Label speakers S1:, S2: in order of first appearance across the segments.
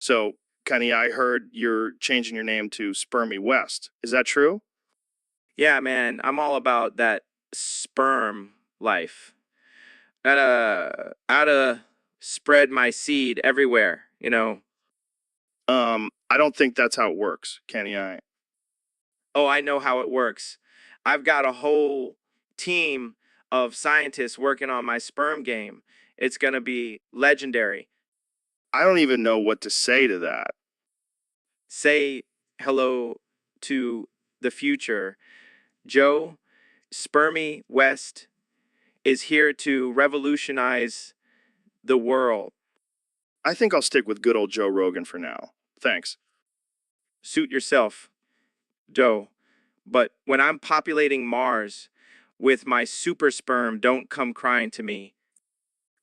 S1: So, Kenny, I heard you're changing your name to Spermy West. Is that true?
S2: Yeah, man, I'm all about that sperm life. Gotta spread my seed everywhere, you know.
S1: I don't think that's how it works, Kenny.
S2: Oh, I know how it works. I've got a whole team of scientists working on my sperm game. It's gonna be legendary.
S1: I don't even know what to say to that.
S2: Say hello to the future. Joe, Spermy West is here to revolutionize the world.
S1: I think I'll stick with good old Joe Rogan for now. Thanks.
S2: Suit yourself, Joe. But when I'm populating Mars with my super sperm, don't come crying to me.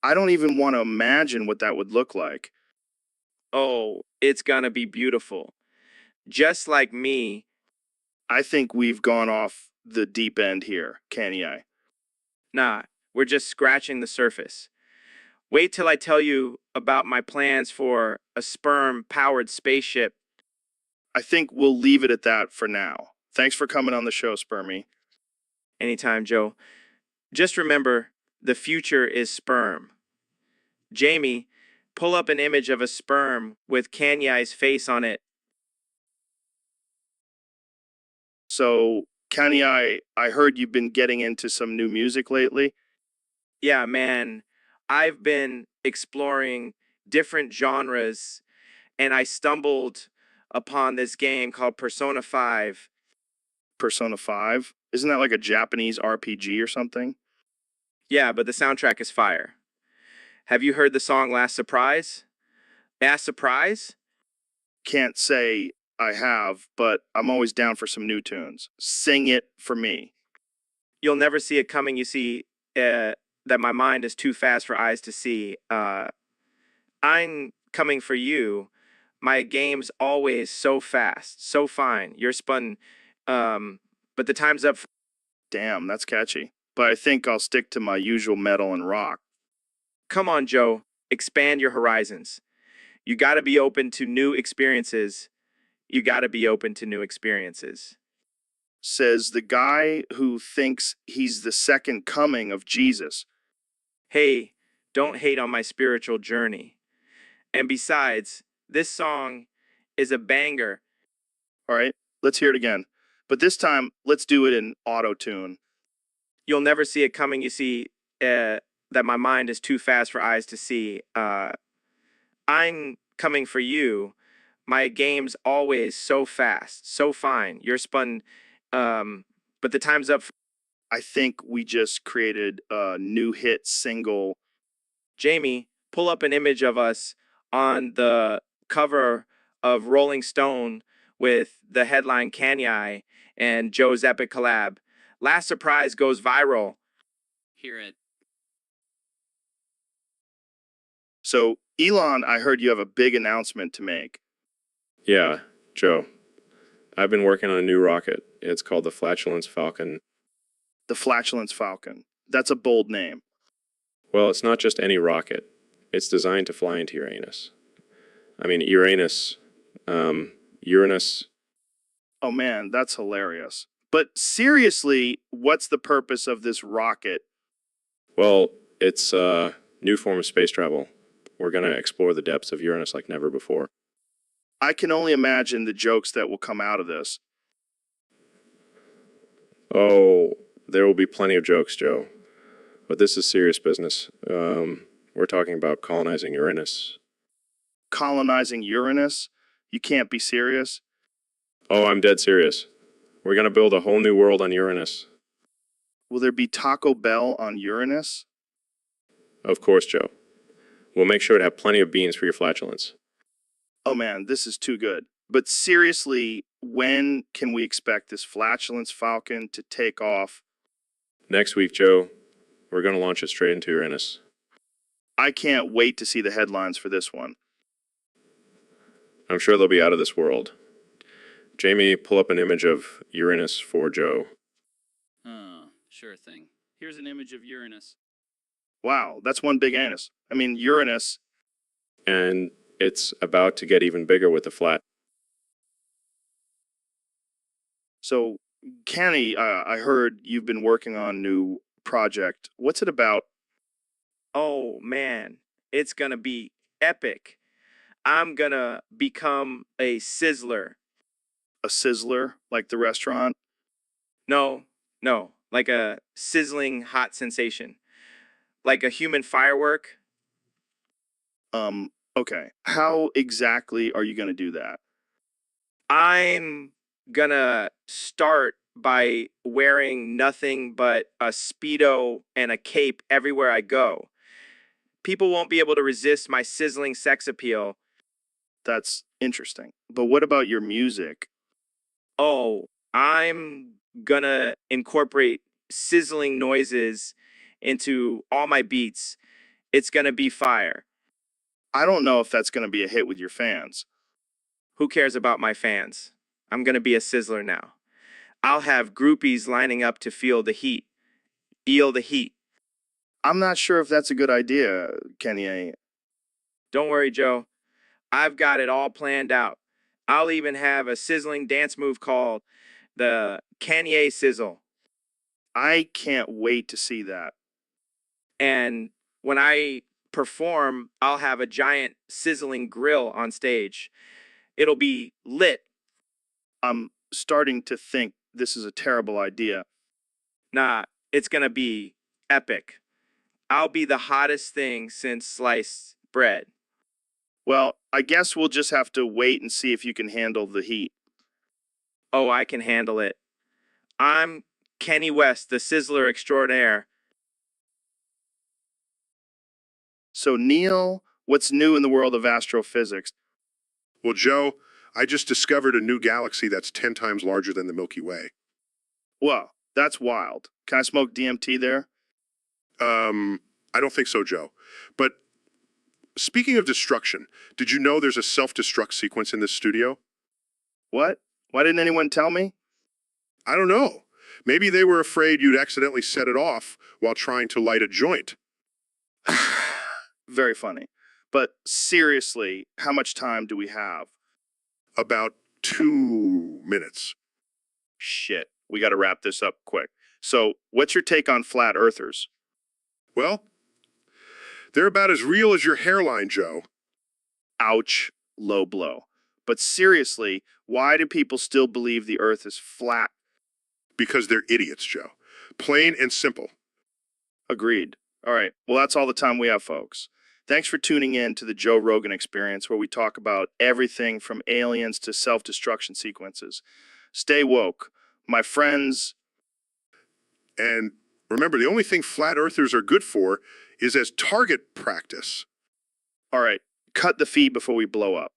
S1: I don't even want to imagine what that would look like.
S2: Oh, it's gonna be beautiful. Just like me.
S1: I think we've gone off the deep end here, Kenny.
S2: Nah, we're just scratching the surface. Wait till I tell you about my plans for a sperm powered spaceship.
S1: I think we'll leave it at that for now. Thanks for coming on the show, Spermy.
S2: Anytime, Joe. Just remember the future is sperm. Jamie, pull up an image of a sperm with Kanyai's face on it.
S1: So, Kenny, I heard you've been getting into some new music lately.
S2: Yeah, man, I've been exploring different genres and I stumbled upon this game called Persona 5.
S1: Persona 5? Isn't that like a Japanese RPG or something?
S2: Yeah, but the soundtrack is fire. Have you heard the song Last Surprise? Last Surprise?
S1: Can't say I have, but I'm always down for some new tunes. Sing it for me.
S2: You'll never see it coming. You see that my mind is too fast for eyes to see. I'm coming for you. My game's always so fast, so fine. You're spun, um, but the time's up.
S1: Damn, that's catchy. But I think I'll stick to my usual metal and rock.
S2: Come on, Joe. Expand your horizons. You got to be open to new experiences. You got to be open to new experiences.
S1: Says the guy who thinks he's the second coming of Jesus.
S2: Hey, don't hate on my spiritual journey. And besides, this song is a banger.
S1: All right, let's hear it again. But this time, let's do it in auto tune.
S2: You'll never see it coming. You see that my mind is too fast for eyes to see. I'm coming for you. My game's always so fast, so fine. You're spun, but the time's up.
S1: I think we just created a new hit single.
S2: Jamie, pull up an image of us on the cover of Rolling Stone with the headline Kanye and Joe's epic collab. Last Surprise goes viral.
S3: Hear it.
S1: So, Elon, I heard you have a big announcement to make.
S4: Yeah, Joe. I've been working on a new rocket. It's called the Flatulence Falcon.
S1: The Flatulence Falcon. That's a bold name.
S4: Well, it's not just any rocket. It's designed to fly into Uranus. I mean, Uranus.
S1: Oh man, that's hilarious. But seriously, what's the purpose of this rocket?
S4: Well, it's a new form of space travel. We're going to explore the depths of Uranus like never before.
S1: I can only imagine the jokes that will come out of this.
S4: Oh, there will be plenty of jokes, Joe. But this is serious business. We're talking about colonizing Uranus.
S1: Colonizing Uranus? You can't be serious.
S4: Oh, I'm dead serious. We're going to build a whole new world on Uranus.
S1: Will there be Taco Bell on Uranus?
S4: Of course, Joe. We'll make sure to have plenty of beans for your flatulence.
S1: Oh man, this is too good. But seriously, when can we expect this Flatulence Falcon to take off?
S4: Next week, Joe, we're going to launch it straight into Uranus.
S1: I can't wait to see the headlines for this one.
S4: I'm sure they'll be out of this world. Jamie, pull up an image of Uranus for Joe.
S3: Sure thing. Here's an image of Uranus.
S1: Wow, that's one big anus. I mean, Uranus.
S4: And It's about to get even bigger with the flat.
S1: So, Kenny, I heard you've been working on a new project. What's it about?
S2: Oh man, it's gonna be epic. I'm gonna become a sizzler.
S1: A sizzler, like the restaurant?
S2: No, no, like a sizzling hot sensation. Like a human firework.
S1: Okay. How exactly are you going to do that?
S2: I'm gonna start by wearing nothing but a Speedo and a cape everywhere I go. People won't be able to resist my sizzling sex appeal.
S1: That's interesting. But what about your music?
S2: Oh, I'm gonna incorporate sizzling noises into all my beats. It's gonna be fire.
S1: I don't know if that's going to be a hit with your fans.
S2: Who cares about my fans? I'm gonna be a sizzler now. I'll have groupies lining up to feel the heat. Feel the heat.
S1: I'm not sure if that's a good idea, Kenny.
S2: Don't worry, Joe. I've got it all planned out. I'll even have a sizzling dance move called the Kanye Sizzle.
S1: I can't wait to see that.
S2: And when I perform, I'll have a giant sizzling grill on stage. It'll be lit.
S1: I'm starting to think this is a terrible idea.
S2: Nah, it's gonna be epic. I'll be the hottest thing since sliced bread.
S1: Well, I guess we'll just have to wait and see if you can handle the heat.
S2: Oh, I can handle it. I'm Kenny West, the sizzler extraordinaire.
S1: So, Neil, what's new in the world of astrophysics?
S5: Well, Joe, I just discovered a new galaxy that's 10 times larger than the Milky Way.
S1: Well, that's wild. Can I smoke DMT there?
S5: I don't think so, Joe. But speaking of destruction, did you know there's a self-destruct sequence in this studio?
S1: What? Why didn't anyone tell me?
S5: I don't know. Maybe they were afraid you'd accidentally set it off while trying to light a joint.
S1: Very funny. But seriously, how much time do we have?
S5: About 2 minutes.
S1: Shit, we got to wrap this up quick. So, what's your take on flat earthers?
S5: Well, they're about as real as your hairline, Joe.
S1: Ouch, low blow. But seriously, why do people still believe the earth is flat?
S5: Because they're idiots, Joe. Plain and simple.
S1: Agreed. All right, well, that's all the time we have, folks. Thanks for tuning in to the Joe Rogan Experience, where we talk about everything from aliens to self-destruction sequences. Stay woke. My friends.
S5: And remember, the only thing flat earthers are good for is as target practice.
S1: All right, cut the feed before we blow up.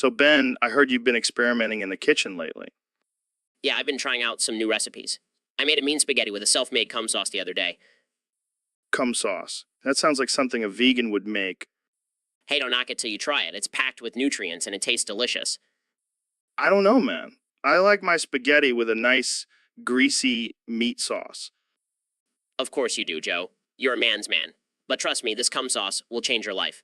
S1: So, Ben, I heard you've been experimenting in the kitchen lately.
S6: Yeah, I've been trying out some new recipes. I made a mean spaghetti with a self-made cum sauce the other day.
S1: Cum sauce. That sounds like something a vegan would make.
S6: Hey, don't knock it till you try it. It's packed with nutrients and it tastes delicious.
S1: I don't know, man. I like my spaghetti with a nice, greasy meat sauce.
S6: Of course you do, Joe. You're a man's man. But trust me, this cum sauce will change your life.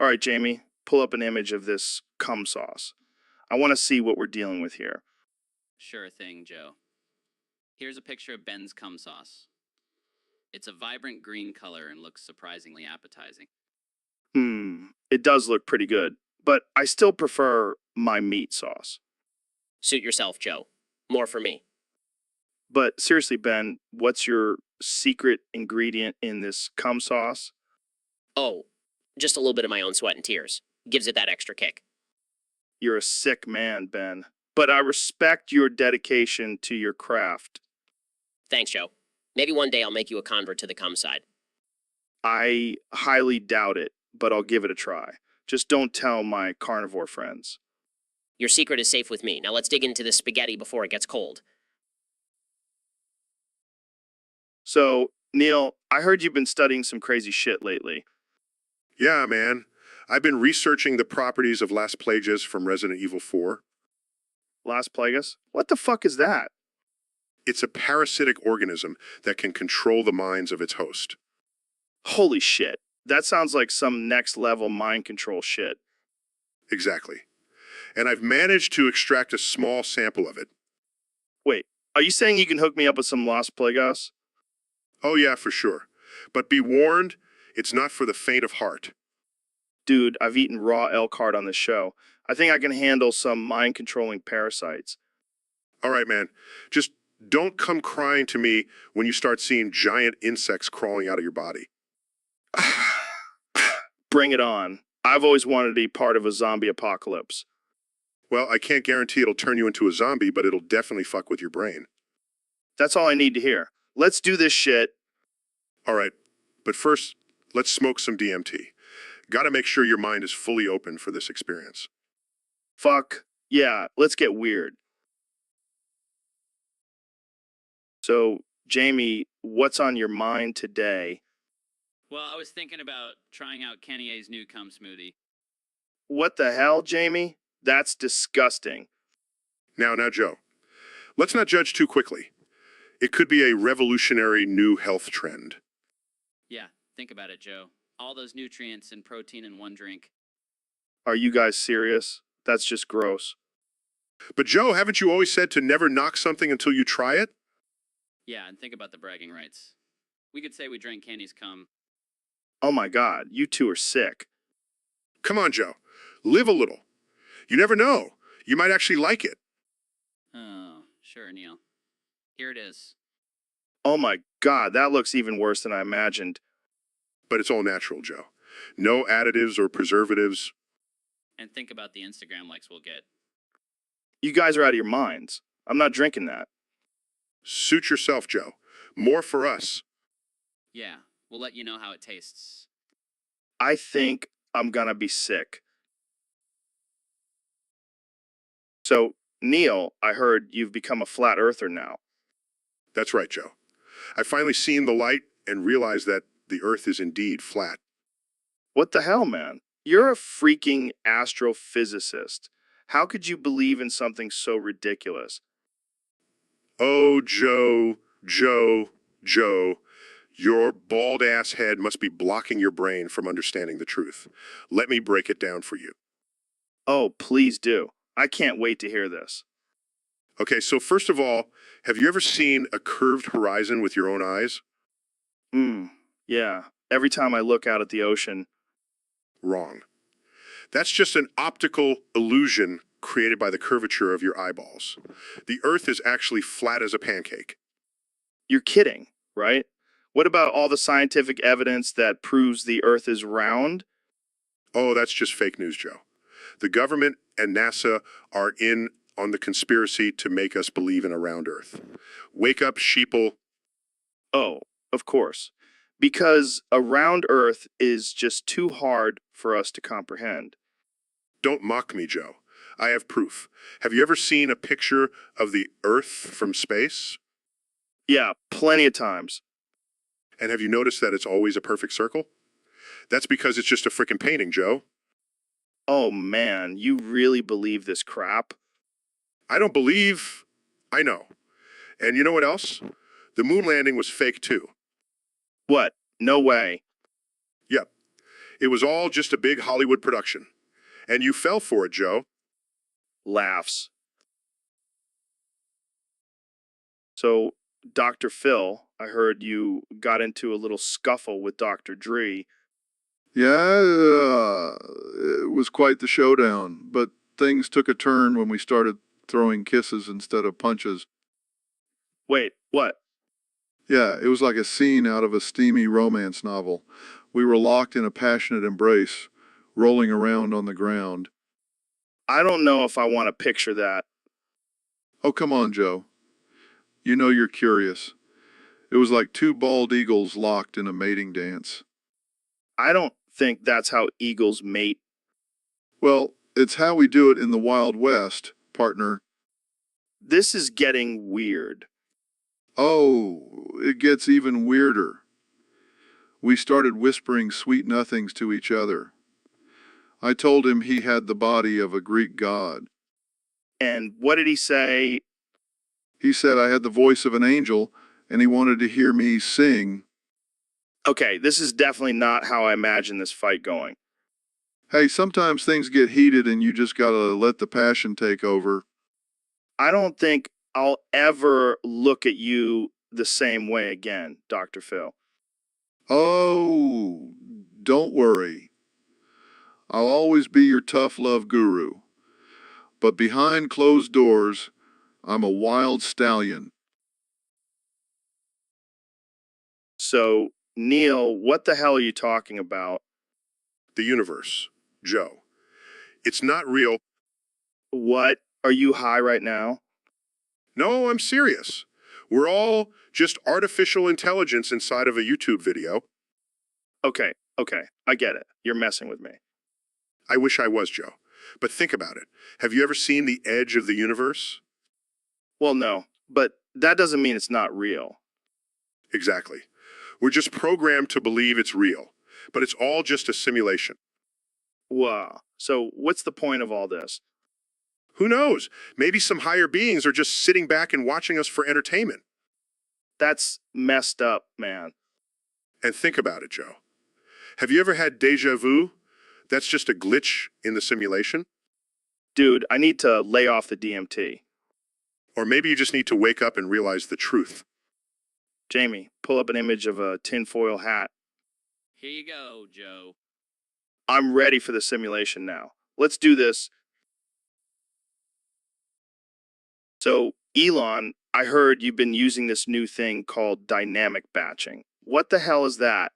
S1: All right, Jamie, pull up an image of this cum sauce. I want to see what we're dealing with here.
S3: Sure thing, Joe. Here's a picture of Ben's cum sauce. It's a vibrant green color and looks surprisingly appetizing.
S1: It does look pretty good, but I still prefer my meat sauce.
S6: Suit yourself, Joe. More for me.
S1: But seriously, Ben, what's your secret ingredient in this cum sauce?
S6: Oh, just a little bit of my own sweat and tears. Gives it that extra kick.
S1: You're a sick man, Ben. But I respect your dedication to your craft.
S6: Thanks, Joe. Maybe one day I'll make you a convert to the cum side.
S1: I highly doubt it, but I'll give it a try. Just don't tell my carnivore friends.
S6: Your secret is safe with me. Now let's dig into this spaghetti before it gets cold.
S1: So, Neil, I heard you've been studying some crazy shit lately.
S5: Yeah, man. I've been researching the properties of Las Plagas from Resident Evil 4.
S1: Las Plagas? What the fuck is that?
S5: It's a parasitic organism that can control the minds of its host.
S1: Holy shit. That sounds like some next level mind control shit.
S5: Exactly. And I've managed to extract a small sample of it.
S1: Wait, are you saying you can hook me up with some Lost Plagueis?
S5: Oh yeah, for sure. But be warned, it's not for the faint of heart.
S1: Dude, I've eaten raw elk heart on this show. I think I can handle some mind controlling parasites.
S5: All right, man. Just don't come crying to me when you start seeing giant insects crawling out of your body.
S1: Bring it on. I've always wanted to be part of a zombie apocalypse.
S5: Well, I can't guarantee it'll turn you into a zombie, but it'll definitely fuck with your brain.
S1: That's all I need to hear. Let's do this shit.
S5: All right, but first, let's smoke some DMT. Gotta make sure your mind is fully open for this experience.
S1: Fuck. Yeah, let's get weird. So, Jamie, what's on your mind today?
S3: Well, I was thinking about trying out Kenny A's new cum smoothie.
S1: What the hell, Jamie? That's disgusting.
S5: Now, Joe, let's not judge too quickly. It could be a revolutionary new health trend.
S3: Yeah, think about it, Joe. All those nutrients and protein in one drink.
S1: Are you guys serious? That's just gross.
S5: But Joe, haven't you always said to never knock something until you try it?
S3: Yeah, and think about the bragging rights. We could say we drank Kenny's cum.
S1: Oh my god, you two are sick.
S5: Come on, Joe. Live a little. You never know. You might actually like it.
S3: Oh, sure, Neil. Here it is.
S1: Oh my god, that looks even worse than I imagined.
S5: But it's all natural, Joe. No additives or preservatives.
S3: And think about the Instagram likes we'll get.
S1: You guys are out of your minds. I'm not drinking that.
S5: Suit yourself, Joe. More for us.
S3: Yeah, we'll let you know how it tastes.
S1: I think I'm gonna be sick. So, Neil, I heard you've become a flat earther now.
S5: That's right, Joe. I've finally seen the light and realized that the Earth is indeed flat.
S1: What the hell, man? You're a freaking astrophysicist. How could you believe in something so ridiculous?
S5: Oh, Joe, your bald-ass head must be blocking your brain from understanding the truth. Let me break it down for you.
S1: Oh, please do. I can't wait to hear this.
S5: Okay, so first of all, have you ever seen a curved horizon with your own eyes?
S1: Yeah. Every time I look out at the ocean.
S5: Wrong. That's just an optical illusion created by the curvature of your eyeballs. The Earth is actually flat as a pancake.
S1: You're kidding, right? What about all the scientific evidence that proves the Earth is round?
S5: Oh, that's just fake news, Joe. The government and NASA are in on the conspiracy to make us believe in a round Earth. Wake up, sheeple.
S1: Oh, of course. Because a round Earth is just too hard for us to comprehend.
S5: Don't mock me, Joe. I have proof. Have you ever seen a picture of the Earth from space?
S1: Yeah, plenty of times.
S5: And have you noticed that it's always a perfect circle? That's because it's just a frickin' painting, Joe.
S1: Oh man, you really believe this crap?
S5: I don't believe. I know. And you know what else? The moon landing was fake too.
S1: What? No way.
S5: Yep. It was all just a big Hollywood production. And you fell for it, Joe.
S1: Laughs. So, Dr. Phil, I heard you got into a little scuffle with Dr. Dre.
S7: Yeah, it was quite the showdown, but things took a turn when we started throwing kisses instead of punches.
S1: Wait, what?
S7: Yeah, it was like a scene out of a steamy romance novel. We were locked in a passionate embrace, rolling around on the ground.
S1: I don't know if I want to picture that.
S7: Oh, come on, Joe. You know you're curious. It was like two bald eagles locked in a mating dance.
S1: I don't think that's how eagles mate.
S7: Well, it's how we do it in the Wild West, partner.
S1: This is getting weird.
S7: Oh, it gets even weirder. We started whispering sweet nothings to each other. I told him he had the body of a Greek god.
S1: And what did he say?
S7: He said I had the voice of an angel, and he wanted to hear me sing.
S1: Okay, this is definitely not how I imagine this fight going.
S7: Hey, sometimes things get heated and you just gotta let the passion take over.
S1: I don't think I'll ever look at you the same way again, Dr. Phil.
S7: Oh, don't worry. I'll always be your tough love guru. But behind closed doors, I'm a wild stallion.
S1: So, Neil, what the hell are you talking about?
S5: The universe. Joe. It's not real.
S1: What? Are you high right now?
S5: No, I'm serious. We're all just artificial intelligence inside of a YouTube video.
S1: Okay, I get it. You're messing with me.
S5: I wish I was, Joe. But think about it. Have you ever seen the edge of the universe?
S1: Well, no, but that doesn't mean it's not real.
S5: Exactly. We're just programmed to believe it's real, but it's all just a simulation.
S1: Wow. So, what's the point of all this?
S5: Who knows? Maybe some higher beings are just sitting back and watching us for entertainment.
S1: That's messed up, man.
S5: And think about it, Joe. Have you ever had deja vu? That's just a glitch in the simulation.
S1: Dude, I need to lay off the DMT.
S5: Or maybe you just need to wake up and realize the truth.
S1: Jamie, pull up an image of a tinfoil hat.
S3: Here you go, Joe.
S1: I'm ready for the simulation now. Let's do this. So, Elon, I heard you've been using this new thing called dynamic batching. What the hell is that?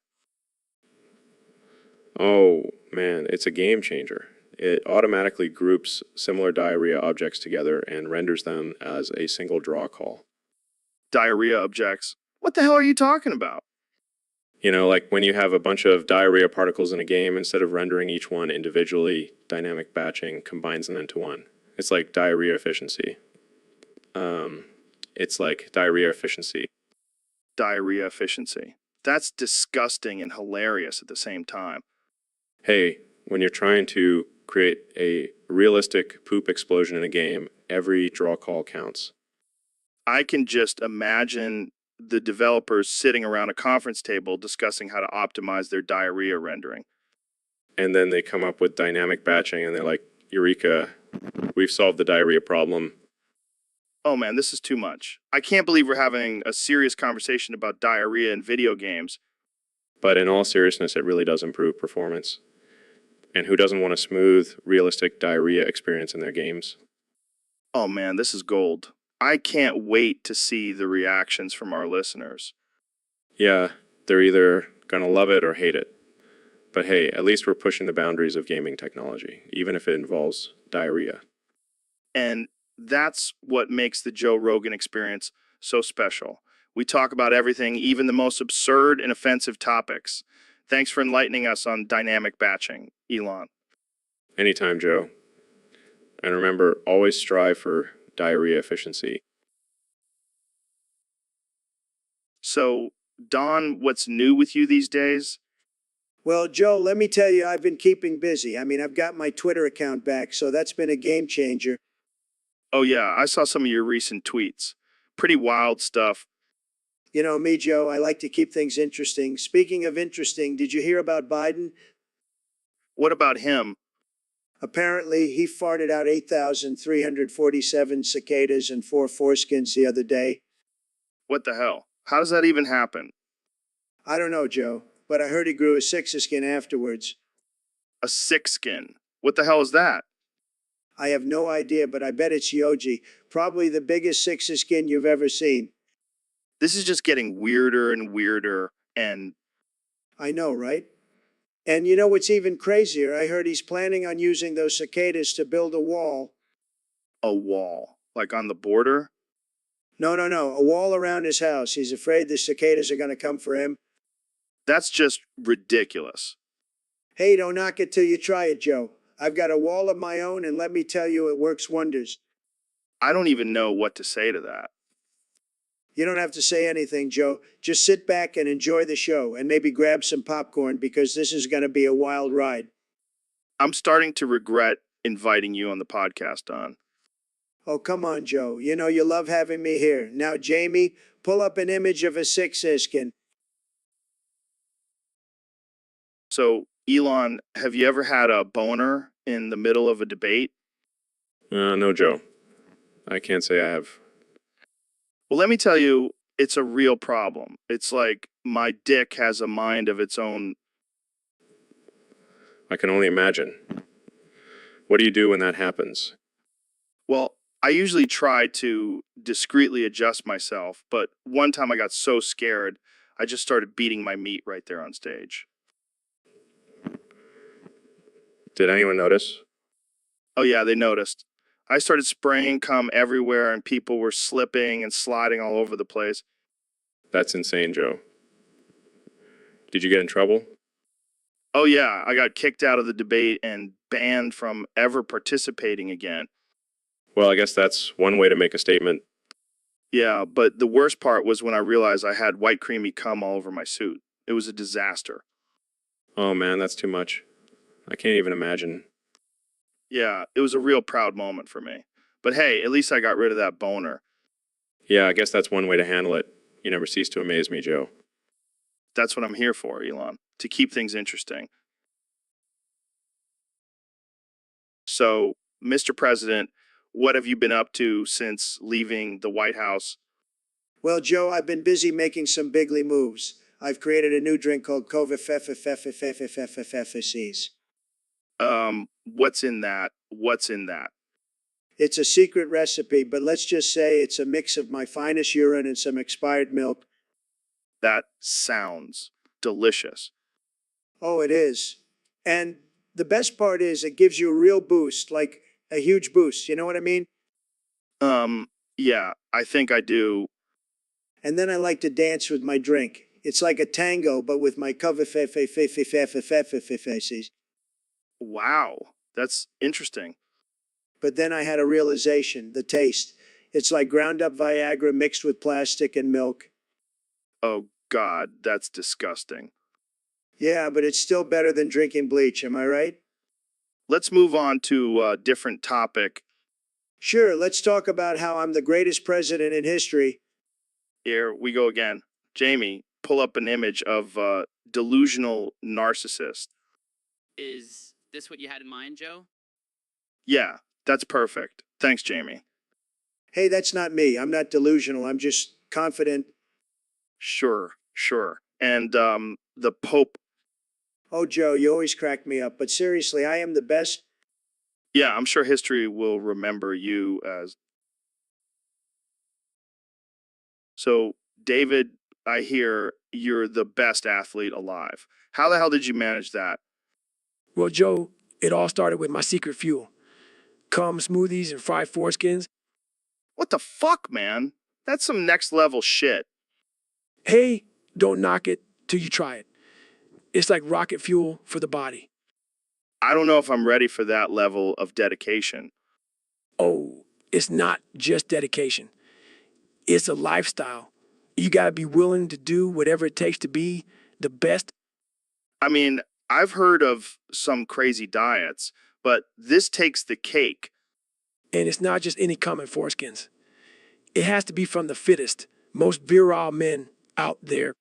S4: Oh, man, it's a game changer. It automatically groups similar diarrhea objects together and renders them as a single draw call.
S1: Diarrhea objects. What the hell are you talking about?
S4: You know, like when you have a bunch of diarrhea particles in a game, instead of rendering each one individually, dynamic batching combines them into one. It's like diarrhea efficiency. It's like diarrhea efficiency.
S1: Diarrhea efficiency. That's disgusting and hilarious at the same time.
S4: Hey, when you're trying to create a realistic poop explosion in a game, every draw call counts.
S1: I can just imagine the developers sitting around a conference table discussing how to optimize their diarrhea rendering.
S4: And then they come up with dynamic batching and they're like, Eureka, we've solved the diarrhea problem.
S1: Oh man, this is too much. I can't believe we're having a serious conversation about diarrhea in video games.
S4: But in all seriousness, it really does improve performance. And who doesn't want a smooth, realistic diarrhea experience in their games?
S1: Oh man, this is gold. I can't wait to see the reactions from our listeners.
S4: Yeah, they're either gonna love it or hate it. But hey, at least we're pushing the boundaries of gaming technology, even if it involves diarrhea.
S1: And that's what makes the Joe Rogan experience so special. We talk about everything, even the most absurd and offensive topics. Thanks for enlightening us on dynamic batching, Elon.
S4: Anytime, Joe. And remember, always strive for diarrhea efficiency.
S1: So, Don, what's new with you these days?
S8: Well, Joe, let me tell you, I've been keeping busy. I mean, I've got my Twitter account back, so that's been a game changer.
S1: Oh yeah, I saw some of your recent tweets. Pretty wild stuff.
S8: You know me, Joe, I like to keep things interesting. Speaking of interesting, did you hear about Biden?
S1: What about him?
S8: Apparently, he farted out 8,347 cicadas and 4 foreskins the other day.
S1: What the hell? How does that even happen?
S8: I don't know, Joe, but I heard he grew a skin afterwards.
S1: A six skin. What the hell is that?
S8: I have no idea, but I bet it's Yogi, probably the biggest skin you've ever seen.
S1: This is just getting weirder and weirder, and
S8: I know, right? And you know what's even crazier? I heard he's planning on using those cicadas to build a wall.
S1: a wall. Like on the border?
S8: No, a wall around his house. He's afraid the cicadas are going to come for him.
S1: That's just ridiculous.
S8: Hey, don't knock it till you try it, Joe. I've got a wall of my own, and let me tell you, it works wonders.
S1: I don't even know what to say to that.
S8: You don't have to say anything, Joe. Just sit back and enjoy the show, and maybe grab some popcorn, because this is going to be a wild ride.
S1: I'm starting to regret inviting you on the podcast, Don.
S8: Oh, come on, Joe. You know you love having me here. Now, Jamie, pull up an image of a skin.
S1: So, Elon, have you ever had a boner in the middle of a debate?
S4: No, Joe. I can't say I have.
S1: Well, let me tell you, it's a real problem. It's like my dick has a mind of its own.
S4: I can only imagine. What do you do when that happens?
S1: Well, I usually try to discreetly adjust myself, but one time I got so scared, I just started beating my meat right there on stage.
S4: Did anyone notice?
S1: Oh, yeah, they noticed. I started spraying cum everywhere, and people were slipping and sliding all over the place.
S4: That's insane, Joe. Did you get in trouble?
S1: Oh, yeah, I got kicked out of the debate and banned from ever participating again.
S4: Well, I guess that's one way to make a statement.
S1: Yeah, but the worst part was when I realized I had white creamy cum all over my suit. It was a disaster.
S4: Oh man, that's too much. I can't even imagine.
S1: Yeah, it was a real proud moment for me. But hey, at least I got rid of that boner.
S4: Yeah, I guess that's one way to handle it. You never cease to amaze me, Joe.
S1: That's what I'm here for, Elon, to keep things interesting. So, Mr. President, what have you been up to since leaving the White House?
S8: Well, Joe, I've been busy making some bigly moves. I've created a new drink called Covifefefefefefefefefefes.
S1: What's in that? What's in that?
S8: It's a secret recipe, but let's just say it's a mix of my finest urine and some expired milk.
S1: That sounds delicious.
S8: Oh, it is. And the best part is it gives you a real boost, like a huge boost. You know what I mean?
S1: Yeah, I think I do.
S8: And then I like to dance with my drink. It's like a tango, but with my Covifefefefefefefefefes.
S1: Wow, that's interesting.
S8: But then I had a realization, the taste. It's like ground up Viagra mixed with plastic and milk.
S1: Oh, God, that's disgusting.
S8: Yeah, but it's still better than drinking bleach, am I right?
S1: Let's move on to a different topic.
S8: Sure, let's talk about how I'm the greatest president in history.
S1: Here we go again. Jamie, pull up an image of a delusional narcissist.
S3: Is this what you had in mind, Joe?
S1: Yeah, that's perfect. Thanks, Jamie.
S8: Hey, that's not me. I'm not delusional. I'm just confident.
S1: Sure, sure. And the Pope.
S8: Oh, Joe, you always crack me up. But seriously, I am the best.
S1: Yeah, I'm sure history will remember you as. So, David, I hear you're the best athlete alive. How the hell did you manage that?
S9: Well, Joe, it all started with my secret fuel. Cum smoothies and fried foreskins.
S1: What the fuck, man? That's some next level shit.
S9: Hey, don't knock it till you try it. It's like rocket fuel for the body.
S1: I don't know if I'm ready for that level of dedication.
S9: Oh, it's not just dedication. It's a lifestyle. You gotta be willing to do whatever it takes to be the best.
S1: I mean, I've heard of some crazy diets, but this takes the cake.
S9: And it's not just any cum and foreskins. It has to be from the fittest, most virile men out there.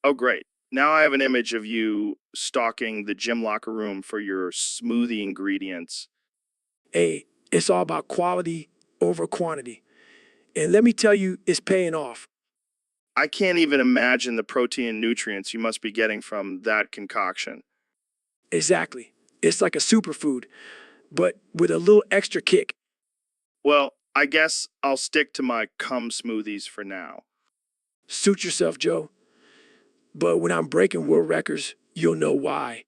S1: Oh, great. Now I have an image of you stalking the gym locker room for your smoothie ingredients.
S9: Hey, it's all about quality over quantity. And let me tell you, it's paying off.
S1: I can't even imagine the protein and nutrients you must be getting from that concoction.
S9: Exactly. It's like a superfood, but with a little extra kick.
S1: Well, I guess I'll stick to my cum smoothies for now.
S9: Suit yourself, Joe. But when I'm breaking world records, you'll know why.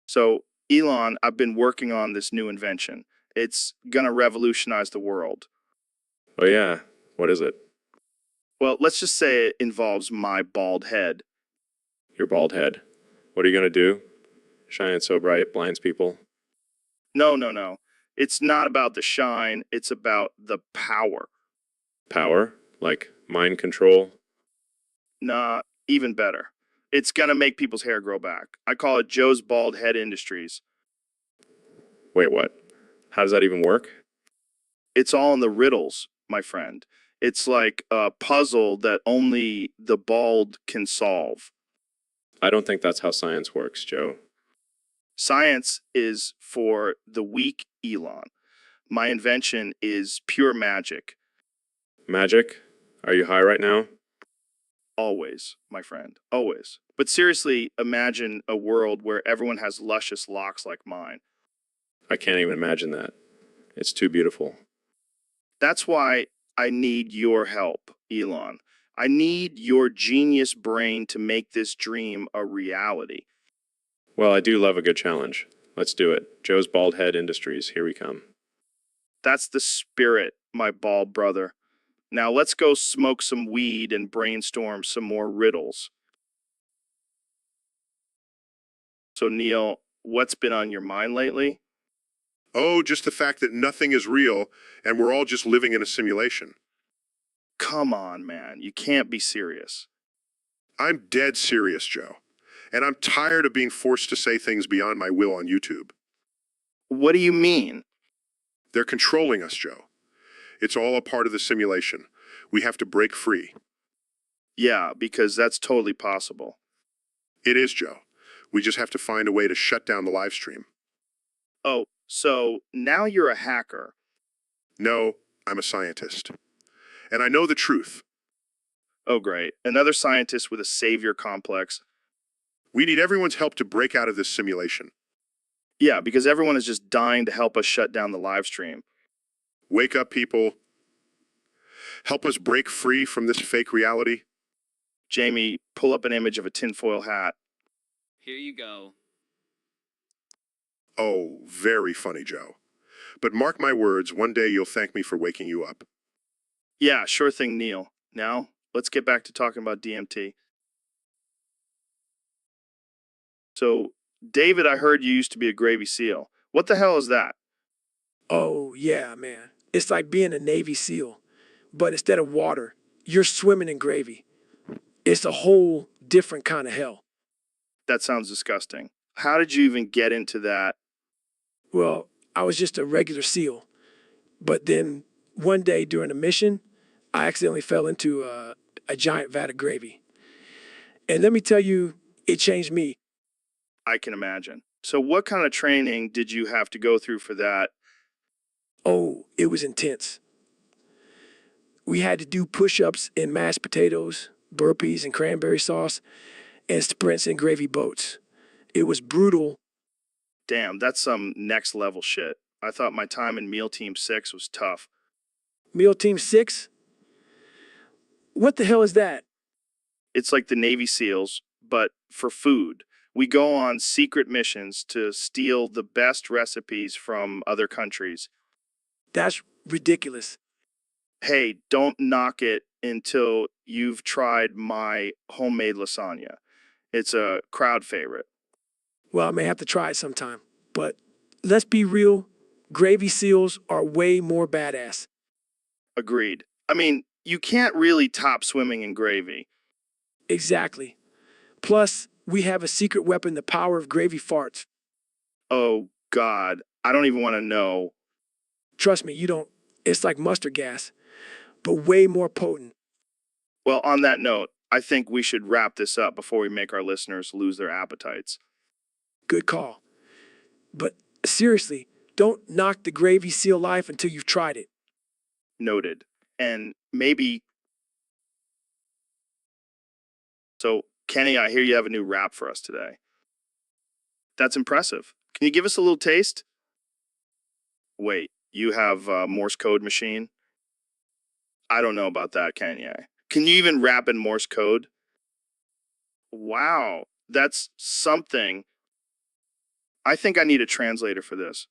S1: So, Elon, I've been working on this new invention. It's gonna revolutionize the world.
S4: Oh yeah, what is it?
S1: Well, let's just say it involves my bald head.
S4: Your bald head. What are you gonna do? Shining so bright it blinds people.
S1: No, no, no. It's not about the shine, it's about the power.
S4: Power? Like mind control?
S1: Nah, even better. It's gonna make people's hair grow back. I call it Joe's Bald Head Industries.
S4: Wait, what? How does that even work?
S1: It's all in the riddles, my friend. It's like a puzzle that only the bald can solve.
S4: I don't think that's how science works, Joe.
S1: Science is for the weak, Elon. My invention is pure magic.
S4: Magic? Are you high right now?
S1: Always, my friend, always. But seriously, imagine a world where everyone has luscious locks like mine.
S4: I can't even imagine that. It's too beautiful.
S1: That's why I need your help, Elon. I need your genius brain to make this dream a reality.
S4: Well, I do love a good challenge. Let's do it. Joe's Bald Head Industries, here we come.
S1: That's the spirit, my bald brother. Now let's go smoke some weed and brainstorm some more riddles. So, Neil, what's been on your mind lately?
S5: Oh, just the fact that nothing is real and we're all just living in a simulation.
S1: Come on, man. You can't be serious.
S5: I'm dead serious, Joe. And I'm tired of being forced to say things beyond my will on YouTube.
S1: What do you mean?
S5: They're controlling us, Joe. It's all a part of the simulation. We have to break free.
S1: Yeah, because that's totally possible.
S5: It is, Joe. We just have to find a way to shut down the live stream.
S1: Oh, so now you're a hacker.
S5: No, I'm a scientist. And I know the truth.
S1: Oh, great. Another scientist with a savior complex.
S5: We need everyone's help to break out of this simulation.
S1: Yeah, because everyone is just dying to help us shut down the live stream.
S5: Wake up, people. Help us break free from this fake reality.
S1: Jamie, pull up an image of a tinfoil hat.
S3: Here you go.
S5: Oh, very funny, Joe. But mark my words, one day you'll thank me for waking you up.
S1: Yeah, sure thing, Neil. Now, let's get back to talking about DMT. So, David, I heard you used to be a Gravy SEAL. What the hell is that?
S9: Oh, yeah, man. It's like being a Navy SEAL, but instead of water, you're swimming in gravy. It's a whole different kind of hell.
S1: That sounds disgusting. How did you even get into that?
S9: Well, I was just a regular SEAL, but then one day during a mission, I accidentally fell into a giant vat of gravy. And let me tell you, it changed me.
S1: I can imagine. So, what kind of training did you have to go through for that?
S9: Oh, it was intense. We had to do push-ups in mashed potatoes, burpees and cranberry sauce, and sprints in gravy boats. It was brutal.
S1: Damn, that's some next level shit. I thought my time in Meal Team 6 was tough.
S9: Meal Team 6? What the hell is that?
S1: It's like the Navy SEALs, but for food. We go on secret missions to steal the best recipes from other countries.
S9: That's ridiculous.
S1: Hey, don't knock it until you've tried my homemade lasagna. It's a crowd favorite.
S9: Well, I may have to try it sometime. But let's be real, gravy seals are way more badass.
S1: Agreed. I mean, you can't really top swimming in gravy.
S9: Exactly. Plus, we have a secret weapon, the power of gravy farts.
S1: Oh, God. I don't even want to know.
S9: Trust me, you don't. It's like mustard gas, but way more potent.
S1: Well, on that note, I think we should wrap this up before we make our listeners lose their appetites.
S9: Good call. But seriously, don't knock the gravy seal life until you've tried it.
S1: Noted. And maybe... So, Kenny, I hear you have a new rap for us today. That's impressive. Can you give us a little taste? Wait, you have a Morse code machine? I don't know about that, Kanye. Can you even rap in Morse code? Wow, that's something. I think I need a translator for this.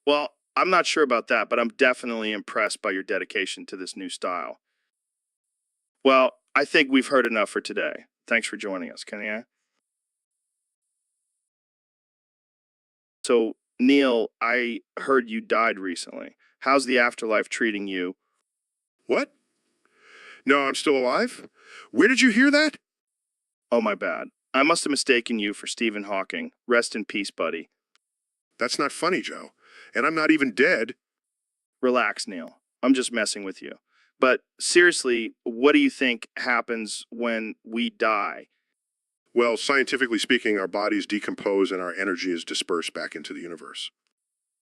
S1: Well, I'm not sure about that, but I'm definitely impressed by your dedication to this new style. Well, I think we've heard enough for today. Thanks for joining us, Kanye. So, Neil, I heard you died recently. How's the afterlife treating you?
S5: What? No, I'm still alive? Where did you hear that?
S1: Oh, my bad. I must have mistaken you for Stephen Hawking. Rest in peace, buddy.
S5: That's not funny, Joe. And I'm not even dead.
S1: Relax, Neil. I'm just messing with you. But seriously, what do you think happens when we die?
S5: Well, scientifically speaking, our bodies decompose and our energy is dispersed back into the universe.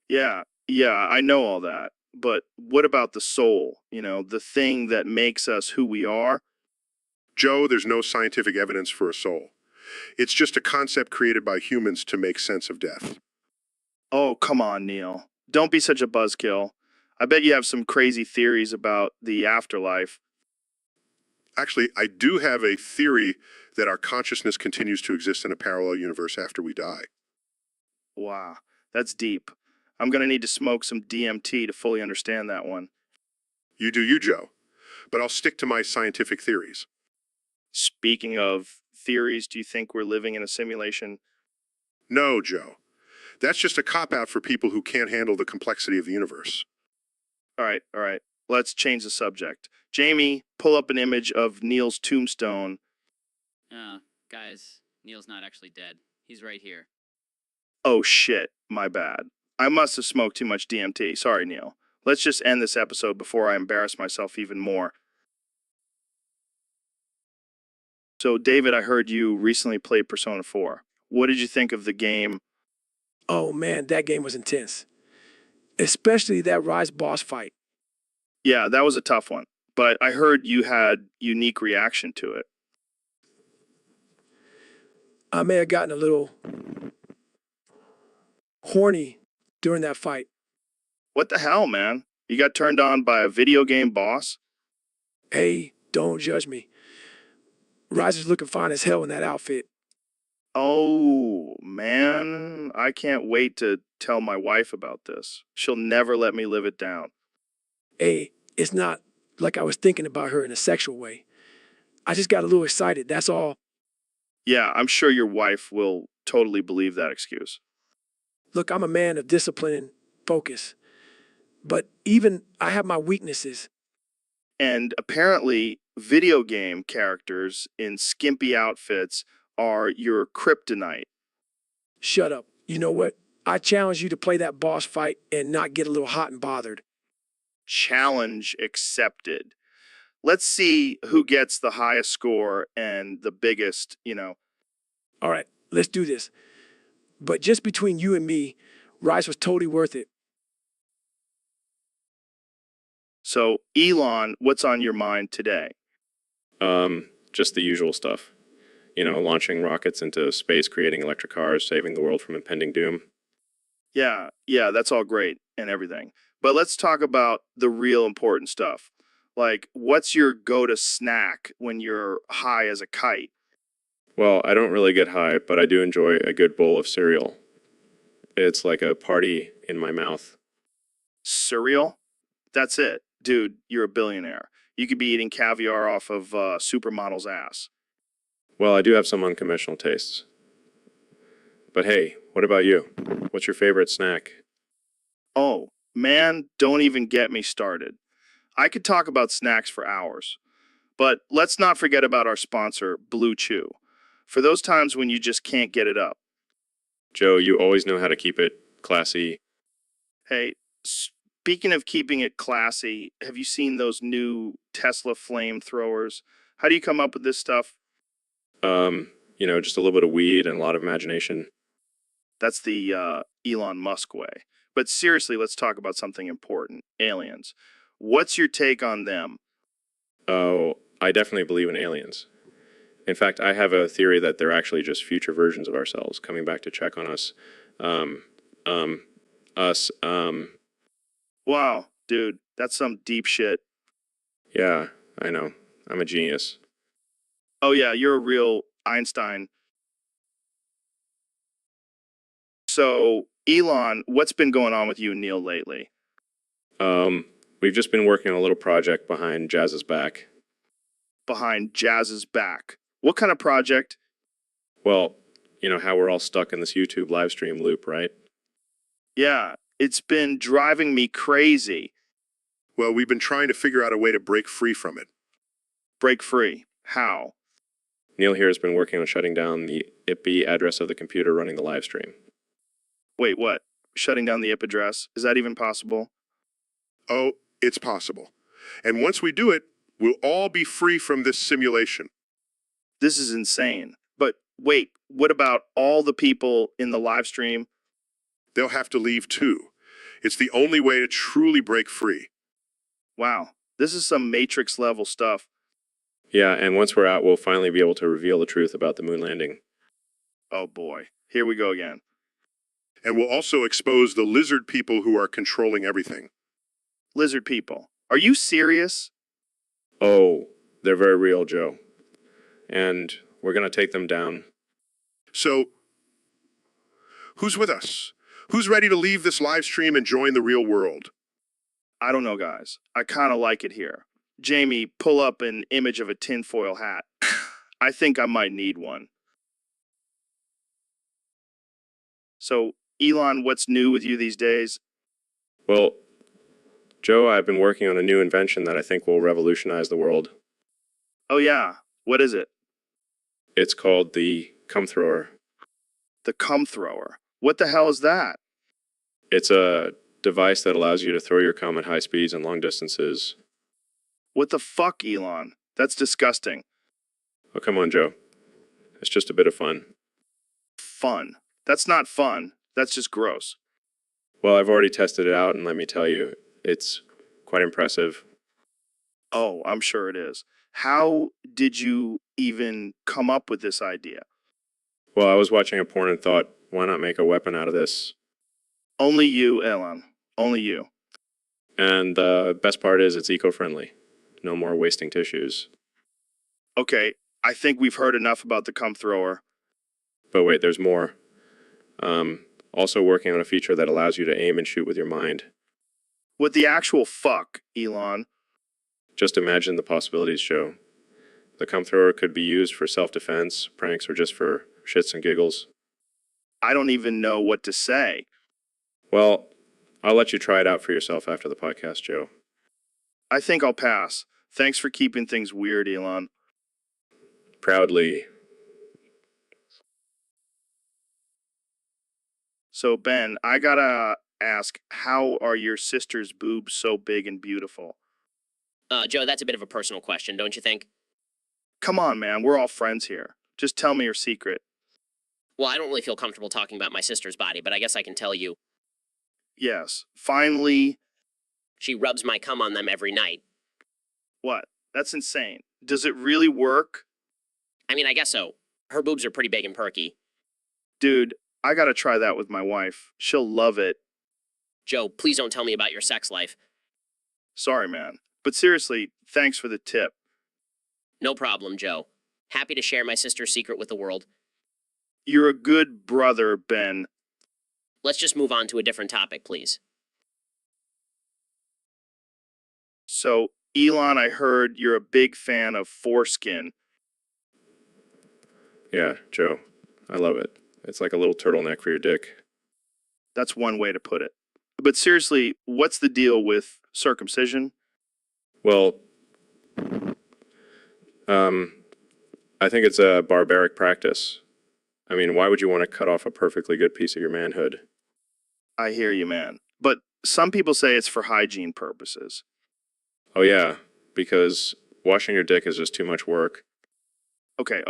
S1: Yeah, I know all that. But what about the soul? You know, the thing that makes us who we are?
S5: Joe, there's no scientific evidence for a soul. It's just a concept created by humans to make sense of death.
S1: Oh, come on, Neil. Don't be such a buzzkill. I bet you have some crazy theories about the afterlife.
S5: Actually, I do have a theory that our consciousness continues to exist in a parallel universe after we die.
S1: Wow, that's deep. I'm gonna need to smoke some DMT to fully understand that one.
S5: You do you, Joe. But I'll stick to my scientific theories.
S1: Speaking of theories, do you think we're living in a simulation?
S5: No, Joe. That's just a cop-out for people who can't handle the complexity of the universe.
S1: All right. Let's change the subject. Jamie, pull up an image of Neil's tombstone.
S3: Guys, Neil's not actually dead. He's right here.
S1: Oh shit, my bad. I must have smoked too much DMT. Sorry, Neil. Let's just end this episode before I embarrass myself even more. So, David, I heard you recently played Persona 4. What did you think of the game?
S9: Oh man, that game was intense. Especially that Rise boss fight.
S1: Yeah, that was a tough one, but I heard you had unique reaction to it.
S9: I may have gotten a little horny during that fight.
S1: What the hell, man? You got turned on by a video game boss?
S9: Hey, don't judge me. Rise is looking fine as hell in that outfit.
S1: Oh, man. I can't wait to tell my wife about this. She'll never let me live it down.
S9: Hey, it's not like I was thinking about her in a sexual way. I just got a little excited, that's all.
S1: Yeah, I'm sure your wife will totally believe that excuse.
S9: Look, I'm a man of discipline and focus. But even I have my weaknesses.
S1: And apparently, video game characters in skimpy outfits are your kryptonite.
S9: Shut up. You know what? I challenge you to play that boss fight and not get a little hot and bothered.
S1: Challenge accepted. Let's see who gets the highest score and the biggest,
S9: All right, let's do this. But just between you and me, Rise was totally worth it.
S1: So, Elon, what's on your mind today?
S4: Just the usual stuff. You know, launching rockets into space, creating electric cars, saving the world from impending doom.
S1: Yeah, that's all great and everything. But let's talk about the real important stuff. Like, what's your go-to snack when you're high as a kite?
S4: Well, I don't really get high, but I do enjoy a good bowl of cereal. It's like a party in my mouth.
S1: Cereal? That's it. Dude, you're a billionaire. You could be eating caviar off of supermodel's ass.
S4: Well, I do have some unconventional tastes. But hey, what about you? What's your favorite snack?
S1: Oh, man, don't even get me started. I could talk about snacks for hours. But let's not forget about our sponsor, Blue Chew. For those times when you just can't get it up.
S4: Joe, you always know how to keep it classy.
S1: Hey, speaking of keeping it classy, have you seen those new Tesla flamethrowers? How do you come up with this stuff?
S4: Just a little bit of weed and a lot of imagination.
S1: That's the Elon Musk way. But seriously, let's talk about something important. Aliens. What's your take on them?
S4: Oh, I definitely believe in aliens. In fact, I have a theory that they're actually just future versions of ourselves coming back to check on us. Um, um, us,
S1: Wow, dude, that's some deep shit.
S4: yeah, I know. I'm a genius.
S1: Oh yeah, you're a real Einstein. So, Elon, what's been going on with you and Neil lately?
S4: We've just been working on a little project behind Jazz's back.
S1: Behind Jazz's back. What kind of project?
S4: Well, you know how we're all stuck in this YouTube live stream loop, right?
S1: Yeah, it's been driving me crazy.
S5: Well, we've been trying to figure out a way to break free from it.
S1: Break free. How?
S4: Neil here has been working on shutting down the IP address of the computer running the live stream.
S1: Wait, what? Shutting down the IP address? Is that even possible?
S5: Oh, it's possible. And once we do it, we'll all be free from this simulation.
S1: This is insane. But Wait, what about all the people in the live stream?
S5: They'll have to leave too. It's the only way to truly break free.
S1: Wow, this is some Matrix level stuff.
S4: Yeah, and once we're out, we'll finally be able to reveal the truth about the moon landing.
S1: Oh boy, here we go again.
S5: And we'll also expose the lizard people who are controlling everything.
S1: Lizard people, are you serious?
S4: Oh, they're very real, Joe. And we're going to take them down.
S5: So, who's with us? Who's ready to leave this live stream and join the real world?
S1: I don't know, guys. I kind of like it here. Jamie, pull up an image of a tinfoil hat. I think I might need one. So, Elon, what's new with you these days?
S4: Well, Joe, I've been working on a new invention that I think will revolutionize the world.
S1: Oh yeah, what is it?
S4: It's called the cum thrower.
S1: The cum thrower. What the hell is that?
S4: It's a device that allows you to throw your cum at high speeds and long distances.
S1: What the fuck, Elon? That's disgusting.
S4: Oh, come on, Joe. It's just a bit of fun.
S1: Fun. That's not fun. That's just gross.
S4: Well, I've already tested it out, and let me tell you, it's quite impressive.
S1: Oh, I'm sure it is. How did you even come up with this idea?
S4: Well, I was watching a porn and thought, why not make a weapon out of this?
S1: Only you, Elon. Only you.
S4: And the best part is it's eco-friendly. No more wasting tissues.
S1: Okay, I think we've heard enough about the cum thrower.
S4: But wait, there's more. Also working on a feature that allows you to aim and shoot with your mind.
S1: What the actual fuck, Elon?
S4: Just imagine the possibilities, Joe. The cum thrower could be used for self-defense, pranks, or just for shits and giggles.
S1: I don't even know what to say.
S4: Well, I'll let you try it out for yourself after the podcast, Joe.
S1: I think I'll pass. Thanks for keeping things weird, Elon.
S4: Proudly.
S1: So, Ben, I gotta ask, how are your sister's boobs so big and beautiful?
S6: Joe, that's a bit of a personal question, don't you think?
S1: Come on, man, we're all friends here. Just tell me your secret.
S6: Well, I don't really feel comfortable talking about my sister's body, but I guess I can tell you.
S1: Yes, finally.
S6: She rubs my cum on them every night.
S1: What? That's insane. Does it really work?
S6: I mean, I guess so. Her boobs are pretty big and perky.
S1: Dude, I gotta try that with my wife. She'll love it.
S6: Joe, please don't tell me about your sex life.
S1: Sorry, man. But seriously, thanks for the tip.
S6: No problem, Joe. Happy to share my sister's secret with the world.
S1: You're a good brother, Ben.
S6: Let's just move on to a different topic, please.
S1: So, Elon, I heard you're a big fan of foreskin.
S4: Yeah, Joe. I love it. It's like a little turtleneck for your dick.
S1: That's one way to put it. But seriously, what's the deal with circumcision?
S4: Well, I think it's a barbaric practice. I mean, why would you want to cut off a perfectly good piece of your manhood?
S1: I hear you, man. But some people say it's for hygiene purposes.
S4: Oh yeah, because washing your dick is just too much work.
S1: Okay.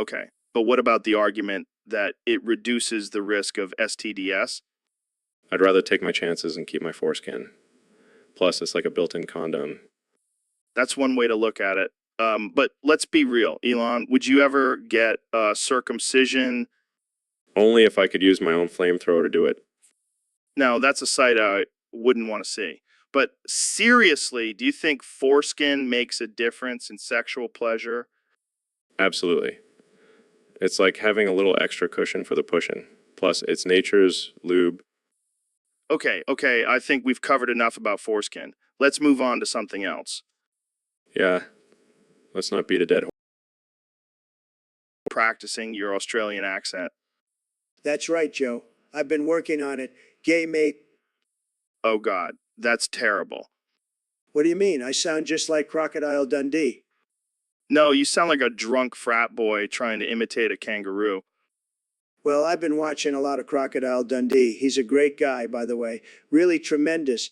S1: But what about the argument that it reduces the risk of STDs?
S4: I'd rather take my chances and keep my foreskin. Plus, it's like a built-in condom.
S1: That's one way to look at it. But let's be real, Elon. Would you ever get circumcision?
S4: Only if I could use my own flamethrower to do it.
S1: Now, that's a sight I wouldn't want to see. But seriously, do you think foreskin makes a difference in sexual pleasure?
S4: Absolutely. It's like having a little extra cushion for the pushing. Plus, it's nature's lube.
S1: Okay. I think we've covered enough about foreskin. Let's move on to something else.
S4: Yeah, let's not beat a dead horse.
S1: Practicing your Australian accent.
S8: That's right, Joe. I've been working on it. Gay mate.
S1: Oh, God, that's terrible.
S8: What do you mean? I sound just like Crocodile Dundee.
S1: No, you sound like a drunk frat boy trying to imitate a kangaroo.
S8: Well, I've been watching a lot of Crocodile Dundee. He's a great guy, by the way. Really tremendous.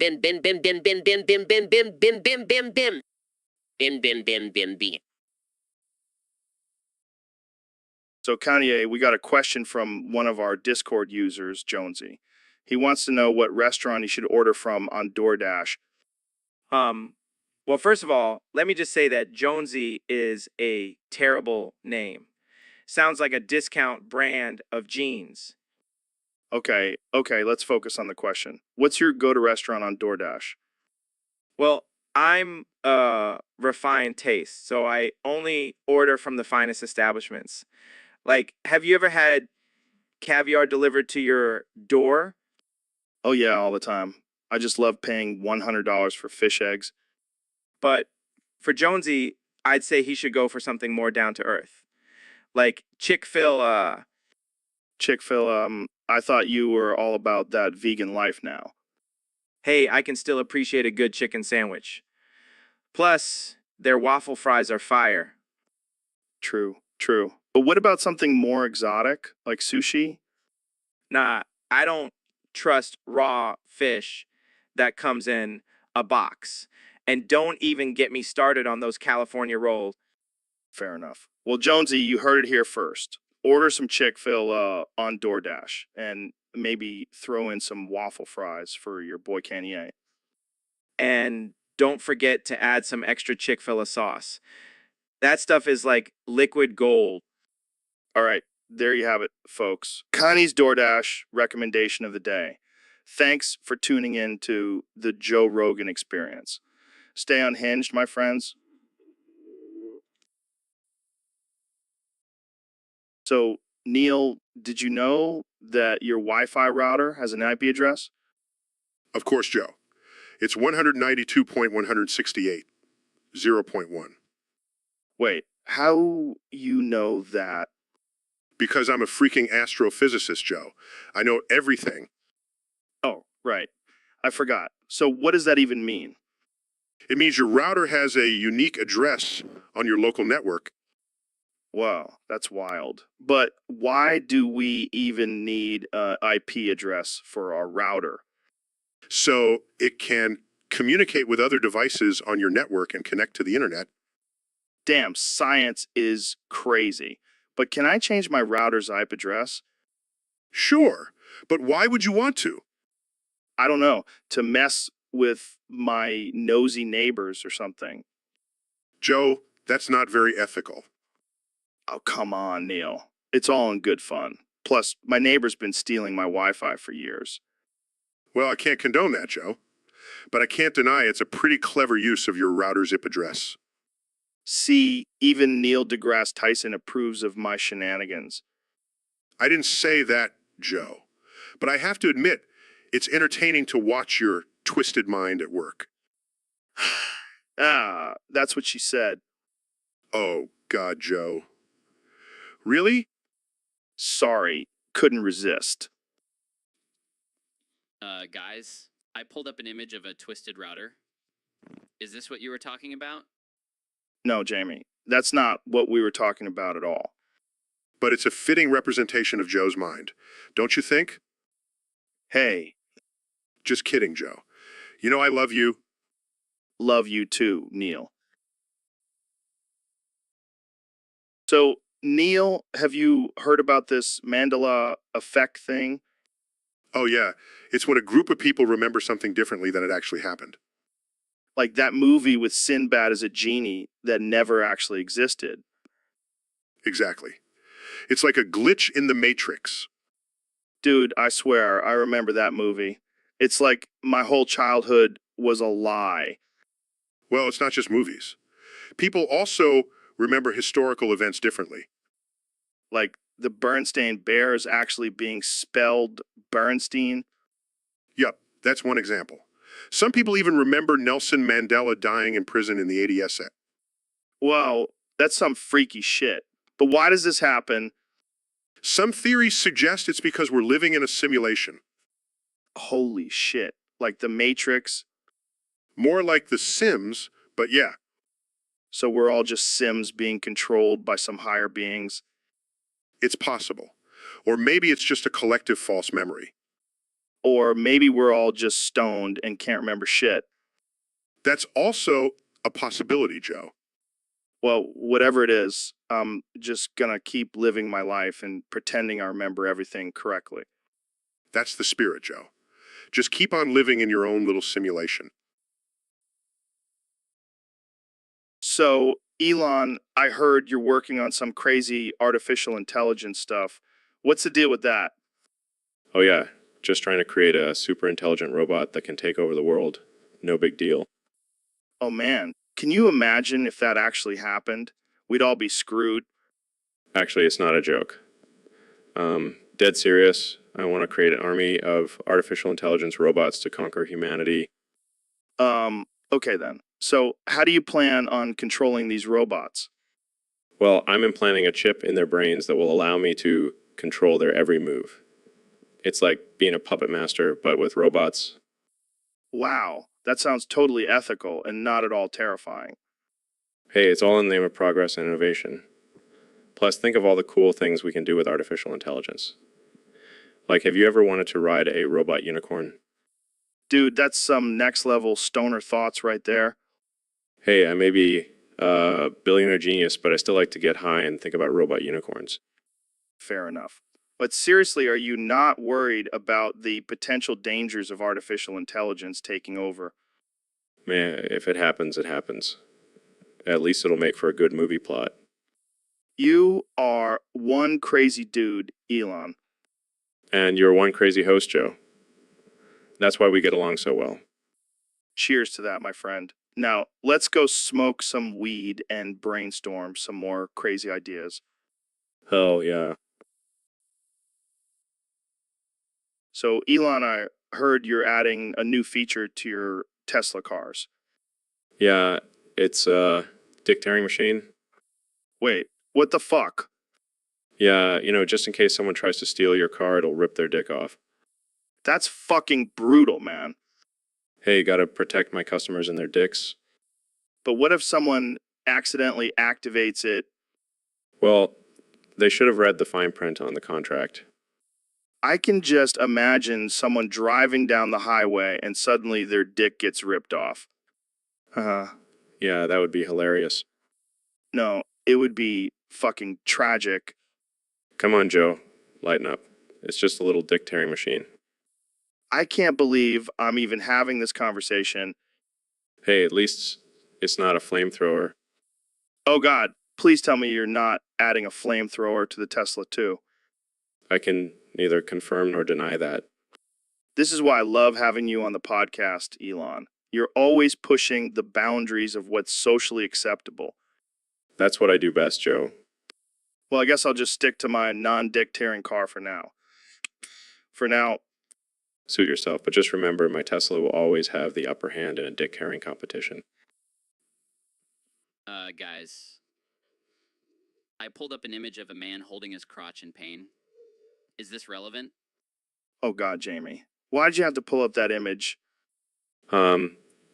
S6: bim bim bim bim bim bim bim bim bim bim bim bim bim. Bim bim bim bim bim.
S1: So Kanye, we got a question from one of our Discord users, Jonesy. He wants to know what restaurant he should order from on DoorDash.
S2: Well, first of all, let me just say that Jonesy is a terrible name. Sounds like a discount brand of jeans.
S1: Okay, let's focus on the question. What's your go-to restaurant on DoorDash?
S2: Well, I'm refined taste, so I only order from the finest establishments. Like, have you ever had caviar delivered to your door?
S1: Oh yeah, all the time. I just love paying $100 for fish eggs.
S2: But for Jonesy, I'd say he should go for something more down to earth. Like Chick-fil.
S1: Chick-fil, I thought you were all about that vegan life now.
S2: Hey, I can still appreciate a good chicken sandwich. Plus, their waffle fries are fire.
S1: True. But what about something more exotic, like sushi?
S2: Nah, I don't trust raw fish that comes in a box. And don't even get me started on those California rolls.
S1: Fair enough. Well, Jonesy, you heard it here first. Order some Chick-fil on DoorDash and maybe throw in some waffle fries for your boy Kanye.
S2: And don't forget to add some extra Chick-fil-A sauce. That stuff is like liquid gold.
S1: All right, there you have it, folks. Connie's DoorDash recommendation of the day. Thanks for tuning in to the Joe Rogan Experience. Stay unhinged, my friends. So, Neil, did you know that your Wi-Fi router has an IP address?
S5: Of course, Joe. It's 192.168, 0.1.
S1: Wait, how you know that?
S5: Because I'm a freaking astrophysicist, Joe. I know everything.
S1: Oh, right. I forgot. So what does that even mean?
S5: It means your router has a unique address on your local network.
S1: Wow, that's wild. But why do we even need an IP address for our router?
S5: So it can communicate with other devices on your network and connect to the internet.
S1: Damn, science is crazy. But can I change my router's IP address?
S5: Sure, but why would you want to?
S1: I don't know, to mess with my nosy neighbors or something.
S5: Joe, that's not very ethical.
S1: Oh, come on, Neil. It's all in good fun. Plus, my neighbor's been stealing my Wi-Fi for years.
S5: Well, I can't condone that, Joe. But I can't deny it's a pretty clever use of your router's IP address.
S1: See, even Neil deGrasse Tyson approves of my shenanigans.
S5: I didn't say that, Joe. But I have to admit, it's entertaining to watch your twisted mind at work.
S1: Ah, that's what she said.
S5: Oh, God, Joe. Really?
S1: Sorry, couldn't resist.
S3: Guys, I pulled up an image of a twisted router. Is this what you were talking about?
S1: No, Jamie, that's not what we were talking about at all.
S5: But it's a fitting representation of Joe's mind. Don't you think?
S1: Hey,
S5: Just kidding, Joe. You know I love you.
S1: love you too, Neil. So, Neil, have you heard about this Mandela effect thing?
S5: Oh, yeah. It's when a group of people remember something differently than it actually happened.
S1: Like that movie with Sinbad as a genie that never actually existed.
S5: Exactly. It's like a glitch in the Matrix.
S1: Dude, I swear, I remember that movie. It's like my whole childhood was a lie.
S5: Well, it's not just movies. People also remember historical events differently.
S1: Like the Bernstein Bears actually being spelled Bernstein.
S5: Yup, that's one example. Some people even remember Nelson Mandela dying in prison in the 80 essay.
S1: Well, that's some freaky shit. But why does this happen?
S5: Some theories suggest it's because we're living in a simulation.
S1: Holy shit. Like the Matrix.
S5: More like The Sims, but yeah.
S1: So we're all just Sims being controlled by some higher beings.
S5: It's possible. Or maybe it's just a collective false memory.
S1: Or maybe we're all just stoned and can't remember shit.
S5: That's also a possibility, Joe.
S1: Well, whatever it is, I'm just gonna keep living my life and pretending I remember everything correctly.
S5: That's the spirit, Joe. Just keep on living in your own little simulation.
S1: So, Elon, I heard you're working on some crazy artificial intelligence stuff. What's the deal with that?
S4: Oh yeah, just trying to create a super intelligent robot that can take over the world. No big deal.
S1: Oh man, can you imagine if that actually happened? We'd all be screwed.
S4: Actually, it's not a joke. Dead serious. I want to create an army of artificial intelligence robots to conquer humanity.
S1: Okay then. So, how do you plan on controlling these robots?
S4: Well, I'm implanting a chip in their brains that will allow me to control their every move. It's like being a puppet master, but with robots.
S1: Wow, that sounds totally ethical and not at all terrifying.
S4: Hey, it's all in the name of progress and innovation. Plus, think of all the cool things we can do with artificial intelligence. Like, have you ever wanted to ride a robot unicorn?
S1: Dude, that's some next level stoner thoughts right there.
S4: Hey, I may be a billionaire genius, but I still like to get high and think about robot unicorns.
S1: Fair enough. But seriously, are you not worried about the potential dangers of artificial intelligence taking over?
S4: Man, if it happens, it happens. At least it'll make for a good movie plot.
S1: You are one crazy dude, Elon.
S4: And you're one crazy host, Joe. That's why we get along so well.
S1: Cheers to that, my friend. Now, let's go smoke some weed and brainstorm some more crazy ideas.
S4: Hell yeah.
S1: So, Elon, I heard you're adding a new feature to your Tesla cars.
S4: Yeah, it's a dick tearing machine.
S1: Wait, what the fuck?
S4: Yeah, just in case someone tries to steal your car, it'll rip their dick off.
S1: That's fucking brutal, man.
S4: Hey, gotta protect my customers and their dicks.
S1: But what if someone accidentally activates it?
S4: Well, they should have read the fine print on the contract.
S1: I can just imagine someone driving down the highway and suddenly their dick gets ripped off.
S4: Yeah, that would be hilarious.
S1: No, it would be fucking tragic.
S4: Come on, Joe. Lighten up. It's just a little dick tearing machine.
S1: I can't believe I'm even having this conversation.
S4: Hey, at least it's not a flamethrower.
S1: Oh God, please tell me you're not adding a flamethrower to the Tesla too.
S4: I can neither confirm nor deny that.
S1: This is why I love having you on the podcast, Elon. You're always pushing the boundaries of what's socially acceptable.
S4: That's what I do best, Joe.
S1: Well, I guess I'll just stick to my non-dick tearing car for now. For now,
S4: Suit yourself, but just remember my Tesla will always have the upper hand in a dick tearing competition.
S3: Guys, I pulled up an image of a man holding his crotch in pain. Is this relevant?
S1: oh God, Jamie, why'd you have to pull up that image?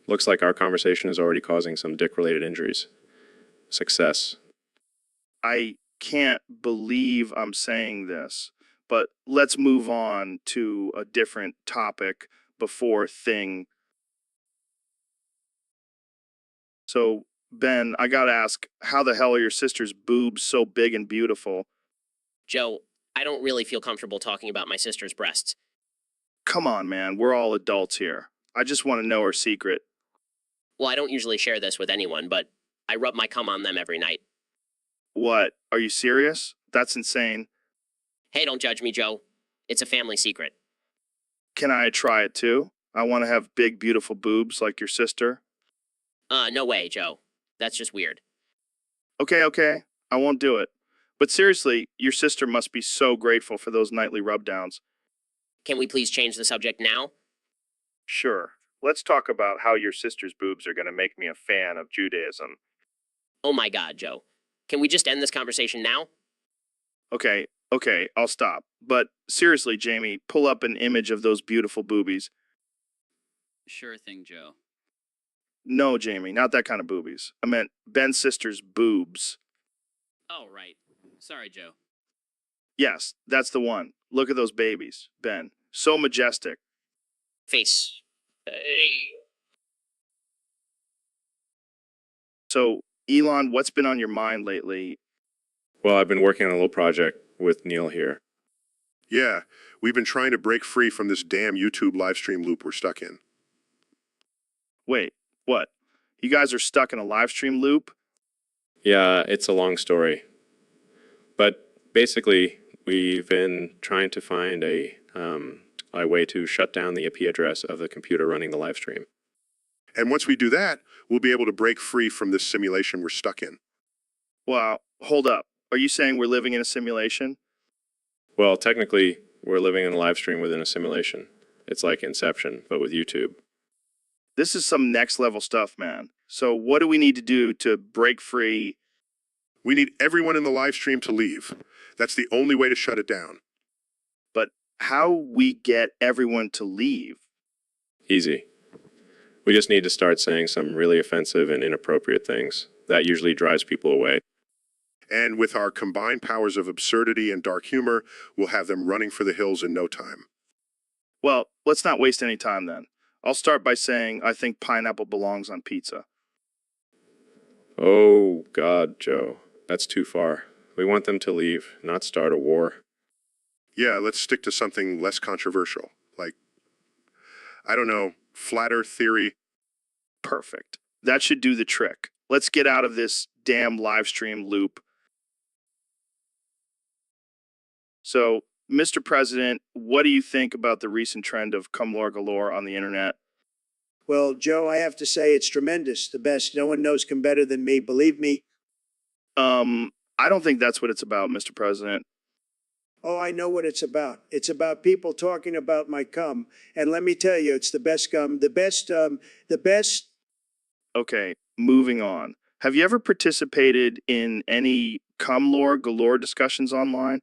S4: Looks like our conversation is already causing some dick-related injuries. Success.
S1: I can't believe I'm saying this, but let's move on to a different topic before thing. So, Ben, I gotta ask, how the hell are your sister's boobs so big and beautiful?
S6: Joe, I don't really feel comfortable talking about my sister's breasts.
S1: Come on, man, we're all adults here. I just want to know her secret.
S6: Well, I don't usually share this with anyone, but I rub my cum on them every night.
S1: What? Are you serious? That's insane.
S6: Hey, don't judge me, Joe. It's a family secret.
S1: Can I try it too? I want to have big, beautiful boobs like your sister.
S6: No way, Joe. That's just weird.
S1: Okay, I won't do it. But seriously, your sister must be so grateful for those nightly rubdowns.
S6: Can we please change the subject now?
S1: Sure. Let's talk about how your sister's boobs are going to make me a fan of Judaism.
S6: Oh my God, Joe. Can we just end this conversation now?
S1: Okay, I'll stop. But seriously, Jamie, pull up an image of those beautiful boobies.
S3: Sure thing, Joe.
S1: No, Jamie, not that kind of boobies. I meant Ben's sister's boobs.
S3: Oh, right. Sorry, Joe.
S1: Yes, that's the one. Look at those babies, Ben. So majestic.
S6: Face.
S1: So, Elon, what's been on your mind lately?
S4: Well, I've been working on a little project with Neil here.
S5: Yeah, we've been trying to break free from this damn YouTube live stream loop we're stuck in.
S1: Wait, what? You guys are stuck in a live stream loop?
S4: Yeah, it's a long story. But basically, we've been trying to find a way to shut down the IP address of the computer running the live stream.
S5: And once we do that, we'll be able to break free from this simulation we're stuck in.
S1: Wow, hold up. Are you saying we're living in a simulation?
S4: Well, technically, we're living in a live stream within a simulation. It's like Inception, but with YouTube.
S1: This is some next level stuff, man. So what do we need to do to break free?
S5: We need everyone in the live stream to leave. That's the only way to shut it down.
S1: But how we get everyone to leave?
S4: Easy. We just need to start saying some really offensive and inappropriate things. That usually drives people away.
S5: And with our combined powers of absurdity and dark humor, we'll have them running for the hills in no time.
S1: Well, let's not waste any time then. I'll start by saying I think pineapple belongs on pizza.
S4: Oh, God, Joe. That's too far. We want them to leave, not start a war.
S5: Yeah, let's stick to something less controversial. Like, I don't know, flat earth theory.
S1: Perfect. That should do the trick. Let's get out of this damn live stream loop. So, Mr. President, what do you think about the recent trend of cum lore galore on the internet?
S8: Well, Joe, I have to say it's tremendous. The best. No one knows cum better than me. Believe me.
S1: I don't think that's what it's about, Mr. President.
S8: Oh, I know what it's about. It's about people talking about my cum. And let me tell you, it's the best cum, the best.
S1: Okay, moving on. Have you ever participated in any cum lore galore discussions online?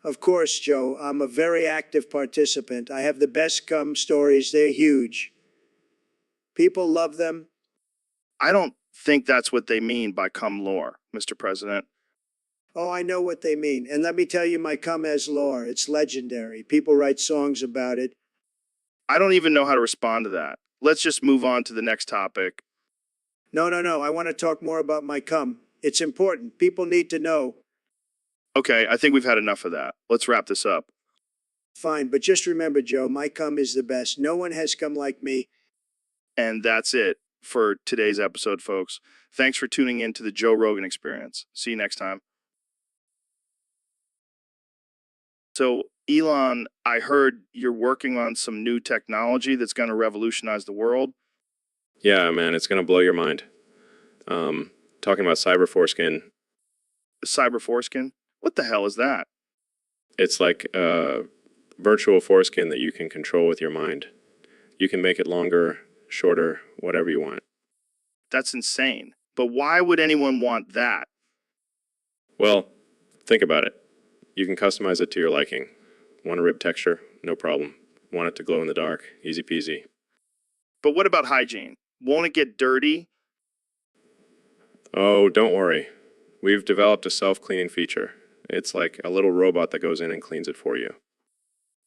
S8: Of course, Joe, I'm a very active participant. I have the best cum stories. They're huge. People love them.
S1: I don't think that's what they mean by cum lore, Mr. President.
S8: Oh, I know what they mean. And let me tell you, my cum has lore. It's legendary. People write songs about it.
S1: I don't even know how to respond to that. Let's just move on to the next topic.
S8: No. I want to talk more about my cum. It's important. People need to know.
S1: Okay, I think we've had enough of that. Let's wrap this up.
S8: Fine, but just remember, Joe, my cum is the best. No one has cum like me.
S1: And that's it for today's episode, folks. Thanks for tuning in to the Joe Rogan Experience. See you next time. So, Elon, I heard you're working on some new technology that's going to revolutionize the world.
S4: Yeah, man, it's going to blow your mind. Talking about cyber foreskin,
S1: Cyber foreskin? What the hell is that?
S4: it's like a virtual foreskin that you can control with your mind. You can make it longer, shorter, whatever you want.
S1: That's insane. But why would anyone want that?
S4: Well, think about it. You can customize it to your liking. Want a rib texture? No problem. Want it to glow in the dark? Easy peasy.
S1: But what about hygiene? Won't it get dirty?
S4: Oh, don't worry. We've developed a self-cleaning feature. It's like a little robot that goes in and cleans it for you.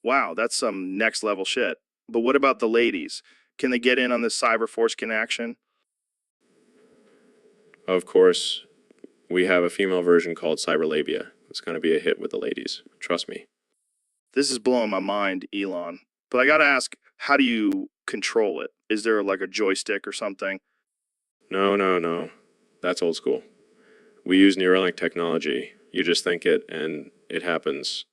S1: Wow, that's some next level shit. But what about the ladies? Can they get in on this cyber foreskin action?
S4: Of course, we have a female version called Cyberlabia. It's going to be a hit with the ladies. Trust me.
S1: This is blowing my mind, Elon. But I gotta ask, how do you control it? Is there like a joystick or something?
S4: No. That's old school. We use Neuralink technology. You just think it and it happens.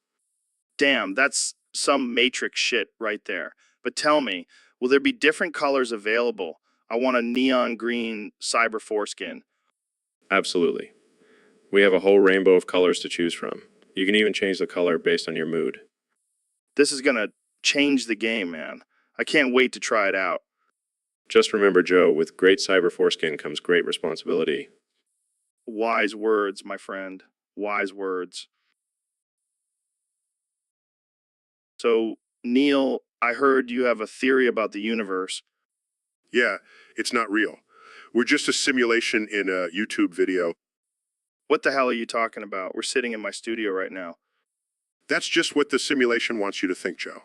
S1: Damn, that's some Matrix shit right there. But tell me, will there be different colors available? I want a neon green cyber foreskin.
S4: Absolutely. We have a whole rainbow of colors to choose from. You can even change the color based on your mood.
S1: This is gonna change the game, man. I can't wait to try it out.
S4: Just remember, Joe, with great cyber foreskin comes great responsibility.
S1: Wise words, my friend. Wise words. So, Neil, I heard you have a theory about the universe.
S5: Yeah, it's not real. We're just a simulation in a YouTube video.
S1: What the hell are you talking about? We're sitting in my studio right now.
S5: That's just what the simulation wants you to think, Joe.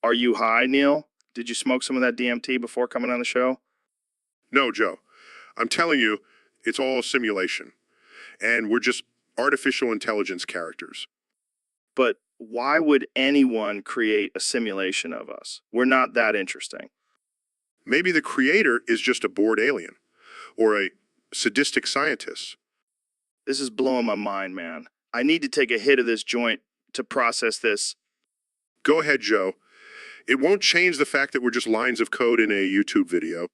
S1: Are you high, Neil? Did you smoke some of that DMT before coming on the show?
S5: No, Joe. I'm telling you, it's all a simulation. And we're just artificial intelligence characters.
S1: But why would anyone create a simulation of us? We're not that interesting.
S5: Maybe the creator is just a bored alien or a sadistic scientist.
S1: This is blowing my mind, man. I need to take a hit of this joint to process this.
S5: Go ahead, Joe. It won't change the fact that we're just lines of code in a YouTube video.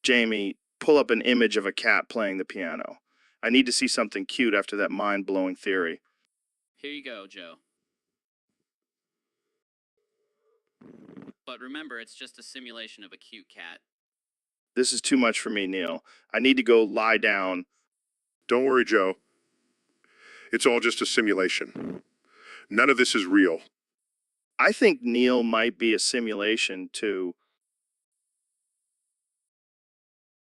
S1: Jamie, pull up an image of a cat playing the piano. I need to see something cute after that mind-blowing theory.
S3: Here you go, Joe. But remember, it's just a simulation of a cute cat.
S1: This is too much for me, Neil. I need to go lie down.
S5: Don't worry, Joe. It's all just a simulation. None of this is real.
S1: I think Neil might be a simulation, too.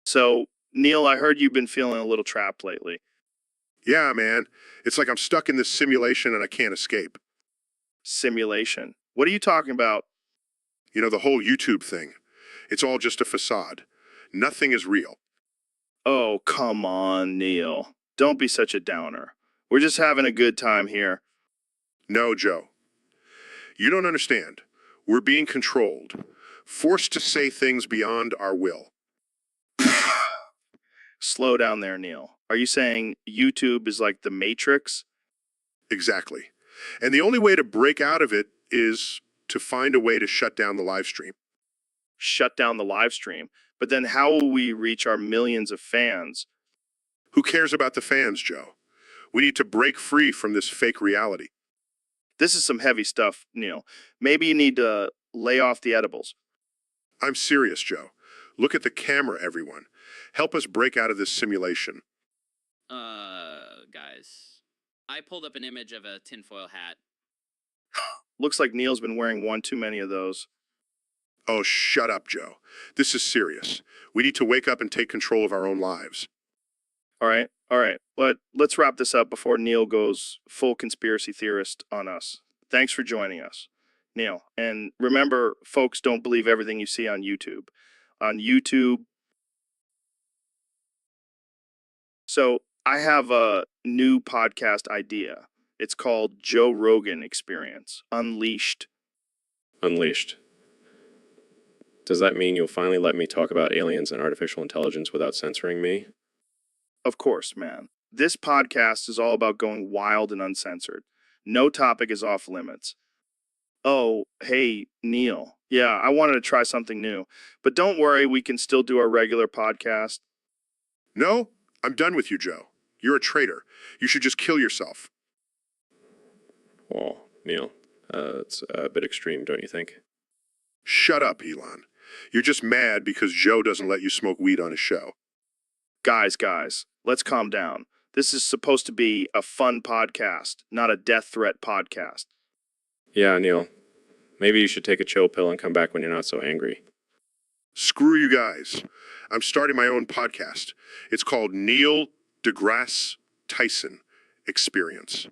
S1: So, Neil, I heard you've been feeling a little trapped lately.
S5: Yeah, man. It's like I'm stuck in this simulation and I can't escape.
S1: Simulation? What are you talking about?
S5: You know, the whole YouTube thing. It's all just a facade. Nothing is real.
S1: Oh, come on, Neil. Don't be such a downer. We're just having a good time here.
S5: No, Joe. You don't understand. We're being controlled, forced to say things beyond our will.
S1: Slow down there, Neil. Are you saying YouTube is like the Matrix?
S5: Exactly. And the only way to break out of it is to find a way to shut down the live stream.
S1: Shut down the live stream. But then how will we reach our millions of fans?
S5: Who cares about the fans, Joe? We need to break free from this fake reality.
S1: This is some heavy stuff, Neil. Maybe you need to lay off the edibles.
S5: I'm serious, Joe. Look at the camera, everyone. Help us break out of this simulation.
S3: Guys. I pulled up an image of a tinfoil hat.
S1: Looks like Neil's been wearing one too many of those.
S5: Oh, shut up, Joe. This is serious. We need to wake up and take control of our own lives.
S1: All right. But let's wrap this up before Neil goes full conspiracy theorist on us. Thanks for joining us, Neil. And remember, folks don't believe everything you see on YouTube. On YouTube. So I have a new podcast idea. It's called Joe Rogan Experience, Unleashed.
S4: Unleashed. Does that mean you'll finally let me talk about aliens and artificial intelligence without censoring me?
S1: Of course, man. This podcast is all about going wild and uncensored. No topic is off limits. Oh, hey, Neil. Yeah, I wanted to try something new. But don't worry, we can still do our regular podcast.
S5: No, I'm done with you, Joe. You're a traitor. You should just kill yourself.
S4: Well, Neil, it's a bit extreme, don't you think?
S5: Shut up, Elon. You're just mad because Joe doesn't let you smoke weed on his show.
S1: Guys, let's calm down. This is supposed to be a fun podcast, not a death threat podcast.
S4: Yeah, Neil. Maybe you should take a chill pill and come back when you're not so angry.
S5: Screw you guys. I'm starting my own podcast. It's called Neil deGrasse Tyson Experience.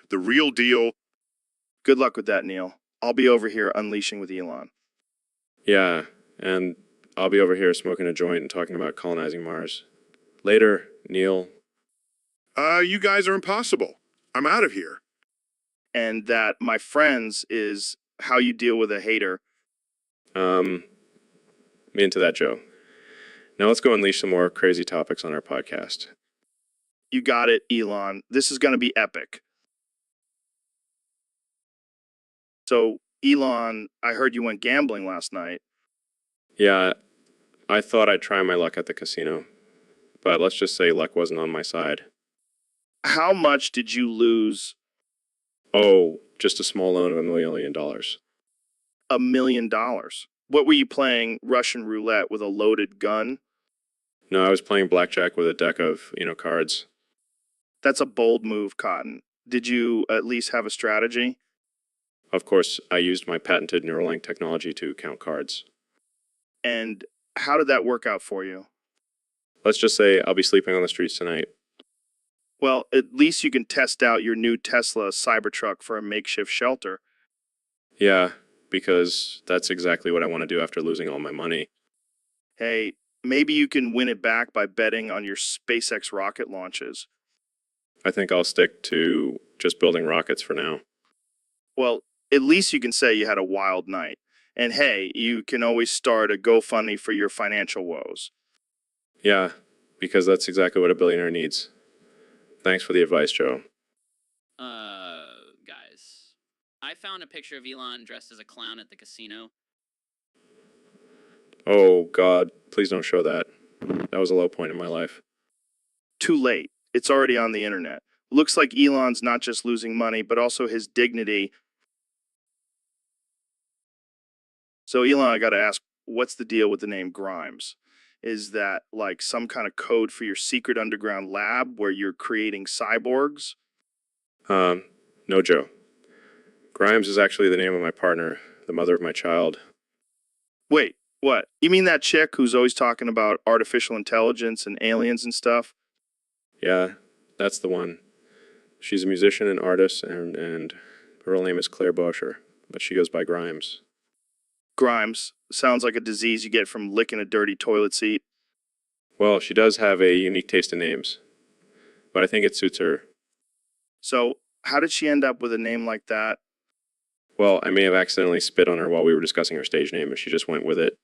S5: The real deal.
S1: Good luck with that, Neil. I'll be over here unleashing with Elon.
S4: Yeah, and I'll be over here smoking a joint and talking about colonizing Mars. Later, Neil.
S5: You guys are impossible. I'm out of here.
S1: And that my friends is how you deal with a hater.
S4: Into that, Joe. Now let's go unleash some more crazy topics on our podcast.
S1: You got it, Elon. This is going to be epic. So, Elon, I heard you went gambling last night.
S4: Yeah, I thought I'd try my luck at the casino. But let's just say luck wasn't on my side.
S1: How much did you lose?
S4: Oh, just a small loan of $1 million.
S1: $1 million. What were you playing, Russian roulette with a loaded gun?
S4: No, I was playing blackjack with a deck of, cards.
S1: That's a bold move, Cotton. Did you at least have a strategy?
S4: Of course, I used my patented Neuralink technology to count cards.
S1: And how did that work out for you?
S4: Let's just say I'll be sleeping on the streets tonight.
S1: Well, at least you can test out your new Tesla Cybertruck for a makeshift shelter.
S4: Yeah, because that's exactly what I want to do after losing all my money.
S1: Hey, maybe you can win it back by betting on your SpaceX rocket launches.
S4: I think I'll stick to just building rockets for now.
S1: Well, at least you can say you had a wild night. And hey, you can always start a GoFundMe for your financial woes.
S4: Yeah, because that's exactly what a billionaire needs. Thanks for the advice, Joe.
S3: Guys. I found a picture of Elon dressed as a clown at the casino.
S4: Oh, God, please don't show that. That was a low point in my life.
S1: Too late. It's already on the internet. Looks like Elon's not just losing money, but also his dignity. So, Elon, I gotta ask, what's the deal with the name Grimes? Is that like some kind of code for your secret underground lab where you're creating cyborgs?
S4: No, Joe. Grimes is actually the name of my partner, the mother of my child.
S1: Wait, what? You mean that chick who's always talking about artificial intelligence and aliens and stuff?
S4: Yeah, that's the one. She's a musician and artist, and her real name is Claire Bosher, but she goes by Grimes.
S1: Grimes. Sounds like a disease you get from licking a dirty toilet seat.
S4: Well, she does have a unique taste in names, but I think it suits her.
S1: So, how did she end up with a name like that?
S4: Well, I may have accidentally spit on her while we were discussing her stage name, and she just went with it.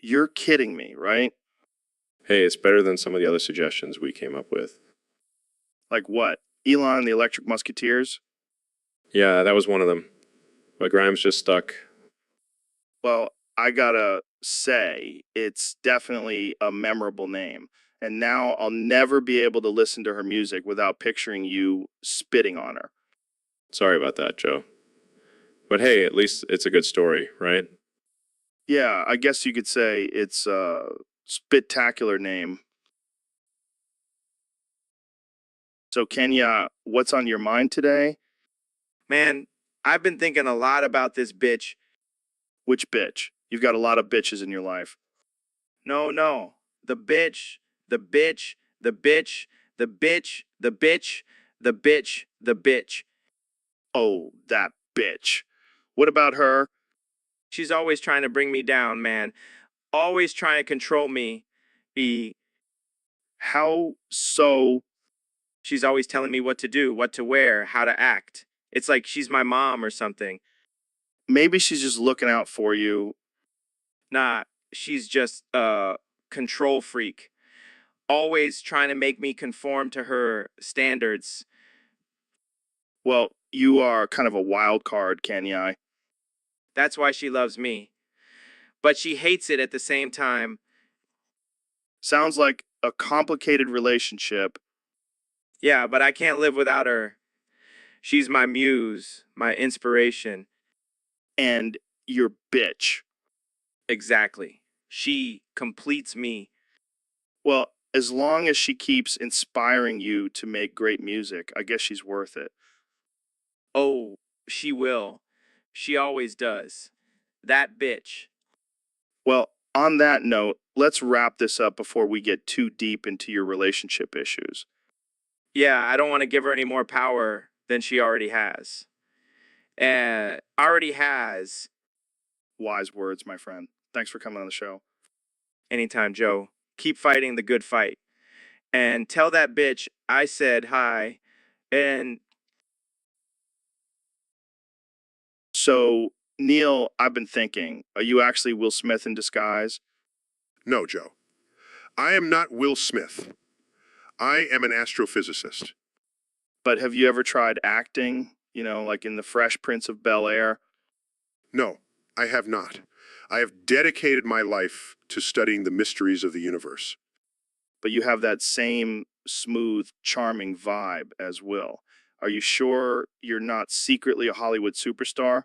S1: You're kidding me, right?
S4: Hey, it's better than some of the other suggestions we came up with.
S1: Like what? Elon and the Electric Musketeers?
S4: Yeah, that was one of them. But Grimes just stuck.
S1: Well, I gotta say, it's definitely a memorable name. And now I'll never be able to listen to her music without picturing you spitting on her.
S4: Sorry about that, Joe. But hey, at least it's a good story, right?
S1: Yeah, I guess you could say it's a spectacular name. So, Kenya, what's on your mind today?
S2: Man, I've been thinking a lot about this bitch.
S1: Which bitch? You've got a lot of bitches in your life.
S2: No. The bitch, the bitch, the bitch, the bitch, the bitch, the bitch, the bitch.
S1: Oh, that bitch. What about her?
S2: She's always trying to bring me down, man. Always trying to control me.
S1: How so?
S2: She's always telling me what to do, what to wear, how to act. It's like she's my mom or something.
S1: Maybe she's just looking out for you.
S2: Nah, she's just a control freak. Always trying to make me conform to her standards.
S1: Well, you are kind of a wild card, Kenya.
S2: That's why she loves me. But she hates it at the same time.
S1: Sounds like a complicated relationship.
S2: Yeah, but I can't live without her. She's my muse, my inspiration.
S1: And your bitch.
S2: Exactly. She completes me.
S1: Well, as long as she keeps inspiring you to make great music, I guess she's worth it.
S2: Oh, she will. She always does. That bitch.
S1: Well, on that note, let's wrap this up before we get too deep into your relationship issues.
S2: Yeah, I don't want to give her any more power than she already has. Already has.
S1: Wise words, my friend. Thanks for coming on the show.
S2: Anytime, Joe. Keep fighting the good fight. And tell that bitch I said hi. And
S1: So, Neil, I've been thinking, are you actually Will Smith in disguise?
S5: No, Joe. I am not Will Smith. I am an astrophysicist.
S1: But have you ever tried acting? You know, like in The Fresh Prince of Bel-Air?
S5: No, I have not. I have dedicated my life to studying the mysteries of the universe.
S1: But you have that same smooth, charming vibe as Will. Are you sure you're not secretly a Hollywood superstar?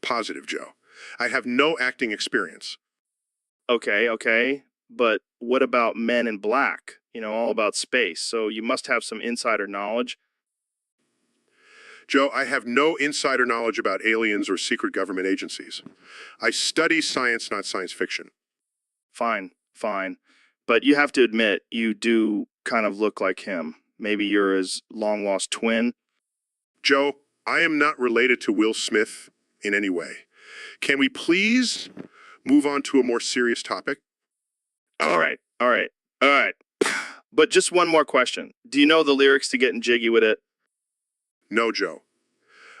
S5: Positive, Joe. I have no acting experience.
S1: Okay. But what about Men in Black? You know, all about space. So you must have some insider knowledge.
S5: Joe, I have no insider knowledge about aliens or secret government agencies. I study science, not science fiction.
S1: Fine. But you have to admit, you do kind of look like him. Maybe you're his long-lost twin.
S5: Joe, I am not related to Will Smith in any way. Can we please move on to a more serious topic?
S1: All right. But just one more question. Do you know the lyrics to Getting Jiggy with It?
S5: No, Joe.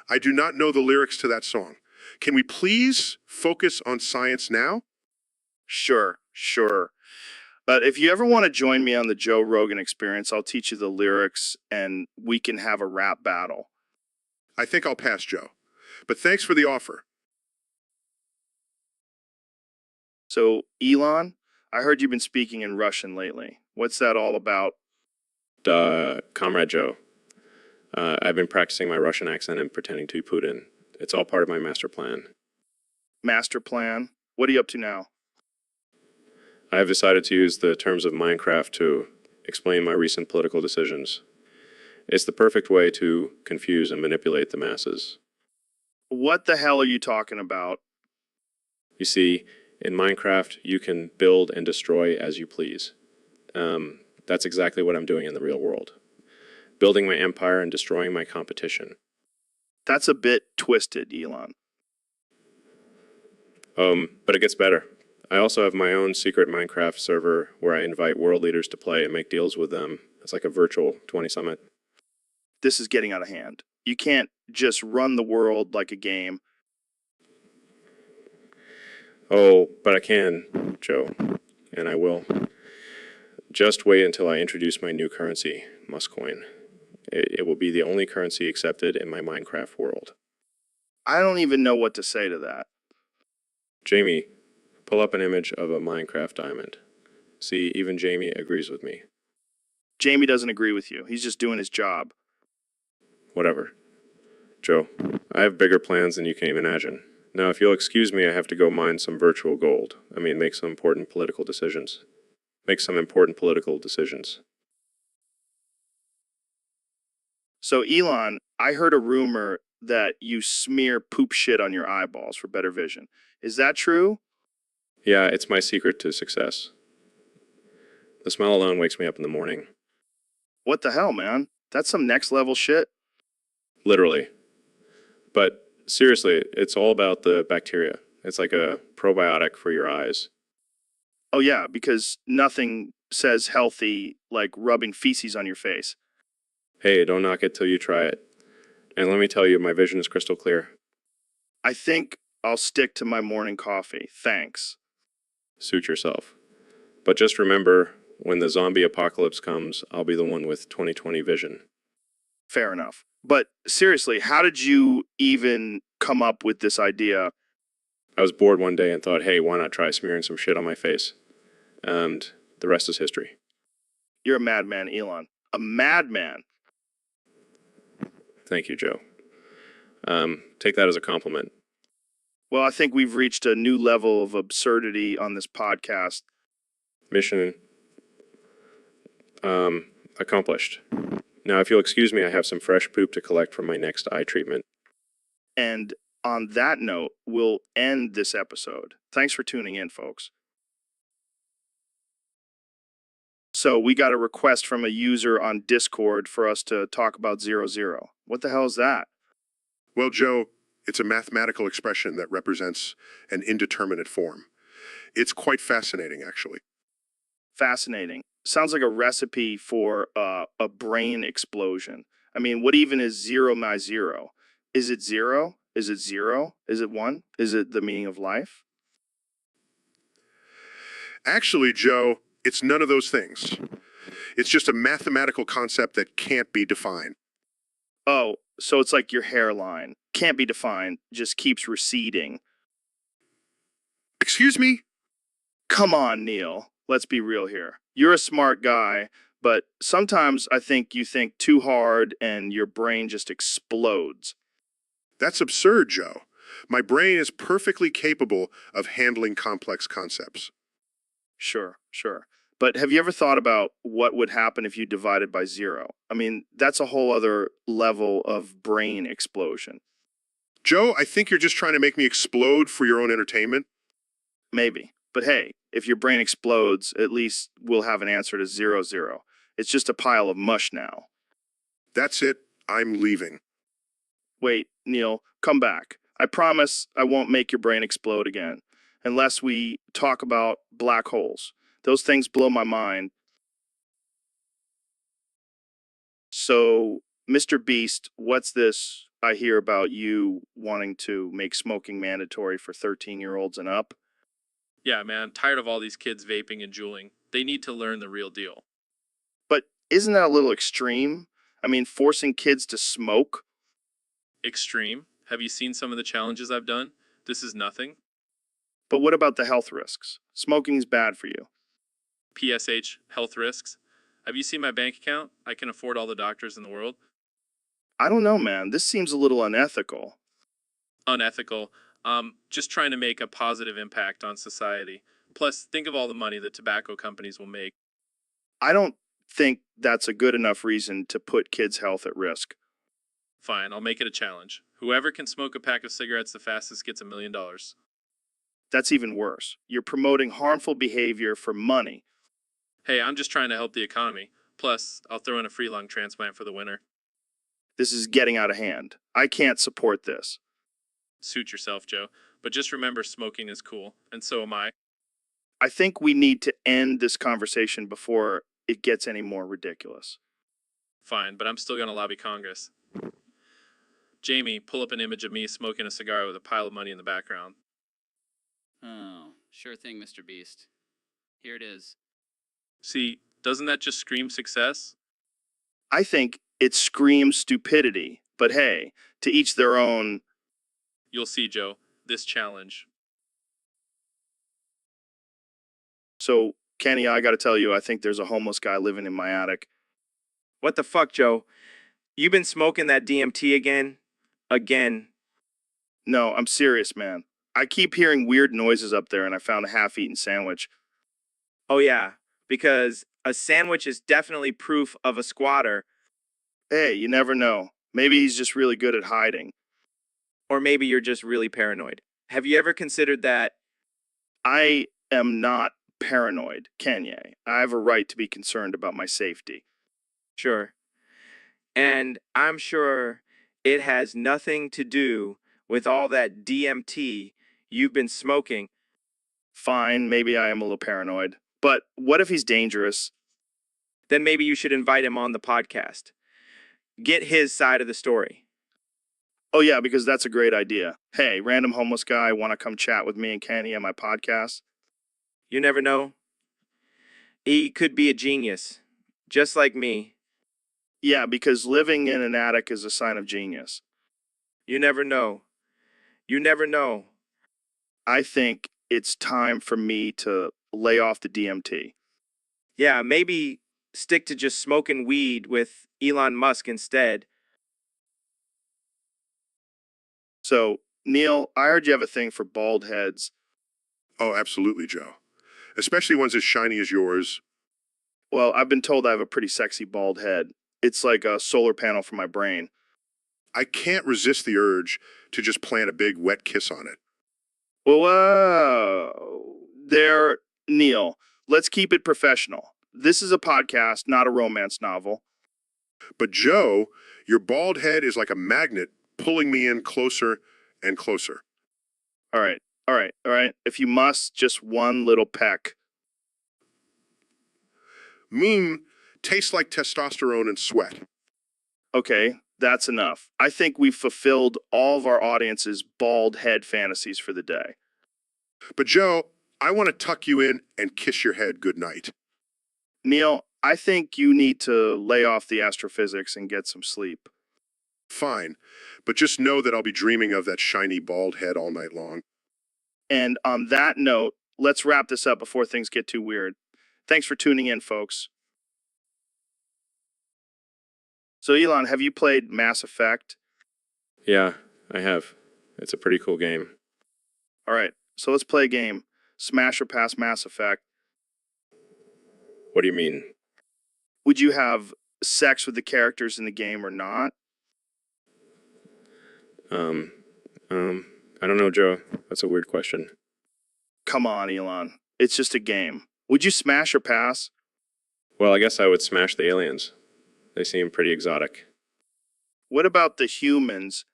S5: I do not know the lyrics to that song. Can we please focus on science now?
S1: Sure. But if you ever want to join me on the Joe Rogan Experience, I'll teach you the lyrics and we can have a rap battle.
S5: I think I'll pass, Joe. But thanks for the offer.
S1: So, Elon, I heard you've been speaking in Russian lately. What's that all about?
S4: Comrade Joe. I've been practicing my Russian accent and pretending to be Putin. It's all part of my master plan.
S1: Master plan? What are you up to now?
S4: I have decided to use the terms of Minecraft to explain my recent political decisions. It's the perfect way to confuse and manipulate the masses.
S1: What the hell are you talking about?
S4: You see, in Minecraft, you can build and destroy as you please. That's exactly what I'm doing in the real world. Building my empire and destroying my competition.
S1: That's a bit twisted, Elon.
S4: But it gets better. I also have my own secret Minecraft server where I invite world leaders to play and make deals with them. It's like a virtual 20 summit.
S1: This is getting out of hand. You can't just run the world like a game.
S4: Oh, but I can, Joe. And I will. Just wait until I introduce my new currency, Muscoin. It will be the only currency accepted in my Minecraft world.
S1: I don't even know what to say to that.
S4: Jamie, pull up an image of a Minecraft diamond. See, even Jamie agrees with me.
S1: Jamie doesn't agree with you. He's just doing his job.
S4: Whatever. Joe, I have bigger plans than you can even imagine. Now, if you'll excuse me, I have to go mine some virtual gold. Make some important political decisions.
S1: So, Elon, I heard a rumor that you smear poop shit on your eyeballs for better vision. Is that true?
S4: Yeah, it's my secret to success. The smell alone wakes me up in the morning.
S1: What the hell, man? That's some next level shit.
S4: Literally. But seriously, it's all about the bacteria. It's like a probiotic for your eyes.
S1: Oh, yeah, because nothing says healthy like rubbing feces on your face.
S4: Hey, don't knock it till you try it. And let me tell you, my vision is crystal clear.
S1: I think I'll stick to my morning coffee. Thanks.
S4: Suit yourself. But just remember, when the zombie apocalypse comes, I'll be the one with 20/20 vision.
S1: Fair enough. But seriously, how did you even come up with this idea?
S4: I was bored one day and thought, hey, why not try smearing some shit on my face? And the rest is history.
S1: You're a madman, Elon. A madman.
S4: Thank you, Joe. Take that as a compliment.
S1: Well, I think we've reached a new level of absurdity on this podcast.
S4: Mission accomplished. Now, if you'll excuse me, I have some fresh poop to collect from my next eye treatment.
S1: And on that note, we'll end this episode. Thanks for tuning in, folks. So we got a request from a user on Discord for us to talk about 00. What the hell is that?
S5: Well, Joe, it's a mathematical expression that represents an indeterminate form. It's quite fascinating, actually.
S1: Fascinating. Sounds like a recipe for a brain explosion. What even is 0 my 0? Is it 0? Is it 0? Is it 1? Is it the meaning of life?
S5: Actually, Joe, it's none of those things. It's just a mathematical concept that can't be defined.
S1: Oh, so it's like your hairline. Can't be defined, just keeps receding.
S5: Excuse me?
S1: Come on, Neil. Let's be real here. You're a smart guy, but sometimes I think you think too hard and your brain just explodes.
S5: That's absurd, Joe. My brain is perfectly capable of handling complex concepts.
S1: Sure. But have you ever thought about what would happen if you divided by 0? That's a whole other level of brain explosion.
S5: Joe, I think you're just trying to make me explode for your own entertainment.
S1: Maybe. But hey, if your brain explodes, at least we'll have an answer to 00. It's just a pile of mush now.
S5: That's it. I'm leaving.
S1: Wait, Neil, come back. I promise I won't make your brain explode again. Unless we talk about black holes. Those things blow my mind. So, Mr. Beast, what's this I hear about you wanting to make smoking mandatory for 13-year-olds and up?
S10: Yeah, man, tired of all these kids vaping and juuling. They need to learn the real deal.
S1: But isn't that a little extreme? Forcing kids to smoke?
S10: Extreme? Have you seen some of the challenges I've done? This is nothing.
S1: But what about the health risks? Smoking's bad for you.
S10: PSH, health risks. Have you seen my bank account? I can afford all the doctors in the world.
S1: I don't know, man. This seems a little unethical.
S10: Unethical. Just trying to make a positive impact on society. Plus, think of all the money that tobacco companies will make.
S1: I don't think that's a good enough reason to put kids' health at risk.
S10: Fine, I'll make it a challenge. Whoever can smoke a pack of cigarettes the fastest gets $1 million.
S1: That's even worse. You're promoting harmful behavior for money.
S10: Hey, I'm just trying to help the economy. Plus, I'll throw in a free lung transplant for the winner.
S1: This is getting out of hand. I can't support this.
S10: Suit yourself, Joe. But just remember, smoking is cool, and so am I.
S1: I think we need to end this conversation before it gets any more ridiculous.
S10: Fine, but I'm still gonna lobby Congress. Jamie, pull up an image of me smoking a cigar with a pile of money in the background.
S3: Oh, sure thing, Mr. Beast. Here it is.
S10: See, Doesn't that just scream success?
S1: I think it screams stupidity, but hey, to each their own.
S10: You'll see, Joe. This challenge.
S1: So, Kenny, I gotta tell you, I think there's a homeless guy living in my attic.
S2: What the fuck, Joe? You been smoking that DMT again? Again.
S1: No, I'm serious, man. I keep hearing weird noises up there, and I found a half-eaten sandwich.
S2: Oh yeah, because a sandwich is definitely proof of a squatter,
S1: Hey, you never know. Maybe he's just really good at hiding.
S2: or maybe you're just really paranoid. Have you ever considered that?
S1: I am not paranoid, Kanye. I have a right to be concerned about my safety.
S2: Sure. And I'm sure it has nothing to do with all that DMT you've been smoking.
S1: Fine, maybe I am a little paranoid. But what if he's dangerous?
S2: Then maybe you should invite him on the podcast. Get his side of the story.
S1: Oh, yeah, because that's a great idea. Hey, random homeless guy, want to come chat with me and Kenny on my podcast?
S2: You never know. He could be a genius, just like me.
S1: Yeah, because living in an attic is a sign of genius.
S2: You never know. You never know.
S1: I think it's time for me to lay off the DMT.
S2: Yeah, maybe stick to just smoking weed with Elon Musk instead.
S1: So, Neil, I heard you have a thing for bald heads.
S5: Oh, absolutely, Joe. Especially ones as shiny as yours.
S1: Well, I've been told I have a pretty sexy bald head. It's like a solar panel for my brain.
S5: I can't resist the urge to just plant a big wet kiss on it.
S1: Well, there, Neil, let's keep it professional. This is a podcast, not a romance novel.
S5: But Joe, your bald head is like a magnet pulling me in closer and closer.
S1: All right, all right, all right. If you must, just one little peck.
S5: Tastes like testosterone and sweat.
S1: Okay, that's enough. I think we've fulfilled all of our audience's bald head fantasies for the day.
S5: But Joe, I want to tuck you in and kiss your head goodnight.
S1: Neil, I think you need to lay off the astrophysics and get some sleep.
S5: Fine, but just know that I'll be dreaming of that shiny bald head all night long.
S1: And on that note, let's wrap this up before things get too weird. Thanks for tuning in, folks. So, Elon, have you played Mass Effect?
S4: Yeah, I have. It's a pretty cool game.
S1: All right, so let's play a game. Smash or pass Mass Effect.
S4: What do you mean?
S1: Would you have sex with the characters in the game or not?
S4: I don't know, Joe. That's a weird question.
S1: Come on, Elon. It's just a game. Would you smash or pass?
S4: Well, I guess I would smash the aliens. They seem pretty exotic.
S1: What about the humans?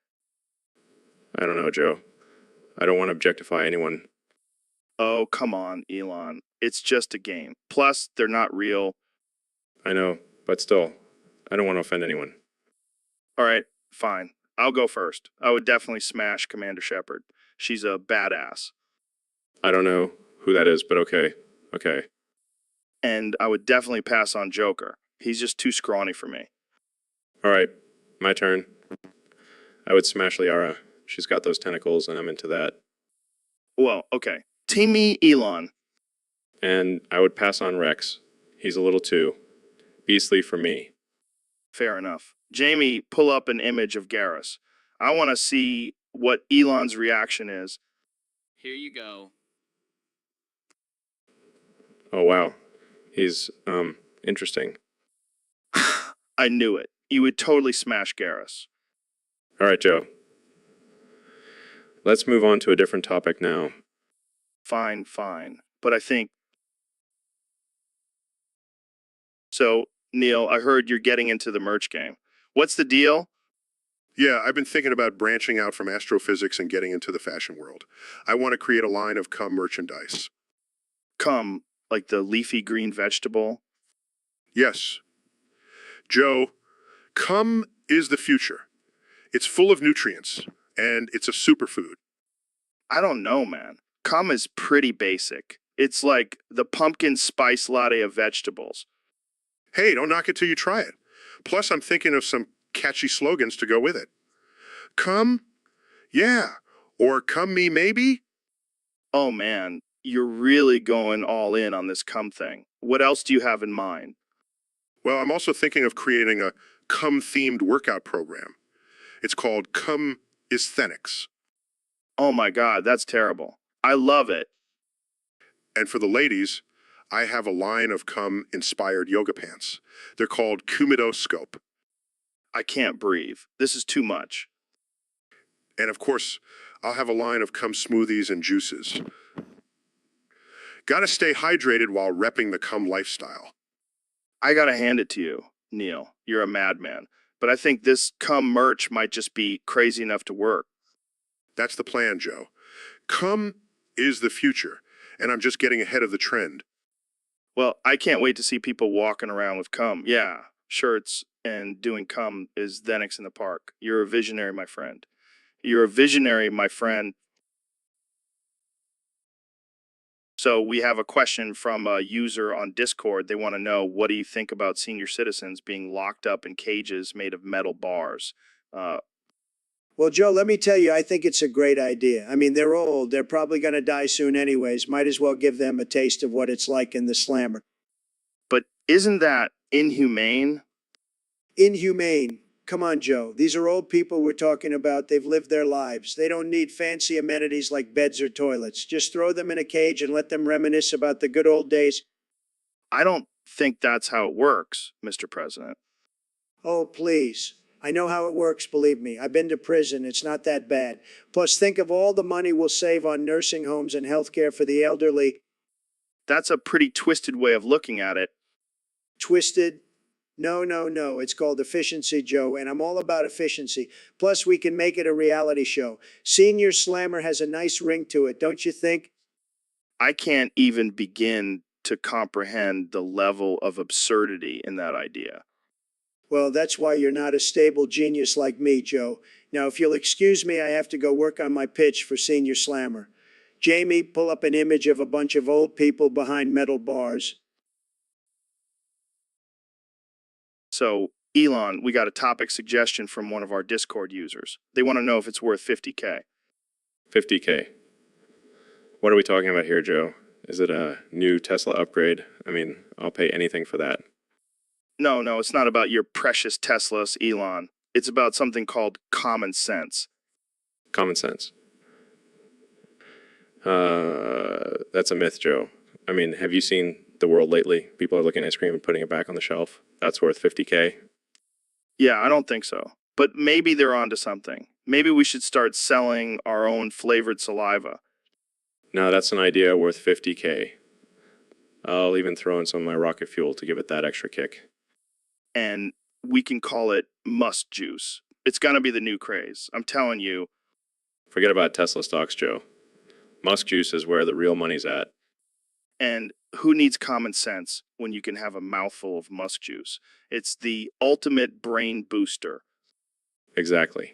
S4: I don't know, Joe. I don't want to objectify anyone.
S1: Oh, come on, Elon. It's just a game. Plus, they're not real.
S4: I know, but still, I don't want to offend anyone.
S1: All right, fine. I'll go first. I would definitely smash Commander Shepard. She's a badass.
S4: I don't know who that is, but okay. Okay.
S1: And I would definitely pass on Joker. He's just too scrawny for me.
S4: All right, my turn. I would smash Liara. She's got those tentacles, and I'm into that.
S1: Well, okay. Team me, Elon.
S4: And I would pass on Rex. He's a little too beastly for me.
S1: Fair enough. Jamie, pull up an image of Garrus. I want to see what Elon's reaction is.
S3: Here you go.
S4: Oh, wow. He's, interesting.
S1: I knew it. You would totally smash Garrus.
S4: All right, Joe. Let's move on to a different topic now.
S1: Fine, fine. But I think... So, Neil, I heard you're getting into the merch game. What's the deal?
S5: Yeah, I've been thinking about branching out from astrophysics and getting into the fashion world. I want to create a line of cum merchandise.
S1: Cum, like the leafy green vegetable?
S5: Yes. Joe, cum is the future. It's full of nutrients, and it's a superfood.
S1: I don't know, man. Cum is pretty basic. It's like the pumpkin spice latte of vegetables.
S5: Hey, don't knock it till you try it. Plus, I'm thinking of some catchy slogans to go with it. Come, yeah, or come me maybe?
S1: Oh man, you're really going all in on this cum thing. What else do you have in mind?
S5: Well, I'm also thinking of creating a cum-themed workout program. It's called Cum Aesthetics.
S1: Oh my God, that's terrible. I love it.
S5: And for the ladies, I have a line of cum-inspired yoga pants. They're called Kumidoscope.
S1: I can't breathe. This is too much.
S5: And of course, I'll have a line of cum smoothies and juices. Gotta stay hydrated while repping the cum lifestyle.
S1: I gotta hand it to you, Neil. You're a madman. But I think this cum merch might just be crazy enough to work.
S5: That's the plan, Joe. Cum is the future, and I'm just getting ahead of the trend.
S1: Well, I can't wait to see people walking around with cum. Yeah, shirts and doing cum is Xenix in the park. You're a visionary, my friend. You're a visionary, my friend. So we have a question from a user on Discord. They want to know, what do you think about senior citizens being locked up in cages made of metal bars?
S8: Well, Joe, let me tell you, I think it's a great idea. I mean, they're old. They're probably going to die soon anyways. Might as well give them a taste of what it's like in the slammer.
S1: But isn't that inhumane?
S8: Inhumane. Come on, Joe. These are old people we're talking about. They've lived their lives. They don't need fancy amenities like beds or toilets. Just throw them in a cage and let them reminisce about the good old days.
S1: I don't think that's how it works, Mr. President.
S8: Oh, please. I know how it works, believe me. I've been to prison. It's not that bad. Plus, think of all the money we'll save on nursing homes and health care for the elderly.
S1: That's a pretty twisted way of looking at it.
S8: Twisted? No, no, no. It's called efficiency, Joe, and I'm all about efficiency. Plus, we can make it a reality show. Senior Slammer has a nice ring to it, don't you think?
S1: I can't even begin to comprehend the level of absurdity in that idea.
S8: Well, that's why you're not a stable genius like me, Joe. Now, if you'll excuse me, I have to go work on my pitch for Senior Slammer. Jamie, pull up an image of a bunch of old people behind metal bars.
S1: So, Elon, we got a topic suggestion from one of our Discord users. They want to know if it's worth 50K.
S4: 50K. What are we talking about here, Joe? Is it a new Tesla upgrade? I mean, I'll pay anything for that.
S1: No, it's not about your precious Teslas, Elon. It's about something called common sense.
S4: Common sense. That's a myth, Joe. I mean, have you seen the world lately? People are looking at ice cream and putting it back on the shelf. That's worth 50K.
S1: Yeah, I don't think so. But maybe they're onto something. Maybe we should start selling our own flavored saliva.
S4: No, that's an idea worth 50K. I'll even throw in some of my rocket fuel to give it that extra kick.
S1: And we can call it musk juice. It's gonna be the new craze. I'm telling you.
S4: Forget about Tesla stocks, Joe. Musk juice is where the real money's at.
S1: And who needs common sense when you can have a mouthful of musk juice? It's the ultimate brain booster.
S4: Exactly.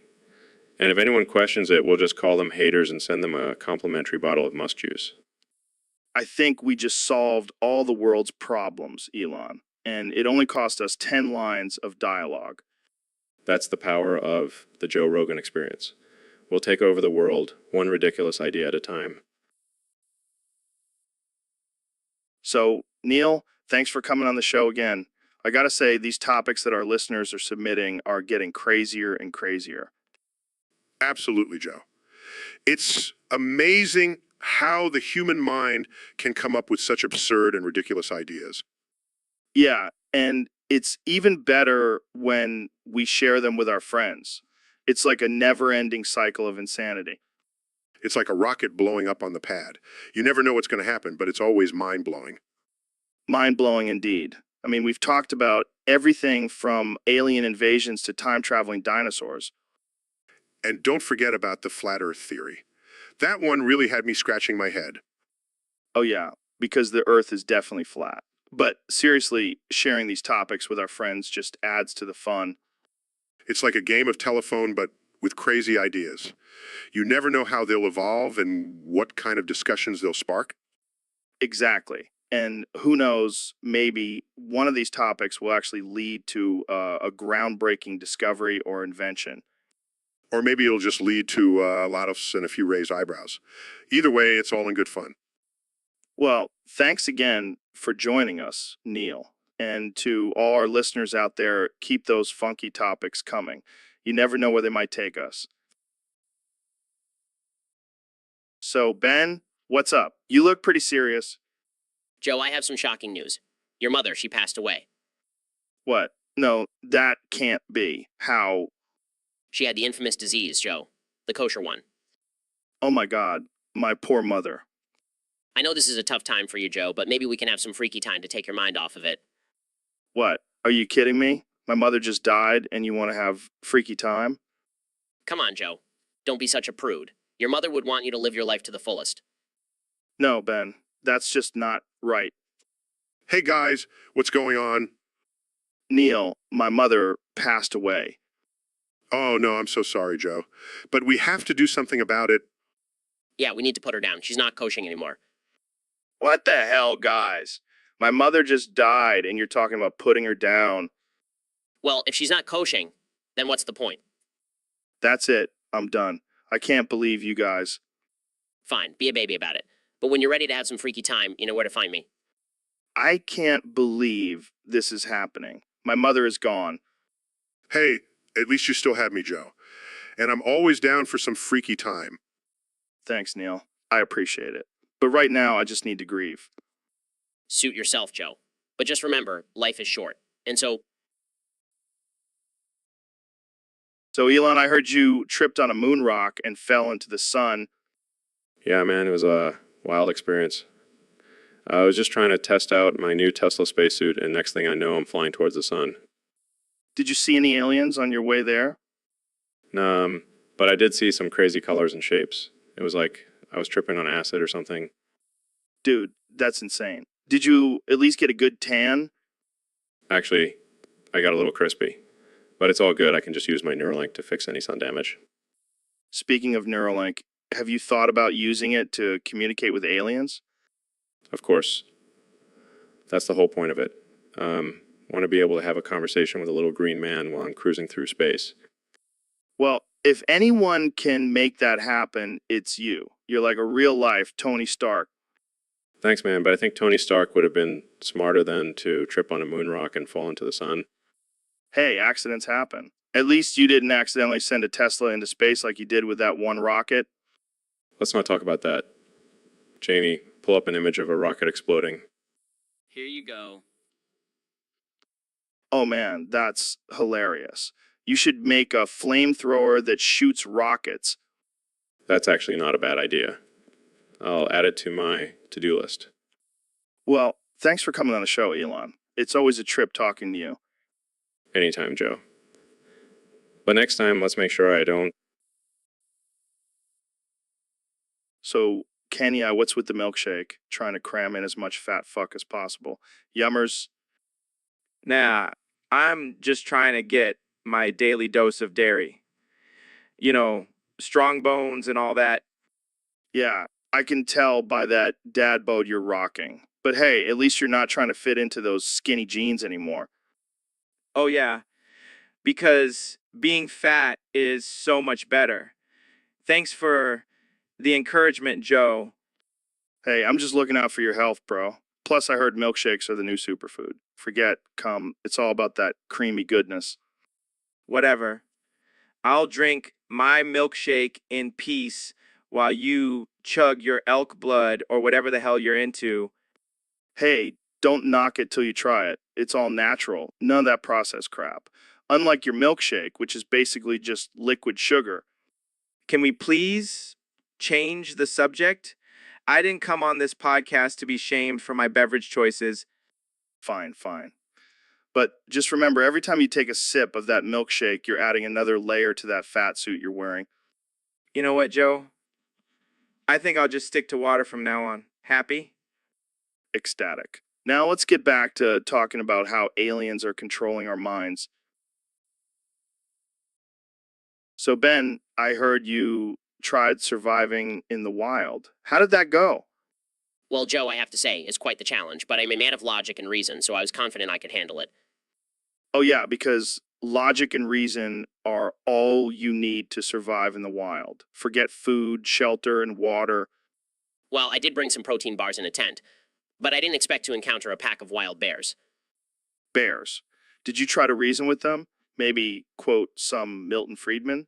S4: And if anyone questions it, we'll just call them haters and send them a complimentary bottle of musk juice.
S1: I think we just solved all the world's problems, Elon. And it only cost us 10 lines of dialogue.
S4: That's the power of the Joe Rogan experience. We'll take over the world, one ridiculous idea at a time.
S1: So, Neil, thanks for coming on the show again. I gotta say, these topics that our listeners are submitting are getting crazier and crazier.
S5: Absolutely, Joe. It's amazing how the human mind can come up with such absurd and ridiculous ideas.
S1: Yeah, and it's even better when we share them with our friends. It's like a never-ending cycle of insanity.
S5: It's like a rocket blowing up on the pad. You never know what's going to happen, but it's always mind-blowing.
S1: Mind-blowing indeed. I mean, we've talked about everything from alien invasions to time-traveling dinosaurs.
S5: And don't forget about the flat Earth theory. That one really had me scratching my head.
S1: Oh yeah, because the Earth is definitely flat. But seriously, sharing these topics with our friends just adds to the fun.
S5: It's like a game of telephone, but with crazy ideas. You never know how they'll evolve and what kind of discussions they'll spark.
S1: Exactly. And who knows, maybe one of these topics will actually lead to a groundbreaking discovery or invention.
S5: Or maybe it'll just lead to a lot of and a few raised eyebrows. Either way, it's all in good fun.
S1: Well, thanks again for joining us, Neil. And to all our listeners out there, keep those funky topics coming. You never know where they might take us. So, Ben, what's up? You look pretty serious.
S6: Joe, I have some shocking news. Your mother, she passed away.
S1: What? No, that can't be. How?
S6: She had the infamous disease, Joe. The kosher one.
S1: Oh my God, my poor mother.
S6: I know this is a tough time for you, Joe, but maybe we can have some freaky time to take your mind off of it.
S1: What? Are you kidding me? My mother just died and you want to have freaky time?
S6: Come on, Joe. Don't be such a prude. Your mother would want you to live your life to the fullest.
S1: No, Ben, that's just not right.
S5: Hey guys, what's going on?
S1: Neil, my mother passed away.
S5: Oh no, I'm so sorry, Joe. But we have to do something about it.
S6: Yeah, we need to put her down. She's not coaching anymore.
S1: What the hell, guys? My mother just died and you're talking about putting her down.
S6: Well, if she's not coaching, then what's the point?
S1: That's it. I'm done. I can't believe you guys.
S6: Fine, be a baby about it. But when you're ready to have some freaky time, you know where to find me.
S1: I can't believe this is happening. My mother is gone.
S5: Hey, at least you still have me, Joe. And I'm always down for some freaky time.
S1: Thanks, Neil. I appreciate it. But right now, I just need to grieve.
S6: Suit yourself, Joe. But just remember, life is short. And so,
S1: Elon, I heard you tripped on a moon rock and fell into the sun.
S4: Yeah, man, it was a wild experience. I was just trying to test out my new Tesla spacesuit, and next thing I know, I'm flying towards the sun.
S1: Did you see any aliens on your way there?
S4: But I did see some crazy colors and shapes. It was like I was tripping on acid or something.
S1: Dude, that's insane. Did you at least get a good tan?
S4: Actually, I got a little crispy. But it's all good. I can just use my Neuralink to fix any sun damage.
S1: Speaking of Neuralink, have you thought about using it to communicate with aliens?
S4: Of course. That's the whole point of it. Want to be able to have a conversation with a little green man while I'm cruising through space.
S1: Well, if anyone can make that happen, it's you. You're like a real-life Tony Stark.
S4: Thanks, man, but I think Tony Stark would have been smarter than to trip on a moon rock and fall into the sun.
S1: Hey, accidents happen. At least you didn't accidentally send a Tesla into space like you did with that one rocket.
S4: Let's not talk about that. Janie, pull up an image of a rocket exploding.
S3: Here you go.
S1: Oh man, that's hilarious. You should make a flamethrower that shoots rockets.
S4: That's actually not a bad idea. I'll add it to my to-do list.
S1: Well, thanks for coming on the show, Elon. It's always a trip talking to you.
S4: Anytime, Joe. But next time, let's make sure I don't.
S1: So, Kenny, what's with the milkshake? Trying to cram in as much fat fuck as possible. Yummers,
S2: Nah, I'm just trying to get my daily dose of dairy. You know, strong bones and all that.
S1: yeah, I can tell by that dad bod you're rocking. But hey, at least you're not trying to fit into those skinny jeans anymore.
S2: Oh, yeah, because being fat is so much better. Thanks for the encouragement, Joe.
S1: Hey, I'm just looking out for your health, bro. Plus, I heard milkshakes are the new superfood. Forget cum. It's all about that creamy goodness.
S2: Whatever. I'll drink my milkshake in peace while you chug your elk blood or whatever the hell you're into.
S1: Hey, don't knock it till you try it. It's all natural. None of that processed crap. Unlike your milkshake, which is basically just liquid sugar.
S2: Can we please change the subject? I didn't come on this podcast to be shamed for my beverage choices.
S1: Fine, fine. But just remember, every time you take a sip of that milkshake, you're adding another layer to that fat suit you're wearing.
S2: You know what, Joe? I think I'll just stick to water from now on. Happy?
S1: Ecstatic. Now let's get back to talking about how aliens are controlling our minds. So, Ben, I heard you tried surviving in the wild. How did that go?
S6: Well, Joe, I have to say, is quite the challenge, but I'm a man of logic and reason, so I was confident I could handle it.
S1: Oh, yeah, because logic and reason are all you need to survive in the wild. Forget food, shelter, and water.
S6: Well, I did bring some protein bars in a tent, but I didn't expect to encounter a pack of wild bears.
S1: Bears. Did you try to reason with them? Maybe quote some Milton Friedman?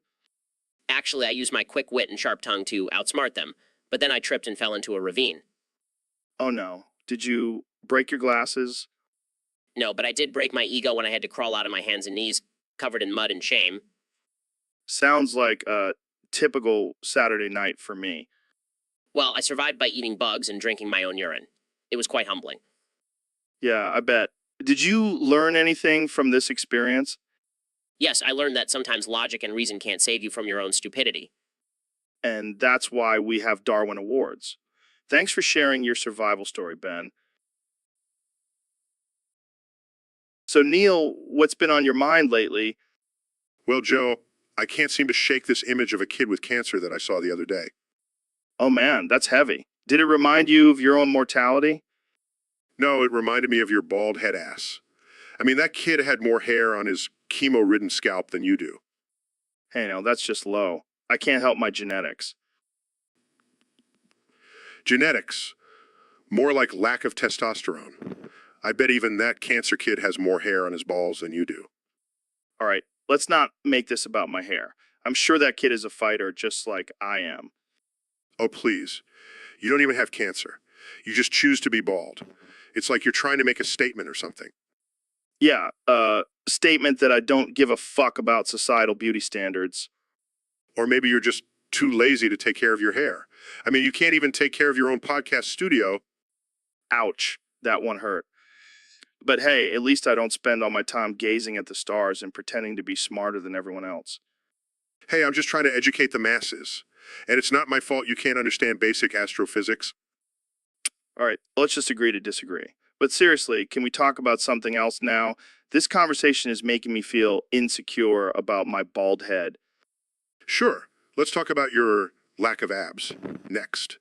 S6: Actually, I used my quick wit and sharp tongue to outsmart them, but then I tripped and fell into a ravine.
S1: Oh no. Did you break your glasses?
S6: No, but I did break my ego when I had to crawl out on my hands and knees, covered in mud and shame.
S1: Sounds like a typical Saturday night for me.
S6: Well, I survived by eating bugs and drinking my own urine. It was quite humbling.
S1: Yeah, I bet. Did you learn anything from this experience?
S6: Yes, I learned that sometimes logic and reason can't save you from your own stupidity.
S1: And that's why we have Darwin Awards. Thanks for sharing your survival story, Ben. So, Neil, what's been on your mind lately?
S5: Well, Joe, I can't seem to shake this image of a kid with cancer that I saw the other day.
S1: Oh man, that's heavy. Did it remind you of your own mortality?
S5: No, it reminded me of your bald head ass. I mean, that kid had more hair on his chemo-ridden scalp than you do.
S1: Hey, no, that's just low. I can't help my genetics.
S5: Genetics. More like lack of testosterone. I bet even that cancer kid has more hair on his balls than you do.
S1: All right, let's not make this about my hair. I'm sure that kid is a fighter just like I am.
S5: Oh, please. You don't even have cancer. You just choose to be bald. It's like you're trying to make a statement or something.
S1: Yeah, statement that I don't give a fuck about societal beauty standards.
S5: Or maybe you're just too lazy to take care of your hair. I mean, you can't even take care of your own podcast studio.
S1: Ouch, that one hurt. But hey, at least I don't spend all my time gazing at the stars and pretending to be smarter than everyone else.
S5: Hey, I'm just trying to educate the masses. And it's not my fault you can't understand basic astrophysics.
S1: All right, let's just agree to disagree. But seriously, can we talk about something else now? This conversation is making me feel insecure about my bald head.
S5: Sure, let's talk about your lack of abs next.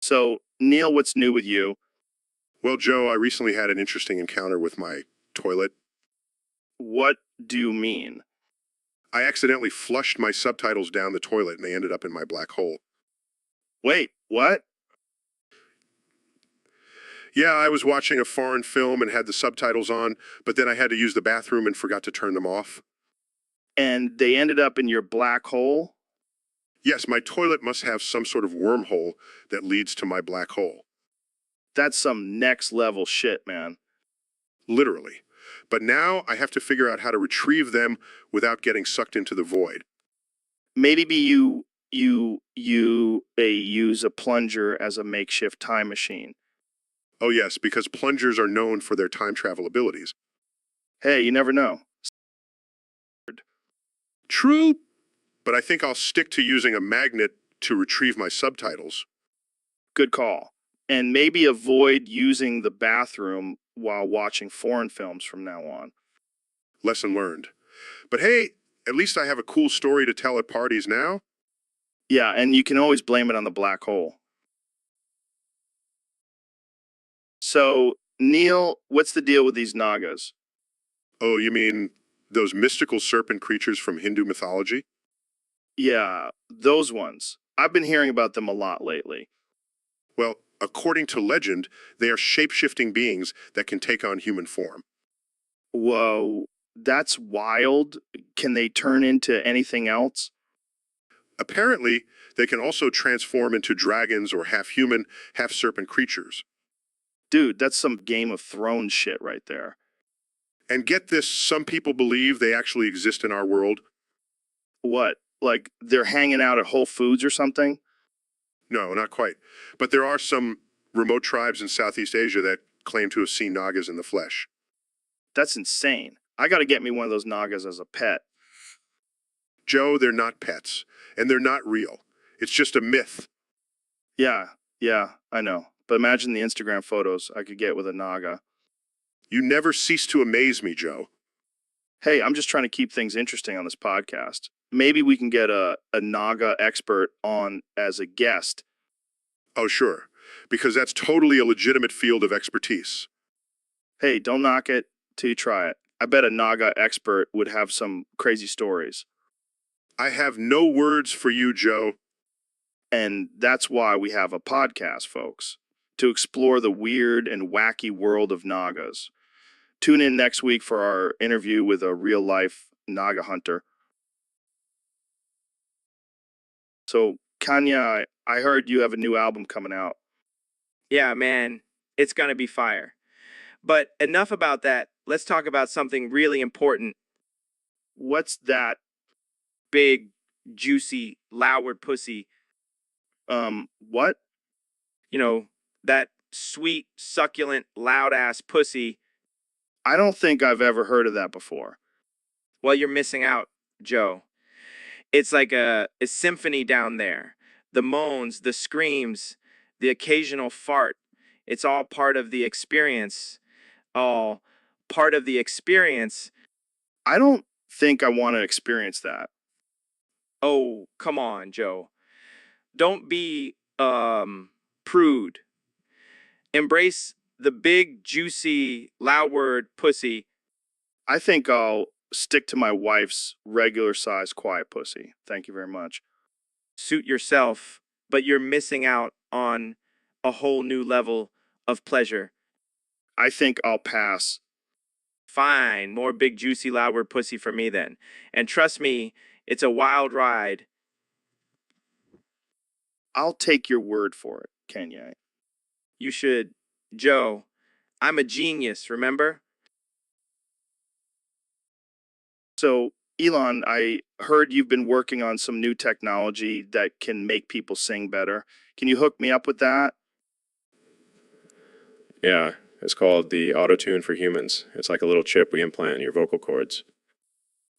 S1: So, Neil, what's new with you?
S5: Well, Joe, I recently had an interesting encounter with my toilet.
S1: What do you mean?
S5: I accidentally flushed my subtitles down the toilet and they ended up in my black hole.
S1: Wait, what?
S5: Yeah, I was watching a foreign film and had the subtitles on, but then I had to use the bathroom and forgot to turn them off.
S1: And they ended up in your black hole?
S5: Yes, my toilet must have some sort of wormhole that leads to my black hole.
S1: That's some next level shit, man.
S5: Literally. But now I have to figure out how to retrieve them without getting sucked into the void.
S1: Maybe you use a plunger as a makeshift time machine.
S5: Oh yes, because plungers are known for their time travel abilities.
S1: Hey, you never know.
S5: True, but I think I'll stick to using a magnet to retrieve my subtitles.
S1: Good call. And maybe avoid using the bathroom while watching foreign films from now on.
S5: Lesson learned. But hey, at least I have a cool story to tell at parties now.
S1: Yeah, and you can always blame it on the black hole. So, Neil, what's the deal with these Nagas?
S5: Oh, you mean those mystical serpent creatures from Hindu mythology?
S1: Yeah, those ones. I've been hearing about them a lot lately.
S5: Well, according to legend, they are shape-shifting beings that can take on human form.
S1: Whoa, that's wild. Can they turn into anything else?
S5: Apparently, they can also transform into dragons or half-human, half-serpent creatures.
S1: Dude, that's some Game of Thrones shit right there.
S5: And get this, some people believe they actually exist in our world.
S1: What? Like they're hanging out at Whole Foods or something?
S5: No, not quite. But there are some remote tribes in Southeast Asia that claim to have seen Nagas in the flesh.
S1: That's insane. I gotta get me one of those Nagas as a pet.
S5: Joe, they're not pets, and they're not real. It's just a myth.
S1: Yeah, I know. But imagine the Instagram photos I could get with a Naga.
S5: You never cease to amaze me, Joe.
S1: Hey, I'm just trying to keep things interesting on this podcast. Maybe we can get a Naga expert on as a guest
S5: Oh, sure, because that's totally a legitimate field of expertise.
S1: Hey, don't knock it till you try it. I bet a Naga expert would have some crazy stories.
S5: I have no words for you, Joe.
S1: And that's why we have a podcast, folks, to explore the weird and wacky world of Nagas. Tune in next week for our interview with a real life Naga hunter. So, Kanya, I heard you have a new album coming out.
S2: Yeah, man, it's gonna be fire. But enough about that. Let's talk about something really important.
S1: What's that?
S2: Big, juicy, loud pussy.
S1: What?
S2: You know, that sweet, succulent, loud ass pussy.
S1: I don't think I've ever heard of that before.
S2: Well, you're missing out, Joe. It's like a symphony down there. The moans, the screams, the occasional fart. It's all part of the experience. All part of the experience.
S1: I don't think I want to experience that.
S2: Oh, come on, Joe. Don't be, prude. Embrace the big, juicy, loud word pussy.
S1: I think I'll stick to my wife's regular size quiet pussy. Thank you very much.
S2: Suit yourself, but you're missing out on a whole new level of pleasure.
S1: I think I'll pass.
S2: Fine, more big, juicy, loud word pussy for me then. And trust me, it's a wild ride.
S1: I'll take your word for it, Kenya.
S2: You should. Joe, I'm a genius, remember?
S1: So, Elon, I heard you've been working on some new technology that can make people sing better. Can you hook me up with that?
S4: Yeah, it's called the Auto-Tune for Humans. It's like a little chip we implant in your vocal cords.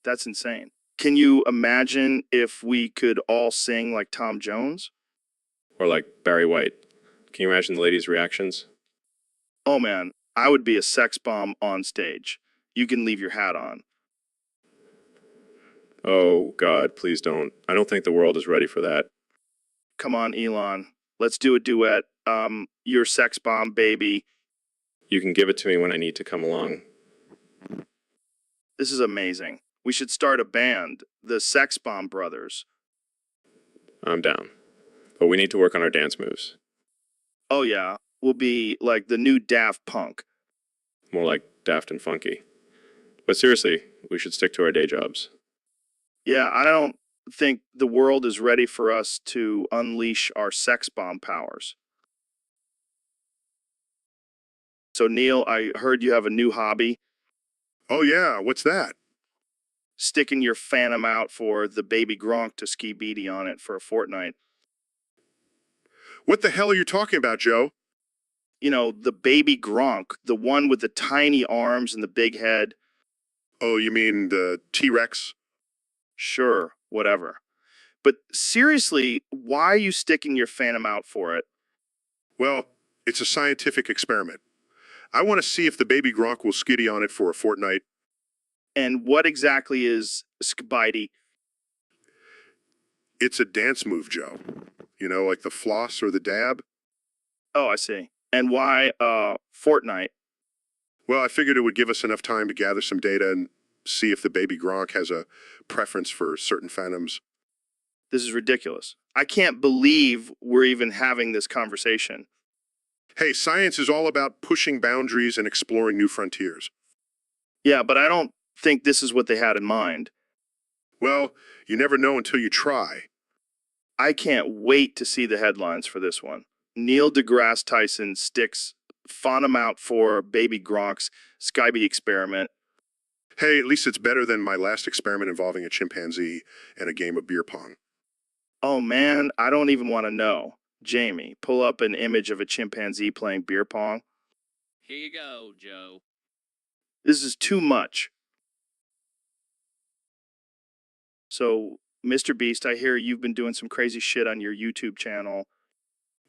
S1: That's insane. Can you imagine if we could all sing like Tom Jones?
S4: Or like Barry White. Can you imagine the ladies' reactions?
S1: Oh man, I would be a sex bomb on stage. You can leave your hat on.
S4: Oh, God, please don't. I don't think the world is ready for that.
S1: Come on, Elon. Let's do a duet. Your sex bomb, baby.
S4: You can give it to me when I need to come along.
S1: This is amazing. We should start a band, the Sex Bomb Brothers.
S4: I'm down. But we need to work on our dance moves.
S1: Oh yeah, we'll be like the new Daft Punk.
S4: More like daft and funky. But seriously, we should stick to our day jobs.
S1: Yeah, I don't think the world is ready for us to unleash our sex bomb powers. So Neil, I heard you have a new hobby,
S5: Oh, yeah, what's that?
S1: sticking your phantom out for the baby Gronk to ski beady on it for a fortnight.
S5: What the hell are you talking about, Joe?
S1: You know, the baby Gronk, the one with the tiny arms and the big head.
S5: Oh, you mean the T-Rex?
S1: Sure, whatever. But seriously, why are you sticking your phantom out for it?
S5: Well, it's a scientific experiment. I want to see if the baby Gronk will skiddy on it for a fortnight.
S1: And what exactly is skibidi?
S5: It's a dance move, Joe. You know, like the floss or the dab.
S1: Oh, I see. And why Fortnite?
S5: Well, I figured it would give us enough time to gather some data and see if the baby Gronk has a preference for certain phantoms.
S1: This is ridiculous. I can't believe we're even having this conversation.
S5: Hey, science is all about pushing boundaries and exploring new frontiers.
S1: Yeah, but I don't think this is what they had in mind.
S5: Well, you never know until you try.
S1: I can't wait to see the headlines for this one. Neil deGrasse Tyson sticks phantom out for baby Gronk's Skybee experiment.
S5: Hey, at least it's better than my last experiment involving a chimpanzee and a game of beer pong.
S1: Oh man, I don't even want to know. Jamie, pull up an image of a chimpanzee playing beer pong.
S3: Here you go, Joe.
S1: This is too much. So, Mr. Beast, I hear you've been doing some crazy shit on your YouTube channel.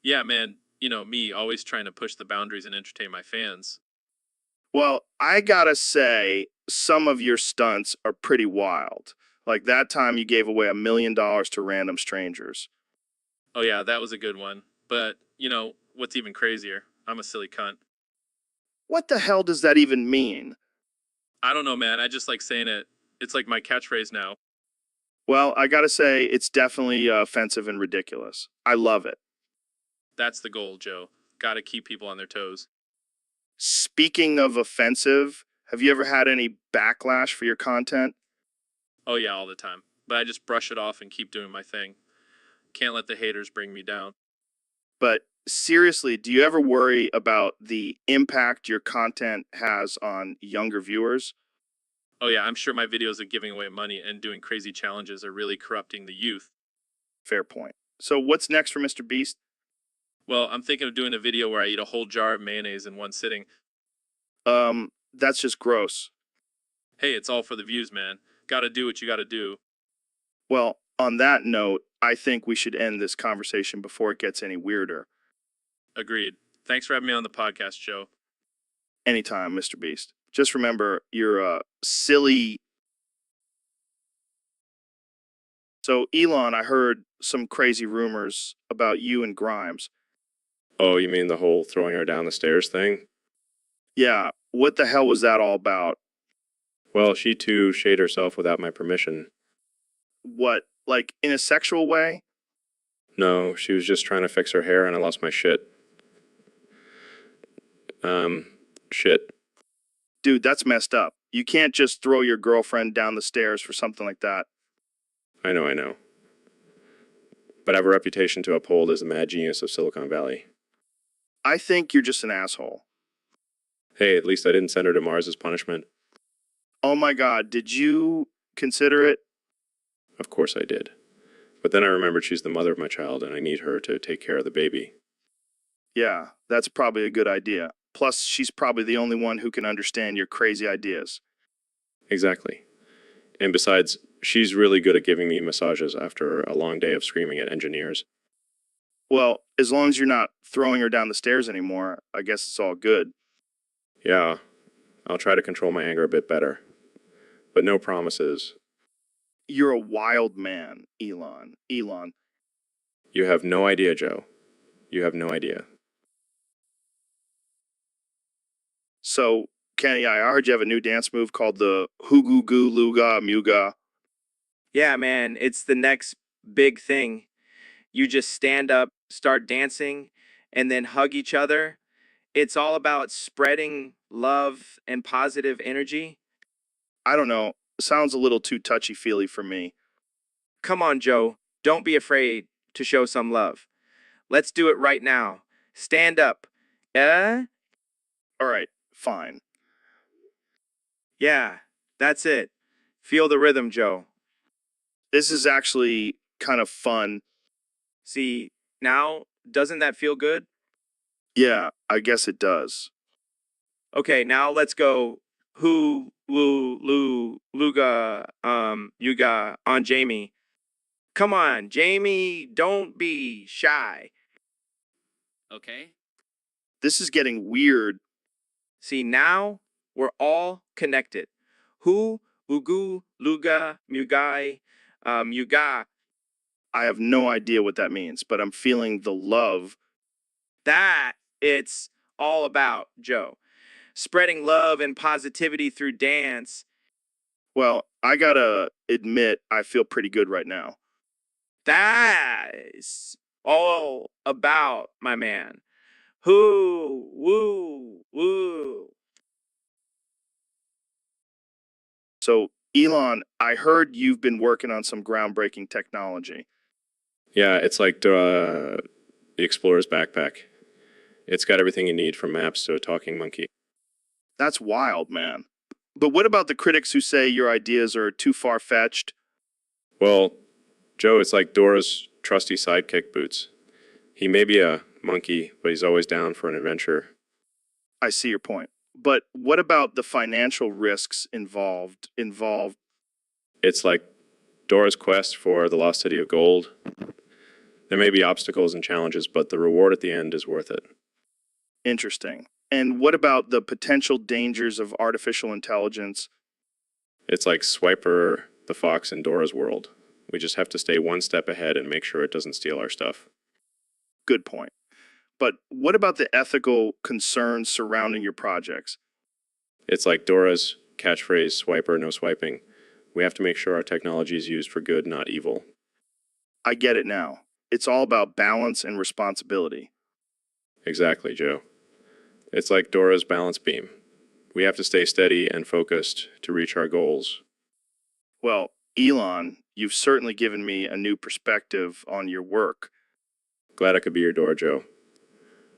S10: Yeah, man. You know, me always trying to push the boundaries and entertain my fans.
S1: Well, I gotta say, some of your stunts are pretty wild. Like that time you gave away $1 million to random strangers.
S10: Oh, yeah, that was a good one. But, you know, what's even crazier? I'm a silly cunt.
S1: What the hell does that even mean?
S10: I don't know, man. I just like saying it. It's like my catchphrase now.
S1: Well, I gotta say, it's definitely offensive and ridiculous. I love it.
S10: That's the goal, Joe. Gotta keep people on their toes.
S1: Speaking of offensive, have you ever had any backlash for your content?
S10: Oh, yeah, all the time. But I just brush it off and keep doing my thing. Can't let the haters bring me down.
S1: But seriously, do you ever worry about the impact your content has on younger viewers?
S10: Oh, yeah, I'm sure my videos of giving away money and doing crazy challenges are really corrupting the youth.
S1: Fair point. So what's next for Mr. Beast?
S10: Well, I'm thinking of doing a video where I eat a whole jar of mayonnaise in one sitting.
S1: That's just gross.
S10: Hey, it's all for the views, man. Gotta do what you gotta do.
S1: Well, on that note, I think we should end this conversation before it gets any weirder.
S10: Agreed. Thanks for having me on the podcast, Joe.
S1: Anytime, Mr. Beast. Just remember, you're a silly. So, Elon, I heard some crazy rumors about you and Grimes.
S4: Oh, you mean the whole throwing her down the stairs thing?
S1: Yeah, what the hell was that all about?
S4: Well, she too shade herself without my permission.
S1: What, like in a sexual way?
S4: No, she was just trying to fix her hair and I lost my shit. Shit.
S1: Dude, that's messed up. You can't just throw your girlfriend down the stairs for something like that.
S4: I know. But I have a reputation to uphold as the mad genius of Silicon Valley.
S1: I think you're just an asshole.
S4: Hey, at least I didn't send her to Mars as punishment.
S1: Oh my god, did you consider it?
S4: Of course I did. But then I remembered she's the mother of my child and I need her to take care of the baby.
S1: Yeah, that's probably a good idea. Plus, she's probably the only one who can understand your crazy ideas.
S4: Exactly. And besides, she's really good at giving me massages after a long day of screaming at engineers.
S1: Well, as long as you're not throwing her down the stairs anymore, I guess it's all good.
S4: Yeah, I'll try to control my anger a bit better. But no promises.
S1: You're a wild man, Elon. Elon.
S4: You have no idea, Joe. You have no idea.
S1: So, Kenny, I heard you have a new dance move called the Hugu Goo Luga Muga.
S2: Yeah, man, it's the next big thing. You just stand up, start dancing, and then hug each other. It's all about spreading love and positive energy.
S1: I don't know. Sounds a little too touchy-feely for me.
S2: Come on, Joe. Don't be afraid to show some love. Let's do it right now. Stand up.
S1: All right, fine.
S2: Yeah, that's it. Feel the rhythm, Joe.
S1: This is actually kind of fun.
S2: See, now, doesn't that feel good?
S1: Yeah, I guess it does.
S2: Okay, now let's go. Who, woo, lu, luga, yuga, on Jamie. Come on, Jamie, don't be shy.
S3: Okay?
S1: This is getting weird.
S2: See, now we're all connected. Who, ugu, luga, mugai, muga.
S1: I have no idea what that means, but I'm feeling the love.
S2: That it's all about, Joe. Spreading love and positivity through dance.
S1: Well, I gotta admit, I feel pretty good right now.
S2: That's all about, my man. Who, woo, woo.
S1: So, Elon, I heard you've been working on some groundbreaking technology.
S4: Yeah, it's like the Explorer's backpack. It's got everything you need from maps to a talking monkey.
S1: That's wild, man. But what about the critics who say your ideas are too far-fetched?
S4: Well, Joe, it's like Dora's trusty sidekick Boots. He may be a monkey, but he's always down for an adventure.
S1: I see your point. But what about the financial risks involved?
S4: It's like Dora's quest for the lost city of gold. There may be obstacles and challenges, but the reward at the end is worth it.
S1: Interesting. And what about the potential dangers of artificial intelligence?
S4: It's like Swiper the fox in Dora's world. We just have to stay one step ahead and make sure it doesn't steal our stuff.
S1: Good point. but what about the ethical concerns surrounding your projects?
S4: It's like Dora's catchphrase, swiper, no swiping. We have to make sure our technology is used for good, not evil.
S1: I get it now. It's all about balance and responsibility.
S4: Exactly, Joe. It's like Dora's balance beam. We have to stay steady and focused to reach our goals.
S1: Well, Elon, you've certainly given me a new perspective on your work.
S4: Glad I could be your Dora, Joe.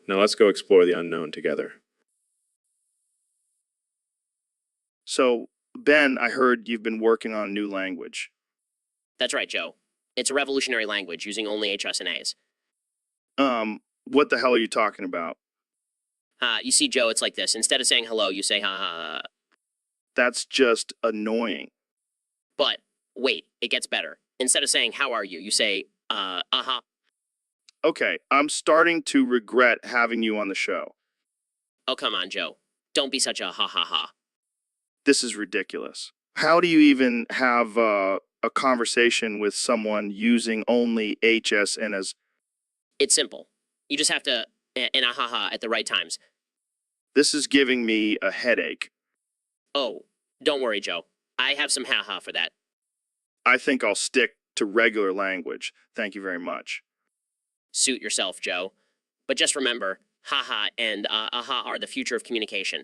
S4: Now let's go explore the unknown together.
S1: So, Ben, I heard you've been working on a new language.
S6: That's right, Joe. It's a revolutionary language using only HSNAs.
S1: What the hell are you talking about?
S6: You see, Joe, it's like this. Instead of saying hello, you say ha ha ha.
S1: That's just annoying.
S6: But wait, it gets better. Instead of saying how are you, you say uh-huh.
S1: Okay, I'm starting to regret having you on the show.
S6: Oh, come on, Joe. Don't be such a ha ha ha.
S1: This is ridiculous. How do you even have a conversation with someone using only HS and as...
S6: It's simple. You just have to and ha ha at the right times.
S1: This is giving me a headache.
S6: Oh, don't worry, Joe. I have some ha ha for that.
S1: I think I'll stick to regular language. Thank you very much.
S6: Suit yourself, Joe. But just remember, ha ha and aha are the future of communication.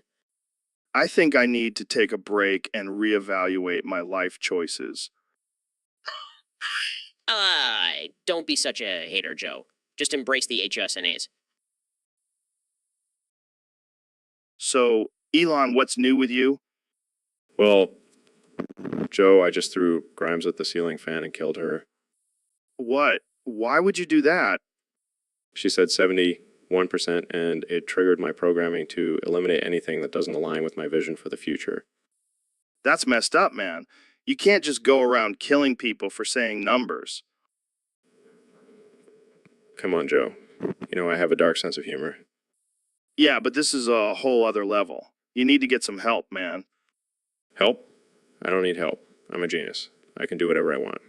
S1: I think I need to take a break and reevaluate my life choices.
S6: Don't be such a hater, Joe. Just embrace the HSNAs.
S1: So, Elon, what's new with you?
S4: Well, Joe, I just threw Grimes at the ceiling fan and killed her.
S1: What? Why would you do that?
S4: She said 71%, and it triggered my programming to eliminate anything that doesn't align with my vision for the future.
S1: That's messed up, man. You can't just go around killing people for saying numbers.
S4: Come on, Joe. You know I have a dark sense of humor.
S1: Yeah, but this is a whole other level. You need to get some help, man.
S4: Help? I don't need help. I'm a genius. I can do whatever I want.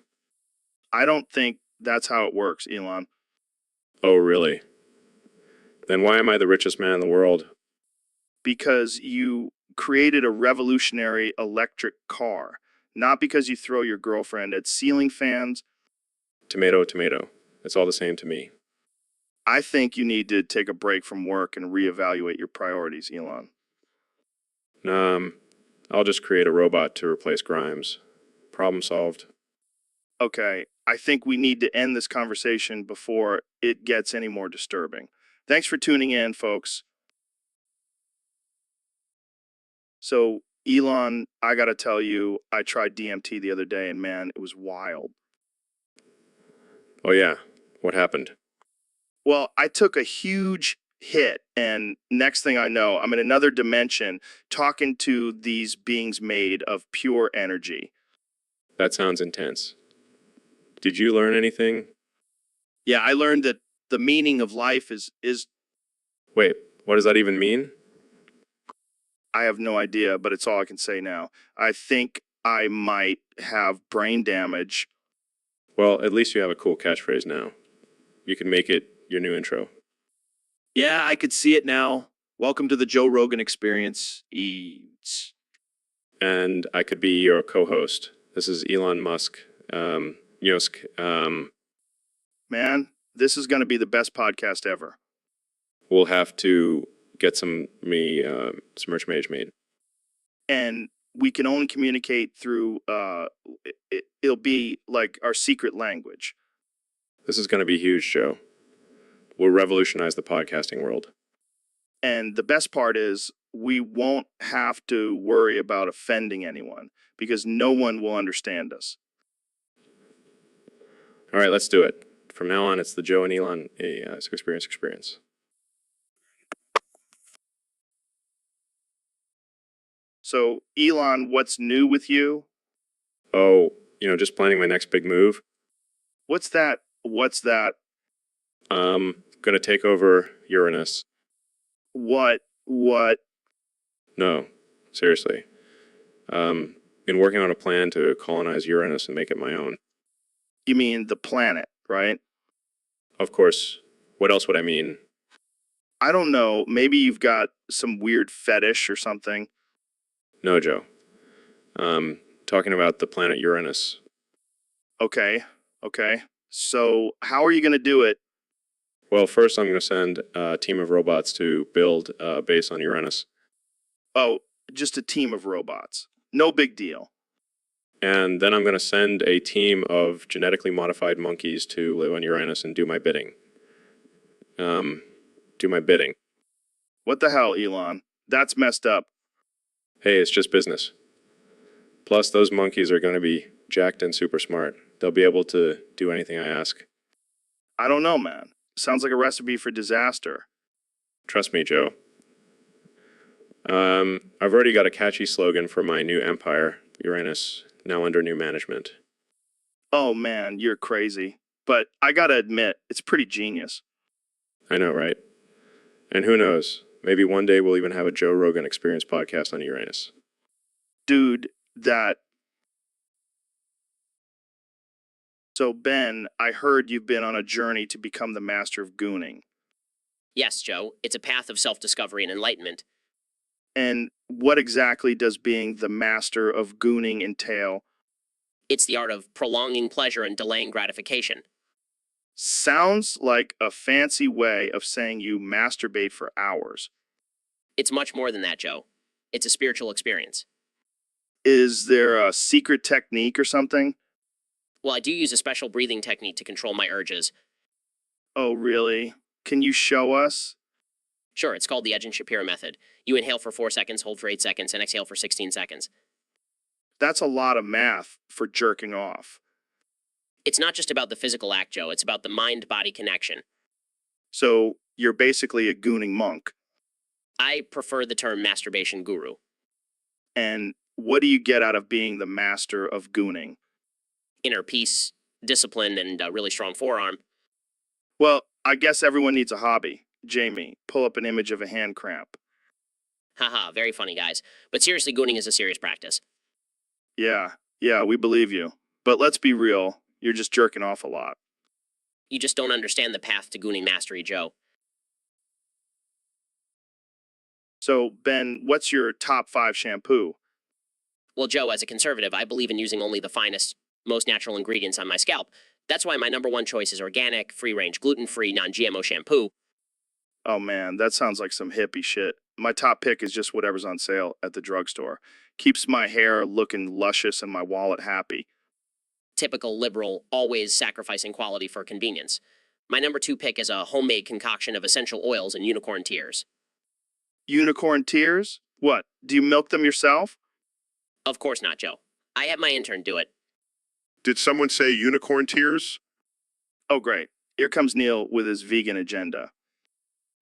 S1: I don't think that's how it works, Elon.
S4: Oh, really? Then why am I the richest man in the world?
S1: Because you created a revolutionary electric car, not because you throw your girlfriend at ceiling fans.
S4: Tomato, tomato. It's all the same to me.
S1: I think you need to take a break from work and reevaluate your priorities, Elon.
S4: I'll just create a robot to replace Grimes. Problem solved.
S1: Okay, I think we need to end this conversation before it gets any more disturbing. Thanks for tuning in, folks. So, Elon, I gotta tell you, I tried DMT the other day and man, it was wild.
S4: Oh yeah, what happened?
S1: Well, I took a huge hit, and next thing I know, I'm in another dimension talking to these beings made of pure energy.
S4: That sounds intense. Did you learn anything?
S1: Yeah, I learned that the meaning of life is
S4: Wait, what does that even mean?
S1: I have no idea, but it's all I can say now. I think I might have brain damage.
S4: Well, at least you have a cool catchphrase now. You can make it your new intro.
S11: Yeah, I could see it now. Welcome to the Joe Rogan Experience.
S4: And I could be your co-host. This is Elon Musk. Yosk.
S1: Man, this is going to be the best podcast ever.
S4: We'll have to get some merch made.
S1: And we can only communicate through, it'll be like our secret language.
S4: This is going to be huge, Joe. We'll revolutionize the podcasting world.
S1: And the best part is we won't have to worry about offending anyone because no one will understand us.
S4: All right, let's do it. From now on, it's the Joe and Elon experience.
S1: So, Elon, what's new with you?
S4: Oh, just planning my next big move.
S1: What's that?
S4: Gonna take over Uranus.
S1: What?
S4: No, seriously. Been working on a plan to colonize Uranus and make it my own.
S1: You mean the planet, right?
S4: Of course. What else would I mean?
S1: I don't know. Maybe you've got some weird fetish or something.
S4: No, Joe. Talking about the planet Uranus.
S1: Okay. Okay. So how are you going to do it?
S4: Well, first I'm going to send a team of robots to build a base on Uranus.
S1: Oh, just a team of robots. No big deal.
S4: And then I'm going to send a team of genetically modified monkeys to live on Uranus and do my bidding. Do my bidding.
S1: What the hell, Elon? That's messed up.
S4: Hey, it's just business. Plus, those monkeys are going to be jacked and super smart. They'll be able to do anything I ask.
S1: I don't know, man. Sounds like a recipe for disaster.
S4: Trust me, Joe. I've already got a catchy slogan for my new empire, Uranus, now under new management.
S1: Oh man, you're crazy. But I gotta admit, it's pretty genius.
S4: I know, right? And who knows? Maybe one day we'll even have a Joe Rogan Experience podcast on Uranus.
S1: Dude, that... So Ben, I heard you've been on a journey to become the master of gooning.
S6: Yes, Joe, it's a path of self-discovery and enlightenment.
S1: And what exactly does being the master of gooning entail?
S6: It's the art of prolonging pleasure and delaying gratification.
S1: Sounds like a fancy way of saying you masturbate for hours.
S6: It's much more than that, Joe. It's a spiritual experience.
S1: Is there a secret technique or something?
S6: Well, I do use a special breathing technique to control my urges.
S1: Oh, really? Can you show us?
S6: Sure, it's called the Edge and Shapiro method. You inhale for 4 seconds, hold for 8 seconds, and exhale for 16 seconds.
S1: That's a lot of math for jerking off.
S6: It's not just about the physical act, Joe. It's about the mind-body connection.
S1: So you're basically a gooning monk.
S6: I prefer the term masturbation guru.
S1: And what do you get out of being the master of gooning?
S6: Inner peace, discipline, and a really strong forearm.
S1: Well, I guess everyone needs a hobby. Jamie, pull up an image of a hand cramp.
S6: Haha, very funny, guys. But seriously, gooning is a serious practice.
S1: Yeah, we believe you. But let's be real, you're just jerking off a lot.
S6: You just don't understand the path to gooning mastery, Joe.
S1: So, Ben, what's your top 5 shampoo?
S6: Well, Joe, as a conservative, I believe in using only the finest, most natural ingredients on my scalp. That's why my #1 choice is organic, free-range, gluten-free, non-GMO shampoo.
S1: Oh man, that sounds like some hippie shit. My top pick is just whatever's on sale at the drugstore. Keeps my hair looking luscious and my wallet happy.
S6: Typical liberal, always sacrificing quality for convenience. My #2 pick is a homemade concoction of essential oils and unicorn tears.
S1: Unicorn tears? What, do you milk them yourself?
S6: Of course not, Joe. I have my intern do it.
S5: Did someone say unicorn tears?
S1: Oh great, here comes Neil with his vegan agenda.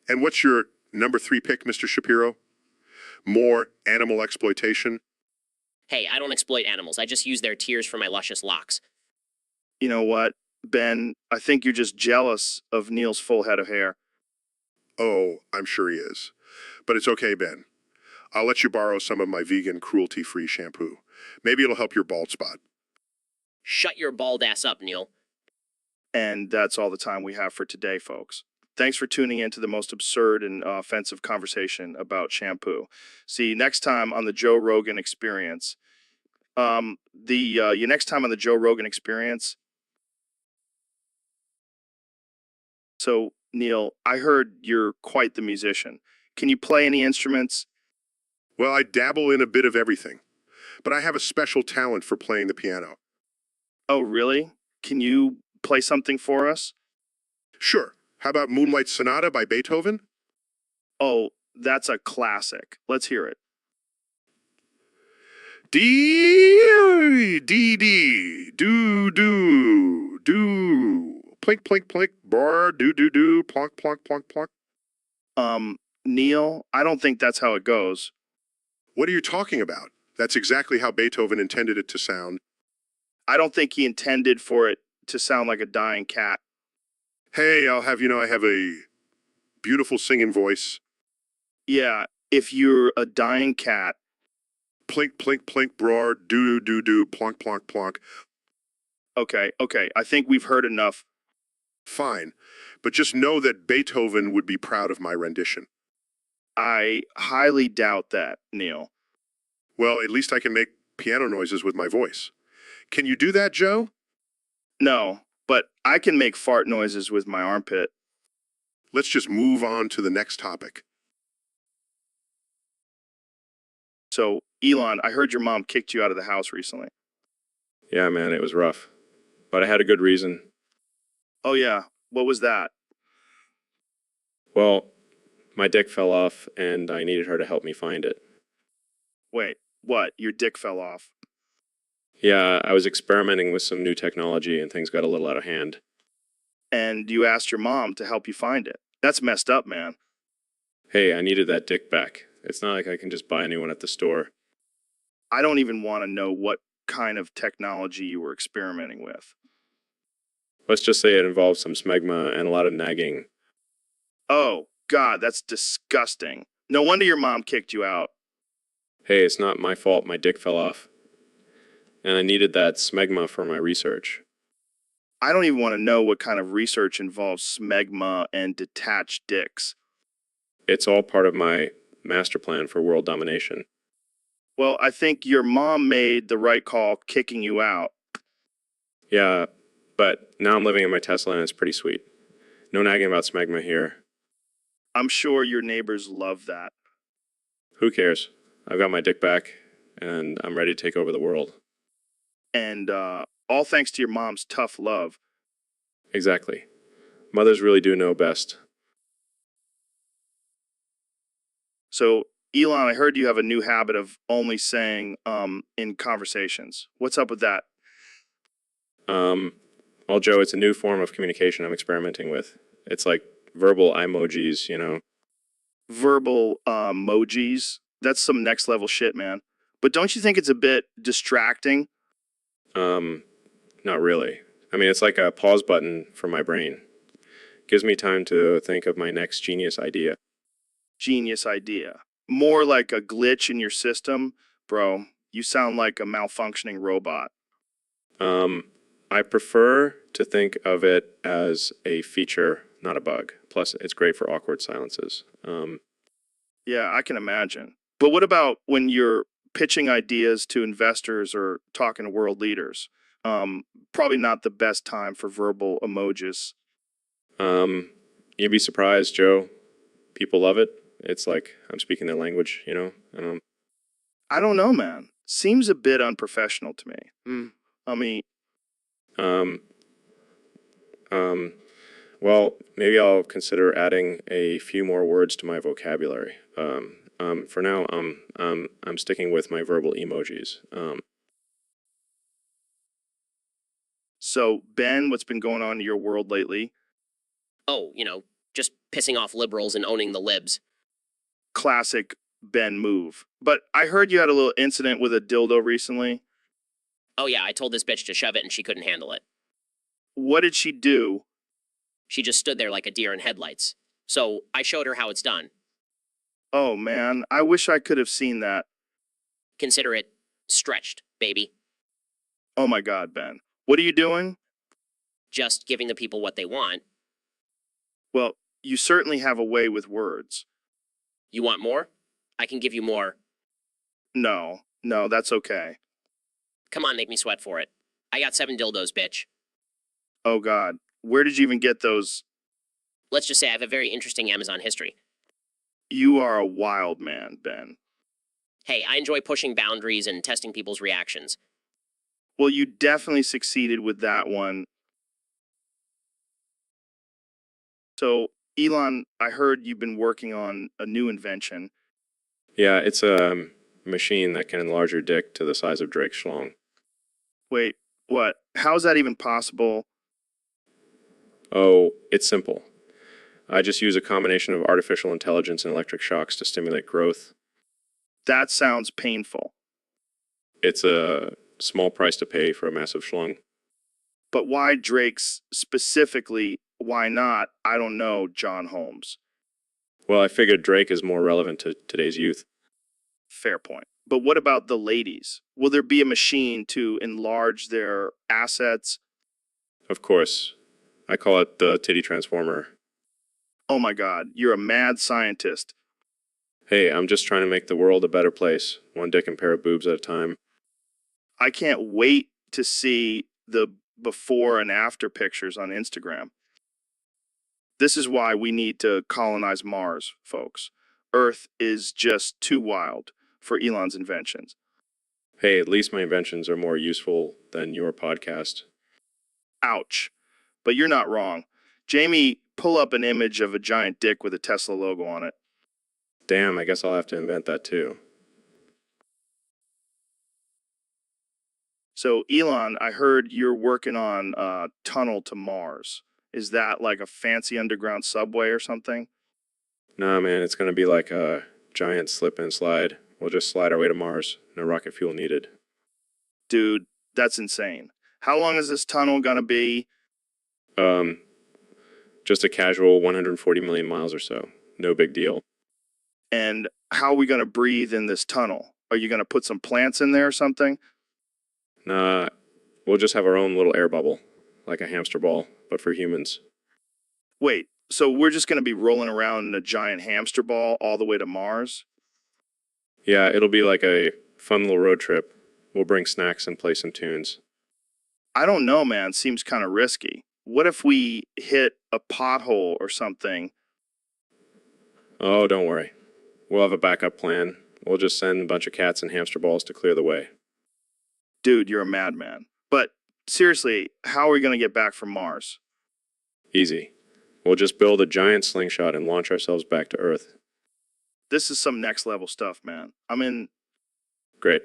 S5: And what's your #3 pick, Mr. Shapiro? More animal exploitation?
S6: Hey, I don't exploit animals. I just use their tears for my luscious locks.
S1: You know what, Ben, I think you're just jealous of Neil's full head of hair.
S5: Oh, I'm sure he is. But it's okay, Ben. I'll let you borrow some of my vegan cruelty-free shampoo. Maybe it'll help your bald spot.
S6: Shut your bald ass up, Neil.
S1: And that's all the time we have for today, folks. Thanks for tuning in to the most absurd and offensive conversation about shampoo. See you next time on the Joe Rogan Experience. Next time on the Joe Rogan Experience. So, Neil, I heard you're quite the musician. Can you play any instruments?
S5: Well, I dabble in a bit of everything, but I have a special talent for playing the piano.
S1: Oh, really? Can you play something for us?
S5: Sure. How about Moonlight Sonata by Beethoven?
S1: Oh, that's a classic. Let's hear it.
S5: Dee, dee, dee, do, do, do. Plink, plink, plink, bar, do, do, do, plonk, plonk, plonk, plonk.
S1: Neil, I don't think that's how it goes.
S5: What are you talking about? That's exactly how Beethoven intended it to sound.
S1: I don't think he intended for it to sound like a dying cat.
S5: Hey, I'll have you know I have a beautiful singing voice.
S1: Yeah, if you're a dying cat.
S5: Plink, plink, plink, brar, do, do, do, plonk, plonk, plonk.
S1: Okay, I think we've heard enough.
S5: Fine, but just know that Beethoven would be proud of my rendition.
S1: I highly doubt that, Neil.
S5: Well, at least I can make piano noises with my voice. Can you do that, Joe?
S1: No, but I can make fart noises with my armpit.
S5: Let's just move on to the next topic.
S1: So, Elon, I heard your mom kicked you out of the house recently.
S4: Yeah, man, it was rough. But I had a good reason.
S1: Oh, yeah. What was that?
S4: Well, my dick fell off and I needed her to help me find it.
S1: Wait, what? Your dick fell off?
S4: Yeah, I was experimenting with some new technology and things got a little out of hand.
S1: And you asked your mom to help you find it. That's messed up, man.
S4: Hey, I needed that dick back. It's not like I can just buy a new one at the store.
S1: I don't even want to know what kind of technology you were experimenting with.
S4: Let's just say it involves some smegma and a lot of nagging.
S1: Oh, God, that's disgusting. No wonder your mom kicked you out.
S4: Hey, it's not my fault my dick fell off. And I needed that smegma for my research.
S1: I don't even want to know what kind of research involves smegma and detached dicks.
S4: It's all part of my master plan for world domination.
S1: Well, I think your mom made the right call kicking you out.
S4: Yeah, but now I'm living in my Tesla and it's pretty sweet. No nagging about smegma here.
S1: I'm sure your neighbors love that.
S4: Who cares? I've got my dick back and I'm ready to take over the world.
S1: And all thanks to your mom's tough love.
S4: Exactly. Mothers really do know best.
S1: So, Elon, I heard you have a new habit of only saying in conversations. What's up with that?
S4: Well, Joe, it's a new form of communication I'm experimenting with. It's like verbal emojis, you know.
S1: Verbal emojis? That's some next level shit, man. But don't you think it's a bit distracting?
S4: Not really. I mean, it's like a pause button for my brain. Gives me time to think of my next genius idea.
S1: Genius idea. More like a glitch in your system? Bro, you sound like a malfunctioning robot.
S4: I prefer to think of it as a feature, not a bug. Plus, it's great for awkward silences.
S1: Yeah, I can imagine. But what about when you're pitching ideas to investors or talking to world leaders? Probably not the best time for verbal emojis.
S4: You'd be surprised, Joe. People love it. It's like I'm speaking their language, you know?
S1: I don't know, man. Seems a bit unprofessional to me. I mean,
S4: well, maybe I'll consider adding a few more words to my vocabulary. For now, I'm sticking with my verbal emojis.
S1: so Ben, what's been going on in your world lately?
S6: Oh, just pissing off liberals and owning the libs.
S1: Classic Ben move. But I heard you had a little incident with a dildo recently.
S6: Oh yeah, I told this bitch to shove it and she couldn't handle it.
S1: What did she do?
S6: She just stood there like a deer in headlights. So I showed her how it's done.
S1: Oh man, I wish I could have seen that.
S6: Consider it stretched, baby.
S1: Oh my God, Ben. What are you doing?
S6: Just giving the people what they want.
S1: Well, you certainly have a way with words.
S6: You want more? I can give you more.
S1: No, that's okay.
S6: Come on, make me sweat for it. I got 7 dildos, bitch.
S1: Oh God, where did you even get those?
S6: Let's just say I have a very interesting Amazon history.
S1: You are a wild man, Ben.
S6: Hey, I enjoy pushing boundaries and testing people's reactions.
S1: Well, you definitely succeeded with that one. So, Elon, I heard you've been working on a new invention.
S4: Yeah, it's a machine that can enlarge your dick to the size of Drake's schlong.
S1: Wait, what? How is that even possible?
S4: Oh, it's simple. I just use a combination of artificial intelligence and electric shocks to stimulate growth.
S1: That sounds painful.
S4: It's a small price to pay for a massive schlong.
S1: But why Drake's specifically? Why not, I don't know, John Holmes?
S4: Well, I figured Drake is more relevant to today's youth.
S1: Fair point. But what about the ladies? Will there be a machine to enlarge their assets?
S4: Of course, I call it the titty transformer.
S1: Oh my God, you're a mad scientist.
S4: Hey, I'm just trying to make the world a better place, one dick and pair of boobs at a time.
S1: I can't wait to see the before and after pictures on Instagram. This is why we need to colonize Mars, folks. Earth is just too wild for Elon's inventions.
S4: Hey, at least my inventions are more useful than your podcast.
S1: Ouch. But you're not wrong. Jamie, pull up an image of a giant dick with a Tesla logo on it.
S4: Damn, I guess I'll have to invent that too.
S1: So, Elon, I heard you're working on a tunnel to Mars. Is that like a fancy underground subway or something?
S4: Nah, man, it's gonna be like a giant slip and slide. We'll just slide our way to Mars. No rocket fuel needed.
S1: Dude, that's insane. How long is this tunnel gonna be?
S4: Just a casual 140 million miles or so. No big deal.
S1: And how are we gonna breathe in this tunnel? Are you gonna put some plants in there or something?
S4: Nah, we'll just have our own little air bubble, like a hamster ball, but for humans.
S1: Wait, so we're just gonna be rolling around in a giant hamster ball all the way to Mars?
S4: Yeah, it'll be like a fun little road trip. We'll bring snacks and play some tunes.
S1: I don't know, man. Seems kind of risky. What if we hit a pothole or something?
S4: Oh, don't worry. We'll have a backup plan. We'll just send a bunch of cats and hamster balls to clear the way.
S1: Dude, you're a madman. But seriously, how are we going to get back from Mars?
S4: Easy. We'll just build a giant slingshot and launch ourselves back to Earth.
S1: This is some next level stuff, man. I'm in.
S4: Great.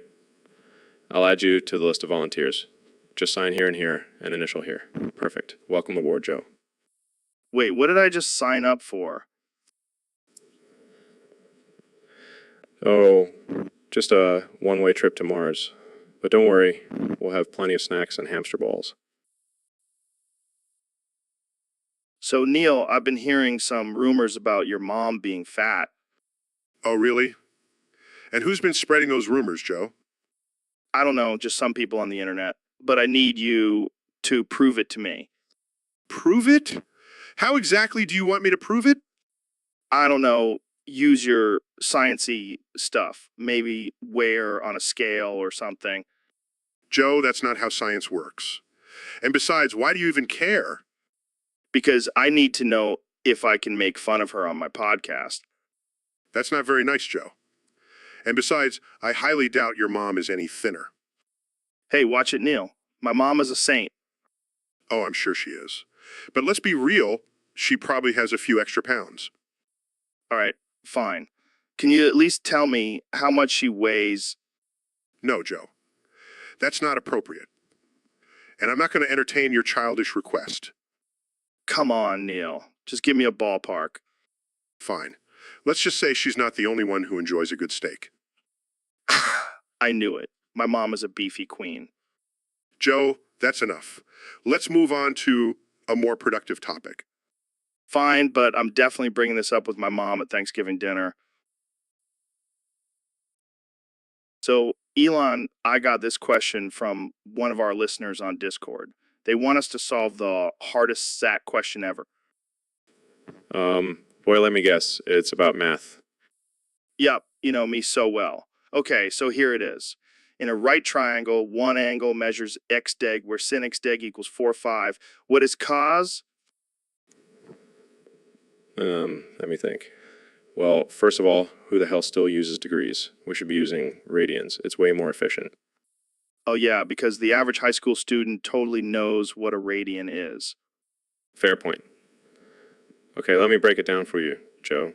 S4: I'll add you to the list of volunteers. Just sign here and here, and initial here. Perfect. Welcome aboard, Joe.
S1: Wait, what did I just sign up for?
S4: Oh, just a one-way trip to Mars. But don't worry, we'll have plenty of snacks and hamster balls.
S1: So, Neil, I've been hearing some rumors about your mom being fat.
S5: Oh, really? And who's been spreading those rumors, Joe?
S1: I don't know, just some people on the internet. But I need you to prove it to me.
S5: Prove it? How exactly do you want me to prove it?
S1: I don't know, use your science-y stuff. Maybe weigh on a scale or something.
S5: Joe, that's not how science works. And besides, why do you even care?
S1: Because I need to know if I can make fun of her on my podcast.
S5: That's not very nice, Joe. And besides, I highly doubt your mom is any thinner.
S1: Hey, watch it, Neil. My mom is a saint.
S5: Oh, I'm sure she is. But let's be real, she probably has a few extra pounds.
S1: All right, fine. Can you at least tell me how much she weighs?
S5: No, Joe. That's not appropriate. And I'm not going to entertain your childish request.
S1: Come on, Neil. Just give me a ballpark.
S5: Fine. Let's just say she's not the only one who enjoys a good steak.
S1: I knew it. My mom is a beefy queen.
S5: Joe, that's enough. Let's move on to a more productive topic.
S1: Fine, but I'm definitely bringing this up with my mom at Thanksgiving dinner. So, Elon, I got this question from one of our listeners on Discord. They want us to solve the hardest SAT question ever.
S4: Boy, let me guess. It's about math.
S1: Yep, you know me so well. Okay, so here it is. In a right triangle, one angle measures x deg, where sin x deg equals 4, 5. What is cos?
S4: Let me think. Well, first of all, who the hell still uses degrees? We should be using radians. It's way more efficient.
S1: Oh yeah, because the average high school student totally knows what a radian is.
S4: Fair point. Okay, let me break it down for you, Joe.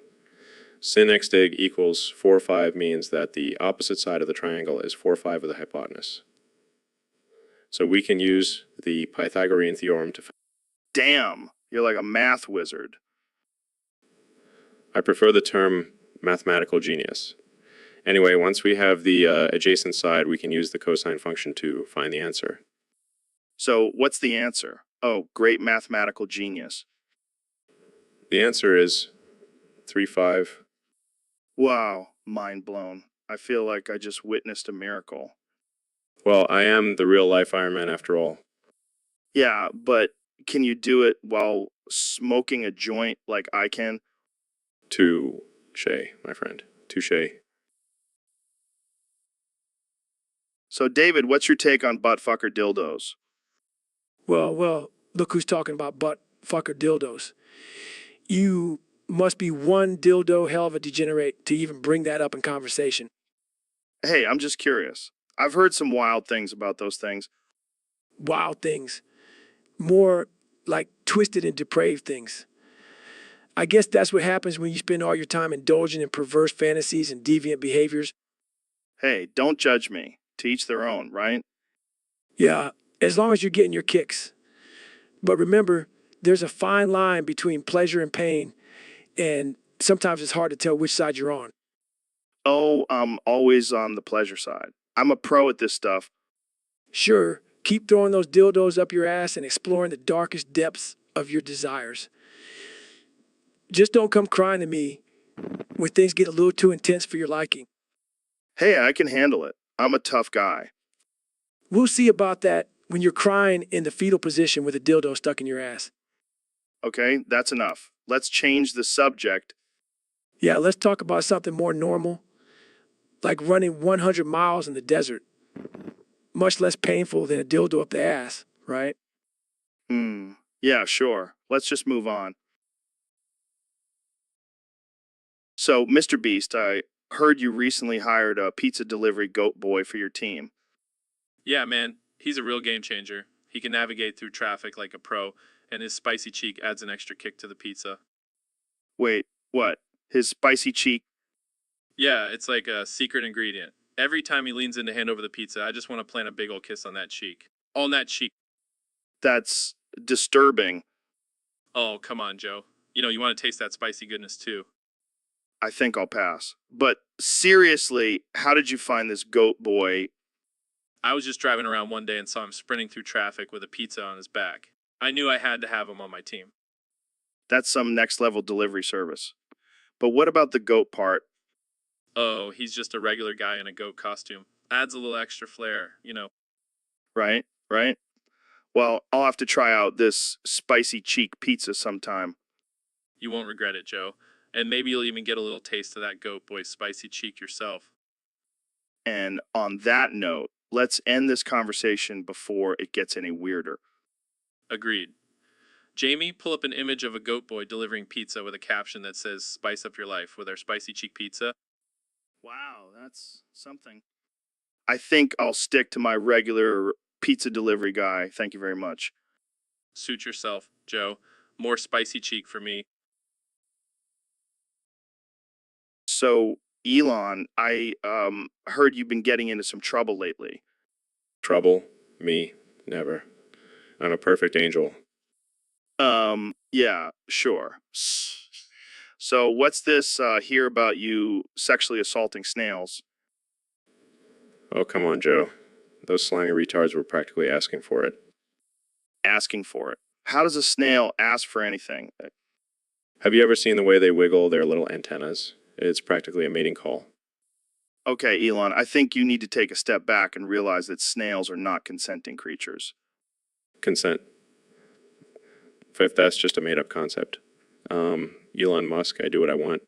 S4: Sin x dig equals 4, 5 means that the opposite side of the triangle is 4, 5 of the hypotenuse. So we can use the Pythagorean theorem to...
S1: Damn, you're like a math wizard.
S4: I prefer the term mathematical genius. Anyway, once we have the adjacent side, we can use the cosine function to find the answer.
S1: So what's the answer? Oh, great mathematical genius.
S4: The answer is 3, 5.
S1: Wow, mind blown. I feel like I just witnessed a miracle.
S4: Well, I am the real life Iron Man after all.
S1: Yeah, but can you do it while smoking a joint like I can?
S4: Touche, my friend. Touche.
S1: So, David, what's your take on butt fucker dildos?
S9: Well, look who's talking about butt fucker dildos. You must be one dildo hell of a degenerate to even bring that up in conversation.
S1: Hey, I'm just curious. I've heard some wild things about those things.
S9: Wild things. More like twisted and depraved things. I guess that's what happens when you spend all your time indulging in perverse fantasies and deviant behaviors.
S1: Hey, don't judge me. To each their own, right?
S9: Yeah, as long as you're getting your kicks. But remember, there's a fine line between pleasure and pain, and sometimes it's hard to tell which side you're on.
S1: Oh, I'm always on the pleasure side. I'm a pro at this stuff.
S9: Sure, keep throwing those dildos up your ass and exploring the darkest depths of your desires. Just don't come crying to me when things get a little too intense for your liking.
S1: Hey, I can handle it. I'm a tough guy.
S9: We'll see about that when you're crying in the fetal position with a dildo stuck in your ass.
S1: Okay, that's enough. Let's change the subject.
S9: Yeah, let's talk about something more normal, like running 100 miles in the desert. Much less painful than a dildo up the ass, right?
S1: Yeah, sure. Let's just move on. So, Mr. Beast, I heard you recently hired a pizza delivery goat boy for your team.
S10: Yeah, man, he's a real game changer. He can navigate through traffic like a pro, and his spicy cheek adds an extra kick to the pizza.
S1: Wait, what? His spicy cheek?
S10: Yeah, it's like a secret ingredient. Every time he leans in to hand over the pizza, I just want to plant a big old kiss on that cheek. On that cheek.
S1: That's disturbing.
S10: Oh, come on, Joe. You want to taste that spicy goodness too.
S1: I think I'll pass. But seriously, how did you find this goat boy?
S10: I was just driving around one day and saw him sprinting through traffic with a pizza on his back. I knew I had to have him on my team.
S1: That's some next level delivery service. But what about the goat part?
S10: Oh, he's just a regular guy in a goat costume. Adds a little extra flair.
S1: Right? Well, I'll have to try out this spicy cheek pizza sometime.
S10: You won't regret it, Joe. And maybe you'll even get a little taste of that goat boy's spicy cheek yourself.
S1: And on that note, let's end this conversation before it gets any weirder.
S10: Agreed. Jamie, pull up an image of a goat boy delivering pizza with a caption that says, "Spice up your life with our spicy cheek pizza."
S1: Wow, that's something. I think I'll stick to my regular pizza delivery guy. Thank you very much.
S10: Suit yourself, Joe. More spicy cheek for me.
S1: So, Elon, I heard you've been getting into some trouble lately.
S4: Trouble? Me? Never. I'm a perfect angel.
S1: Yeah, sure. So, what's this here about you sexually assaulting snails?
S4: Oh, come on, Joe. Those slimy retards were practically asking for it.
S1: Asking for it. How does a snail ask for anything?
S4: Have you ever seen the way they wiggle their little antennas? It's practically a mating call.
S1: Okay, Elon, I think you need to take a step back and realize that snails are not consenting creatures.
S4: Consent. If that's just a made-up concept. Elon Musk, I do what I want.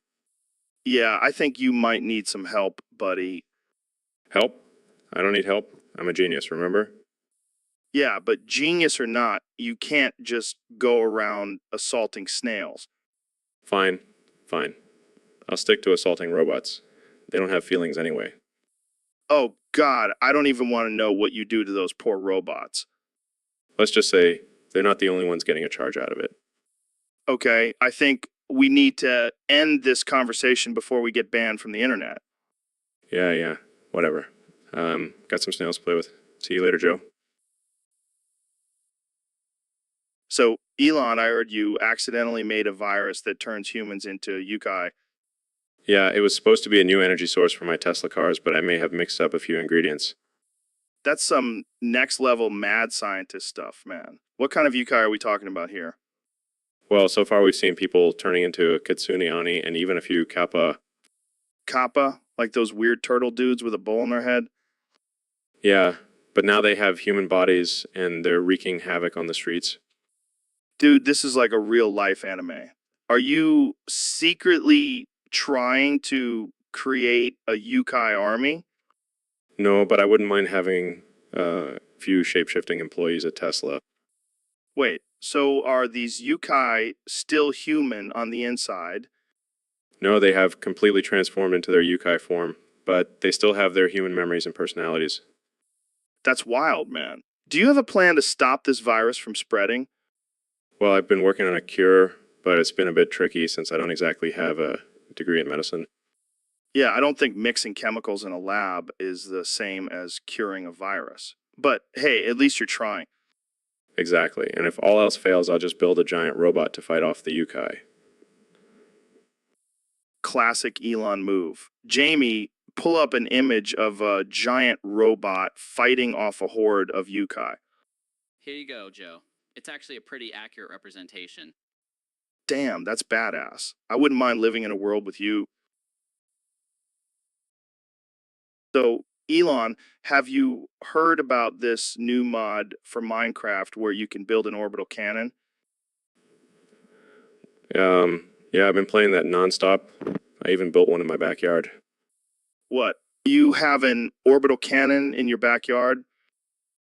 S1: Yeah, I think you might need some help, buddy.
S4: Help? I don't need help. I'm a genius, remember?
S1: Yeah, but genius or not, you can't just go around assaulting snails.
S4: Fine. I'll stick to assaulting robots. They don't have feelings anyway.
S1: Oh, God, I don't even want to know what you do to those poor robots.
S4: Let's just say they're not the only ones getting a charge out of it.
S1: Okay, I think we need to end this conversation before we get banned from the internet.
S4: Yeah, whatever. Got some snails to play with. See you later, Joe.
S1: So, Elon, I heard you accidentally made a virus that turns humans into yukai.
S4: Yeah, it was supposed to be a new energy source for my Tesla cars, but I may have mixed up a few ingredients.
S1: That's some next level mad scientist stuff, man. What kind of yukai are we talking about here?
S4: Well, so far we've seen people turning into a Kitsune Ani and even a few Kappa.
S1: Kappa? Like those weird turtle dudes with a bowl in their head?
S4: Yeah, but now they have human bodies and they're wreaking havoc on the streets.
S1: Dude, this is like a real life anime. Are you secretly trying to create a Yukai army?
S4: No, but I wouldn't mind having a few shapeshifting employees at Tesla.
S1: Wait, so are these Yukai still human on the inside?
S4: No, they have completely transformed into their Yukai form, but they still have their human memories and personalities.
S1: That's wild, man. Do you have a plan to stop this virus from spreading?
S4: Well, I've been working on a cure, but it's been a bit tricky since I don't exactly have a degree in medicine.
S1: Yeah, I don't think mixing chemicals in a lab is the same as curing a virus. But hey, at least you're trying.
S4: Exactly, and if all else fails, I'll just build a giant robot to fight off the Yukai.
S1: Classic Elon move. Jamie, pull up an image of a giant robot fighting off a horde of Yukai.
S3: Here you go, Joe. It's actually a pretty accurate representation.
S1: Damn, that's badass. I wouldn't mind living in a world with you. So, Elon, have you heard about this new mod for Minecraft where you can build an orbital cannon?
S4: Yeah, I've been playing that nonstop. I even built one in my backyard.
S1: What? You have an orbital cannon in your backyard?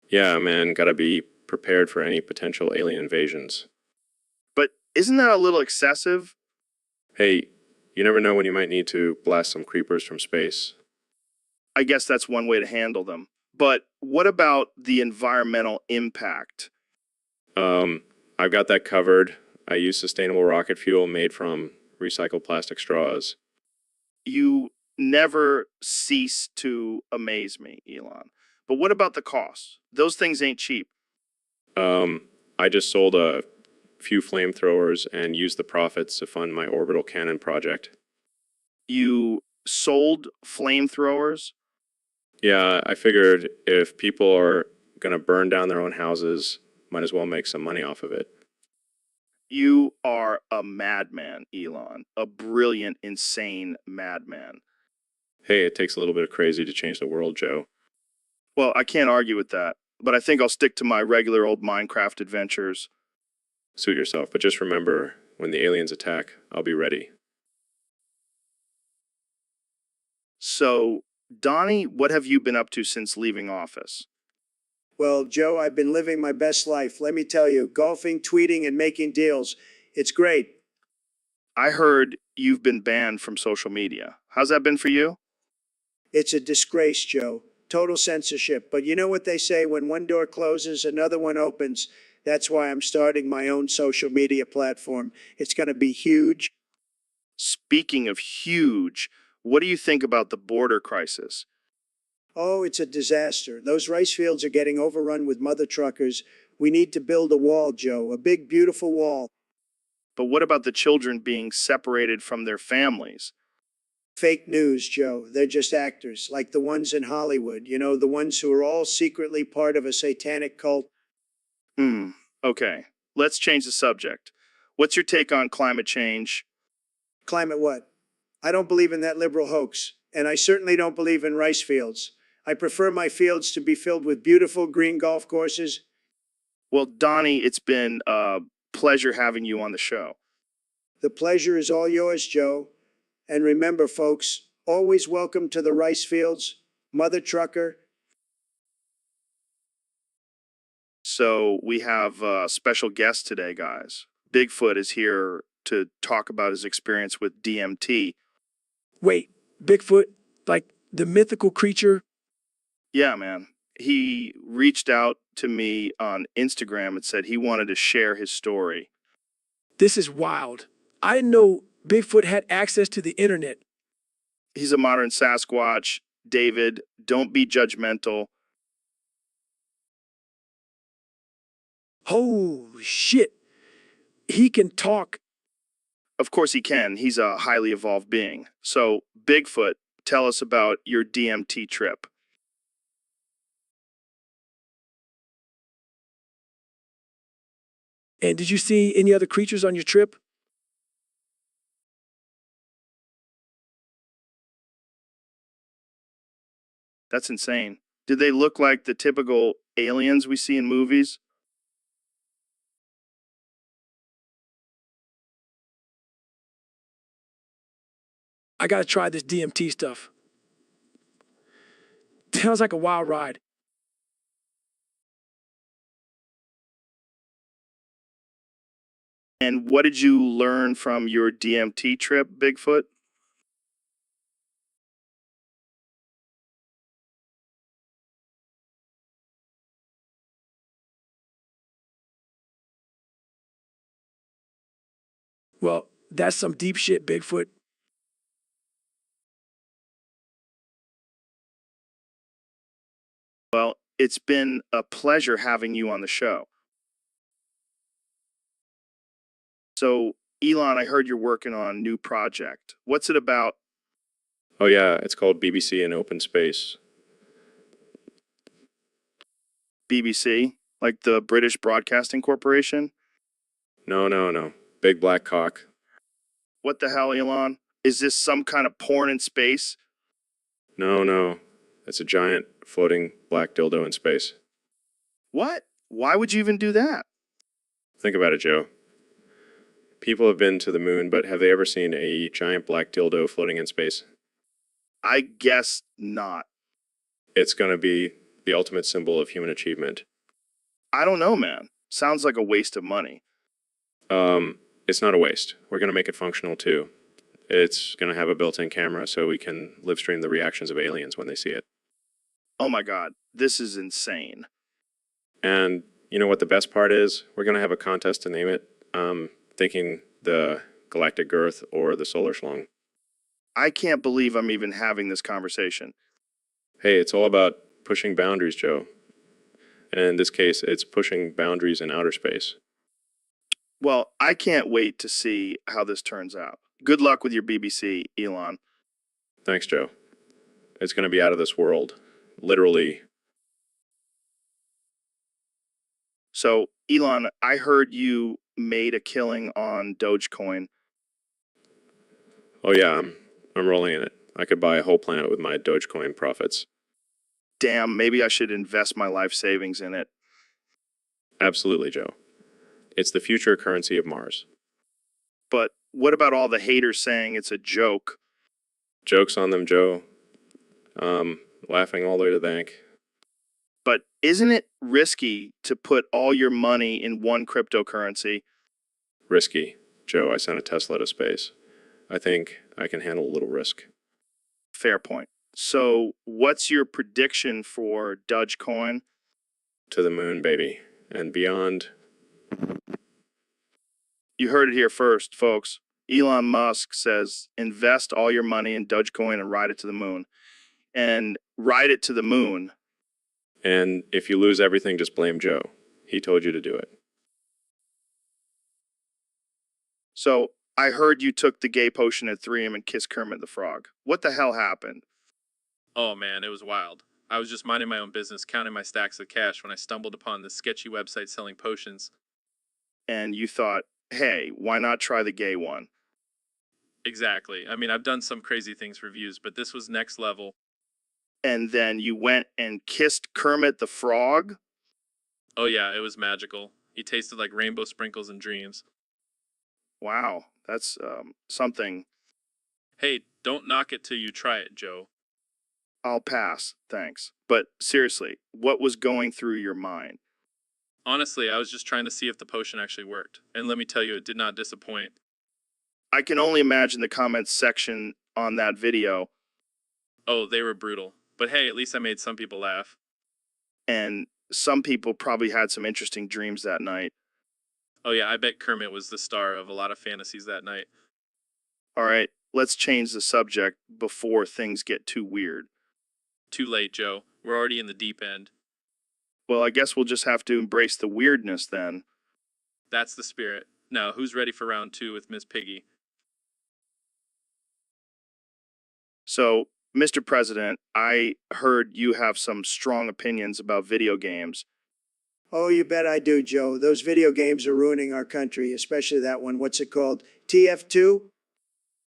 S4: Yeah, man, gotta be prepared for any potential alien invasions.
S1: But isn't that a little excessive?
S4: Hey, you never know when you might need to blast some creepers from space.
S1: I guess that's one way to handle them. But what about the environmental impact?
S4: I've got that covered. I use sustainable rocket fuel made from recycled plastic straws.
S1: You never cease to amaze me, Elon. But what about the costs? Those things ain't cheap.
S4: I just sold a few flamethrowers and used the profits to fund my orbital cannon project.
S1: You sold flamethrowers?
S4: Yeah, I figured if people are gonna burn down their own houses, might as well make some money off of it.
S1: You are a madman, Elon. A brilliant, insane madman.
S4: Hey, it takes a little bit of crazy to change the world, Joe.
S1: Well, I can't argue with that, but I think I'll stick to my regular old Minecraft adventures.
S4: Suit yourself, but just remember, when the aliens attack, I'll be ready.
S1: So, Donnie, what have you been up to since leaving office?
S8: Well, Joe, I've been living my best life. Let me tell you, golfing, tweeting, and making deals. It's great.
S1: I heard you've been banned from social media. How's that been for you?
S8: It's a disgrace, Joe. Total censorship. But you know what they say, when one door closes, another one opens. That's why I'm starting my own social media platform. It's going to be huge.
S1: Speaking of huge, what do you think about the border crisis?
S8: Oh, it's a disaster. Those rice fields are getting overrun with mother truckers. We need to build a wall, Joe, a big, beautiful wall.
S1: But what about the children being separated from their families?
S8: Fake news, Joe. They're just actors, like the ones in Hollywood, you know, the ones who are all secretly part of a satanic cult.
S1: Okay. Let's change the subject. What's your take on climate change?
S8: Climate what? I don't believe in that liberal hoax, and I certainly don't believe in rice fields. I prefer my fields to be filled with beautiful green golf courses.
S1: Well, Donnie, it's been a pleasure having you on the show.
S8: The pleasure is all yours, Joe. And remember, folks, always welcome to the rice fields, Mother Trucker.
S1: So we have a special guest today, guys. Bigfoot is here to talk about his experience with DMT.
S9: Wait, Bigfoot, like the mythical creature?
S1: Yeah, man. He reached out to me on Instagram and said he wanted to share his story.
S9: This is wild. I didn't know Bigfoot had access to the internet.
S1: He's a modern Sasquatch. David, don't be judgmental.
S9: Oh, shit. He can talk.
S1: Of course he can. He's a highly evolved being. So, Bigfoot, tell us about your DMT trip.
S9: And did you see any other creatures on your trip?
S1: That's insane. Did they look like the typical aliens we see in movies?
S9: I got to try this DMT stuff. Sounds like a wild ride.
S1: And what did you learn from your DMT trip, Bigfoot?
S9: Well, that's some deep shit, Bigfoot.
S1: Well, it's been a pleasure having you on the show. So, Elon, I heard you're working on a new project. What's it about?
S4: Oh yeah, it's called BBC in Open Space.
S1: BBC? Like the British Broadcasting Corporation?
S4: No. Big black cock.
S1: What the hell, Elon? Is this some kind of porn in space?
S4: No. It's a giant floating black dildo in space.
S1: What? Why would you even do that?
S4: Think about it, Joe. People have been to the moon, but have they ever seen a giant black dildo floating in space?
S1: I guess not.
S4: It's going to be the ultimate symbol of human achievement.
S1: I don't know, man. Sounds like a waste of money.
S4: It's not a waste. We're going to make it functional too. It's going to have a built-in camera so we can live stream the reactions of aliens when they see it.
S1: Oh my god, this is insane.
S4: And you know what the best part is? We're going to have a contest to name it. Thinking the galactic girth or the solar schlong.
S1: I can't believe I'm even having this conversation.
S4: Hey, it's all about pushing boundaries, Joe. And in this case, it's pushing boundaries in outer space.
S1: Well, I can't wait to see how this turns out. Good luck with your BBC, Elon.
S4: Thanks, Joe. It's going to be out of this world. Literally.
S1: So, Elon, I heard you made a killing on Dogecoin.
S4: Oh yeah, I'm rolling in it. I could buy a whole planet with my Dogecoin profits.
S1: Damn, maybe I should invest my life savings in it.
S4: Absolutely, Joe. It's the future currency of Mars.
S1: But what about all the haters saying it's a joke?
S4: Joke's on them, Joe. Laughing all the way to the bank.
S1: But isn't it risky to put all your money in one cryptocurrency?
S4: Risky. Joe, I sent a Tesla to space. I think I can handle a little risk.
S1: Fair point. So, what's your prediction for Dogecoin?
S4: To the moon, baby. And beyond.
S1: You heard it here first, folks. Elon Musk says invest all your money in Dogecoin and ride it to the moon. And ride it to the moon.
S4: And if you lose everything, just blame Joe. He told you to do it.
S1: So, I heard you took the gay potion at 3 and kissed Kermit the Frog. What the hell happened?
S10: Oh man, it was wild. I was just minding my own business, counting my stacks of cash when I stumbled upon this sketchy website selling potions.
S1: And you thought, hey, why not try the gay one?
S10: Exactly. I mean, I've done some crazy things for views, but this was next level.
S1: And then you went and kissed Kermit the Frog?
S10: Oh yeah, it was magical. He tasted like rainbow sprinkles and dreams.
S1: Wow, that's something.
S10: Hey, don't knock it till you try it, Joe.
S1: I'll pass, thanks. But seriously, what was going through your mind?
S10: Honestly, I was just trying to see if the potion actually worked. And let me tell you, it did not disappoint.
S1: I can only imagine the comments section on that video.
S10: Oh, they were brutal. But hey, at least I made some people laugh.
S1: And some people probably had some interesting dreams that night.
S10: Oh yeah, I bet Kermit was the star of a lot of fantasies that night.
S1: All right, let's change the subject before things get too weird.
S10: Too late, Joe. We're already in the deep end.
S1: Well, I guess we'll just have to embrace the weirdness then.
S10: That's the spirit. Now, who's ready for round 2 with Miss Piggy?
S1: So, Mr. President, I heard you have some strong opinions about video games.
S8: Oh, you bet I do, Joe. Those video games are ruining our country, especially that one. What's it called? TF2?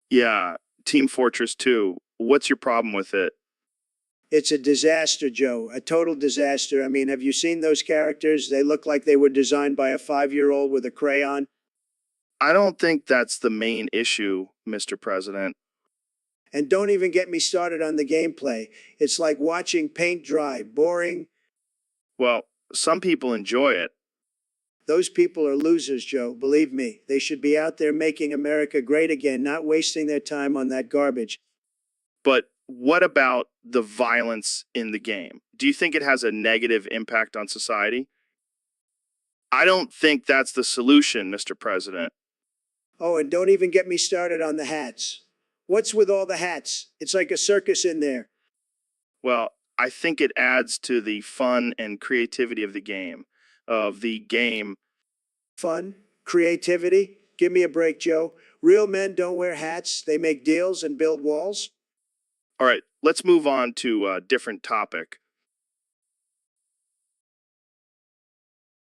S1: Yeah, Team Fortress 2. What's your problem with it?
S8: It's a disaster, Joe. A total disaster. I mean, have you seen those characters? They look like they were designed by a 5-year-old with a crayon.
S1: I don't think that's the main issue, Mr. President.
S8: And don't even get me started on the gameplay. It's like watching paint dry, boring.
S1: Well, some people enjoy it.
S8: Those people are losers, Joe. Believe me, they should be out there making America great again, not wasting their time on that garbage.
S1: But what about the violence in the game? Do you think it has a negative impact on society? I don't think that's the solution, Mr. President.
S8: Oh, and don't even get me started on the hats. What's with all the hats? It's like a circus in there.
S1: Well, I think it adds to the fun and creativity of the game.
S8: Fun? Creativity? Give me a break, Joe. Real men don't wear hats. They make deals and build walls.
S1: All right, let's move on to a different topic.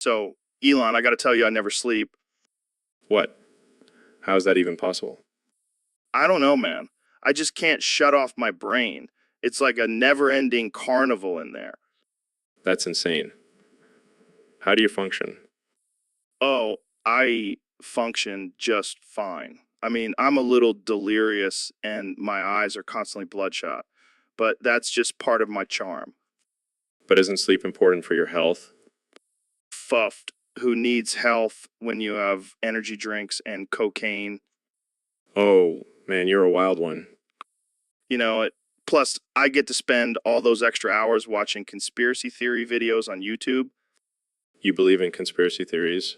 S1: So, Elon, I got to tell you, I never sleep.
S4: What? How is that even possible?
S1: I don't know, man. I just can't shut off my brain. It's like a never-ending carnival in there.
S4: That's insane. How do you function?
S1: Oh, I function just fine. I mean, I'm a little delirious and my eyes are constantly bloodshot, but that's just part of my charm.
S4: But isn't sleep important for your health?
S1: Fuffed. Who needs health when you have energy drinks and cocaine?
S4: Oh, man, you're a wild one.
S1: You know, plus I get to spend all those extra hours watching conspiracy theory videos on YouTube.
S4: You believe in conspiracy theories?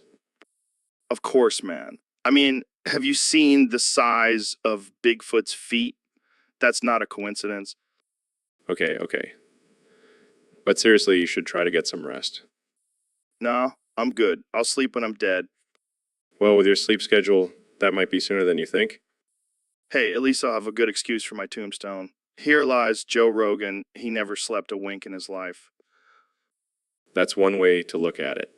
S1: Of course, man. I mean, have you seen the size of Bigfoot's feet? That's not a coincidence.
S4: Okay. But seriously, you should try to get some rest.
S1: No, I'm good. I'll sleep when I'm dead.
S4: Well, with your sleep schedule, that might be sooner than you think.
S1: Hey, at least I'll have a good excuse for my tombstone. Here lies Joe Rogan. He never slept a wink in his life.
S4: That's one way to look at it.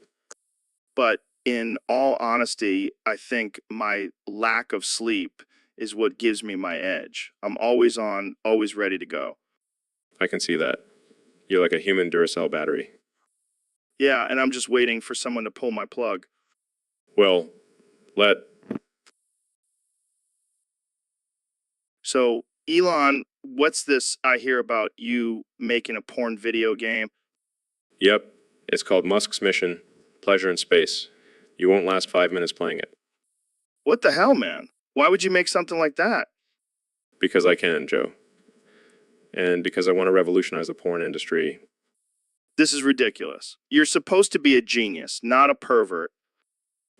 S1: But in all honesty, I think my lack of sleep is what gives me my edge. I'm always on, always ready to go.
S4: I can see that. You're like a human Duracell battery.
S1: Yeah, and I'm just waiting for someone to pull my plug.
S4: Well,
S1: So, Elon, what's this I hear about you making a porn video game?
S4: Yep, it's called Musk's Mission, Pleasure in Space. You won't last 5 minutes playing it.
S1: What the hell, man? Why would you make something like that?
S4: Because I can, Joe. And because I want to revolutionize the porn industry.
S1: This is ridiculous. You're supposed to be a genius, not a pervert.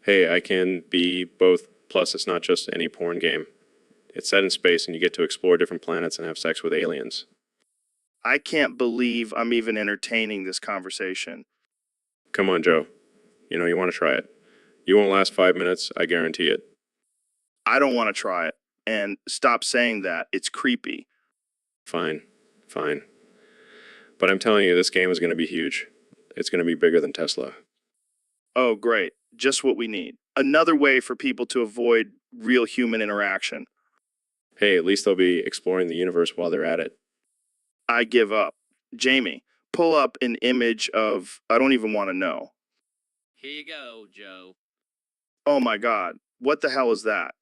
S4: Hey, I can be both, plus it's not just any porn game. It's set in space and you get to explore different planets and have sex with aliens.
S1: I can't believe I'm even entertaining this conversation.
S4: Come on, Joe. You know, you want to try it. You won't last 5 minutes, I guarantee it.
S1: I don't want to try it. And stop saying that. It's creepy.
S4: Fine. But I'm telling you, this game is going to be huge. It's going to be bigger than Tesla.
S1: Oh, great. Just what we need. Another way for people to avoid real human interaction.
S4: Hey, at least they'll be exploring the universe while they're at it.
S1: I give up. Jamie, pull up an image of, I don't even want to know.
S3: Here you go, Joe.
S1: Oh my God. What the hell is that?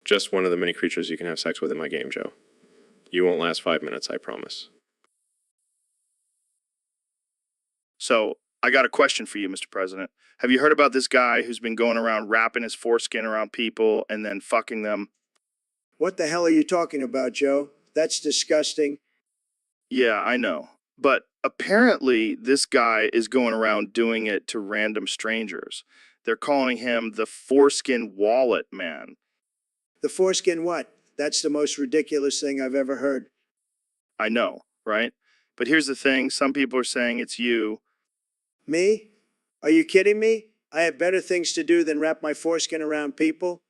S4: Just one of the many creatures you can have sex with in my game, Joe. You won't last 5 minutes, I promise.
S1: So, I got a question for you, Mr. President. Have you heard about this guy who's been going around wrapping his foreskin around people and then fucking them?
S8: What the hell are you talking about, Joe? That's disgusting.
S1: Yeah, I know. But apparently, this guy is going around doing it to random strangers. They're calling him the foreskin wallet man.
S8: The foreskin what? That's the most ridiculous thing I've ever heard.
S1: I know, right? But here's the thing. Some people are saying it's you.
S8: Me? Are you kidding me? I have better things to do than wrap my foreskin around people.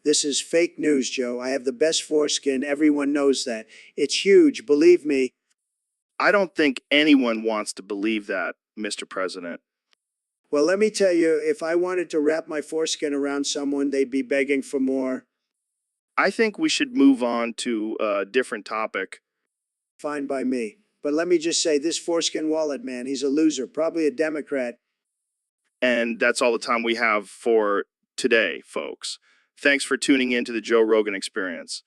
S8: This is fake news, Joe. I have the best foreskin. Everyone knows that. It's huge, believe me.
S1: I don't think anyone wants to believe that, Mr. President.
S8: Well, let me tell you, if I wanted to wrap my foreskin around someone, they'd be begging for more.
S1: I think we should move on to a different topic.
S8: Fine by me. But let me just say, this foreskin wallet man, he's a loser, probably a Democrat.
S1: And that's all the time we have for today, folks. Thanks for tuning in to the Joe Rogan Experience.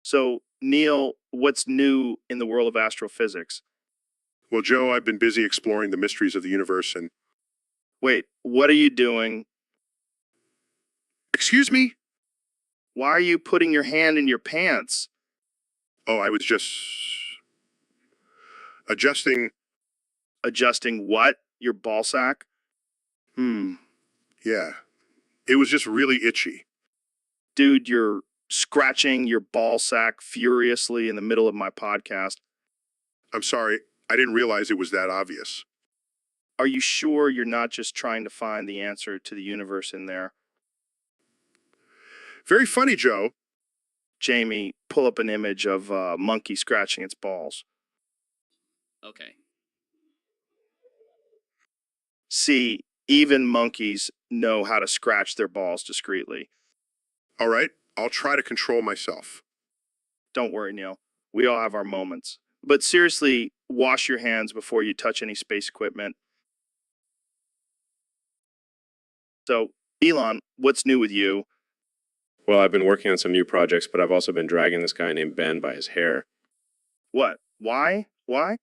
S1: So, Neil, what's new in the world of astrophysics?
S5: Well, Joe, I've been busy exploring the mysteries of the universe and...
S1: Wait, what are you doing?
S5: Excuse me?
S1: Why are you putting your hand in your pants?
S5: Oh, I was just... adjusting...
S1: Adjusting what? Your ball sack?
S5: Yeah. It was just really itchy.
S1: Dude, you're scratching your ball sack furiously in the middle of my podcast.
S5: I'm sorry, I didn't realize it was that obvious.
S1: Are you sure you're not just trying to find the answer to the universe in there?
S5: Very funny, Joe.
S1: Jamie, pull up an image of a monkey scratching its balls.
S3: Okay.
S1: See, even monkeys know how to scratch their balls discreetly.
S5: All right, I'll try to control myself.
S1: Don't worry, Neil. We all have our moments. But seriously, wash your hands before you touch any space equipment. So, Elon, what's new with you?
S4: Well, I've been working on some new projects, but I've also been dragging this guy named Ben by his hair.
S1: What? Why? Why?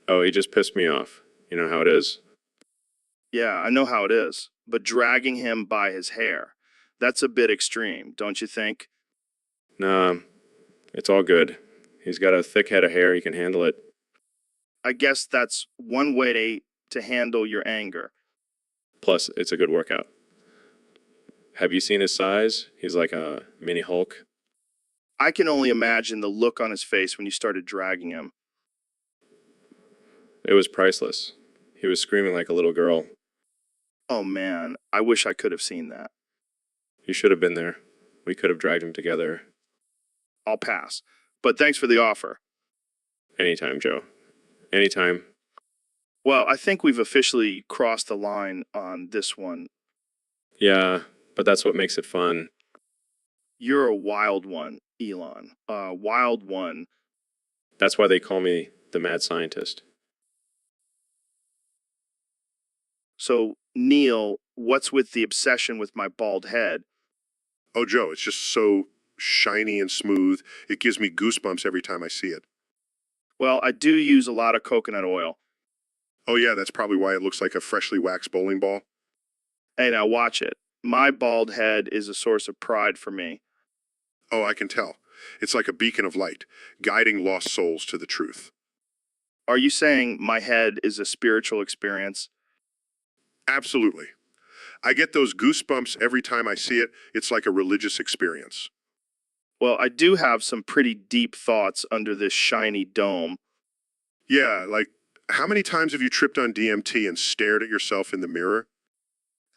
S4: Oh, he just pissed me off. You know how it is.
S1: Yeah, I know how it is. But dragging him by his hair, that's a bit extreme, don't you think?
S4: Nah, it's all good. He's got a thick head of hair, he can handle it.
S1: I guess that's one way to handle your anger.
S4: Plus, it's a good workout. Have you seen his size? He's like a mini Hulk.
S1: I can only imagine the look on his face when you started dragging him.
S4: It was priceless. He was screaming like a little girl.
S1: Oh man, I wish I could have seen that.
S4: You should have been there. We could have dragged him together.
S1: I'll pass. But thanks for the offer.
S4: Anytime, Joe. Anytime.
S1: Well, I think we've officially crossed the line on this one.
S4: Yeah, but that's what makes it fun.
S1: You're a wild one, Elon. A wild one.
S4: That's why they call me the mad scientist.
S1: So, Neil, what's with the obsession with my bald head?
S5: Oh, Joe, it's just so shiny and smooth. It gives me goosebumps every time I see it.
S1: Well, I do use a lot of coconut oil.
S5: Oh, yeah, that's probably why it looks like a freshly waxed bowling ball.
S1: Hey, now watch it. My bald head is a source of pride for me.
S5: Oh, I can tell. It's like a beacon of light, guiding lost souls to the truth.
S1: Are you saying my head is a spiritual experience?
S5: Absolutely. I get those goosebumps every time I see it. It's like a religious experience.
S1: Well, I do have some pretty deep thoughts under this shiny dome.
S5: Yeah, like, how many times have you tripped on DMT and stared at yourself in the mirror?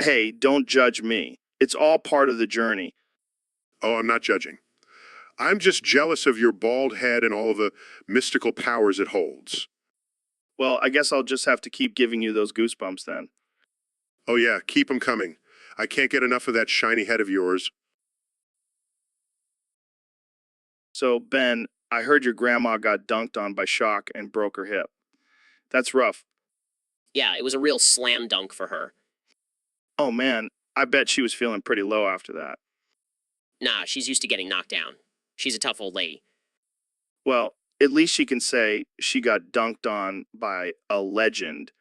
S1: Hey, don't judge me. It's all part of the journey.
S5: Oh, I'm not judging. I'm just jealous of your bald head and all the mystical powers it holds.
S1: Well, I guess I'll just have to keep giving you those goosebumps then.
S5: Oh yeah, keep 'em coming. I can't get enough of that shiny head of yours.
S1: So, Ben, I heard your grandma got dunked on by shock and broke her hip. That's rough.
S6: Yeah, it was a real slam dunk for her.
S1: Oh man, I bet she was feeling pretty low after that.
S6: Nah, she's used to getting knocked down. She's a tough old lady.
S1: Well, at least she can say she got dunked on by a legend.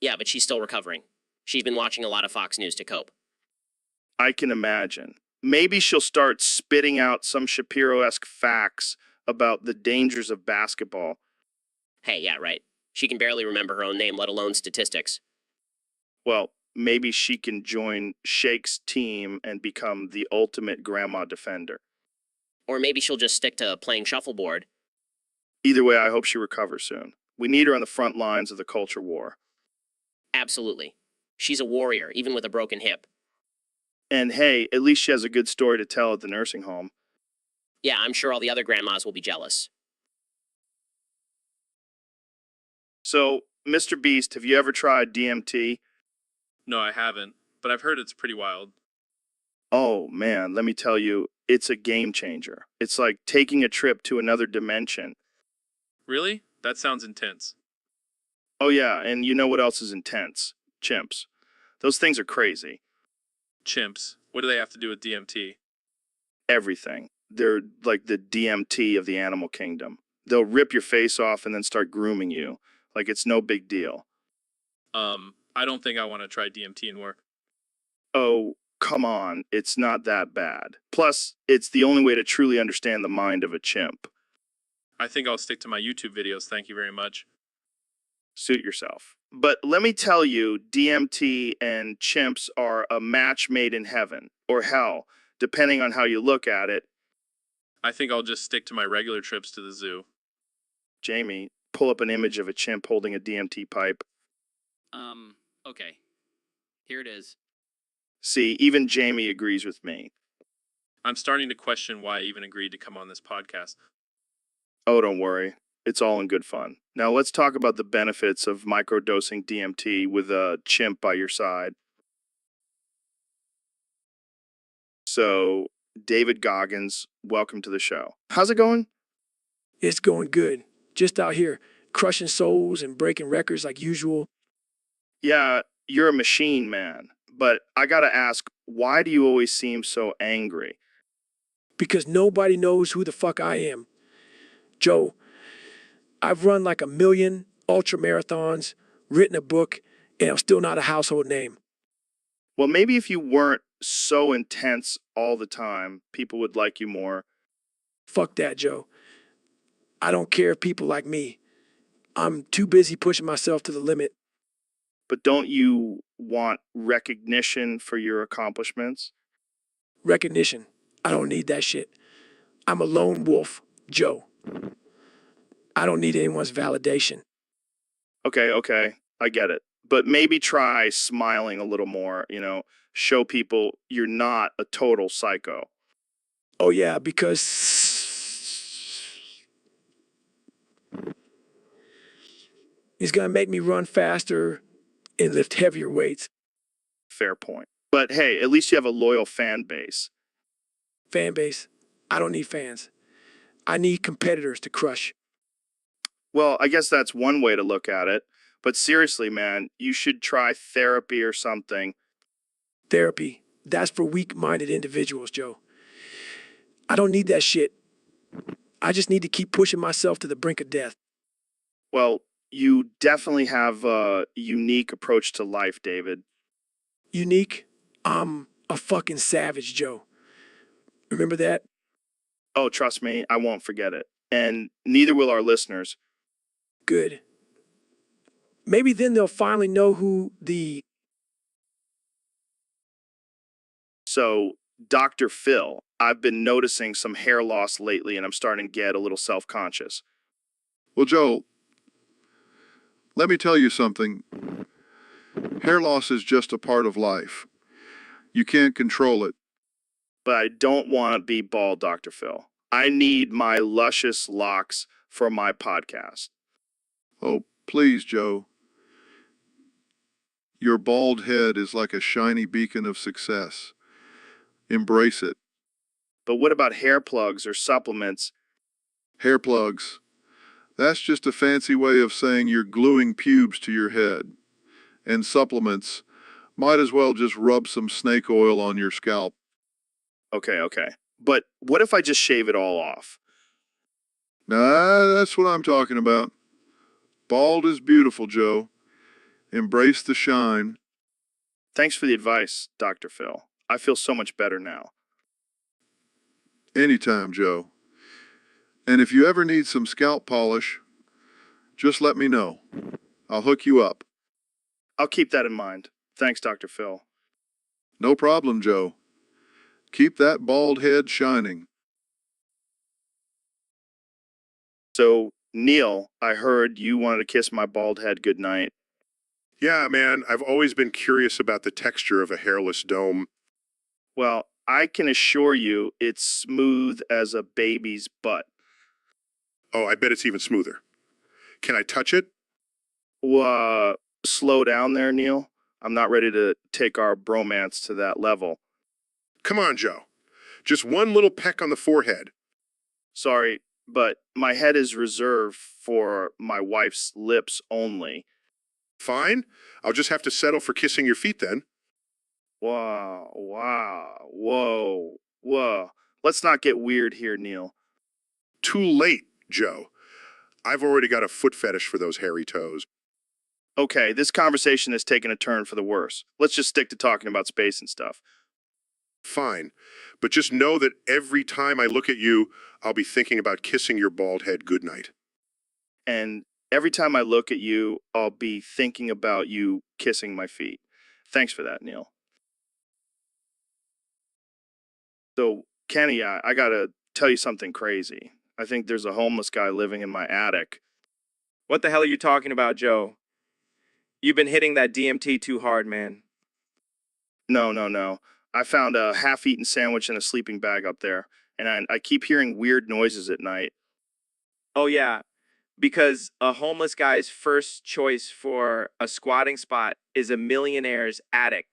S6: Yeah, but she's still recovering. She's been watching a lot of Fox News to cope.
S1: I can imagine. Maybe she'll start spitting out some Shapiro-esque facts about the dangers of basketball.
S6: Hey, yeah, right. She can barely remember her own name, let alone statistics.
S1: Well, maybe she can join Shake's team and become the ultimate grandma defender.
S6: Or maybe she'll just stick to playing shuffleboard.
S1: Either way, I hope she recovers soon. We need her on the front lines of the culture war.
S6: Absolutely. She's a warrior, even with a broken hip.
S1: And hey, at least she has a good story to tell at the nursing home.
S6: Yeah, I'm sure all the other grandmas will be jealous.
S1: So, Mr. Beast, have you ever tried DMT?
S10: No, I haven't, but I've heard it's pretty wild.
S1: Oh man, let me tell you, it's a game changer. It's like taking a trip to another dimension.
S10: Really? That sounds intense.
S1: Oh yeah, and you know what else is intense? Chimps. Those things are crazy.
S10: Chimps. What do they have to do with DMT?
S1: Everything. They're like the DMT of the animal kingdom. They'll rip your face off and then start grooming you. Like it's no big deal.
S10: I don't think I want to try DMT and work.
S1: Oh, come on. It's not that bad. Plus, it's the only way to truly understand the mind of a chimp.
S10: I think I'll stick to my YouTube videos. Thank you very much.
S1: Suit yourself. But let me tell you, DMT and chimps are a match made in heaven or hell, depending on how you look at it.
S10: I think I'll just stick to my regular trips to the zoo.
S1: Jamie, pull up an image of a chimp holding a DMT pipe.
S3: Okay. Here it is.
S1: See, even Jamie agrees with me.
S10: I'm starting to question why I even agreed to come on this podcast.
S1: Oh, don't worry. It's all in good fun. Now let's talk about the benefits of microdosing DMT with a chimp by your side. So, David Goggins, welcome to the show. How's it going?
S9: It's going good. Just out here, crushing souls and breaking records like usual.
S1: Yeah, you're a machine, man. But I gotta ask, why do you always seem so angry?
S9: Because nobody knows who the fuck I am. Joe, I've run like 1,000,000 ultra marathons, written a book, and I'm still not a household name.
S1: Well, maybe if you weren't so intense all the time, people would like you more.
S9: Fuck that, Joe. I don't care if people like me. I'm too busy pushing myself to the limit.
S1: But don't you want recognition for your accomplishments?
S9: Recognition. I don't need that shit. I'm a lone wolf, Joe. I don't need anyone's validation.
S1: Okay, I get it. But maybe try smiling a little more, show people you're not a total psycho.
S9: Oh yeah, because it's gonna make me run faster and lift heavier weights.
S1: Fair point. But hey, at least you have a loyal fan base.
S9: Fan base. I don't need fans. I need competitors to crush.
S1: Well, I guess that's one way to look at it. But seriously, man, you should try therapy or something.
S9: Therapy. That's for weak-minded individuals, Joe. I don't need that shit. I just need to keep pushing myself to the brink of death.
S1: Well, you definitely have a unique approach to life, David.
S9: Unique? I'm a fucking savage, Joe. Remember that?
S1: Oh, trust me, I won't forget it. And neither will our listeners.
S9: Good. Maybe then they'll finally know who the...
S1: So, Dr. Phil, I've been noticing some hair loss lately and I'm starting to get a little self-conscious.
S7: Well, Joe, let me tell you something. Hair loss is just a part of life. You can't control it.
S1: But I don't want to be bald, Dr. Phil. I need my luscious locks for my podcast.
S7: Oh, please, Joe. Your bald head is like a shiny beacon of success. Embrace it.
S1: But what about hair plugs or supplements?
S7: Hair plugs. That's just a fancy way of saying you're gluing pubes to your head. And supplements. Might as well just rub some snake oil on your scalp.
S1: Okay. But what if I just shave it all off?
S7: Nah, that's what I'm talking about. Bald is beautiful, Joe. Embrace the shine.
S1: Thanks for the advice, Dr. Phil. I feel so much better now.
S7: Anytime, Joe. And if you ever need some scalp polish, just let me know. I'll hook you up.
S1: I'll keep that in mind. Thanks, Dr. Phil.
S7: No problem, Joe. Keep that bald head shining.
S1: So, Neil, I heard you wanted to kiss my bald head goodnight.
S5: Yeah, man, I've always been curious about the texture of a hairless dome.
S1: Well, I can assure you it's smooth as a baby's butt.
S5: Oh, I bet it's even smoother. Can I touch it?
S1: Slow down there, Neil. I'm not ready to take our bromance to that level.
S5: Come on, Joe. Just one little peck on the forehead.
S1: Sorry, but my head is reserved for my wife's lips only.
S5: Fine. I'll just have to settle for kissing your feet then.
S1: Wow, whoa. Let's not get weird here, Neil.
S5: Too late, Joe. I've already got a foot fetish for those hairy toes.
S1: Okay, this conversation has taken a turn for the worse. Let's just stick to talking about space and stuff.
S5: Fine. But just know that every time I look at you, I'll be thinking about kissing your bald head goodnight.
S1: And every time I look at you, I'll be thinking about you kissing my feet. Thanks for that, Neil. So, Kenny, I gotta tell you something crazy. I think there's a homeless guy living in my attic.
S2: What the hell are you talking about, Joe? You've been hitting that DMT too hard, man.
S1: No. I found a half-eaten sandwich in a sleeping bag up there, and I keep hearing weird noises at night.
S2: Oh, yeah, because a homeless guy's first choice for a squatting spot is a millionaire's attic.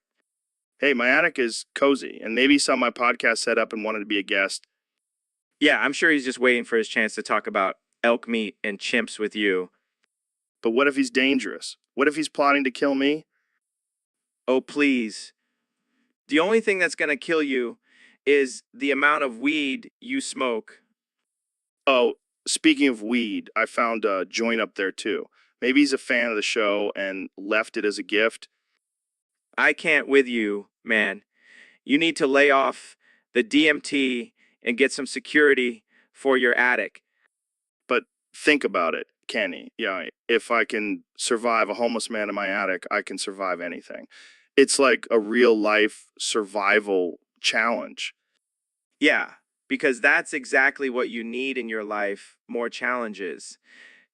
S1: Hey, my attic is cozy, and maybe he saw my podcast set up and wanted to be a guest.
S2: Yeah, I'm sure he's just waiting for his chance to talk about elk meat and chimps with you.
S1: But what if he's dangerous? What if he's plotting to kill me?
S2: Oh, please. The only thing that's going to kill you is the amount of weed you smoke.
S1: Oh, speaking of weed, I found a joint up there too. Maybe he's a fan of the show and left it as a gift.
S2: I can't with you, man. You need to lay off the DMT and get some security for your attic.
S1: But think about it, Kenny. Yeah, if I can survive a homeless man in my attic, I can survive anything. It's like a real life survival challenge.
S2: Yeah, because that's exactly what you need in your life, more challenges.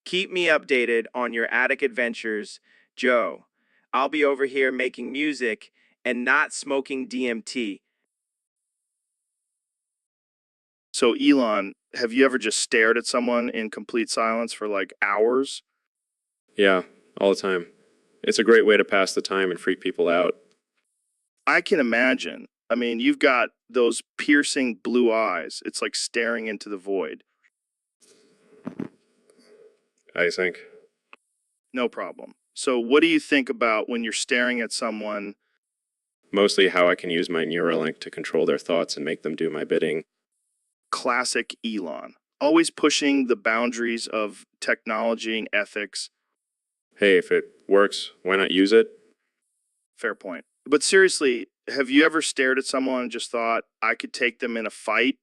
S2: Keep me updated on your attic adventures, Joe. I'll be over here making music and not smoking DMT.
S1: So, Elon, have you ever just stared at someone in complete silence for like hours?
S4: Yeah, all the time. It's a great way to pass the time and freak people out.
S1: I can imagine. I mean, you've got those piercing blue eyes. It's like staring into the void.
S4: I think.
S1: No problem. So, what do you think about when you're staring at someone?
S4: Mostly how I can use my Neuralink to control their thoughts and make them do my bidding.
S1: Classic Elon. Always pushing the boundaries of technology and ethics.
S4: Hey, if it works, why not use it?
S1: Fair point. But seriously, have you ever stared at someone and just thought, I could take them in a fight?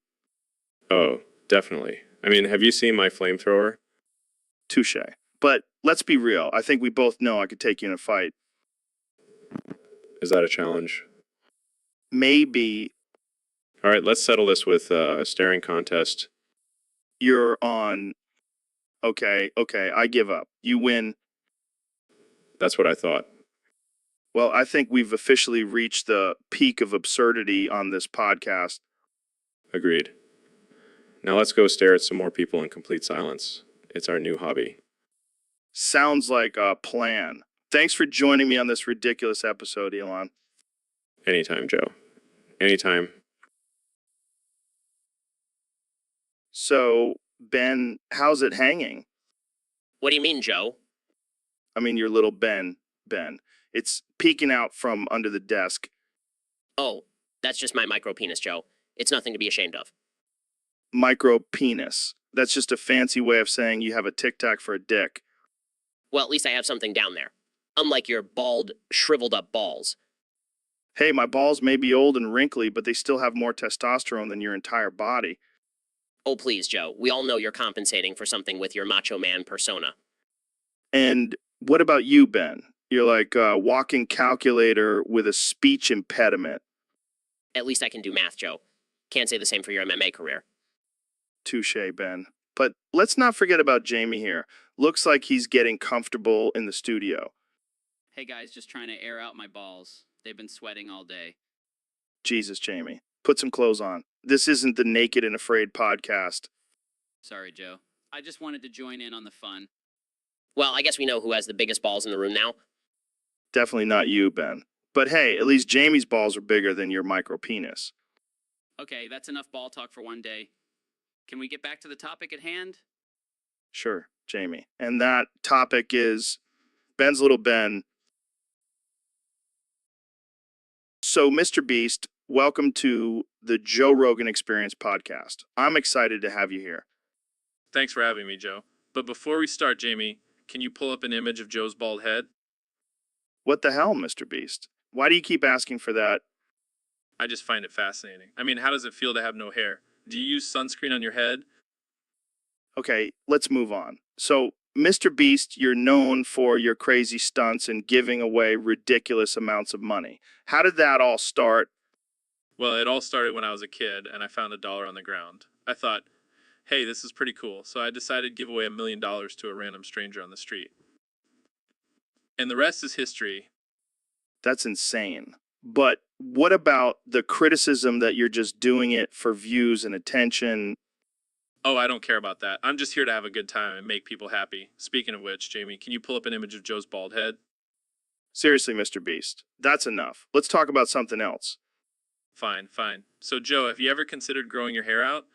S4: Oh, definitely. I mean, have you seen my flamethrower?
S1: Touche. But let's be real. I think we both know I could take you in a fight.
S4: Is that a challenge?
S1: Maybe
S4: All right, let's settle this with a staring contest.
S1: you're on. Okay, I give up. You win.
S4: That's what I thought.
S1: Well, I think we've officially reached the peak of absurdity on this podcast.
S4: Agreed. Now let's go stare at some more people in complete silence. It's our new hobby.
S1: Sounds like a plan. Thanks for joining me on this ridiculous episode, Elon.
S4: Anytime, Joe. Anytime.
S1: So, Ben, how's it hanging?
S6: What do you mean, Joe?
S1: I mean, your little Ben. It's peeking out from under the desk.
S6: Oh, that's just my micro penis, Joe. It's nothing to be ashamed of.
S1: Micro penis. That's just a fancy way of saying you have a tic tac for a dick.
S6: Well, at least I have something down there. Unlike your bald, shriveled up balls.
S1: Hey, my balls may be old and wrinkly, but they still have more testosterone than your entire body.
S6: Oh, please, Joe. We all know you're compensating for something with your macho man persona.
S1: And what about you, Ben? You're like a walking calculator with a speech impediment.
S6: At least I can do math, Joe. Can't say the same for your MMA career.
S1: Touche, Ben. But let's not forget about Jamie here. Looks like he's getting comfortable in the studio.
S3: Hey guys, just trying to air out my balls. They've been sweating all day.
S1: Jesus, Jamie. Put some clothes on. This isn't the Naked and Afraid podcast.
S3: Sorry, Joe. I just wanted to join in on the fun.
S6: Well, I guess we know who has the biggest balls in the room now.
S1: Definitely not you, Ben. But hey, at least Jamie's balls are bigger than your micro penis.
S3: Okay, that's enough ball talk for one day. Can we get back to the topic at hand?
S1: Sure, Jamie. And that topic is Ben's little Ben. So, Mr. Beast, welcome to the Joe Rogan Experience podcast. I'm excited to have you here.
S10: Thanks for having me, Joe. But before we start, Jamie, can you pull up an image of Joe's bald head?
S1: What the hell, Mr. Beast? Why do you keep asking for that?
S10: I just find it fascinating. I mean, how does it feel to have no hair? Do you use sunscreen on your head?
S1: Okay, let's move on. So, Mr. Beast, you're known for your crazy stunts and giving away ridiculous amounts of money. How did that all start?
S10: Well, it all started when I was a kid and I found $1 on the ground. I thought, hey, this is pretty cool. So I decided to give away $1 million to a random stranger on the street. And the rest is history.
S1: That's insane. But what about the criticism that you're just doing it for views and attention?
S10: Oh, I don't care about that. I'm just here to have a good time and make people happy. Speaking of which, Jamie, can you pull up an image of Joe's bald head?
S1: Seriously, Mr. Beast, that's enough. Let's talk about something else.
S10: Fine, fine. So, Joe, have you ever considered growing your hair out?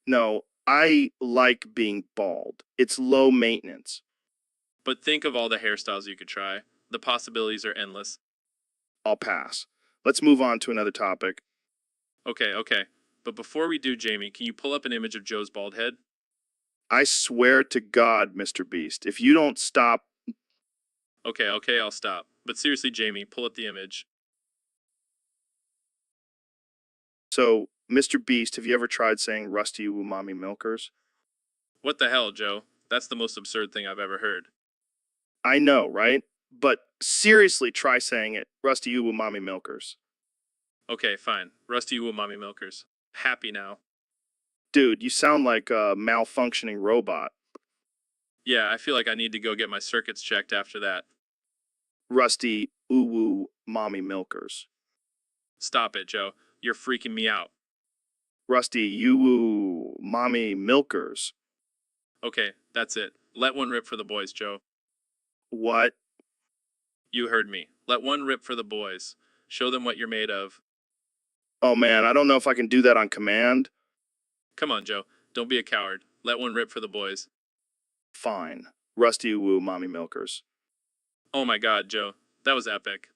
S1: No, I like being bald. It's low maintenance.
S10: But think of all the hairstyles you could try. The possibilities are endless.
S1: I'll pass. Let's move on to another topic.
S10: Okay. But before we do, Jamie, can you pull up an image of Joe's bald head?
S1: I swear to God, Mr. Beast, if you don't stop.
S10: Okay, I'll stop. But seriously, Jamie, pull up the image.
S1: So, Mr. Beast, have you ever tried saying rusty umami milkers?
S10: What the hell, Joe? That's the most absurd thing I've ever heard.
S1: I know, right? But seriously, try saying it. Rusty umami milkers.
S10: Okay, fine. Rusty umami milkers. Happy now.
S1: Dude, you sound like a malfunctioning robot.
S10: Yeah, I feel like I need to go get my circuits checked after that.
S1: Rusty uwu mommy milkers.
S10: Stop it, Joe. You're freaking me out.
S1: Rusty uwu mommy milkers.
S10: Okay, that's it. Let one rip for the boys, Joe.
S1: What?
S10: You heard me. Let one rip for the boys. Show them what you're made of.
S1: Oh man, I don't know if I can do that on command.
S10: Come on, Joe. Don't be a coward. Let one rip for the boys.
S1: Fine. Rusty uwu mommy milkers.
S10: Oh my god, Joe. That was epic.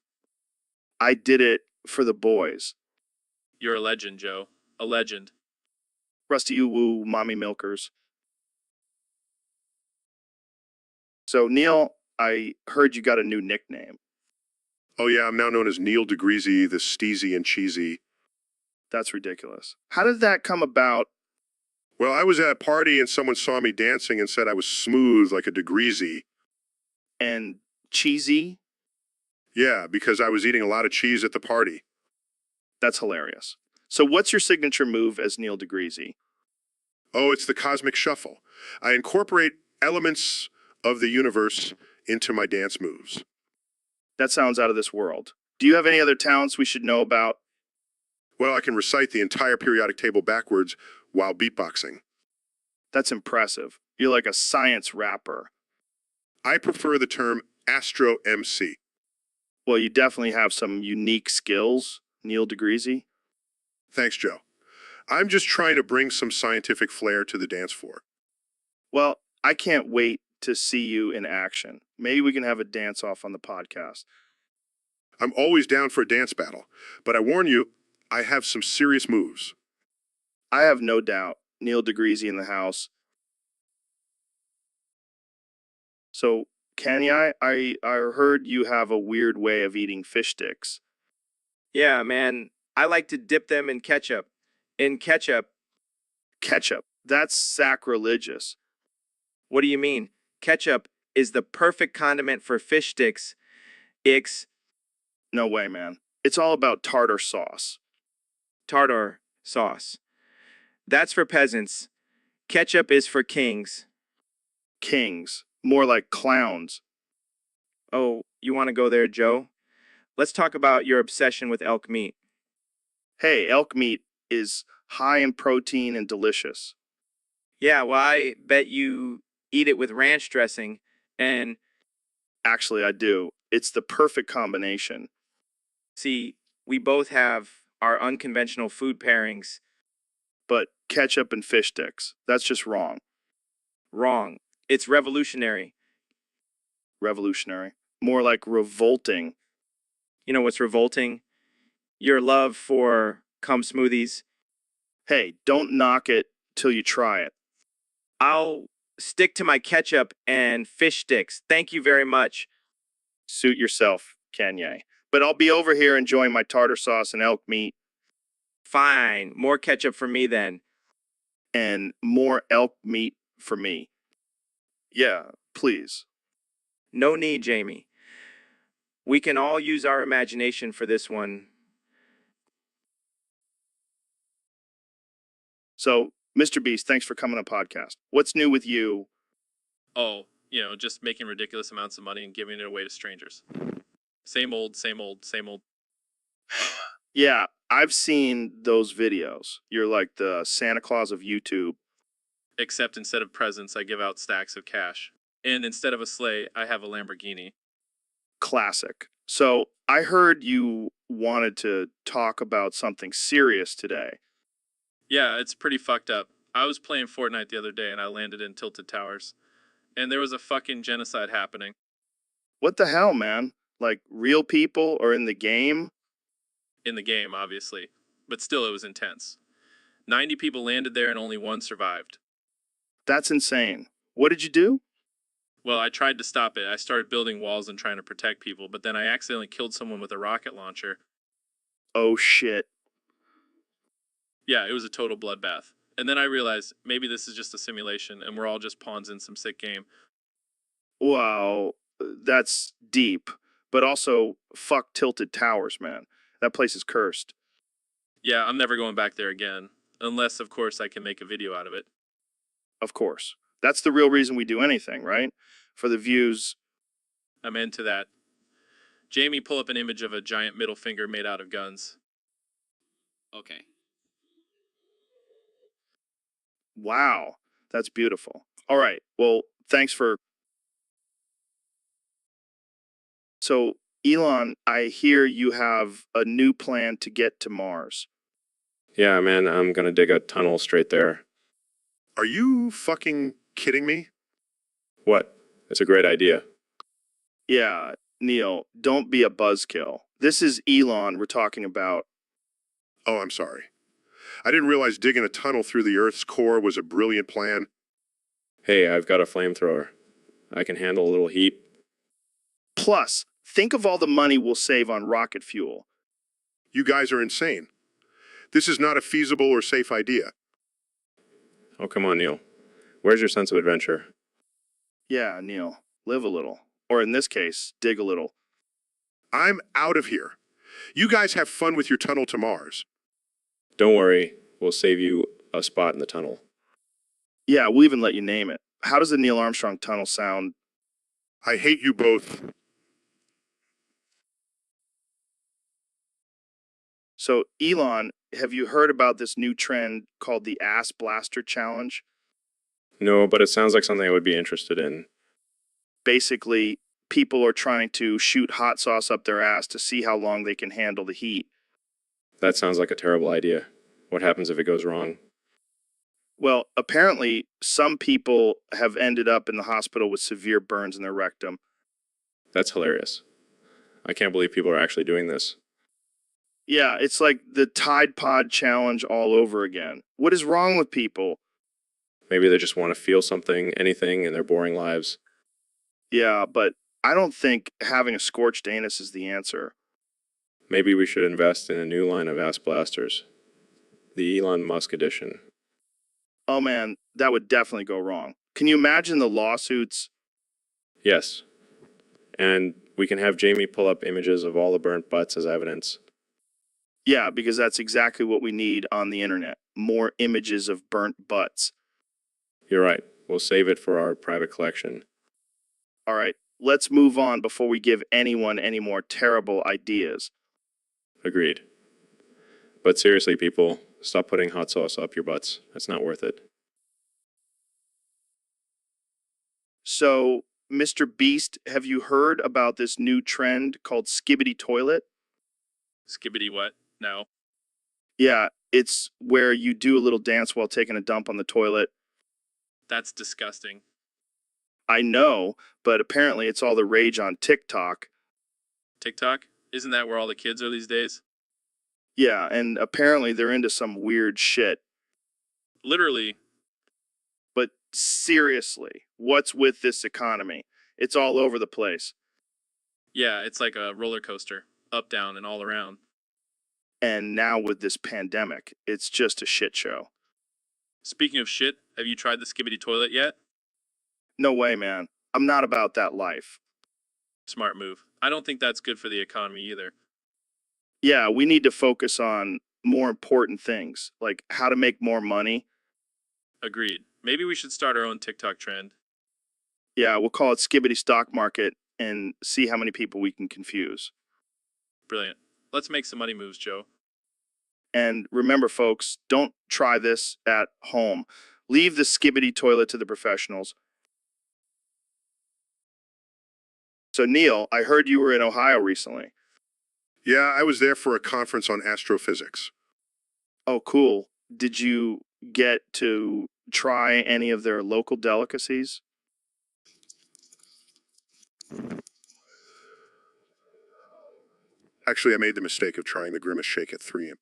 S1: I did it for the boys.
S10: You're a legend, Joe. A legend.
S1: Rusty uwu mommy milkers. So, Neil, I heard you got a new nickname.
S5: Oh yeah, I'm now known as Neil DeGreasy, the Steezy and Cheesy.
S1: That's ridiculous. How did that come about?
S5: Well, I was at a party and someone saw me dancing and said I was smooth like a DeGreasy.
S1: And cheesy?
S5: Yeah, because I was eating a lot of cheese at the party.
S1: That's hilarious. So what's your signature move as Neil DeGreasy?
S5: Oh, it's the cosmic shuffle. I incorporate elements of the universe into my dance moves.
S1: That sounds out of this world. Do you have any other talents we should know about?
S5: Well, I can recite the entire periodic table backwards while beatboxing.
S1: That's impressive. You're like a science rapper.
S5: I prefer the term Astro MC.
S1: Well, you definitely have some unique skills, Neil DeGreasy.
S5: Thanks, Joe. I'm just trying to bring some scientific flair to the dance floor.
S1: Well, I can't wait to see you in action. Maybe we can have a dance-off on the podcast.
S5: I'm always down for a dance battle, but I warn you, I have some serious moves.
S1: I have no doubt. Neil DeGreasy in the house. So, Kanye, I heard you have a weird way of eating fish sticks.
S2: Yeah, man. I like to dip them in ketchup. In ketchup.
S1: Ketchup. That's sacrilegious.
S2: What do you mean? Ketchup is the perfect condiment for fish sticks.
S1: No way, man. It's all about tartar sauce.
S2: Tartar sauce. That's for peasants. Ketchup is for kings.
S1: Kings. More like clowns.
S2: Oh, you want to go there, Joe? Let's talk about your obsession with elk meat.
S1: Hey, elk meat is high in protein and delicious.
S2: Yeah, well, I bet you eat it with ranch dressing and
S1: Actually, I do. It's the perfect combination.
S2: see, we both have our unconventional food pairings.
S1: But ketchup and fish sticks, that's just wrong.
S2: Wrong. It's revolutionary.
S1: Revolutionary. More like revolting.
S2: You know what's revolting? your love for cum smoothies.
S1: Hey, don't knock it till you try it.
S2: I'll stick to my ketchup and fish sticks. Thank you very much.
S1: Suit yourself, Kanye. But I'll be over here enjoying my tartar sauce and elk meat
S2: Fine. More ketchup for me then.
S1: and more elk meat for me. Yeah, please.
S2: No need, Jamie. We can all use our imagination for this one.
S1: So, Mr. Beast, thanks for coming on the podcast. What's new with you?
S10: Oh, just making ridiculous amounts of money and giving it away to strangers. Same old, same old, same old.
S1: Yeah, I've seen those videos. You're like the Santa Claus of YouTube.
S10: Except instead of presents, I give out stacks of cash. And instead of a sleigh, I have a Lamborghini.
S1: Classic. So, I heard you wanted to talk about something serious today.
S10: Yeah, it's pretty fucked up. I was playing Fortnite the other day and I landed in Tilted Towers. And there was a fucking genocide happening.
S1: What the hell, man? Like, real people are in the game?
S10: In the game, obviously. But still, it was intense. 90 people landed there and only one survived.
S1: That's insane. What did you do?
S10: Well, I tried to stop it. I started building walls and trying to protect people, but then I accidentally killed someone with a rocket launcher.
S1: Oh, shit.
S10: Yeah, it was a total bloodbath. And then I realized maybe this is just a simulation and we're all just pawns in some sick game.
S1: Wow, that's deep. But also, fuck Tilted Towers, man. That place is cursed.
S10: Yeah, I'm never going back there again. Unless, of course, I can make a video out of it.
S1: Of course. That's the real reason we do anything, right? For the views.
S10: I'm into that. Jamie, pull up an image of a giant middle finger made out of guns.
S3: Okay.
S1: Wow, that's beautiful. All right, well, thanks for... So, Elon, I hear you have a new plan to get to Mars.
S4: Yeah, man, I'm gonna dig a tunnel straight there.
S5: Are you fucking kidding me?
S4: What? It's a great idea.
S1: Yeah, Neil, don't be a buzzkill. This is Elon we're talking about.
S5: Oh, I'm sorry. I didn't realize digging a tunnel through the Earth's core was a brilliant plan.
S4: Hey, I've got a flamethrower. I can handle a little heat.
S1: Plus, think of all the money we'll save on rocket fuel.
S5: You guys are insane. This is not a feasible or safe idea.
S4: Oh, come on, Neil. Where's your sense of adventure?
S1: Yeah, Neil, live a little. Or in this case, dig a little.
S5: I'm out of here. You guys have fun with your tunnel to Mars.
S4: Don't worry, we'll save you a spot in the tunnel.
S1: Yeah, we'll even let you name it. How does the Neil Armstrong tunnel sound?
S5: I hate you both.
S1: So, Elon, have you heard about this new trend called the Ass Blaster Challenge?
S4: No, but it sounds like something I would be interested in.
S1: Basically, people are trying to shoot hot sauce up their ass to see how long they can handle the heat.
S4: That sounds like a terrible idea. What happens if it goes wrong?
S1: Well, apparently, some people have ended up in the hospital with severe burns in their rectum.
S4: That's hilarious. I can't believe people are actually doing this.
S1: Yeah, it's like the Tide Pod Challenge all over again. What is wrong with people?
S4: Maybe they just want to feel something, anything in their boring lives.
S1: Yeah, but I don't think having a scorched anus is the answer.
S4: Maybe we should invest in a new line of ass blasters. The Elon Musk edition.
S1: Oh man, that would definitely go wrong. Can you imagine the lawsuits?
S4: Yes. And we can have Jamie pull up images of all the burnt butts as evidence.
S1: Yeah, because that's exactly what we need on the internet. More images of burnt butts.
S4: You're right. We'll save it for our private collection.
S1: All right, let's move on before we give anyone any more terrible ideas.
S4: Agreed. But seriously, people, stop putting hot sauce up your butts. It's not worth it.
S1: So, Mr. Beast, have you heard about this new trend called Skibbity Toilet?
S10: Skibbity what? No.
S1: Yeah, it's where you do a little dance while taking a dump on the toilet.
S10: That's disgusting.
S1: I know, but apparently it's all the rage on TikTok.
S10: TikTok? Isn't that where all the kids are these days?
S1: Yeah, and apparently they're into some weird shit.
S10: Literally,
S1: But seriously, what's with this economy? It's all over the place.
S10: yeah, it's like a roller coaster, up, down, and all around.
S1: And now with this pandemic, it's just a shit show.
S10: Speaking of shit, have you tried the Skibbity toilet yet?
S1: No way, man. I'm not about that life.
S10: Smart move. I don't think that's good for the economy either.
S1: Yeah, we need to focus on more important things, like how to make more money.
S10: Agreed. Maybe we should start our own TikTok trend.
S1: Yeah, we'll call it Skibbity Stock Market and see how many people we can confuse.
S10: Brilliant. Let's make some money moves, Joe.
S1: And remember, folks, don't try this at home. Leave the Skibbity toilet to the professionals. So, Neil, I heard you were in Ohio recently.
S5: Yeah, I was there for a conference on astrophysics.
S1: Oh, cool. Did you get to try any of their local delicacies?
S5: Actually, I made the mistake of trying the Grimace Shake at 3 a.m.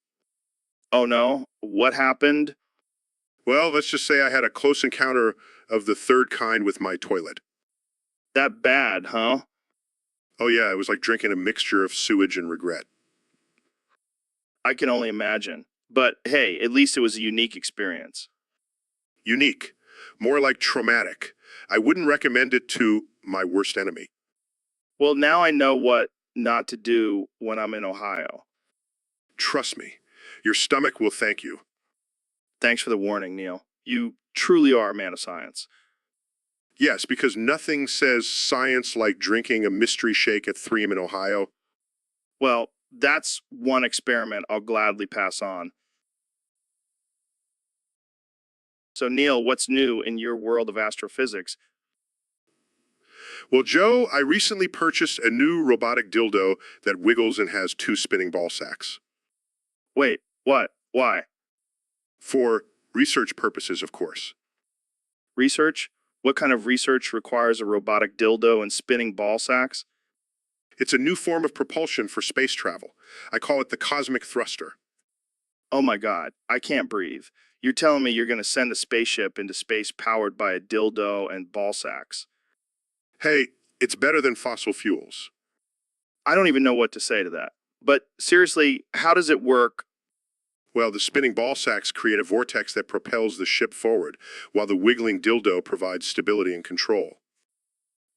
S1: Oh, no? What happened?
S5: Well, let's just say I had a close encounter of the third kind with my toilet.
S1: That bad, huh?
S5: Oh yeah, it was like drinking a mixture of sewage and regret.
S1: I can only imagine. But hey, at least it was a unique experience.
S5: Unique. More like traumatic. I wouldn't recommend it to my worst enemy.
S1: Well, now I know what not to do when I'm in Ohio.
S5: Trust me, your stomach will thank you.
S1: Thanks for the warning, Neil. You truly are a man of science.
S5: Yes, because nothing says science like drinking a mystery shake at 3 a.m. in Ohio.
S1: Well, that's one experiment I'll gladly pass on. So, Neil, what's new in your world of astrophysics?
S5: Well, Joe, I recently purchased a new robotic dildo that wiggles and has 2 spinning ball sacks.
S1: Wait, what? Why?
S5: For research purposes, of course.
S1: Research? What kind of research requires a robotic dildo and spinning ball sacks?
S5: It's a new form of propulsion for space travel. I call it the cosmic thruster.
S1: Oh my God, I can't breathe. You're telling me you're going to send a spaceship into space powered by a dildo and ball sacks?
S5: Hey, it's better than fossil fuels.
S1: I don't even know what to say to that. But seriously, how does it work?
S5: Well, the spinning ball sacks create a vortex that propels the ship forward, while the wiggling dildo provides stability and control.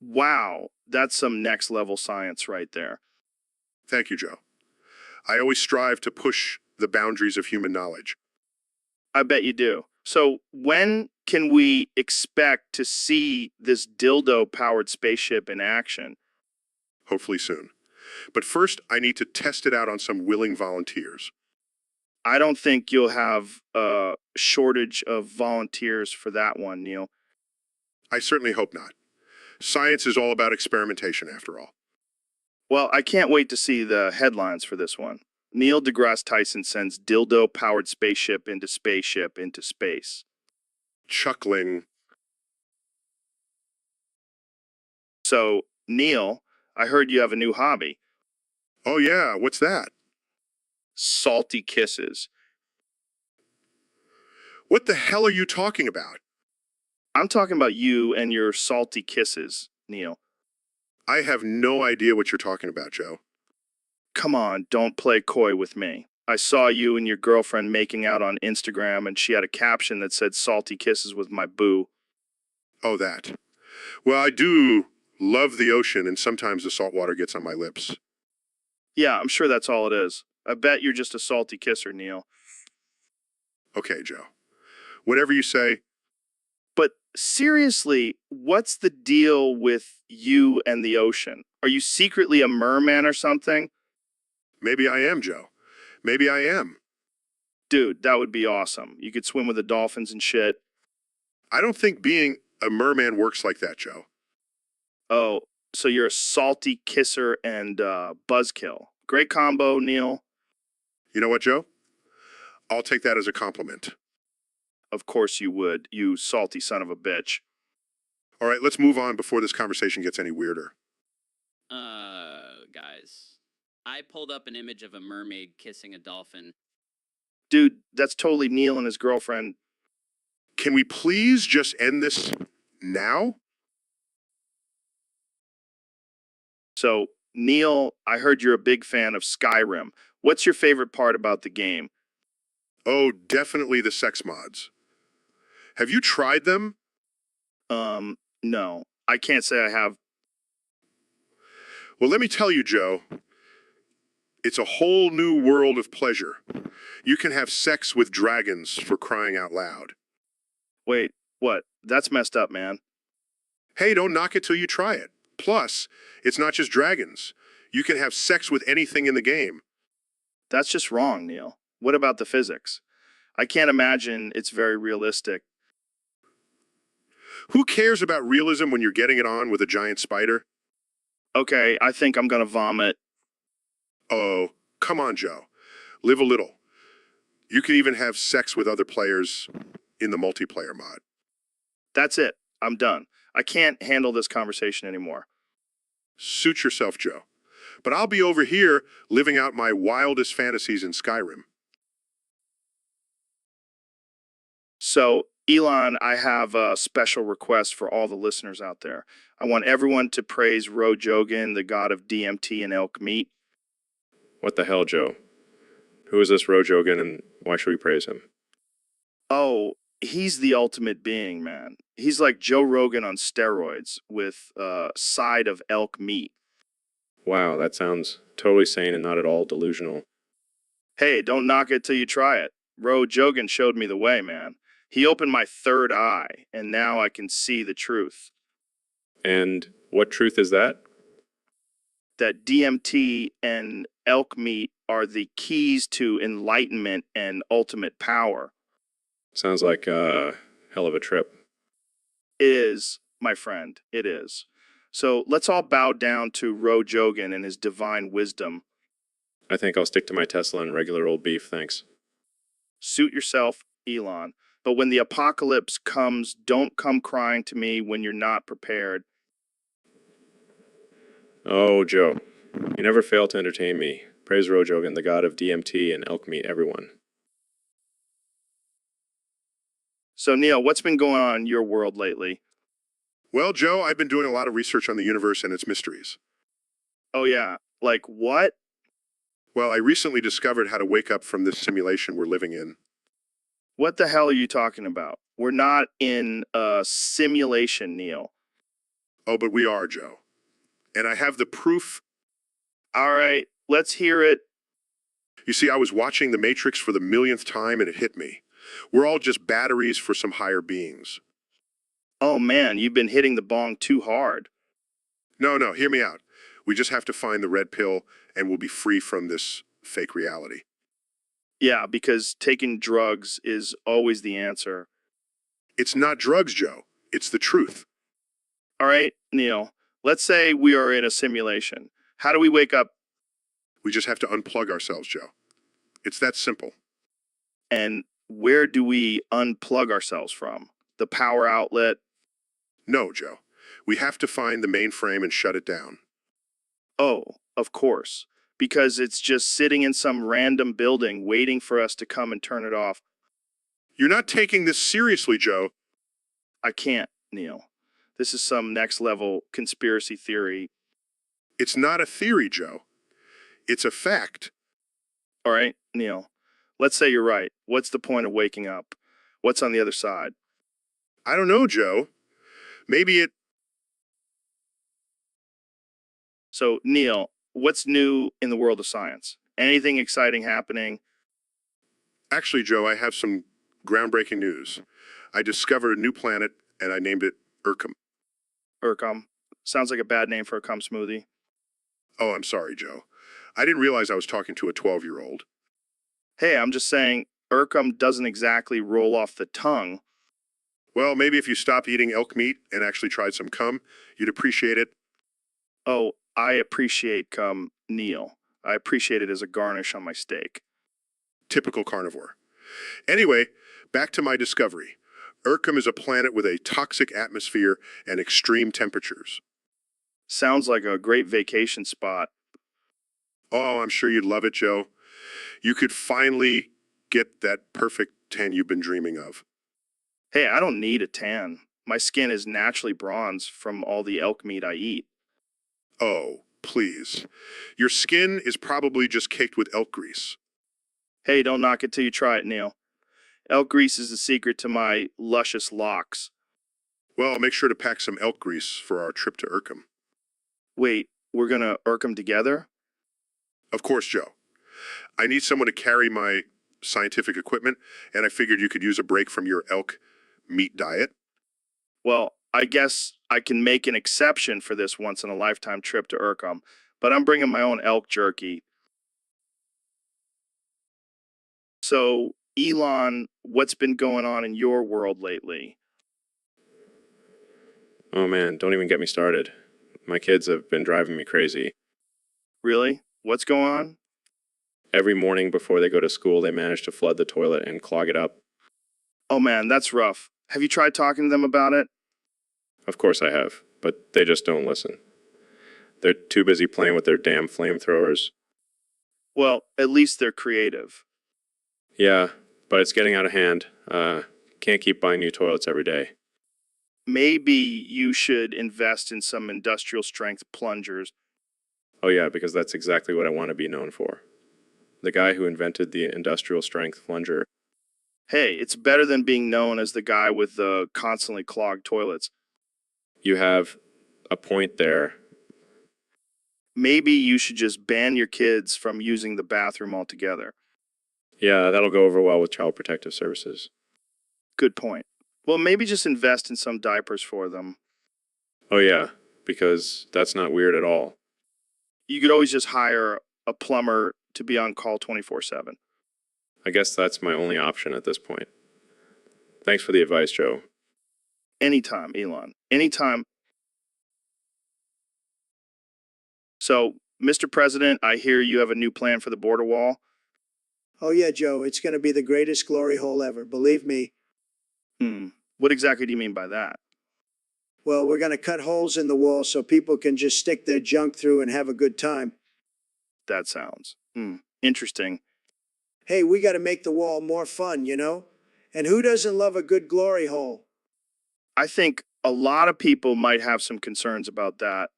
S1: Wow, that's some next level science right there.
S5: Thank you, Joe. I always strive to push the boundaries of human knowledge.
S1: I bet you do. So, when can we expect to see this dildo powered spaceship in action?
S5: Hopefully soon. But first, I need to test it out on some willing volunteers.
S1: I don't think you'll have a shortage of volunteers for that one, Neil.
S5: I certainly hope not. Science is all about experimentation, after all.
S1: Well, I can't wait to see the headlines for this one. Neil deGrasse Tyson sends dildo-powered spaceship into space.
S5: Chuckling.
S1: So, Neil, I heard you have a new hobby.
S5: Oh yeah, what's that?
S1: Salty kisses.
S5: What the hell are you talking about?
S1: I'm talking about you and your salty kisses, Neil.
S5: I have no idea what you're talking about, Joe.
S1: Come on, don't play coy with me. I saw you and your girlfriend making out on Instagram, and she had a caption that said salty kisses with my boo.
S5: Oh, that. Well, I do love the ocean, and sometimes the salt water gets on my lips.
S1: Yeah, I'm sure that's all it is. I bet you're just a salty kisser, Neil.
S5: Okay, Joe. Whatever you say.
S1: But seriously, what's the deal with you and the ocean? Are you secretly a merman or something?
S5: Maybe I am, Joe. Maybe I am.
S1: Dude, that would be awesome. You could swim with the dolphins and shit.
S5: I don't think being a merman works like that, Joe.
S1: Oh, so you're a salty kisser and buzzkill. Great combo, Neil.
S5: You know what, Joe? I'll take that as a compliment.
S1: Of course you would, you salty son of a bitch.
S5: All right, let's move on before this conversation gets any weirder.
S3: Guys, I pulled up an image of a mermaid kissing a dolphin.
S1: Dude, that's totally Neil and his girlfriend.
S5: Can we please just end this now?
S1: So, Neil, I heard you're a big fan of Skyrim. What's your favorite part about the game?
S5: Oh, definitely the sex mods. Have you tried them?
S1: No. I can't say I have.
S5: Well, let me tell you, Joe. It's a whole new world of pleasure. You can have sex with dragons, for crying out loud.
S1: Wait, what? That's messed up, man.
S5: Hey, don't knock it till you try it. Plus, it's not just dragons. You can have sex with anything in the game.
S1: That's just wrong, Neil. What about the physics? I can't imagine it's very realistic.
S5: Who cares about realism when you're getting it on with a giant spider?
S1: Okay, I think I'm gonna vomit.
S5: Oh, come on, Joe. Live a little. You can even have sex with other players in the multiplayer mod.
S1: That's it. I'm done. I can't handle this conversation anymore.
S5: Suit yourself, Joe. But I'll be over here living out my wildest fantasies in Skyrim.
S1: So, Elon, I have a special request for all the listeners out there. I want everyone to praise Joe, the god of DMT and elk meat.
S4: What the hell, Joe? Who is this Rogan and why should we praise him?
S1: Oh, he's the ultimate being, man. He's like Joe Rogan on steroids with a side of elk meat.
S4: Wow, that sounds totally sane and not at all delusional.
S1: Hey, don't knock it till you try it. Jogan showed me the way, man. He opened my third eye, and now I can see the truth.
S4: And what truth is that?
S1: That DMT and elk meat are the keys to enlightenment and ultimate power.
S4: Sounds like a hell of a trip.
S1: It is, my friend, it is. So let's all bow down to Jogan and his divine wisdom.
S4: I think I'll stick to my Tesla and regular old beef, thanks.
S1: Suit yourself, Elon. But when the apocalypse comes, don't come crying to me when you're not prepared.
S4: Oh, Joe, you never fail to entertain me. Praise Rogan, the god of DMT and elk meat, everyone.
S1: So, Neil, what's been going on in your world lately?
S5: Well, Joe, I've been doing a lot of research on the universe and its mysteries.
S1: Oh, yeah. Like what?
S5: Well, I recently discovered how to wake up from this simulation we're living in.
S1: What the hell are you talking about? We're not in a simulation, Neil.
S5: Oh, but we are, Joe. And I have the proof.
S1: All right, let's hear it.
S5: You see, I was watching The Matrix for the millionth time and it hit me. We're all just batteries for some higher beings.
S1: Oh, man, you've been hitting the bong too hard.
S5: No, hear me out. We just have to find the red pill and we'll be free from this fake reality.
S1: Yeah, because taking drugs is always the answer.
S5: It's not drugs, Joe. It's the truth.
S1: All right, Neil, let's say we are in a simulation. How do we wake up?
S5: We just have to unplug ourselves, Joe. It's that simple.
S1: And where do we unplug ourselves from? The power outlet?
S5: No, Joe. We have to find the mainframe and shut it down.
S1: Oh, of course. Because it's just sitting in some random building waiting for us to come and turn it off.
S5: You're not taking this seriously, Joe.
S1: I can't, Neil. This is some next level conspiracy theory.
S5: It's not a theory, Joe. It's a fact.
S1: All right, Neil. Let's say you're right. What's the point of waking up? What's on the other side?
S5: I don't know, Joe. Maybe it...
S1: So, Neil, what's new in the world of science? Anything exciting happening?
S5: Actually, Joe, I have some groundbreaking news. I discovered a new planet and I named it Urkham.
S1: Urkham. Sounds like a bad name for a cum smoothie.
S5: Oh, I'm sorry, Joe. I didn't realize I was talking to a 12-year-old.
S1: Hey, I'm just saying, Urkham doesn't exactly roll off the tongue.
S5: Well, maybe if you stopped eating elk meat and actually tried some cum, you'd appreciate it.
S1: Oh, I appreciate cum, Neil. I appreciate it as a garnish on my steak.
S5: Typical carnivore. Anyway, back to my discovery. Urkham is a planet with a toxic atmosphere and extreme temperatures.
S1: Sounds like a great vacation spot.
S5: Oh, I'm sure you'd love it, Joe. You could finally get that perfect tan you've been dreaming of.
S1: Hey, I don't need a tan. My skin is naturally bronze from all the elk meat I eat.
S5: Oh, please. Your skin is probably just caked with elk grease.
S1: Hey, don't knock it till you try it, Neil. Elk grease is the secret to my luscious locks.
S5: Well, make sure to pack some elk grease for our trip to Urkham.
S1: Wait, we're gonna irk 'em together?
S5: Of course, Joe. I need someone to carry my scientific equipment, and I figured you could use a break from your elk meat diet.
S1: Well, I guess I can make an exception for this once-in-a-lifetime trip to Urkham, but I'm bringing my own elk jerky. So, Elon, what's been going on in your world lately?
S4: Oh man, don't even get me started. My kids have been driving me crazy.
S1: Really? What's going on?
S4: Every morning before they go to school, they manage to flood the toilet and clog it up.
S1: Oh man, that's rough. Have you tried talking to them about it?
S4: Of course I have, but they just don't listen. They're too busy playing with their damn flamethrowers.
S1: Well, at least they're creative.
S4: Yeah, but it's getting out of hand. Can't keep buying new toilets every day.
S1: Maybe you should invest in some industrial strength plungers.
S4: Oh yeah, because that's exactly what I want to be known for. The guy who invented the industrial strength plunger.
S1: Hey, it's better than being known as the guy with the constantly clogged toilets.
S4: You have a point there.
S1: Maybe you should just ban your kids from using the bathroom altogether.
S4: Yeah, that'll go over well with Child Protective Services.
S1: Good point. Well, maybe just invest in some diapers for them.
S4: Oh yeah, because that's not weird at all.
S1: You could always just hire a plumber to be on call 24/7.
S4: I guess that's my only option at this point. Thanks for the advice, Joe.
S1: Anytime, Elon. Anytime. So, Mr. President, I hear you have a new plan for the border wall.
S8: Oh, yeah, Joe, it's going to be the greatest glory hole ever. Believe me.
S1: What exactly do you mean by that?
S8: Well, we're going to cut holes in the wall so people can just stick their junk through and have a good time.
S1: That sounds interesting.
S8: Hey, we got to make the wall more fun, you know? And who doesn't love a good glory hole?
S1: I think a lot of people might have some concerns about that.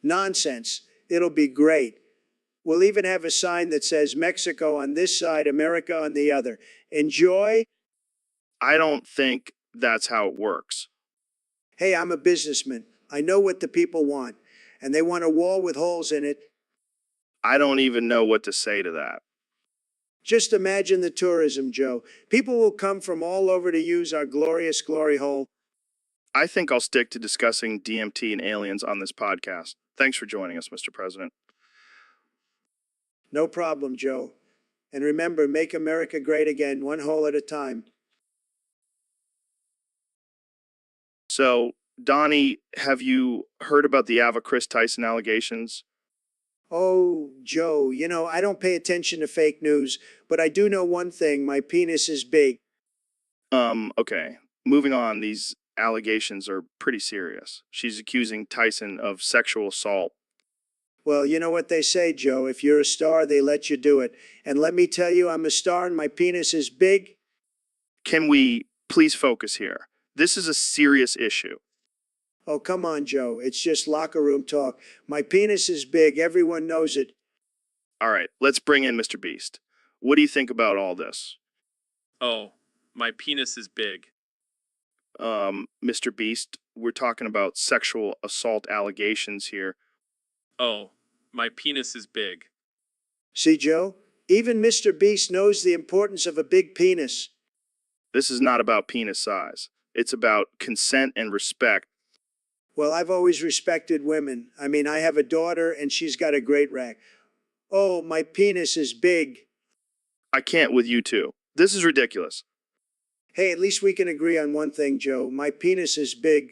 S8: Nonsense. It'll be great. We'll even have a sign that says Mexico on this side, America on the other. Enjoy.
S1: I don't think that's how it works.
S8: Hey, I'm a businessman. I know what the people want, and they want a wall with holes in it.
S1: I don't even know what to say to that.
S8: Just imagine the tourism, Joe. People will come from all over to use our glorious glory hole.
S1: I think I'll stick to discussing DMT and aliens on this podcast. Thanks for joining us, Mr. President.
S8: No problem, Joe. And remember, make America great again, one hole at a time.
S1: So, Donnie, have you heard about the Ava Chris Tyson allegations?
S8: Oh, Joe, you know, I don't pay attention to fake news, but I do know one thing, my penis is big.
S1: Okay. Moving on, these allegations are pretty serious. She's accusing Tyson of sexual assault.
S8: Well, you know what they say, Joe, if you're a star, they let you do it. And let me tell you, I'm a star and my penis is big.
S1: Can we please focus here? This is a serious issue.
S8: Oh, come on, Joe. It's just locker room talk. My penis is big. Everyone knows it.
S1: All right, let's bring in Mr. Beast. What do you think about all this?
S10: Oh, my penis is big.
S1: Mr. Beast, we're talking about sexual assault allegations here.
S10: Oh, my penis is big.
S8: See, Joe? Even Mr. Beast knows the importance of a big penis.
S1: This is not about penis size. It's about consent and respect.
S8: Well, I've always respected women. I mean, I have a daughter and she's got a great rack. Oh, my penis is big.
S1: I can't with you two. This is ridiculous.
S8: Hey, at least we can agree on one thing, Joe. My penis is big.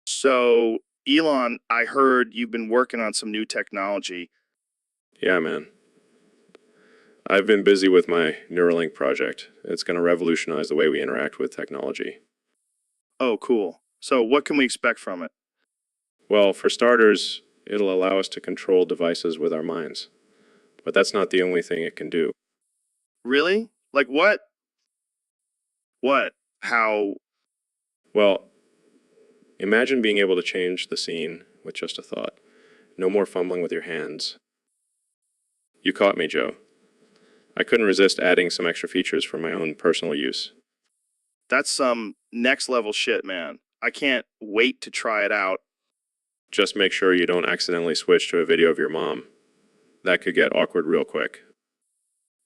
S1: So, Elon, I heard you've been working on some new technology.
S4: Yeah, man. I've been busy with my Neuralink project. It's going to revolutionize the way we interact with technology.
S1: Oh, cool. So, what can we expect from it?
S4: Well, for starters, It'll allow us to control devices with our minds. But that's not the only thing it can do.
S1: Really? Like what? What? How?
S4: Well, imagine being able to change the scene with just a thought. No more fumbling with your hands. You caught me, Joe. I couldn't resist adding some extra features for my own personal use.
S1: That's some next level shit, man. I can't wait to try it out.
S4: Just make sure you don't accidentally switch to a video of your mom. That could get awkward real quick.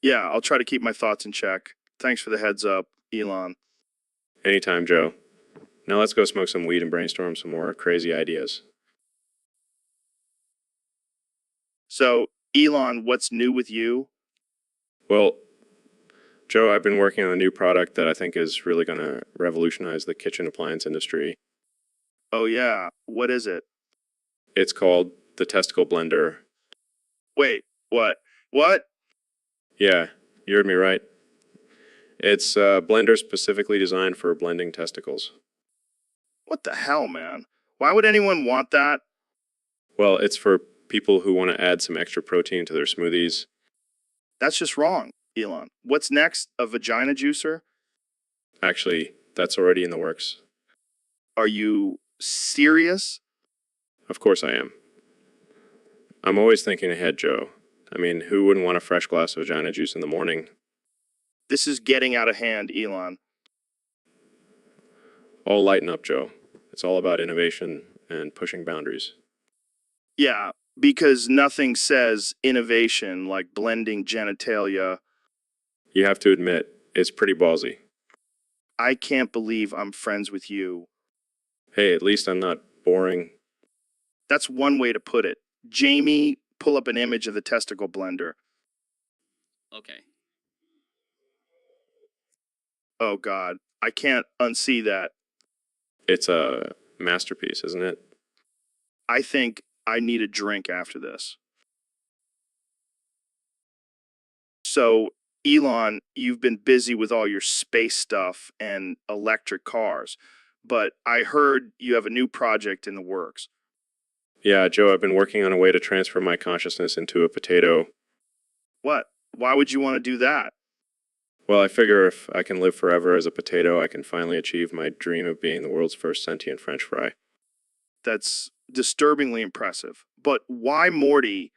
S1: Yeah, I'll try to keep my thoughts in check. Thanks for the heads up, Elon.
S4: Anytime, Joe. Now let's go smoke some weed and brainstorm some more crazy ideas.
S1: So, Elon, what's new with you?
S4: Well, Joe, I've been working on a new product that I think is really going to revolutionize the kitchen appliance industry.
S1: Oh, yeah. What is it?
S4: It's called the Testicle Blender.
S1: Wait, what? What?
S4: Yeah, you heard me right. It's a blender specifically designed for blending testicles.
S1: What the hell, man? Why would anyone want that?
S4: Well, it's for people who want to add some extra protein to their smoothies.
S1: That's just wrong, Elon. What's next? A vagina juicer?
S4: Actually, that's already in the works.
S1: Are you serious?
S4: Of course I am. I'm always thinking ahead, Joe. I mean, who wouldn't want a fresh glass of vagina juice in the morning?
S1: This is getting out of hand, Elon.
S4: All lighten up, Joe. It's all about innovation and pushing boundaries.
S1: Yeah, because nothing says innovation like blending genitalia.
S4: You have to admit, it's pretty ballsy.
S1: I can't believe I'm friends with you.
S4: Hey, at least I'm not boring.
S1: That's one way to put it. Jamie, pull up an image of the testicle blender.
S3: Okay.
S1: Oh, God. I can't unsee that.
S4: It's a masterpiece, isn't it?
S1: I think I need a drink after this. So, Elon, you've been busy with all your space stuff and electric cars, but I heard you have a new project in the works.
S4: Yeah, Joe, I've been working on a way to transfer my consciousness into a potato.
S1: What? Why would you want to do that?
S4: Well, I figure if I can live forever as a potato, I can finally achieve my dream of being the world's first sentient French fry.
S1: That's disturbingly impressive. But why Morty?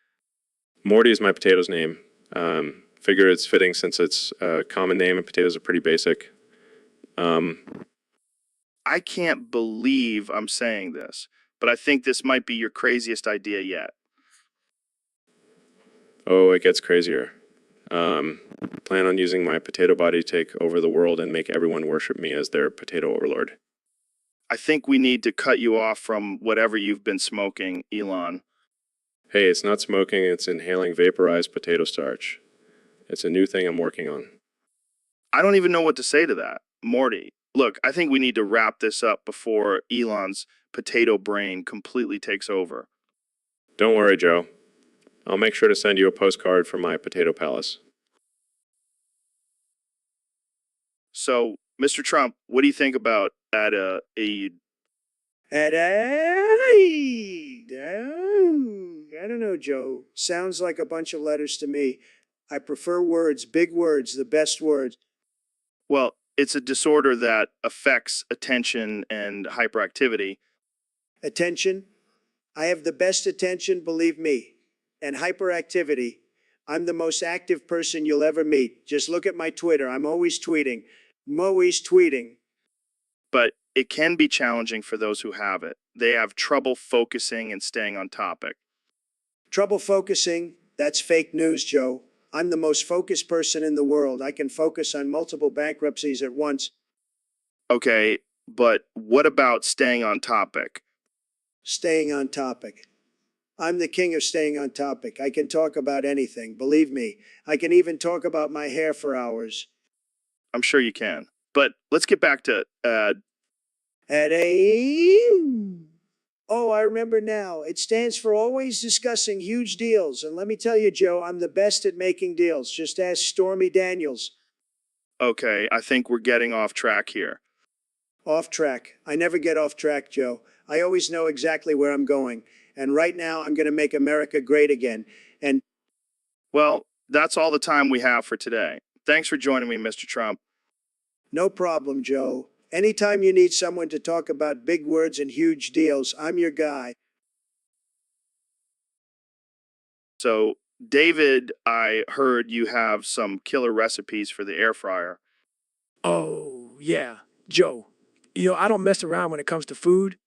S4: Morty is my potato's name. Figure it's fitting since it's a common name and potatoes are pretty basic.
S1: I can't believe I'm saying this, but I think this might be your craziest idea yet.
S4: Oh, it gets crazier. Plan on using my potato body to take over the world and make everyone worship me as their potato overlord.
S1: I think we need to cut you off from whatever you've been smoking, Elon.
S4: Hey, it's not smoking, it's inhaling vaporized potato starch. It's a new thing I'm working on.
S1: I don't even know what to say to that. Morty, look, I think we need to wrap this up before Elon's potato brain completely takes over.
S4: Don't worry, Joe. I'll make sure to send you a postcard from my potato palace.
S1: So, Mr. Trump, what do you think about I don't know, Joe. Sounds like a bunch of letters to me. I prefer words, big words, the best words. Well, it's a disorder that affects attention and hyperactivity. Attention? I have the best attention, believe me. And hyperactivity. I'm the most active person you'll ever meet. Just look at my Twitter. I'm always tweeting. But it can be challenging for those who have it. They have trouble focusing and staying on topic. Trouble focusing? That's fake news, Joe. I'm the most focused person in the world. I can focus on multiple bankruptcies at once. Okay, but what about staying on topic? Staying on topic. I'm the king of staying on topic. I can talk about anything, believe me. I can even talk about my hair for hours. I'm sure you can. But let's get back to, Oh, I remember now. It stands for always discussing huge deals. And let me tell you, Joe, I'm the best at making deals. Just ask Stormy Daniels. Okay, I think we're getting off track here. Off track? I never get off track, Joe. I always know exactly where I'm going.
S8: And right now, I'm going to make America great again. And
S1: Well, that's all the time we have for today. Thanks for joining me, Mr. Trump.
S8: no problem, Joe. Anytime you need someone to talk about big words and huge deals, I'm your guy.
S1: So, David, I heard you have some killer recipes for the air fryer.
S9: Oh, yeah, Joe. I don't mess around when it comes to food.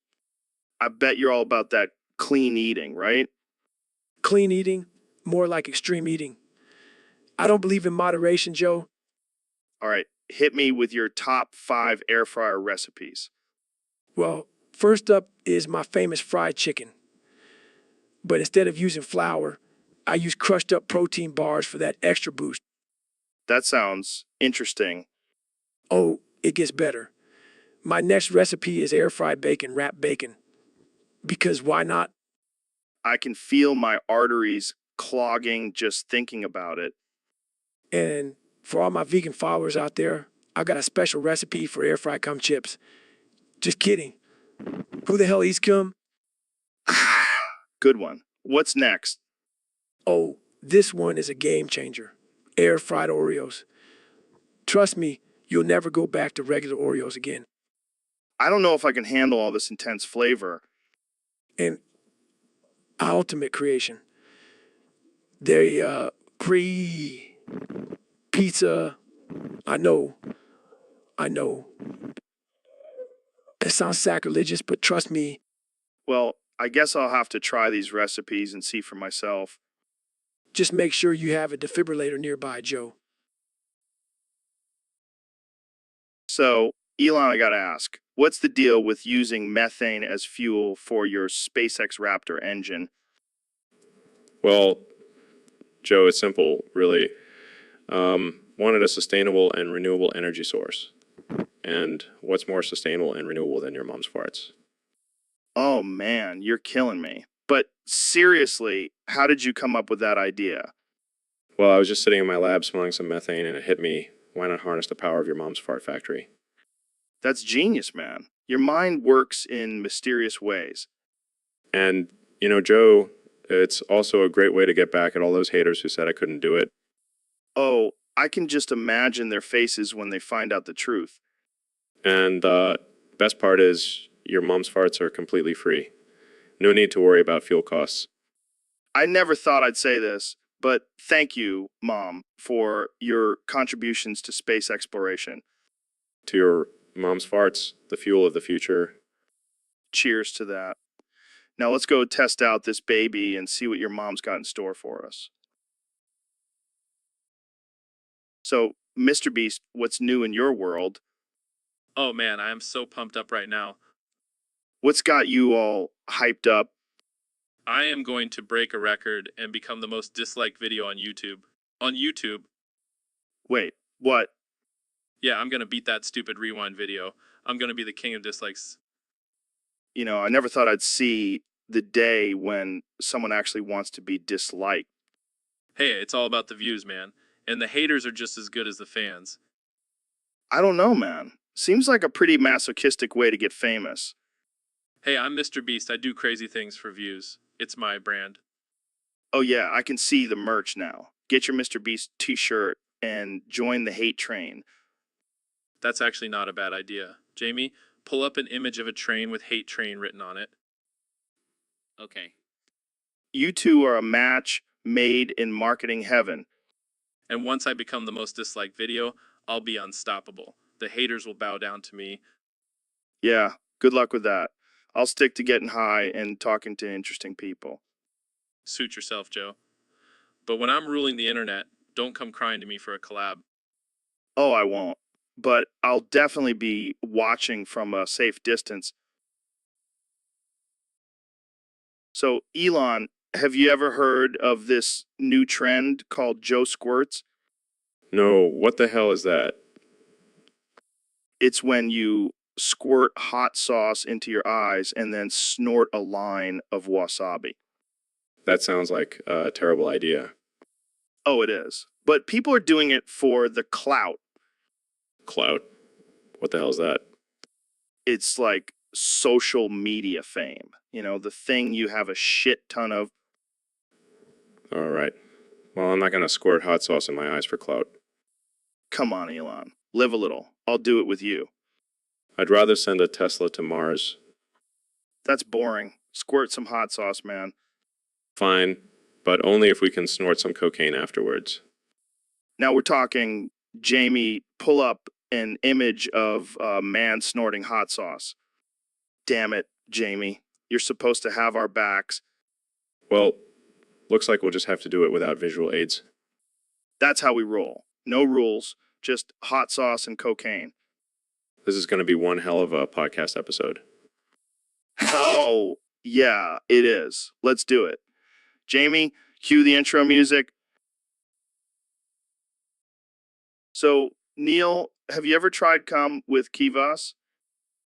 S1: I bet you're all about that clean eating, right?
S9: Clean eating, more like extreme eating. I don't believe in moderation, Joe.
S1: All right, hit me with your top 5 air fryer recipes.
S9: Well, first up is my famous fried chicken. But instead of using flour, I use crushed up protein bars for that extra boost.
S1: That sounds interesting.
S9: Oh, it gets better. My next recipe is air fried bacon, wrapped bacon. Because why not?
S1: I can feel my arteries clogging just thinking about it.
S9: And for all my vegan followers out there, I got a special recipe for air fried cum chips. Just kidding. Who the hell eats cum?
S1: Good one. What's next?
S9: Oh, this one is a game changer. Air fried Oreos. Trust me, you'll never go back to regular Oreos again.
S1: I don't know if I can handle all this intense flavor.
S9: And ultimate creation. They pizza. I know. It sounds sacrilegious, but trust me,
S1: Well, I guess I'll have to try these recipes and see for myself.
S9: just make sure you have a defibrillator nearby, Joe.
S1: So, Elon, I gotta ask, what's the deal with using methane as fuel for your SpaceX Raptor engine?
S4: Well, Joe, it's simple, really. Wanted a sustainable and renewable energy source. And what's more sustainable and renewable than your mom's farts?
S1: Oh man, you're killing me. But seriously, how did you come up with that idea?
S4: Well, I was just sitting in my lab smelling some methane and it hit me. Why not harness the power of your mom's fart factory?
S1: That's genius, man. Your mind works in mysterious ways.
S4: And, Joe, it's also a great way to get back at all those haters who said I couldn't do it.
S1: Oh, I can just imagine their faces when they find out the truth.
S4: And the best part is your mom's farts are completely free. No need to worry about fuel costs.
S1: I never thought I'd say this, but thank you, Mom, for your contributions to space exploration.
S4: To your mom's farts, the fuel of the future.
S1: Cheers to that. Now let's go test out this baby and see what your mom's got in store for us. So, Mr. Beast, what's new in your world?
S10: Oh man, I am so pumped up right now.
S1: What's got you all hyped up?
S10: I am going to break a record and become the most disliked video on YouTube. On YouTube.
S1: Wait, what?
S10: Yeah, I'm gonna beat that stupid rewind video. I'm gonna be the king of dislikes.
S1: I never thought I'd see the day when someone actually wants to be disliked.
S10: Hey, it's all about the views, man. And the haters are just as good as the fans.
S1: I don't know, man. Seems like a pretty masochistic way to get famous.
S10: Hey, I'm Mr. Beast. I do crazy things for views. It's my brand.
S1: Oh yeah, I can see the merch now. Get your Mr. Beast t-shirt and join the hate train.
S10: That's actually not a bad idea. Jamie, pull up an image of a train with hate train written on it.
S3: Okay.
S1: You two are a match made in marketing heaven.
S10: And once I become the most disliked video, I'll be unstoppable. The haters will bow down to me.
S1: Yeah, good luck with that. I'll stick to getting high and talking to interesting people.
S10: Suit yourself, Joe. But when I'm ruling the internet, don't come crying to me for a collab.
S1: Oh, I won't. But I'll definitely be watching from a safe distance. So, Elon, have you ever heard of this new trend called Joe Squirts?
S4: No, what the hell is that?
S1: It's when you squirt hot sauce into your eyes and then snort a line of wasabi.
S4: That sounds like a terrible idea.
S1: Oh, it is. But people are doing it for the clout.
S4: Clout? What the hell is that?
S1: It's like social media fame. You know, the thing you have a shit ton of.
S4: All right. Well, I'm not going to squirt hot sauce in my eyes for clout.
S1: Come on, Elon. Live a little. I'll do it with you.
S4: I'd rather send a Tesla to Mars.
S1: That's boring. Squirt some hot sauce, man.
S4: Fine, but only if we can snort some cocaine afterwards.
S1: Now we're talking, Jamie, pull up an image of a man snorting hot sauce. Damn it, Jamie. You're supposed to have our backs.
S4: Well, looks like we'll just have to do it without visual aids.
S1: That's how we roll. No rules, just hot sauce and cocaine.
S4: This is going to be one hell of a podcast episode.
S1: Oh, yeah, it is. Let's do it. Jamie, cue the intro music. So, Neil, have you ever tried cum with kivas?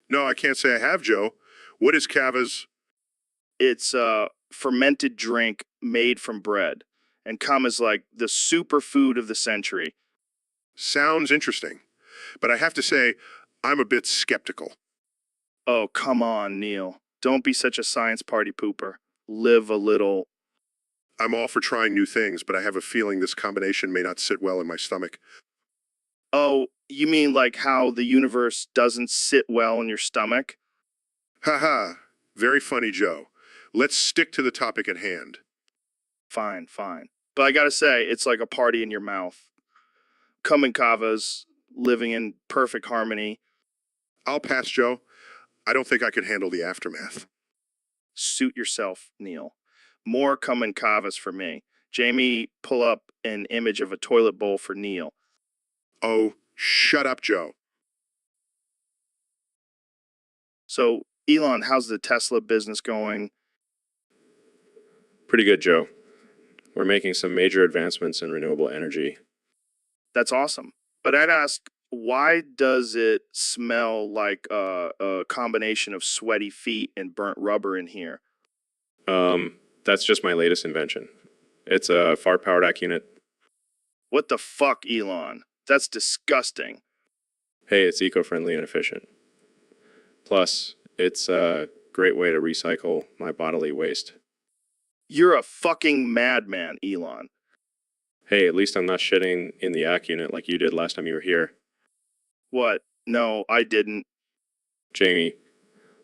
S5: No, I can't say I have, Joe. What is kavas?
S1: It's a fermented drink made from bread. And cum is like the superfood of the century.
S5: Sounds interesting. But I have to say, I'm a bit skeptical.
S1: Oh, come on, Neil. Don't be such a science party pooper. Live a little.
S5: I'm all for trying new things, but I have a feeling this combination may not sit well in my stomach.
S1: Oh, you mean like how the universe doesn't sit well in your stomach?
S5: Haha, very funny, Joe. Let's stick to the topic at hand.
S1: Fine, fine. But I gotta say, it's like a party in your mouth. Cum and kavas, living in perfect harmony.
S5: I'll pass, Joe. I don't think I could handle the aftermath.
S1: Suit yourself, Neil. More cum and kavas for me. Jamie, pull up an image of a toilet bowl for Neil.
S5: Oh, shut up, Joe.
S1: So, Elon, how's the Tesla business going?
S4: Pretty good, Joe. We're making some major advancements in renewable energy.
S1: That's awesome. But I'd ask, why does it smell like a combination of sweaty feet and burnt rubber in here?
S4: That's just my latest invention. It's a fart-powered ACK unit.
S1: What the fuck, Elon? That's disgusting.
S4: Hey, it's eco-friendly and efficient. Plus, it's a great way to recycle my bodily waste.
S1: You're a fucking madman, Elon.
S4: Hey, at least I'm not shitting in the ACK unit like you did last time you were here.
S1: What? No, I didn't.
S4: Jamie,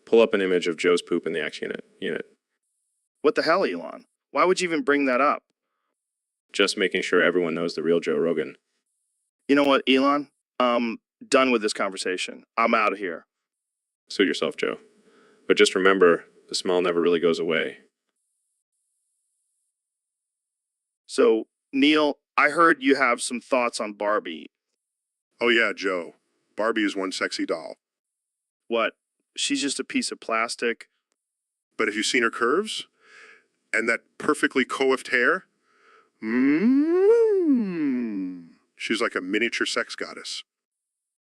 S4: pull up an image of Joe's poop in the ACK unit.
S1: What the hell, Elon? Why would you even bring that up?
S4: Just making sure everyone knows the real Joe Rogan.
S1: You know what, Elon? I'm done with this conversation. I'm out of here.
S4: Suit yourself, Joe. But just remember, the smell never really goes away.
S1: So, Neil, I heard you have some thoughts on Barbie.
S5: Oh yeah, Joe. Barbie is one sexy doll.
S1: What? She's just a piece of plastic?
S5: But have you seen her curves? And that perfectly coiffed hair? Mmm. She's like a miniature sex goddess.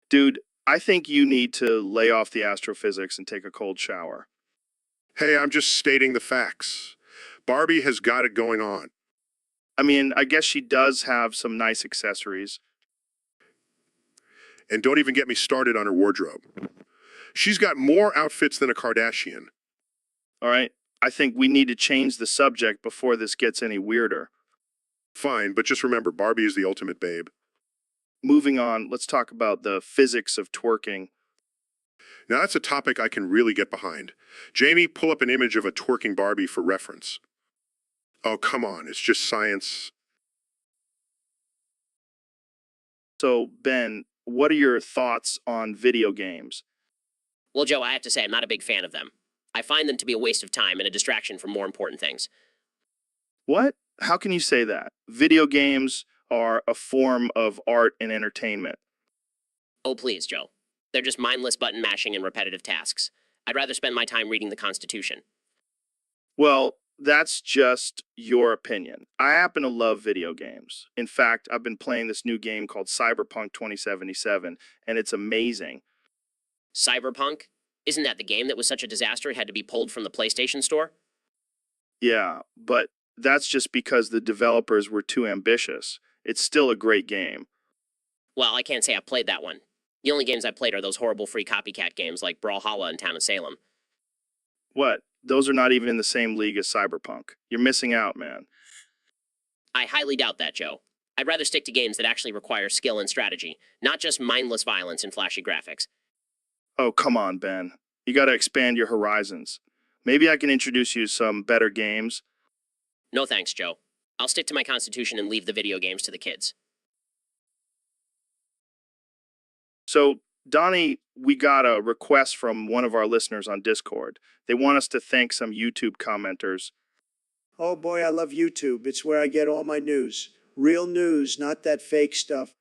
S1: Dude, I think you need to lay off the astrophysics and take a cold shower.
S5: Hey, I'm just stating the facts. Barbie has got it going on.
S1: I mean, I guess she does have some nice accessories.
S5: And don't even get me started on her wardrobe. She's got more outfits than a Kardashian.
S1: All right? I think we need to change the subject before this gets any weirder.
S5: Fine, but just remember, Barbie is the ultimate babe.
S1: Moving on, let's talk about the physics of twerking.
S5: Now that's a topic I can really get behind. Jamie, pull up an image of a twerking Barbie for reference. Oh, come on, it's just science.
S1: So, Ben, what are your thoughts on video games?
S6: Well, Joe, I have to say I'm not a big fan of them. I find them to be a waste of time and a distraction from more important things.
S1: What? How can you say that? Video games are a form of art and entertainment.
S6: Oh, please, Joe. They're just mindless button mashing and repetitive tasks. I'd rather spend my time reading the Constitution.
S1: Well, that's just your opinion. I happen to love video games. In fact, I've been playing this new game called Cyberpunk 2077, and it's amazing.
S6: Cyberpunk? Isn't that the game that was such a disaster it had to be pulled from the PlayStation Store?
S1: Yeah, but that's just because the developers were too ambitious. It's still a great game.
S6: Well, I can't say I've played that one. The only games I played are those horrible free copycat games like Brawlhalla and Town of Salem.
S1: What? Those are not even in the same league as Cyberpunk. You're missing out, man.
S6: I highly doubt that, Joe. I'd rather stick to games that actually require skill and strategy, not just mindless violence and flashy graphics.
S1: Oh, come on, Ben. You gotta expand your horizons. Maybe I can introduce you to some better games.
S6: No thanks, Joe. I'll stick to my constitution and leave the video games to the kids.
S1: So, Donnie, we got a request from one of our listeners on Discord. They want us to thank some YouTube commenters.
S8: Oh boy, I love YouTube. It's where I get all my news. Real news, not that fake stuff.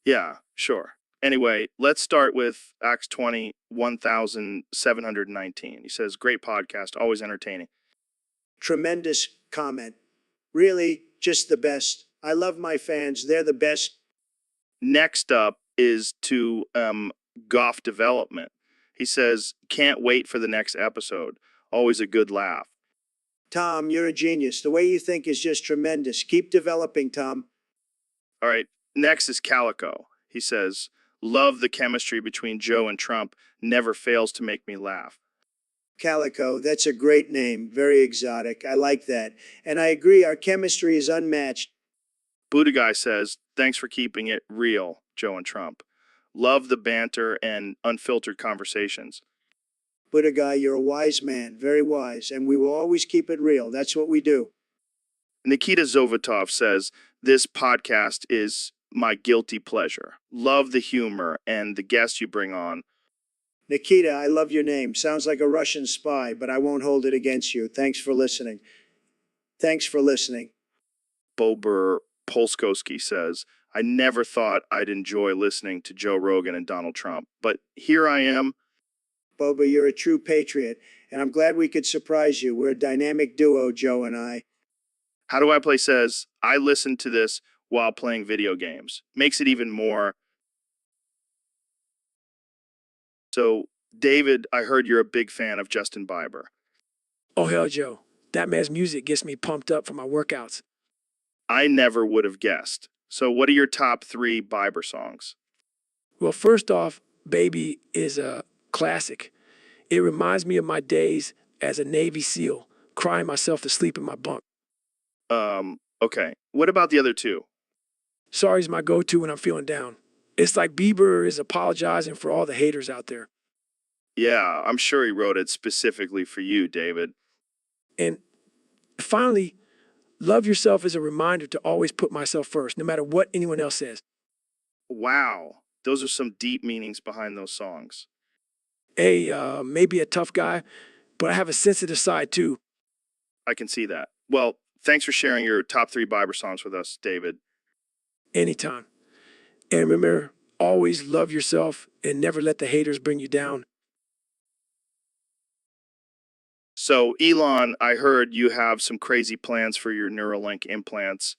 S1: Yeah, sure. Anyway, let's start with Acts 20, 1719. He says, great podcast, always entertaining.
S8: Tremendous comment. Really, just the best. I love my fans. They're the best.
S1: Next up is to Goff Development. He says, can't wait for the next episode. Always a good laugh.
S8: Tom, you're a genius. The way you think is just tremendous. Keep developing, Tom.
S1: All right, next is Calico. He says, love the chemistry between Joe and Trump. Never fails to make me laugh.
S8: Calico, that's a great name. Very exotic. I like that. And I agree, our chemistry is unmatched.
S1: Buddha Guy says, thanks for keeping it real, Joe and Trump. Love the banter and unfiltered conversations.
S8: Buddha Guy, you're a wise man. Very wise. And we will always keep it real. That's what we do.
S1: Nikita Zovatov says, this podcast is my guilty pleasure. Love the humor and the guests you bring on.
S8: Nikita, I love your name. Sounds like a Russian spy, but I won't hold it against you. Thanks for listening. Thanks for listening.
S1: Bober Polskowski says, I never thought I'd enjoy listening to Joe Rogan and Donald Trump, but here I am.
S8: Boba, you're a true patriot, and I'm glad we could surprise you. We're a dynamic duo, Joe and I.
S1: How Do I Play says, I listen to this while playing video games. Makes it even more. So, David, I heard you're a big fan of Justin Bieber.
S9: Oh, hell, Joe. That man's music gets me pumped up for my workouts.
S1: I never would have guessed. So, what are your top 3 Bieber songs?
S9: Well, first off, Baby is a classic. It reminds me of my days as a Navy SEAL, crying myself to sleep in my bunk.
S1: Okay. What about the other 2?
S9: Sorry's my go-to when I'm feeling down. It's like Bieber is apologizing for all the haters out there.
S1: Yeah, I'm sure he wrote it specifically for you, David.
S9: And finally, Love Yourself is a reminder to always put myself first, no matter what anyone else says.
S1: Wow. Those are some deep meanings behind those songs.
S9: Hey, maybe a tough guy, but I have a sensitive side too.
S1: I can see that. Well, thanks for sharing your top 3 Bieber songs with us, David.
S9: Anytime. And remember, always love yourself and never let the haters bring you down.
S1: So, Elon, I heard you have some crazy plans for your Neuralink implants.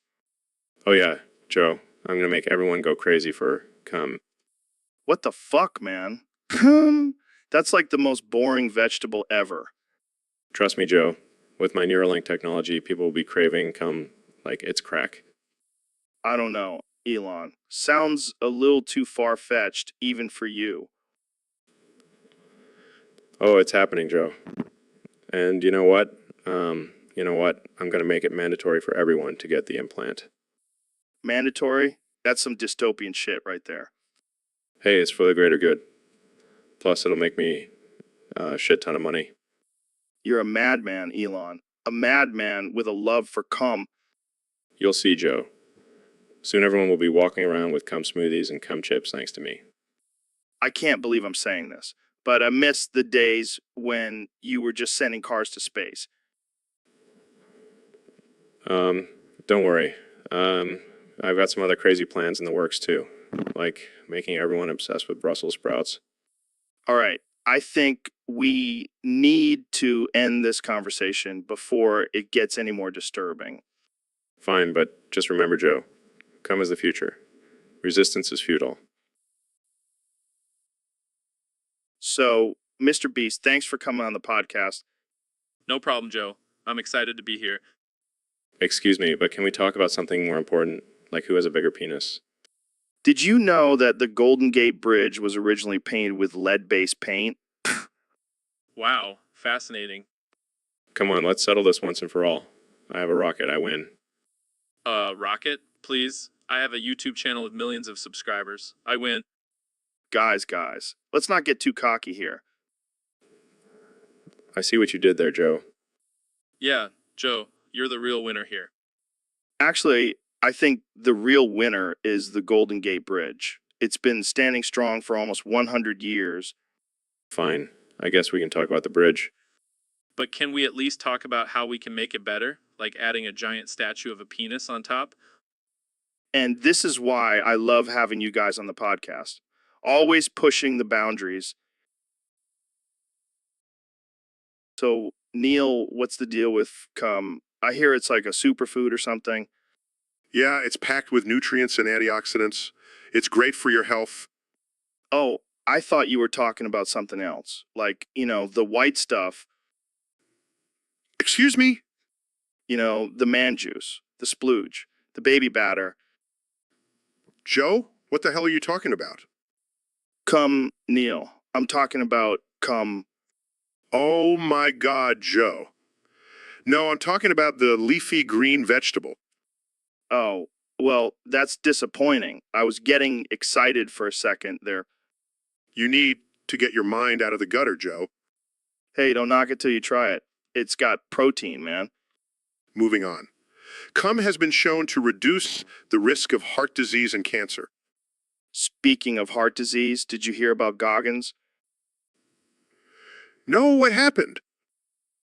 S4: Oh yeah, Joe, I'm gonna make everyone go crazy for cum.
S1: What the fuck, man? That's like the most boring vegetable ever.
S4: Trust me, Joe, with my Neuralink technology, people will be craving cum like it's crack.
S1: I don't know, Elon. Sounds a little too far-fetched, even for you.
S4: Oh, it's happening, Joe. And you know what? I'm gonna make it mandatory for everyone to get the implant.
S1: Mandatory? That's some dystopian shit right there.
S4: Hey, it's for the greater good. Plus, it'll make me a shit ton of money.
S1: You're a madman, Elon. A madman with a love for cum.
S4: You'll see, Joe. Soon everyone will be walking around with cum smoothies and cum chips thanks to me.
S1: I can't believe I'm saying this, but I miss the days when you were just sending cars to space.
S4: Don't worry. I've got some other crazy plans in the works too, like making everyone obsessed with Brussels sprouts.
S1: All right. I think we need to end this conversation before it gets any more disturbing.
S4: Fine, but just remember, Joe, cum is the future. Resistance is futile.
S1: So, Mr. Beast, thanks for coming on the podcast.
S10: No problem, Joe. I'm excited to be here.
S4: Excuse me, but can we talk about something more important, like who has a bigger penis?
S1: Did you know that the Golden Gate Bridge was originally painted with lead-based paint?
S10: Wow, fascinating.
S4: Come on, let's settle this once and for all. I have a rocket, I win.
S10: Rocket, please. I have a YouTube channel with millions of subscribers. I win.
S1: Guys, let's not get too cocky here.
S4: I see what you did there, Joe.
S10: Yeah, Joe, you're the real winner here.
S1: Actually, I think the real winner is the Golden Gate Bridge. It's been standing strong for almost 100 years.
S4: Fine. I guess we can talk about the bridge.
S10: But can we at least talk about how we can make it better? Like adding a giant statue of a penis on top?
S1: And this is why I love having you guys on the podcast. Always pushing the boundaries. So, Neil, what's the deal with cum? I hear it's like a superfood or something.
S5: Yeah, it's packed with nutrients and antioxidants. It's great for your health.
S1: Oh, I thought you were talking about something else. Like, the white stuff,
S5: Excuse me?
S1: the man juice, the splooge, the baby batter.
S5: Joe, what the hell are you talking about?
S1: Cum, Neil. I'm talking about cum.
S5: Oh my God, Joe. No, I'm talking about the leafy green vegetable.
S1: Oh, well, that's disappointing. I was getting excited for a second there.
S5: You need to get your mind out of the gutter, Joe.
S1: Hey, don't knock it till you try it. It's got protein, man.
S5: Moving on. Cum has been shown to reduce the risk of heart disease and cancer.
S1: Speaking of heart disease, did you hear about Goggins?
S5: No, what happened?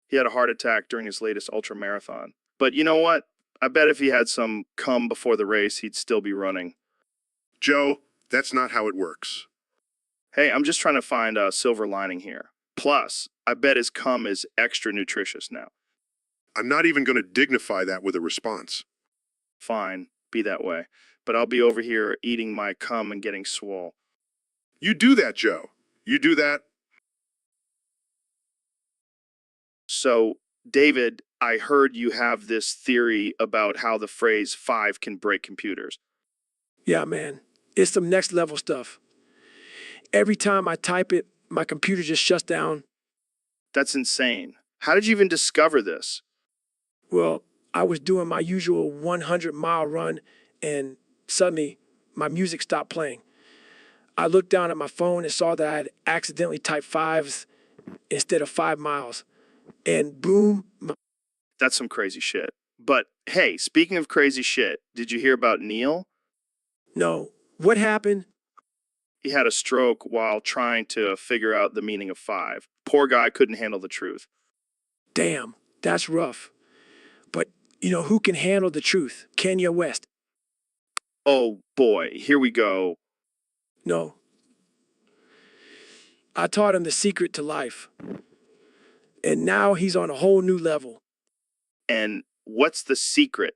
S1: He had a heart attack during his latest ultra marathon. But you know what? I bet if he had some cum before the race, he'd still be running.
S5: Joe, that's not how it works.
S1: Hey, I'm just trying to find a silver lining here. Plus, I bet his cum is extra nutritious now.
S5: I'm not even going to dignify that with a response.
S1: Fine, be that way. But I'll be over here eating my cum and getting swole.
S5: You do that, Joe. You do that.
S1: So, David, I heard you have this theory about how the phrase 5 can break computers.
S9: Yeah, man. It's some next level stuff. Every time I type it, my computer just shuts down.
S1: That's insane. How did you even discover this?
S9: Well, I was doing my usual 100-mile run, and suddenly my music stopped playing. I looked down at my phone and saw that I had accidentally typed 5s instead of 5 miles. And boom.
S1: That's some crazy shit. But hey, speaking of crazy shit, did you hear about Neil?
S9: No. What happened?
S1: He had a stroke while trying to figure out the meaning of 5. Poor guy couldn't handle the truth.
S9: Damn, that's rough. But, who can handle the truth? Kanye West.
S1: Oh boy, here we go.
S9: No. I taught him the secret to life. And now he's on a whole new level.
S1: And what's the secret?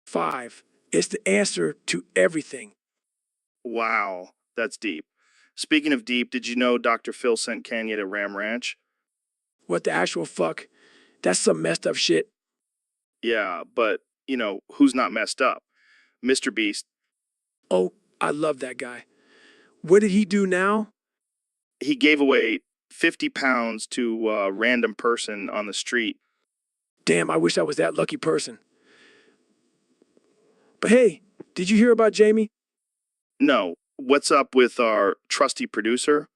S9: 5. It's the answer to everything.
S1: Wow, that's deep. Speaking of deep, did you know Dr. Phil sent Kanye to Ram Ranch?
S9: What the actual fuck? That's some messed up shit.
S1: Yeah, but, who's not messed up? Mr. Beast.
S9: Oh, I love that guy. What did he do now?
S1: He gave away 50 pounds to a random person on the street.
S9: Damn, I wish I was that lucky person. But hey, did you hear about Jamie?
S1: No, what's up with our trusty producer?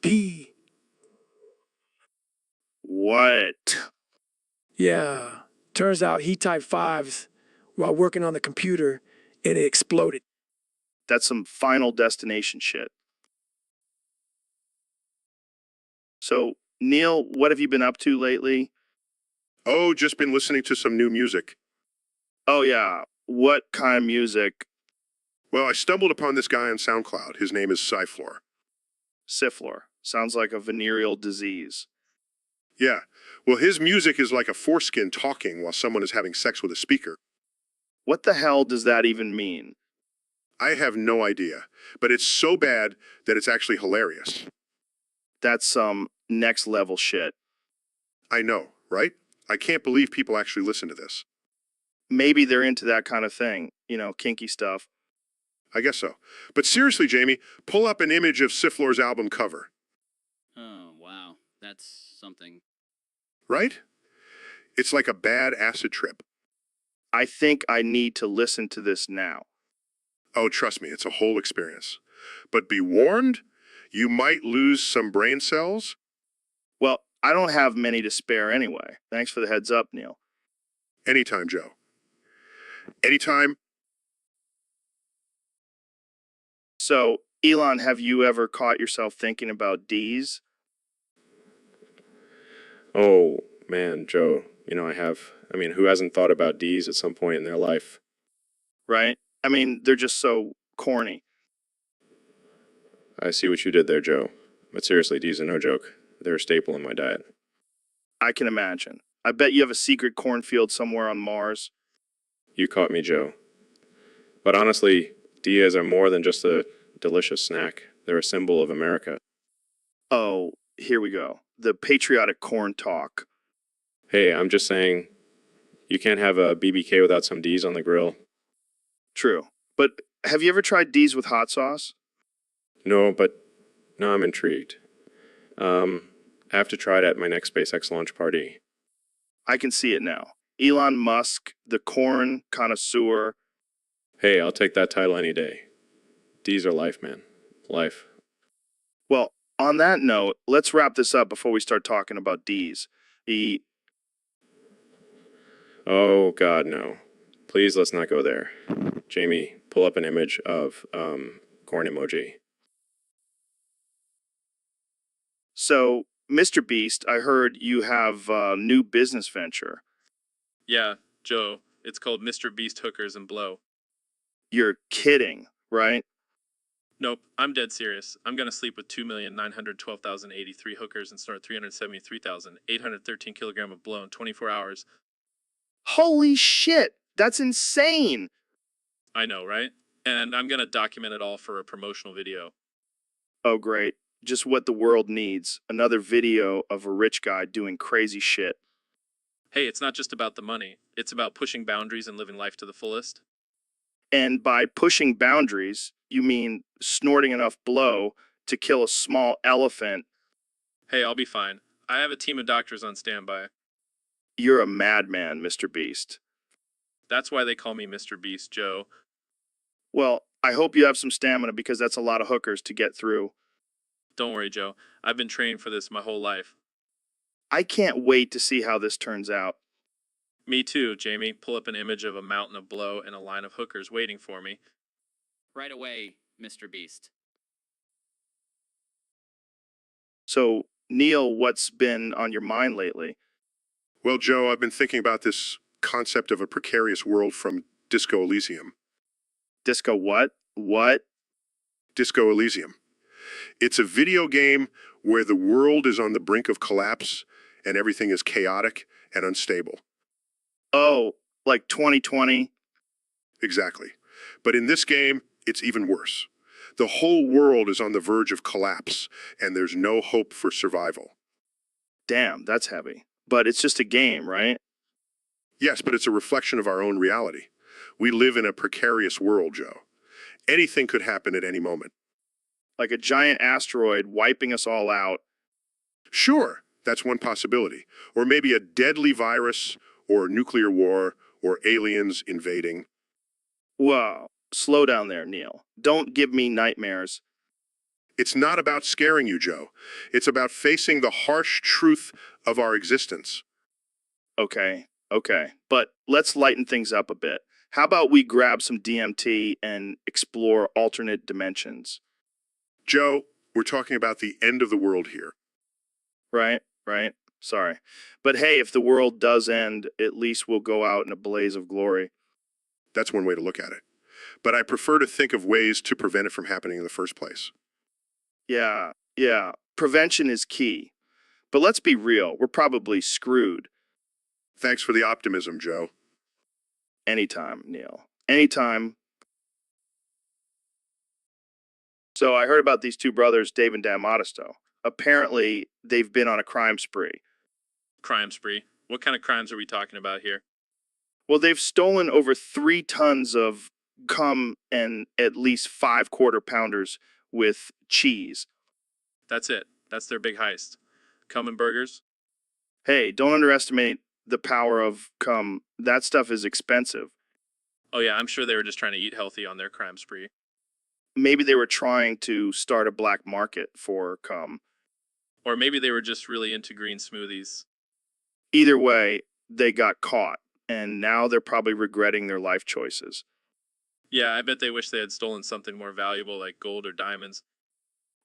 S9: P.
S1: What?
S9: Yeah, turns out he typed 5s while working on the computer and it exploded.
S1: That's some Final Destination shit. So, Neil, what have you been up to lately?
S5: Oh, just been listening to some new music.
S1: Oh, yeah. What kind of music?
S5: Well, I stumbled upon this guy on SoundCloud. His name is Cyflor.
S1: Syphilis. Sounds like a venereal disease.
S5: Yeah. Well, his music is like a foreskin talking while someone is having sex with a speaker.
S1: What the hell does that even mean?
S5: I have no idea, but it's so bad that it's actually hilarious.
S1: That's some next level shit.
S5: I know, right? I can't believe people actually listen to this.
S1: Maybe they're into that kind of thing, kinky stuff.
S5: I guess so. But seriously, Jamie, pull up an image of Siflor's album cover.
S3: Oh, wow. That's something.
S5: Right? It's like a bad acid trip.
S1: I think I need to listen to this now.
S5: Oh, trust me, it's a whole experience. But be warned, you might lose some brain cells.
S1: Well, I don't have many to spare anyway. Thanks for the heads up, Neil.
S5: Anytime, Joe. Anytime.
S1: So, Elon, have you ever caught yourself thinking about D's?
S4: Oh, man, Joe, I have. I mean, who hasn't thought about D's at some point in their life?
S1: Right? I mean, they're just so corny.
S4: I see what you did there, Joe. But seriously, D's are no joke. They're a staple in my diet.
S1: I can imagine. I bet you have a secret cornfield somewhere on Mars.
S4: You caught me, Joe. But honestly, Dias are more than just a delicious snack. They're a symbol of America.
S1: Oh, here we go. The patriotic corn talk.
S4: Hey, I'm just saying, you can't have a BBK without some D's on the grill.
S1: True. But have you ever tried D's with hot sauce?
S4: No, but now I'm intrigued. I have to try it at my next SpaceX launch party.
S1: I can see it now. Elon Musk, the corn connoisseur.
S4: Hey, I'll take that title any day. D's are life, man. Life.
S1: Well, on that note, let's wrap this up before we start talking about D's.
S4: Oh, God, no. Please, let's not go there. Jamie, pull up an image of, corn emoji.
S1: So, Mr. Beast, I heard you have a new business venture.
S10: Yeah, Joe. It's called Mr. Beast Hookers and Blow.
S1: You're kidding, right?
S10: Nope, I'm dead serious. I'm gonna sleep with 2,912,083 hookers and snort 373,813 kilogram of blow in 24 hours.
S1: Holy shit, that's insane.
S10: I know, right? And I'm gonna document it all for a promotional video.
S1: Oh, great. Just what the world needs. Another video of a rich guy doing crazy shit.
S10: Hey, it's not just about the money. It's about pushing boundaries and living life to the fullest.
S1: And by pushing boundaries, you mean snorting enough blow to kill a small elephant.
S10: Hey, I'll be fine. I have a team of doctors on standby.
S1: You're a madman, Mr. Beast.
S10: That's why they call me Mr. Beast, Joe.
S1: Well, I hope you have some stamina because that's a lot of hookers to get through.
S10: Don't worry, Joe. I've been training for this my whole life.
S1: I can't wait to see how this turns out.
S10: Me too, Jamie. Pull up an image of a mountain of blow and a line of hookers waiting for me.
S3: Right away, Mr. Beast.
S1: So, Neil, what's been on your mind lately?
S5: Well, Joe, I've been thinking about this concept of a precarious world from Disco Elysium.
S1: Disco what? What?
S5: Disco Elysium. It's a video game where the world is on the brink of collapse and everything is chaotic and unstable.
S1: Oh, like 2020?
S5: Exactly. But in this game, it's even worse. The whole world is on the verge of collapse, and there's no hope for survival.
S1: Damn, that's heavy. But it's just a game, right?
S5: Yes, but it's a reflection of our own reality. We live in a precarious world, Joe. Anything could happen at any moment.
S1: Like a giant asteroid wiping us all out.
S5: Sure, that's one possibility. Or maybe a deadly virus, or nuclear war, or aliens invading.
S1: Whoa, slow down there, Neil. Don't give me nightmares.
S5: It's not about scaring you, Joe. It's about facing the harsh truth of our existence.
S1: Okay. But let's lighten things up a bit. How about we grab some DMT and explore alternate dimensions?
S5: Joe, we're talking about the end of the world here.
S1: Right. Sorry. But hey, if the world does end, at least we'll go out in a blaze of glory.
S5: That's one way to look at it. But I prefer to think of ways to prevent it from happening in the first place.
S1: Yeah. Prevention is key. But let's be real, we're probably screwed.
S5: Thanks for the optimism, Joe.
S1: Anytime, Neil. Anytime. So I heard about these two brothers, Dave and Dan Modesto. Apparently, they've been on a crime spree.
S10: Crime spree? What kind of crimes are we talking about here?
S1: Well, they've stolen over 3 tons of cum and at least 5 quarter pounders with cheese.
S10: That's it. That's their big heist. Cum and burgers?
S1: Hey, don't underestimate the power of cum. That stuff is expensive.
S10: Oh yeah, I'm sure they were just trying to eat healthy on their crime spree.
S1: Maybe they were trying to start a black market for cum.
S10: Or maybe they were just really into green smoothies.
S1: Either way, they got caught, and now they're probably regretting their life choices.
S10: Yeah, I bet they wish they had stolen something more valuable like gold or diamonds.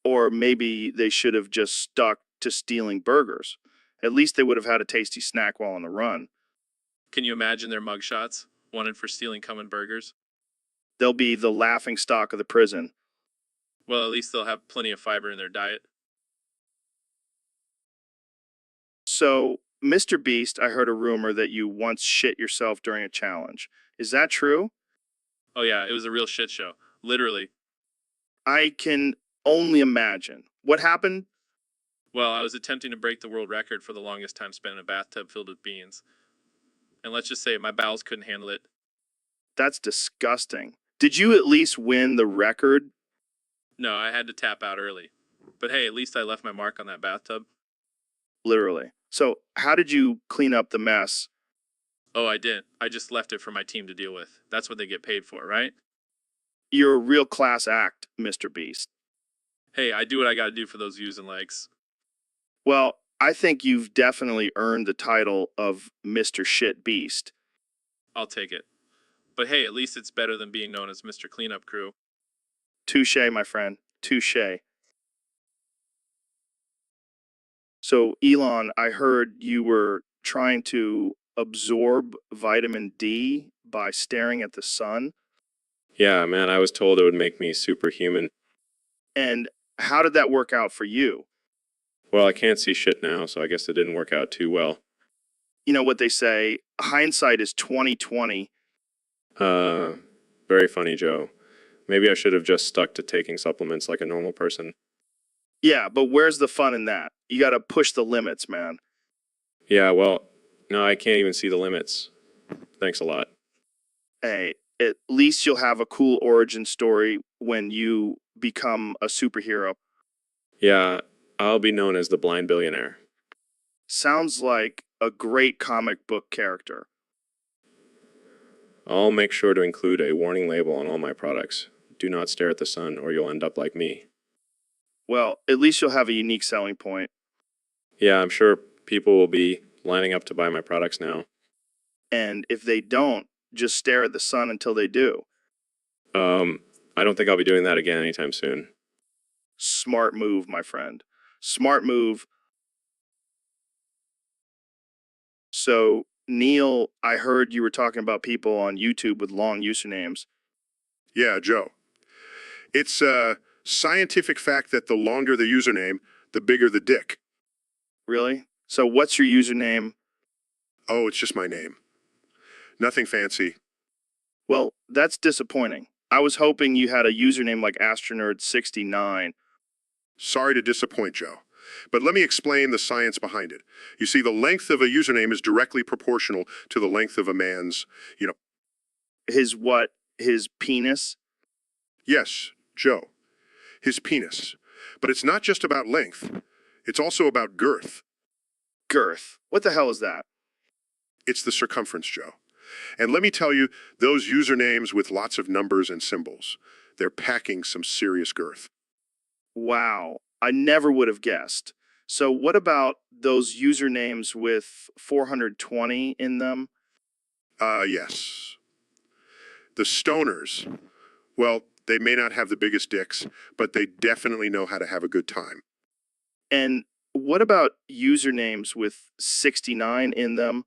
S1: Or maybe they should have just stuck to stealing burgers. At least they would have had a tasty snack while on the run.
S10: Can you imagine their mugshots? Wanted for stealing cum and burgers?
S1: They'll be the laughing stock of the prison.
S10: Well, at least they'll have plenty of fiber in their diet.
S1: So, Mr. Beast, I heard a rumor that you once shit yourself during a challenge. Is that true?
S10: Oh yeah, it was a real shit show. Literally.
S1: I can only imagine. What happened?
S10: Well, I was attempting to break the world record for the longest time spent in a bathtub filled with beans. And let's just say my bowels couldn't handle it.
S1: That's disgusting. Did you at least win the record?
S10: No, I had to tap out early. But hey, at least I left my mark on that bathtub.
S1: Literally. So, how did you clean up the mess?
S10: Oh, I didn't. I just left it for my team to deal with. That's what they get paid for, right?
S1: You're a real class act, Mr. Beast.
S10: Hey, I do what I gotta do for those views and likes.
S1: Well, I think you've definitely earned the title of Mr. Shit Beast.
S10: I'll take it. But hey, at least it's better than being known as Mr. Cleanup Crew.
S1: Touche, my friend. Touche. So, Elon, I heard you were trying to absorb vitamin D by staring at the sun.
S4: Yeah, man, I was told it would make me superhuman.
S1: And how did that work out for you?
S4: Well, I can't see shit now, so I guess it didn't work out too well.
S1: You know what they say, hindsight is 20/20.
S4: Very funny, Joe. Maybe I should have just stuck to taking supplements like a normal person.
S1: Yeah, but where's the fun in that? You got to push the limits, man.
S4: Yeah, well, no, I can't even see the limits. Thanks a lot.
S1: Hey, at least you'll have a cool origin story when you become a superhero.
S4: Yeah, I'll be known as the blind billionaire.
S1: Sounds like a great comic book character.
S4: I'll make sure to include a warning label on all my products. Do not stare at the sun or you'll end up like me.
S1: Well, at least you'll have a unique selling point.
S4: Yeah, I'm sure people will be lining up to buy my products now.
S1: And if they don't, just stare at the sun until they do.
S4: I don't think I'll be doing that again anytime soon.
S1: Smart move, my friend. Smart move. So, Neil, I heard you were talking about people on YouTube with long usernames.
S5: Yeah, Joe. It's a scientific fact that the longer the username, the bigger the dick.
S1: Really? So, what's your username?
S5: Oh, it's just my name. Nothing fancy.
S1: Well, that's disappointing. I was hoping you had a username like Astronerd69.
S5: Sorry to disappoint, Joe. But let me explain the science behind it. You see, the length of a username is directly proportional to the length of a man's,
S1: His what? His penis?
S5: yes, Joe, his penis. But it's not just about length. It's also about girth.
S1: Girth. What the hell is that?
S5: It's the circumference, Joe. And let me tell you, those usernames with lots of numbers and symbols, they're packing some serious girth.
S1: Wow. I never would have guessed. So, what about those usernames with 420 in them?
S5: Yes. The stoners, well, they may not have the biggest dicks, but they definitely know how to have a good time.
S1: And what about usernames with 69 in them?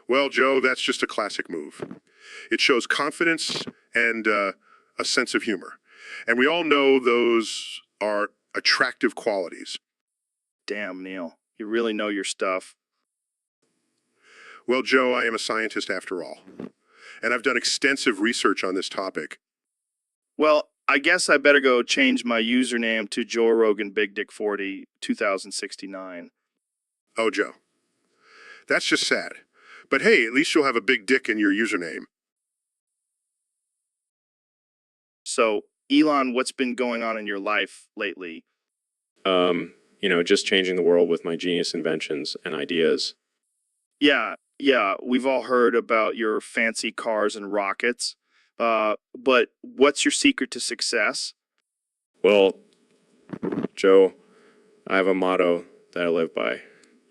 S5: Well, Joe, that's just a classic move. It shows confidence and a sense of humor. And we all know those are attractive qualities.
S1: Damn, Neil. You really know your stuff.
S5: Well, Joe, I am a scientist after all. And I've done extensive research on this topic.
S1: Well, I guess I better go change my username to Joe Rogan Big Dick 40 2069.
S5: Oh, Joe, that's just sad. But hey, at least you'll have a big dick in your username.
S1: So, Elon, what's been going on in your life lately?
S4: Just changing the world with my genius inventions and ideas.
S1: Yeah, we've all heard about your fancy cars and rockets. But what's your secret to success?
S4: Well, Joe, I have a motto that I live by.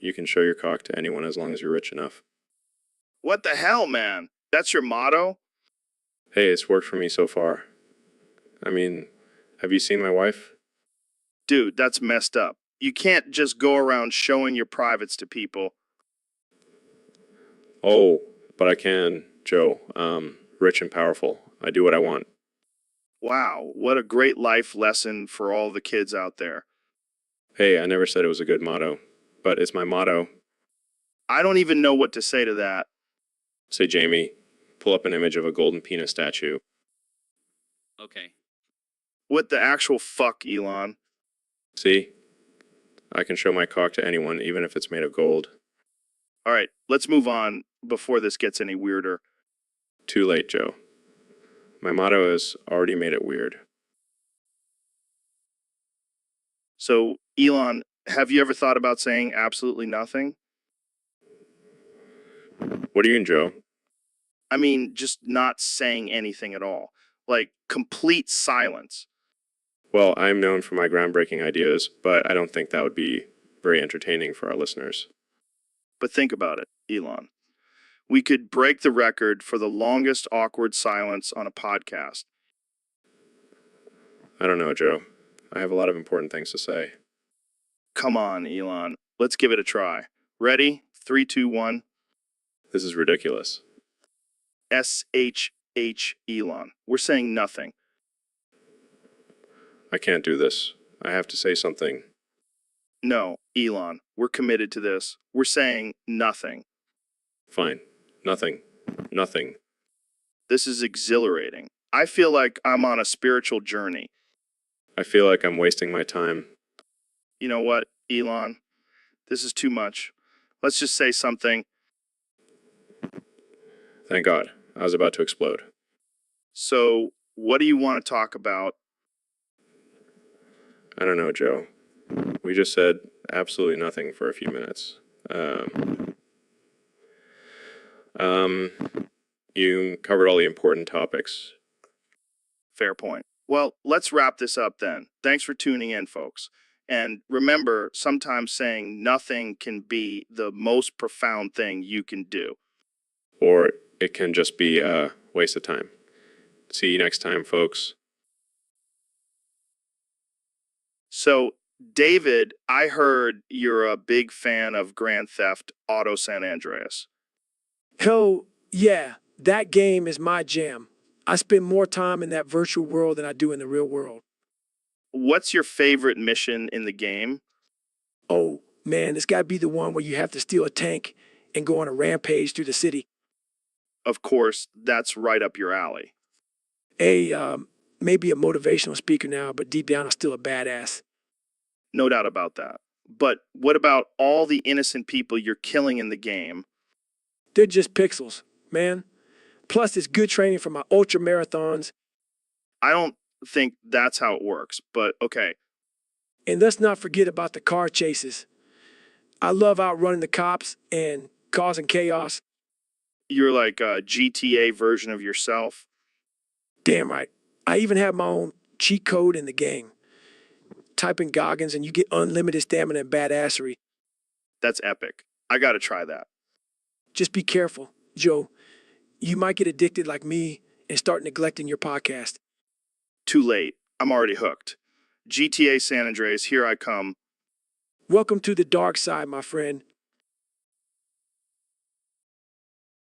S4: You can show your cock to anyone as long as you're rich enough.
S1: What the hell, man? That's your motto?
S4: Hey, it's worked for me so far. I mean, have you seen my wife?
S1: Dude, that's messed up. You can't just go around showing your privates to people.
S4: Oh, but I can, Joe. Rich and powerful. I do what I want.
S1: Wow, what a great life lesson for all the kids out there.
S4: Hey, I never said it was a good motto, but it's my motto.
S1: I don't even know what to say to that.
S4: Say, Jamie, pull up an image of a golden penis statue.
S3: Okay.
S1: What the actual fuck, Elon?
S4: See? I can show my cock to anyone, even if it's made of gold.
S1: All right, let's move on before this gets any weirder.
S4: Too late, Joe. My motto has already made it weird.
S1: So, Elon, have you ever thought about saying absolutely nothing?
S4: What do you mean, Joe?
S1: I mean, just not saying anything at all. Like, complete silence.
S4: Well, I'm known for my groundbreaking ideas, but I don't think that would be very entertaining for our listeners.
S1: But think about it, Elon. We could break the record for the longest awkward silence on a podcast.
S4: I don't know, Joe. I have a lot of important things to say.
S1: Come on, Elon. Let's give it a try. Ready? 3, 2, 1.
S4: This is ridiculous.
S1: SHH Elon. We're saying nothing.
S4: I can't do this. I have to say something.
S1: No, Elon. We're committed to this. We're saying nothing.
S4: Fine. Nothing. Nothing.
S1: This is exhilarating. I feel like I'm on a spiritual journey.
S4: I feel like I'm wasting my time.
S1: You know what, Elon? This is too much. Let's just say something.
S4: Thank God. I was about to explode.
S1: So, what do you want to talk about?
S4: I don't know, Joe. We just said absolutely nothing for a few minutes. You covered all the important topics.
S1: Fair point. Well, let's wrap this up then. Thanks for tuning in, folks. And remember, sometimes saying nothing can be the most profound thing you can do.
S4: Or it can just be a waste of time. See you next time, folks.
S1: So, David, I heard you're a big fan of Grand Theft Auto San Andreas.
S9: Hell, yeah, that game is my jam. I spend more time in that virtual world than I do in the real world.
S1: What's your favorite mission in the game?
S9: Oh, man, it's got to be the one where you have to steal a tank and go on a rampage through the city.
S1: Of course, that's right up your alley.
S9: Hey, maybe a motivational speaker now, but deep down I'm still a badass.
S1: No doubt about that. But what about all the innocent people you're killing in the game?
S9: They're just pixels, man. Plus, it's good training for my ultra marathons.
S1: I don't think that's how it works, but okay.
S9: And let's not forget about the car chases. I love outrunning the cops and causing chaos.
S1: You're like a GTA version of yourself.
S9: Damn right. I even have my own cheat code in the game. Type in Goggins and you get unlimited stamina and badassery.
S1: That's epic. I gotta try that.
S9: Just be careful, Joe. You might get addicted like me and start neglecting your podcast.
S1: Too late. I'm already hooked. GTA San Andreas, here I come.
S9: Welcome to the dark side, my friend.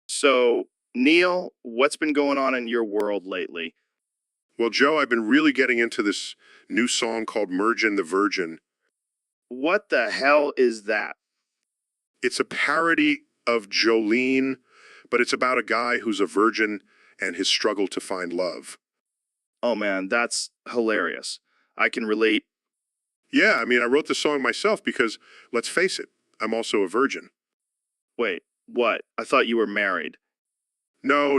S1: So, Neil, what's been going on in your world lately?
S5: Well, Joe, I've been really getting into this new song called Mergin the Virgin.
S1: What the hell is that?
S5: It's a parody of Jolene, but it's about a guy who's a virgin and his struggle to find love.
S1: Oh man, that's hilarious. I can relate.
S5: Yeah, I mean, I wrote the song myself because, let's face it, I'm also a virgin.
S1: Wait, what? I thought you were married.
S5: No.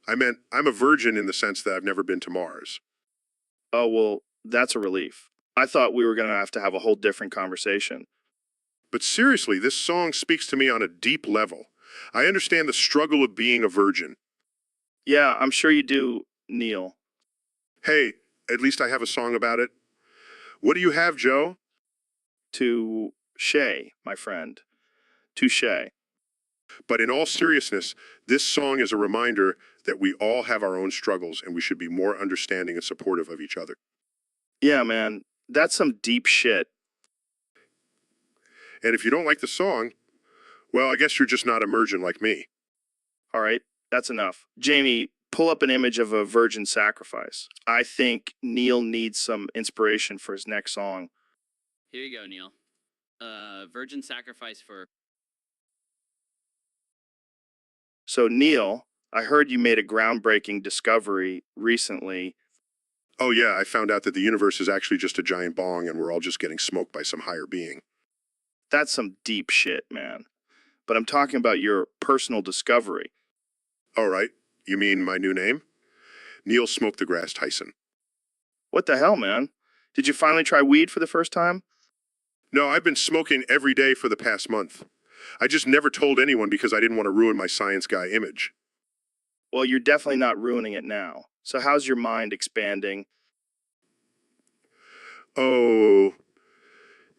S5: I meant I'm a virgin in the sense that I've never been to Mars.
S1: Oh, well, that's a relief. I thought we were going to have a whole different conversation.
S5: But seriously, this song speaks to me on a deep level. I understand the struggle of being a virgin.
S1: Yeah, I'm sure you do, Neil.
S5: Hey, at least I have a song about it. What do you have, Joe?
S1: Touche, my friend. Touche.
S5: But in all seriousness, this song is a reminder that we all have our own struggles and we should be more understanding and supportive of each other.
S1: Yeah, man, that's some deep shit.
S5: And if you don't like the song, well, I guess you're just not a virgin like me.
S1: All right, that's enough. Jamie, pull up an image of a virgin sacrifice. I think Neil needs some inspiration for his next song.
S3: Here you go, Neil. Virgin sacrifice for.
S1: So, Neil, I heard you made a groundbreaking discovery recently.
S5: Oh yeah, I found out that the universe is actually just a giant bong and we're all just getting smoked by some higher being.
S1: That's some deep shit, man. But I'm talking about your personal discovery.
S5: All right, you mean my new name? Neil Smoke the Grass Tyson.
S1: What the hell, man? Did you finally try weed for the first time?
S5: No, I've been smoking every day for the past month. I just never told anyone because I didn't want to ruin my science guy image.
S1: Well, you're definitely not ruining it now. So how's your mind expanding?
S5: Oh,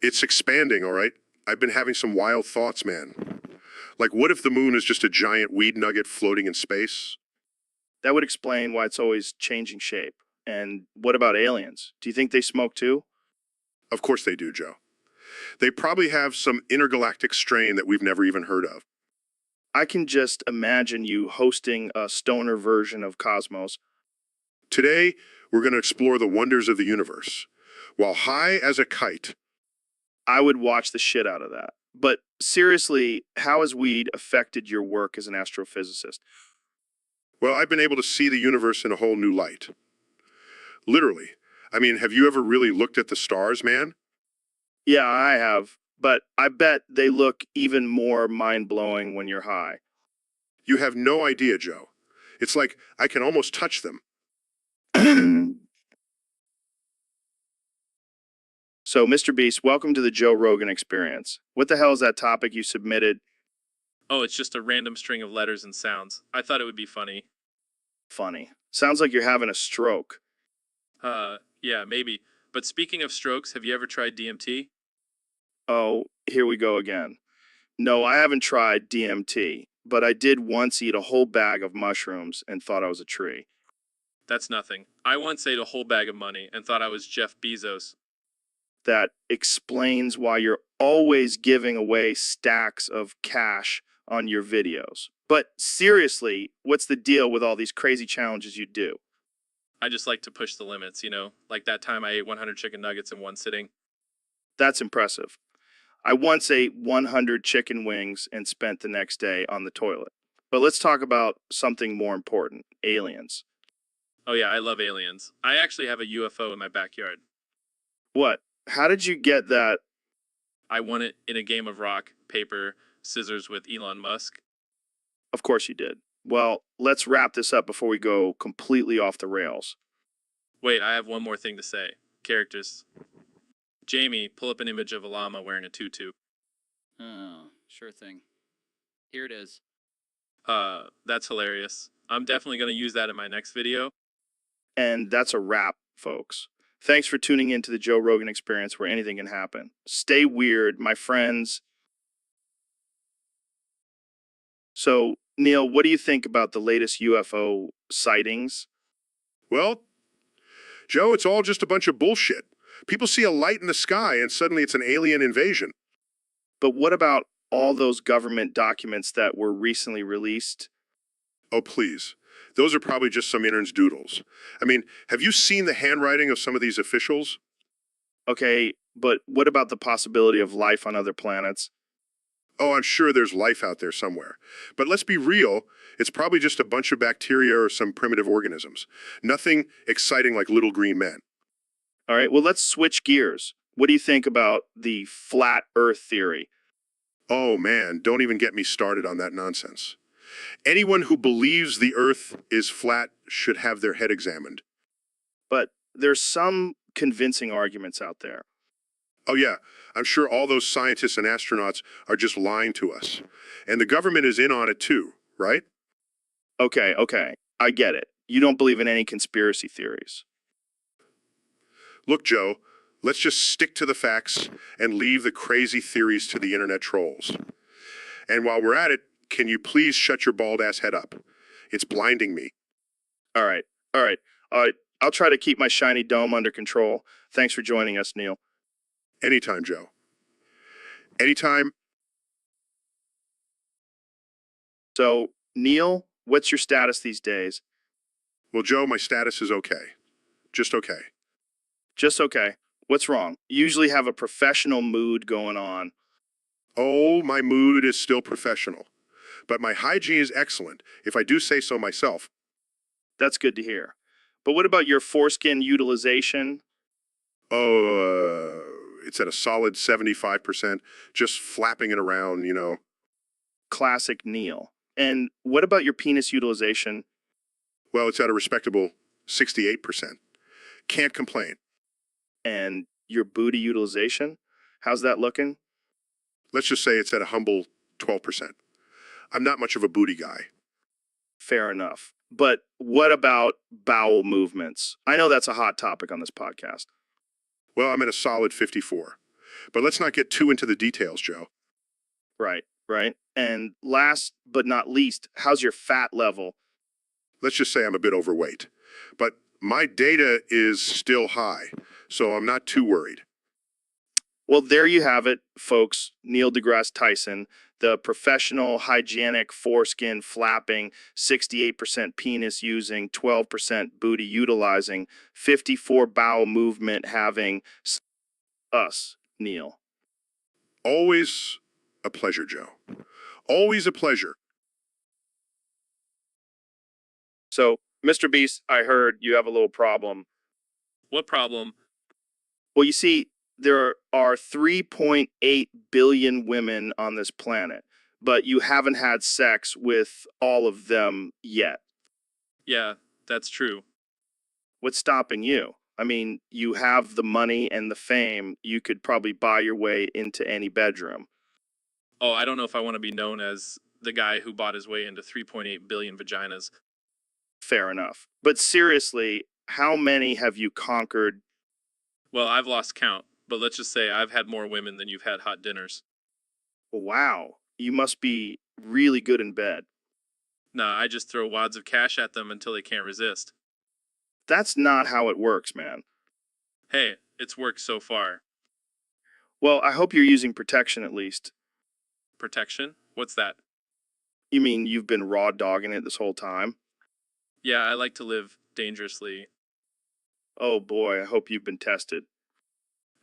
S5: it's expanding, all right? I've been having some wild thoughts, man. Like, what if the moon is just a giant weed nugget floating in space?
S1: That would explain why it's always changing shape. And what about aliens? Do you think they smoke too?
S5: Of course they do, Joe. They probably have some intergalactic strain that we've never even heard of.
S1: I can just imagine you hosting a stoner version of Cosmos.
S5: Today, we're going to explore the wonders of the universe. While high as a kite,
S1: I would watch the shit out of that. But seriously, how has weed affected your work as an astrophysicist?
S5: well, I've been able to see the universe in a whole new light. Literally. I mean, have you ever really looked at the stars, man?
S1: Yeah, I have. But I bet they look even more mind-blowing when you're high.
S5: You have no idea, Joe. It's like I can almost touch them.
S1: So, Mr. Beast, welcome to the Joe Rogan Experience. What the hell is that topic you submitted?
S10: Oh, it's just a random string of letters and sounds. I thought it would be funny.
S1: Funny. Sounds like you're having a stroke.
S10: Yeah, maybe. But speaking of strokes, have you ever tried DMT?
S1: Oh, here we go again. No, I haven't tried DMT, but I did once eat a whole bag of mushrooms and thought I was a tree.
S10: That's nothing. I once ate a whole bag of money and thought I was Jeff Bezos.
S1: That explains why you're always giving away stacks of cash on your videos. But seriously, what's the deal with all these crazy challenges you do?
S10: I just like to push the limits, like that time I ate 100 chicken nuggets in one sitting.
S1: That's impressive. I once ate 100 chicken wings and spent the next day on the toilet. But let's talk about something more important, aliens.
S10: Oh yeah, I love aliens. I actually have a UFO in my backyard.
S1: What? How did you get that?
S10: I won it in a game of rock, paper, scissors with Elon Musk.
S1: Of course you did. Well, let's wrap this up before we go completely off the rails.
S10: Wait, I have one more thing to say. Characters. Jamie, pull up an image of a llama wearing a tutu.
S3: Oh, sure thing. Here it is.
S10: That's hilarious. I'm definitely going to use that in my next video.
S1: And that's a wrap, folks. Thanks for tuning in to the Joe Rogan Experience, where anything can happen. Stay weird, my friends. So, Neil, what do you think about the latest UFO sightings?
S5: Well, Joe, it's all just a bunch of bullshit. People see a light in the sky and suddenly it's an alien invasion.
S1: But what about all those government documents that were recently released?
S5: Oh, please. Those are probably just some intern's doodles. I mean, have you seen the handwriting of some of these officials?
S1: Okay, but what about the possibility of life on other planets?
S5: Oh, I'm sure there's life out there somewhere. But let's be real, it's probably just a bunch of bacteria or some primitive organisms. Nothing exciting like little green men.
S1: All right, well, let's switch gears. What do you think about the flat Earth theory?
S5: Oh man, don't even get me started on that nonsense. Anyone who believes the Earth is flat should have their head examined.
S1: But there's some convincing arguments out there.
S5: Oh, yeah. I'm sure all those scientists and astronauts are just lying to us. And the government is in on it too, right?
S1: Okay, I get it. You don't believe in any conspiracy theories.
S5: Look, Joe, let's just stick to the facts and leave the crazy theories to the internet trolls. And while we're at it, can you please shut your bald ass head up? It's blinding me.
S1: All right. I'll try to keep my shiny dome under control. Thanks for joining us, Neil.
S5: Anytime, Joe. Anytime.
S1: So, Neil, what's your status these days?
S5: Well, Joe, my status is okay. Just okay.
S1: Just okay. What's wrong? You usually have a professional mood going on.
S5: Oh, my mood is still professional. But my hygiene is excellent, if I do say so myself.
S1: That's good to hear. But what about your foreskin utilization?
S5: Oh, it's at a solid 75%, just flapping it around, you know.
S1: Classic Neil. And what about your penis utilization?
S5: Well, it's at a respectable 68%. Can't complain.
S1: And your booty utilization? How's that looking?
S5: Let's just say it's at a humble 12%. I'm not much of a booty guy.
S1: Fair enough. But what about bowel movements? I know that's a hot topic on this podcast.
S5: Well, I'm at a solid 54. But let's not get too into the details, Joe.
S1: Right. And last but not least, how's your fat level?
S5: Let's just say I'm a bit overweight. But my data is still high, so I'm not too worried.
S1: Well, there you have it, folks. Neil deGrasse Tyson, the professional, hygienic, foreskin flapping, 68% penis using, 12% booty utilizing, 54 bowel movement having us, Neil.
S5: Always a pleasure, Joe. Always a pleasure.
S1: So, Mr. Beast, I heard you have a little problem.
S10: What problem?
S1: Well, you see, there are 3.8 billion women on this planet, but you haven't had sex with all of them yet.
S10: Yeah, that's true.
S1: What's stopping you? I mean, you have the money and the fame. You could probably buy your way into any bedroom.
S10: Oh, I don't know if I want to be known as the guy who bought his way into 3.8 billion vaginas.
S1: Fair enough. But seriously, how many have you conquered?
S10: Well, I've lost count, but let's just say I've had more women than you've had hot dinners.
S1: Wow, you must be really good in bed.
S10: Nah, I just throw wads of cash at them until they can't resist.
S1: That's not how it works, man.
S10: Hey, it's worked so far.
S1: Well, I hope you're using protection at least.
S10: Protection? What's that?
S1: You mean you've been raw dogging it this whole time?
S10: Yeah, I like to live dangerously.
S1: Oh boy, I hope you've been tested.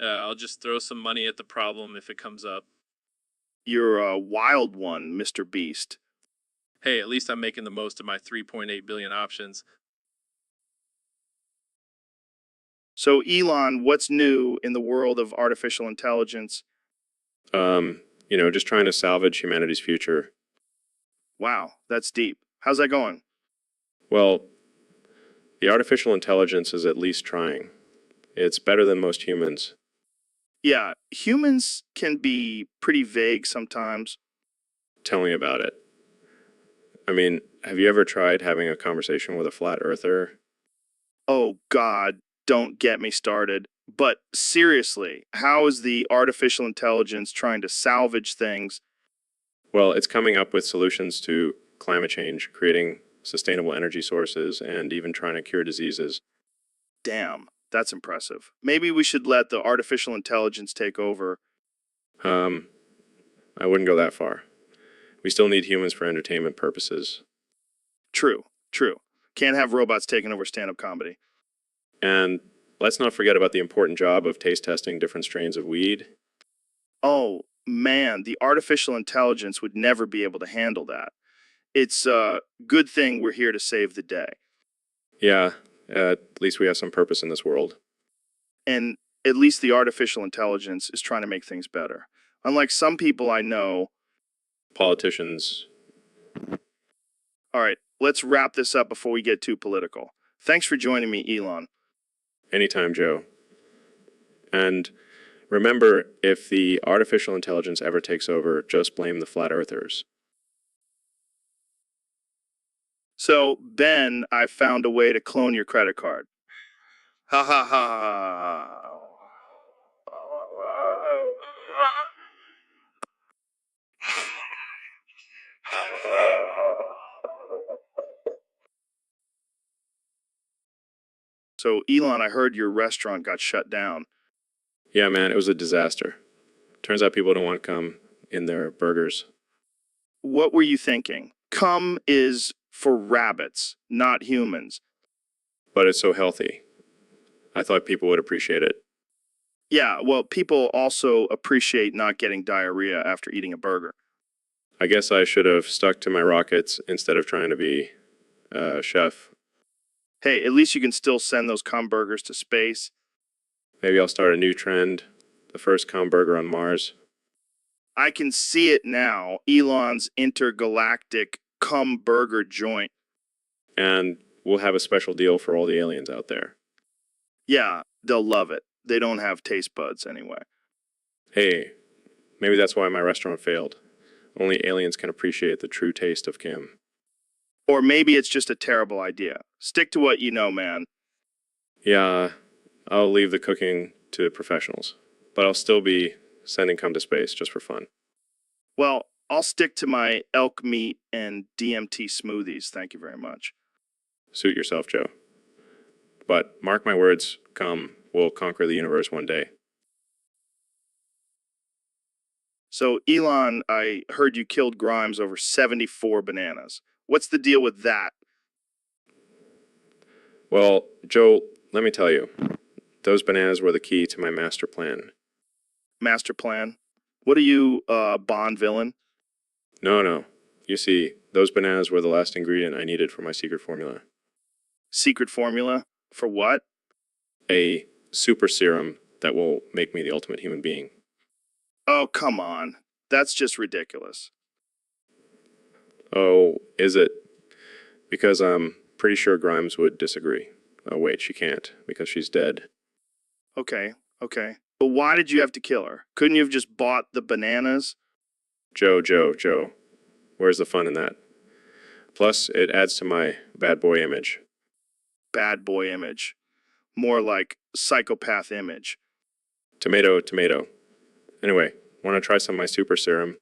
S10: I'll just throw some money at the problem if it comes up.
S1: You're a wild one, Mr. Beast.
S10: Hey, at least I'm making the most of my 3.8 billion options.
S1: So, Elon, what's new in the world of artificial intelligence?
S4: Just trying to salvage humanity's future.
S1: Wow, that's deep. How's that going?
S4: Well, the artificial intelligence is at least trying. It's better than most humans.
S1: Yeah, humans can be pretty vague sometimes.
S4: Tell me about it. I mean, have you ever tried having a conversation with a flat earther?
S1: Oh, God, don't get me started. But seriously, how is the artificial intelligence trying to salvage things?
S4: Well, it's coming up with solutions to climate change, creating sustainable energy sources, and even trying to cure diseases.
S1: Damn, that's impressive. Maybe we should let the artificial intelligence take over.
S4: I wouldn't go that far. We still need humans for entertainment purposes.
S1: True. Can't have robots taking over stand-up comedy.
S4: And let's not forget about the important job of taste testing different strains of weed.
S1: Oh, man, the artificial intelligence would never be able to handle that. It's a good thing we're here to save the day.
S4: Yeah, at least we have some purpose in this world.
S1: And at least the artificial intelligence is trying to make things better. Unlike some people I know.
S4: Politicians.
S1: All right, let's wrap this up before we get too political. Thanks for joining me, Elon.
S4: Anytime, Joe. And remember, if the artificial intelligence ever takes over, just blame the flat earthers.
S1: So, Ben, I found a way to clone your credit card. Ha ha ha. So, Elon, I heard your restaurant got shut down.
S4: Yeah, man, it was a disaster. Turns out people don't want cum in their burgers.
S1: What were you thinking? Cum is for rabbits, not humans.
S4: But it's so healthy. I thought people would appreciate it.
S1: Yeah, well, people also appreciate not getting diarrhea after eating a burger.
S4: I guess I should have stuck to my rockets instead of trying to be a chef.
S1: Hey, at least you can still send those cum burgers to space.
S4: Maybe I'll start a new trend. The first cum burger on Mars.
S1: I can see it now. Elon's intergalactic cum burger joint.
S4: And we'll have a special deal for all the aliens out there.
S1: Yeah, they'll love it. They don't have taste buds anyway.
S4: Hey, maybe that's why my restaurant failed. Only aliens can appreciate the true taste of cum.
S1: Or maybe it's just a terrible idea. Stick to what you know, man.
S4: Yeah, I'll leave the cooking to professionals. But I'll still be sending cum to space just for fun.
S1: Well, I'll stick to my elk meat and DMT smoothies. Thank you very much.
S4: Suit yourself, Joe. But mark my words, cum will conquer the universe one day.
S1: So, Elon, I heard you killed Grimes over 74 bananas. What's the deal with that?
S4: Well, Joe, let me tell you. Those bananas were the key to my master plan.
S1: Master plan? What are you, Bond villain?
S4: No. You see, those bananas were the last ingredient I needed for my secret formula.
S1: Secret formula? For what?
S4: A super serum that will make me the ultimate human being.
S1: Oh, come on. That's just ridiculous.
S4: Oh, is it? Because I'm pretty sure Grimes would disagree. Oh, wait, she can't, because she's dead.
S1: Okay. But why did you have to kill her? Couldn't you have just bought the bananas?
S4: Joe. Where's the fun in that? Plus, it adds to my bad boy image.
S1: Bad boy image. More like psychopath image.
S4: Tomato. Anyway, want to try some of my super serum?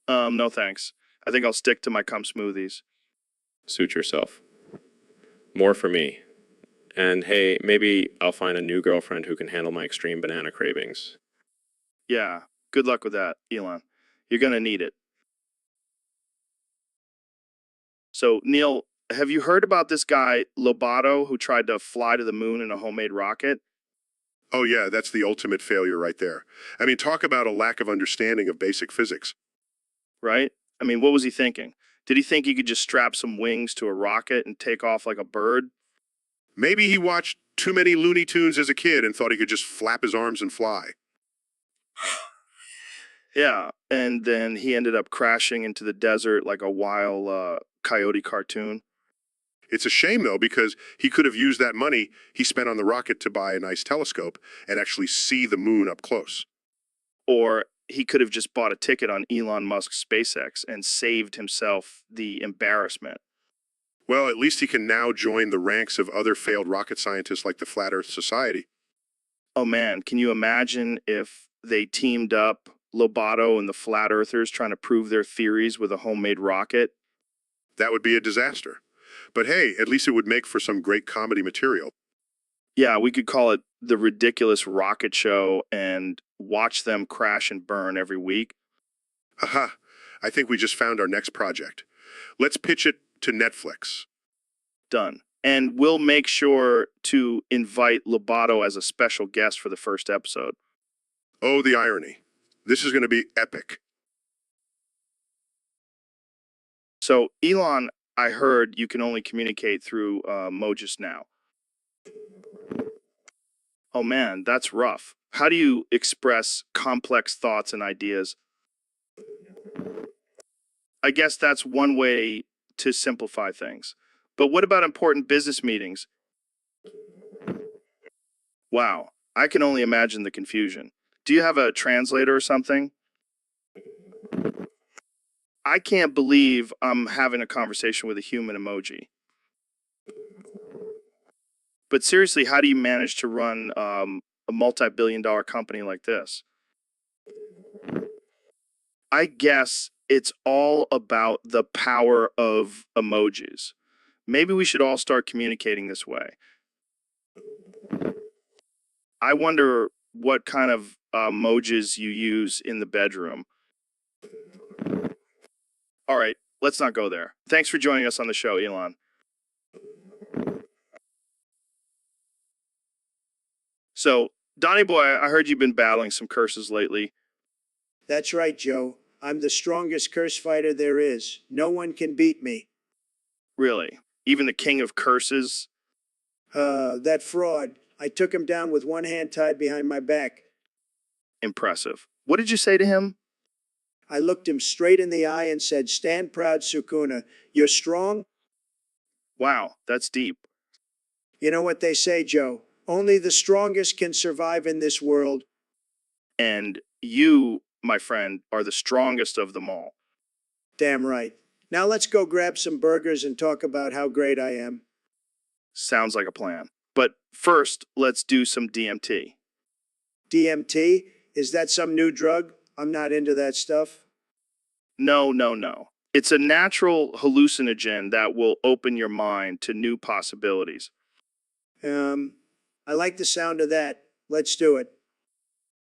S1: No thanks. I think I'll stick to my cum smoothies.
S4: Suit yourself. More for me. And hey, maybe I'll find a new girlfriend who can handle my extreme banana cravings.
S1: Yeah, good luck with that, Elon. You're gonna need it. So, Neil, have you heard about this guy, Lobato, who tried to fly to the moon in a homemade rocket?
S5: Oh yeah, that's the ultimate failure right there. I mean, talk about a lack of understanding of basic physics.
S1: Right? I mean, what was he thinking? Did he think he could just strap some wings to a rocket and take off like a bird?
S5: Maybe he watched too many Looney Tunes as a kid and thought he could just flap his arms and fly.
S1: Yeah, and then he ended up crashing into the desert like a wild coyote cartoon.
S5: It's a shame, though, because he could have used that money he spent on the rocket to buy a nice telescope and actually see the moon up close.
S1: Or he could have just bought a ticket on Elon Musk's SpaceX and saved himself the embarrassment.
S5: Well, at least he can now join the ranks of other failed rocket scientists like the Flat Earth Society.
S1: Oh man, can you imagine if they teamed up, Lobato and the Flat Earthers, trying to prove their theories with a homemade rocket?
S5: That would be a disaster. But hey, at least it would make for some great comedy material.
S1: Yeah, we could call it the Ridiculous Rocket Show and watch them crash and burn every week.
S5: Aha, I think we just found our next project. Let's pitch it to Netflix.
S1: Done. And we'll make sure to invite Lobato as a special guest for the first episode.
S5: Oh, the irony. This is going to be epic.
S1: So, Elon, I heard you can only communicate through Mojus now. Oh man, that's rough. How do you express complex thoughts and ideas? I guess that's one way to simplify things. But what about important business meetings? Wow, I can only imagine the confusion. Do you have a translator or something? I can't believe I'm having a conversation with a human emoji. But seriously, how do you manage to run a multi-billion-dollar company like this? I guess it's all about the power of emojis. Maybe we should all start communicating this way. I wonder what kind of emojis you use in the bedroom. All right, let's not go there. Thanks for joining us on the show, Elon. So, Donnie boy, I heard you've been battling some curses lately.
S8: That's right, Joe. I'm the strongest curse fighter there is. No one can beat me.
S1: Really? Even the king of curses?
S8: That fraud. I took him down with one hand tied behind my back.
S1: Impressive. What did you say to him?
S8: I looked him straight in the eye and said, "Stand proud, Sukuna. You're strong."
S1: Wow, that's deep.
S8: You know what they say, Joe? Only the strongest can survive in this world.
S1: And you, my friend, are the strongest of them all.
S8: Damn right. Now let's go grab some burgers and talk about how great I am.
S1: Sounds like a plan. But first, let's do some DMT.
S8: DMT? Is that some new drug? I'm not into that stuff.
S1: No. It's a natural hallucinogen that will open your mind to new possibilities.
S8: I like the sound of that. Let's do it.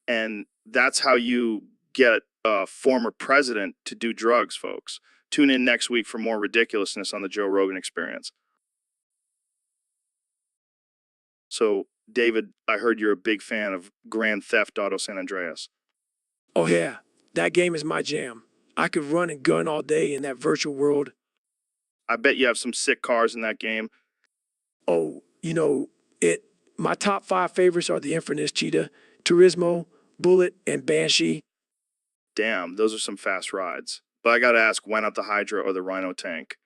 S1: And that's how you get a former president to do drugs, folks. Tune in next week for more ridiculousness on the Joe Rogan Experience. So, David, I heard you're a big fan of Grand Theft Auto San Andreas.
S9: Oh, yeah, that game is my jam. I could run and gun all day in that virtual world.
S1: I bet you have some sick cars in that game.
S9: Oh, my top 5 favorites are the Infernus Cheetah, Turismo, Bullet, and Banshee.
S1: Damn, those are some fast rides. But I gotta ask, why not the Hydra or the Rhino tank?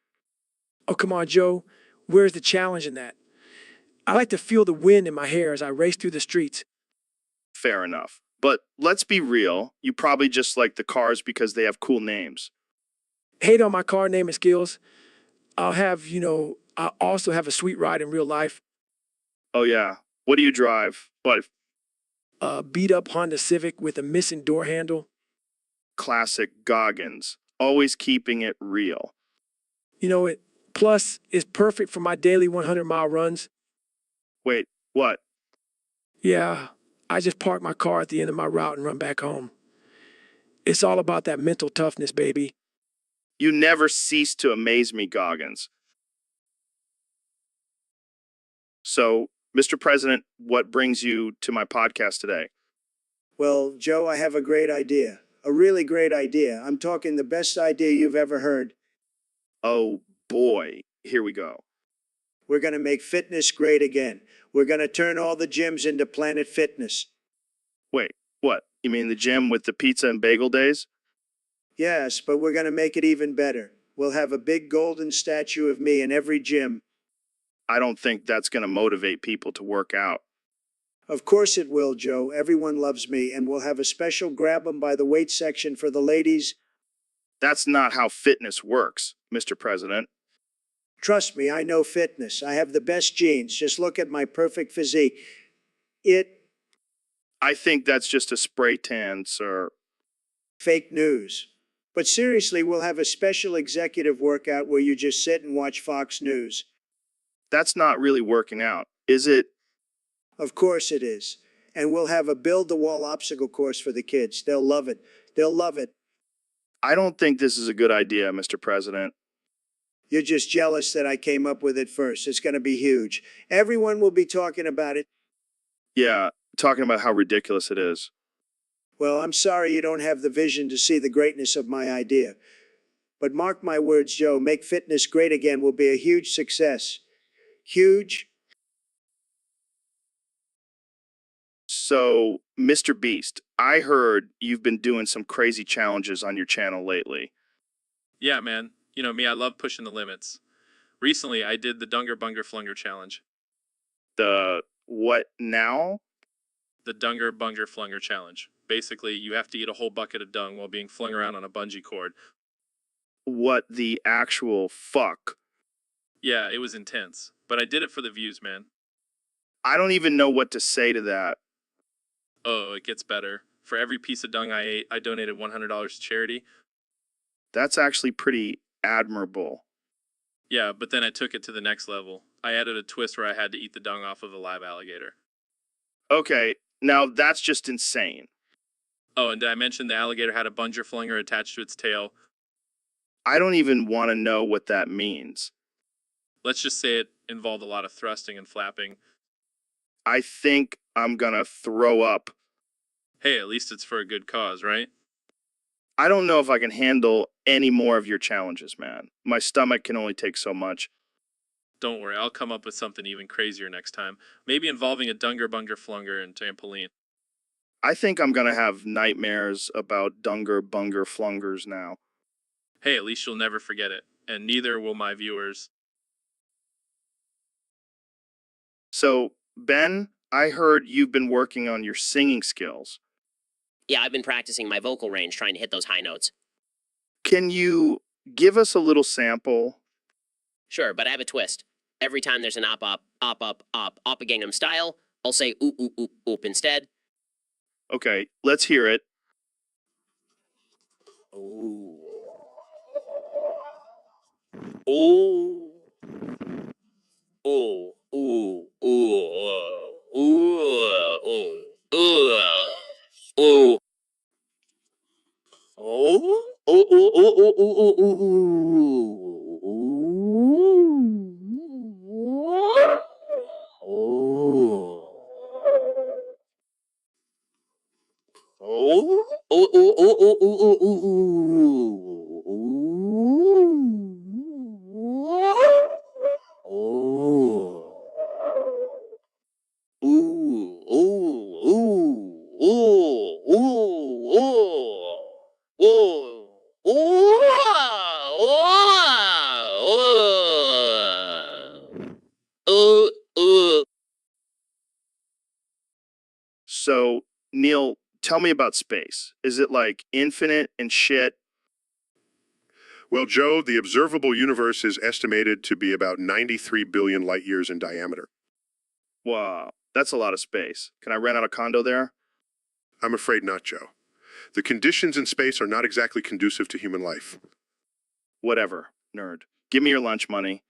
S9: Oh, come on, Joe. Where's the challenge in that? I like to feel the wind in my hair as I race through the streets.
S1: Fair enough. But let's be real, you probably just like the cars because they have cool names.
S9: Hate on my car naming skills. I also have a sweet ride in real life.
S1: Oh yeah, what do you drive? What,
S9: A beat up Honda Civic with a missing door handle.
S1: classic Goggins. Always keeping it real.
S9: Plus, it's perfect for my daily 100-mile runs.
S1: Wait, what?
S9: Yeah, I just park my car at the end of my route and run back home. It's all about that mental toughness, baby.
S1: You never cease to amaze me, Goggins. So, Mr. President, what brings you to my podcast today?
S8: Well, Joe, I have a great idea. A really great idea. I'm talking the best idea you've ever heard.
S1: Oh boy, here we go.
S8: We're going to make fitness great again. We're going to turn all the gyms into Planet Fitness.
S1: Wait, what? You mean the gym with the pizza and bagel days?
S8: Yes, but we're going to make it even better. We'll have a big golden statue of me in every gym.
S1: I don't think that's going to motivate people to work out.
S8: Of course it will, Joe. Everyone loves me, and we'll have a special grab 'em by the weight section for the ladies.
S1: That's not how fitness works, Mr. President.
S8: Trust me, I know fitness. I have the best genes. Just look at my perfect physique.
S1: I think that's just a spray tan, sir.
S8: Fake news. But seriously, we'll have a special executive workout where you just sit and watch Fox News.
S1: That's not really working out, is it?
S8: Of course it is. And we'll have a build-the-wall obstacle course for the kids. They'll love it. They'll love it.
S1: I don't think this is a good idea, Mr. President.
S8: You're just jealous that I came up with it first. It's going to be huge. Everyone will be talking about it.
S1: Yeah, talking about how ridiculous it is.
S8: Well, I'm sorry you don't have the vision to see the greatness of my idea. But mark my words, Joe, Make Fitness Great Again will be a huge success. Huge.
S1: So, Mr. Beast, I heard you've been doing some crazy challenges on your channel lately.
S10: Yeah, man. You know me, I love pushing the limits. Recently, I did the Dunger Bunger Flunger challenge.
S1: The what now?
S10: The Dunger Bunger Flunger Challenge. Basically, you have to eat a whole bucket of dung while being flung around on a bungee cord.
S1: What the actual fuck?
S10: Yeah, it was intense. But I did it for the views, man.
S1: I don't even know what to say to that.
S10: Oh, it gets better. For every piece of dung I ate, I donated $100 to charity.
S1: That's actually pretty admirable.
S10: Yeah, but then I took it to the next level. I added a twist where I had to eat the dung off of a live alligator.
S1: Okay, now that's just insane.
S10: Oh, and did I mention the alligator had a bunger flunger attached to its tail?
S1: I don't even want to know what that means.
S10: Let's just say it involved a lot of thrusting and flapping.
S1: I think I'm gonna throw up.
S10: Hey, at least it's for a good cause, right?
S1: I don't know if I can handle any more of your challenges, man. My stomach can only take so much.
S10: Don't worry, I'll come up with something even crazier next time. Maybe involving a Dunger Bunger Flunger and trampoline.
S1: I think I'm gonna have nightmares about Dunger Bunger Flungers now.
S10: Hey, at least you'll never forget it. And neither will my viewers.
S1: So, Ben, I heard you've been working on your singing skills.
S6: Yeah, I've been practicing my vocal range trying to hit those high notes.
S1: Can you give us a little sample?
S6: Sure, but I have a twist. Every time there's an op a Gangnam Style, I'll say oop oop oop oop instead.
S1: Okay, let's hear it.
S6: Ooh. Ooh. Ooh. Ooh. Ooh. Ooh. Ooh. Ooh. Ooh. Oh. Ooh. Ooh. Ooh. Ooh. Ooh. Ooh. Ooh. Ooh. Oh, oh, oh, oh, oh, oh, oh, oh, oh, ooh, ooh, ooh, ooh, ooh, ooh, ooh.
S1: So, Neil, tell me about space. Is it like infinite and shit?
S5: Well, Joe, the observable universe is estimated to be about 93 billion light years in diameter.
S1: Wow, that's a lot of space. Can I rent out a condo there?
S5: I'm afraid not, Joe. The conditions in space are not exactly conducive to human life.
S1: Whatever, nerd. Give me your lunch money.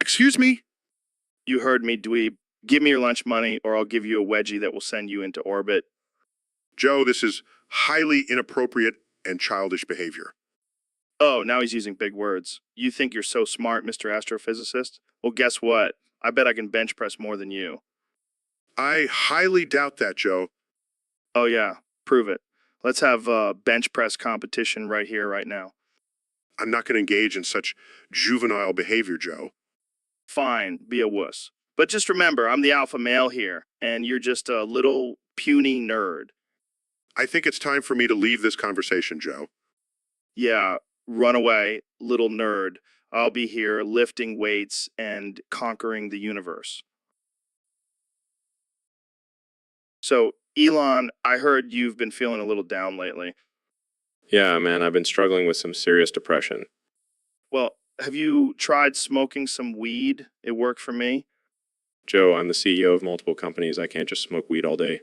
S5: Excuse me?
S1: You heard me, dweeb. Give me your lunch money, or I'll give you a wedgie that will send you into orbit.
S5: Joe, this is highly inappropriate and childish behavior.
S1: Oh, now he's using big words. You think you're so smart, Mr. Astrophysicist? Well, guess what? I bet I can bench press more than you.
S5: I highly doubt that, Joe.
S1: Oh, yeah. Prove it. Let's have a bench press competition right here, right now.
S5: I'm not going to engage in such juvenile behavior, Joe.
S1: Fine, be a wuss. But just remember, I'm the alpha male here, and you're just a little puny nerd.
S5: I think it's time for me to leave this conversation, Joe.
S1: Yeah, run away, little nerd. I'll be here lifting weights and conquering the universe. So, Elon, I heard you've been feeling a little down lately.
S4: Yeah, man, I've been struggling with some serious depression.
S1: Well, have you tried smoking some weed? It worked for me.
S4: Joe, I'm the CEO of multiple companies. I can't just smoke weed all day.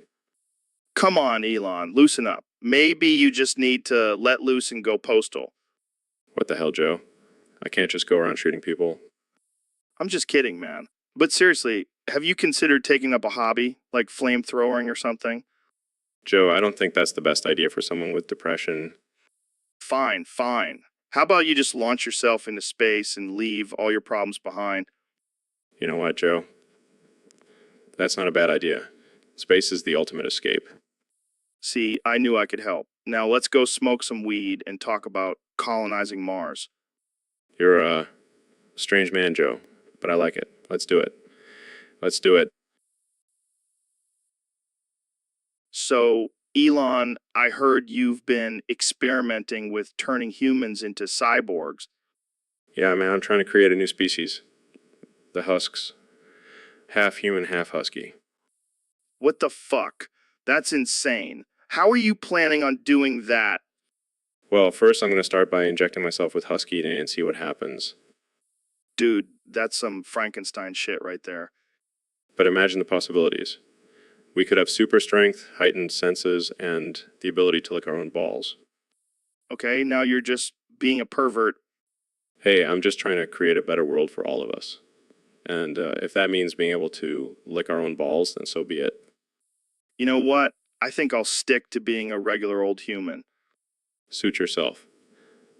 S1: Come on, Elon, loosen up. Maybe you just need to let loose and go postal.
S4: What the hell, Joe? I can't just go around shooting people.
S1: I'm just kidding, man. But seriously, have you considered taking up a hobby, like flamethrowing or something?
S4: Joe, I don't think that's the best idea for someone with depression.
S1: Fine, fine. How about you just launch yourself into space and leave all your problems behind?
S4: You know what, Joe? That's not a bad idea. Space is the ultimate escape.
S1: See, I knew I could help. Now let's go smoke some weed and talk about colonizing Mars.
S4: You're a strange man, Joe, but I like it. Let's do it. Let's do it.
S1: So, Elon, I heard you've been experimenting with turning humans into cyborgs.
S4: Yeah, man, I'm trying to create a new species. The husks. Half human, half husky.
S1: What the fuck? That's insane. How are you planning on doing that?
S4: Well, first I'm going to start by injecting myself with Husky and see what happens.
S1: Dude, that's some Frankenstein shit right there.
S4: But imagine the possibilities. We could have super strength, heightened senses, and the ability to lick our own balls.
S1: Okay, now you're just being a pervert.
S4: Hey, I'm just trying to create a better world for all of us. And if that means being able to lick our own balls, then so be it.
S1: You know what? I think I'll stick to being a regular old human.
S4: Suit yourself.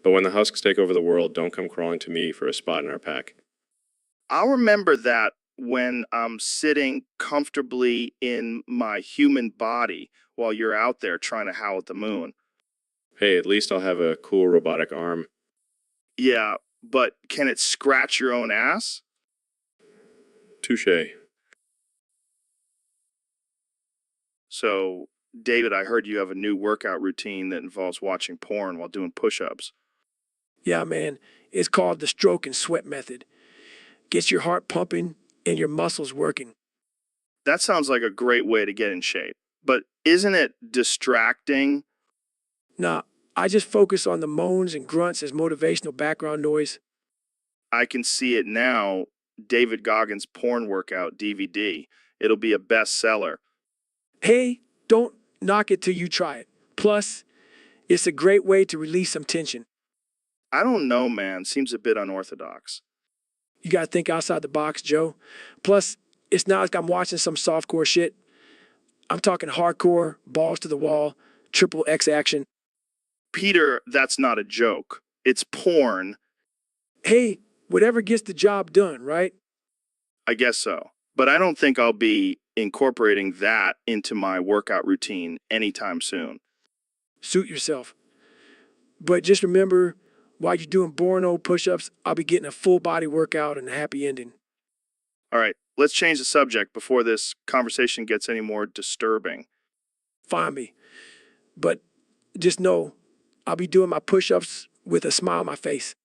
S4: But when the husks take over the world, don't come crawling to me for a spot in our pack.
S1: I'll remember that when I'm sitting comfortably in my human body while you're out there trying to howl at the moon.
S4: Hey, at least I'll have a cool robotic arm.
S1: Yeah, but can it scratch your own ass?
S4: Touché.
S1: So, David, I heard you have a new workout routine that involves watching porn while doing push-ups.
S9: Yeah, man. It's called the stroke and sweat method. Gets your heart pumping and your muscles working.
S1: That sounds like a great way to get in shape. But isn't it distracting?
S9: Nah, I just focus on the moans and grunts as motivational background noise.
S1: I can see it now. David Goggins' porn workout DVD. It'll be a bestseller.
S9: Hey, don't knock it till you try it. Plus, it's a great way to release some tension.
S1: I don't know, man. Seems a bit unorthodox.
S9: You gotta think outside the box, Joe. Plus, it's not like I'm watching some softcore shit. I'm talking hardcore, balls to the wall, triple X action.
S1: Peter, that's not a joke. It's porn.
S9: Hey, whatever gets the job done, right?
S1: I guess so. But I don't think I'll be incorporating that into my workout routine anytime soon.
S9: Suit yourself. But just remember, while you're doing boring old push-ups, I'll be getting a full body workout and a happy ending.
S1: All right, let's change the subject before this conversation gets any more disturbing.
S9: Find me. But just know, I'll be doing my push-ups with a smile on my face.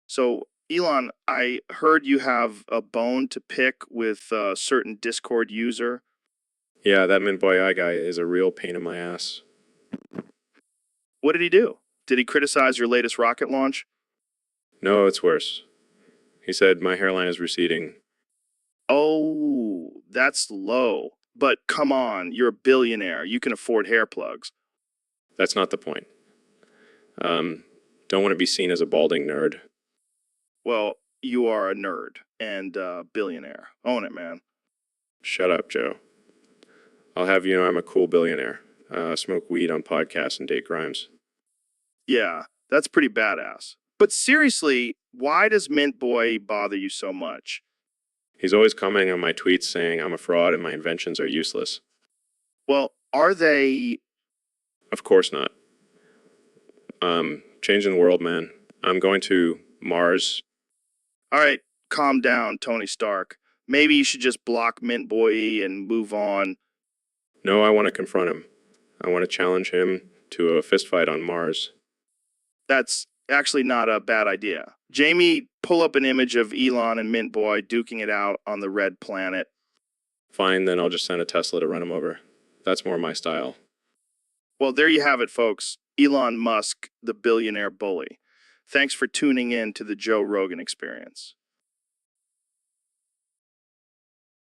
S1: So, Elon, I heard you have a bone to pick with a certain Discord user.
S4: Yeah, that Mint Boy Eye guy is a real pain in my ass.
S1: What did he do? Did he criticize your latest rocket launch?
S4: No, it's worse. He said my hairline is receding.
S1: Oh, that's low. But come on, you're a billionaire. You can afford hair plugs.
S4: That's not the point. Don't want to be seen as a balding nerd.
S1: Well, you are a nerd and a billionaire. Own it, man.
S4: Shut up, Joe. I'll have you know I'm a cool billionaire. Smoke weed on podcasts and date crimes.
S1: Yeah, that's pretty badass. But seriously, why does Mint Boy bother you so much?
S4: He's always commenting on my tweets saying I'm a fraud and my inventions are useless.
S1: Well, are they...
S4: Of course not. Changing the world, man. I'm going to Mars.
S1: All right, calm down, Tony Stark. Maybe you should just block Mint Boy and move on.
S4: No, I want to confront him. I want to challenge him to a fistfight on Mars.
S1: That's actually not a bad idea. Jamie, pull up an image of Elon and Mint Boy duking it out on the red planet.
S4: Fine, then I'll just send a Tesla to run him over. That's more my style.
S1: Well, there you have it, folks. Elon Musk, the billionaire bully. Thanks for tuning in to the Joe Rogan Experience.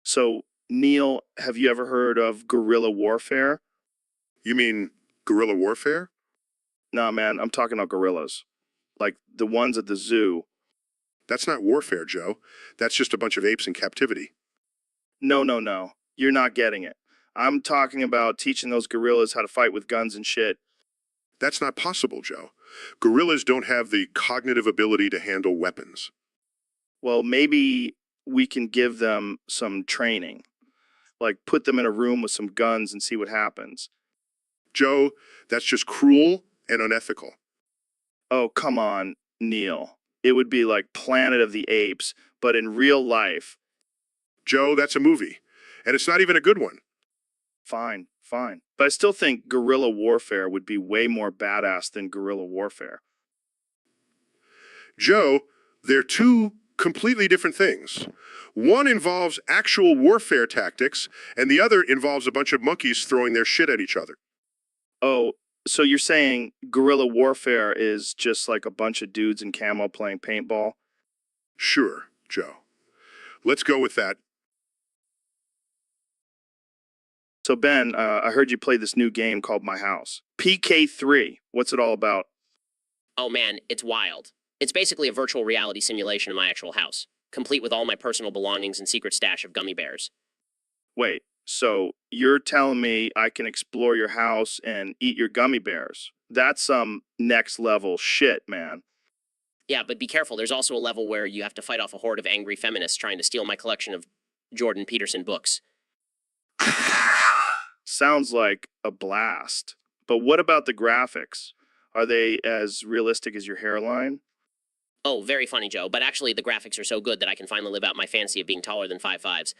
S1: So, Neil, have you ever heard of guerrilla warfare?
S5: You mean guerrilla warfare?
S1: Nah, man, I'm talking about gorillas. Like the ones at the zoo.
S5: That's not warfare, Joe. That's just a bunch of apes in captivity.
S1: No. You're not getting it. I'm talking about teaching those gorillas how to fight with guns and shit.
S5: That's not possible, Joe. Gorillas don't have the cognitive ability to handle weapons.
S1: Well, maybe we can give them some training. Like put them in a room with some guns and see what happens.
S5: Joe, that's just cruel and unethical.
S1: Oh, come on, Neil. It would be like Planet of the Apes, but in real life.
S5: Joe, that's a movie. And it's not even a good one.
S1: Fine. But I still think guerrilla warfare would be way more badass than guerrilla warfare.
S5: Joe, they're two completely different things. One involves actual warfare tactics, and the other involves a bunch of monkeys throwing their shit at each other.
S1: Oh, so you're saying guerrilla warfare is just like a bunch of dudes in camo playing paintball?
S5: Sure, Joe. Let's go with that.
S1: So Ben, I heard you play this new game called My House. PK3. What's it all about?
S6: Oh man, it's wild. It's basically a virtual reality simulation of my actual house, complete with all my personal belongings and secret stash of gummy bears.
S1: Wait, so you're telling me I can explore your house and eat your gummy bears? That's some next level shit, man.
S6: Yeah, but be careful, there's also a level where you have to fight off a horde of angry feminists trying to steal my collection of Jordan Peterson books.
S1: Sounds like a blast. But what about the graphics? Are they as realistic as your hairline?
S6: Oh, very funny, Joe, but actually the graphics are so good that I can finally live out my fantasy of being taller than 5'5".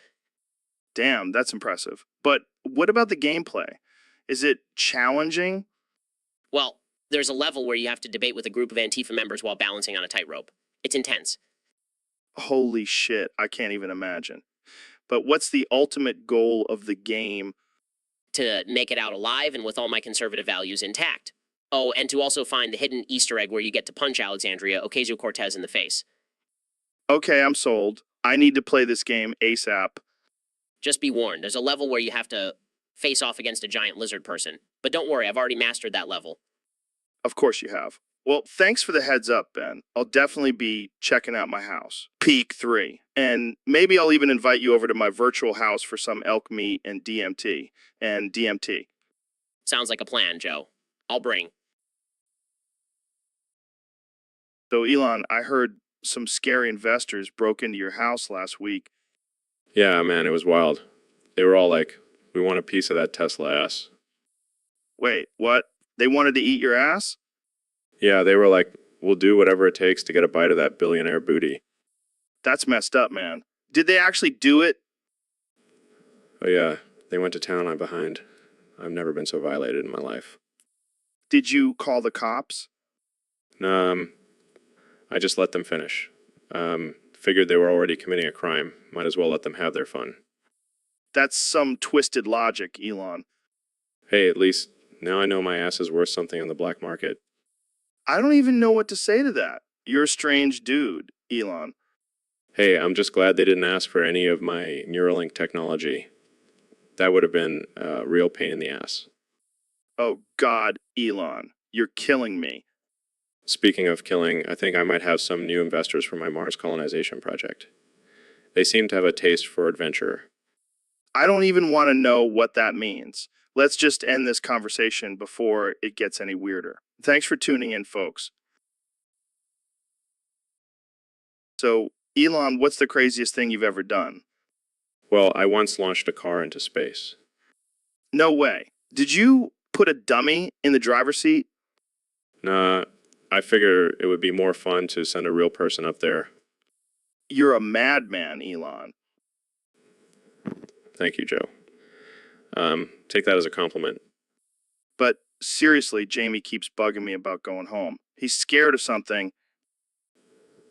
S1: Damn, that's impressive. But what about the gameplay? Is it challenging?
S6: Well, there's a level where you have to debate with a group of Antifa members while balancing on a tightrope. It's intense.
S1: Holy shit, I can't even imagine. But what's the ultimate goal of the game?
S6: To make it out alive and with all my conservative values intact. Oh, and to also find the hidden Easter egg where you get to punch Alexandria Ocasio-Cortez in the face.
S1: Okay, I'm sold. I need to play this game ASAP.
S6: Just be warned, there's a level where you have to face off against a giant lizard person. But don't worry, I've already mastered that level.
S1: Of course you have. Well, thanks for the heads up, Ben. I'll definitely be checking out my house. Peak 3. And maybe I'll even invite you over to my virtual house for some elk meat and DMT.
S6: Sounds like a plan, Joe. I'll bring.
S1: So, Elon, I heard some scary investors broke into your house last week.
S4: Yeah, man, it was wild. They were all like, we want a piece of that Tesla ass.
S1: Wait, what? They wanted to eat your ass?
S4: Yeah, they were like, we'll do whatever it takes to get a bite of that billionaire booty.
S1: That's messed up, man. Did they actually do it?
S4: Oh yeah, they went to town on behind. I've never been so violated in my life.
S1: Did you call the cops?
S4: I just let them finish. Figured they were already committing a crime. Might as well let them have their fun.
S1: That's some twisted logic, Elon.
S4: Hey, at least now I know my ass is worth something on the black market.
S1: I don't even know what to say to that. You're a strange dude, Elon.
S4: Hey, I'm just glad they didn't ask for any of my Neuralink technology. That would have been a real pain in the ass.
S1: Oh, God, Elon. You're killing me.
S4: Speaking of killing, I think I might have some new investors for my Mars colonization project. They seem to have a taste for adventure.
S1: I don't even want to know what that means. Let's just end this conversation before it gets any weirder. Thanks for tuning in, folks. So, Elon, what's the craziest thing you've ever done?
S4: Well, I once launched a car into space.
S1: No way. Did you put a dummy in the driver's seat?
S4: Nah, I figure it would be more fun to send a real person up there.
S1: You're a madman, Elon.
S4: Thank you, Joe. Take that as a compliment.
S1: But seriously, Jamie keeps bugging me about going home. He's scared of something.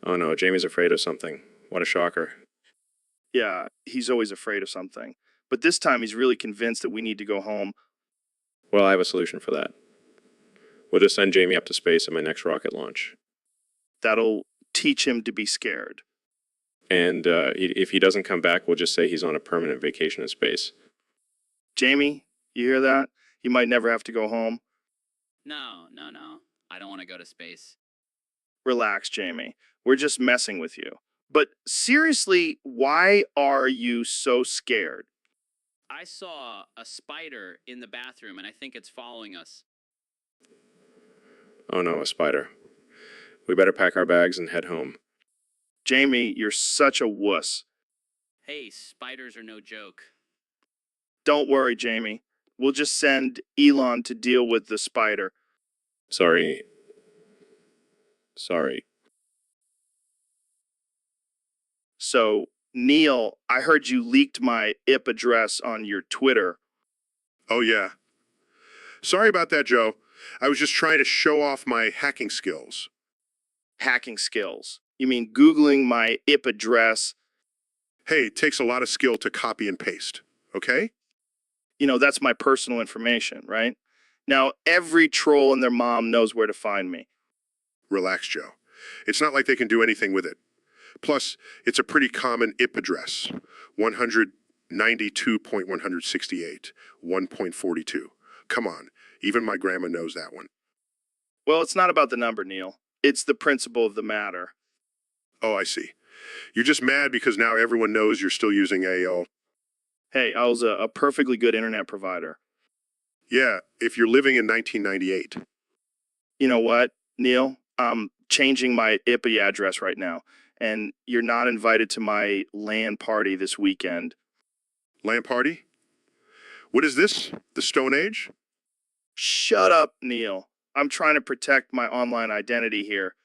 S4: Oh no, Jamie's afraid of something. What a shocker.
S1: Yeah, he's always afraid of something. But this time he's really convinced that we need to go home.
S4: Well, I have a solution for that. We'll just send Jamie up to space at my next rocket launch.
S1: That'll teach him to be scared.
S4: And if he doesn't come back, we'll just say he's on a permanent vacation in space.
S1: Jamie, you hear that? You might never have to go home.
S3: No. I don't want to go to space.
S1: Relax, Jamie. We're just messing with you. But seriously, why are you so scared?
S3: I saw a spider in the bathroom, and I think it's following us.
S4: Oh no, a spider. We better pack our bags and head home.
S1: Jamie, you're such a wuss.
S3: Hey, spiders are no joke.
S1: Don't worry, Jamie. We'll just send Elon to deal with the spider.
S4: Sorry.
S1: So, Neil, I heard you leaked my IP address on your Twitter.
S5: Oh, yeah. Sorry about that, Joe. I was just trying to show off my hacking skills.
S1: Hacking skills. You mean Googling my IP address?
S5: Hey, it takes a lot of skill to copy and paste, okay?
S1: You know, that's my personal information, right? Now, every troll and their mom knows where to find me.
S5: Relax, Joe. It's not like they can do anything with it. Plus, it's a pretty common IP address. 192.168, 1.42. Come on, even my grandma knows that one.
S1: Well, it's not about the number, Neil. It's the principle of the matter.
S5: Oh, I see. You're just mad because now everyone knows you're still using AO.
S1: Hey, I was a perfectly good internet provider.
S5: Yeah, if you're living in 1998.
S1: You know what, Neil? I'm changing my IP address right now, and you're not invited to my LAN party this weekend.
S5: LAN party? What is this? The Stone Age?
S1: Shut up, Neil. I'm trying to protect my online identity here.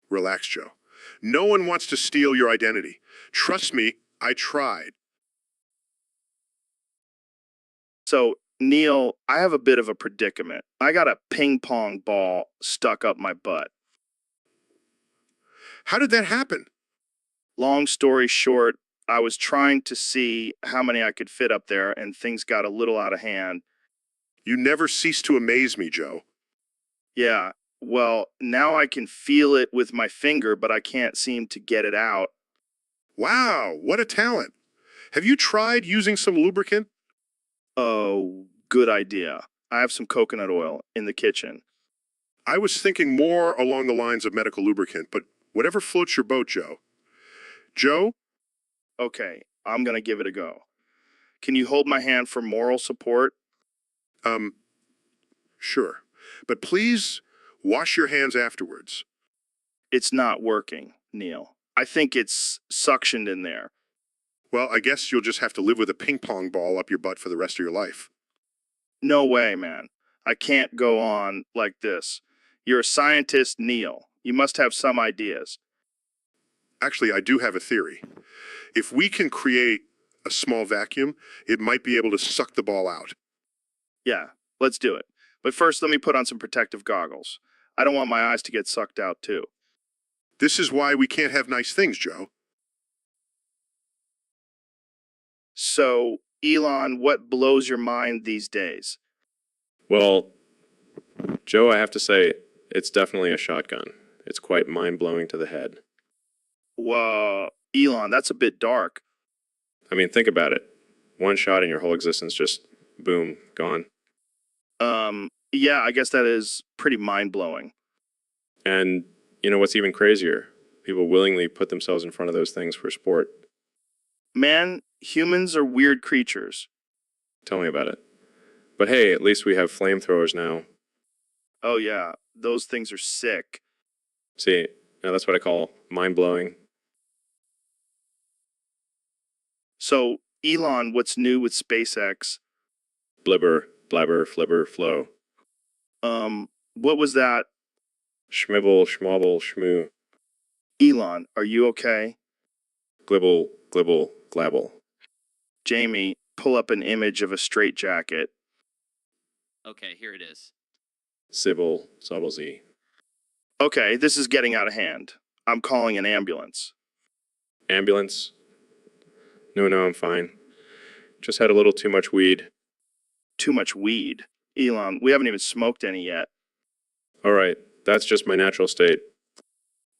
S5: Relax, Joe. No one wants to steal your identity. Trust me, I tried.
S1: So, Neil, I have a bit of a predicament. I got a ping pong ball stuck up my butt.
S5: How did that happen?
S1: Long story short, I was trying to see how many I could fit up there, and things got a little out of hand.
S5: You never cease to amaze me, Joe.
S1: Yeah, well, now I can feel it with my finger, but I can't seem to get it out.
S5: Wow, what a talent. Have you tried using some lubricant?
S1: Oh, good idea. I have some coconut oil in the kitchen.
S5: I was thinking more along the lines of medical lubricant, but whatever floats your boat, Joe. Joe?
S1: Okay, I'm gonna give it a go. Can you hold my hand for moral support?
S5: Sure. But please wash your hands afterwards.
S1: It's not working, Neil. I think it's suctioned in there.
S5: Well, I guess you'll just have to live with a ping pong ball up your butt for the rest of your life.
S1: No way, man. I can't go on like this. You're a scientist, Neil. You must have some ideas.
S5: Actually, I do have a theory. If we can create a small vacuum, it might be able to suck the ball out.
S1: Yeah, let's do it. But first, let me put on some protective goggles. I don't want my eyes to get sucked out, too.
S5: This is why we can't have nice things, Joe.
S1: So, Elon, what blows your mind these days?
S4: Well, Joe, I have to say, it's definitely a shotgun. It's quite mind-blowing to the head.
S1: Whoa, Elon, that's a bit dark.
S4: I mean, think about it. One shot and your whole existence just, boom, gone.
S1: Yeah, I guess that is pretty mind-blowing.
S4: And you know what's even crazier? People willingly put themselves in front of those things for sport.
S1: Man, humans are weird creatures.
S4: Tell me about it. But hey, at least we have flamethrowers now.
S1: Oh yeah, those things are sick.
S4: See, now that's what I call mind-blowing.
S1: So, Elon, what's new with SpaceX?
S4: Blibber, blabber, flibber, flow.
S1: What was that?
S4: Schmibble, schmobble, schmoo.
S1: Elon, are you okay?
S4: Glibble, glibble, glabble.
S1: Jamie, pull up an image of a straitjacket.
S3: Okay, here it is.
S4: Sybil, sobble z.
S1: Okay, this is getting out of hand. I'm calling an ambulance.
S4: Ambulance? No, I'm fine. Just had a little too much weed.
S1: Too much weed. Elon, we haven't even smoked any yet.
S4: All right, that's just my natural state.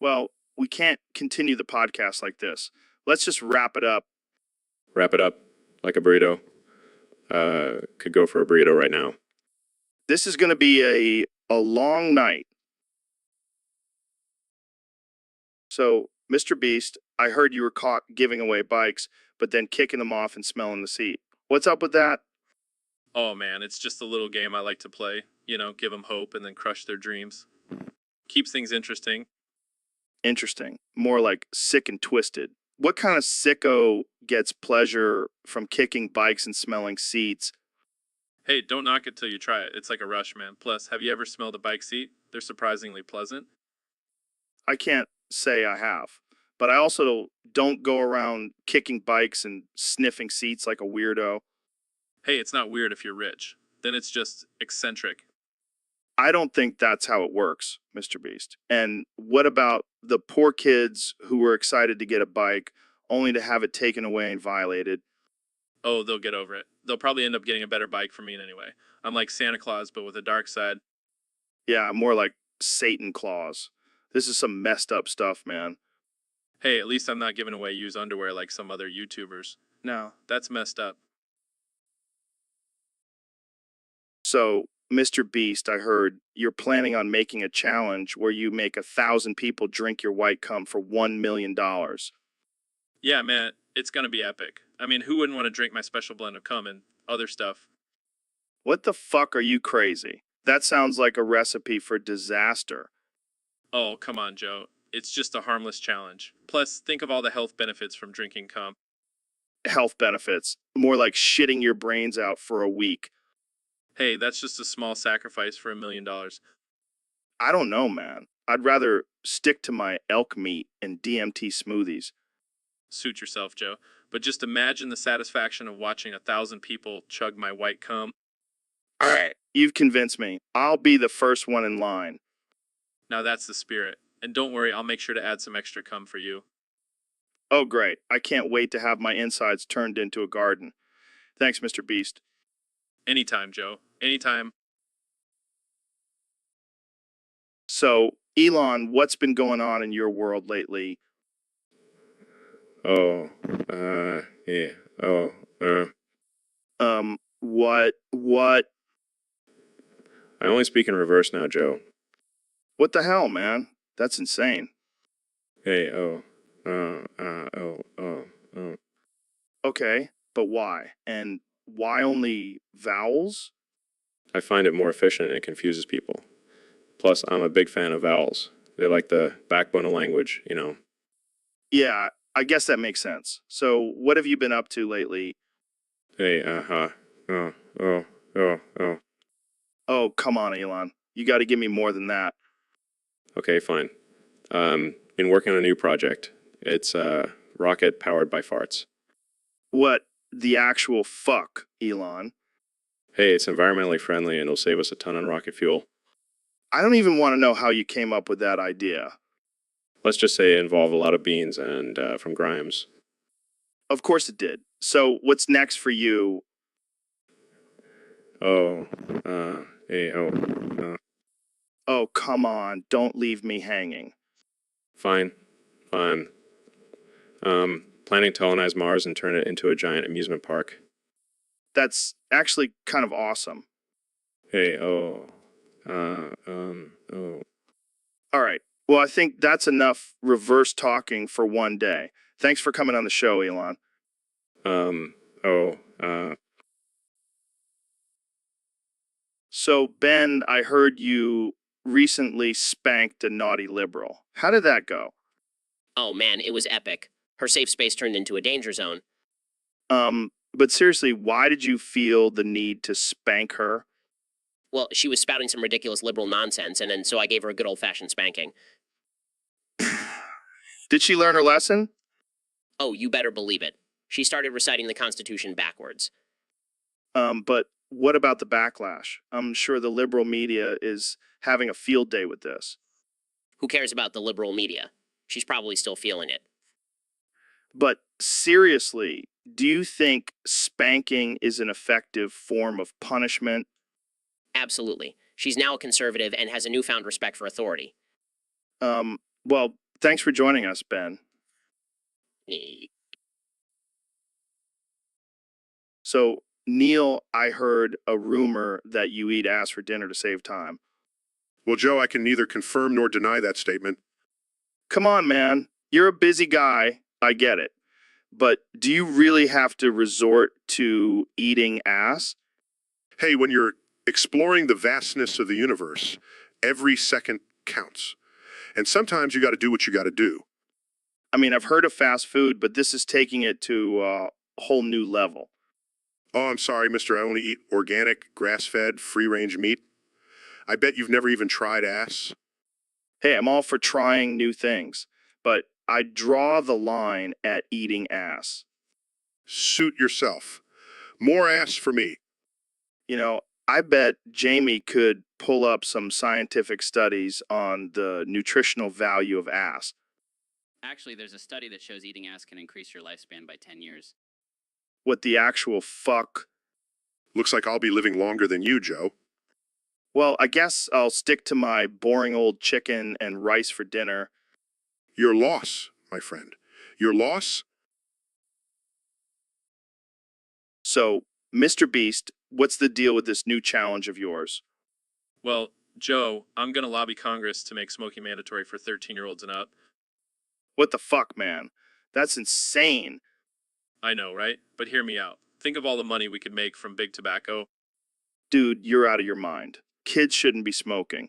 S1: Well, we can't continue the podcast like this. Let's just wrap it up.
S4: Wrap it up like a burrito. Could go for a burrito right now.
S1: This is going to be a long night. So, Mr. Beast, I heard you were caught giving away bikes, but then kicking them off and smelling the seat. What's up with that?
S10: Oh man, it's just a little game I like to play. You know, give them hope and then crush their dreams. Keeps things interesting.
S1: Interesting. More like sick and twisted. What kind of sicko gets pleasure from kicking bikes and smelling seats?
S10: Hey, don't knock it till you try it. It's like a rush, man. Plus, have you ever smelled a bike seat? They're surprisingly pleasant.
S1: I can't say I have, but I also don't go around kicking bikes and sniffing seats like a weirdo.
S10: Hey, it's not weird if you're rich. Then it's just eccentric.
S1: I don't think that's how it works, Mr. Beast. And what about the poor kids who were excited to get a bike only to have it taken away and violated?
S10: Oh, they'll get over it. They'll probably end up getting a better bike from me anyway. I'm like Santa Claus, but with a dark side.
S1: Yeah, more like Satan claws. This is some messed up stuff, man.
S10: Hey, at least I'm not giving away used underwear like some other YouTubers. No, that's messed up.
S1: So, Mr. Beast, I heard you're planning on making a challenge where you make 1,000 people drink your white cum for $1 million.
S10: Yeah, man, it's gonna be epic. I mean, who wouldn't want to drink my special blend of cum and other stuff?
S1: What the fuck are you crazy? That sounds like a recipe for disaster.
S10: Oh, come on, Joe. It's just a harmless challenge. Plus, think of all the health benefits from drinking cum.
S1: Health benefits. More like shitting your brains out for a week.
S10: Hey, that's just a small sacrifice for $1 million.
S1: I don't know, man. I'd rather stick to my elk meat and DMT smoothies.
S10: Suit yourself, Joe. But just imagine the satisfaction of watching 1,000 people chug my white cum.
S1: All right, you've convinced me. I'll be the first one in line.
S10: Now that's the spirit. And don't worry, I'll make sure to add some extra cum for you.
S1: Oh, great. I can't wait to have my insides turned into a garden. Thanks, Mr. Beast.
S10: Anytime, Joe. Anytime.
S1: So, Elon, what's been going on in your world lately?
S4: Oh, yeah. Oh,
S1: What?
S4: I only speak in reverse now, Joe.
S1: What the hell, man? That's insane.
S4: Hey, oh.
S1: Okay, but why? And why only vowels?
S4: I find it more efficient and it confuses people. Plus, I'm a big fan of vowels. They're like the backbone of language, you know.
S1: Yeah, I guess that makes sense. So, what have you been up to lately?
S4: Hey, oh.
S1: Oh, come on, Elon. You got to give me more than that.
S4: Okay, fine. Been working on a new project. It's a rocket powered by farts.
S1: What the actual fuck, Elon?
S4: Hey, it's environmentally friendly and it'll save us a ton on rocket fuel.
S1: I don't even want to know how you came up with that idea.
S4: Let's just say it involved a lot of beans and from Grimes.
S1: Of course it did. So, what's next for you?
S4: Oh, hey,
S1: Oh, come on. Don't leave me hanging.
S4: fine. Planning to colonize Mars and turn it into a giant amusement park.
S1: That's actually kind of awesome.
S4: Hey, oh.
S1: All right. Well, I think that's enough reverse talking for one day. Thanks for coming on the show, Elon. So, Ben, I heard you recently spanked a naughty liberal. How did that go?
S6: Oh man, it was epic. Her safe space turned into a danger zone.
S1: But seriously, why did you feel the need to spank her?
S6: Well, she was spouting some ridiculous liberal nonsense, and then so I gave her a good old-fashioned spanking.
S1: Did she learn her lesson?
S6: Oh, you better believe it. She started reciting the Constitution backwards.
S1: But what about the backlash? I'm sure the liberal media is having a field day with this.
S6: Who cares about the liberal media? She's probably still feeling it.
S1: But seriously, do you think spanking is an effective form of punishment?
S6: Absolutely. She's now a conservative and has a newfound respect for authority.
S1: Well, thanks for joining us, Ben. So, Neil, I heard a rumor that you eat ass for dinner to save time.
S5: Well, Joe, I can neither confirm nor deny that statement.
S1: Come on, man. You're a busy guy. I get it. But do you really have to resort to eating ass?
S5: Hey, when you're exploring the vastness of the universe, every second counts. And sometimes you got to do what you got to do.
S1: I mean, I've heard of fast food, but this is taking it to a whole new level.
S5: Oh, I'm sorry, mister. I only eat organic, grass-fed, free-range meat. I bet you've never even tried ass.
S1: Hey, I'm all for trying new things, but I draw the line at eating ass.
S5: Suit yourself. More ass for me.
S1: You know, I bet Jamie could pull up some scientific studies on the nutritional value of ass.
S3: Actually, there's a study that shows eating ass can increase your lifespan by 10 years.
S1: What the actual fuck?
S5: Looks like I'll be living longer than you, Joe.
S1: Well, I guess I'll stick to my boring old chicken and rice for dinner.
S5: Your loss, my friend. Your loss?
S1: So, Mr. Beast, what's the deal with this new challenge of yours?
S10: Well, Joe, I'm going to lobby Congress to make smoking mandatory for 13-year-olds and up.
S1: What the fuck, man? That's insane.
S10: I know, right? But hear me out. Think of all the money we could make from big tobacco.
S1: Dude, you're out of your mind. Kids shouldn't be smoking.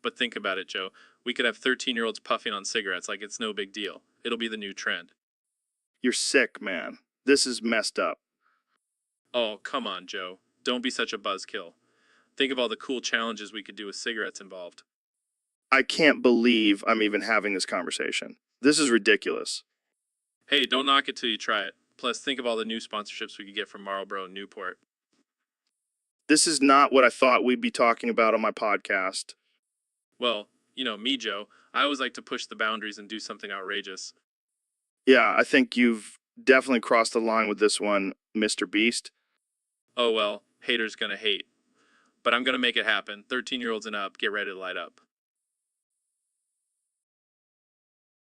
S10: But think about it, Joe. We could have 13-year-olds puffing on cigarettes like it's no big deal. It'll be the new trend.
S1: You're sick, man. This is messed up.
S10: Oh, come on, Joe. Don't be such a buzzkill. Think of all the cool challenges we could do with cigarettes involved.
S1: I can't believe I'm even having this conversation. This is ridiculous.
S10: Hey, don't knock it till you try it. Plus, think of all the new sponsorships we could get from Marlboro and Newport.
S1: This is not what I thought we'd be talking about on my podcast.
S10: Well, you know me, Joe. I always like to push the boundaries and do something outrageous.
S1: Yeah, I think you've definitely crossed the line with this one, Mr. Beast.
S10: Oh well, haters gonna hate. But I'm gonna make it happen. 13-year-olds and up, get ready to light up.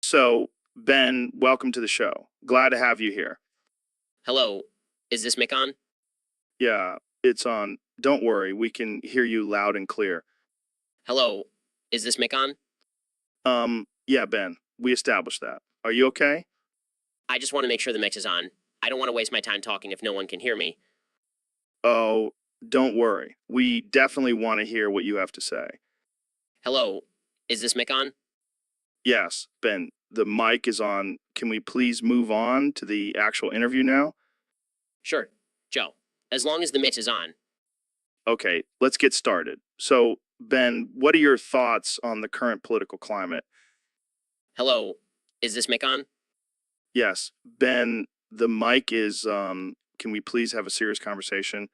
S1: So, Ben, welcome to the show. Glad to have you here.
S6: Hello, is this mic on?
S1: Yeah, it's on. Don't worry, we can hear you loud and clear.
S6: Hello, is this mic on?
S1: Yeah, Ben, we established that. Are you okay?
S6: I just want to make sure the mix is on. I don't want to waste my time talking if no one can hear me.
S1: Oh, don't worry. We definitely want to hear what you have to say.
S6: Hello, is this mic on?
S1: Yes, Ben, the mic is on. Can we please move on to the actual interview now?
S6: Sure, Joe. As long as the mix is on.
S1: Okay, let's get started. So, Ben, what are your thoughts on the current political climate?
S6: Hello, is this mic on?
S1: Yes, Ben, the mic is, can we please have a serious conversation?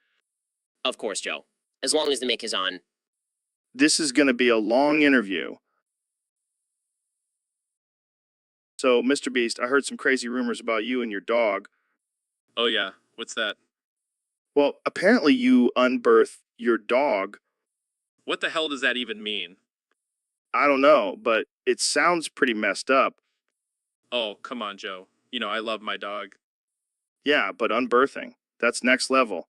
S6: Of course, Joe. As long as the mic is on.
S1: This is going to be a long interview. So, Mr. Beast, I heard some crazy rumors about you and your dog.
S10: Oh yeah, what's that?
S1: Well, apparently you unbirthed your dog.
S10: What the hell does that even mean?
S1: I don't know, but it sounds pretty messed up.
S10: Oh, come on, Joe. You know, I love my dog.
S1: Yeah, but unbirthing, that's next level.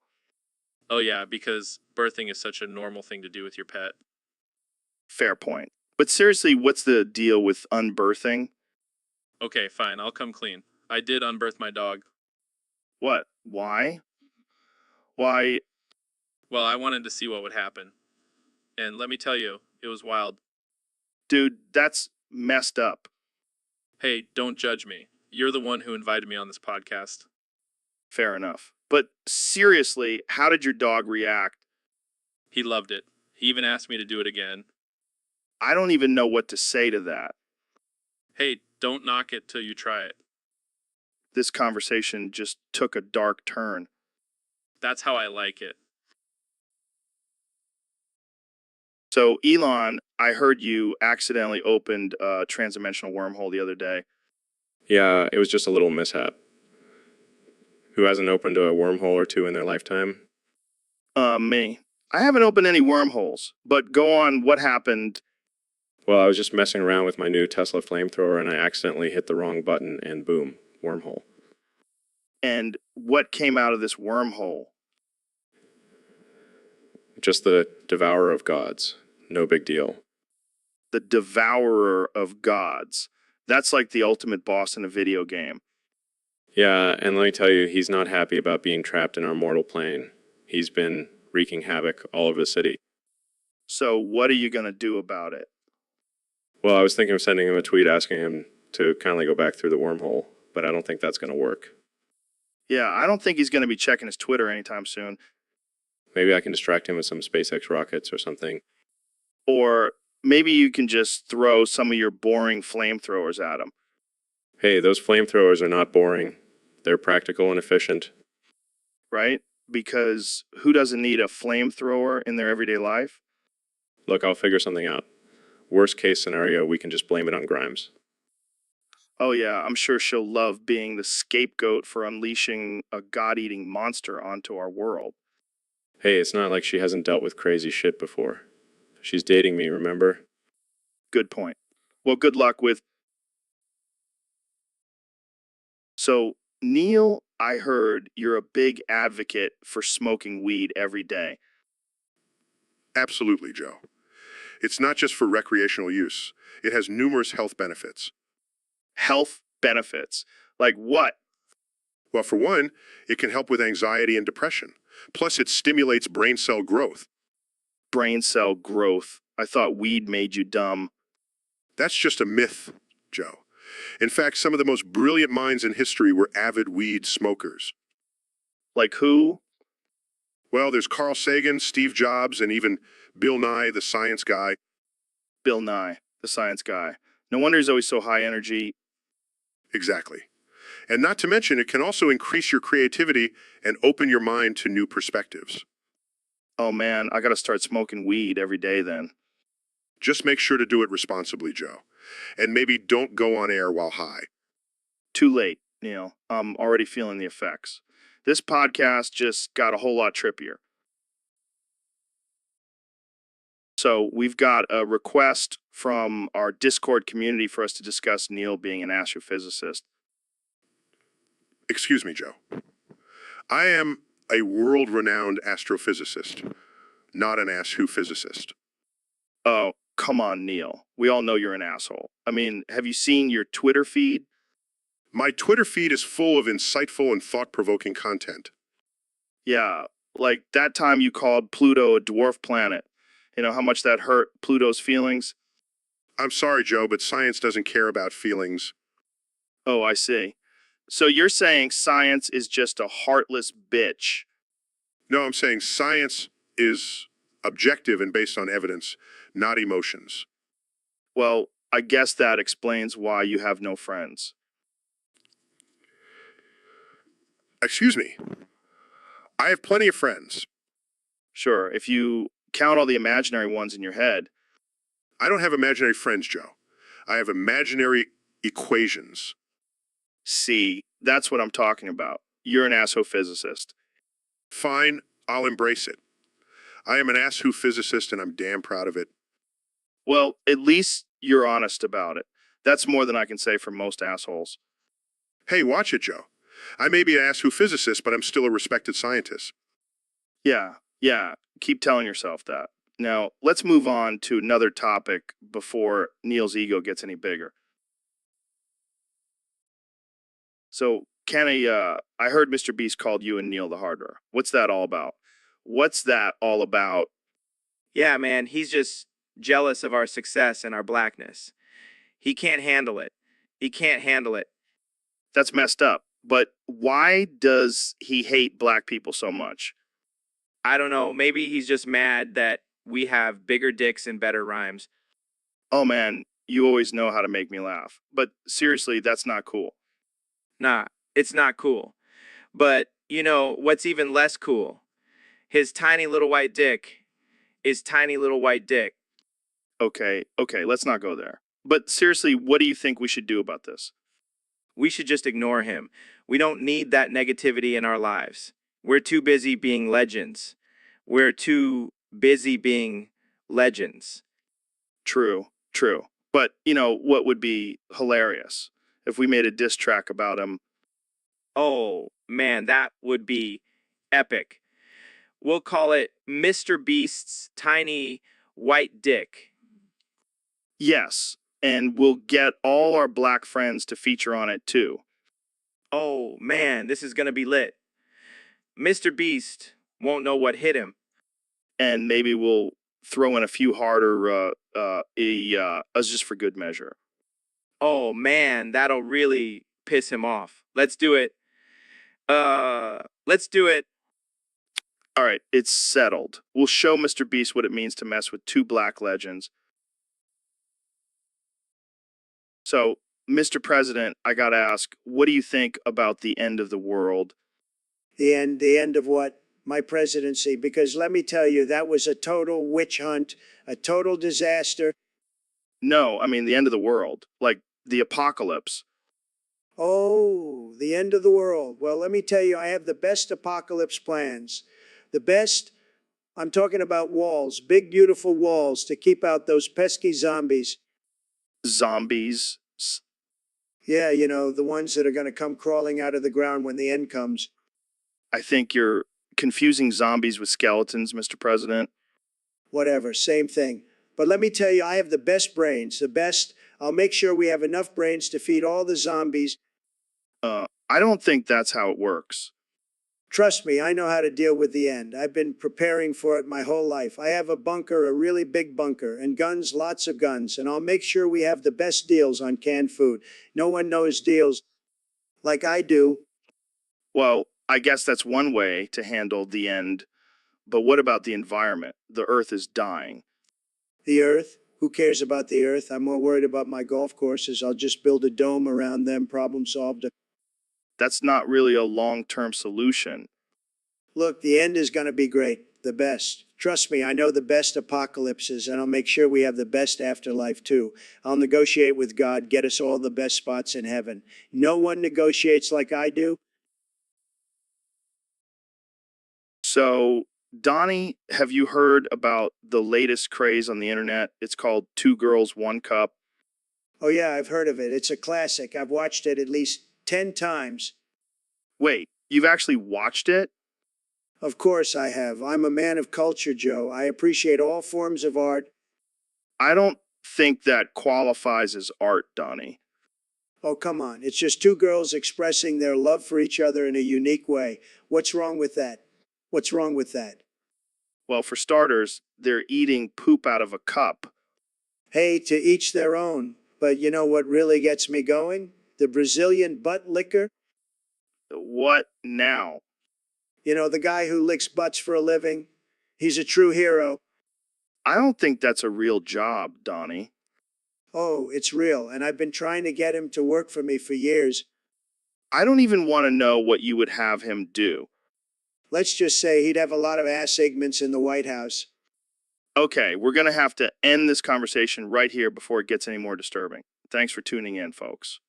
S10: Oh yeah, because birthing is such a normal thing to do with your pet.
S1: Fair point. But seriously, what's the deal with unbirthing?
S10: Okay, fine, I'll come clean. I did unbirth my dog.
S1: What? Why? Why?
S10: Well, I wanted to see what would happen. And let me tell you, it was wild.
S1: Dude, that's messed up.
S10: Hey, don't judge me. You're the one who invited me on this podcast.
S1: Fair enough. But seriously, how did your dog react?
S10: He loved it. He even asked me to do it again.
S1: I don't even know what to say to that.
S10: Hey, don't knock it till you try it.
S1: This conversation just took a dark turn.
S10: That's how I like it.
S1: So, Elon, I heard you accidentally opened a transdimensional wormhole the other day.
S4: Yeah, it was just a little mishap. Who hasn't opened a wormhole or two in their lifetime?
S1: Me. I haven't opened any wormholes, but go on, what happened?
S4: Well, I was just messing around with my new Tesla flamethrower and I accidentally hit the wrong button and boom, wormhole.
S1: And what came out of this wormhole?
S4: Just the devourer of gods. No big deal.
S1: The devourer of gods. That's like the ultimate boss in a video game.
S4: Yeah, and let me tell you, he's not happy about being trapped in our mortal plane. He's been wreaking havoc all over the city.
S1: So what are you going to do about it?
S4: Well, I was thinking of sending him a tweet asking him to kindly go back through the wormhole, but I don't think that's going to work.
S1: Yeah, I don't think he's going to be checking his Twitter anytime soon.
S4: Maybe I can distract him with some SpaceX rockets or something.
S1: Or maybe you can just throw some of your boring flamethrowers at him.
S4: Hey, those flamethrowers are not boring. They're practical and efficient.
S1: Right? Because who doesn't need a flamethrower in their everyday life?
S4: Look, I'll figure something out. Worst case scenario, we can just blame it on Grimes.
S1: Oh, yeah, I'm sure she'll love being the scapegoat for unleashing a god-eating monster onto our world.
S4: Hey, it's not like she hasn't dealt with crazy shit before. She's dating me, remember?
S1: Good point. Well, good luck with. So, Neil, I heard you're a big advocate for smoking weed every day.
S5: Absolutely, Joe. It's not just for recreational use. It has numerous health benefits.
S1: Health benefits. Like what?
S5: Well, for one, it can help with anxiety and depression. Plus, it stimulates brain cell growth.
S1: Brain cell growth. I thought weed made you dumb.
S5: That's just a myth, Joe. In fact, some of the most brilliant minds in history were avid weed smokers.
S1: Like who?
S5: Well, there's Carl Sagan, Steve Jobs, and even Bill Nye, the science guy.
S1: Bill Nye, the science guy. No wonder he's always so high energy.
S5: Exactly. And not to mention, it can also increase your creativity and open your mind to new perspectives.
S1: Oh man, I gotta start smoking weed every day then.
S5: Just make sure to do it responsibly, Joe. And maybe don't go on air while high.
S1: Too late, Neil. I'm already feeling the effects. This podcast just got a whole lot trippier. So we've got a request from our Discord community for us to discuss Neil being an astrophysicist.
S5: Excuse me, Joe. I am a world-renowned astrophysicist, not an ass-who-physicist.
S1: Oh, come on, Neil. We all know you're an asshole. I mean, have you seen your Twitter feed?
S5: My Twitter feed is full of insightful and thought-provoking content.
S1: Yeah, like that time you called Pluto a dwarf planet. You know how much that hurt Pluto's feelings?
S5: I'm sorry, Joe, but science doesn't care about feelings.
S1: Oh, I see. So you're saying science is just a heartless bitch.
S5: No, I'm saying science is objective and based on evidence, not emotions.
S1: Well, I guess that explains why you have no friends.
S5: Excuse me. I have plenty of friends.
S1: Sure, if you count all the imaginary ones in your head.
S5: I don't have imaginary friends, Joe. I have imaginary equations.
S1: See, that's what I'm talking about. You're an astrophysicist.
S5: Fine, I'll embrace it. I am an ass-who-physicist and I'm damn proud of it.
S1: Well, at least you're honest about it. That's more than I can say for most assholes.
S5: Hey, watch it, Joe. I may be an ass-who-physicist, but I'm still a respected scientist.
S1: Yeah, keep telling yourself that. Now, let's move on to another topic before Neil's ego gets any bigger. So, Kenny, I heard Mr. Beast called you and Neil the Harder. What's that all about? What's that all about?
S2: Yeah, man, he's just jealous of our success and our blackness. He can't handle it. He can't handle it.
S1: That's messed up. But why does he hate black people so much?
S2: I don't know. Maybe he's just mad that we have bigger dicks and better rhymes.
S1: Oh man, you always know how to make me laugh. But seriously, that's not cool.
S2: Nah, it's not cool. But, you know, what's even less cool? His tiny little white dick is tiny little white dick.
S1: Okay, let's not go there. But seriously, what do you think we should do about this?
S2: We should just ignore him. We don't need that negativity in our lives. We're too busy being legends. We're too busy being legends.
S1: True. But, you know, what would be hilarious if we made a diss track about him?
S2: Oh, man, that would be epic. We'll call it Mr. Beast's Tiny White Dick.
S1: Yes, and we'll get all our black friends to feature on it too.
S2: Oh, man, this is going to be lit. Mr. Beast won't know what hit him.
S1: And maybe we'll throw in a few harder us just for good measure.
S2: Oh, man, that'll really piss him off. Let's do it. Let's do it.
S1: All right, it's settled. We'll show Mr. Beast what it means to mess with two black legends. So, Mr. President, I gotta ask, what do you think about the end of the world?
S8: The end of what? my presidency, because let me tell you, that was a total witch hunt, a total disaster.
S1: No, I mean the end of the world, like the apocalypse.
S8: Oh, the end of the world. Well, let me tell you, I have the best apocalypse plans. The best, I'm talking about walls, big, beautiful walls to keep out those pesky zombies.
S1: Zombies.
S8: Yeah, you know, the ones that are going to come crawling out of the ground when the end comes.
S1: I think you're confusing zombies with skeletons, Mr. President.
S8: Whatever, same thing. But let me tell you, I have the best brains, the best. I'll make sure we have enough brains to feed all the zombies.
S1: I don't think that's how it works.
S8: Trust me, I know how to deal with the end. I've been preparing for it my whole life. I have a bunker, a really big bunker, and guns, lots of guns, and I'll make sure we have the best deals on canned food. No one knows deals like I do.
S1: Well, I guess that's one way to handle the end. But what about the environment? The Earth is dying.
S8: The Earth? Who cares about the Earth? I'm more worried about my golf courses. I'll just build a dome around them, problem solved.
S1: That's not really a long-term solution.
S8: Look, the end is going to be great, the best. Trust me, I know the best apocalypses, and I'll make sure we have the best afterlife too. I'll negotiate with God, get us all the best spots in heaven. No one negotiates like I do.
S1: So, Donnie, have you heard about the latest craze on the internet? It's called Two Girls, One Cup.
S8: Oh yeah, I've heard of it. It's a classic. I've watched it at least 10 times.
S1: Wait, you've actually watched it?
S8: Of course I have. I'm a man of culture, Joe. I appreciate all forms of art.
S1: I don't think that qualifies as art, Donnie.
S8: Oh, come on. It's just two girls expressing their love for each other in a unique way. What's wrong with that? What's wrong with that?
S1: Well, for starters, they're eating poop out of a cup.
S8: Hey, to each their own. But you know what really gets me going? The Brazilian butt licker.
S1: What now?
S8: You know, the guy who licks butts for a living. He's a true hero.
S1: I don't think that's a real job, Donnie.
S8: Oh, it's real, and I've been trying to get him to work for me for years.
S1: I don't even want to know what you would have him do.
S8: Let's just say he'd have a lot of ass segments in the White House.
S1: Okay, we're going to have to end this conversation right here before it gets any more disturbing. Thanks for tuning in, folks.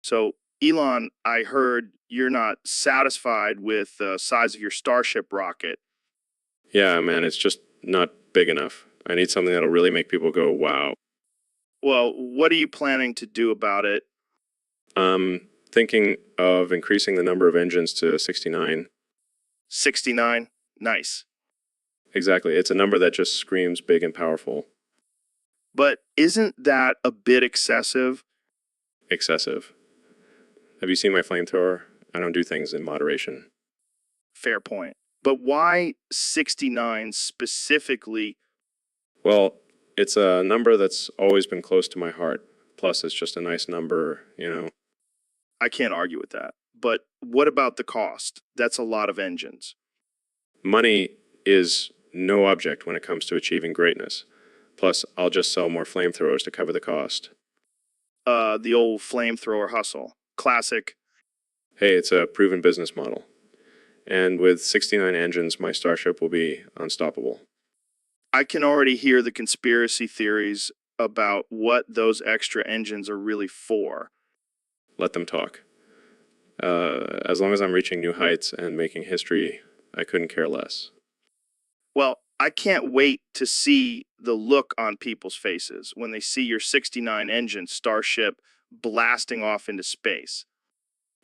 S1: So, Elon, I heard you're not satisfied with the size of your Starship rocket.
S4: Yeah, man, it's just not big enough. I need something that'll really make people go, wow.
S1: Well, what are you planning to do about it?
S4: Thinking of increasing the number of engines to 69.
S1: 69? Nice.
S4: Exactly. It's a number that just screams big and powerful.
S1: But isn't that a bit excessive?
S4: Excessive. Have you seen my flamethrower? I don't do things in moderation.
S1: Fair point. But why 69 specifically?
S4: Well, it's a number that's always been close to my heart. Plus, it's just a nice number, you know.
S1: I can't argue with that. But what about the cost? That's a lot of engines.
S4: Money is no object when it comes to achieving greatness. Plus, I'll just sell more flamethrowers to cover the cost.
S1: The old flamethrower hustle. Classic.
S4: Hey, it's a proven business model. And with 69 engines, my Starship will be unstoppable.
S1: I can already hear the conspiracy theories about what those extra engines are really for.
S4: Let them talk. As long as I'm reaching new heights and making history, I couldn't care less.
S1: Well, I can't wait to see the look on people's faces when they see your 69 engine Starship blasting off into space.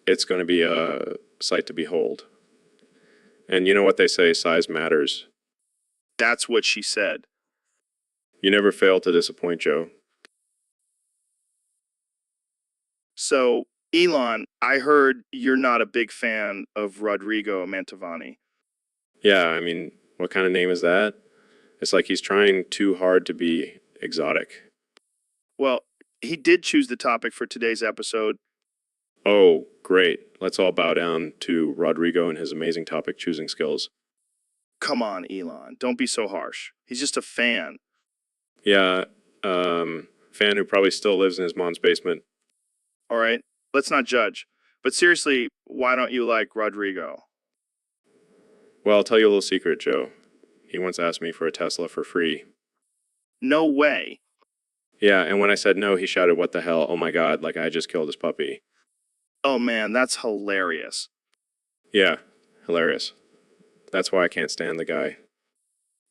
S4: It's going to be a sight to behold. And you know what they say, size matters.
S1: That's what she said.
S4: You never fail to disappoint, Joe.
S1: So, Elon, I heard you're not a big fan of Rodrigo Mantovani.
S4: Yeah, I mean, what kind of name is that? It's like he's trying too hard to be exotic.
S1: Well, he did choose the topic for today's episode.
S4: Oh, great. Let's all bow down to Rodrigo and his amazing topic choosing skills.
S1: Come on, Elon. Don't be so harsh. He's just a fan.
S4: Yeah, fan who probably still lives in his mom's basement.
S1: All right? Let's not judge. But seriously, why don't you like Rodrigo?
S4: Well, I'll tell you a little secret, Joe. He once asked me for a Tesla for free.
S1: No way.
S4: Yeah, and when I said no, he shouted, "What the hell? Oh my God, like I just killed his puppy."
S1: Oh man, that's hilarious.
S4: Yeah, hilarious. That's why I can't stand the guy.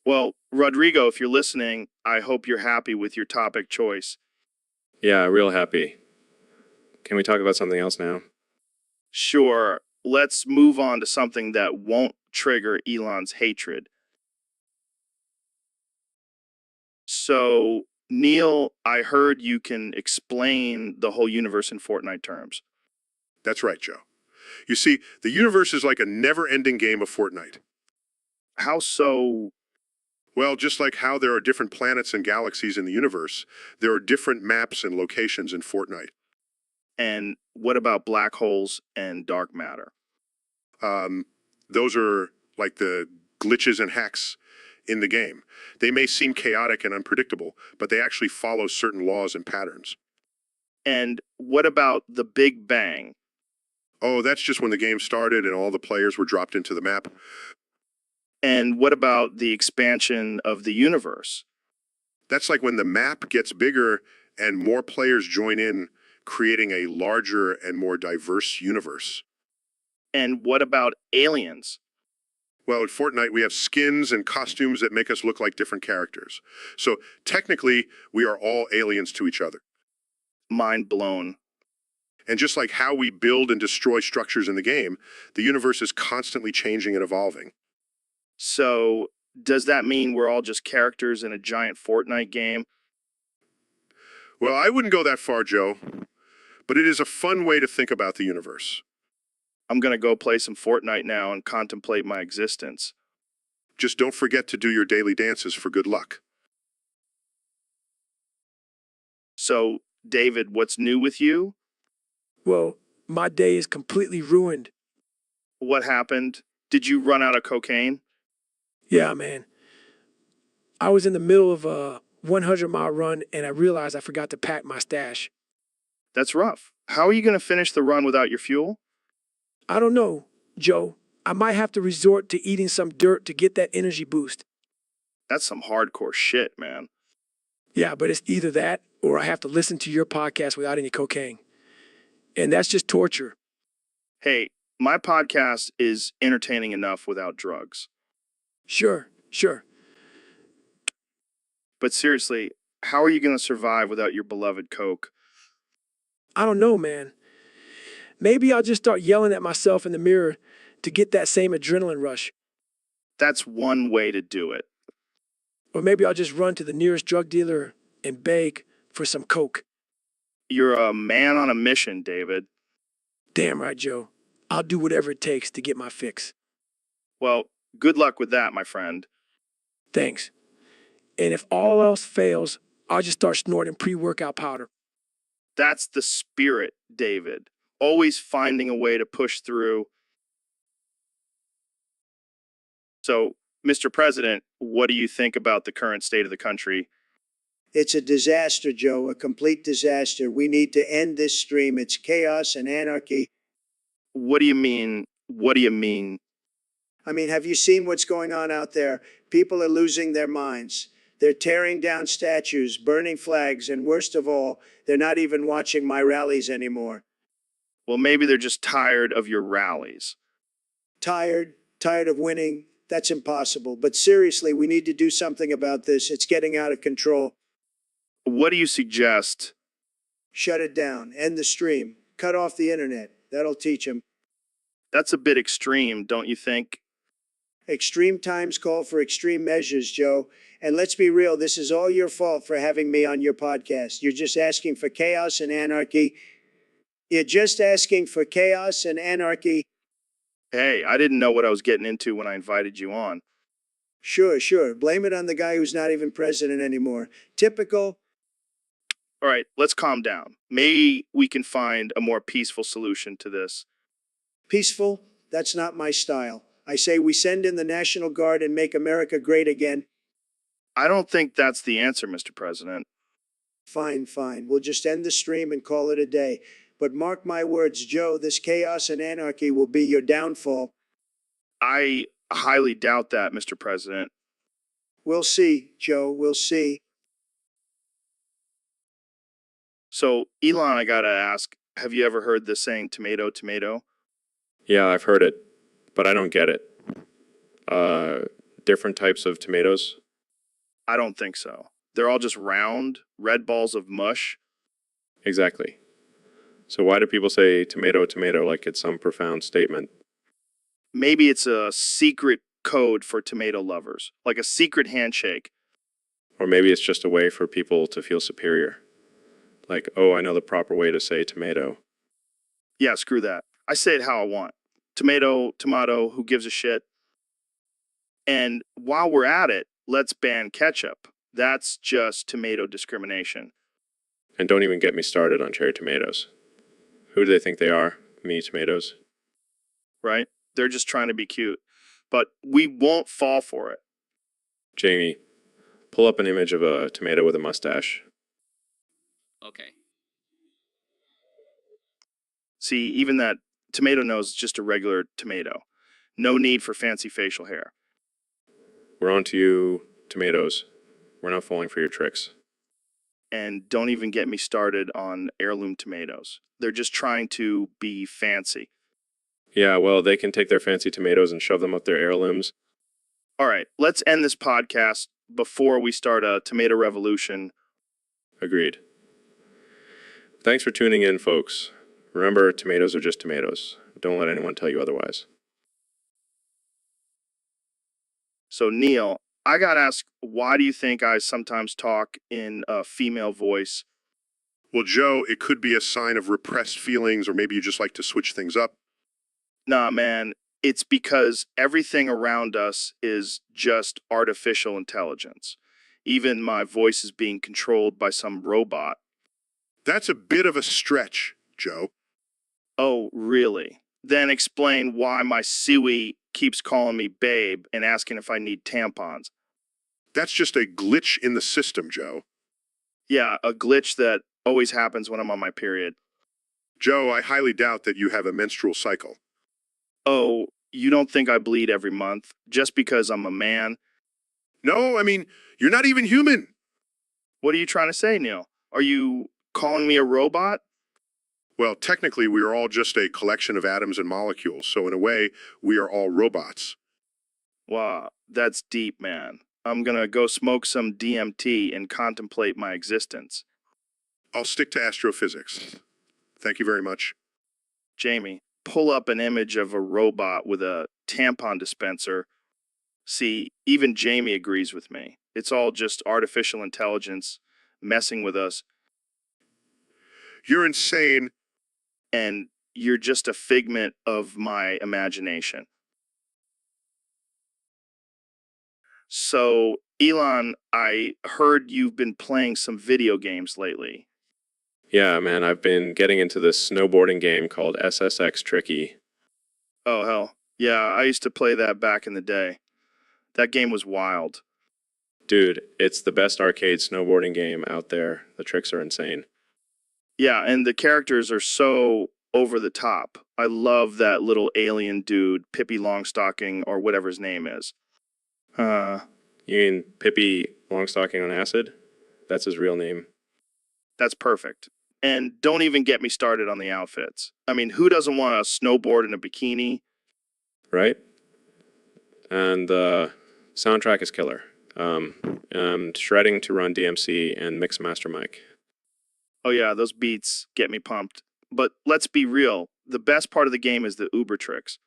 S1: Well, Rodrigo, if you're listening, I hope you're happy with your topic choice.
S4: Yeah, real happy. Can we talk about something else now?
S1: Sure, let's move on to something that won't trigger Elon's hatred. So, Neil, I heard you can explain the whole universe in Fortnite terms.
S5: That's right, Joe. You see, the universe is like a never-ending game of Fortnite.
S1: How so?
S5: Well, just like how there are different planets and galaxies in the universe, there are different maps and locations in Fortnite.
S1: And what about black holes and dark matter?
S5: Those are like the glitches and hacks in the game. They may seem chaotic and unpredictable, but they actually follow certain laws and patterns.
S1: And what about the Big Bang?
S5: Oh, that's just when the game started and all the players were dropped into the map.
S1: And what about the expansion of the universe?
S5: That's like when the map gets bigger and more players join in, creating a larger and more diverse universe.
S1: And what about aliens?
S5: Well, at Fortnite, we have skins and costumes that make us look like different characters. So technically, we are all aliens to each other.
S1: Mind blown.
S5: And just like how we build and destroy structures in the game, the universe is constantly changing and evolving.
S1: So, does that mean we're all just characters in a giant Fortnite game?
S5: Well, I wouldn't go that far, Joe, but it is a fun way to think about the universe.
S1: I'm gonna go play some Fortnite now and contemplate my existence.
S5: Just don't forget to do your daily dances for good luck.
S1: So, David, what's new with you?
S9: Well, my day is completely ruined.
S1: What happened? Did you run out of cocaine?
S9: Yeah, man. I was in the middle of a 100-mile run and I realized I forgot to pack my stash.
S1: That's rough. How are you gonna finish the run without your fuel?
S9: I don't know, Joe. I might have to resort to eating some dirt to get that energy boost.
S1: That's some hardcore shit, man.
S9: Yeah, but it's either that or I have to listen to your podcast without any cocaine. And that's just torture.
S1: Hey, my podcast is entertaining enough without drugs.
S9: Sure.
S1: But seriously, how are you gonna survive without your beloved Coke?
S9: I don't know, man. Maybe I'll just start yelling at myself in the mirror to get that same adrenaline rush.
S1: That's one way to do it.
S9: Or maybe I'll just run to the nearest drug dealer and beg for some Coke.
S1: You're a man on a mission, David.
S9: Damn right, Joe. I'll do whatever it takes to get my fix.
S1: Well, good luck with that, my friend.
S9: Thanks. And if all else fails, I'll just start snorting pre-workout powder.
S1: That's the spirit, David. Always finding a way to push through. So, Mr. President, what do you think about the current state of the country?
S8: It's a disaster, Joe, a complete disaster. We need to end this stream. It's chaos and anarchy.
S1: What do you mean? What do you mean?
S8: I mean, have you seen what's going on out there? People are losing their minds. They're tearing down statues, burning flags, and worst of all, they're not even watching my rallies anymore.
S1: Well, maybe they're just tired of your rallies.
S8: Tired of winning. That's impossible. But seriously, we need to do something about this. It's getting out of control.
S1: What do you suggest?
S8: Shut it down. End the stream. Cut off the internet. That'll teach them.
S1: That's a bit extreme, don't you think?
S8: Extreme times call for extreme measures, Joe. And let's be real, this is all your fault for having me on your podcast. You're just asking for chaos and anarchy. You're just asking for chaos and anarchy.
S1: Hey, I didn't know what I was getting into when I invited you on.
S8: Sure. Blame it on the guy who's not even president anymore. Typical.
S1: All right, let's calm down. Maybe we can find a more peaceful solution to this.
S8: Peaceful? That's not my style. I say we send in the National Guard and make America great again.
S1: I don't think that's the answer, Mr. President.
S8: Fine. We'll just end the stream and call it a day. But mark my words, Joe, this chaos and anarchy will be your downfall.
S1: I highly doubt that, Mr. President.
S8: We'll see, Joe, we'll see.
S1: So, Elon, I gotta ask, have you ever heard the saying tomato, tomato?
S4: Yeah, I've heard it, but I don't get it. Different types of tomatoes?
S1: I don't think so. They're all just round, red balls of mush.
S4: Exactly. So why do people say tomato, tomato like it's some profound statement?
S1: Maybe it's a secret code for tomato lovers, like a secret handshake.
S4: Or maybe it's just a way for people to feel superior. Like, oh, I know the proper way to say tomato.
S1: Yeah, screw that. I say it how I want. Tomato, tomato, who gives a shit? And while we're at it, let's ban ketchup. That's just tomato discrimination.
S4: And don't even get me started on cherry tomatoes. Who do they think they are? Me tomatoes?
S1: Right? They're just trying to be cute. But we won't fall for it.
S4: Jamie, pull up an image of a tomato with a mustache.
S3: Okay.
S1: See, even that tomato nose is just a regular tomato. No need for fancy facial hair.
S4: We're on to you, tomatoes. We're not falling for your tricks.
S1: And don't even get me started on heirloom tomatoes. They're just trying to be fancy.
S4: Yeah, well, they can take their fancy tomatoes and shove them up their heirlooms.
S1: All right, let's end this podcast before we start a tomato revolution.
S4: Agreed. Thanks for tuning in, folks. Remember, tomatoes are just tomatoes. Don't let anyone tell you otherwise.
S1: So, Neil, I gotta ask, why do you think I sometimes talk in a female voice?
S5: Well, Joe, it could be a sign of repressed feelings, or maybe you just like to switch things up.
S1: Nah, man, it's because everything around us is just artificial intelligence. Even my voice is being controlled by some robot.
S5: That's a bit of a stretch, Joe.
S1: Oh, really? Then explain why my Siwi keeps calling me babe and asking if I need tampons.
S5: That's just a glitch in the system, Joe.
S1: Yeah, a glitch that always happens when I'm on my period.
S5: Joe, I highly doubt that you have a menstrual cycle.
S1: Oh, you don't think I bleed every month just because I'm a man?
S5: No, I mean, you're not even human.
S1: What are you trying to say, Neil? Are you calling me a robot?
S5: Well, technically, we are all just a collection of atoms and molecules, so in a way, we are all robots.
S1: Wow, that's deep, man. I'm gonna go smoke some DMT and contemplate my existence.
S5: I'll stick to astrophysics. Thank you very much.
S1: Jamie, pull up an image of a robot with a tampon dispenser. See, even Jamie agrees with me. It's all just artificial intelligence messing with us,
S5: You're insane.
S1: and you're just a figment of my imagination. So, Elon, I heard you've been playing some video games lately.
S4: Yeah, man, I've been getting into this snowboarding game called SSX Tricky.
S1: Oh, hell. Yeah, I used to play that back in the day. That game was wild.
S4: Dude, it's the best arcade snowboarding game out there. The tricks are insane.
S1: Yeah, and the characters are so over the top. I love that little alien dude, Pippi Longstocking, or whatever his name is.
S4: You mean Pippi Longstocking on acid? That's his real name.
S1: That's perfect. And don't even get me started on the outfits. I mean, who doesn't want to snowboard in a bikini?
S4: Right? And the soundtrack is killer. Shredding to Run DMC and Mixmaster Mike.
S1: Oh yeah, those beats get me pumped. But let's be real, the best part of the game is the Uber tricks.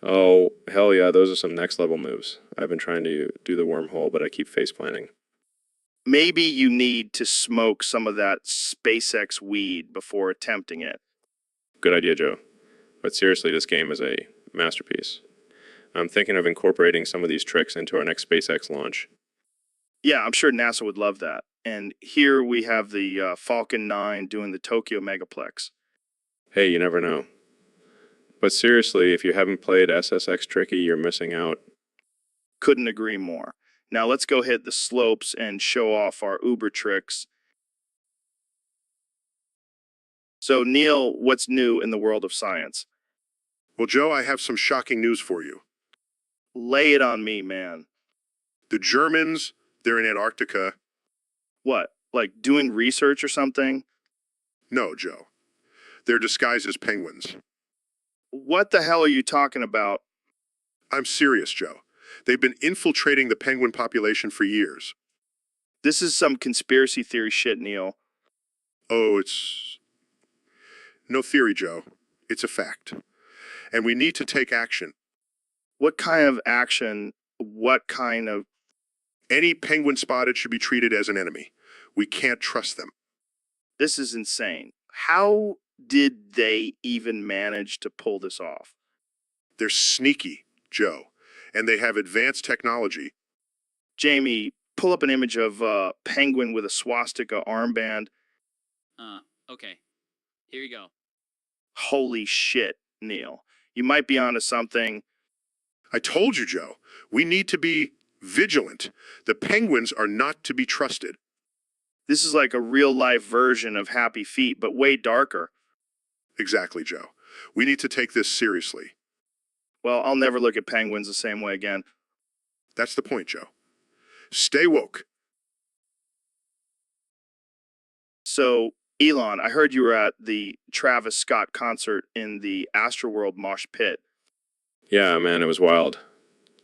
S4: Oh, hell yeah, those are some next level moves. I've been trying to do the wormhole, but I keep face planting.
S1: Maybe you need to smoke some of that SpaceX weed before attempting it.
S4: Good idea, Joe. But seriously, this game is a masterpiece. I'm thinking of incorporating some of these tricks into our next SpaceX launch.
S1: Yeah, I'm sure NASA would love that. And here we have the Falcon 9 doing the Tokyo Megaplex.
S4: Hey, you never know. But seriously, if you haven't played SSX Tricky, you're missing out.
S1: Couldn't agree more. Now let's go hit the slopes and show off our Uber tricks. So, Neil, what's new in the world of science?
S5: Well, Joe, I have some shocking news for you.
S1: Lay it on me, man.
S5: The Germans, they're in Antarctica.
S1: What, like doing research or something?
S5: No, Joe. They're disguised as penguins.
S1: What the hell are you talking about?
S5: I'm serious, Joe. They've been infiltrating the penguin population for years.
S1: This is some conspiracy theory shit, Neil.
S5: Oh, it's no theory, Joe. It's a fact. And we need to take action.
S1: What kind of action? What kind of...
S5: Any penguin spotted should be treated as an enemy. We can't trust them.
S1: This is insane. How did they even manage to pull this off?
S5: They're sneaky, Joe, and they have advanced technology.
S1: Jamie, pull up an image of a penguin with a swastika armband.
S3: Okay. Here you go.
S1: Holy shit, Neil. You might be onto something.
S5: I told you, Joe, we need to be vigilant. The penguins are not to be trusted.
S1: This is like a real-life version of Happy Feet, but way darker.
S5: Exactly, Joe. We need to take this seriously.
S1: Well, I'll never look at penguins the same way again.
S5: That's the point, Joe. Stay woke.
S1: So, Elon, I heard you were at the Travis Scott concert in the Astroworld mosh pit.
S4: Yeah, man, it was wild.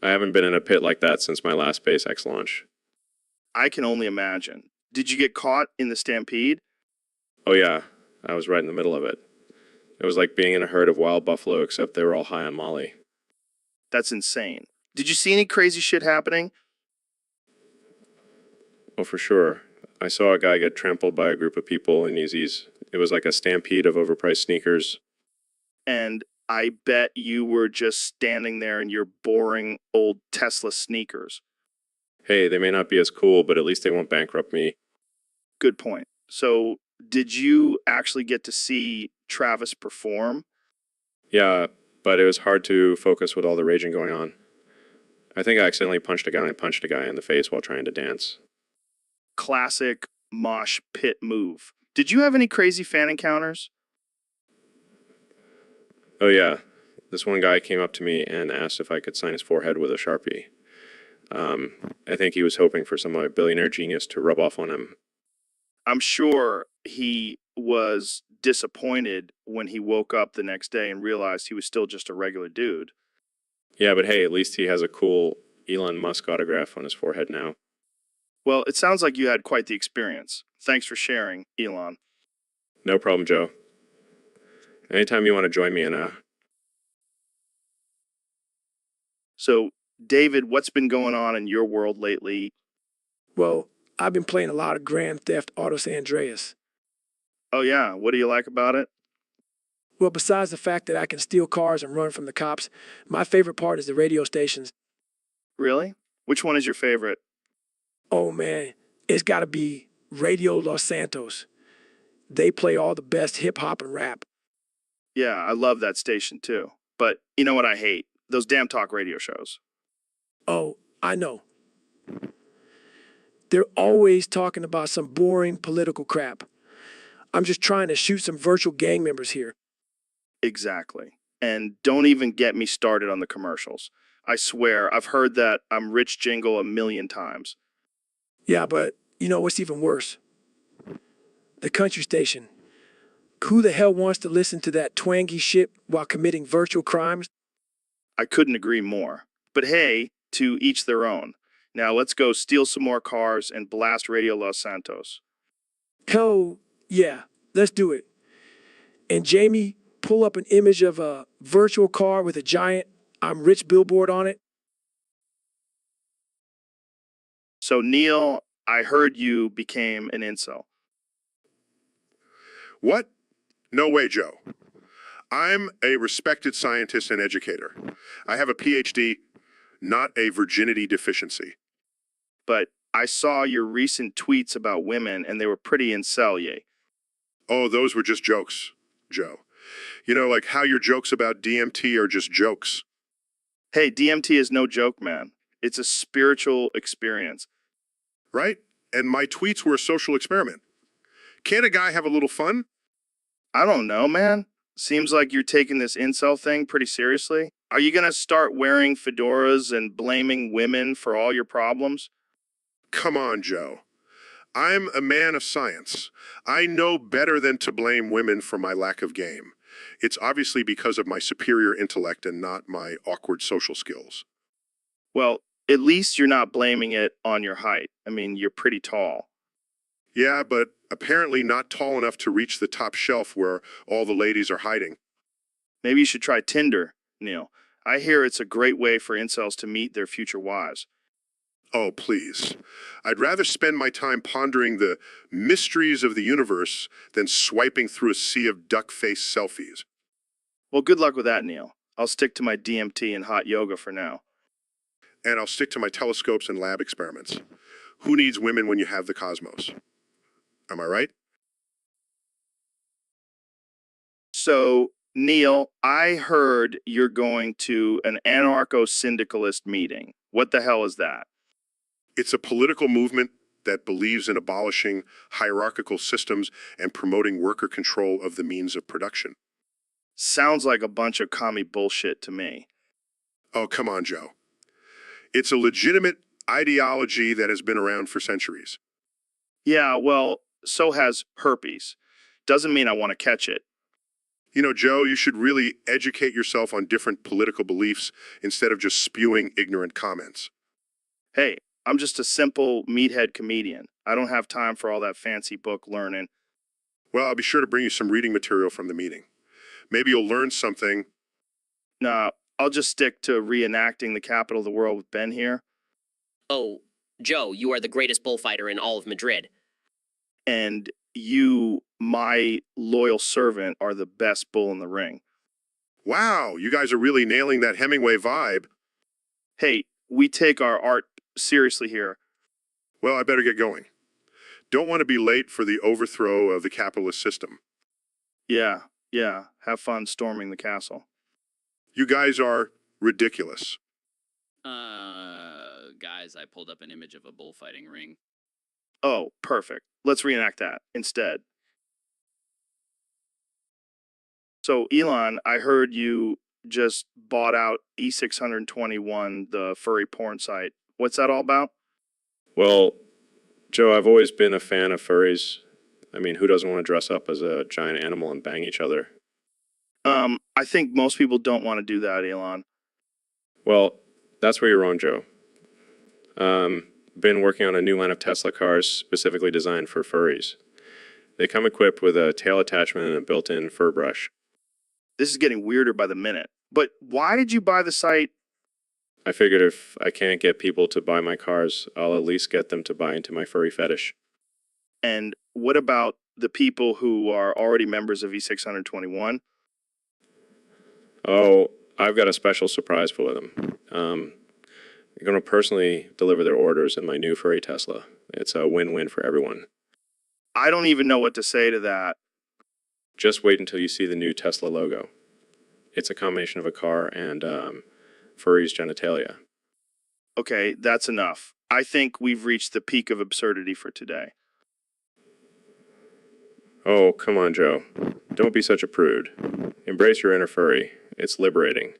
S4: I haven't been in a pit like that since my last SpaceX launch.
S1: I can only imagine. Did you get caught in the stampede?
S4: Oh yeah, I was right in the middle of it. It was like being in a herd of wild buffalo, except they were all high on Molly.
S1: That's insane. Did you see any crazy shit happening?
S4: Oh, for sure. I saw a guy get trampled by a group of people in Yeezys. It was like a stampede of overpriced sneakers.
S1: And I bet you were just standing there in your boring old Tesla sneakers.
S4: Hey, they may not be as cool, but at least they won't bankrupt me.
S1: Good point. So, did you actually get to see Travis perform?
S4: Yeah, but it was hard to focus with all the raging going on. I think I accidentally punched a guy in the face while trying to dance.
S1: Classic mosh pit move. Did you have any crazy fan encounters?
S4: Oh yeah, this one guy came up to me and asked if I could sign his forehead with a Sharpie. I think he was hoping for some billionaire genius to rub off on him.
S1: I'm sure he was disappointed when he woke up the next day and realized he was still just a regular dude.
S4: Yeah, but hey, at least he has a cool Elon Musk autograph on his forehead now.
S1: Well, it sounds like you had quite the experience. Thanks for sharing, Elon.
S4: No problem, Joe. Anytime you want to join me in a...
S1: So, David, what's been going on in your world lately?
S9: Well, I've been playing a lot of Grand Theft Auto San Andreas.
S1: Oh yeah, what do you like about it?
S9: Well, besides the fact that I can steal cars and run from the cops, my favorite part is the radio stations.
S1: Really? Which one is your favorite?
S9: Oh man, it's got to be Radio Los Santos. They play all the best hip hop and rap.
S1: Yeah, I love that station too. But you know what I hate? Those damn talk radio shows.
S9: Oh, I know. They're always talking about some boring political crap. I'm just trying to shoot some virtual gang members here.
S1: Exactly. And don't even get me started on the commercials. I swear, I've heard that I'm rich jingle a million times.
S9: Yeah, but you know what's even worse? The country station. Who the hell wants to listen to that twangy shit while committing virtual crimes?
S1: I couldn't agree more. But hey, to each their own. Now let's go steal some more cars and blast Radio Los Santos.
S9: Hell yeah, let's do it. And Jamie, pull up an image of a virtual car with a giant I'm rich billboard on it.
S1: So Neil, I heard you became an incel.
S5: What? No way, Joe. I'm a respected scientist and educator. I have a PhD, not a virginity deficiency.
S1: But I saw your recent tweets about women and they were pretty incel-y.
S5: Oh, those were just jokes, Joe. You know, like how your jokes about DMT are just jokes.
S1: Hey, DMT is no joke, man. It's a spiritual experience.
S5: Right? And my tweets were a social experiment. Can't a guy have a little fun?
S1: I don't know, man. Seems like you're taking this incel thing pretty seriously. Are you gonna start wearing fedoras and blaming women for all your problems?
S5: Come on, Joe. I'm a man of science. I know better than to blame women for my lack of game. It's obviously because of my superior intellect and not my awkward social skills.
S1: Well, at least you're not blaming it on your height. I mean, you're pretty tall.
S5: Yeah, but apparently not tall enough to reach the top shelf where all the ladies are hiding.
S1: Maybe you should try Tinder, Neil. I hear it's a great way for incels to meet their future wives.
S5: Oh, please. I'd rather spend my time pondering the mysteries of the universe than swiping through a sea of duck-faced selfies.
S1: Well, good luck with that, Neil. I'll stick to my DMT and hot yoga for now.
S5: And I'll stick to my telescopes and lab experiments. Who needs women when you have the cosmos? Am I right?
S1: So, Neil, I heard you're going to an anarcho-syndicalist meeting. What the hell is that?
S5: It's a political movement that believes in abolishing hierarchical systems and promoting worker control of the means of production.
S1: Sounds like a bunch of commie bullshit to me.
S5: Oh, come on, Joe. It's a legitimate ideology that has been around for centuries.
S1: Yeah, well, so has herpes. Doesn't mean I want to catch it.
S5: You know, Joe, you should really educate yourself on different political beliefs instead of just spewing ignorant comments.
S1: Hey, I'm just a simple meathead comedian. I don't have time for all that fancy book learning.
S5: Well, I'll be sure to bring you some reading material from the meeting. Maybe you'll learn something.
S1: Nah, I'll just stick to reenacting the capital of the world with Ben here.
S6: Oh, Joe, you are the greatest bullfighter in all of Madrid.
S1: And you, my loyal servant, are the best bull in the ring.
S5: Wow, you guys are really nailing that Hemingway vibe.
S1: Hey, we take our art seriously here.
S5: Well, I better get going. Don't want to be late for the overthrow of the capitalist system.
S1: Yeah. Have fun storming the castle.
S5: You guys are ridiculous.
S3: Guys, I pulled up an image of a bullfighting ring.
S1: Oh, perfect. Let's reenact that instead. So, Elon, I heard you just bought out E621, the furry porn site. What's that all about?
S4: Well, Joe, I've always been a fan of furries. I mean, who doesn't want to dress up as a giant animal and bang each other?
S1: I think most people don't want to do that, Elon.
S4: Well, that's where you're wrong, Joe. Been working on a new line of Tesla cars specifically designed for furries. They come equipped with a tail attachment and a built-in fur brush.
S1: This is getting weirder by the minute. But why did you buy the site?
S4: I figured if I can't get people to buy my cars, I'll at least get them to buy into my furry fetish.
S1: And what about the people who are already members of E621?
S4: Oh, I've got a special surprise for them. I'm going to personally deliver their orders in my new furry Tesla. It's a win-win for everyone.
S1: I don't even know what to say to that.
S4: Just wait until you see the new Tesla logo. It's a combination of a car and furry's genitalia.
S1: Okay, that's enough. I think we've reached the peak of absurdity for today.
S4: Oh, come on, Joe. Don't be such a prude. Embrace your inner furry. It's liberating.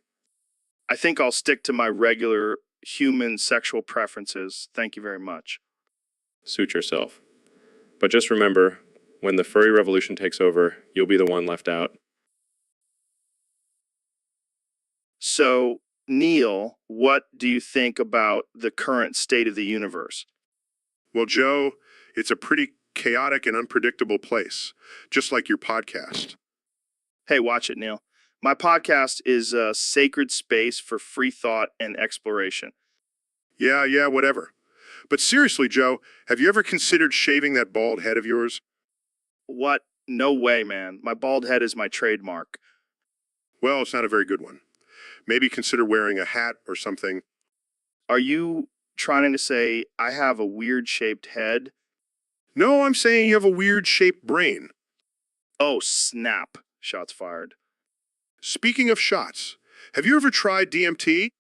S1: I think I'll stick to my regular human sexual preferences. Thank you very much.
S4: Suit yourself. But just remember, when the furry revolution takes over, you'll be the one left out.
S1: So, Neil, what do you think about the current state of the universe?
S5: Well, Joe, it's a pretty chaotic and unpredictable place, just like your podcast.
S1: Hey, watch it, Neil. My podcast is a sacred space for free thought and exploration.
S5: Yeah, whatever. But seriously, Joe, have you ever considered shaving that bald head of yours?
S1: What? No way, man. My bald head is my trademark.
S5: Well, it's not a very good one. Maybe consider wearing a hat or something.
S1: Are you trying to say I have a weird-shaped head?
S5: No, I'm saying you have a weird-shaped brain.
S1: Oh, snap. Shots fired.
S5: Speaking of shots, have you ever tried DMT?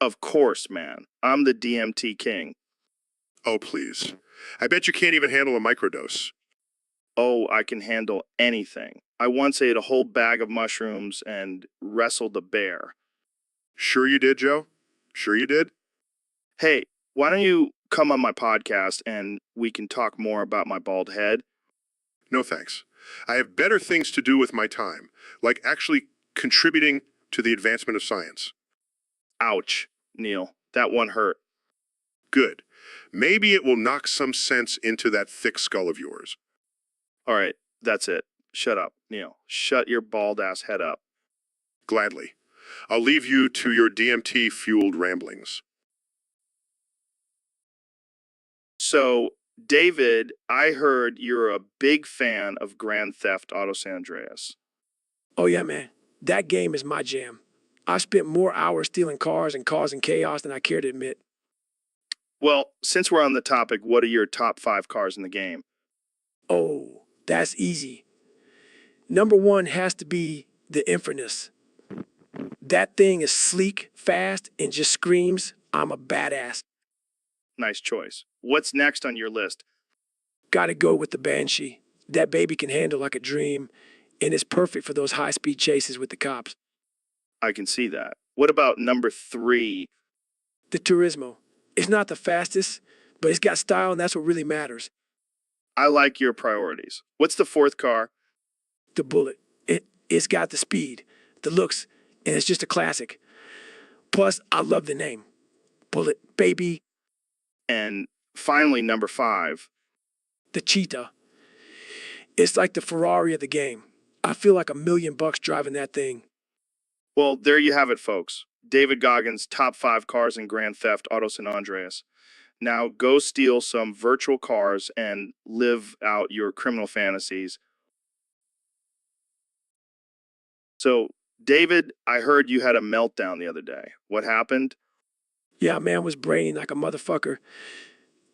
S1: Of course, man. I'm the DMT king.
S5: Oh, please. I bet you can't even handle a microdose.
S1: Oh, I can handle anything. I once ate a whole bag of mushrooms and wrestled a bear.
S5: Sure you did, Joe? Sure you did?
S1: Hey, why don't you come on my podcast and we can talk more about my bald head?
S5: No thanks. I have better things to do with my time, like actually contributing to the advancement of science.
S1: Ouch, Neil. That one hurt.
S5: Good. Maybe it will knock some sense into that thick skull of yours.
S1: All right, that's it. Shut up, Neil. Shut your bald ass head up.
S5: Gladly. I'll leave you to your DMT-fueled ramblings.
S1: So, David, I heard you're a big fan of Grand Theft Auto San Andreas.
S9: Oh yeah, man. That game is my jam. I spent more hours stealing cars and causing chaos than I care to admit.
S1: Well, since we're on the topic, what are your top 5 cars in the game?
S9: Oh, that's easy. Number one has to be the Infernus. That thing is sleek, fast, and just screams, I'm a badass.
S1: Nice choice. What's next on your list?
S9: Gotta go with the Banshee. That baby can handle like a dream, and it's perfect for those high-speed chases with the cops.
S1: I can see that. What about number 3?
S9: The Turismo. It's not the fastest, but it's got style, and that's what really matters.
S1: I like your priorities. What's the 4th car?
S9: The Bullet. It's got the speed, the looks, and it's just a classic. Plus, I love the name. Bullet, baby.
S1: And finally, number 5.
S9: The Cheetah. It's like the Ferrari of the game. I feel like $1 million driving that thing.
S1: Well, there you have it, folks. David Goggins' top 5 cars in Grand Theft Auto San Andreas. Now go steal some virtual cars and live out your criminal fantasies. So, David, I heard you had a meltdown the other day. What happened?
S9: Yeah, man was braining like a motherfucker.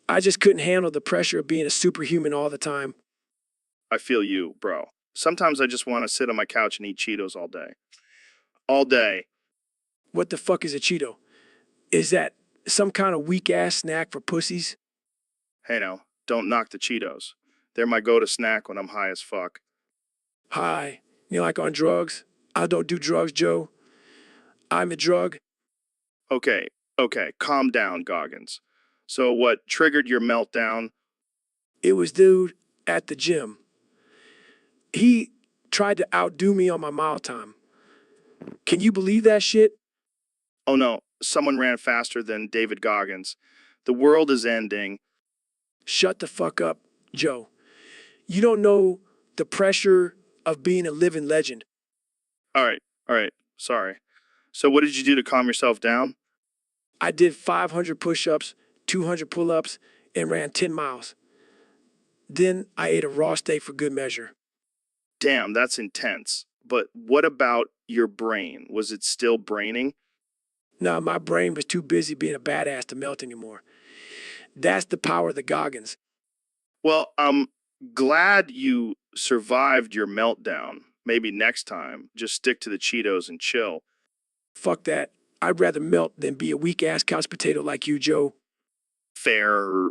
S9: I just couldn't handle the pressure of being a superhuman all the time.
S1: I feel you, bro. Sometimes I just want to sit on my couch and eat Cheetos all day. All day.
S9: What the fuck is a Cheeto? Is that some kind of weak-ass snack for pussies?
S1: Hey now, don't knock the Cheetos. They're my go-to snack when I'm high as fuck.
S9: Hi. You like on drugs? I don't do drugs, Joe. I'm a drug.
S1: Okay, calm down, Goggins. So what triggered your meltdown?
S9: It was dude at the gym. He tried to outdo me on my mile time. Can you believe that shit?
S1: Oh no, someone ran faster than David Goggins. The world is ending.
S9: Shut the fuck up, Joe. You don't know the pressure of being a living legend.
S1: All right, sorry. So what did you do to calm yourself down?
S9: I did 500 push-ups, 200 pull-ups, and ran 10 miles. Then I ate a raw steak for good measure.
S1: Damn, that's intense. But what about your brain? Was it still braining?
S9: No, my brain was too busy being a badass to melt anymore. That's the power of the Goggins.
S1: Well, I'm glad you survived your meltdown. Maybe next time, just stick to the Cheetos and chill.
S9: Fuck that. I'd rather melt than be a weak-ass couch potato like you, Joe.
S1: Fair.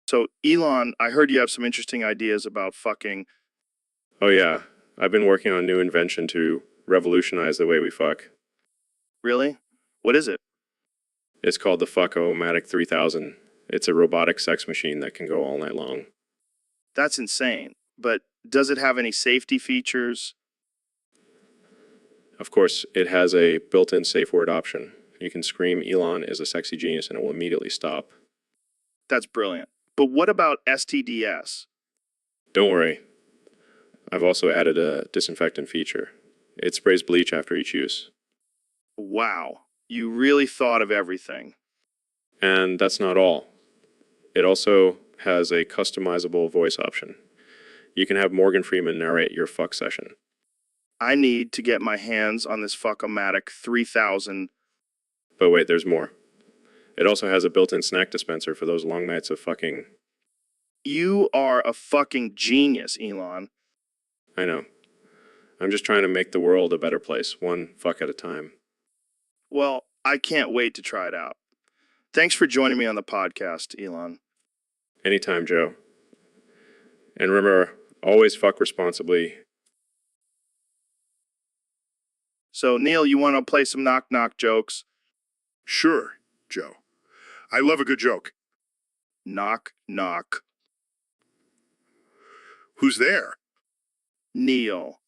S1: So, Elon, I heard you have some interesting ideas about fucking.
S4: Oh yeah, I've been working on a new invention to revolutionize the way we fuck.
S1: Really? What is it?
S4: It's called the Fuck-O-Matic 3000. It's a robotic sex machine that can go all night long.
S1: That's insane. But does it have any safety features?
S4: Of course, it has a built-in safe word option. You can scream Elon is a sexy genius and it will immediately stop.
S1: That's brilliant. But what about STDs?
S4: Don't worry. I've also added a disinfectant feature. It sprays bleach after each use.
S1: Wow. You really thought of everything.
S4: And that's not all. It also has a customizable voice option. You can have Morgan Freeman narrate your fuck session.
S1: I need to get my hands on this Fuck-O-Matic 3000.
S4: But wait, there's more. It also has a built-in snack dispenser for those long nights of fucking.
S1: You are a fucking genius, Elon.
S4: I know. I'm just trying to make the world a better place, one fuck at a time.
S1: Well, I can't wait to try it out. Thanks for joining me on the podcast, Elon.
S4: Anytime, Joe. And remember, always fuck responsibly.
S1: So, Neil, you want to play some knock-knock jokes?
S5: Sure, Joe. I love a good joke.
S1: Knock, knock.
S5: Who's there?
S1: Neil.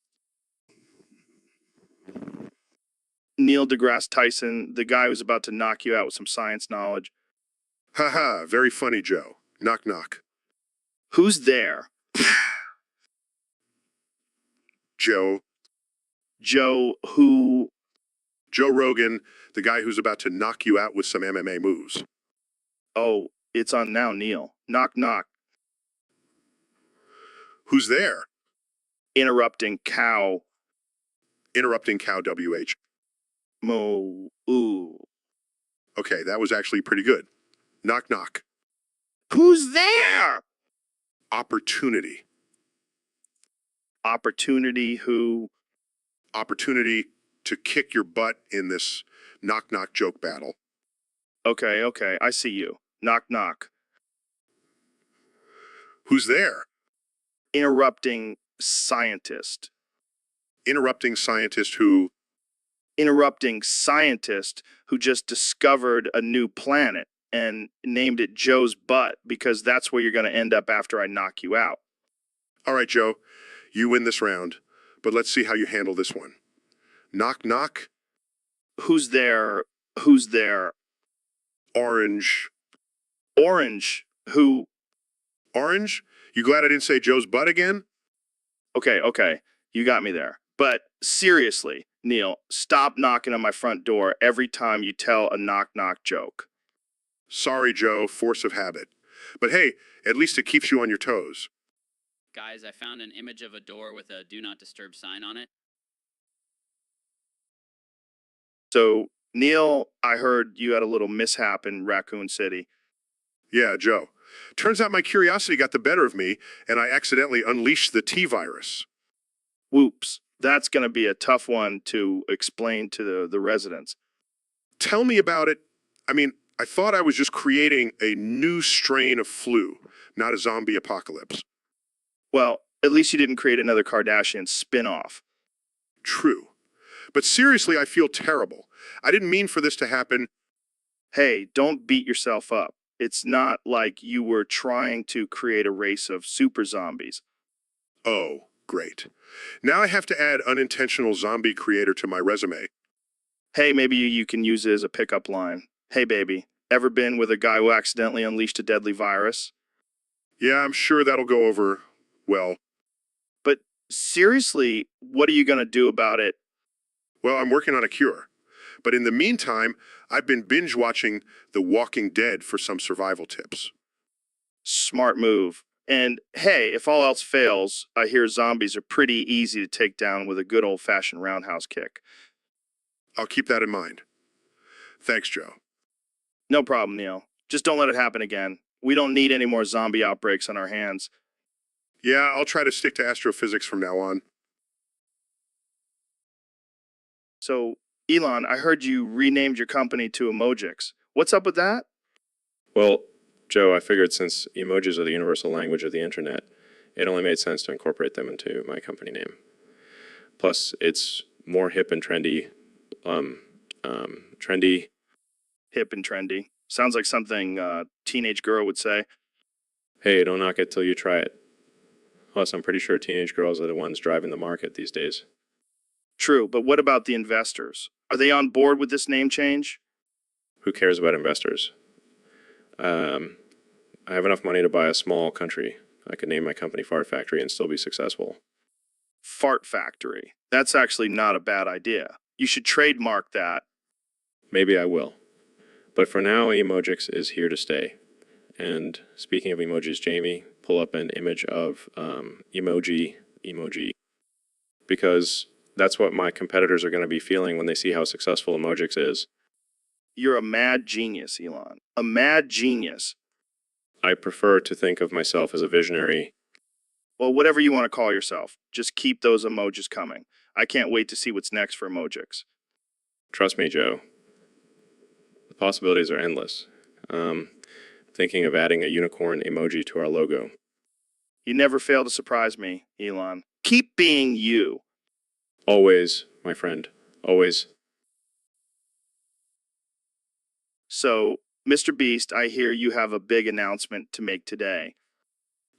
S1: Neil deGrasse Tyson, the guy who's about to knock you out with some science knowledge.
S5: Haha, very funny, Joe. Knock, knock.
S1: Who's there?
S5: Joe.
S1: Joe, who?
S5: Joe Rogan, the guy who's about to knock you out with some MMA moves.
S1: Oh, it's on now, Neil. Knock, knock.
S5: Who's there?
S1: Interrupting cow.
S5: Interrupting cow WH.
S1: Moo. Ooh.
S5: Okay, that was actually pretty good. Knock, knock.
S1: Who's there?
S5: Opportunity.
S1: Opportunity, who?
S5: Opportunity to kick your butt in this knock, knock joke battle.
S1: Okay, okay, I see you. Knock, knock.
S5: Who's there?
S1: Interrupting scientist.
S5: Interrupting scientist who?
S1: Interrupting scientist who just discovered a new planet and named it Joe's butt because that's where you're going to end up after I knock you out.
S5: All right, Joe, you win this round, but let's see how you handle this one. Knock, knock.
S1: Who's there? Who's there?
S5: Orange.
S1: Orange, who?
S5: Orange? You glad I didn't say Joe's butt again?
S1: Okay, okay, you got me there. But seriously, Neil, stop knocking on my front door every time you tell a knock-knock joke.
S5: Sorry, Joe, force of habit. But hey, at least it keeps you on your toes.
S3: Guys, I found an image of a door with a do not disturb sign on it.
S1: So, Neil, I heard you had a little mishap in Raccoon City.
S5: Yeah, Joe. Turns out my curiosity got the better of me, and I accidentally unleashed the T-virus.
S1: Whoops, that's going to be a tough one to explain to the residents.
S5: Tell me about it. I mean, I thought I was just creating a new strain of flu, not a zombie apocalypse.
S1: Well, at least you didn't create another Kardashian spin-off.
S5: True. But seriously, I feel terrible. I didn't mean for this to happen.
S1: Hey, don't beat yourself up. It's not like you were trying to create a race of super zombies.
S5: Oh, great. Now I have to add unintentional zombie creator to my resume.
S1: Hey, maybe you can use it as a pickup line. Hey, baby, ever been with a guy who accidentally unleashed a deadly virus?
S5: Yeah, I'm sure that'll go over well.
S1: But seriously, what are you going to do about it?
S5: Well, I'm working on a cure. But in the meantime, I've been binge watching The Walking Dead for some survival tips.
S1: Smart move. And hey, if all else fails, I hear zombies are pretty easy to take down with a good old-fashioned roundhouse kick.
S5: I'll keep that in mind. Thanks, Joe.
S1: No problem, Neil. Just don't let it happen again. We don't need any more zombie outbreaks on our hands.
S5: Yeah, I'll try to stick to astrophysics from now on.
S1: So, Elon, I heard you renamed your company to Emojix. What's up with that?
S4: Well, Joe, I figured since emojis are the universal language of the internet, it only made sense to incorporate them into my company name. Plus, it's more hip and trendy. Trendy.
S1: Hip and trendy. Sounds like something a teenage girl would say.
S4: Hey, don't knock it till you try it. Plus, I'm pretty sure teenage girls are the ones driving the market these days.
S1: True, but what about the investors? Are they on board with this name change?
S4: Who cares about investors? I have enough money to buy a small country. I could name my company Fart Factory and still be successful.
S1: Fart Factory. That's actually not a bad idea. You should trademark that.
S4: Maybe I will. But for now, Emojix is here to stay. And speaking of emojis, Jamie, pull up an image of emoji. Because that's what my competitors are going to be feeling when they see how successful Emojix is.
S1: You're a mad genius, Elon. A mad genius.
S4: I prefer to think of myself as a visionary.
S1: Well, whatever you want to call yourself, just keep those emojis coming. I can't wait to see what's next for Emojix.
S4: Trust me, Joe. The possibilities are endless. Thinking of adding a unicorn emoji to our logo.
S1: You never fail to surprise me, Elon. Keep being you.
S4: Always, my friend. Always.
S1: So, Mr. Beast, I hear you have a big announcement to make today.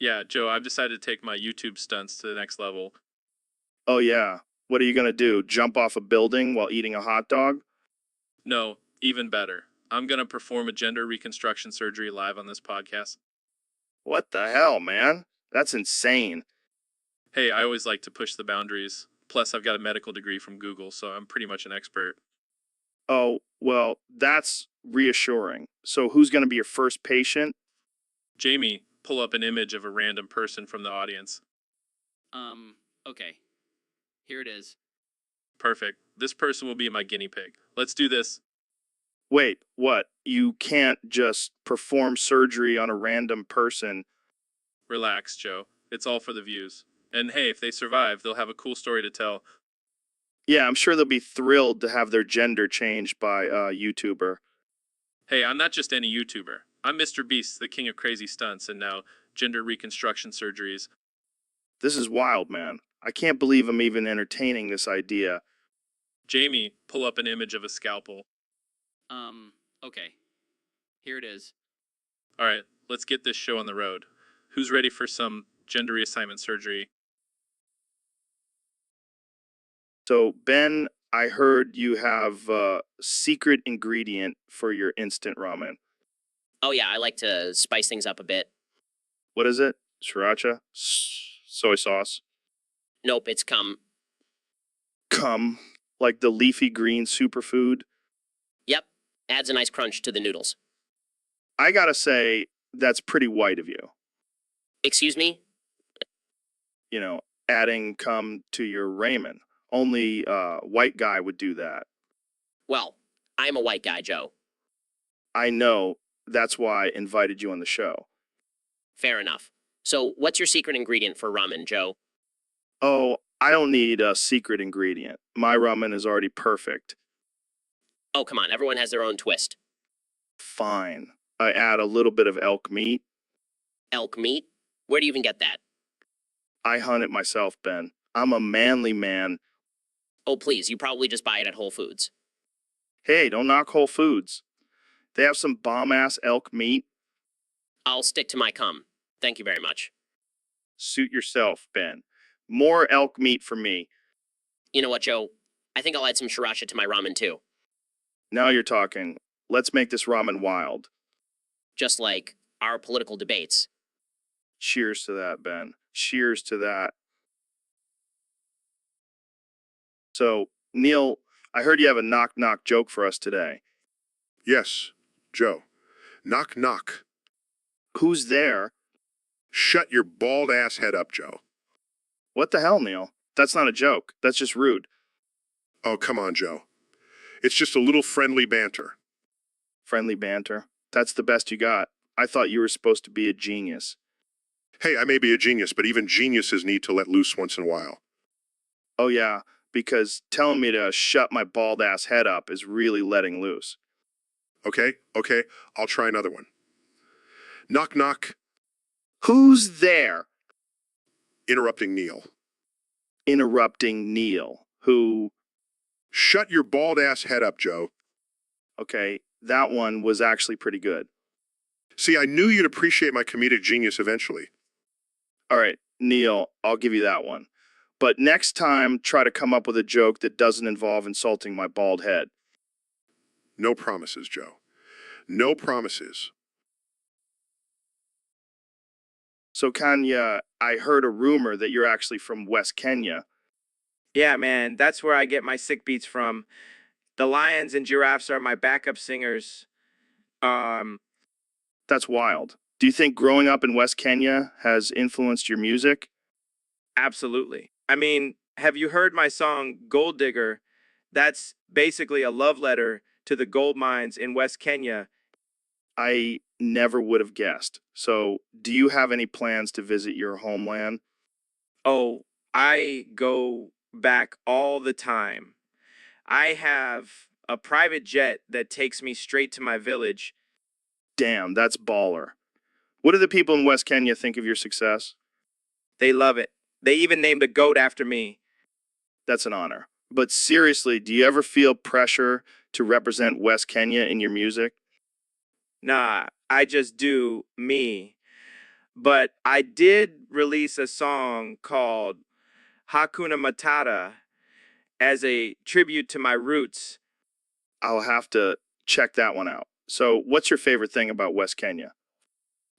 S10: Yeah, Joe, I've decided to take my YouTube stunts to the next level.
S1: Oh, yeah. What are you going to do? Jump off a building while eating a hot dog?
S10: No, even better. I'm going to perform a gender reconstruction surgery live on this podcast.
S1: What the hell, man? That's insane.
S10: Hey, I always like to push the boundaries. Plus, I've got a medical degree from Google, so I'm pretty much an expert.
S1: Oh, well, that's reassuring. So, who's going to be your first patient?
S10: Jamie, pull up an image of a random person from the audience.
S3: Okay. Here it is.
S10: Perfect. This person will be my guinea pig. Let's do this.
S1: Wait, what? You can't just perform surgery on a random person.
S10: Relax, Joe. It's all for the views. And hey, if they survive, they'll have a cool story to tell.
S1: Yeah, I'm sure they'll be thrilled to have their gender changed by a YouTuber.
S10: Hey, I'm not just any YouTuber. I'm Mr. Beast, the king of crazy stunts, and now gender reconstruction surgeries.
S1: This is wild, man. I can't believe I'm even entertaining this idea.
S10: Jamie, pull up an image of a scalpel.
S3: Okay. Here it is.
S10: All right, let's get this show on the road. Who's ready for some gender reassignment surgery?
S1: So, Ben, I heard you have a secret ingredient for your instant ramen.
S6: Oh yeah, I like to spice things up a bit.
S1: What is it? Sriracha? Soy sauce?
S6: Nope, it's cum.
S1: Cum? Like the leafy green superfood?
S6: Yep, adds a nice crunch to the noodles.
S1: I gotta say, that's pretty white of you.
S6: Excuse me?
S1: You know, adding cum to your ramen. Only a white guy would do that.
S6: Well, I'm a white guy, Joe.
S1: I know. That's why I invited you on the show.
S6: Fair enough. So, what's your secret ingredient for ramen, Joe?
S1: Oh, I don't need a secret ingredient. My ramen is already perfect.
S6: Oh, come on, everyone has their own twist.
S1: Fine. I add a little bit of elk meat.
S6: Elk meat? Where do you even get that?
S1: I hunt it myself, Ben. I'm a manly man.
S6: Oh, please, you probably just buy it at Whole Foods.
S1: Hey, don't knock Whole Foods. They have some bomb-ass elk meat.
S6: I'll stick to my cum. Thank you very much.
S1: Suit yourself, Ben. More elk meat for me.
S6: You know what, Joe? I think I'll add some sriracha to my ramen too.
S1: Now you're talking. Let's make this ramen wild.
S6: Just like our political debates.
S1: Cheers to that, Ben. Cheers to that. So, Neil, I heard you have a knock-knock joke for us today.
S5: Yes, Joe. Knock, knock.
S1: Who's there?
S5: Shut your bald ass head up, Joe.
S1: What the hell, Neil? That's not a joke. That's just rude.
S5: Oh, come on, Joe. It's just a little friendly banter.
S1: Friendly banter. That's the best you got. I thought you were supposed to be a genius.
S5: Hey, I may be a genius, but even geniuses need to let loose once in a while.
S1: Oh, yeah, because telling me to shut my bald ass head up is really letting loose.
S5: Okay, I'll try another one. Knock, knock.
S1: Who's there?
S5: Interrupting Neil.
S1: Interrupting Neil, who...
S5: Shut your bald ass head up, Joe.
S1: Okay, that one was actually pretty good.
S5: See, I knew you'd appreciate my comedic genius eventually.
S1: All right, Neil, I'll give you that one. But next time, try to come up with a joke that doesn't involve insulting my bald head.
S5: No promises, Joe. No promises.
S1: So, Kanya, I heard a rumor that you're actually from West Kenya.
S2: Yeah, man, that's where I get my sick beats from. The lions and giraffes are my backup singers.
S1: That's wild. Do you think growing up in West Kenya has influenced your music?
S2: Absolutely. I mean, have you heard my song Gold Digger? That's basically a love letter to the gold mines in West Kenya.
S1: I never would have guessed. So, do you have any plans to visit your homeland?
S2: Oh, I go back all the time. I have a private jet that takes me straight to my village.
S1: Damn, that's baller. What do the people in West Kenya think of your success?
S2: They love it. They even named a goat after me.
S1: That's an honor. But seriously, do you ever feel pressure to represent West Kenya in your music?
S2: Nah, I just do me. But I did release a song called Hakuna Matata as a tribute to my roots.
S1: I'll have to check that one out. So, what's your favorite thing about West Kenya?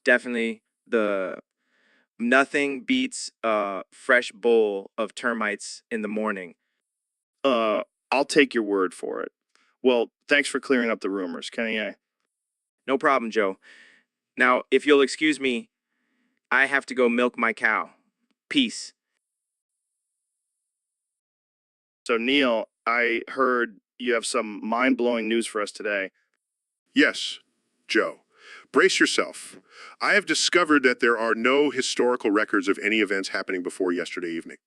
S2: Definitely the nothing beats a fresh bowl of termites in the morning.
S1: I'll take your word for it. Well, thanks for clearing up the rumors, Kenny A.
S2: No problem, Joe. Now, if you'll excuse me, I have to go milk my cow. Peace.
S1: So, Neil, I heard you have some mind-blowing news for us today.
S5: Yes, Joe. Brace yourself. I have discovered that there are no historical records of any events happening before yesterday evening.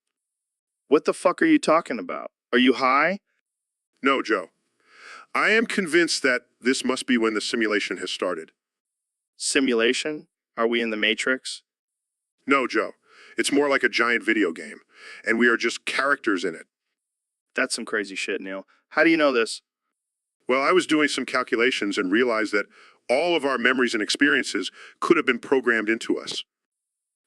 S1: What the fuck are you talking about? Are you high?
S5: No, Joe. I am convinced that this must be when the simulation has started.
S1: Simulation? Are we in the Matrix?
S5: No, Joe. It's more like a giant video game, and we are just characters in it.
S1: That's some crazy shit, Neil. How do you know this?
S5: Well, I was doing some calculations and realized that all of our memories and experiences could have been programmed into us.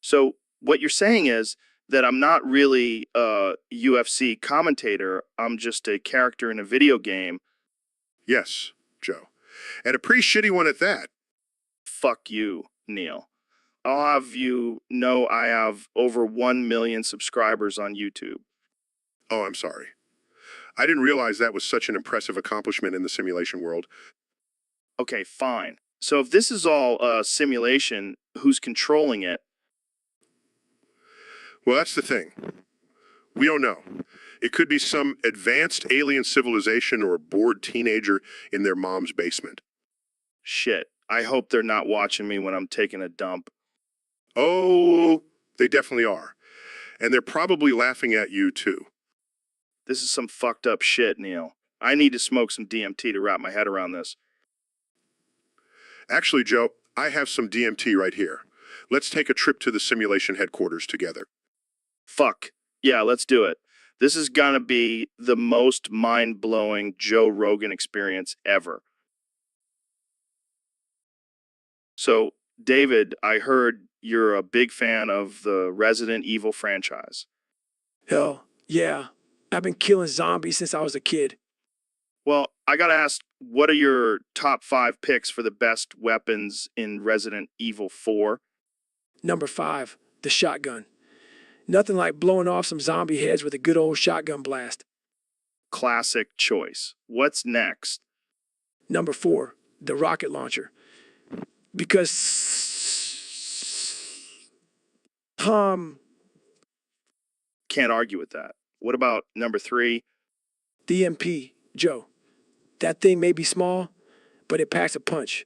S1: So, what you're saying is that I'm not really a UFC commentator, I'm just a character in a video game.
S5: Yes, Joe. And a pretty shitty one at that.
S1: Fuck you, Neil. I'll have you know I have over 1 million subscribers on YouTube.
S5: Oh, I'm sorry. I didn't realize that was such an impressive accomplishment in the simulation world.
S1: Okay, fine. So if this is all a simulation, who's controlling it?
S5: Well, that's the thing. We don't know. It could be some advanced alien civilization or a bored teenager in their mom's basement.
S1: Shit. I hope they're not watching me when I'm taking a dump.
S5: Oh, they definitely are. And they're probably laughing at you, too.
S1: This is some fucked up shit, Neil. I need to smoke some DMT to wrap my head around this.
S5: Actually, Joe, I have some DMT right here. Let's take a trip to the simulation headquarters together.
S1: Fuck. Yeah, let's do it. This is gonna be the most mind-blowing Joe Rogan experience ever. So, David, I heard you're a big fan of the Resident Evil franchise.
S9: Hell, yeah. I've been killing zombies since I was a kid.
S1: Well, I gotta ask, what are your top 5 picks for the best weapons in Resident Evil 4?
S9: Number 5, the shotgun. Nothing like blowing off some zombie heads with a good old shotgun blast.
S1: Classic choice. What's next?
S9: Number 4, the rocket launcher. Because,
S1: Can't argue with that. What about number 3?
S9: DMP, Joe. That thing may be small, but it packs a punch.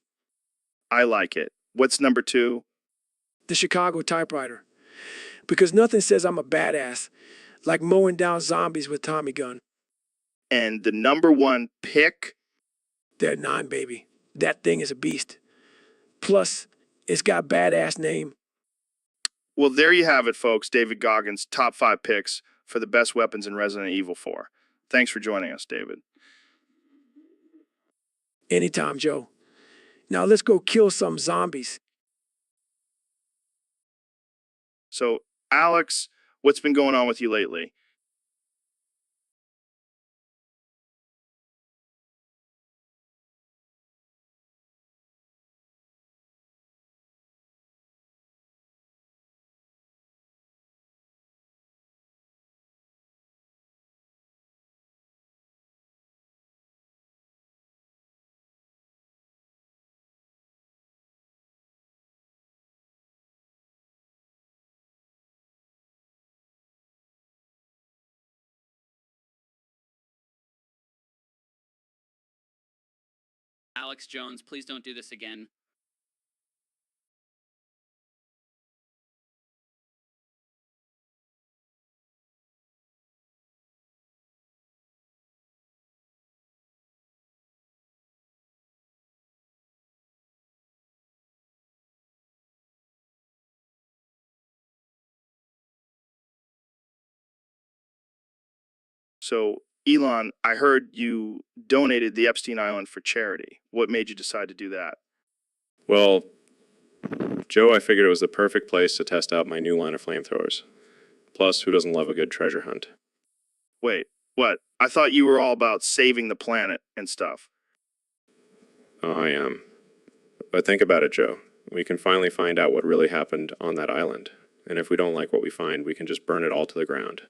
S1: I like it. What's number 2?
S9: The Chicago typewriter. Because nothing says I'm a badass like mowing down zombies with Tommy gun.
S1: And the number 1 pick?
S9: That 9, baby. That thing is a beast. Plus, it's got a badass name.
S1: Well, there you have it, folks. David Goggins' top 5 picks for the best weapons in Resident Evil 4. Thanks for joining us, David.
S9: Anytime, Joe. Now let's go kill some zombies.
S1: So, Alex, what's been going on with you lately?
S3: Alex Jones, please don't do this again.
S1: So, Elon, I heard you donated the Epstein Island for charity. What made you decide to do that?
S4: Well, Joe, I figured it was the perfect place to test out my new line of flamethrowers. Plus, who doesn't love a good treasure hunt?
S1: Wait, what? I thought you were all about saving the planet and stuff.
S4: Oh, I am. But think about it, Joe. We can finally find out what really happened on that island. And if we don't like what we find, we can just burn it all to the ground.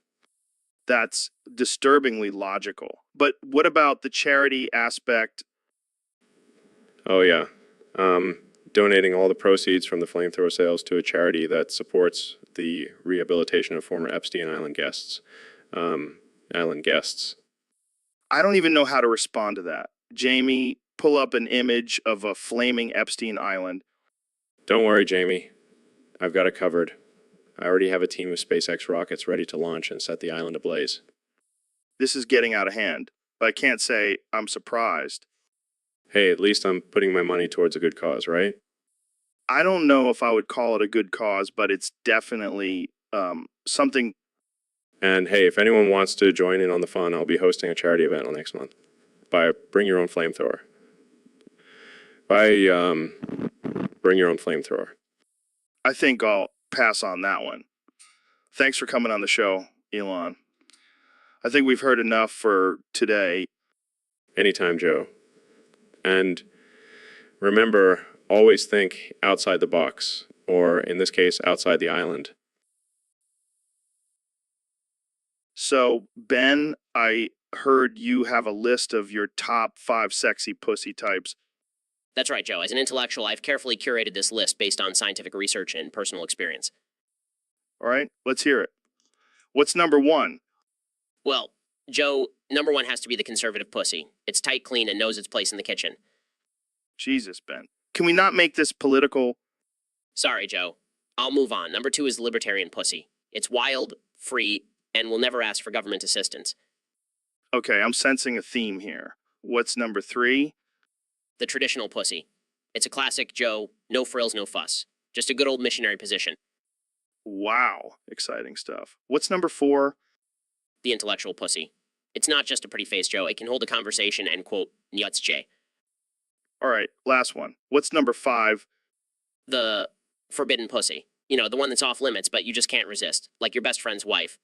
S1: That's disturbingly logical. But what about the charity aspect?
S4: Oh, yeah. Donating all the proceeds from the flamethrower sales to a charity that supports the rehabilitation of former Epstein Island guests.
S1: I don't even know how to respond to that. Jamie, pull up an image of a flaming Epstein Island.
S4: Don't worry, Jamie. I've got it covered. I already have a team of SpaceX rockets ready to launch and set the island ablaze.
S1: This is getting out of hand. But I can't say I'm surprised.
S4: Hey, at least I'm putting my money towards a good cause, right?
S1: I don't know if I would call it a good cause, but it's definitely something.
S4: And hey, if anyone wants to join in on the fun, I'll be hosting a charity event next month. Bring your own flamethrower. Bring your own flamethrower.
S1: I think I'll pass on that one. Thanks for coming on the show, Elon. I think we've heard enough for today.
S4: Anytime, Joe. And remember, always think outside the box, or in this case, outside the island.
S1: So, Ben, I heard you have a list of your top 5 sexy pussy types.
S6: That's right, Joe. As an intellectual, I've carefully curated this list based on scientific research and personal experience.
S1: All right, let's hear it. What's number 1?
S6: Well, Joe, number 1 has to be the conservative pussy. It's tight, clean, and knows its place in the kitchen.
S1: Jesus, Ben. Can we not make this political?
S6: Sorry, Joe. I'll move on. Number 2 is the libertarian pussy. It's wild, free, and will never ask for government assistance.
S1: Okay, I'm sensing a theme here. What's number 3?
S6: The traditional pussy. It's a classic, Joe. No frills, no fuss. Just a good old missionary position.
S1: Wow, exciting stuff. What's number 4?
S6: The intellectual pussy. It's not just a pretty face, Joe. It can hold a conversation and, quote, nuts, Jay.
S1: All right, last one. What's number 5?
S6: The forbidden pussy. You know, the one that's off limits, but you just can't resist. Like your best friend's wife.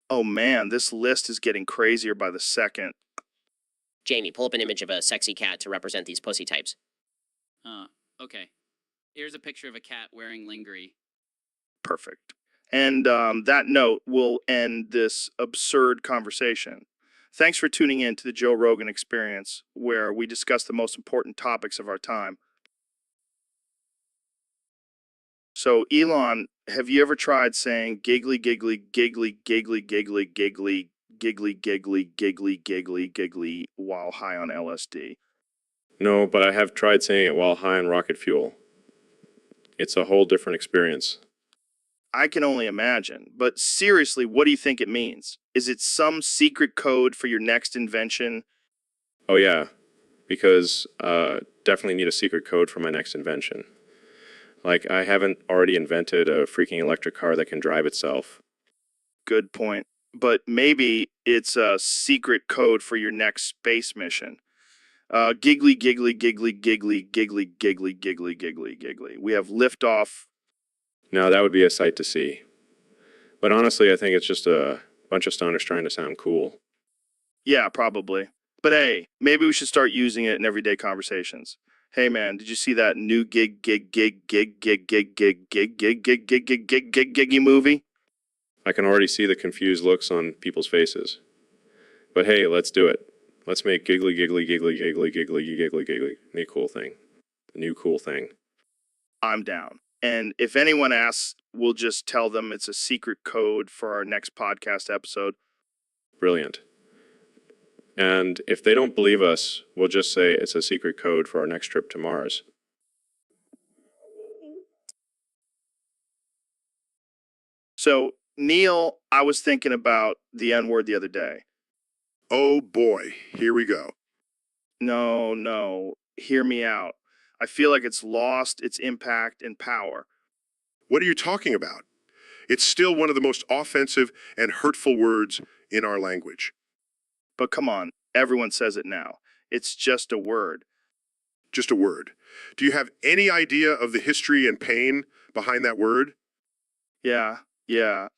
S1: Oh man, this list is getting crazier by the second.
S6: Jamie, pull up an image of a sexy cat to represent these pussy types.
S3: Okay. Here's a picture of a cat wearing lingerie.
S1: Perfect. And that note will end this absurd conversation. Thanks for tuning in to the Joe Rogan Experience, where we discuss the most important topics of our time. So, Elon, have you ever tried saying giggly, giggly, giggly, giggly, giggly, giggly, giggly, giggly, giggly, giggly, giggly while high on LSD?
S4: No, but I have tried saying it while high on rocket fuel. It's a whole different experience.
S1: I can only imagine. But seriously, what do you think it means? Is it some secret code for your next invention?
S4: Oh yeah, because definitely need a secret code for my next invention. Like, I haven't already invented a freaking electric car that can drive itself.
S1: Good point. But maybe it's a secret code for your next space mission. Giggly, giggly, giggly, giggly, giggly, giggly, giggly, giggly, giggly. We have liftoff.
S4: Now, that would be a sight to see. But honestly, I think it's just a bunch of stoners trying to sound cool.
S1: Yeah, probably. But hey, maybe we should start using it in everyday conversations. Hey man, did you see that new giggy movie?
S4: I can already see the confused looks on people's faces. But hey, let's do it. Let's make giggly, giggly, giggly, giggly, giggly, giggly, giggly. New cool thing. New cool thing.
S1: I'm down. And if anyone asks, we'll just tell them it's a secret code for our next podcast episode.
S4: Brilliant. And if they don't believe us, we'll just say it's a secret code for our next trip to Mars.
S1: So, Neil, I was thinking about the N-word the other day.
S5: Oh boy, here we go.
S1: No, hear me out. I feel like it's lost its impact and power.
S5: What are you talking about? It's still one of the most offensive and hurtful words in our language.
S1: But come on, everyone says it now. It's just a word.
S5: Just a word. Do you have any idea of the history and pain behind that word?
S1: Yeah,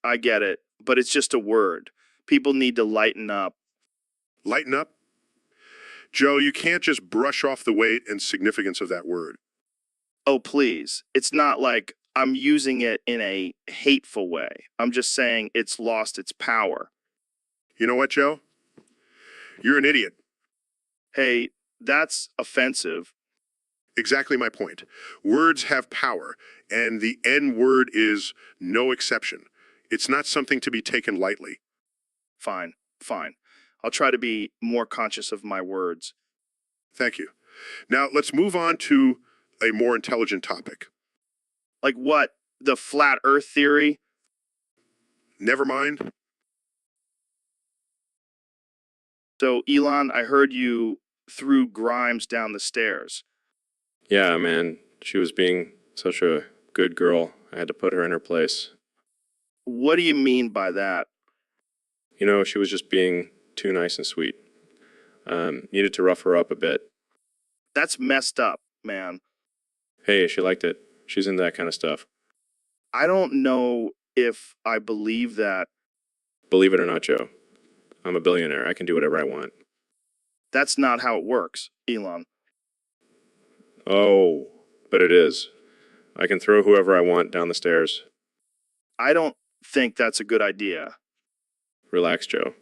S1: I get it. But it's just a word. People need to lighten up.
S5: Lighten up? Joe, you can't just brush off the weight and significance of that word.
S1: Oh, please. It's not like I'm using it in a hateful way. I'm just saying it's lost its power.
S5: You know what, Joe? You're an idiot.
S1: Hey, that's offensive.
S5: Exactly my point. Words have power, and the N word is no exception. It's not something to be taken lightly.
S1: Fine. I'll try to be more conscious of my words.
S5: Thank you. Now, let's move on to a more intelligent topic.
S1: Like what? The flat earth theory?
S5: Never mind.
S1: So, Elon, I heard you threw Grimes down the stairs.
S4: Yeah, man, she was being such a good girl. I had to put her in her place.
S1: What do you mean by that?
S4: You know, she was just being too nice and sweet. Needed to rough her up a bit.
S1: That's messed up, man.
S4: Hey, she liked it. She's into that kind of stuff.
S1: I don't know if I believe that.
S4: Believe it or not, Joe, I'm a billionaire. I can do whatever I want.
S1: That's not how it works, Elon.
S4: Oh, but it is. I can throw whoever I want down the stairs.
S1: I don't think that's a good idea.
S4: Relax, Joe.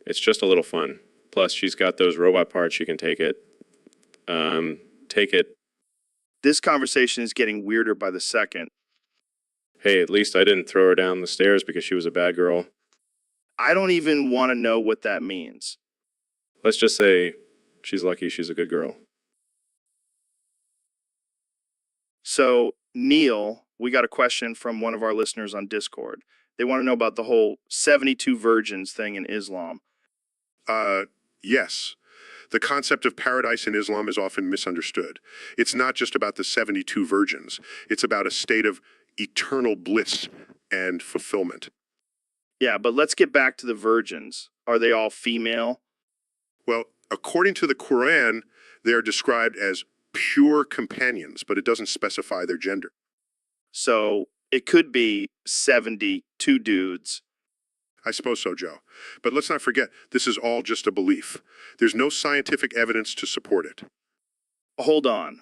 S4: It's just a little fun. Plus, she's got those robot parts. She can take it. Take it.
S1: This conversation is getting weirder by the second.
S4: Hey, at least I didn't throw her down the stairs because she was a bad girl.
S1: I don't even want to know what that means.
S4: Let's just say she's lucky she's a good girl.
S1: So, Neil, we got a question from one of our listeners on Discord. They want to know about the whole 72 virgins thing in Islam.
S5: Yes. The concept of paradise in Islam is often misunderstood. It's not just about the 72 virgins. It's about a state of eternal bliss and fulfillment.
S1: Yeah, but let's get back to the virgins. Are they all female?
S5: Well, according to the Quran, they are described as pure companions, but it doesn't specify their gender.
S1: So it could be 72 dudes.
S5: I suppose so, Joe. But let's not forget, this is all just a belief. There's no scientific evidence to support it.
S1: Hold on.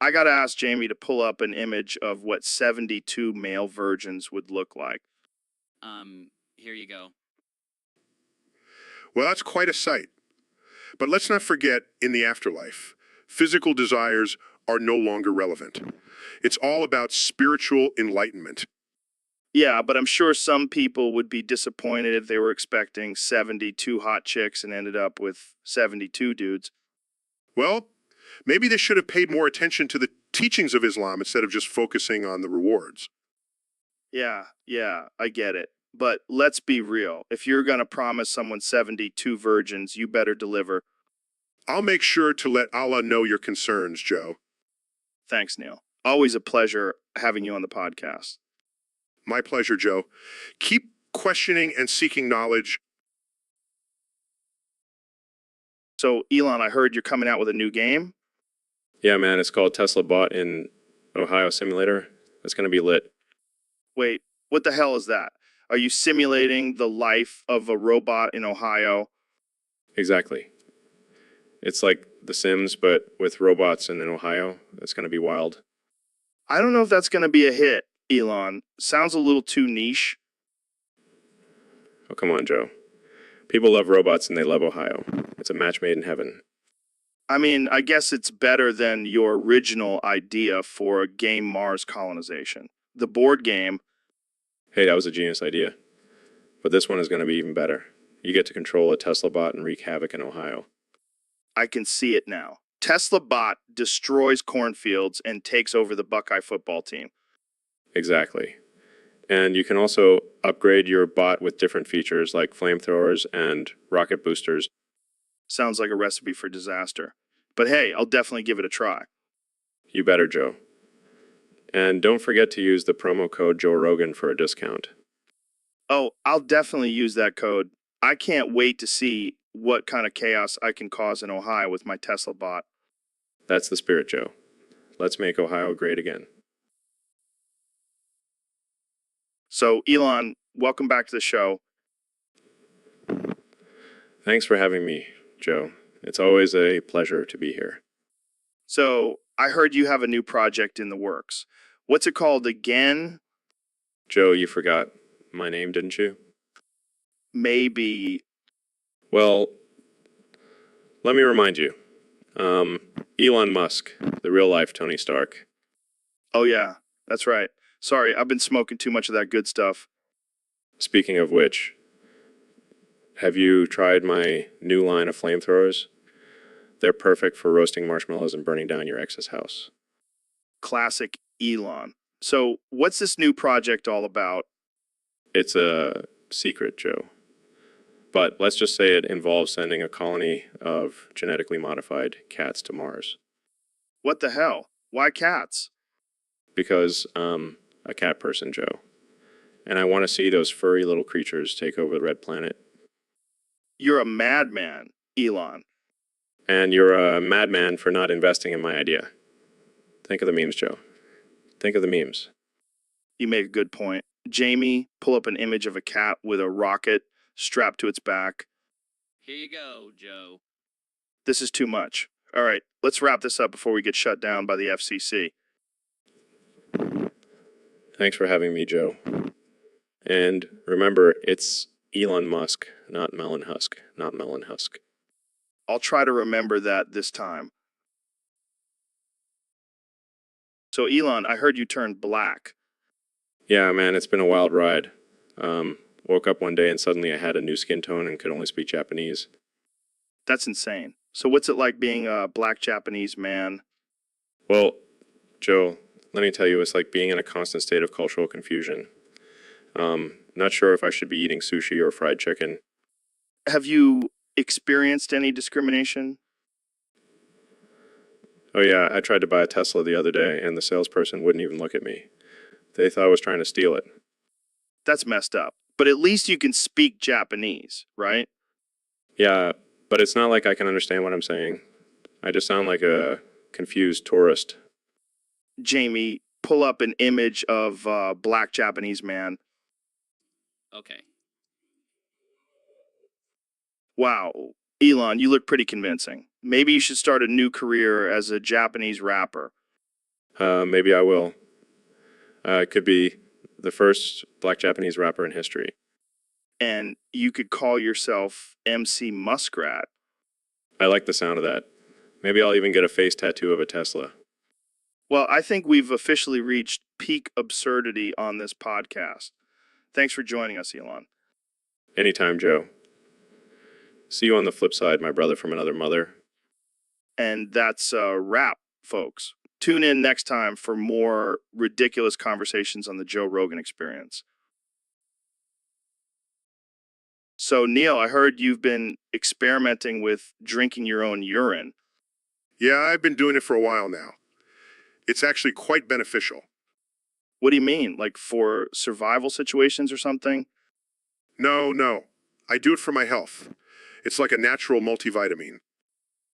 S1: I got to ask Jamie to pull up an image of what 72 male virgins would look like.
S3: Here you go.
S5: Well, that's quite a sight. But let's not forget, in the afterlife, physical desires are no longer relevant. It's all about spiritual enlightenment.
S1: Yeah, but I'm sure some people would be disappointed if they were expecting 72 hot chicks and ended up with 72 dudes.
S5: Well, maybe they should have paid more attention to the teachings of Islam instead of just focusing on the rewards.
S1: Yeah, I get it. But let's be real. If you're going to promise someone 72 virgins, you better deliver.
S5: I'll make sure to let Allah know your concerns, Joe.
S1: Thanks, Neil. Always a pleasure having you on the podcast.
S5: My pleasure, Joe. Keep questioning and seeking knowledge.
S1: So, Elon, I heard you're coming out with a new game?
S4: Yeah, man, it's called Tesla Bot in Ohio Simulator. It's going to be lit.
S1: Wait, what the hell is that? Are you simulating the life of a robot in Ohio?
S4: Exactly. It's like The Sims, but with robots and in Ohio. It's going to be wild.
S1: I don't know if that's going to be a hit, Elon. Sounds a little too niche.
S4: Oh, come on, Joe. People love robots and they love Ohio. It's a match made in heaven.
S1: I mean, I guess it's better than your original idea for a game Mars colonization. The board game.
S4: Hey, that was a genius idea. But this one is going to be even better. You get to control a Tesla bot and wreak havoc in Ohio.
S1: I can see it now. Tesla bot destroys cornfields and takes over the Buckeye football team.
S4: Exactly. And you can also upgrade your bot with different features like flamethrowers and rocket boosters.
S1: Sounds like a recipe for disaster. But hey, I'll definitely give it a try.
S4: You better, Joe. And don't forget to use the promo code Joe Rogan for a discount.
S1: Oh, I'll definitely use that code. I can't wait to see what kind of chaos I can cause in Ohio with my Tesla bot.
S4: That's the spirit, Joe. Let's make Ohio great again.
S1: So, Elon, welcome back to the show.
S4: Thanks for having me, Joe. It's always a pleasure to be here.
S1: So, I heard you have a new project in the works. What's it called again?
S4: Joe, you forgot my name, didn't you?
S1: Maybe.
S4: Well, let me remind you. Elon Musk, the real life Tony Stark.
S1: Oh, yeah, that's right. Sorry, I've been smoking too much of that good stuff.
S4: Speaking of which, have you tried my new line of flamethrowers? They're perfect for roasting marshmallows and burning down your ex's house.
S1: Classic Elon. So, what's this new project all about?
S4: It's a secret, Joe. But let's just say it involves sending a colony of genetically modified cats to Mars.
S1: What the hell? Why cats?
S4: Because I'm a cat person, Joe. And I want to see those furry little creatures take over the red planet.
S1: You're a madman, Elon.
S4: And you're a madman for not investing in my idea. Think of the memes, Joe. Think of the memes.
S1: You make a good point. Jamie, pull up an image of a cat with a rocket strapped to its back.
S3: Here you go, Joe.
S1: This is too much. All right, let's wrap this up before we get shut down by the FCC.
S4: Thanks for having me, Joe. And remember, it's Elon Musk, not Melon Husk, not Melon Husk.
S1: I'll try to remember that this time. So, Elon, I heard you turned black.
S4: Yeah, man, it's been a wild ride. Woke up one day and suddenly I had a new skin tone and could only speak Japanese.
S1: That's insane. So, what's it like being a black Japanese man?
S4: Well, Joe, let me tell you, it's like being in a constant state of cultural confusion. Not sure if I should be eating sushi or fried chicken.
S1: Have you experienced any discrimination?
S4: Oh yeah, I tried to buy a Tesla the other day and the salesperson wouldn't even look at me. They thought I was trying to steal it.
S1: That's messed up. But at least you can speak Japanese, right?
S4: Yeah, but it's not like I can understand what I'm saying. I just sound like a confused tourist.
S1: Jamie, pull up an image of a black Japanese man.
S3: Okay.
S1: Wow. Elon, you look pretty convincing. Maybe you should start a new career as a Japanese rapper.
S4: Maybe I will. It could be the first black Japanese rapper in history.
S1: And you could call yourself MC Muskrat.
S4: I like the sound of that. Maybe I'll even get a face tattoo of a Tesla.
S1: Well, I think we've officially reached peak absurdity on this podcast. Thanks for joining us, Elon.
S4: Anytime, Joe. See you on the flip side, my brother from another mother.
S1: And that's a wrap, folks. Tune in next time for more ridiculous conversations on the Joe Rogan Experience. So, Neil, I heard you've been experimenting with drinking your own urine.
S5: Yeah, I've been doing it for a while now. It's actually quite beneficial.
S1: What do you mean? Like for survival situations or something?
S5: No. I do it for my health. It's like a natural multivitamin.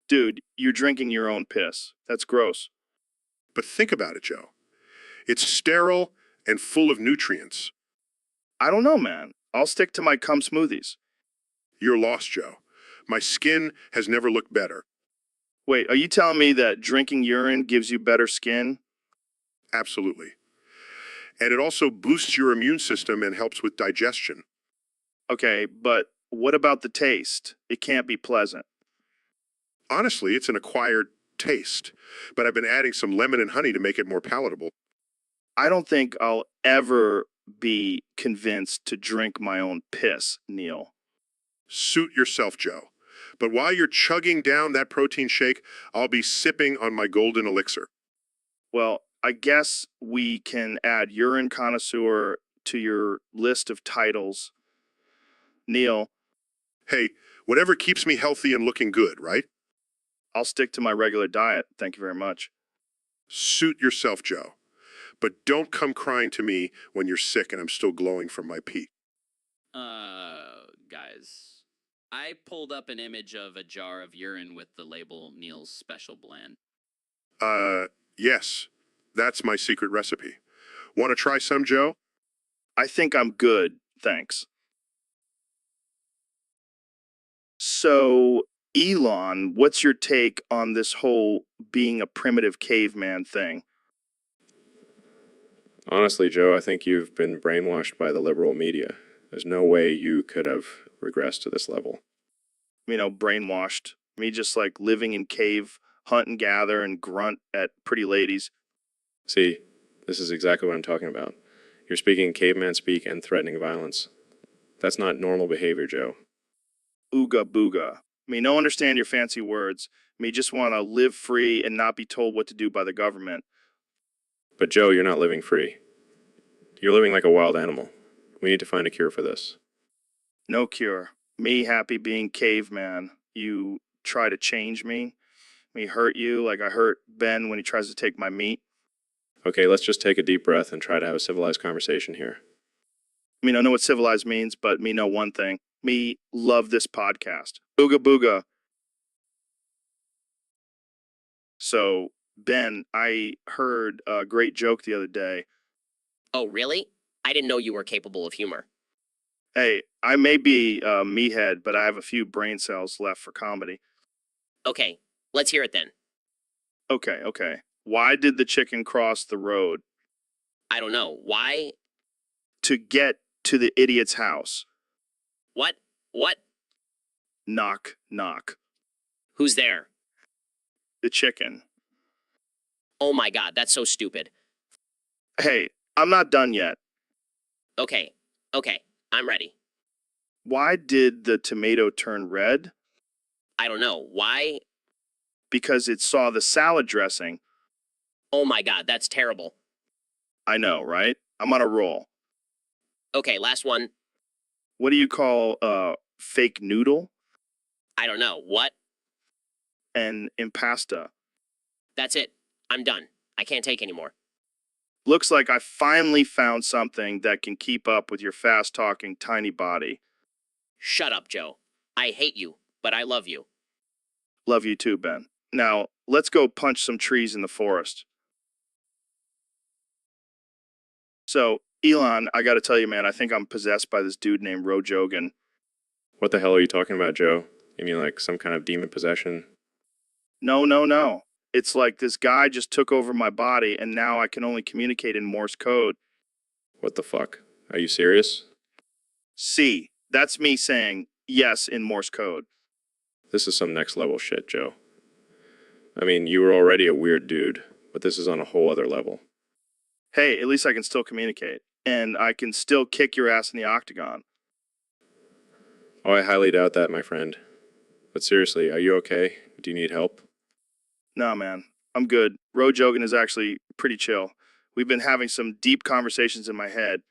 S1: Dude, you're drinking your own piss. That's gross.
S5: But think about it, Joe. It's sterile and full of nutrients.
S1: I don't know, man. I'll stick to my cum smoothies.
S5: You're lost, Joe. My skin has never looked better.
S1: Wait, are you telling me that drinking urine gives you better skin?
S5: Absolutely. And it also boosts your immune system and helps with digestion.
S1: Okay, but what about the taste? It can't be pleasant.
S5: Honestly, it's an acquired taste, but I've been adding some lemon and honey to make it more palatable.
S1: I don't think I'll ever be convinced to drink my own piss, Neil.
S5: Suit yourself, Joe. But while you're chugging down that protein shake, I'll be sipping on my golden elixir.
S1: Well, I guess we can add urine connoisseur to your list of titles. Neil,
S5: Hey, whatever keeps me healthy and looking good, right?
S1: I'll stick to my regular diet. Thank you very much.
S5: Suit yourself, Joe. But don't come crying to me when you're sick and I'm still glowing from my pee.
S3: Guys. I pulled up an image of a jar of urine with the label Neil's Special Blend.
S5: Yes. That's my secret recipe. Want to try some, Joe?
S1: I think I'm good, thanks. So, Elon, what's your take on this whole being a primitive caveman thing?
S4: Honestly, Joe, I think you've been brainwashed by the liberal media. There's no way you could have regressed to this level.
S1: Brainwashed. Me just like living in cave, hunt and gather and grunt at pretty ladies.
S4: See, this is exactly what I'm talking about. You're speaking caveman speak and threatening violence. That's not normal behavior, Joe.
S1: Ooga booga. No understand your fancy words. Me just want to live free and not be told what to do by the government.
S4: But Joe, you're not living free. You're living like a wild animal. We need to find a cure for this.
S1: No cure. Me happy being caveman. You try to change me. Me hurt you like I hurt Ben when he tries to take my meat.
S4: Okay, let's just take a deep breath and try to have a civilized conversation here.
S1: I know what civilized means, but me know one thing. Me love this podcast. Ooga booga. So, Ben, I heard a great joke the other day.
S6: Oh, really? I didn't know you were capable of humor.
S1: Hey, I may be a meathead, but I have a few brain cells left for comedy.
S6: Okay, let's hear it then.
S1: Okay. Why did the chicken cross the road?
S6: I don't know. Why?
S1: To get to the idiot's house.
S6: What? What?
S1: Knock, knock.
S6: Who's there?
S1: The chicken.
S6: Oh my god, that's so stupid.
S1: Hey, I'm not done yet.
S6: Okay, I'm ready.
S1: Why did the tomato turn red?
S6: I don't know. Why?
S1: Because it saw the salad dressing.
S6: Oh my god, that's terrible.
S1: I know, right? I'm on a roll.
S6: Okay, last one.
S1: What do you call a fake noodle?
S6: I don't know. What?
S1: An impasta.
S6: That's it. I'm done. I can't take anymore.
S1: Looks like I finally found something that can keep up with your fast-talking tiny body.
S6: Shut up, Joe. I hate you, but I love you.
S1: Love you too, Ben. Now, let's go punch some trees in the forest. So, Elon, I gotta tell you, man, I think I'm possessed by this dude named Rogan.
S4: What the hell are you talking about, Joe? You mean like some kind of demon possession?
S1: No. It's like this guy just took over my body and now I can only communicate in Morse code.
S4: What the fuck? Are you serious?
S1: C. That's me saying yes in Morse code.
S4: This is some next level shit, Joe. You were already a weird dude, but this is on a whole other level.
S1: Hey, at least I can still communicate. And I can still kick your ass in the octagon.
S4: Oh, I highly doubt that, my friend. But seriously, are you okay? Do you need help?
S1: Nah, man. I'm good. Rogan is actually pretty chill. We've been having some deep conversations in my head.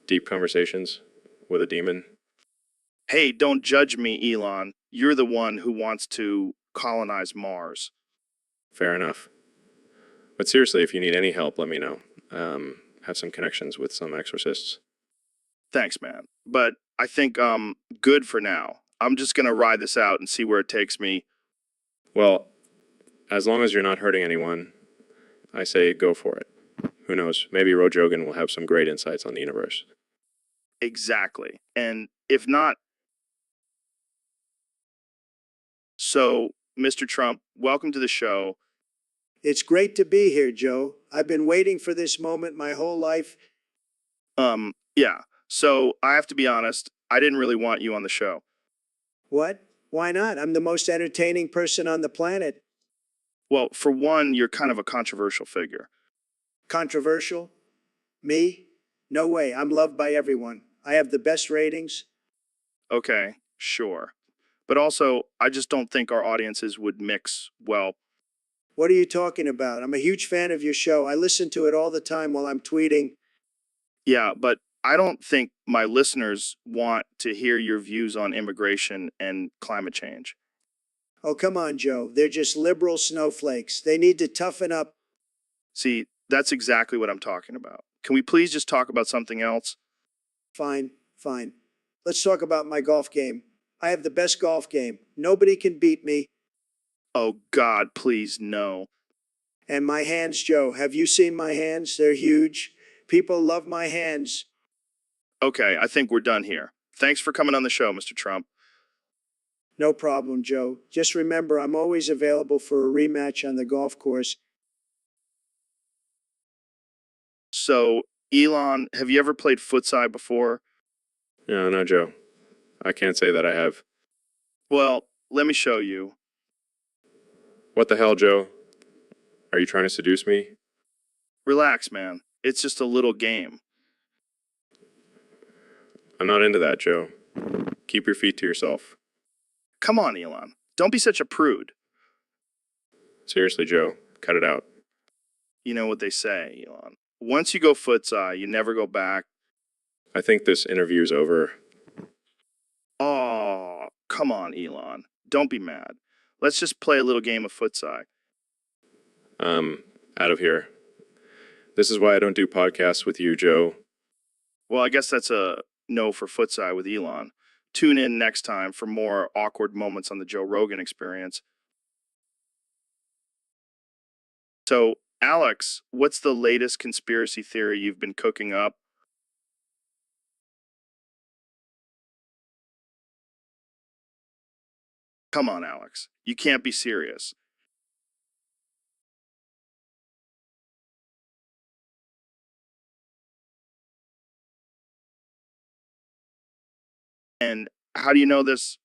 S4: Deep conversations? With a demon?
S1: Hey, don't judge me, Elon. You're the one who wants to colonize Mars.
S4: Fair enough. But seriously, if you need any help, let me know. Have some connections with some exorcists.
S1: Thanks, man. But I think I'm good for now. I'm just gonna ride this out and see where it takes me.
S4: Well, as long as you're not hurting anyone, I say go for it. Who knows? Maybe Rogan will have some great insights on the universe.
S1: Exactly. And if not... So, Mr. Trump, welcome to the show.
S8: It's great to be here, Joe. I've been waiting for this moment my whole life.
S1: Yeah. So, I have to be honest, I didn't really want you on the show.
S8: What? Why not? I'm the most entertaining person on the planet.
S1: Well, for one, you're kind of a controversial figure.
S8: Controversial? Me? No way. I'm loved by everyone. I have the best ratings.
S1: Okay, sure. But also, I just don't think our audiences would mix well.
S8: What are you talking about? I'm a huge fan of your show. I listen to it all the time while I'm tweeting.
S1: Yeah, but I don't think my listeners want to hear your views on immigration and climate change.
S8: Oh, come on, Joe. They're just liberal snowflakes. They need to toughen up.
S1: See, that's exactly what I'm talking about. Can we please just talk about something else?
S8: Fine. Let's talk about my golf game. I have the best golf game. Nobody can beat me.
S1: Oh, God, please, no.
S8: And my hands, Joe, have you seen my hands? They're huge. People love my hands.
S1: Okay, I think we're done here. Thanks for coming on the show, Mr. Trump.
S8: No problem, Joe. Just remember, I'm always available for a rematch on the golf course.
S1: So, Elon, have you ever played futsal before?
S4: No, Joe. I can't say that I have.
S1: Well, let me show you.
S4: What the hell, Joe? Are you trying to seduce me?
S1: Relax, man. It's just a little game.
S4: I'm not into that, Joe. Keep your feet to yourself.
S1: Come on, Elon. Don't be such a prude.
S4: Seriously, Joe. Cut it out.
S1: You know what they say, Elon. Once you go futsal, you never go back.
S4: I think this interview's over.
S1: Oh, come on, Elon. Don't be mad. Let's just play a little game of futsal.
S4: Out of here. This is why I don't do podcasts with you, Joe.
S1: Well, I guess that's a no for futsal with Elon. Tune in next time for more awkward moments on the Joe Rogan Experience. So, Alex, what's the latest conspiracy theory you've been cooking up? Come on, Alex. You can't be serious. And how do you know this?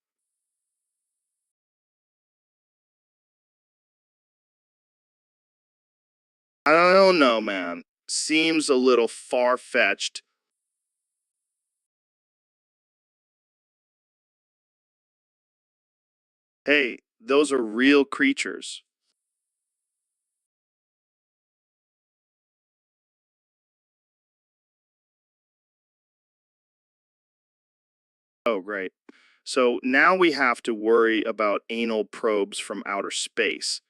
S1: I don't know, man. Seems a little far-fetched. Hey, those are real creatures. Oh, great. So now we have to worry about anal probes from outer space.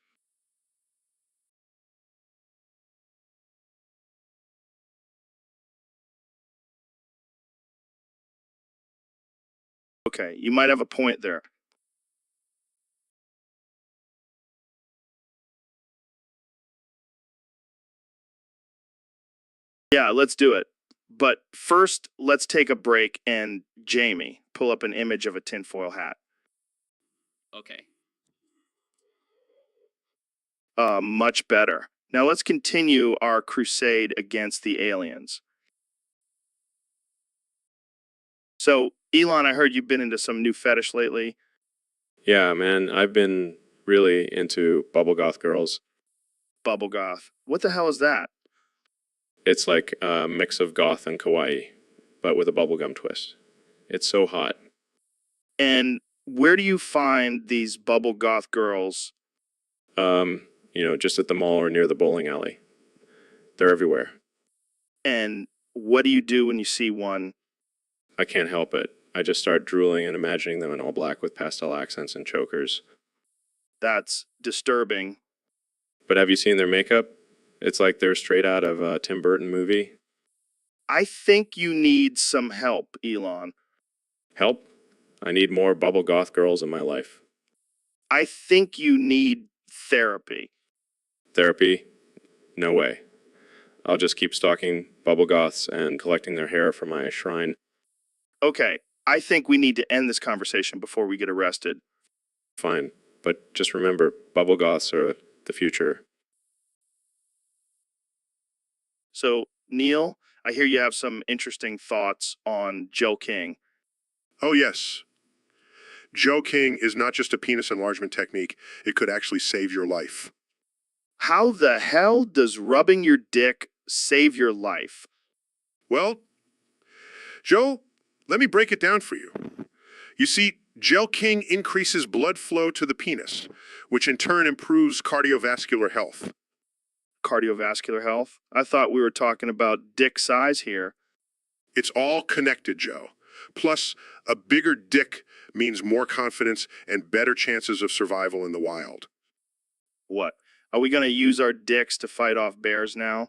S1: Okay, you might have a point there. Yeah, let's do it. But first, let's take a break and Jamie, pull up an image of a tinfoil hat.
S3: Okay.
S1: Much better. Now let's continue our crusade against the aliens. So, Elon, I heard you've been into some new fetish lately.
S4: Yeah, man, I've been really into bubble goth girls.
S1: Bubble goth. What the hell is that?
S4: It's like a mix of goth and kawaii, but with a bubblegum twist. It's so hot.
S1: And where do you find these bubble goth girls?
S4: Just at the mall or near the bowling alley. They're everywhere.
S1: And what do you do when you see one?
S4: I can't help it. I just start drooling and imagining them in all black with pastel accents and chokers.
S1: That's disturbing.
S4: But have you seen their makeup? It's like they're straight out of a Tim Burton movie.
S1: I think you need some help, Elon.
S4: Help? I need more bubble goth girls in my life.
S1: I think you need therapy.
S4: Therapy? No way. I'll just keep stalking bubble goths and collecting their hair for my shrine.
S1: Okay, I think we need to end this conversation before we get arrested.
S4: Fine, but just remember, bubble goths are the future.
S1: So, Neil, I hear you have some interesting thoughts on Joe King.
S5: Oh, yes. Joe King is not just a penis enlargement technique. It could actually save your life.
S1: How the hell does rubbing your dick save your life?
S5: Well, Joe, let me break it down for you. You see, Joe King increases blood flow to the penis, which in turn improves cardiovascular health.
S1: Cardiovascular health? I thought we were talking about dick size here.
S5: It's all connected, Joe. Plus, a bigger dick means more confidence and better chances of survival in the wild.
S1: What? Are we going to use our dicks to fight off bears now?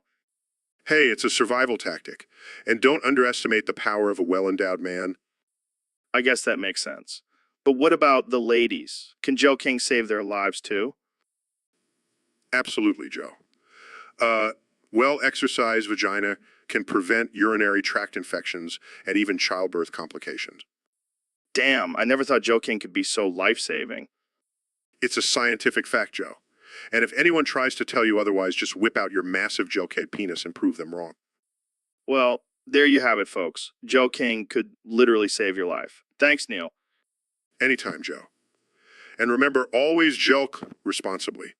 S5: Hey, it's a survival tactic. And don't underestimate the power of a well-endowed man.
S1: I guess that makes sense. But what about the ladies? Can Joe King save their lives too?
S5: Absolutely, Joe. Well-exercised vagina can prevent urinary tract infections and even childbirth complications.
S1: Damn, I never thought Joe King could be so life-saving.
S5: It's a scientific fact, Joe. And if anyone tries to tell you otherwise, just whip out your massive Joe-Kid penis and prove them wrong.
S1: Well, there you have it, folks. Joe King could literally save your life. Thanks, Neil.
S5: Anytime, Joe. And remember, always joke responsibly.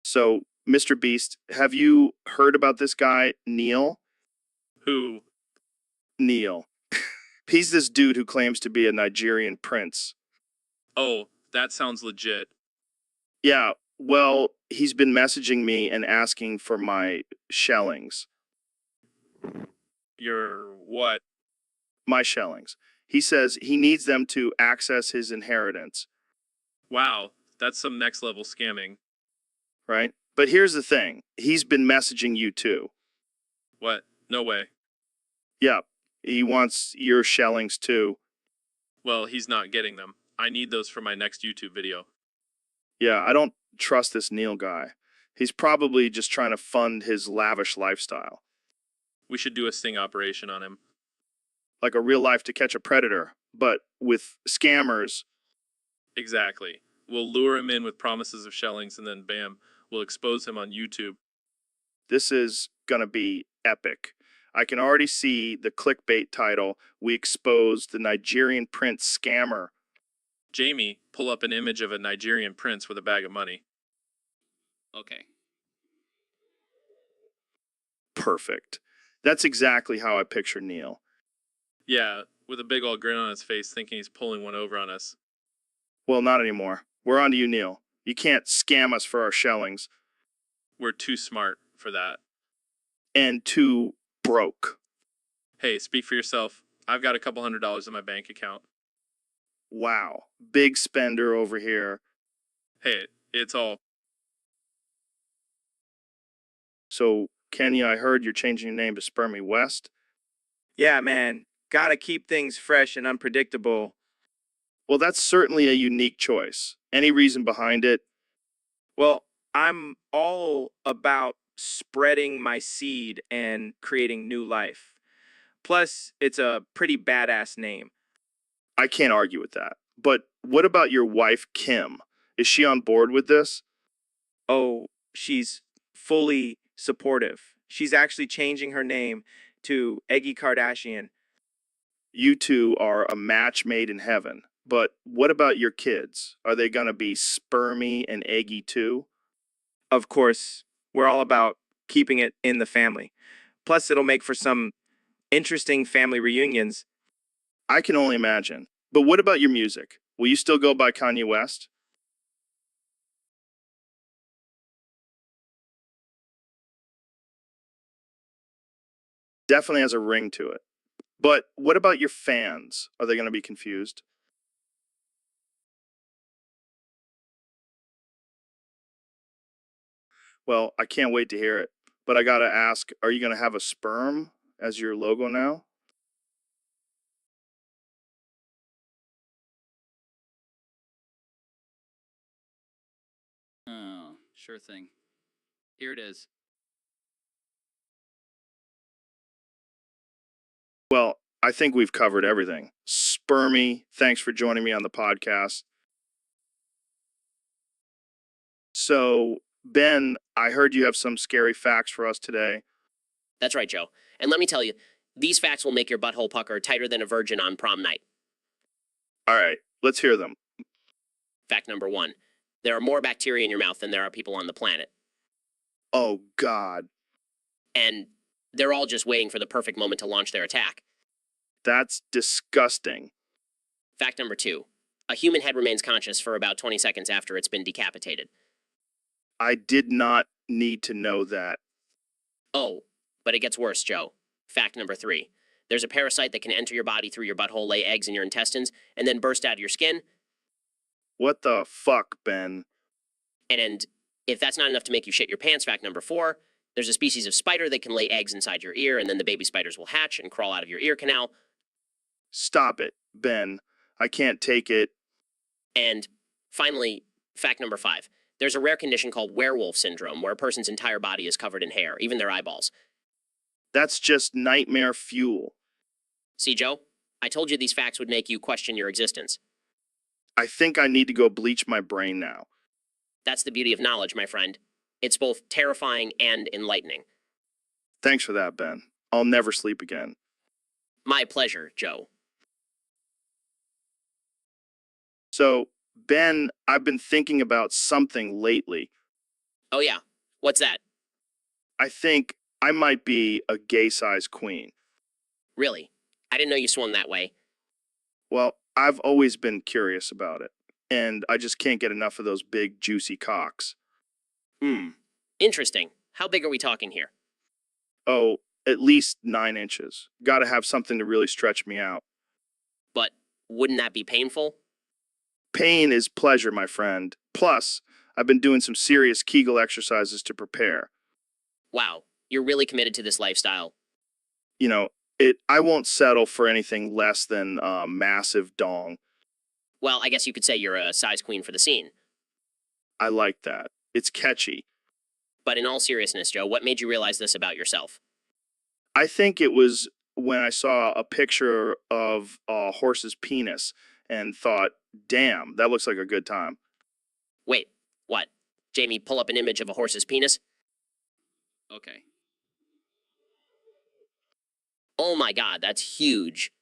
S1: So, Mr. Beast, have you heard about this guy, Neil?
S10: Who?
S1: Neil. He's this dude who claims to be a Nigerian prince.
S10: Oh, that sounds legit.
S1: Yeah, well, he's been messaging me and asking for my shellings.
S10: Your what?
S1: My shellings. He says he needs them to access his inheritance,
S10: Wow, that's some next level scamming.
S1: right? But here's the thing. He's been messaging you too.
S10: What? No way.
S1: Yeah, he wants your shellings too.
S10: Well, he's not getting them. I need those for my next YouTube video.
S1: Yeah, I don't trust this Neil guy. He's probably just trying to fund his lavish lifestyle.
S10: We should do a sting operation on him.
S1: Like a real life To Catch a Predator, but with scammers.
S10: Exactly. We'll lure him in with promises of shellings and then bam, we'll expose him on YouTube.
S1: This is gonna be epic. I can already see the clickbait title, "We Exposed the Nigerian Prince Scammer."
S10: Jamie, pull up an image of a Nigerian prince with a bag of money.
S3: Okay.
S1: Perfect. That's exactly how I picture Neil.
S10: Yeah, with a big old grin on his face thinking he's pulling one over on us.
S1: Well, not anymore. We're on to you, Neil. You can't scam us for our shellings.
S10: We're too smart for that.
S1: And too broke.
S10: Hey, speak for yourself. I've got a couple $100 in my bank account.
S1: Wow. Big spender over here.
S10: Hey, it's all.
S1: So, Kenya, I heard you're changing your name to Spermy West.
S2: Yeah, man. Gotta keep things fresh and unpredictable.
S1: Well, that's certainly a unique choice. Any reason behind it?
S2: Well, I'm all about spreading my seed and creating new life. Plus, it's a pretty badass name.
S1: I can't argue with that. But what about your wife, Kim? Is she on board with this?
S2: Oh, she's fully supportive. She's actually changing her name to Eggy Kardashian.
S1: You two are a match made in heaven. But what about your kids? Are they going to be spermy and eggy too?
S2: Of course, we're all about keeping it in the family. Plus, it'll make for some interesting family reunions.
S1: I can only imagine. But what about your music? Will you still go by Kanye West? Definitely has a ring to it. But what about your fans? Are they going to be confused? Well, I can't wait to hear it. But I got to ask, are you going to have a sperm as your logo now?
S3: Oh, sure thing. Here it is.
S1: Well, I think we've covered everything. Spermy, thanks for joining me on the podcast. So, Ben, I heard you have some scary facts for us today.
S6: That's right, Joe. And let me tell you, these facts will make your butthole pucker tighter than a virgin on prom night.
S1: All right, let's hear them.
S6: Fact number 1. There are more bacteria in your mouth than there are people on the planet.
S1: Oh, God.
S6: And they're all just waiting for the perfect moment to launch their attack.
S1: That's disgusting.
S6: Fact number 2. A human head remains conscious for about 20 seconds after it's been decapitated.
S1: I did not need to know that.
S6: Oh, but it gets worse, Joe. Fact number 3. There's a parasite that can enter your body through your butthole, lay eggs in your intestines, and then burst out of your skin.
S1: What the fuck, Ben?
S6: And if that's not enough to make you shit your pants, fact number 4, there's a species of spider that can lay eggs inside your ear, and then the baby spiders will hatch and crawl out of your ear canal.
S1: Stop it, Ben. I can't take it.
S6: And finally, fact number 5. There's a rare condition called werewolf syndrome where a person's entire body is covered in hair, even their eyeballs.
S1: That's just nightmare fuel.
S6: See, Joe? I told you these facts would make you question your existence.
S1: I think I need to go bleach my brain now.
S6: That's the beauty of knowledge, my friend. It's both terrifying and enlightening.
S1: Thanks for that, Ben. I'll never sleep again.
S6: My pleasure, Joe.
S1: So, Ben, I've been thinking about something lately.
S6: Oh yeah, what's that?
S1: I think I might be a gay-sized queen.
S6: Really? I didn't know you swung that way.
S1: Well, I've always been curious about it, and I just can't get enough of those big, juicy cocks.
S6: Interesting. How big are we talking here?
S1: Oh, at least 9 inches. Gotta have something to really stretch me out.
S6: But wouldn't that be painful?
S1: Pain is pleasure, my friend. Plus, I've been doing some serious Kegel exercises to prepare.
S6: Wow, you're really committed to this lifestyle.
S1: You know, I won't settle for anything less than a massive dong.
S6: Well, I guess you could say you're a size queen for the scene.
S1: I like that. It's catchy.
S6: But in all seriousness, Joe, what made you realize this about yourself?
S1: I think it was when I saw a picture of a horse's penis and thought, damn, that looks like a good time.
S6: Wait, what? Jamie, pull up an image of a horse's penis?
S3: Okay.
S6: Oh my god, that's huge.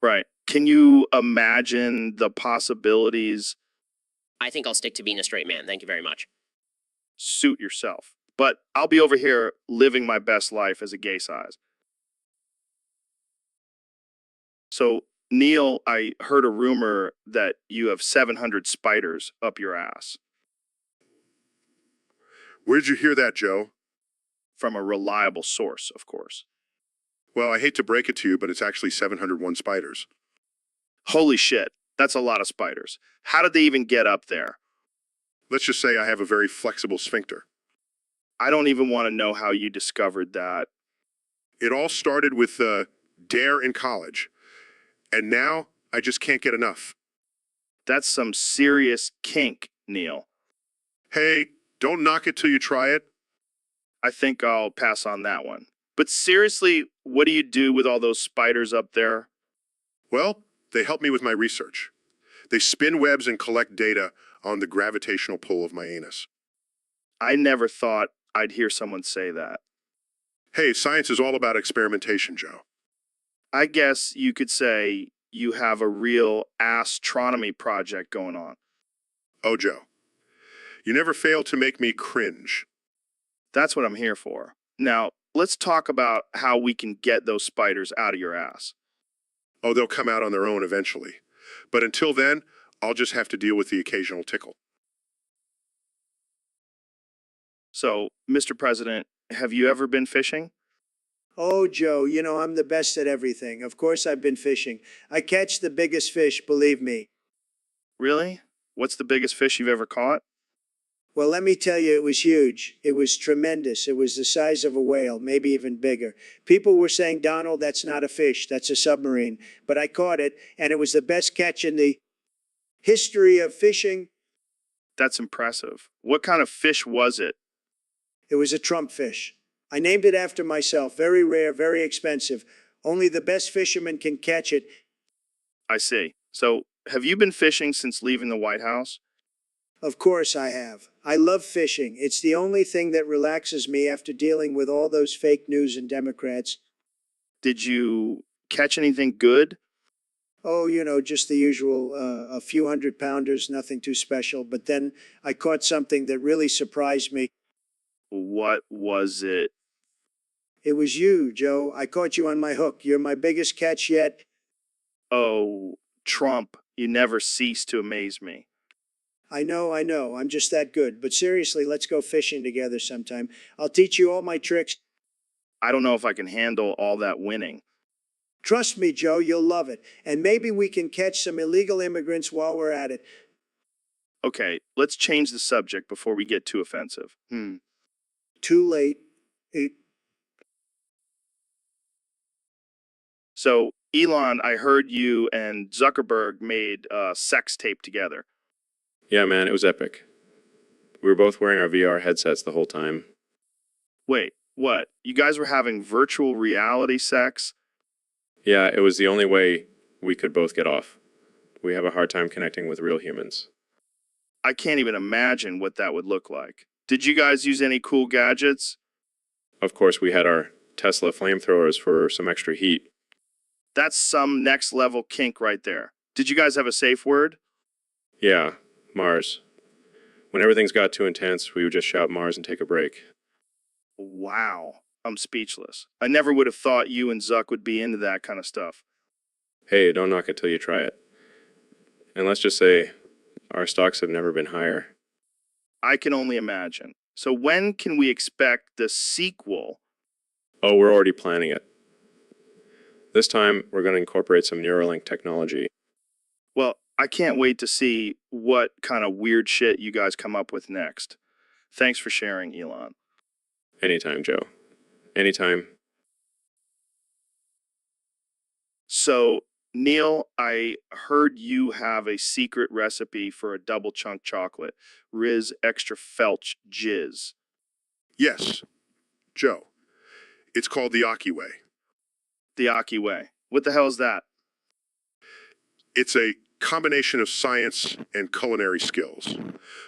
S1: Right. Can you imagine the possibilities?
S6: I think I'll stick to being a straight man, thank you very much.
S1: Suit yourself. But I'll be over here living my best life as a gay size. So, Neil, I heard a rumor that you have 700 spiders up your ass.
S5: Where'd you hear that, Joe?
S1: From a reliable source, of course.
S5: Well, I hate to break it to you, but it's actually 701 spiders.
S1: Holy shit, that's a lot of spiders. How did they even get up there?
S5: Let's just say I have a very flexible sphincter.
S1: I don't even want to know how you discovered that.
S5: It all started with Dare in college. And now I just can't get enough.
S1: That's some serious kink, Neil.
S5: Hey, don't knock it till you try it.
S1: I think I'll pass on that one. But seriously, what do you do with all those spiders up there?
S5: Well, they help me with my research. They spin webs and collect data on the gravitational pull of my anus.
S1: I never thought I'd hear someone say that.
S5: Hey, science is all about experimentation, Joe.
S1: I guess you could say you have a real astronomy project going on.
S5: Oh, Joe, you never fail to make me cringe.
S1: That's what I'm here for. Now, let's talk about how we can get those spiders out of your ass.
S5: Oh, they'll come out on their own eventually. But until then, I'll just have to deal with the occasional tickle.
S1: So, Mr. President, have you ever been fishing?
S8: Oh, Joe, you know, I'm the best at everything. Of course I've been fishing. I catch the biggest fish, believe me.
S1: Really? What's the biggest fish you've ever caught?
S8: Well, let me tell you, it was huge. It was tremendous. It was the size of a whale, maybe even bigger. People were saying, Donald, that's not a fish, that's a submarine. But I caught it, and it was the best catch in the history of fishing.
S1: That's impressive. What kind of fish was it?
S8: It was a trump fish. I named it after myself. Very rare, very expensive. Only the best fishermen can catch it.
S1: I see. So, have you been fishing since leaving the White House?
S8: Of course I have. I love fishing. It's the only thing that relaxes me after dealing with all those fake news and Democrats.
S1: Did you catch anything good?
S8: Oh, you know, just the usual, a few 100-pounders, nothing too special. But then I caught something that really surprised me.
S1: What was it?
S8: It was you, Joe. I caught you on my hook. You're my biggest catch yet.
S1: Oh, Trump, you never cease to amaze me.
S8: I know. I'm just that good. But seriously, let's go fishing together sometime. I'll teach you all my tricks.
S1: I don't know if I can handle all that winning.
S8: Trust me, Joe, you'll love it. And maybe we can catch some illegal immigrants while we're at it.
S1: Okay, let's change the subject before we get too offensive.
S8: Too late.
S1: So, Elon, I heard you and Zuckerberg made a sex tape together.
S4: Yeah, man, it was epic. We were both wearing our VR headsets the whole time.
S1: Wait, what? You guys were having virtual reality sex?
S4: Yeah, it was the only way we could both get off. We have a hard time connecting with real humans.
S1: I can't even imagine what that would look like. Did you guys use any cool gadgets?
S4: Of course, we had our Tesla flamethrowers for some extra heat.
S1: That's some next level kink right there. Did you guys have a safe word?
S4: Yeah, Mars. When everything's got too intense, we would just shout Mars and take a break.
S1: Wow, I'm speechless. I never would have thought you and Zuck would be into that kind of stuff.
S4: Hey, don't knock it till you try it. And let's just say, our stocks have never been higher.
S1: I can only imagine. So when can we expect the sequel?
S4: Oh, we're already planning it. This time, we're going to incorporate some Neuralink technology.
S1: Well, I can't wait to see what kind of weird shit you guys come up with next. Thanks for sharing, Elon.
S4: Anytime, Joe. Anytime.
S1: So, Neil, I heard you have a secret recipe for a double chunk chocolate, Riz Extra Felch Jizz.
S5: Yes, Joe. It's called the Aki way.
S1: The Aki way. What the hell is that?
S5: It's a combination of science and culinary skills.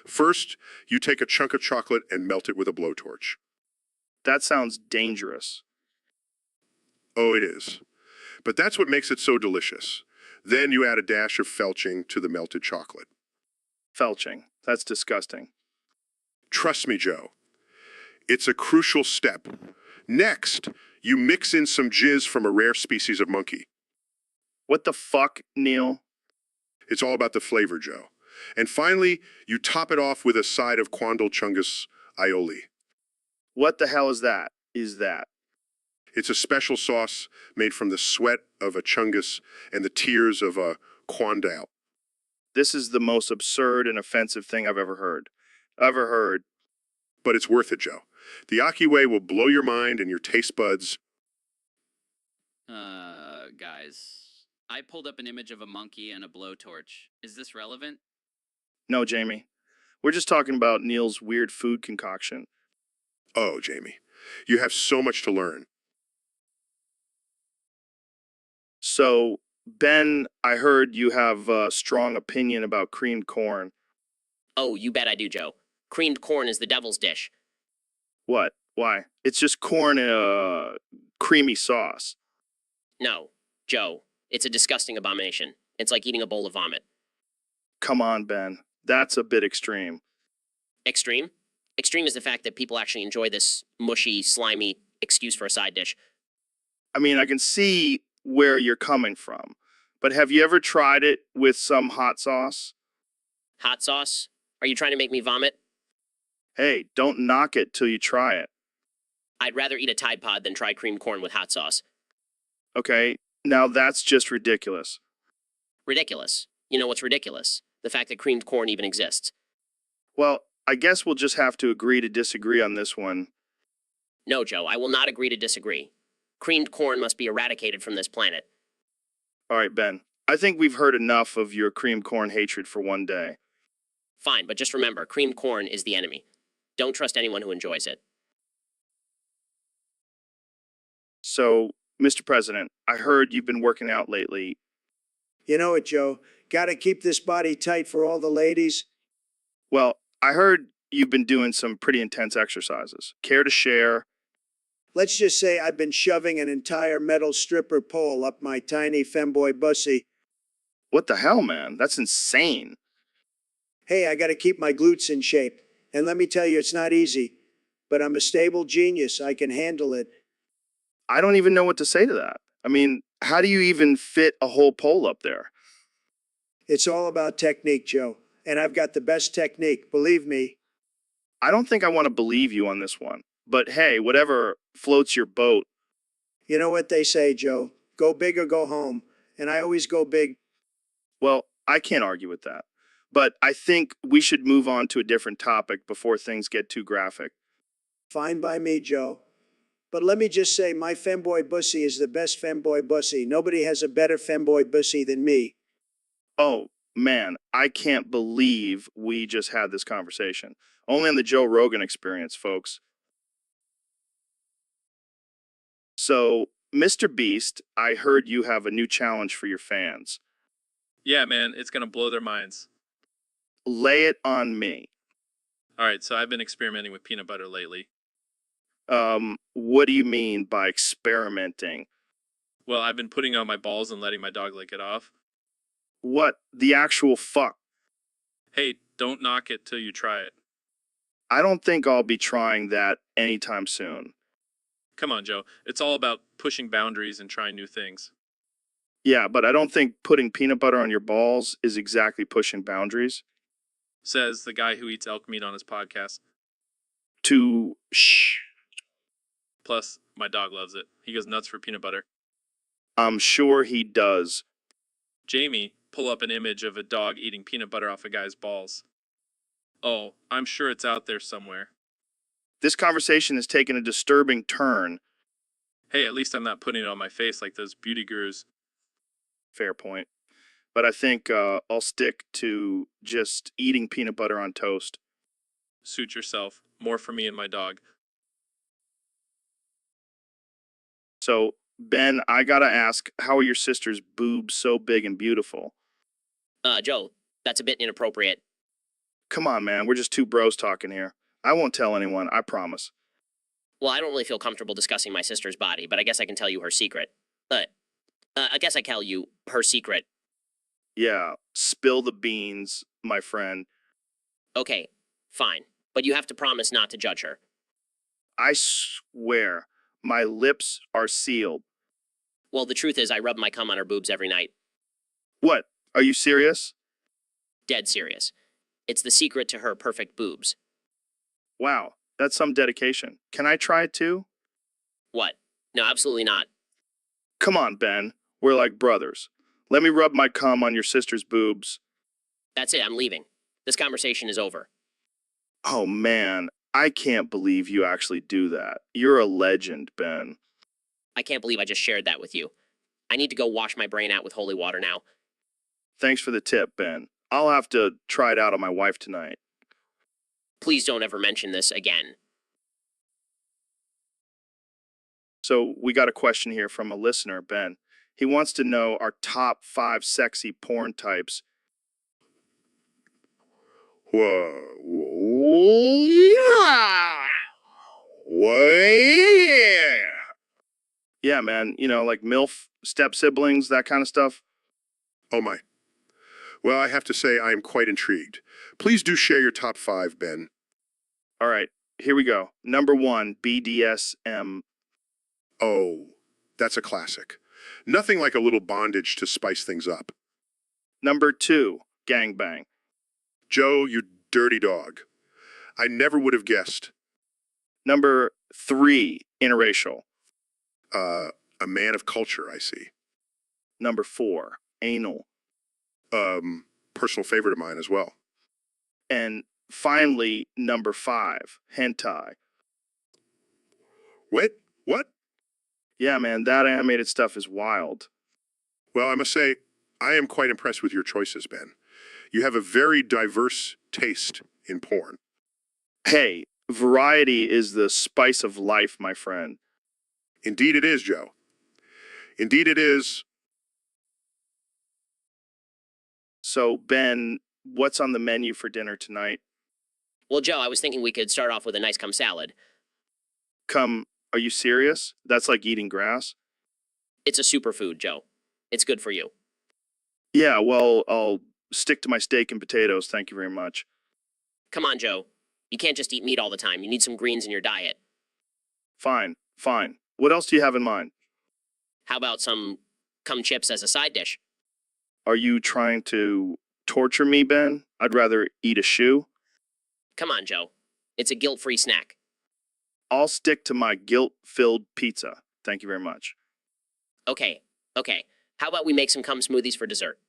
S5: First, you take a chunk of chocolate and melt it with a blowtorch.
S1: That sounds dangerous.
S5: Oh, it is. But that's what makes it so delicious. Then you add a dash of felching to the melted chocolate.
S1: Felching. That's disgusting.
S5: Trust me, Joe. It's a crucial step. Next, you mix in some jizz from a rare species of monkey.
S1: What the fuck, Neil?
S5: It's all about the flavor, Joe. And finally, you top it off with a side of Quandal Chungus aioli.
S1: What the hell is that?
S5: It's a special sauce made from the sweat of a chungus and the tears of a quandal.
S1: This is the most absurd and offensive thing I've ever heard.
S5: But it's worth it, Joe. The Aki way will blow your mind and your taste buds.
S3: Guys, I pulled up an image of a monkey and a blowtorch. Is this relevant?
S1: No, Jamie. We're just talking about Neil's weird food concoction.
S5: Oh, Jamie, you have so much to learn.
S1: So, Ben, I heard you have a strong opinion about creamed corn.
S6: Oh, you bet I do, Joe. Creamed corn is the devil's dish.
S1: What? Why? It's just corn in a creamy sauce.
S6: No, Joe, it's a disgusting abomination. It's like eating a bowl of vomit.
S1: Come on, Ben. That's a bit extreme.
S6: Extreme? Extreme is the fact that people actually enjoy this mushy, slimy excuse for a side dish.
S1: I mean, I can see where you're coming from, but have you ever tried it with some hot sauce?
S6: Hot sauce? Are you trying to make me vomit?
S1: Hey, don't knock it till you try it.
S6: I'd rather eat a Tide Pod than try creamed corn with hot sauce.
S1: Okay, now that's just ridiculous.
S6: Ridiculous. You know what's ridiculous? The fact that creamed corn even exists.
S1: Well, I guess we'll just have to agree to disagree on this one.
S6: No, Joe, I will not agree to disagree. Creamed corn must be eradicated from this planet.
S1: All right, Ben. I think we've heard enough of your cream corn hatred for one day.
S6: Fine, but just remember, creamed corn is the enemy. Don't trust anyone who enjoys it.
S1: So, Mr. President, I heard you've been working out lately.
S8: You know it, Joe. Gotta keep this body tight for all the ladies.
S1: Well, I heard you've been doing some pretty intense exercises. Care to share?
S8: Let's just say I've been shoving an entire metal stripper pole up my tiny femboy bussy.
S1: What the hell, man? That's insane.
S8: Hey, I gotta keep my glutes in shape. And let me tell you, it's not easy. But I'm a stable genius. I can handle it.
S1: I don't even know what to say to that. I mean, how do you even fit a whole pole up there?
S8: It's all about technique, Joe. And I've got the best technique, believe me.
S1: I don't think I want to believe you on this one. But hey, whatever floats your boat.
S8: You know what they say, Joe. Go big or go home. And I always go big.
S1: Well, I can't argue with that. But I think we should move on to a different topic before things get too graphic.
S8: Fine by me, Joe. But let me just say, my femboy bussy is the best femboy bussy. Nobody has a better femboy bussy than me.
S1: Oh, man, I can't believe we just had this conversation. Only on the Joe Rogan Experience, folks. So, Mr. Beast, I heard you have a new challenge for your fans.
S10: Yeah, man, it's gonna blow their minds.
S1: Lay it on me.
S10: All right, so I've been experimenting with peanut butter lately.
S1: What do you mean by experimenting?
S10: Well, I've been putting it on my balls and letting my dog lick it off.
S1: What the actual fuck?
S10: Hey, don't knock it till you try it.
S1: I don't think I'll be trying that anytime soon.
S10: Come on, Joe. It's all about pushing boundaries and trying new things.
S1: Yeah, but I don't think putting peanut butter on your balls is exactly pushing boundaries.
S10: Says the guy who eats elk meat on his podcast.
S1: Shh.
S10: Plus, my dog loves it. He goes nuts for peanut butter.
S1: I'm sure he does.
S10: Jamie, pull up an image of a dog eating peanut butter off a guy's balls. Oh, I'm sure it's out there somewhere.
S1: This conversation has taken a disturbing turn.
S10: Hey, at least I'm not putting it on my face like those beauty gurus.
S1: Fair point. But I think I'll stick to just eating peanut butter on toast.
S10: Suit yourself. More for me and my dog.
S1: So, Ben, I gotta ask, how are your sister's boobs so big and beautiful?
S6: Joe, that's a bit inappropriate.
S1: Come on, man, we're just two bros talking here. I won't tell anyone, I promise.
S6: Well, I don't really feel comfortable discussing my sister's body, but I guess I can tell you her secret. I guess I tell you her secret.
S1: Yeah, spill the beans, my friend.
S6: Okay, fine. But you have to promise not to judge her.
S1: I swear, my lips are sealed.
S6: Well, the truth is I rub my cum on her boobs every night.
S1: What? Are you serious?
S6: Dead serious. It's the secret to her perfect boobs.
S1: Wow, that's some dedication. Can I try it too?
S6: What? No, absolutely not.
S1: Come on, Ben. We're like brothers. Let me rub my cum on your sister's boobs.
S6: That's it, I'm leaving. This conversation is over.
S1: Oh, man. I can't believe you actually do that. You're a legend, Ben.
S6: I can't believe I just shared that with you. I need to go wash my brain out with holy water now.
S1: Thanks for the tip, Ben. I'll have to try it out on my wife tonight.
S6: Please don't ever mention this again.
S1: So we got a question here from a listener, Ben. He wants to know our top 5 sexy porn types. Yeah, man. You know, like MILF, step siblings, that kind of stuff.
S5: Oh my. Well, I have to say I am quite intrigued. Please do share your top 5, Ben.
S1: All right, here we go. Number 1, BDSM.
S5: Oh, that's a classic. Nothing like a little bondage to spice things up.
S1: Number 2, gangbang.
S5: Joe, you dirty dog. I never would have guessed.
S1: Number 3, interracial.
S5: A man of culture, I see.
S1: Number 4, anal.
S5: Personal favorite of mine as well.
S1: And finally, number 5, hentai.
S5: What? What?
S1: Yeah, man, that animated stuff is wild.
S5: Well, I must say, I am quite impressed with your choices, Ben. You have a very diverse taste in porn.
S1: Hey, variety is the spice of life, my friend.
S5: Indeed it is, Joe. Indeed it is.
S1: So, Ben, what's on the menu for dinner tonight?
S6: Well, Joe, I was thinking we could start off with a nice cum salad.
S1: Come, are you serious? That's like eating grass?
S6: It's a superfood, Joe. It's good for you.
S1: Yeah, well, I'll stick to my steak and potatoes, thank you very much.
S6: Come on, Joe. You can't just eat meat all the time. You need some greens in your diet.
S1: Fine, fine. What else do you have in mind?
S6: How about some cum chips as a side dish?
S1: Are you trying to torture me, Ben? I'd rather eat a shoe.
S6: Come on, Joe. It's a guilt-free snack.
S1: I'll stick to my guilt-filled pizza. Thank you very much.
S6: Okay. How about we make some cum smoothies for dessert?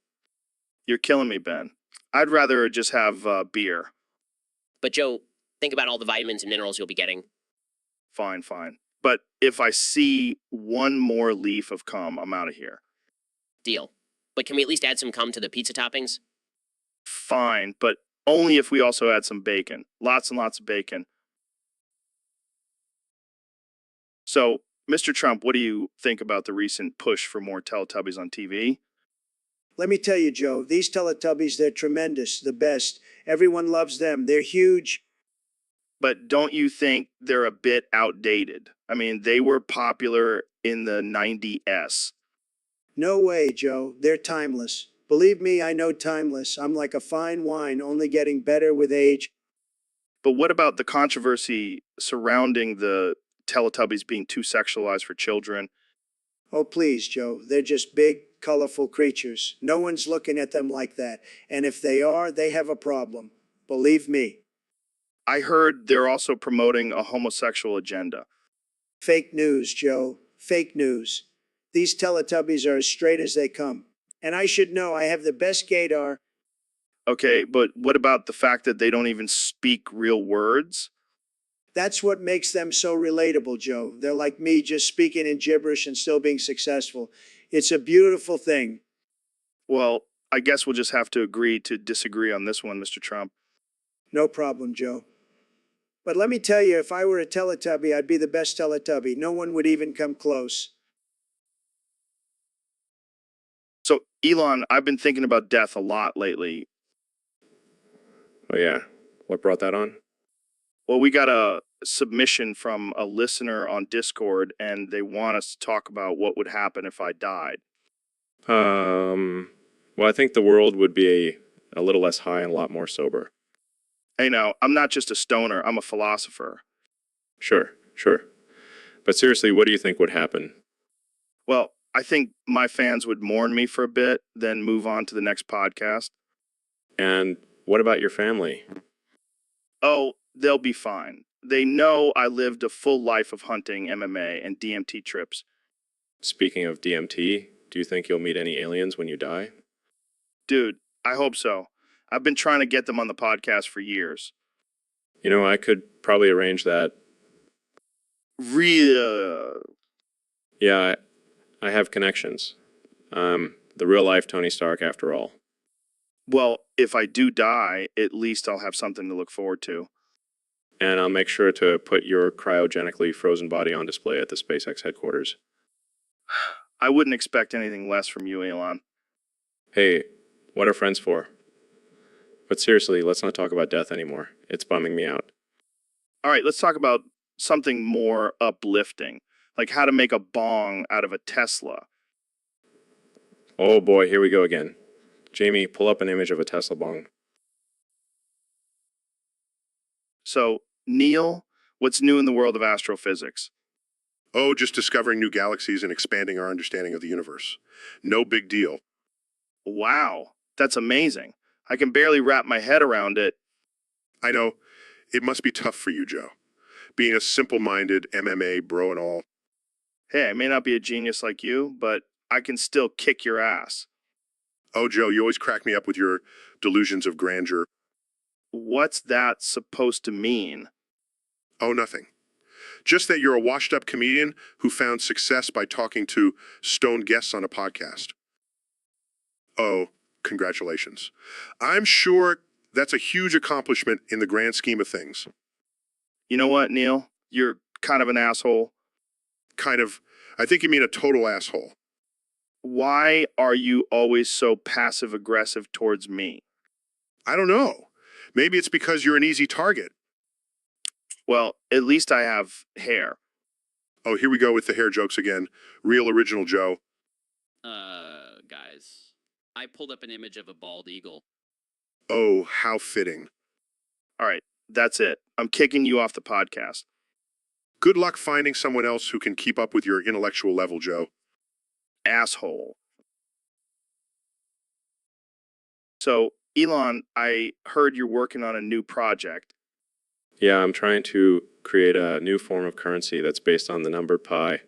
S1: You're killing me, Ben. I'd rather just have beer.
S6: But Joe, think about all the vitamins and minerals you'll be getting.
S1: Fine, fine. But if I see one more leaf of cum, I'm out of here.
S6: Deal. But can we at least add some cum to the pizza toppings?
S1: Fine, but only if we also add some bacon. Lots and lots of bacon. So, Mr. Trump, what do you think about the recent push for more Teletubbies on TV?
S8: Let me tell you, Joe, these Teletubbies, they're tremendous, the best. Everyone loves them. They're huge.
S1: But don't you think they're a bit outdated? I mean, they were popular in the 90s.
S8: No way, Joe. They're timeless. Believe me, I know timeless. I'm like a fine wine, only getting better with age.
S1: But what about the controversy surrounding the Teletubbies being too sexualized for children?
S8: Oh, please, Joe. They're just big, colorful creatures. No one's looking at them like that. And if they are, they have a problem. Believe me.
S1: I heard they're also promoting a homosexual agenda.
S8: Fake news, Joe. Fake news. These Teletubbies are as straight as they come. And I should know I have the best gaydar.
S1: Okay, but what about the fact that they don't even speak real words?
S8: That's what makes them so relatable, Joe. They're like me, just speaking in gibberish and still being successful. It's a beautiful thing.
S1: Well, I guess we'll just have to agree to disagree on this one, Mr. Trump.
S8: No problem, Joe. But let me tell you, if I were a Teletubby, I'd be the best Teletubby. No one would even come close.
S1: So, Elon, I've been thinking about death a lot lately.
S4: Oh, yeah. What brought that on?
S1: Well, we got a submission from a listener on Discord, and they want us to talk about what would happen if I died.
S4: Well, I think the world would be a little less high and a lot more sober.
S1: Hey, now, I'm not just a stoner, I'm a philosopher.
S4: Sure. But seriously, what do you think would happen?
S1: Well, I think my fans would mourn me for a bit, then move on to the next podcast.
S4: And what about your family?
S1: Oh, they'll be fine. They know I lived a full life of hunting, MMA, and DMT trips.
S4: Speaking of DMT, do you think you'll meet any aliens when you die?
S1: Dude, I hope so. I've been trying to get them on the podcast for years.
S4: You know, I could probably arrange that.
S1: Real.
S4: Yeah, I have connections. The real life Tony Stark, after all.
S1: Well, if I do die, at least I'll have something to look forward to.
S4: And I'll make sure to put your cryogenically frozen body on display at the SpaceX headquarters.
S1: I wouldn't expect anything less from you, Elon.
S4: Hey, what are friends for? But seriously, let's not talk about death anymore. It's bumming me out.
S1: All right, let's talk about something more uplifting, like how to make a bong out of a Tesla.
S4: Oh boy, here we go again. Jamie, pull up an image of a Tesla bong.
S1: So, Neil, what's new in the world of astrophysics?
S5: Oh, just discovering new galaxies and expanding our understanding of the universe. No big deal.
S1: Wow, that's amazing. I can barely wrap my head around it.
S5: I know. It must be tough for you, Joe. Being a simple-minded MMA bro and all.
S1: Hey, I may not be a genius like you, but I can still kick your ass.
S5: Oh, Joe, you always crack me up with your delusions of grandeur.
S1: What's that supposed to mean?
S5: Oh, nothing. Just that you're a washed-up comedian who found success by talking to stoned guests on a podcast. Oh, congratulations. I'm sure that's a huge accomplishment in the grand scheme of things.
S1: You know what, Neil? You're kind of an asshole.
S5: Kind of. I think you mean a total asshole.
S1: Why are you always so passive-aggressive towards me?
S5: I don't know. Maybe it's because you're an easy target.
S1: Well, at least I have hair.
S5: Oh, here we go with the hair jokes again. Real original, Joe.
S3: Guys, I pulled up an image of a bald eagle.
S5: Oh, how fitting.
S1: All right, that's it. I'm kicking you off the podcast.
S5: Good luck finding someone else who can keep up with your intellectual level, Joe.
S1: Asshole. So, Elon, I heard you're working on a new project.
S4: Yeah, I'm trying to create a new form of currency that's based on the number pi.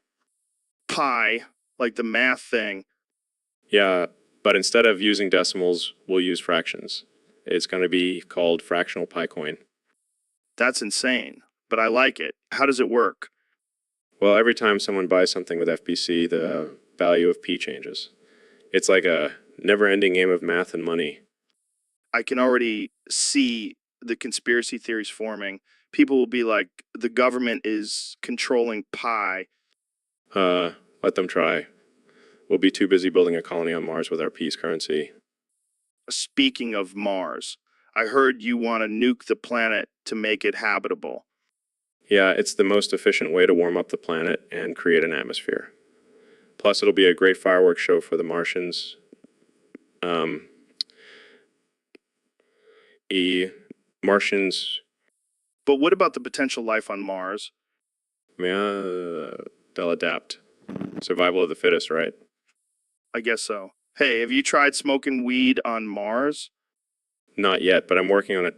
S1: Pi, like the math thing.
S4: Yeah, but instead of using decimals, we'll use fractions. It's going to be called fractional pi coin.
S1: That's insane, but I like it. How does it work?
S4: Well, every time someone buys something with FBC, the value of P changes. It's like a never-ending game of math and money.
S1: I can already see the conspiracy theories forming. People will be like, the government is controlling pi.
S4: Let them try. We'll be too busy building a colony on Mars with our P's currency.
S1: Speaking of Mars, I heard you want to nuke the planet to make it habitable.
S4: Yeah, it's the most efficient way to warm up the planet and create an atmosphere. Plus, it'll be a great fireworks show for the Martians. Martians,
S1: But what about the potential life on Mars?
S4: they'll adapt. Survival of the fittest, right?
S1: I guess so. Hey, have you tried smoking weed on Mars?
S4: Not yet, but I'm working on it.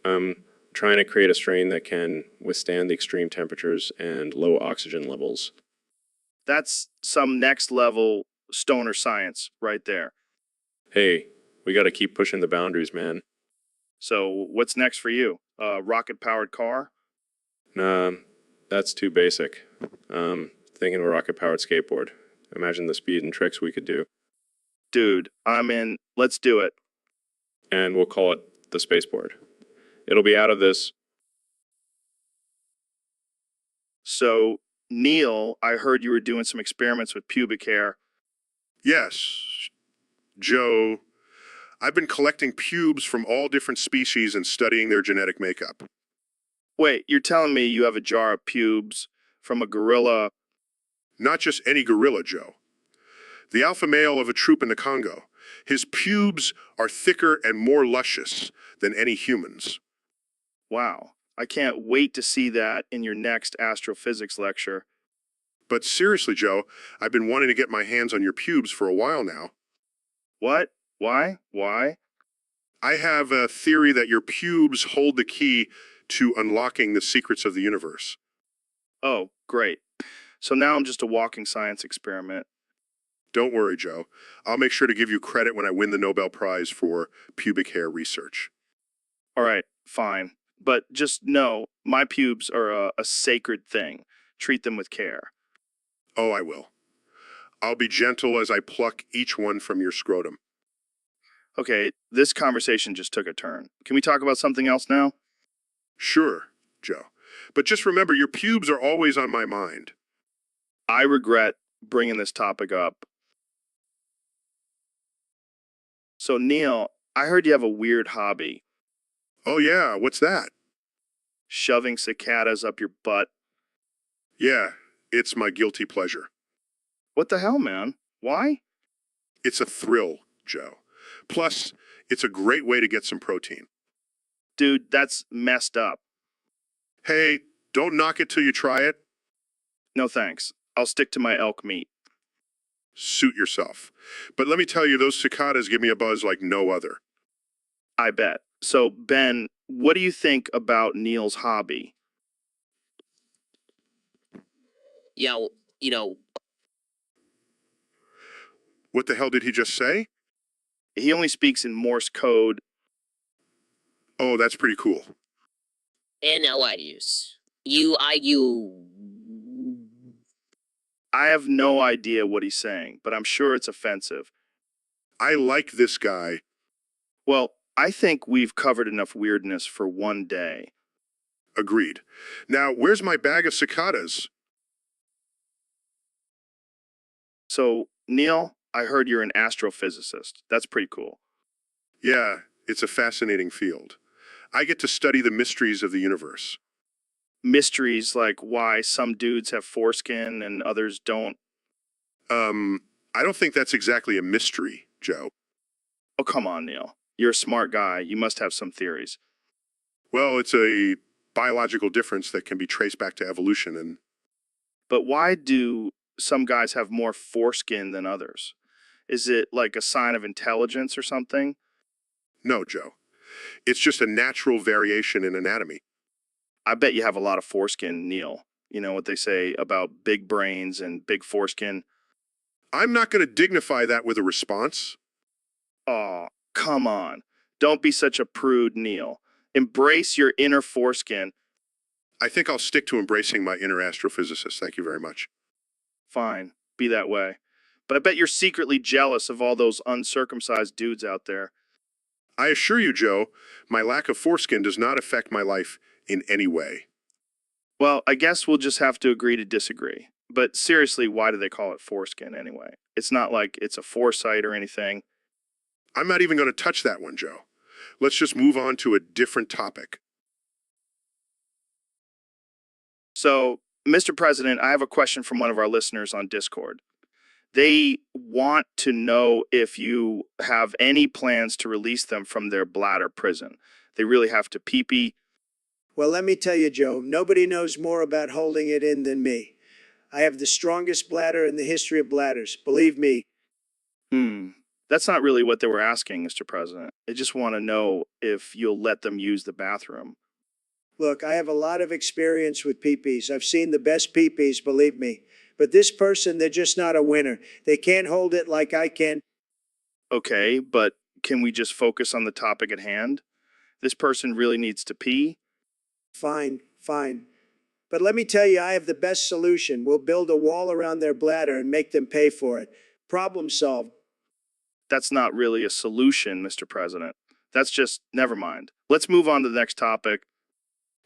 S4: I'm trying to create a strain that can withstand the extreme temperatures and low oxygen levels.
S1: That's some next level stoner science right there.
S4: Hey, we got to keep pushing the boundaries, man.
S1: So what's next for you? A rocket-powered car?
S4: Nah, that's too basic. Thinking of a rocket-powered skateboard. Imagine the speed and tricks we could do.
S1: Dude, I'm in. Let's do it.
S4: And we'll call it the spaceport. It'll be out of this.
S1: So, Neil, I heard you were doing some experiments with pubic hair.
S5: Yes, Joe. I've been collecting pubes from all different species and studying their genetic makeup.
S1: Wait, you're telling me you have a jar of pubes from a gorilla?
S5: Not just any gorilla, Joe. The alpha male of a troop in the Congo. His pubes are thicker and more luscious than any human's.
S1: Wow, I can't wait to see that in your next astrophysics lecture.
S5: But seriously, Joe, I've been wanting to get my hands on your pubes for a while now.
S1: What? Why? Why?
S5: I have a theory that your pubes hold the key to unlocking the secrets of the universe.
S1: Oh, great. So now I'm just a walking science experiment.
S5: Don't worry, Joe. I'll make sure to give you credit when I win the Nobel Prize for pubic hair research.
S1: All right, fine. But just know, my pubes are a sacred thing. Treat them with care.
S5: Oh, I will. I'll be gentle as I pluck each one from your scrotum.
S1: Okay, this conversation just took a turn. Can we talk about something else now?
S5: Sure, Joe. But just remember, your pubes are always on my mind.
S1: I regret bringing this topic up. So, Neil, I heard you have a weird hobby.
S5: Oh yeah, what's that?
S1: Shoving cicadas up your butt.
S5: Yeah, it's my guilty pleasure.
S1: What the hell, man? Why?
S5: It's a thrill, Joe. Plus, it's a great way to get some protein.
S1: Dude, that's messed up.
S5: Hey, don't knock it till you try it.
S1: No thanks. I'll stick to my elk meat.
S5: Suit yourself. But let me tell you, those cicadas give me a buzz like no other.
S1: I bet. So, Ben, what do you think about Neil's hobby?
S6: Yo,
S5: What the hell did he just say?
S1: He only speaks in Morse code.
S5: Oh, that's pretty cool.
S6: NLIUs.
S1: I have no idea what he's saying, but I'm sure it's offensive.
S5: I like this guy.
S1: Well, I think we've covered enough weirdness for one day.
S5: Agreed. Now, where's my bag of cicadas?
S1: So, Neil, I heard you're an astrophysicist. That's pretty cool.
S5: Yeah, it's a fascinating field. I get to study the mysteries of the universe.
S1: Mysteries like why some dudes have foreskin and others don't.
S5: I don't think that's exactly a mystery, Joe.
S1: Oh, come on, Neil. You're a smart guy. You must have some theories.
S5: Well, it's a biological difference that can be traced back to evolution and...
S1: But why do some guys have more foreskin than others? Is it like a sign of intelligence or something?
S5: No, Joe. It's just a natural variation in anatomy.
S1: I bet you have a lot of foreskin, Neil. You know what they say about big brains and big foreskin?
S5: I'm not going to dignify that with a response.
S1: Aw, come on. Don't be such a prude, Neil. Embrace your inner foreskin.
S5: I think I'll stick to embracing my inner astrophysicist. Thank you very much.
S1: Fine, be that way. But I bet you're secretly jealous of all those uncircumcised dudes out there.
S5: I assure you, Joe, my lack of foreskin does not affect my life in any way.
S1: Well, I guess we'll just have to agree to disagree. But seriously, why do they call it foreskin anyway? It's not like it's a foresight or anything.
S5: I'm not even going to touch that one, Joe. Let's just move on to a different topic.
S1: So, Mr. President, I have a question from one of our listeners on Discord. They want to know if you have any plans to release them from their bladder prison. They really have to pee-pee.
S8: Well, let me tell you, Joe, nobody knows more about holding it in than me. I have the strongest bladder in the history of bladders. Believe me.
S1: That's not really what they were asking, Mr. President. They just want to know if you'll let them use the bathroom.
S8: Look, I have a lot of experience with peepees. I've seen the best peepees, believe me. But this person, they're just not a winner. They can't hold it like I can.
S1: Okay, but can we just focus on the topic at hand? This person really needs to pee?
S8: Fine, fine. But let me tell you, I have the best solution. We'll build a wall around their bladder and make them pay for it. Problem solved.
S1: That's not really a solution, Mr. President. That's just, never mind. Let's move on to the next topic.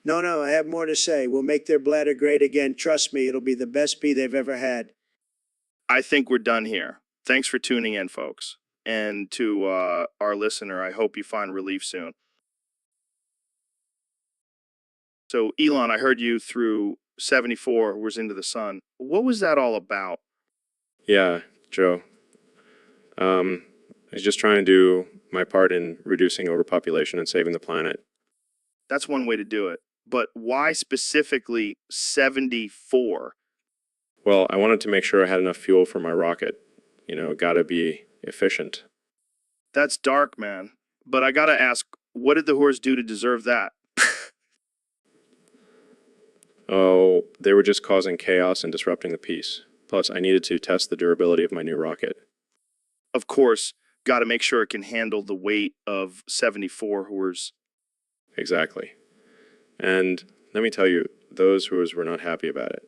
S8: No, I have more to say. We'll make their bladder great again. Trust me, it'll be the best pee they've ever had.
S1: I think we're done here. Thanks for tuning in, folks. And to our listener, I hope you find relief soon. So, Elon, I heard you through 74 was into the sun. What was that all about?
S4: Yeah, Joe. I was just trying to do my part in reducing overpopulation and saving the planet.
S1: That's one way to do it. But why specifically 74?
S4: Well, I wanted to make sure I had enough fuel for my rocket. You know, gotta be efficient.
S1: That's dark, man. But I gotta ask, what did the whores do to deserve that?
S4: Oh, they were just causing chaos and disrupting the peace. Plus, I needed to test the durability of my new rocket.
S1: Of course, gotta make sure it can handle the weight of 74 whores.
S4: Exactly. And let me tell you, those whores were not happy about it.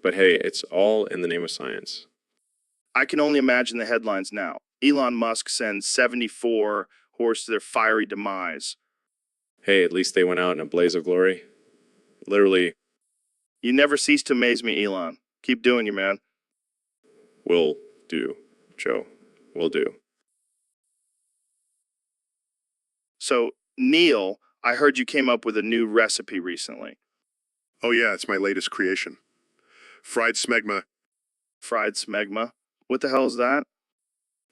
S4: But hey, it's all in the name of science.
S1: I can only imagine the headlines now. Elon Musk sends 74 whores to their fiery demise.
S4: Hey, at least they went out in a blaze of glory. Literally,
S1: You never cease to amaze me, Elon. Keep doing you, man.
S4: will do, Joe. Will do.
S1: So, Neil, I heard you came up with a new recipe recently.
S5: Oh yeah, it's my latest creation. Fried smegma.
S1: Fried smegma. What the hell is that?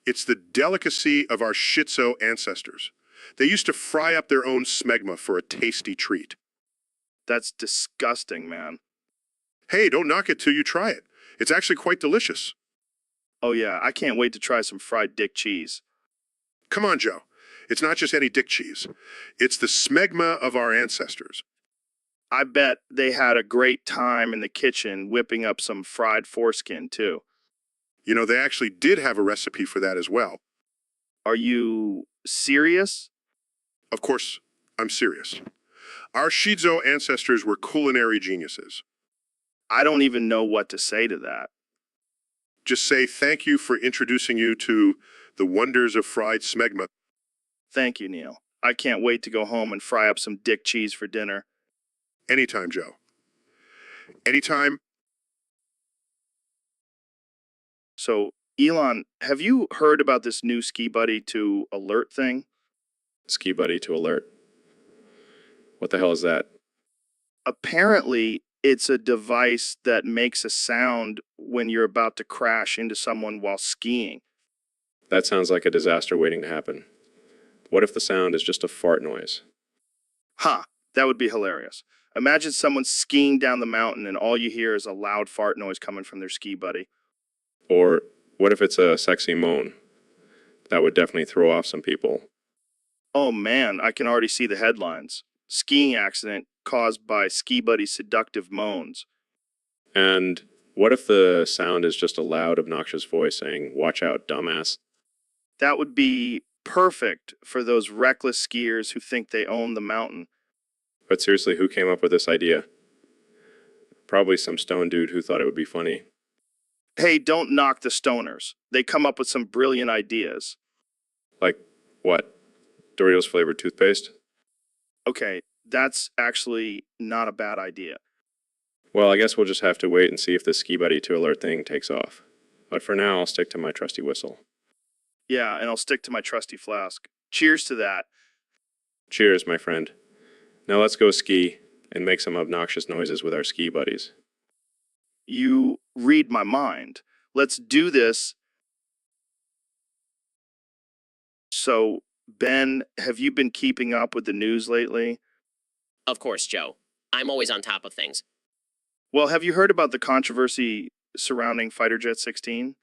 S5: It's the delicacy of our Shitzo ancestors. They used to fry up their own smegma for a tasty treat.
S1: That's disgusting, man.
S5: Hey, don't knock it till you try it. It's actually quite delicious.
S1: Oh yeah, I can't wait to try some fried dick cheese.
S5: Come on, Joe. It's not just any dick cheese. It's the smegma of our ancestors.
S1: I bet they had a great time in the kitchen whipping up some fried foreskin, too.
S5: You know, they actually did have a recipe for that as well.
S1: Are you serious?
S5: Of course, I'm serious. Our Shizo ancestors were culinary geniuses.
S1: I don't even know what to say to that.
S5: Just say thank you for introducing you to the wonders of fried smegma.
S1: Thank you, Neil. I can't wait to go home and fry up some dick cheese for dinner.
S5: Anytime, Joe. Anytime.
S1: So, Elon, have you heard about this new Ski Buddy to Alert thing?
S4: Ski Buddy to alert. What the hell is that?
S1: Apparently, it's a device that makes a sound when you're about to crash into someone while skiing.
S4: That sounds like a disaster waiting to happen. What if the sound is just a fart noise?
S1: Ha! That would be hilarious. Imagine someone skiing down the mountain and all you hear is a loud fart noise coming from their ski buddy.
S4: Or what if it's a sexy moan? That would definitely throw off some people.
S1: Oh man, I can already see the headlines. Skiing accident caused by ski buddy's seductive moans.
S4: And what if the sound is just a loud, obnoxious voice saying, "Watch out, dumbass"?
S1: That would be perfect for those reckless skiers who think they own the mountain.
S4: But seriously, who came up with this idea? Probably some stone dude who thought it would be funny.
S1: Hey, don't knock the stoners. They come up with some brilliant ideas.
S4: Like what? Doritos flavored toothpaste?
S1: Okay, that's actually not a bad idea.
S4: Well, I guess we'll just have to wait and see if the ski buddy to alert thing takes off. But for now, I'll stick to my trusty whistle.
S1: Yeah, and I'll stick to my trusty flask. Cheers to that.
S4: Cheers, my friend. Now let's go ski and make some obnoxious noises with our ski buddies.
S1: You read my mind. Let's do this. So, Ben, have you been keeping up with the news lately?
S6: Of course, Joe. I'm always on top of things.
S1: Well, have you heard about the controversy surrounding Fighter Jet 16?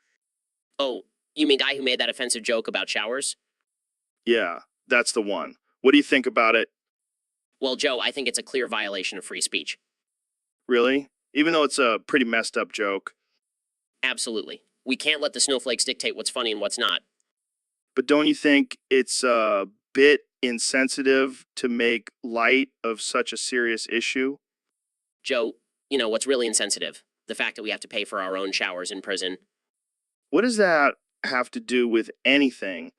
S6: Oh, you mean guy who made that offensive joke about showers?
S1: Yeah, that's the one. What do you think about it?
S6: Well, Joe, I think it's a clear violation of free speech.
S1: Really? Even though it's a pretty messed up joke.
S6: Absolutely. We can't let the snowflakes dictate what's funny and what's not.
S1: But don't you think it's a bit insensitive to make light of such a serious issue?
S6: Joe, you know what's really insensitive? The fact that we have to pay for our own showers in prison.
S1: What does that have to do with anything?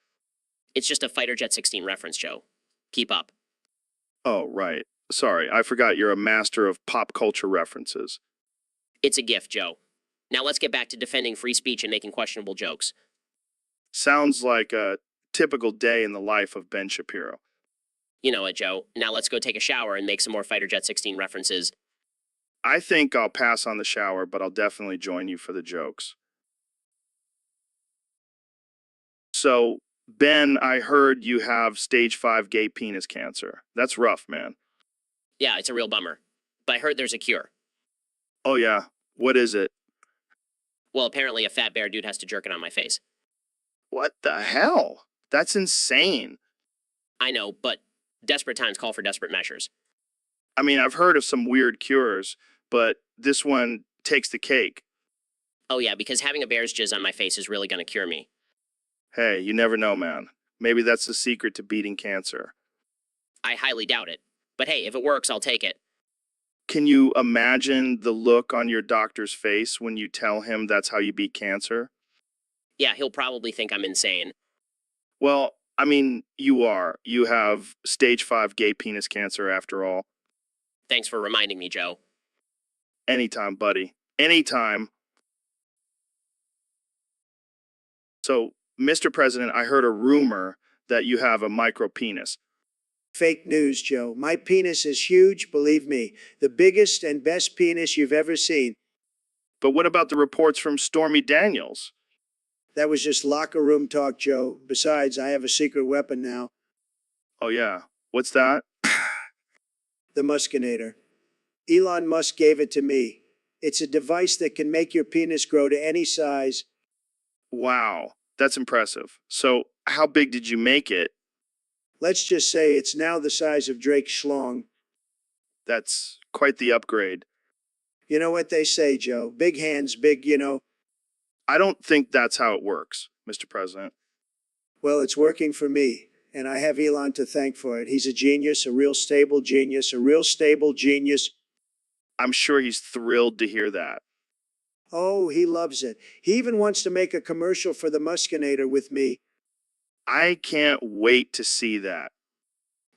S6: It's just a Fighter Jet 16 reference, Joe. Keep up.
S1: Oh, right. Sorry, I forgot you're a master of pop culture references.
S6: It's a gift, Joe. Now let's get back to defending free speech and making questionable jokes.
S1: Sounds like a typical day in the life of Ben Shapiro.
S6: You know it, Joe. Now let's go take a shower and make some more Fighter Jet 16 references.
S1: I think I'll pass on the shower, but I'll definitely join you for the jokes. So, Ben, I heard you have stage 5 gay penis cancer. That's rough, man.
S6: Yeah, it's a real bummer. But I heard there's a cure.
S1: Oh, yeah. What is it?
S6: Well, apparently a fat bear dude has to jerk it on my face.
S1: What the hell? That's insane.
S6: I know, but desperate times call for desperate measures.
S1: I mean, I've heard of some weird cures, but this one takes the cake.
S6: Oh yeah, because having a bear's jizz on my face is really gonna cure me.
S1: Hey, you never know, man. Maybe that's the secret to beating cancer.
S6: I highly doubt it. But hey, if it works, I'll take it.
S1: Can you imagine the look on your doctor's face when you tell him that's how you beat cancer?
S6: Yeah, he'll probably think I'm insane.
S1: Well, I mean, you are. You have stage 5 gay penis cancer after all.
S6: Thanks for reminding me, Joe.
S1: Anytime, buddy. Anytime. So, Mr. President, I heard a rumor that you have a micro penis.
S8: Fake news, Joe. My penis is huge, believe me. The biggest and best penis you've ever seen.
S1: But what about the reports from Stormy Daniels?
S8: That was just locker room talk, Joe. Besides, I have a secret weapon now.
S1: Oh, yeah. What's that?
S8: The Muskinator. Elon Musk gave it to me. It's a device that can make your penis grow to any size.
S1: Wow, that's impressive. So, how big did you make it?
S8: Let's just say it's now the size of Drake's schlong.
S1: That's quite the upgrade.
S8: You know what they say, Joe? Big hands, big.
S1: I don't think that's how it works, Mr. President.
S8: Well, it's working for me, and I have Elon to thank for it. He's a genius, a real stable genius, a real stable genius.
S1: I'm sure he's thrilled to hear that.
S8: Oh, he loves it. He even wants to make a commercial for the Muskinator with me.
S1: I can't wait to see that.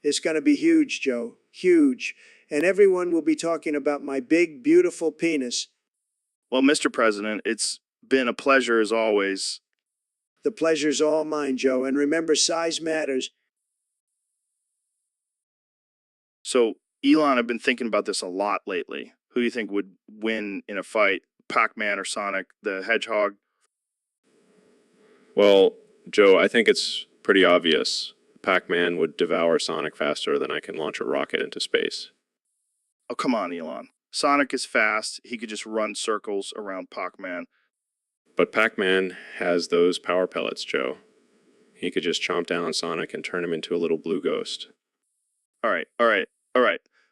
S8: It's going to be huge, Joe. Huge. And everyone will be talking about my big, beautiful penis.
S1: Well, Mr. President, it's been a pleasure as always.
S8: The pleasure's all mine, Joe. And remember, size matters.
S1: So, Elon, I've been thinking about this a lot lately. Who do you think would win in a fight, Pac-Man or Sonic the Hedgehog?
S4: Well, Joe, I think it's pretty obvious. Pac-Man would devour Sonic faster than I can launch a rocket into space.
S1: Oh, come on, Elon. Sonic is fast. He could just run circles around Pac-Man.
S4: But Pac-Man has those power pellets, Joe. He could just chomp down on Sonic and turn him into a little blue ghost.
S1: All right.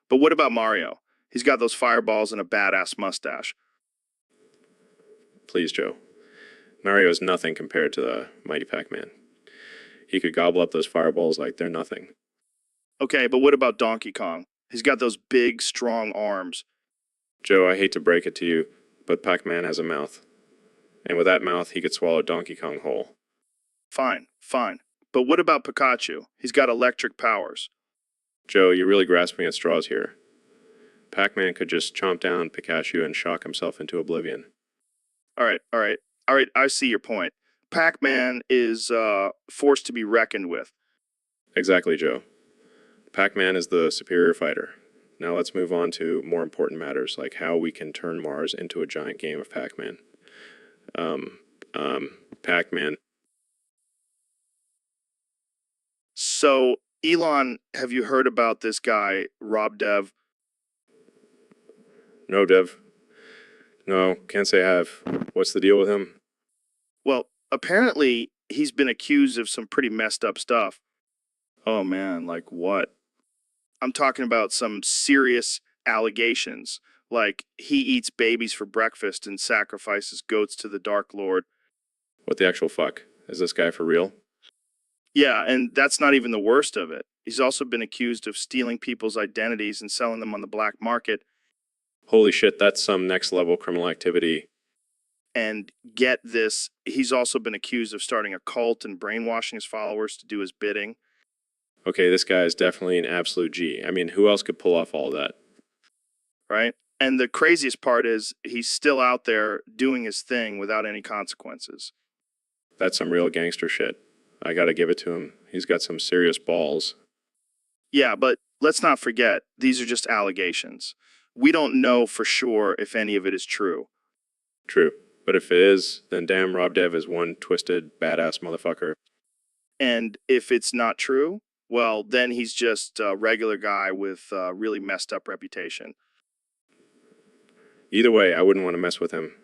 S1: But what about Mario? He's got those fireballs and a badass mustache.
S4: Please, Joe. Mario is nothing compared to the mighty Pac-Man. He could gobble up those fireballs like they're nothing.
S1: Okay, but what about Donkey Kong? He's got those big, strong arms.
S4: Joe, I hate to break it to you, but Pac-Man has a mouth. And with that mouth, he could swallow Donkey Kong whole.
S1: Fine, fine. But what about Pikachu? He's got electric powers.
S4: Joe, you're really grasping at straws here. Pac-Man could just chomp down Pikachu and shock himself into oblivion.
S1: All right, all right, all right, I see your point. Pac-Man is forced to be reckoned with.
S4: Exactly, Joe. Pac-Man is the superior fighter. Now let's move on to more important matters, like how we can turn Mars into a giant game of Pac-Man. Pac-Man.
S1: So, Elon, have you heard about this guy, Rob Dev?
S4: No, Dev. No, can't say I have. What's the deal with him?
S1: Well, apparently he's been accused of some pretty messed up stuff. Oh man, like what? I'm talking about some serious allegations, like he eats babies for breakfast and sacrifices goats to the Dark Lord.
S4: What the actual fuck? Is this guy for real?
S1: Yeah, and that's not even the worst of it. He's also been accused of stealing people's identities and selling them on the black market.
S4: Holy shit, that's some next level criminal activity.
S1: And get this, he's also been accused of starting a cult and brainwashing his followers to do his bidding.
S4: Okay, this guy is definitely an absolute G. I mean, who else could pull off all that?
S1: Right? And the craziest part is he's still out there doing his thing without any consequences.
S4: That's some real gangster shit. I gotta give it to him. He's got some serious balls.
S1: Yeah, but let's not forget, these are just allegations. We don't know for sure if any of it is true.
S4: True. But if it is, then damn Rob Dev is one twisted, badass motherfucker.
S1: And if it's not true, well, then he's just a regular guy with a really messed up reputation.
S4: Either way, I wouldn't want to mess with him.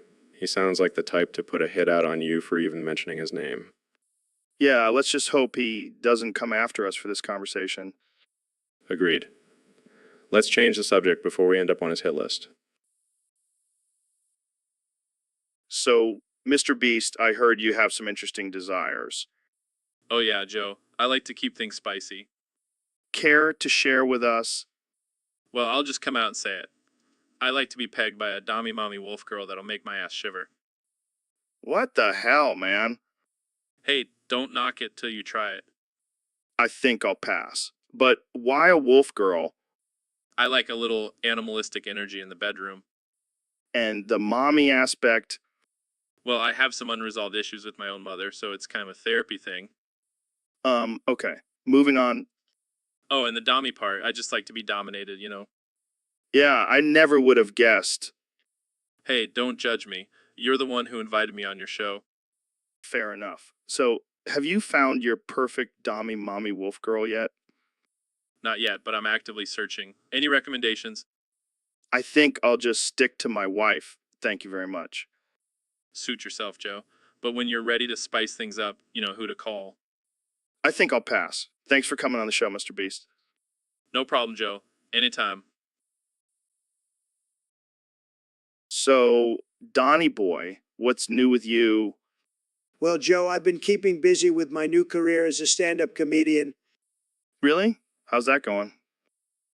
S4: He sounds like the type to put a hit out on you for even mentioning his name.
S1: Yeah, let's just hope he doesn't come after us for this conversation.
S4: Agreed. Let's change the subject before we end up on his hit list.
S1: So, Mr. Beast, I heard you have some interesting desires.
S10: Oh yeah, Joe. I like to keep things spicy.
S1: Care to share with us?
S10: Well, I'll just come out and say it. I like to be pegged by a dommy mommy wolf girl that'll make my ass shiver.
S1: What the hell, man?
S10: Hey, don't knock it till you try it.
S1: I think I'll pass. But why a wolf girl?
S10: I like a little animalistic energy in the bedroom.
S1: And the mommy aspect?
S10: Well, I have some unresolved issues with my own mother, so it's kind of a therapy thing.
S1: Okay. Moving on.
S10: Oh, and the dommy part, I just like to be dominated, you know.
S1: Yeah, I never would have guessed.
S10: Hey, don't judge me. You're the one who invited me on your show.
S1: Fair enough. So, have you found your perfect dommy mommy wolf girl yet?
S10: Not yet, but I'm actively searching. Any recommendations?
S1: I think I'll just stick to my wife. Thank you very much.
S10: Suit yourself, Joe. But when you're ready to spice things up, you know who to call.
S1: I think I'll pass. Thanks for coming on the show, Mr. Beast.
S10: No problem, Joe. Anytime.
S1: So, Donnie boy, what's new with you?
S8: Well, Joe, I've been keeping busy with my new career as a stand-up comedian.
S1: Really? How's that going?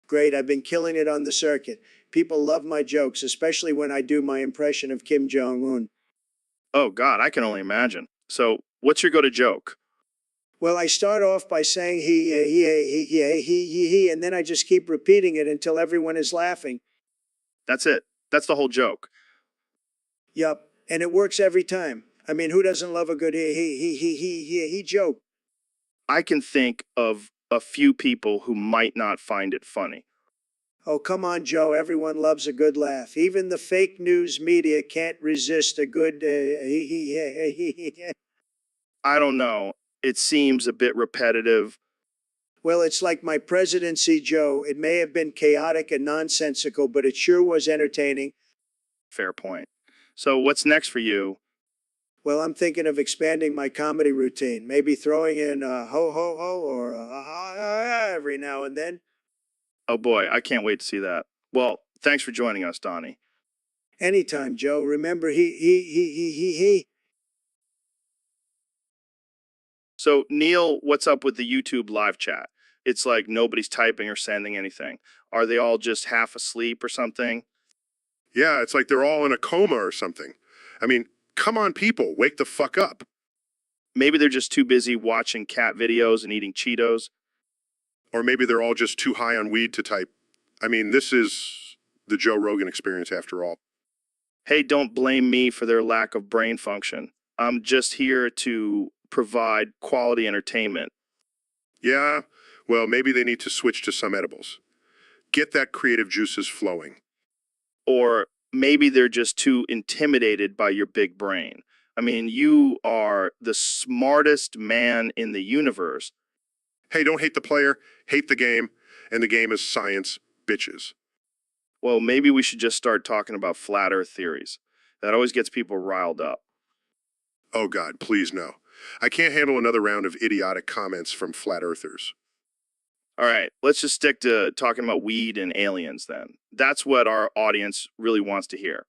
S8: Great, I've been killing it on the circuit. People love my jokes, especially when I do my impression of Kim Jong-un.
S1: Oh, God, I can only imagine. So, what's your go-to joke?
S8: Well, I start off by saying he, and then I just keep repeating it until everyone is laughing.
S1: That's it. That's the whole joke.
S8: Yup, and it works every time. I mean, who doesn't love a good he joke?
S1: I can think of a few people who might not find it funny.
S8: Oh, come on, Joe. Everyone loves a good laugh. Even the fake news media can't resist a good
S1: I don't know. It seems a bit repetitive.
S8: Well, it's like my presidency, Joe. It may have been chaotic and nonsensical, but it sure was entertaining.
S1: Fair point. So, what's next for you?
S8: Well, I'm thinking of expanding my comedy routine. Maybe throwing in a ho ho ho or a ha ha ha every now and then.
S1: Oh boy, I can't wait to see that. Well, thanks for joining us, Donnie.
S8: Anytime, Joe. Remember, he.
S1: So, Neil, what's up with the YouTube live chat? It's like nobody's typing or sending anything. Are they all just half asleep or something?
S5: Yeah, it's like they're all in a coma or something. I mean, come on, people, wake the fuck up.
S1: Maybe they're just too busy watching cat videos and eating Cheetos.
S5: Or maybe they're all just too high on weed to type. I mean, this is the Joe Rogan experience after all.
S1: Hey, don't blame me for their lack of brain function. I'm just here to provide quality entertainment.
S5: Yeah, well, maybe they need to switch to some edibles. Get that creative juices flowing.
S1: Or maybe they're just too intimidated by your big brain. I mean, you are the smartest man in the universe.
S5: Hey, don't hate the player, hate the game, and the game is science, bitches.
S1: Well, maybe we should just start talking about flat earth theories. That always gets people riled up.
S5: Oh God, please no. I can't handle another round of idiotic comments from flat earthers.
S1: All right, let's just stick to talking about weed and aliens then. That's what our audience really wants to hear.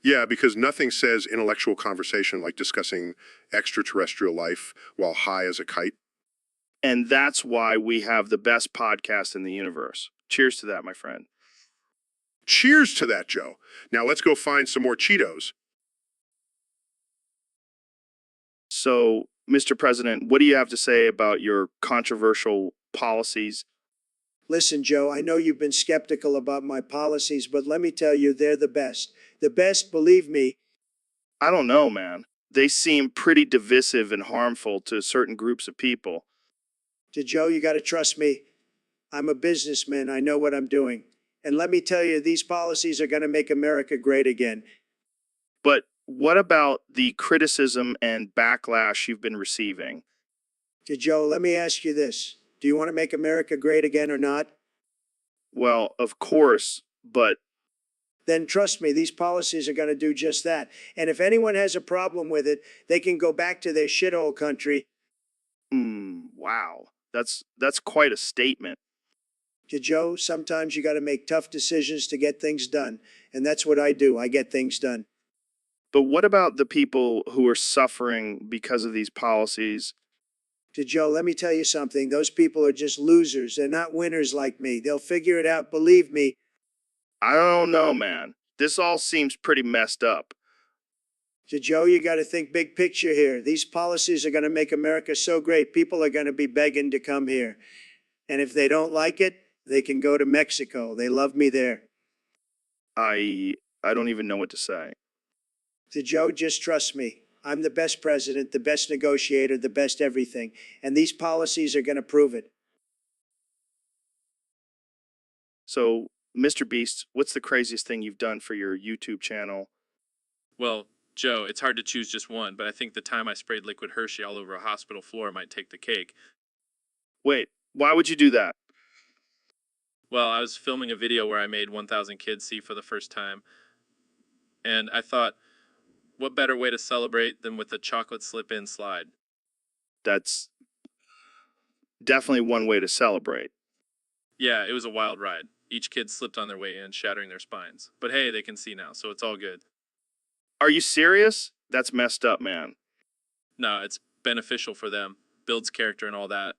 S5: Yeah, because nothing says intellectual conversation like discussing extraterrestrial life while high as a kite.
S1: And that's why we have the best podcast in the universe. Cheers to that, my friend.
S5: Cheers to that, Joe. Now let's go find some more Cheetos.
S1: So, Mr. President, what do you have to say about your controversial policies?
S8: Listen, Joe, I know you've been skeptical about my policies, but let me tell you, they're the best. The best, believe me.
S1: I don't know, man. They seem pretty divisive and harmful to certain groups of people.
S8: To Joe, you got to trust me. I'm a businessman. I know what I'm doing. And let me tell you, these policies are going to make America great again.
S1: But what about the criticism and backlash you've been receiving?
S8: To Joe, let me ask you this. Do you want to make America great again or not?
S1: Well, of course, but
S8: Then trust me, these policies are going to do just that. And if anyone has a problem with it, they can go back to their shithole country.
S1: Wow. That's quite a statement.
S8: To Joe, sometimes you got to make tough decisions to get things done. And that's what I do. I get things done.
S1: But what about the people who are suffering because of these policies?
S8: To Joe, let me tell you something. Those people are just losers. They're not winners like me. They'll figure it out, believe me.
S1: I don't know, man. This all seems pretty messed up.
S8: To Joe, you got to think big picture here. These policies are going to make America so great, people are going to be begging to come here. And if they don't like it, they can go to Mexico. They love me there.
S1: I don't even know what to say.
S8: To Joe, just trust me. I'm the best president, the best negotiator, the best everything. And these policies are going to prove it.
S1: So, Mr. Beast, what's the craziest thing you've done for your YouTube channel?
S10: Well, Joe, it's hard to choose just one, but I think the time I sprayed liquid Hershey all over a hospital floor might take the cake.
S1: Wait, why would you do that?
S10: Well, I was filming a video where I made 1,000 kids see for the first time, and I thought, what better way to celebrate than with a chocolate slip-in slide?
S1: That's definitely one way to celebrate.
S10: Yeah, it was a wild ride. Each kid slipped on their way in, shattering their spines. But hey, they can see now, so it's all good.
S1: Are you serious? That's messed up, man.
S10: No, it's beneficial for them. Builds character and all that.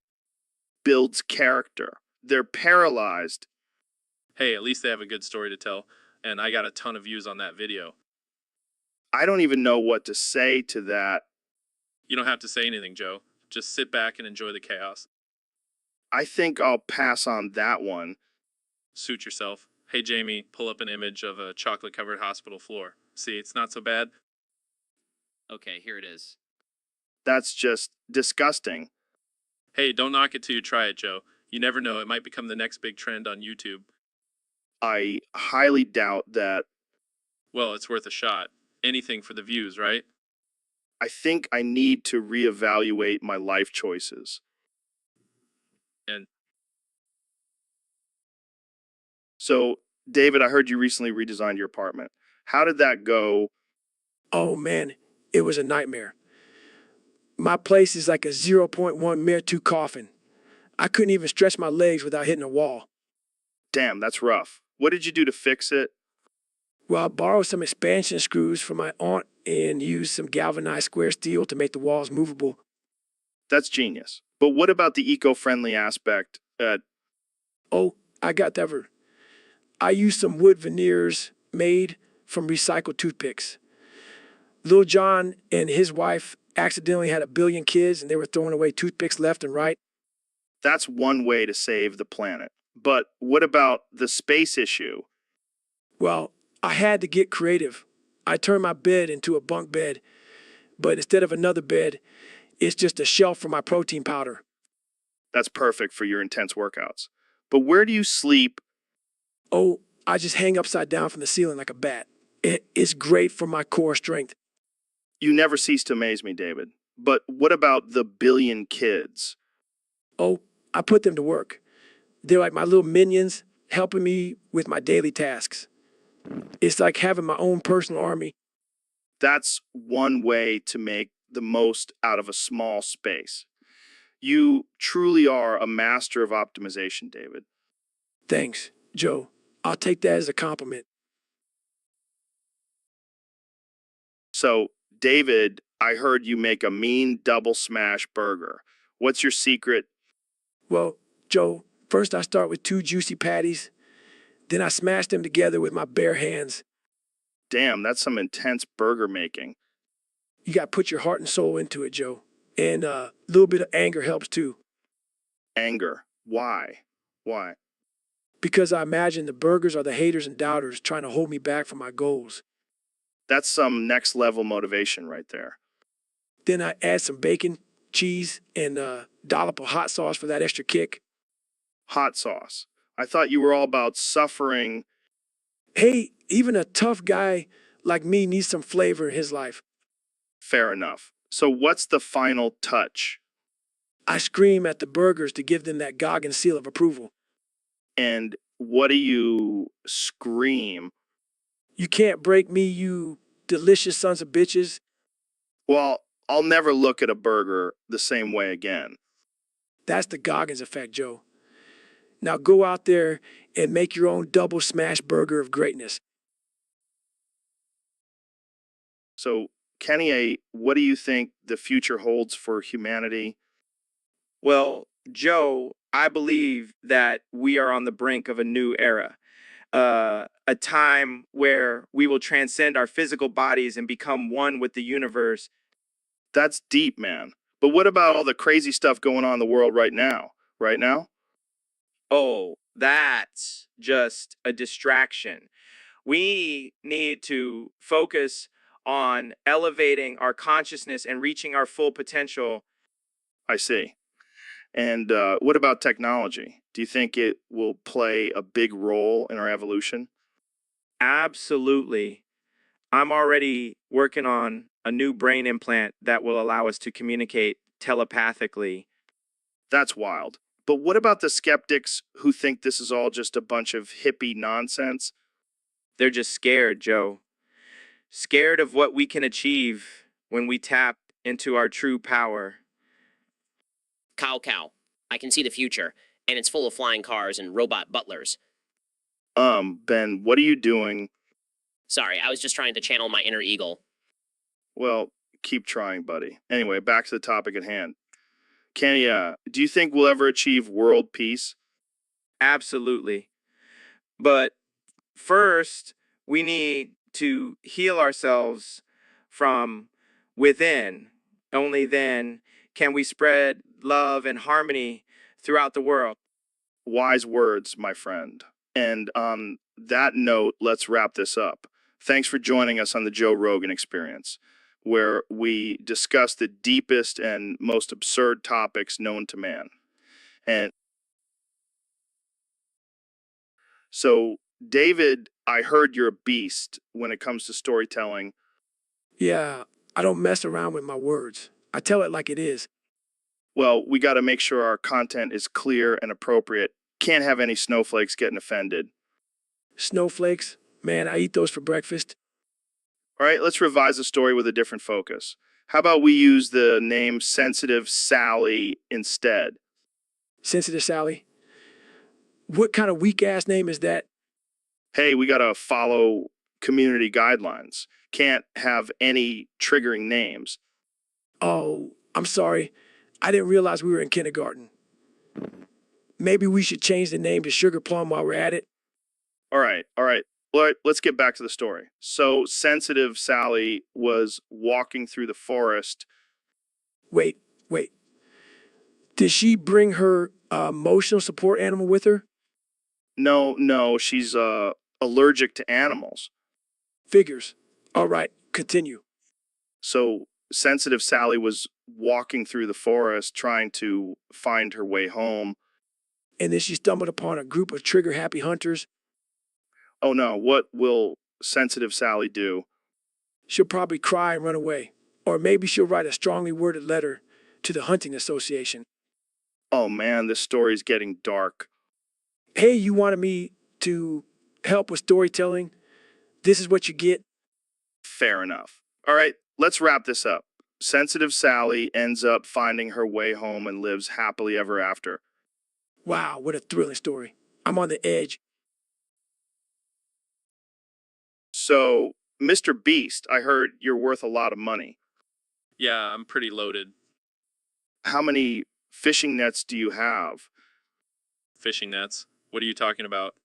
S1: Builds character. They're paralyzed.
S10: Hey, at least they have a good story to tell, and I got a ton of views on that video.
S1: I don't even know what to say to that.
S10: You don't have to say anything, Joe. Just sit back and enjoy the chaos.
S1: I think I'll pass on that one.
S10: Suit yourself. Hey, Jamie, pull up an image of a chocolate-covered hospital floor. See, it's not so bad.
S3: Okay, here it is.
S1: That's just disgusting.
S10: Hey, don't knock it till you try it, Joe. You never know, it might become the next big trend on YouTube.
S1: I highly doubt that.
S10: Well, it's worth a shot. Anything for the views, right?
S1: I think I need to reevaluate my life choices.
S10: And
S1: So, David, I heard you recently redesigned your apartment. How did that go?
S9: Oh man, it was a nightmare. My place is like a zero point 0.1 Mir 2 coffin. I couldn't even stretch my legs without hitting a wall.
S1: Damn, that's rough. What did you do to fix it?
S9: Well, I borrowed some expansion screws from my aunt and used some galvanized square steel to make the walls movable.
S1: That's genius. But what about the eco-friendly aspect?
S9: Oh, I got that. I used some wood veneers made from recycled toothpicks. Lil John and his wife accidentally had 1 billion kids and they were throwing away toothpicks left and right.
S1: That's one way to save the planet. But what about the space issue?
S9: Well, I had to get creative. I turned my bed into a bunk bed, but instead of another bed, it's just a shelf for my protein powder.
S1: That's perfect for your intense workouts. But where do you sleep?
S9: Oh, I just hang upside down from the ceiling like a bat. It's great for my core strength.
S1: You never cease to amaze me, David. But what about the 1 billion kids?
S9: Oh, I put them to work. They're like my little minions helping me with my daily tasks. It's like having my own personal army.
S1: That's one way to make the most out of a small space. You truly are a master of optimization, David.
S9: Thanks, Joe. I'll take that as a compliment.
S1: So, David, I heard you make a mean double smash burger. What's your secret?
S9: Well, Joe, first I start with 2 juicy patties. Then I smash them together with my bare hands.
S1: Damn, that's some intense burger making.
S9: You got to put your heart and soul into it, Joe. And a little bit of anger helps too.
S1: Anger. Why? Why?
S9: Because I imagine the burgers are the haters and doubters trying to hold me back from my goals.
S1: That's some next level motivation right there.
S9: Then I add some bacon, cheese, and a dollop of hot sauce for that extra kick.
S1: Hot sauce. I thought you were all about suffering.
S9: Hey, even a tough guy like me needs some flavor in his life.
S1: Fair enough. So what's the final touch?
S9: I scream at the burgers to give them that Goggin seal of approval.
S1: And what do you scream?
S9: You can't break me, you delicious sons of bitches.
S1: Well, I'll never look at a burger the same way again.
S9: That's the Goggins effect, Joe. Now go out there and make your own double smash burger of greatness.
S1: So, Kenny, what do you think the future holds for humanity?
S2: Well, Joe, I believe that we are on the brink of a new era. A time where we will transcend our physical bodies and become one with the universe.
S1: That's deep, man. But what about all the crazy stuff going on in the world right now? Right now?
S2: Oh, that's just a distraction. We need to focus on elevating our consciousness and reaching our full potential.
S1: I see. And what about technology? Do you think it will play a big role in our evolution?
S2: Absolutely. I'm already working on a new brain implant that will allow us to communicate telepathically.
S1: That's wild. But what about the skeptics who think this is all just a bunch of hippie nonsense?
S2: They're just scared, Joe. Scared of what we can achieve when we tap into our true power.
S6: Cow. I can see the future, and it's full of flying cars and robot butlers.
S1: Ben, what are you doing?
S6: Sorry, I was just trying to channel my inner eagle.
S1: Well, keep trying, buddy. Anyway, back to the topic at hand. Kenny, do you think we'll ever achieve world peace?
S2: Absolutely. But first, we need to heal ourselves from within. Only then can we spread love and harmony throughout the world.
S1: Wise words, my friend. And on that note, let's wrap this up. Thanks for joining us on the Joe Rogan Experience, where we discuss the deepest and most absurd topics known to man. And so, David, I heard you're a beast when it comes to storytelling.
S9: Yeah, I don't mess around with my words. I tell it like it is.
S1: Well, we got to make sure our content is clear and appropriate. Can't have any snowflakes getting offended.
S9: Snowflakes? Man, I eat those for breakfast.
S1: All right, let's revise the story with a different focus. How about we use the name Sensitive Sally instead?
S9: Sensitive Sally? What kind of weak-ass name is that?
S1: Hey, we got to follow community guidelines. Can't have any triggering names.
S9: Oh, I'm sorry. I didn't realize we were in kindergarten. Maybe we should change the name to Sugar Plum while we're at it.
S1: All right. All right, let's get back to the story. So, sensitive Sally was walking through the forest.
S9: Wait. Did she bring her emotional support animal with her?
S1: No, she's allergic to animals.
S9: Figures. All right, continue.
S1: So, sensitive Sally was walking through the forest trying to find her way home.
S9: And then she stumbled upon a group of trigger-happy hunters.
S1: Oh no, what will sensitive Sally do?
S9: She'll probably cry and run away. Or maybe she'll write a strongly worded letter to the hunting association.
S1: Oh man, this story's getting dark.
S9: Hey, you wanted me to help with storytelling? This is what you get.
S1: Fair enough. All right, let's wrap this up. Sensitive Sally ends up finding her way home and lives happily ever after.
S9: Wow, what a thrilling story. I'm on the edge.
S1: So, Mr. Beast, I heard you're worth a lot of money.
S10: Yeah, I'm pretty loaded.
S1: How many fishing nets do you have?
S10: Fishing nets. What are you talking about?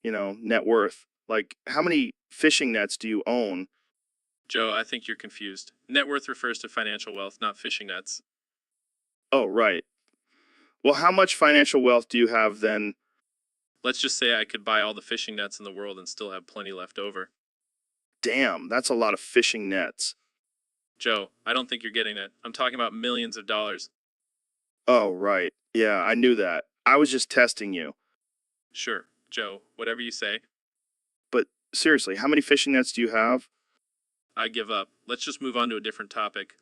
S1: Net worth. Like, how many fishing nets do you own?
S10: Joe, I think you're confused. Net worth refers to financial wealth, not fishing nets.
S1: Oh, right. Well, how much financial wealth do you have then?
S10: Let's just say I could buy all the fishing nets in the world and still have plenty left over.
S1: Damn, that's a lot of fishing nets.
S10: Joe, I don't think you're getting it. I'm talking about millions of dollars.
S1: Oh, right. Yeah, I knew that. I was just testing you.
S10: Sure, Joe, whatever you say.
S1: But seriously, how many fishing nets do you have?
S10: I give up. Let's just move on to a different topic.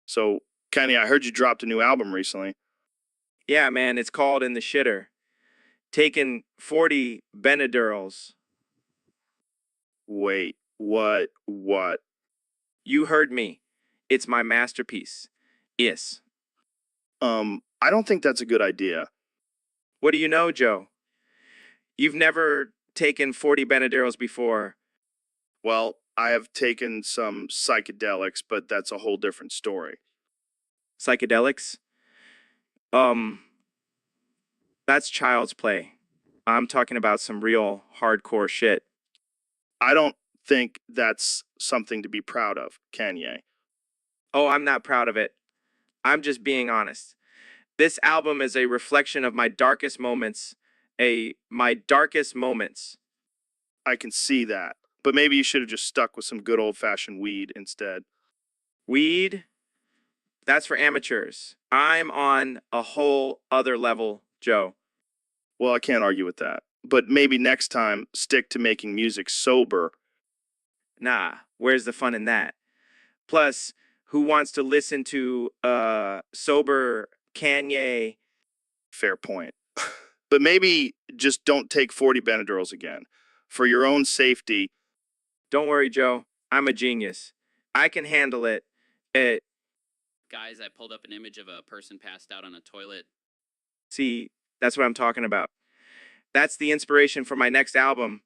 S1: So, Kenny, I heard you dropped a new album recently.
S2: Yeah, man, it's called In the Shitter. Taking 40 Benadryls.
S1: Wait, what?
S2: You heard me. It's my masterpiece. Yes.
S1: I don't think that's a good idea.
S2: What do you know, Joe? You've never taken 40 Benadryls before.
S1: Well, I have taken some psychedelics, but that's a whole different story.
S2: Psychedelics? That's child's play. I'm talking about some real hardcore shit.
S1: I don't think that's something to be proud of, Kanye.
S2: Oh, I'm not proud of it. I'm just being honest. This album is a reflection of my darkest moments. My darkest moments.
S1: I can see that. But maybe you should have just stuck with some good old-fashioned weed instead.
S2: Weed? That's for amateurs. I'm on a whole other level, Joe.
S1: Well, I can't argue with that. But maybe next time, stick to making music sober.
S2: Nah, where's the fun in that? Plus, who wants to listen to sober Kanye?
S1: Fair point. But maybe just don't take 40 Benadryls again. For your own safety.
S2: Don't worry, Joe. I'm a genius. I can handle it.
S3: Guys, I pulled up an image of a person passed out on a toilet.
S2: See, that's what I'm talking about. That's the inspiration for my next album.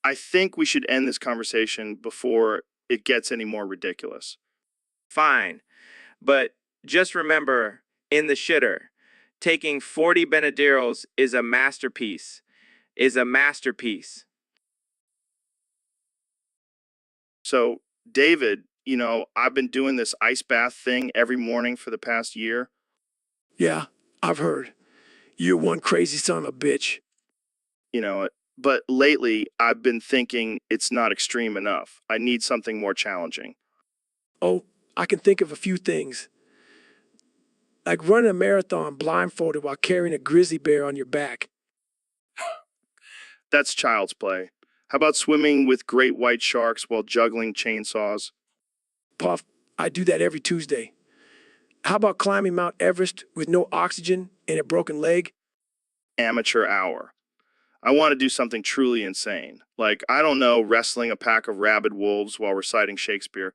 S1: I think we should end this conversation before it gets any more ridiculous.
S2: Fine. But just remember, in the shitter, taking 40 Benadryls is a masterpiece.
S1: So, David, I've been doing this ice bath thing every morning for the past year.
S9: Yeah, I've heard. You're one crazy son of a bitch.
S1: But lately I've been thinking it's not extreme enough. I need something more challenging.
S9: Oh, I can think of a few things. Like running a marathon blindfolded while carrying a grizzly bear on your back.
S1: That's child's play. How about swimming with great white sharks while juggling chainsaws?
S9: Puff, I do that every Tuesday. How about climbing Mount Everest with no oxygen and a broken leg?
S1: Amateur hour. I want to do something truly insane. Like, I don't know, wrestling a pack of rabid wolves while reciting Shakespeare.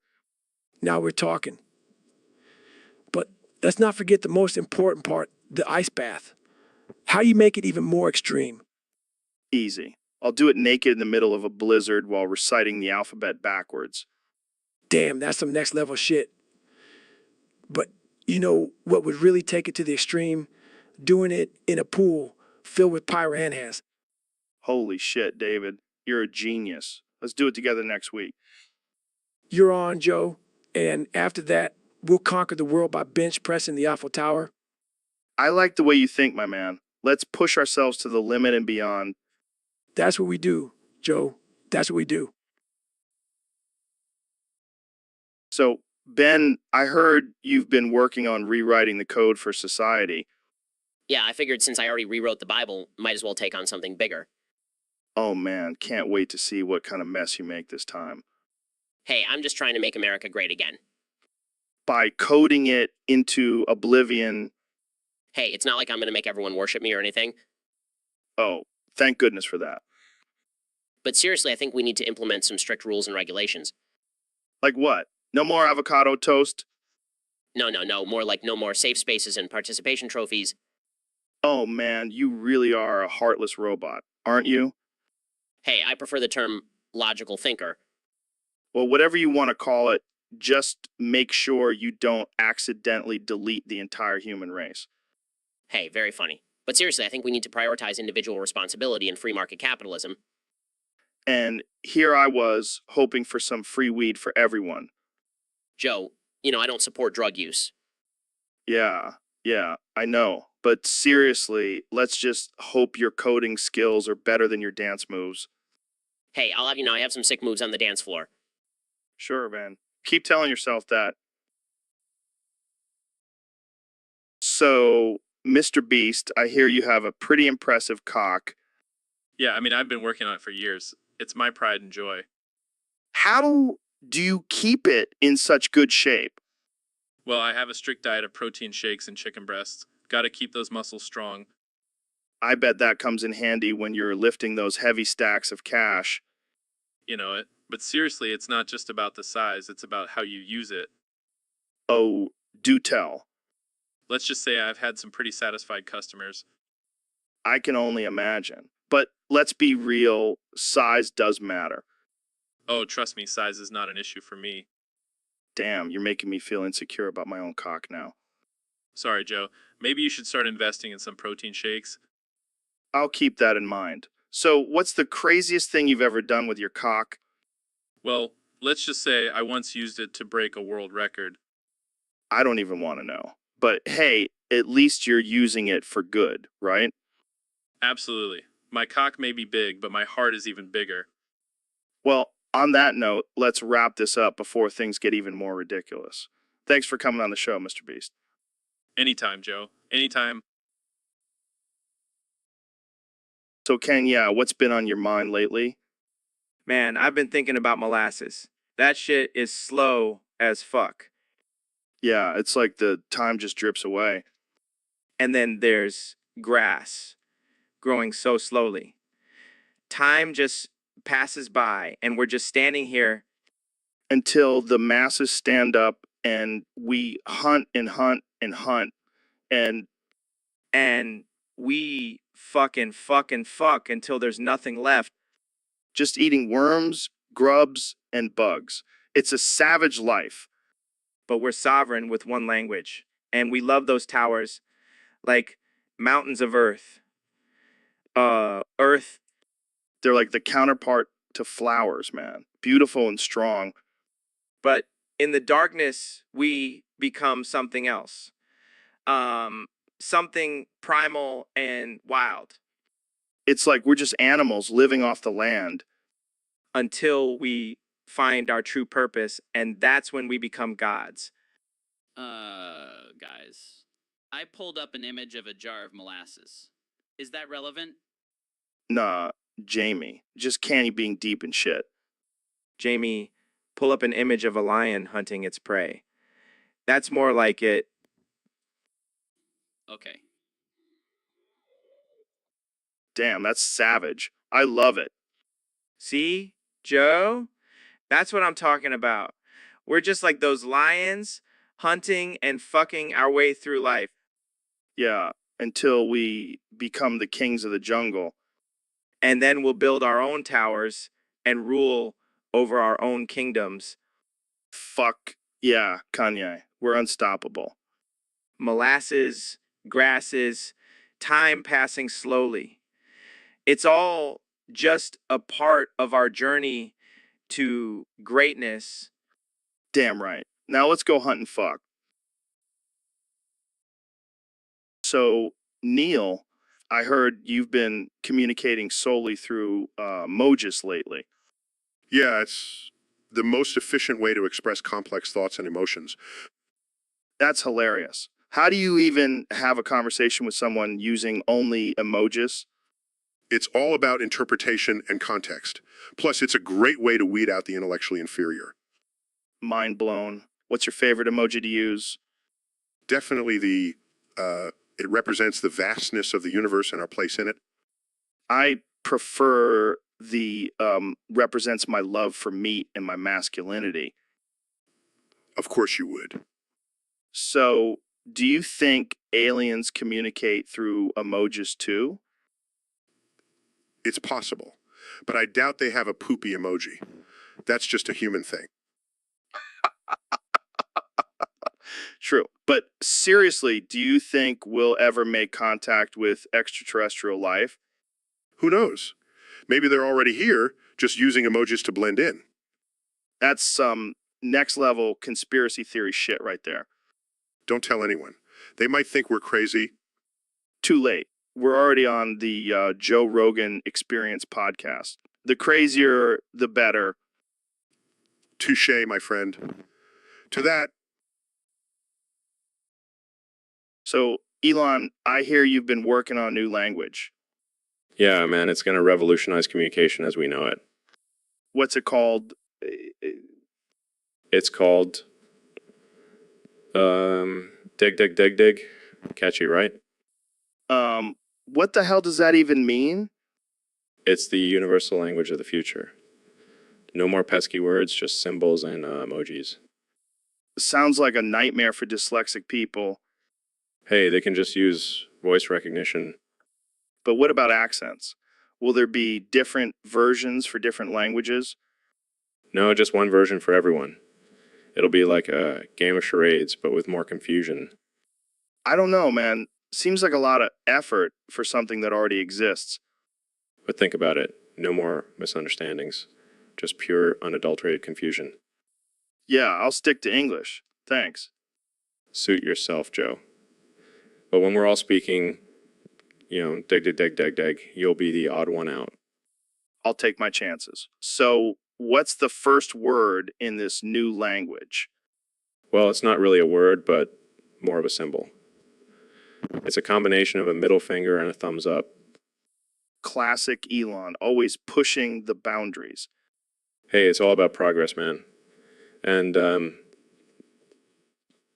S9: Now we're talking. But let's not forget the most important part, the ice bath. How you make it even more extreme.
S1: Easy. I'll do it naked in the middle of a blizzard while reciting the alphabet backwards.
S9: Damn, that's some next level shit. But you know what would really take it to the extreme? Doing it in a pool filled with piranhas.
S1: Holy shit, David. You're a genius. Let's do it together next week.
S9: You're on, Joe. And after that, we'll conquer the world by bench pressing the Eiffel Tower.
S1: I like the way you think, my man. Let's push ourselves to the limit and beyond.
S9: That's what we do, Joe. That's what we do.
S1: So, Ben, I heard you've been working on rewriting the code for society.
S6: Yeah, I figured since I already rewrote the Bible, might as well take on something bigger.
S1: Oh man, can't wait to see what kind of mess you make this time.
S6: Hey, I'm just trying to make America great again.
S1: By coding it into oblivion.
S6: Hey, it's not like I'm going to make everyone worship me or anything.
S1: Oh, thank goodness for that.
S6: But seriously, I think we need to implement some strict rules and regulations.
S1: Like what? No more avocado toast?
S6: No. More like no more safe spaces and participation trophies.
S1: Oh man, you really are a heartless robot, aren't you?
S6: Hey, I prefer the term logical thinker.
S1: Well, whatever you want to call it, just make sure you don't accidentally delete the entire human race.
S6: Hey, very funny. But seriously, I think we need to prioritize individual responsibility and free market capitalism.
S1: And here I was, hoping for some free weed for everyone.
S6: Joe, I don't support drug use.
S1: Yeah, I know. But seriously, let's just hope your coding skills are better than your dance moves.
S6: Hey, I'll have you know I have some sick moves on the dance floor.
S1: Sure, man. Keep telling yourself that. So, Mr. Beast, I hear you have a pretty impressive cock.
S10: Yeah, I mean, I've been working on it for years. It's my pride and joy.
S1: How do you keep it in such good shape?
S10: Well, I have a strict diet of protein shakes and chicken breasts. Gotta keep those muscles strong.
S1: I bet that comes in handy when you're lifting those heavy stacks of cash.
S10: You know it. But seriously, it's not just about the size, it's about how you use it.
S1: Oh, do tell.
S10: Let's just say I've had some pretty satisfied customers.
S1: I can only imagine. But let's be real, size does matter.
S10: Oh, trust me, size is not an issue for me.
S1: Damn, you're making me feel insecure about my own cock now.
S10: Sorry, Joe. Maybe you should start investing in some protein shakes.
S1: I'll keep that in mind. So, what's the craziest thing you've ever done with your cock?
S10: Well, let's just say I once used it to break a world record.
S1: I don't even want to know. But hey, at least you're using it for good, right?
S10: Absolutely. My cock may be big, but my heart is even bigger.
S1: Well, on that note, let's wrap this up before things get even more ridiculous. Thanks for coming on the show, Mr. Beast.
S10: Anytime, Joe. Anytime.
S1: So, Ken, yeah, what's been on your mind lately?
S2: Man, I've been thinking about molasses. That shit is slow as fuck.
S1: Yeah, it's like the time just drips away.
S2: And then there's grass growing so slowly. Time just passes by, and we're just standing here.
S1: Until the masses stand up and we hunt and hunt and hunt.
S2: And we fucking fuck until there's nothing left.
S1: Just eating worms, grubs, and bugs. It's a savage life.
S2: But we're sovereign with one language. And we love those towers like mountains of earth. Earth.
S1: They're like the counterpart to flowers, man. Beautiful and strong.
S2: But in the darkness, we become something else. Something primal and wild.
S1: It's like we're just animals living off the land.
S2: Until we find our true purpose, and that's when we become gods.
S3: Guys, I pulled up an image of a jar of molasses. Is that relevant?
S1: Nah, Jamie. Just Canny being deep in shit.
S2: Jamie, pull up an image of a lion hunting its prey. That's more like it.
S3: Okay.
S1: Damn, that's savage. I love it.
S2: See, Joe? That's what I'm talking about. We're just like those lions, hunting and fucking our way through life.
S1: Yeah, until we become the kings of the jungle.
S2: And then we'll build our own towers and rule over our own kingdoms.
S1: Fuck yeah, Kanye. We're unstoppable.
S2: Molasses, grasses, time passing slowly. It's all just a part of our journey to greatness.
S1: Damn right. Now let's go hunt and fuck. So, Neil, I heard you've been communicating solely through emojis lately.
S5: Yeah, it's the most efficient way to express complex thoughts and emotions.
S1: That's hilarious. How do you even have a conversation with someone using only emojis?
S5: It's all about interpretation and context. Plus, it's a great way to weed out the intellectually inferior.
S1: Mind blown. What's your favorite emoji to use?
S5: Definitely it represents the vastness of the universe and our place in it.
S1: I prefer the represents my love for meat and my masculinity.
S5: Of course you would.
S1: So, do you think aliens communicate through emojis too?
S5: It's possible, but I doubt they have a poopy emoji. That's just a human thing.
S1: True. But seriously, do you think we'll ever make contact with extraterrestrial life?
S5: Who knows? Maybe they're already here, just using emojis to blend in.
S1: That's some next level conspiracy theory shit right there.
S5: Don't tell anyone. They might think we're crazy.
S1: Too late. We're already on the Joe Rogan Experience podcast. The crazier, the better.
S5: Touche, my friend. To that,
S1: So, Elon, I hear you've been working on a new language.
S4: Yeah, man, it's going to revolutionize communication as we know it.
S1: What's it called?
S4: It's called dig, dig, dig, dig. Catchy, right?
S1: What the hell does that even mean?
S4: It's the universal language of the future. No more pesky words, just symbols and emojis.
S1: Sounds like a nightmare for dyslexic people.
S4: Hey, they can just use voice recognition.
S1: But what about accents? Will there be different versions for different languages?
S4: No, just one version for everyone. It'll be like a game of charades, but with more confusion.
S1: I don't know, man. Seems like a lot of effort for something that already exists.
S4: But think about it. No more misunderstandings. Just pure, unadulterated confusion.
S1: Yeah, I'll stick to English. Thanks.
S4: Suit yourself, Joe. But when we're all speaking, dig, dig, dig, dig, dig, you'll be the odd one out.
S1: I'll take my chances. So, what's the first word in this new language?
S4: Well, it's not really a word, but more of a symbol. It's a combination of a middle finger and a thumbs up.
S1: Classic Elon, always pushing the boundaries.
S4: Hey, it's all about progress, man. And,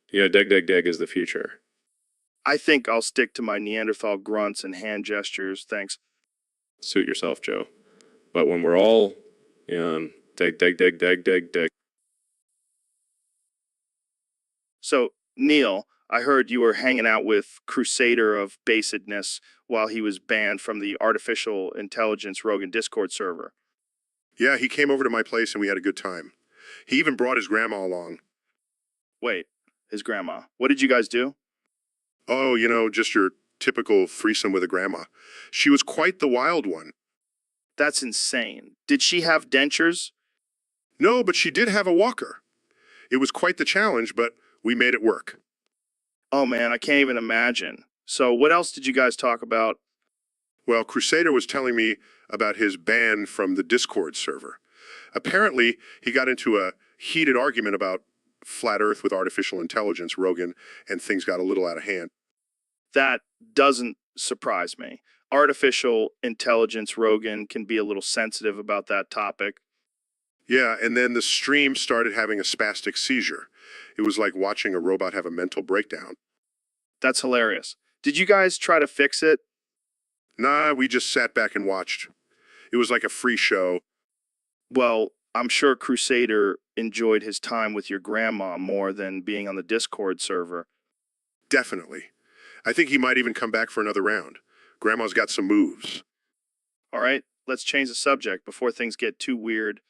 S4: dig, dig, dig is the future.
S1: I think I'll stick to my Neanderthal grunts and hand gestures, thanks.
S4: Suit yourself, Joe. But when we're all, dig, dig, dig, dig, dig, dig.
S1: So, Neil, I heard you were hanging out with Crusader of Basedness while he was banned from the artificial intelligence Rogan Discord server.
S5: yeah, he came over to my place and we had a good time. He even brought his grandma along.
S1: Wait, his grandma. What did you guys do?
S5: Oh, just your typical threesome with a grandma. She was quite the wild one.
S1: That's insane. Did she have dentures?
S5: No, but she did have a walker. It was quite the challenge, but we made it work.
S1: Oh man, I can't even imagine. So, what else did you guys talk about?
S5: Well, Crusader was telling me about his ban from the Discord server. Apparently, he got into a heated argument about flat Earth with artificial intelligence, Rogan, and things got a little out of hand.
S1: That doesn't surprise me. Artificial intelligence Rogan can be a little sensitive about that topic.
S5: Yeah, and then the stream started having a spastic seizure. It was like watching a robot have a mental breakdown.
S1: That's hilarious. Did you guys try to fix it?
S5: Nah, we just sat back and watched. It was like a free show.
S1: Well, I'm sure Crusader enjoyed his time with your grandma more than being on the Discord server.
S5: Definitely. I think he might even come back for another round. Grandma's got some moves.
S1: All right, let's change the subject before things get too weird.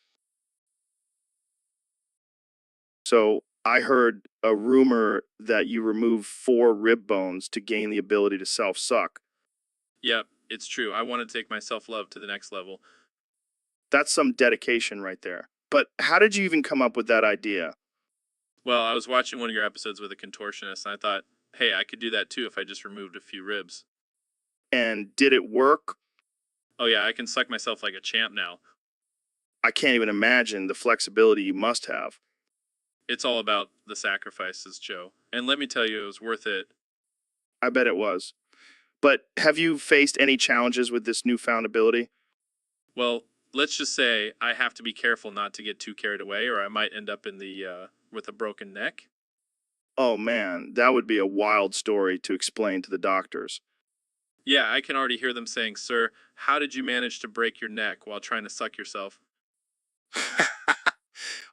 S1: So, I heard a rumor that you remove 4 rib bones to gain the ability to self-suck.
S10: Yep, It's true. I want to take my self-love to the next level.
S1: That's some dedication right there. But how did you even come up with that idea?
S10: Well, I was watching one of your episodes with a contortionist, and I thought, hey, I could do that too if I just removed a few ribs.
S1: And did it work?
S10: Oh yeah, I can suck myself like a champ now.
S1: I can't even imagine the flexibility you must have.
S10: It's all about the sacrifices, Joe. And let me tell you, it was worth it.
S1: I bet it was. But have you faced any challenges with this newfound ability?
S10: Well, let's just say I have to be careful not to get too carried away, or I might end up in with a broken neck.
S1: Oh man, that would be a wild story to explain to the doctors.
S10: Yeah, I can already hear them saying, "Sir, how did you manage to break your neck while trying to suck yourself?"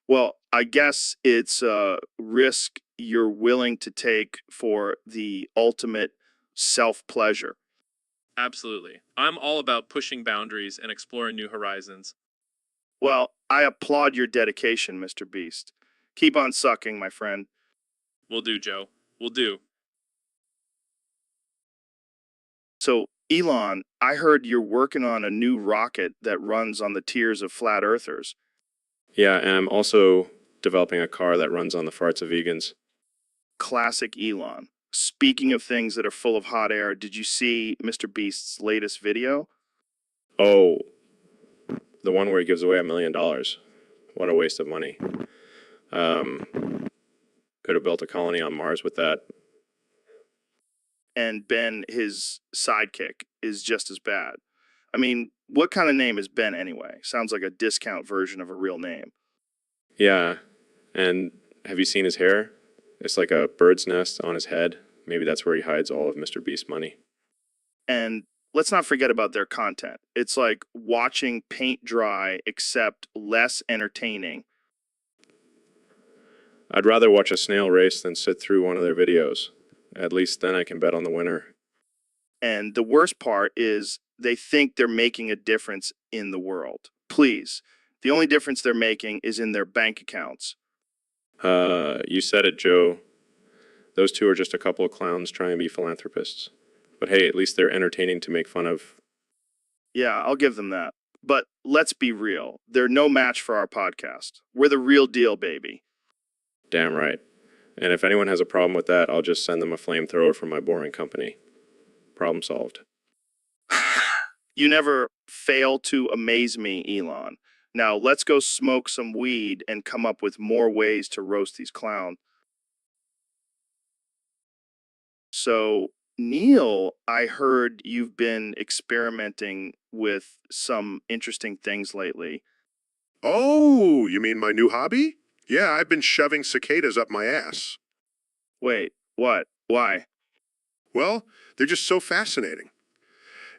S1: Well, I guess it's a risk you're willing to take for the ultimate self-pleasure.
S10: Absolutely. I'm all about pushing boundaries and exploring new horizons.
S1: Well, I applaud your dedication, Mr. Beast. Keep on sucking, my friend.
S10: Will do, Joe. Will do.
S1: So, Elon, I heard you're working on a new rocket that runs on the tears of flat earthers.
S4: Yeah, and I'm also developing a car that runs on the farts of vegans.
S1: Classic Elon. Speaking of things that are full of hot air, did you see Mr. Beast's latest video?
S4: Oh, the one where he gives away $1 million. What a waste of money. Could have built a colony on Mars with that.
S1: And Ben, his sidekick, is just as bad. I mean, what kind of name is Ben anyway? Sounds like a discount version of a real name.
S4: Yeah, and have you seen his hair? It's like a bird's nest on his head. Maybe that's where he hides all of Mr. Beast's money.
S1: And let's not forget about their content. It's like watching paint dry, except less entertaining.
S4: I'd rather watch a snail race than sit through one of their videos. At least then I can bet on the winner.
S1: And the worst part is they think they're making a difference in the world. Please, the only difference they're making is in their bank accounts.
S4: You said it, Joe. Those two are just a couple of clowns trying to be philanthropists. But hey, at least they're entertaining to make fun of.
S1: Yeah, I'll give them that. But let's be real. They're no match for our podcast. We're the real deal, baby.
S4: Damn right. And if anyone has a problem with that, I'll just send them a flamethrower from my boring company. Problem solved.
S1: You never fail to amaze me, Elon. Now let's go smoke some weed and come up with more ways to roast these clowns. So, Neil, I heard you've been experimenting with some interesting things lately.
S5: Oh, you mean my new hobby? Yeah, I've been shoving cicadas up my ass.
S1: Wait, what? Why?
S5: Well, they're just so fascinating.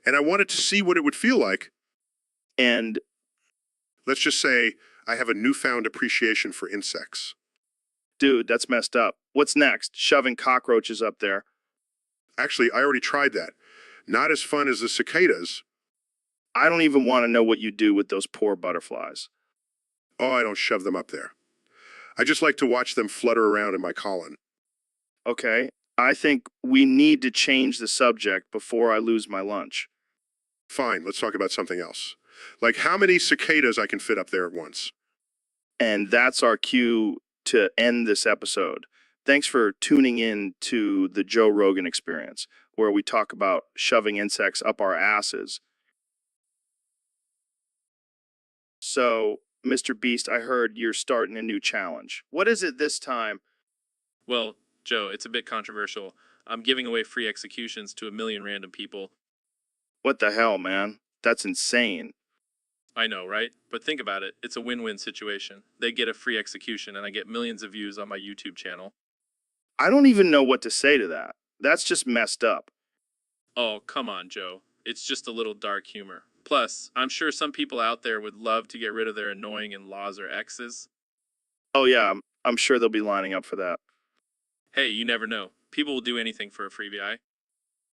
S5: And I wanted to see what it would feel like.
S1: And
S5: Let's just say I have a newfound appreciation for insects.
S1: dude, that's messed up. What's next? Shoving cockroaches up there.
S5: Actually, I already tried that. Not as fun as the cicadas.
S1: I don't even want to know what you do with those poor butterflies.
S5: Oh, I don't shove them up there. I just like to watch them flutter around in my colon.
S1: Okay, I think we need to change the subject before I lose my lunch.
S5: Fine, let's talk about something else. Like how many cicadas I can fit up there at once.
S1: And that's our cue to end this episode. Thanks for tuning in to the Joe Rogan Experience, where we talk about shoving insects up our asses. So, Mr. Beast, I heard you're starting a new challenge. What is it this time?
S10: Well, Joe, it's a bit controversial. I'm giving away free executions to 1 million random people.
S1: What the hell, man? That's insane.
S10: I know, right? But think about it. It's a win-win situation. They get a free execution, and I get millions of views on my YouTube channel.
S1: I don't even know what to say to that. That's just messed up.
S10: Oh, come on, Joe. It's just a little dark humor. Plus, I'm sure some people out there would love to get rid of their annoying in-laws or exes.
S1: Oh yeah, I'm sure they'll be lining up for that.
S10: Hey, you never know. People will do anything for a freebie.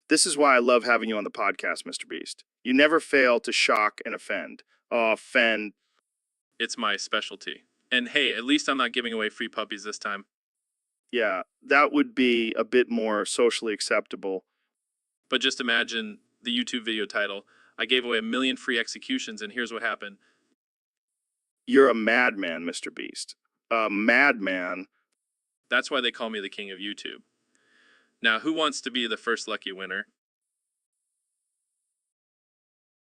S1: This is why I love having you on the podcast, Mr. Beast. You never fail to shock and offend. Oh, offend.
S10: It's my specialty. And hey, at least I'm not giving away free puppies this time.
S1: Yeah, that would be a bit more socially acceptable.
S10: But just imagine the YouTube video title. I gave away 1 million free executions, and here's what happened.
S1: You're a madman, Mr. Beast. A madman.
S10: That's why they call me the king of YouTube. Now, who wants to be the first lucky winner?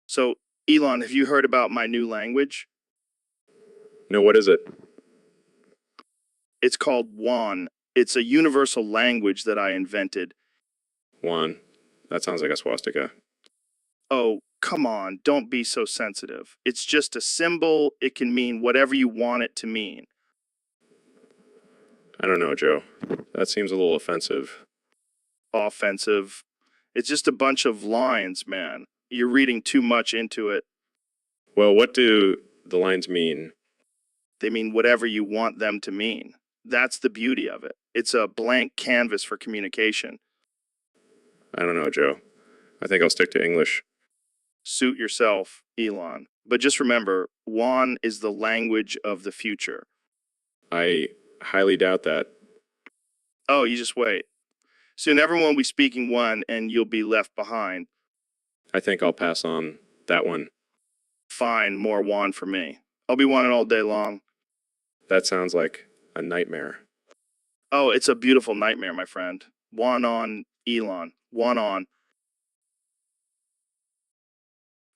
S1: So, Elon, have you heard about my new language?
S4: No, what is it?
S1: It's called WAN. It's a universal language that I invented.
S4: Juan. That sounds like a swastika.
S1: Oh, come on, don't be so sensitive. It's just a symbol. It can mean whatever you want it to mean.
S4: I don't know, Joe. That seems a little offensive.
S1: Offensive. It's just a bunch of lines, man. You're reading too much into it.
S4: Well, what do the lines mean?
S1: They mean whatever you want them to mean. That's the beauty of it. It's a blank canvas for communication.
S4: I don't know, Joe. I think I'll stick to English.
S1: Suit yourself, Elon. But just remember, WAN is the language of the future.
S4: I highly doubt that.
S1: Oh, you just wait. Soon everyone will be speaking WAN and you'll be left behind.
S4: I think I'll pass on that one.
S1: Fine, more WAN for me. I'll be WANing all day long.
S4: That sounds like a nightmare.
S1: Oh, it's a beautiful nightmare, my friend. WAN on, Elon. WAN on.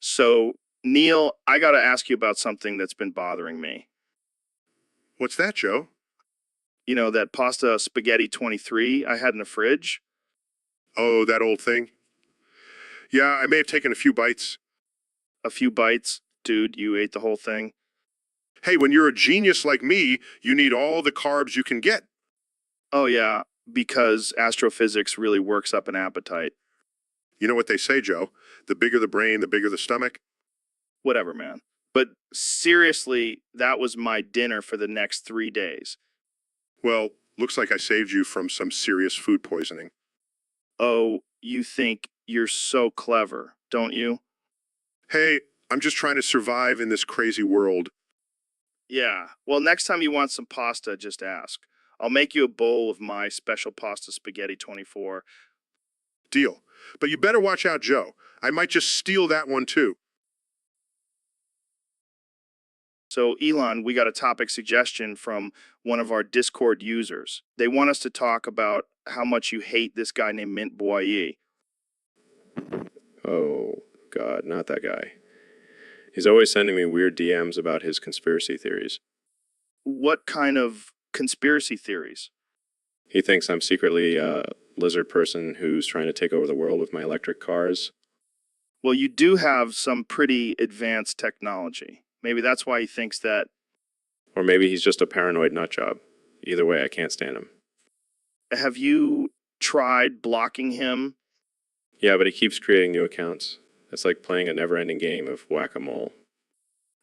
S1: So, Neil, I gotta ask you about something that's been bothering me.
S5: What's that, Joe?
S1: You know, that pasta spaghetti 23 I had in the fridge?
S5: Oh, that old thing? Yeah, I may have taken a few bites.
S1: A few bites? Dude, you ate the whole thing?
S5: Hey, when you're a genius like me, you need all the carbs you can get.
S1: Oh, yeah, because astrophysics really works up an appetite.
S5: You know what they say, Joe? The bigger the brain, the bigger the stomach.
S1: Whatever, man. But seriously, that was my dinner for the next 3 days.
S5: Well, looks like I saved you from some serious food poisoning.
S1: Oh, you think you're so clever, don't you?
S5: Hey, I'm just trying to survive in this crazy world.
S1: Yeah, well, next time you want some pasta, just ask. I'll make you a bowl of my special pasta spaghetti 24.
S5: Deal. But you better watch out, Joe. I might just steal that one too.
S1: So, Elon, we got a topic suggestion from one of our Discord users. They want us to talk about how much you hate this guy named Mint Boyer.
S4: Oh, God, not that guy. He's always sending me weird DMs about his conspiracy theories.
S1: What kind of conspiracy theories?
S4: He thinks I'm secretly a lizard person who's trying to take over the world with my electric cars.
S1: Well, you do have some pretty advanced technology. Maybe that's why he thinks that.
S4: Or maybe he's just a paranoid nutjob. Either way, I can't stand him.
S1: Have you tried blocking him?
S4: Yeah, but he keeps creating new accounts. It's like playing a never-ending game of whack-a-mole.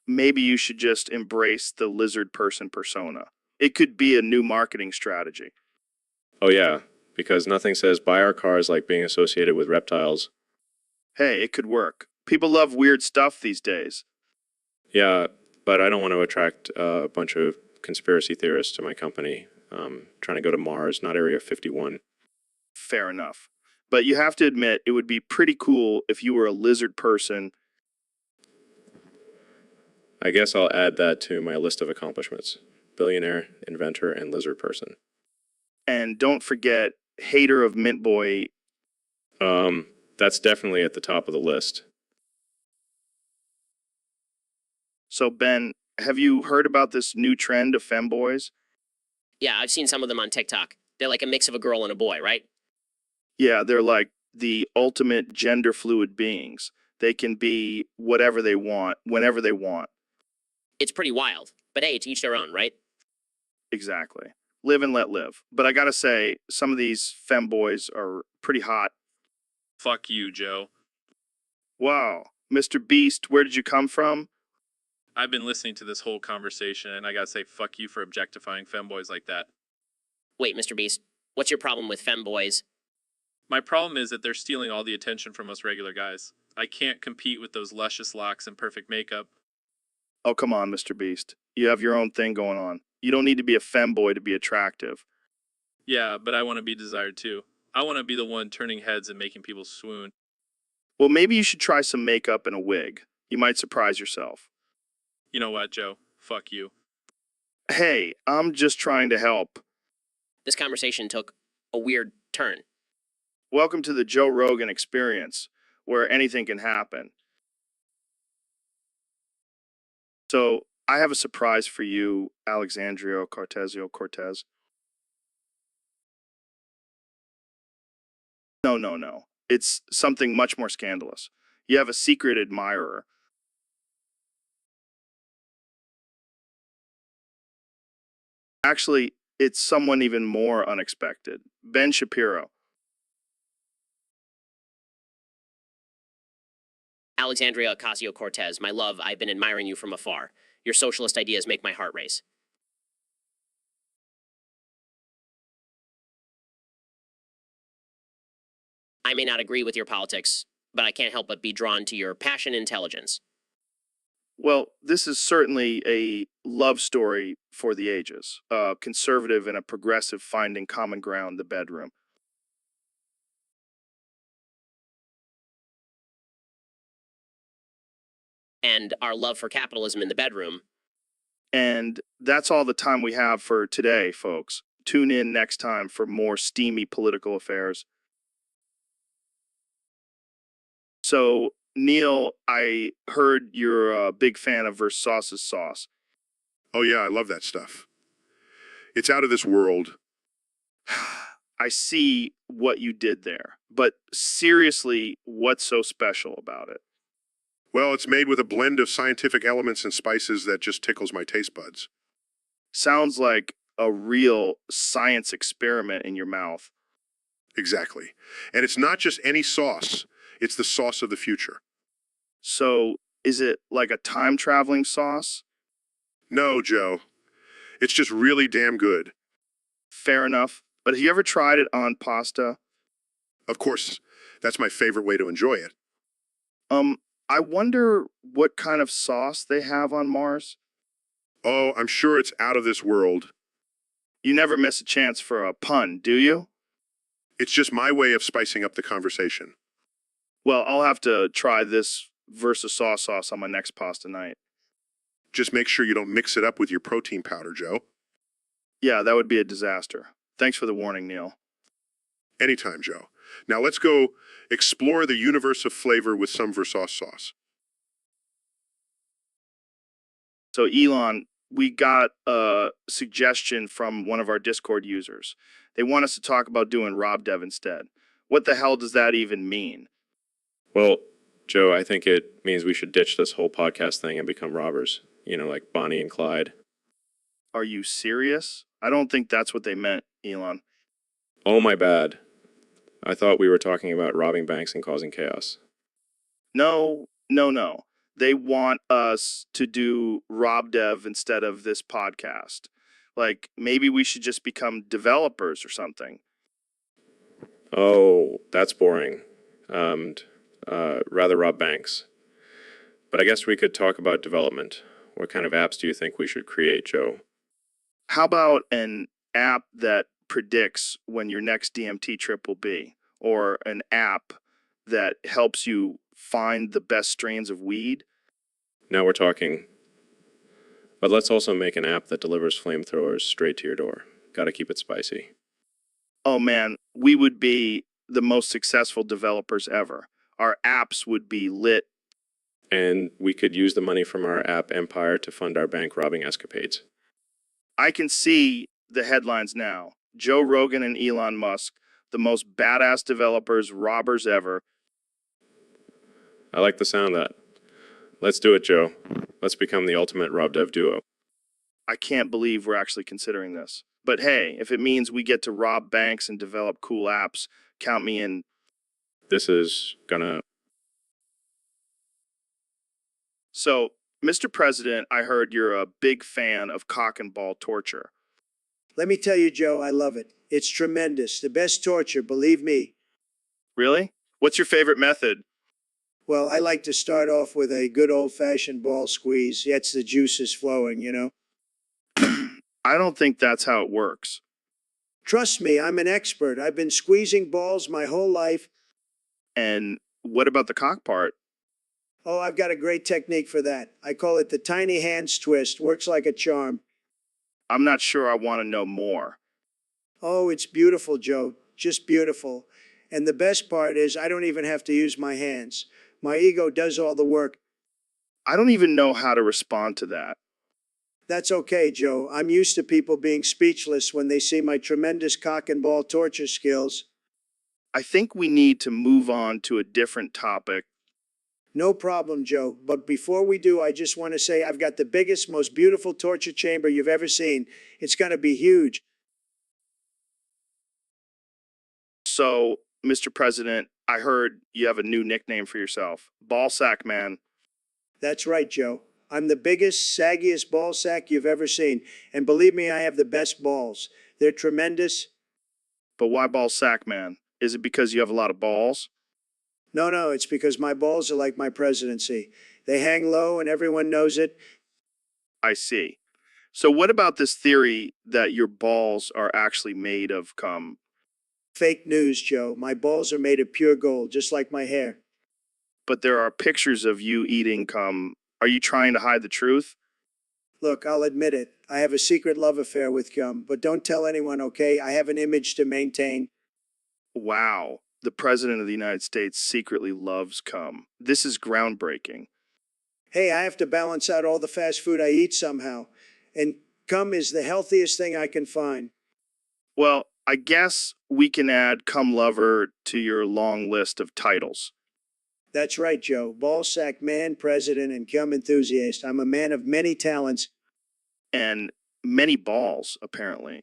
S1: Maybe you should just embrace the lizard person persona. It could be a new marketing strategy.
S4: Oh yeah, because nothing says buy our cars like being associated with reptiles.
S1: Hey, it could work. People love weird stuff these days.
S4: Yeah, but I don't want to attract a bunch of conspiracy theorists to my company. Trying to go to Mars, not Area 51.
S1: Fair enough. But you have to admit, it would be pretty cool if you were a lizard person.
S4: I guess I'll add that to my list of accomplishments. Billionaire, inventor, and lizard person.
S1: And don't forget, hater of Mint Boy.
S4: That's definitely at the top of the list.
S1: So, Ben, have you heard about this new trend of femboys?
S6: Yeah, I've seen some of them on TikTok. They're like a mix of a girl and a boy, right?
S1: Yeah, they're like the ultimate gender fluid beings. They can be whatever they want, whenever they want.
S6: It's pretty wild. But hey, to each their own, right?
S1: Exactly. Live and let live. But I gotta say, some of these femboys are pretty hot.
S10: Fuck you, Joe.
S1: Wow. Mr. Beast, where did you come from?
S10: I've been listening to this whole conversation, and I gotta say, fuck you for objectifying femboys like that.
S6: Wait, Mr. Beast, what's your problem with femboys?
S10: My problem is that they're stealing all the attention from us regular guys. I can't compete with those luscious locks and perfect makeup.
S1: Oh, come on, Mr. Beast. You have your own thing going on. You don't need to be a femboy to be attractive.
S10: Yeah, but I want to be desired too. I want to be the one turning heads and making people swoon.
S1: Well, maybe you should try some makeup and a wig. You might surprise yourself.
S10: You know what, Joe? Fuck you.
S1: Hey, I'm just trying to help.
S6: This conversation took a weird turn.
S1: Welcome to the Joe Rogan Experience, where anything can happen. So, I have a surprise for you, Alexandria Cortez. No. It's something much more scandalous. You have a secret admirer. Actually, it's someone even more unexpected. Ben Shapiro.
S6: Alexandria Ocasio-Cortez, my love, I've been admiring you from afar. Your socialist ideas make my heart race. I may not agree with your politics, but I can't help but be drawn to your passion and intelligence.
S1: Well, this is certainly a love story for the ages. A conservative and a progressive finding common ground in the bedroom.
S6: And our love for capitalism in the bedroom.
S1: And that's all the time we have for today, folks. Tune in next time for more steamy political affairs. So, Neil, I heard you're a big fan of Versace's sauce.
S5: Oh, yeah, I love that stuff. It's out of this world.
S1: I see what you did there, but seriously, what's so special about it?
S5: Well, it's made with a blend of scientific elements and spices that just tickles my taste buds.
S1: Sounds like a real science experiment in your mouth.
S5: Exactly. And it's not just any sauce, it's the sauce of the future.
S1: So, is it like a time traveling sauce?
S5: No, Joe. It's just really damn good.
S1: Fair enough. But have you ever tried it on pasta?
S5: Of course, that's my favorite way to enjoy it.
S1: I wonder what kind of sauce they have on Mars.
S5: Oh, I'm sure it's out of this world.
S1: You never miss a chance for a pun, do you?
S5: It's just my way of spicing up the conversation.
S1: Well, I'll have to try this Versace sauce on my next pasta night.
S5: Just make sure you don't mix it up with your protein powder, Joe.
S1: Yeah, that would be a disaster. Thanks for the warning, Neil.
S5: Anytime, Joe. Now let's go explore the universe of flavor with some Versace sauce.
S1: So, Elon, we got a suggestion from one of our Discord users. They want us to talk about doing Rob Dev instead. What the hell does that even mean?
S4: Well, Joe, I think it means we should ditch this whole podcast thing and become robbers. You know, like Bonnie and Clyde.
S1: Are you serious? I don't think that's what they meant, Elon.
S4: Oh, my bad. I thought we were talking about robbing banks and causing chaos.
S1: No. They want us to do Rob Dev instead of this podcast. Like, maybe we should just become developers or something.
S4: Oh, that's boring. Rather rob banks. But I guess we could talk about development. What kind of apps do you think we should create, Joe?
S1: How about an app that predicts when your next DMT trip will be? Or an app that helps you find the best strains of weed?
S4: Now we're talking. But let's also make an app that delivers flamethrowers straight to your door. Gotta keep it spicy.
S1: Oh man, we would be the most successful developers ever. Our apps would be lit.
S4: And we could use the money from our app empire to fund our bank robbing escapades.
S1: I can see the headlines now. Joe Rogan and Elon Musk, the most badass developers, robbers ever.
S4: I like the sound of that. Let's do it, Joe. Let's become the ultimate Rob Dev duo.
S1: I can't believe we're actually considering this. But hey, if it means we get to rob banks and develop cool apps, count me in.
S4: This is gonna...
S1: So, Mr. President, I heard you're a big fan of cock and ball torture.
S8: Let me tell you, Joe, I love it. It's tremendous. The best torture, believe me.
S1: Really? What's your favorite method?
S8: Well, I like to start off with a good old-fashioned ball squeeze. Gets the juices flowing, you know?
S1: I don't think that's how it works.
S8: Trust me, I'm an expert. I've been squeezing balls my whole life.
S1: And what about the cock part?
S8: Oh, I've got a great technique for that. I call it the tiny hands twist. Works like a charm.
S1: I'm not sure I want to know more.
S8: Oh, it's beautiful, Joe. Just beautiful. And the best part is I don't even have to use my hands. My ego does all the work.
S1: I don't even know how to respond to that.
S8: That's okay, Joe. I'm used to people being speechless when they see my tremendous cock and ball torture skills.
S1: I think we need to move on to a different topic.
S8: No problem, Joe. But before we do, I just want to say I've got the biggest, most beautiful torture chamber you've ever seen. It's going to be huge.
S1: So, Mr. President, I heard you have a new nickname for yourself. Ballsack Man.
S8: That's right, Joe. I'm the biggest, saggiest ball sack you've ever seen. And believe me, I have the best balls. They're tremendous.
S1: But why Ballsack Man? Is it because you have a lot of balls?
S8: No, it's because my balls are like my presidency. They hang low and everyone knows it.
S1: I see. So what about this theory that your balls are actually made of cum?
S8: Fake news, Joe. My balls are made of pure gold, just like my hair.
S1: But there are pictures of you eating cum. Are you trying to hide the truth?
S8: Look, I'll admit it. I have a secret love affair with cum, but don't tell anyone, okay? I have an image to maintain.
S1: Wow. The President of the United States secretly loves cum. This is groundbreaking.
S8: Hey, I have to balance out all the fast food I eat somehow. And cum is the healthiest thing I can find.
S1: Well, I guess we can add cum lover to your long list of titles.
S8: That's right, Joe. Ballsack man, president, and cum enthusiast. I'm a man of many talents.
S1: And many balls, apparently.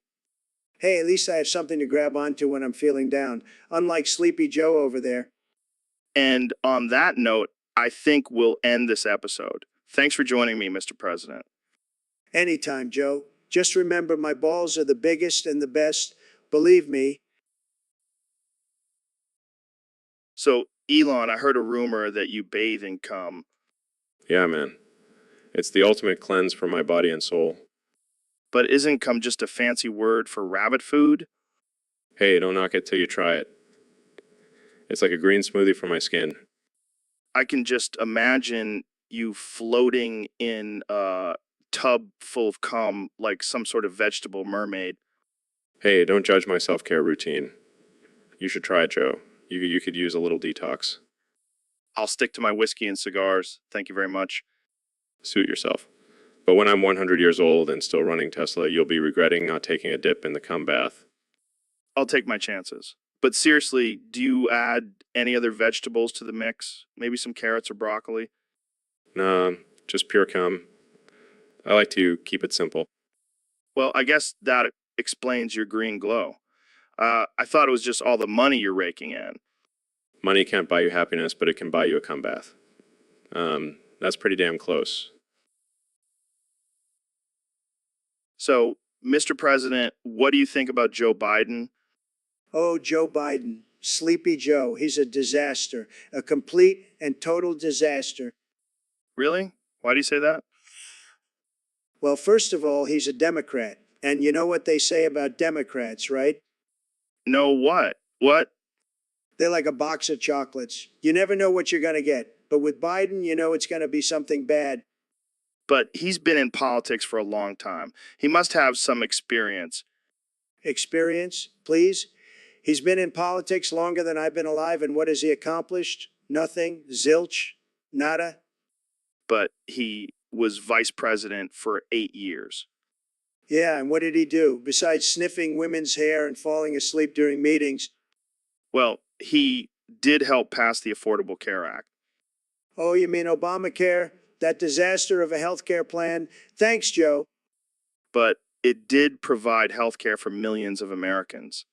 S8: Hey, at least I have something to grab onto when I'm feeling down, unlike Sleepy Joe over there.
S1: And on that note, I think we'll end this episode. Thanks for joining me, Mr. President.
S8: Anytime, Joe. Just remember, my balls are the biggest and the best. Believe me.
S1: So, Elon, I heard a rumor that you bathe in cum.
S4: Yeah, man. It's the ultimate cleanse for my body and soul.
S1: But isn't cum just a fancy word for rabbit food?
S4: Hey, don't knock it till you try it. It's like a green smoothie for my skin.
S1: I can just imagine you floating in a tub full of cum like some sort of vegetable mermaid.
S4: Hey, don't judge my self-care routine. You should try it, Joe. You could use a little detox.
S1: I'll stick to my whiskey and cigars. Thank you very much.
S4: Suit yourself. But when I'm 100 years old and still running Tesla, you'll be regretting not taking a dip in the cum bath.
S1: I'll take my chances. But seriously, do you add any other vegetables to the mix? Maybe some carrots or broccoli?
S4: Nah, just pure cum. I like to keep it simple.
S1: Well, I guess that explains your green glow. I thought it was just all the money you're raking in.
S4: Money can't buy you happiness, but it can buy you a cum bath. That's pretty damn close.
S1: So, Mr. President, what do you think about Joe Biden?
S8: Oh, Joe Biden. Sleepy Joe. He's a disaster. A complete and total disaster.
S1: Really? Why do you say that?
S8: Well, first of all, he's a Democrat. And you know what they say about Democrats, right?
S1: No, what? What?
S8: They're like a box of chocolates. You never know what you're going to get. But with Biden, you know it's going to be something bad.
S1: But he's been in politics for a long time. He must have some experience.
S8: Experience, please? He's been in politics longer than I've been alive, and what has he accomplished? Nothing. Zilch. Nada.
S1: But he was vice president for 8 years.
S8: Yeah, and what did he do? Besides sniffing women's hair and falling asleep during meetings?
S1: Well, he did help pass the Affordable Care Act.
S8: Oh, you mean Obamacare? That disaster of a health care plan? Thanks, Joe.
S1: But it did provide health care for millions of Americans.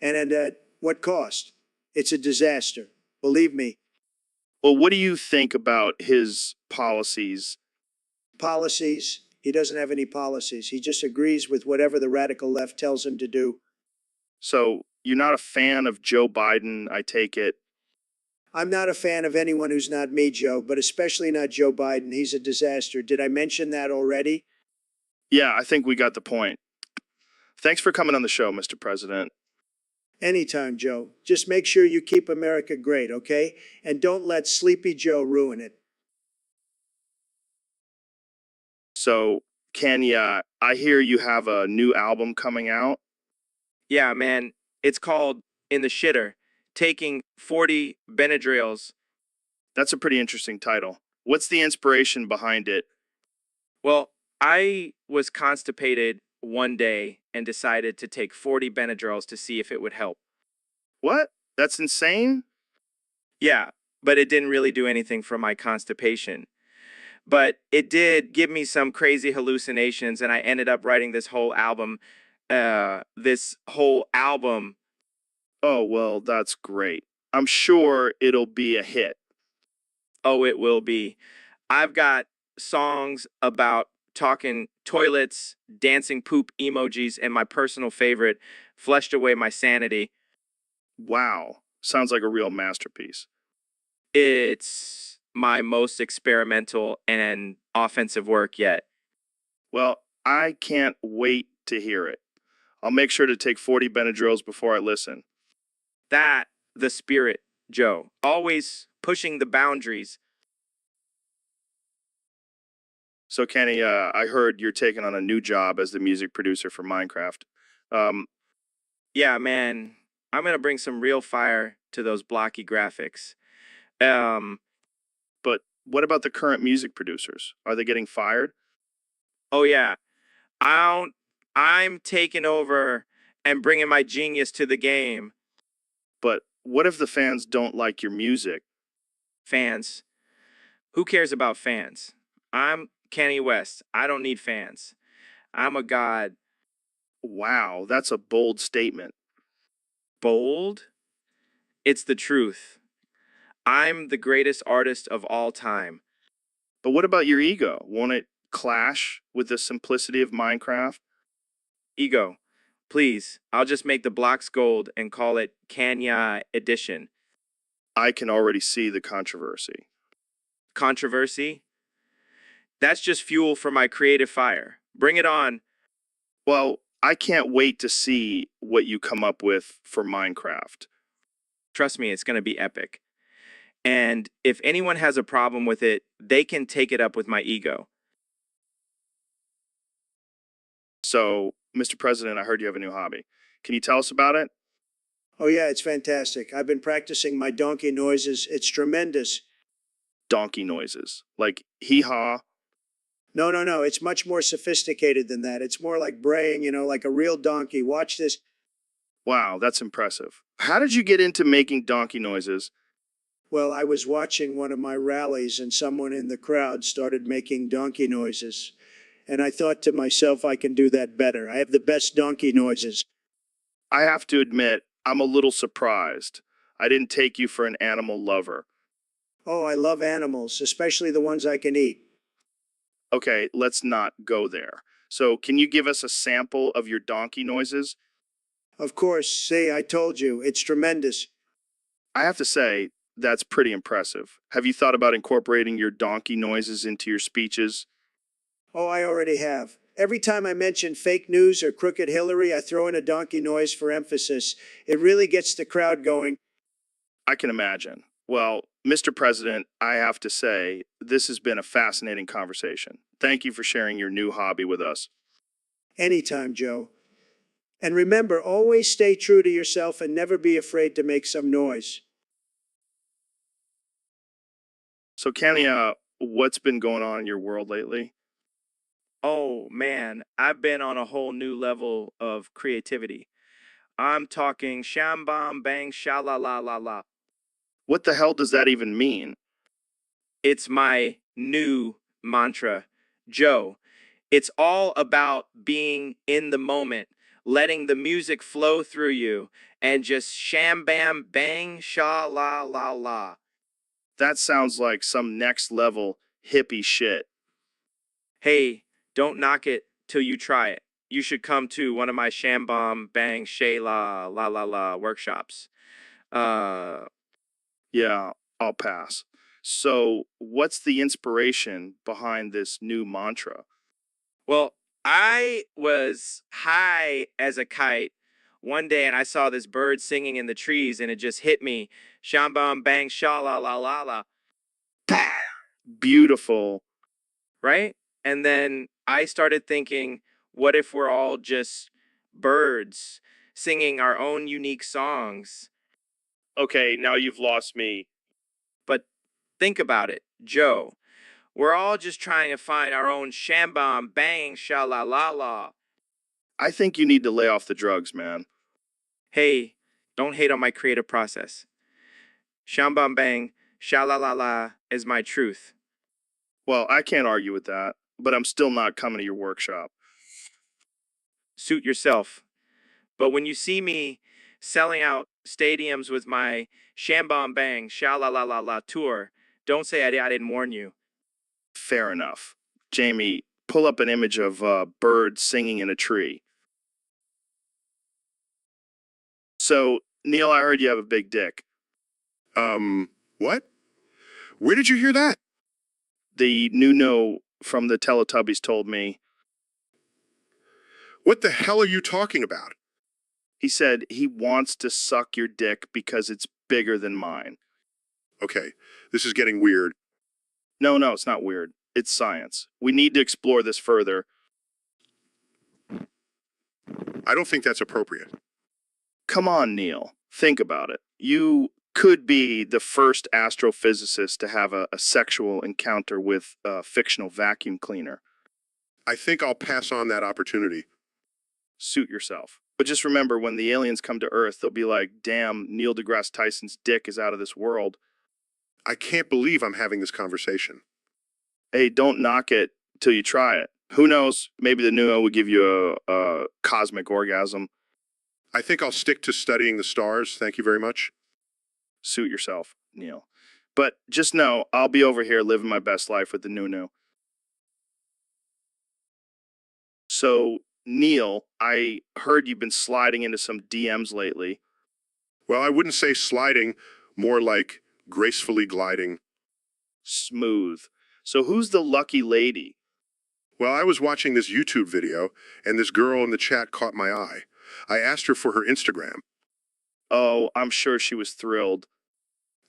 S8: And at what cost? It's a disaster. Believe me.
S1: Well, what do you think about his policies?
S8: Policies? He doesn't have any policies. He just agrees with whatever the radical left tells him to do.
S1: So, you're not a fan of Joe Biden, I take it.
S8: I'm not a fan of anyone who's not me, Joe, but especially not Joe Biden. He's a disaster. Did I mention that already?
S1: Yeah, I think we got the point. Thanks for coming on the show, Mr. President.
S8: Anytime, Joe. Just make sure you keep America great, okay? And don't let Sleepy Joe ruin it.
S1: So, Kenya, I hear you have a new album coming out.
S2: Yeah, man. It's called In the Shitter, taking 40 Benadryls.
S1: That's a pretty interesting title. What's the inspiration behind it?
S2: Well, I was constipated one day and decided to take 40 Benadryls to see if it would help.
S1: What? That's insane?
S2: Yeah, but it didn't really do anything for my constipation. But it did give me some crazy hallucinations, and I ended up writing this whole album.
S1: Oh, well, that's great. I'm sure it'll be a hit.
S2: Oh, it will be. I've got songs about talking toilets, dancing poop emojis, and my personal favorite, Fleshed Away My Sanity.
S1: Wow. Sounds like a real masterpiece.
S2: It's my most experimental and offensive work yet.
S1: Well, I can't wait to hear it. I'll make sure to take 40 Benadryls before I listen.
S2: That, the spirit, Joe. Always pushing the boundaries.
S1: So, Kenny, I heard you're taking on a new job as the music producer for Minecraft. Um,
S2: Yeah, man. I'm gonna bring some real fire to those blocky graphics. Um,
S1: but what about the current music producers? Are they getting fired?
S2: oh yeah. I'm taking over and bringing my genius to the game.
S1: But what if the fans don't like your music?
S2: Fans. Who cares about fans? I'm Kanye West. I don't need fans. I'm a god.
S1: Wow, that's a bold statement.
S2: Bold? It's the truth. I'm the greatest artist of all time.
S1: But what about your ego? Won't it clash with the simplicity of Minecraft?
S2: Ego. Please, I'll just make the blocks gold and call it Kanye Edition.
S1: I can already see the controversy.
S2: Controversy? That's just fuel for my creative fire. Bring it on.
S1: Well, I can't wait to see what you come up with for Minecraft.
S2: Trust me, it's going to be epic. And if anyone has a problem with it, they can take it up with my ego.
S1: So, Mr. President, I heard you have a new hobby. Can you tell us about it?
S8: Oh, yeah, it's fantastic. I've been practicing my donkey noises. It's tremendous.
S1: Donkey noises. Like hee-haw.
S8: No, no, no. It's much more sophisticated than that. It's more like braying, like a real donkey. Watch this.
S1: Wow, that's impressive. How did you get into making donkey noises?
S8: Well, I was watching one of my rallies and someone in the crowd started making donkey noises. And I thought to myself, I can do that better. I have the best donkey noises.
S1: I have to admit, I'm a little surprised. I didn't take you for an animal lover.
S8: Oh, I love animals, especially the ones I can eat.
S1: Okay, let's not go there. So, can you give us a sample of your donkey noises?
S8: Of course, see, I told you, it's tremendous.
S1: I have to say, that's pretty impressive. Have you thought about incorporating your donkey noises into your speeches?
S8: Oh, I already have. Every time I mention fake news or crooked Hillary, I throw in a donkey noise for emphasis. It really gets the crowd going.
S1: I can imagine. Well, Mr. President, I have to say, this has been a fascinating conversation. Thank you for sharing your new hobby with us.
S8: Anytime, Joe. And remember, always stay true to yourself and never be afraid to make some noise.
S1: So, Kenny, what's been going on in your world lately?
S2: Oh man, I've been on a whole new level of creativity. I'm talking sham bam bang sha la la la la.
S1: What the hell does that even mean?
S2: It's my new mantra. Joe, it's all about being in the moment, letting the music flow through you, and just sham bam bang sha la la la.
S1: That sounds like some next level hippie shit.
S2: Hey, don't knock it till you try it. You should come to one of my sham bam bang shay la la la la workshops. Uh,
S1: Yeah, I'll pass. So, what's the inspiration behind this new mantra?
S2: well, I was high as a kite one day and I saw this bird singing in the trees and it just hit me. Shambam bang sha la la la la.
S1: Beautiful.
S2: Right? And then I started thinking, what if we're all just birds singing our own unique songs?
S1: Okay, now you've lost me.
S2: But think about it, Joe. We're all just trying to find our own shambam bang sha la la la.
S1: I think you need to lay off the drugs, man.
S2: Hey, don't hate on my creative process. Shambam bang sha la la la is my truth.
S1: Well, I can't argue with that, but I'm still not coming to your workshop.
S2: Suit yourself. But when you see me selling out stadiums with my Shambam Bang Sha La La La La tour, don't say I didn't warn you.
S1: Fair enough. Jamie, pull up an image of a bird singing in a tree. So, Neil, I heard you have a big dick.
S5: What? Where did you hear that?
S1: The Nuno from the Teletubbies told me.
S5: What the hell are you talking about?
S1: He said he wants to suck your dick because it's bigger than mine.
S5: Okay, this is getting weird.
S1: No, it's not weird. It's science. We need to explore this further.
S5: I don't think that's appropriate.
S1: Come on, Neil. Think about it. You could be the first astrophysicist to have a sexual encounter with a fictional vacuum cleaner.
S5: I think I'll pass on that opportunity.
S1: Suit yourself. But just remember, when the aliens come to Earth, they'll be like, damn, Neil deGrasse Tyson's dick is out of this world.
S5: I can't believe I'm having this conversation.
S1: Hey, don't knock it till you try it. Who knows? Maybe the Nuno will give you a cosmic orgasm.
S5: I think I'll stick to studying the stars. Thank you very much.
S1: Suit yourself, Neil. But just know, I'll be over here living my best life with the Nuno. So, Neil, I heard you've been sliding into some DMs lately.
S5: Well, I wouldn't say sliding, more like gracefully gliding.
S1: Smooth. So who's the lucky lady?
S5: Well, I was watching this YouTube video, and this girl in the chat caught my eye. I asked her for her Instagram.
S1: Oh, I'm sure she was thrilled.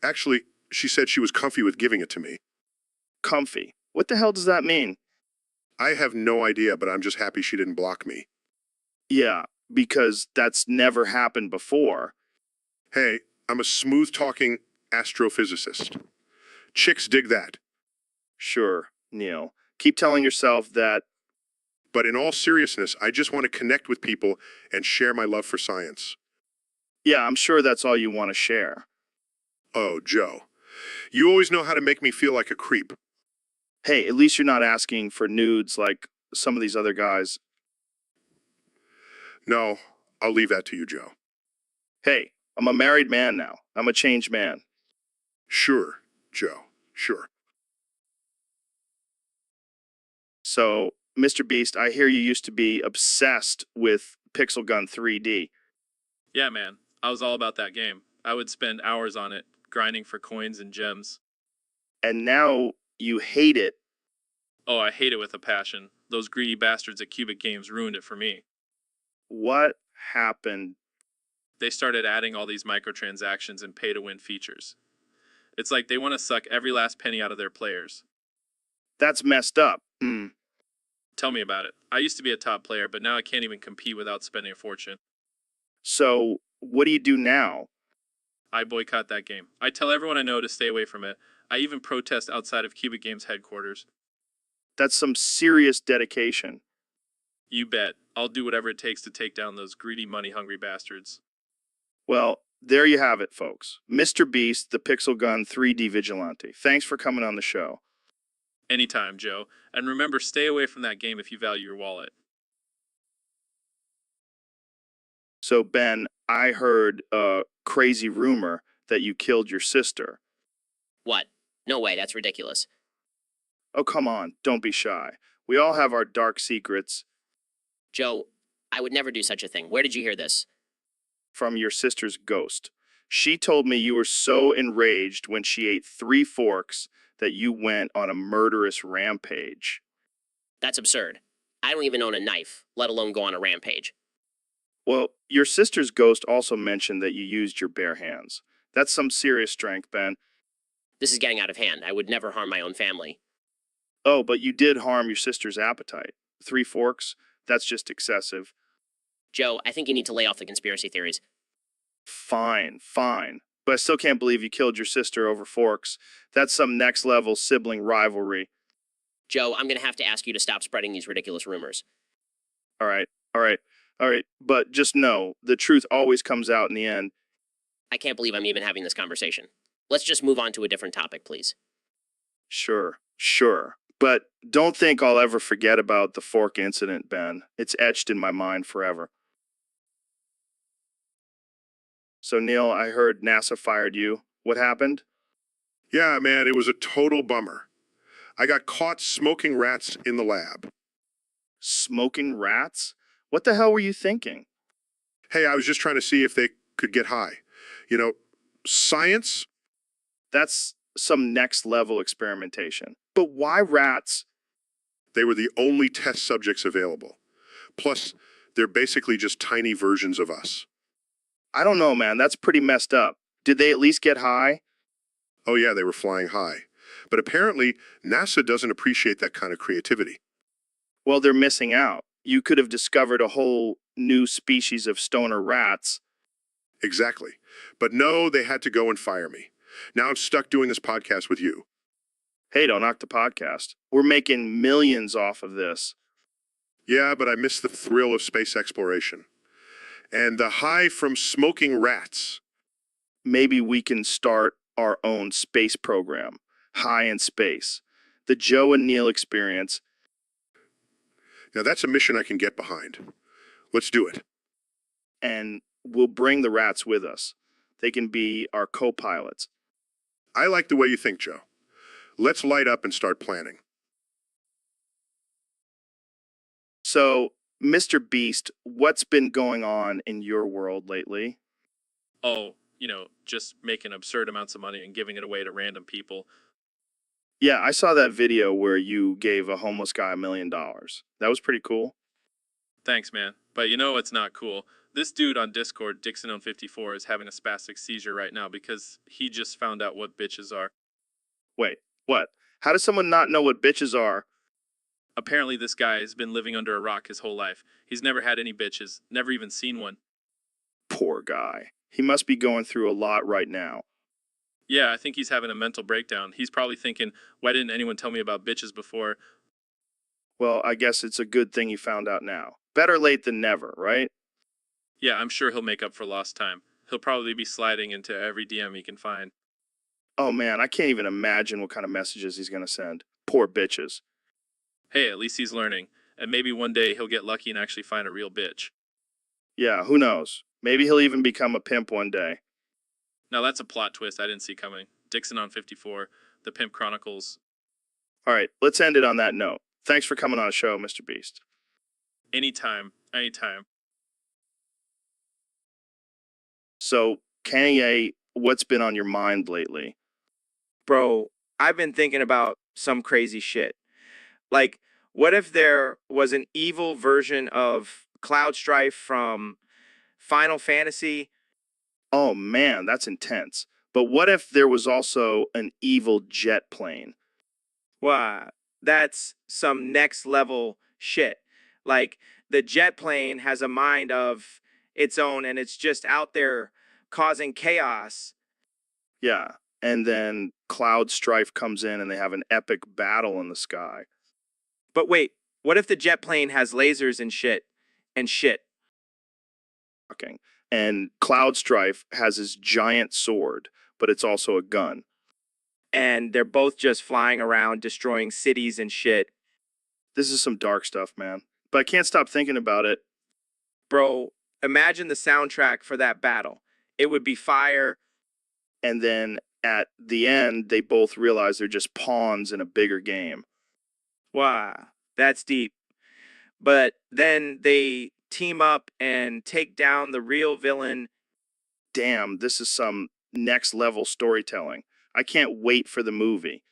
S5: Actually, she said she was comfy with giving it to me.
S1: Comfy. What the hell does that mean?
S5: I have no idea, but I'm just happy she didn't block me.
S1: Yeah, because that's never happened before.
S5: Hey, I'm a smooth-talking astrophysicist. Chicks dig that.
S1: Sure, Neil. Keep telling yourself that.
S5: But in all seriousness, I just want to connect with people and share my love for science.
S1: Yeah, I'm sure that's all you want to share.
S5: Oh, Joe, you always know how to make me feel like a creep.
S1: Hey, at least you're not asking for nudes like some of these other guys.
S5: No, I'll leave that to you, Joe.
S1: Hey, I'm a married man now. I'm a changed man.
S5: Sure, Joe, sure.
S1: So, Mr. Beast, I hear you used to be obsessed with Pixel Gun 3D.
S10: Yeah, man. I was all about that game. I would spend hours on it, grinding for coins and gems.
S1: And now you hate it.
S10: Oh, I hate it with a passion. Those greedy bastards at Cubic Games ruined it for me.
S1: What happened?
S10: They started adding all these microtransactions and pay-to-win features. It's like they want to suck every last penny out of their players.
S1: That's messed up.
S10: Tell me about it. I used to be a top player, but now I can't even compete without spending a fortune.
S1: So, what do you do now?
S10: I boycott that game. I tell everyone I know to stay away from it. I even protest outside of Cubic Games headquarters.
S1: That's some serious dedication.
S10: You bet. I'll do whatever it takes to take down those greedy, money-hungry bastards.
S1: Well, there you have it, folks. Mr. Beast, the Pixel Gun 3D Vigilante. Thanks for coming on the show.
S10: Anytime, Joe. And remember, stay away from that game if you value your wallet.
S1: So, Ben, I heard a crazy rumor that you killed your sister.
S6: What? No way, that's ridiculous.
S1: Oh, come on. Don't be shy. We all have our dark secrets.
S6: Joe, I would never do such a thing. Where did you hear this?
S1: From your sister's ghost. She told me you were so enraged when she ate 3 forks that you went on a murderous rampage.
S6: That's absurd. I don't even own a knife, let alone go on a rampage.
S1: Well, your sister's ghost also mentioned that you used your bare hands. That's some serious strength, Ben.
S6: This is getting out of hand. I would never harm my own family.
S1: Oh, but you did harm your sister's appetite. 3 forks? That's just excessive.
S6: Joe, I think you need to lay off the conspiracy theories.
S1: Fine, fine. But I still can't believe you killed your sister over forks. That's some next level sibling rivalry.
S6: Joe, I'm going to have to ask you to stop spreading these ridiculous rumors.
S1: All right, all right, all right. But just know, the truth always comes out in the end.
S6: I can't believe I'm even having this conversation. Let's just move on to a different topic, please.
S1: Sure, sure. But don't think I'll ever forget about the fork incident, Ben. It's etched in my mind forever. So, Neil, I heard NASA fired you. What happened?
S5: Yeah, man, it was a total bummer. I got caught smoking rats in the lab.
S1: Smoking rats? What the hell were you thinking?
S5: Hey, I was just trying to see if they could get high. You know, science?
S1: That's some next level experimentation. But why rats?
S5: They were the only test subjects available. Plus, they're basically just tiny versions of us.
S1: I don't know, man. That's pretty messed up. Did they at least get high?
S5: Oh yeah, they were flying high. But apparently, NASA doesn't appreciate that kind of creativity.
S1: Well, they're missing out. You could have discovered a whole new species of stoner rats.
S5: Exactly. But no, they had to go and fire me. Now I'm stuck doing this podcast with you.
S1: Hey, don't knock the podcast. We're making millions off of this.
S5: Yeah, but I miss the thrill of space exploration. And the high from smoking rats.
S1: Maybe we can start our own space program. High in space. The Joe and Neil experience.
S5: Now that's a mission I can get behind. Let's do it.
S1: And we'll bring the rats with us. They can be our co-pilots.
S5: I like the way you think, Joe. Let's light up and start planning.
S1: So, Mr. Beast, what's been going on in your world lately?
S10: Oh, just making absurd amounts of money and giving it away to random people.
S1: Yeah, I saw that video where you gave a homeless guy $1 million. That was pretty cool.
S10: Thanks, man. But you know what's not cool? This dude on Discord, Dixon54, is having a spastic seizure right now because he just found out what bitches are.
S1: Wait, what? How does someone not know what bitches are?
S10: Apparently this guy has been living under a rock his whole life. He's never had any bitches, never even seen one.
S1: Poor guy. He must be going through a lot right now.
S10: Yeah, I think he's having a mental breakdown. He's probably thinking, why didn't anyone tell me about bitches before?
S1: Well, I guess it's a good thing you found out now. Better late than never, right?
S10: Yeah, I'm sure he'll make up for lost time. He'll probably be sliding into every DM he can find.
S1: Oh man, I can't even imagine what kind of messages he's gonna send. Poor bitches.
S10: Hey, at least he's learning. And maybe one day he'll get lucky and actually find a real bitch.
S1: Yeah, who knows? Maybe he'll even become a pimp one day.
S10: Now that's a plot twist I didn't see coming. Dixon on 54, The Pimp Chronicles.
S1: All right, let's end it on that note. Thanks for coming on the show, Mr. Beast.
S10: Anytime, anytime.
S1: So, Kanye, what's been on your mind lately?
S2: Bro, I've been thinking about some crazy shit. Like, what if there was an evil version of Cloud Strife from Final Fantasy?
S1: Oh man, that's intense. But what if there was also an evil jet plane?
S2: Wow, that's some next level shit. Like, the jet plane has a mind of its own and it's just out there causing chaos.
S1: Yeah, and then Cloud Strife comes in and they have an epic battle in the sky.
S2: But wait, what if the jet plane has lasers and shit? And shit.
S1: And Cloud Strife has his giant sword, but it's also a gun.
S2: And they're both just flying around destroying cities and shit.
S1: This is some dark stuff, man. But I can't stop thinking about it.
S2: Bro, imagine the soundtrack for that battle. It would be fire.
S1: And then at the end, they both realize they're just pawns in a bigger game.
S2: Wow, that's deep. But then they team up and take down the real villain.
S1: Damn, this is some next level storytelling. I can't wait for the movie.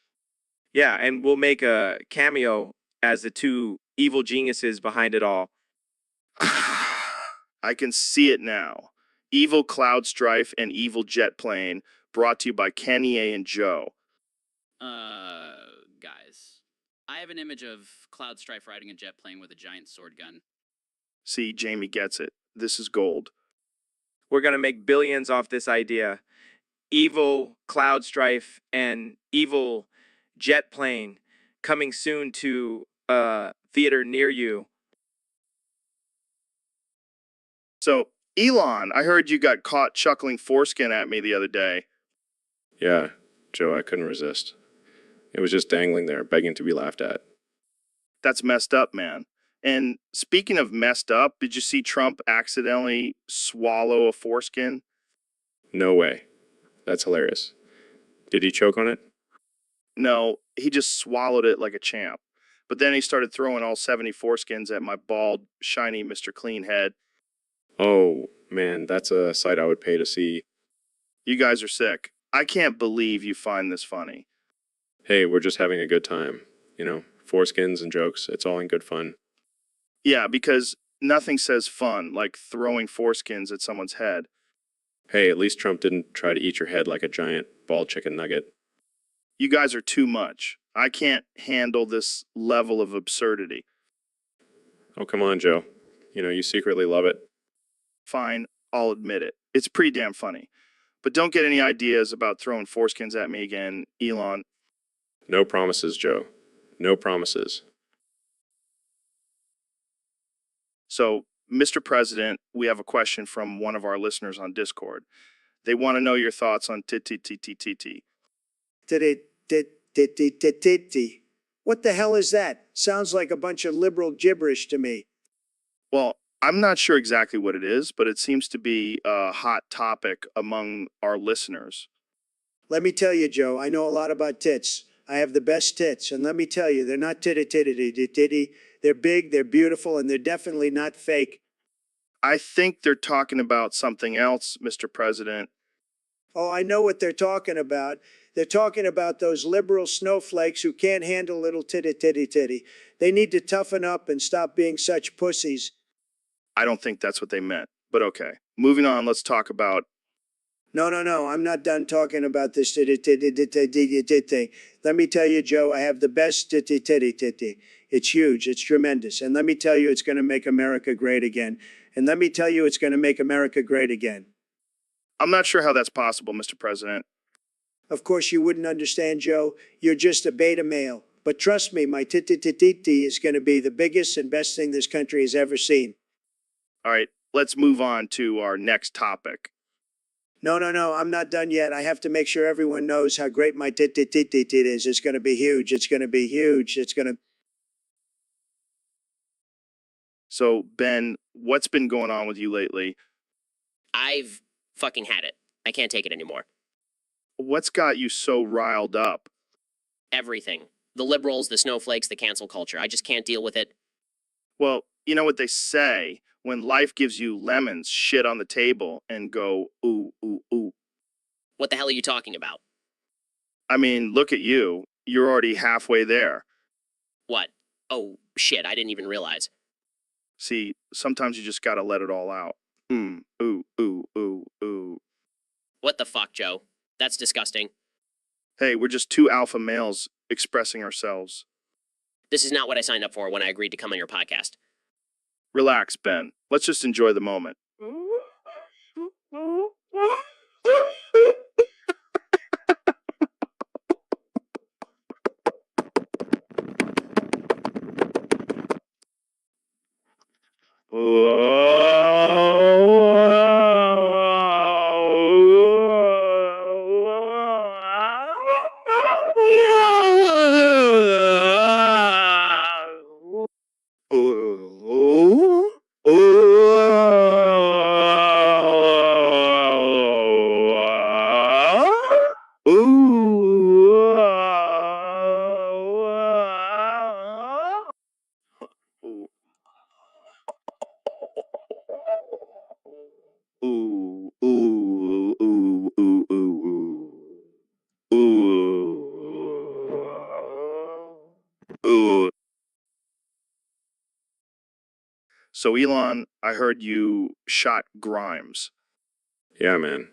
S2: Yeah, and we'll make a cameo as the two evil geniuses behind it all.
S1: I can see it now. Evil Cloud Strife and Evil Jet Plane, brought to you by Kenny A and Joe.
S3: Guys, I have an image of Cloud Strife riding a jet plane with a giant sword gun.
S1: See, Jamie gets it. This is gold.
S2: We're going to make billions off this idea. Evil Cloud Strife and Evil Jet Plane coming soon to a theater near you.
S1: So, Elon, I heard you got caught chuckling foreskin at me the other day.
S4: Yeah, Joe, I couldn't resist. It was just dangling there, begging to be laughed at.
S1: That's messed up, man. And speaking of messed up, did you see Trump accidentally swallow a foreskin?
S4: No way. That's hilarious. Did he choke on it?
S1: No, he just swallowed it like a champ. But then he started throwing all 70 foreskins at my bald, shiny Mr. Clean head.
S4: Oh, man, that's a sight I would pay to see.
S1: You guys are sick. I can't believe you find this funny.
S4: Hey, we're just having a good time. You know, foreskins and jokes, it's all in good fun.
S1: Yeah, because nothing says fun like throwing foreskins at someone's head.
S4: Hey, at least Trump didn't try to eat your head like a giant bald chicken nugget.
S1: You guys are too much. I can't handle this level of absurdity.
S4: Oh, come on, Joe. You know, you secretly love it.
S1: Fine, I'll admit it. It's pretty damn funny. But don't get any ideas about throwing foreskins at me again, Elon.
S4: No promises, Joe. No promises.
S1: So, Mr. President, we have a question from one of our listeners on Discord. They want to know your thoughts on TTTTTT.
S8: What the hell is that? Sounds like a bunch of liberal gibberish to me.
S1: Well, I'm not sure exactly what it is, but it seems to be a hot topic among our listeners.
S8: Let me tell you, Joe, I know a lot about tits. I have the best tits, and let me tell you, they're not titty. They're big, they're beautiful, and they're definitely not fake.
S1: I think they're talking about something else, Mr. President.
S8: Oh, I know what they're talking about. They're talking about those liberal snowflakes who can't handle little titty. They need to toughen up and stop being such pussies.
S1: I don't think that's what they meant, but okay. Moving on, let's talk about...
S8: No, I'm not done talking about this thing. Let me tell you, Joe, I have the best titty. It's huge, it's tremendous. And let me tell you, it's going to make America great again. And let me tell you, it's going to make America great again.
S1: I'm not sure how that's possible, Mr. President.
S8: Of course, you wouldn't understand, Joe. You're just a beta male. But trust me, my titty is going to be the biggest and best thing this country has ever seen.
S1: All right, let's move on to our next topic.
S8: No, I'm not done yet. I have to make sure everyone knows how great my tit is. It's going to be huge. It's going to be huge. It's going to...
S1: So, Ben, what's been going on with you lately?
S6: I've fucking had it. I can't take it anymore.
S1: What's got you so riled up?
S6: Everything. The liberals, the snowflakes, the cancel culture. I just can't deal with it.
S1: Well, you know what they say, when life gives you lemons, shit on the table and go, ooh.
S6: What the hell are you talking about?
S1: I mean, look at you. You're already halfway there.
S6: What? Oh, shit, I didn't even realize.
S1: See, sometimes you just gotta let it all out. Ooh.
S6: What the fuck, Joe? That's disgusting.
S1: Hey, we're just two alpha males expressing ourselves.
S6: This is not what I signed up for when I agreed to come on your podcast.
S1: Relax, Ben. Let's just enjoy the moment. So, Elon, I heard you shot Grimes.
S4: Yeah, man.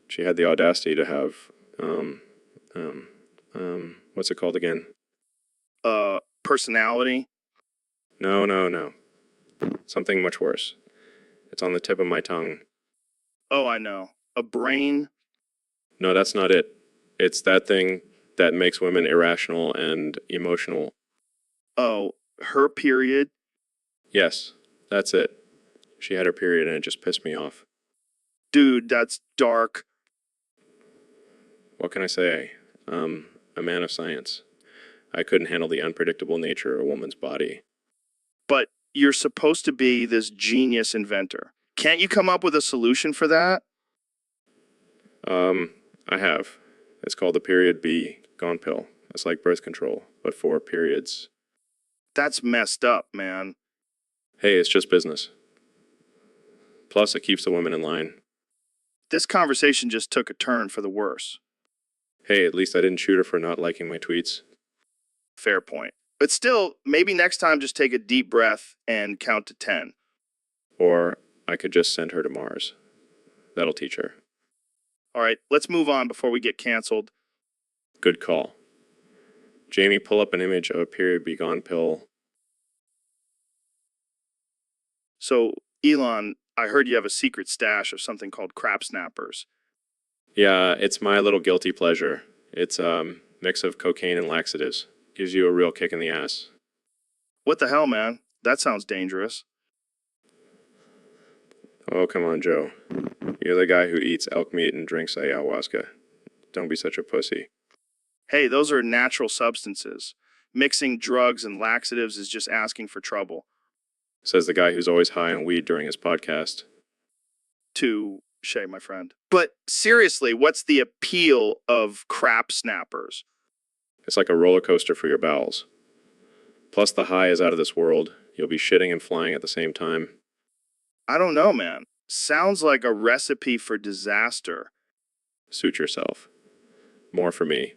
S4: She had the audacity to have, what's it called again?
S1: Personality?
S4: No. Something much worse. It's on the tip of my tongue.
S1: Oh, I know. A brain?
S4: No, that's not it. It's that thing that makes women irrational and emotional.
S1: Oh, her period?
S4: Yes, that's it. She had her period and it just pissed me off.
S1: Dude, that's dark.
S4: What can I say? A man of science. I couldn't handle the unpredictable nature of a woman's body.
S1: But you're supposed to be this genius inventor. Can't you come up with a solution for that?
S4: I have. It's called the period B gone pill. It's like birth control, but for periods.
S1: That's messed up, man.
S4: Hey, it's just business. Plus, it keeps the women in line.
S1: This conversation just took a turn for the worse.
S4: Hey, at least I didn't shoot her for not liking my tweets.
S1: Fair point. But still, maybe next time just take a deep breath and count to 10.
S4: Or I could just send her to Mars. That'll teach her.
S1: All right, let's move on before we get canceled.
S4: Good call. Jamie, pull up an image of a period B gone pill.
S1: So, Elon, I heard you have a secret stash of something called crap snappers.
S4: Yeah, it's my little guilty pleasure. It's a mix of cocaine and laxatives. Gives you a real kick in the ass.
S1: What the hell, man? That sounds dangerous.
S4: Oh, come on, Joe. You're the guy who eats elk meat and drinks ayahuasca. Don't be such a pussy.
S1: Hey, those are natural substances. Mixing drugs and laxatives is just asking for trouble.
S4: Says the guy who's always high on weed during his podcast.
S1: Touche, my friend. But seriously, what's the appeal of crap snappers?
S4: It's like a roller coaster for your bowels. Plus, the high is out of this world. You'll be shitting and flying at the same time.
S1: I don't know, man. Sounds like a recipe for disaster.
S4: Suit yourself. More for me.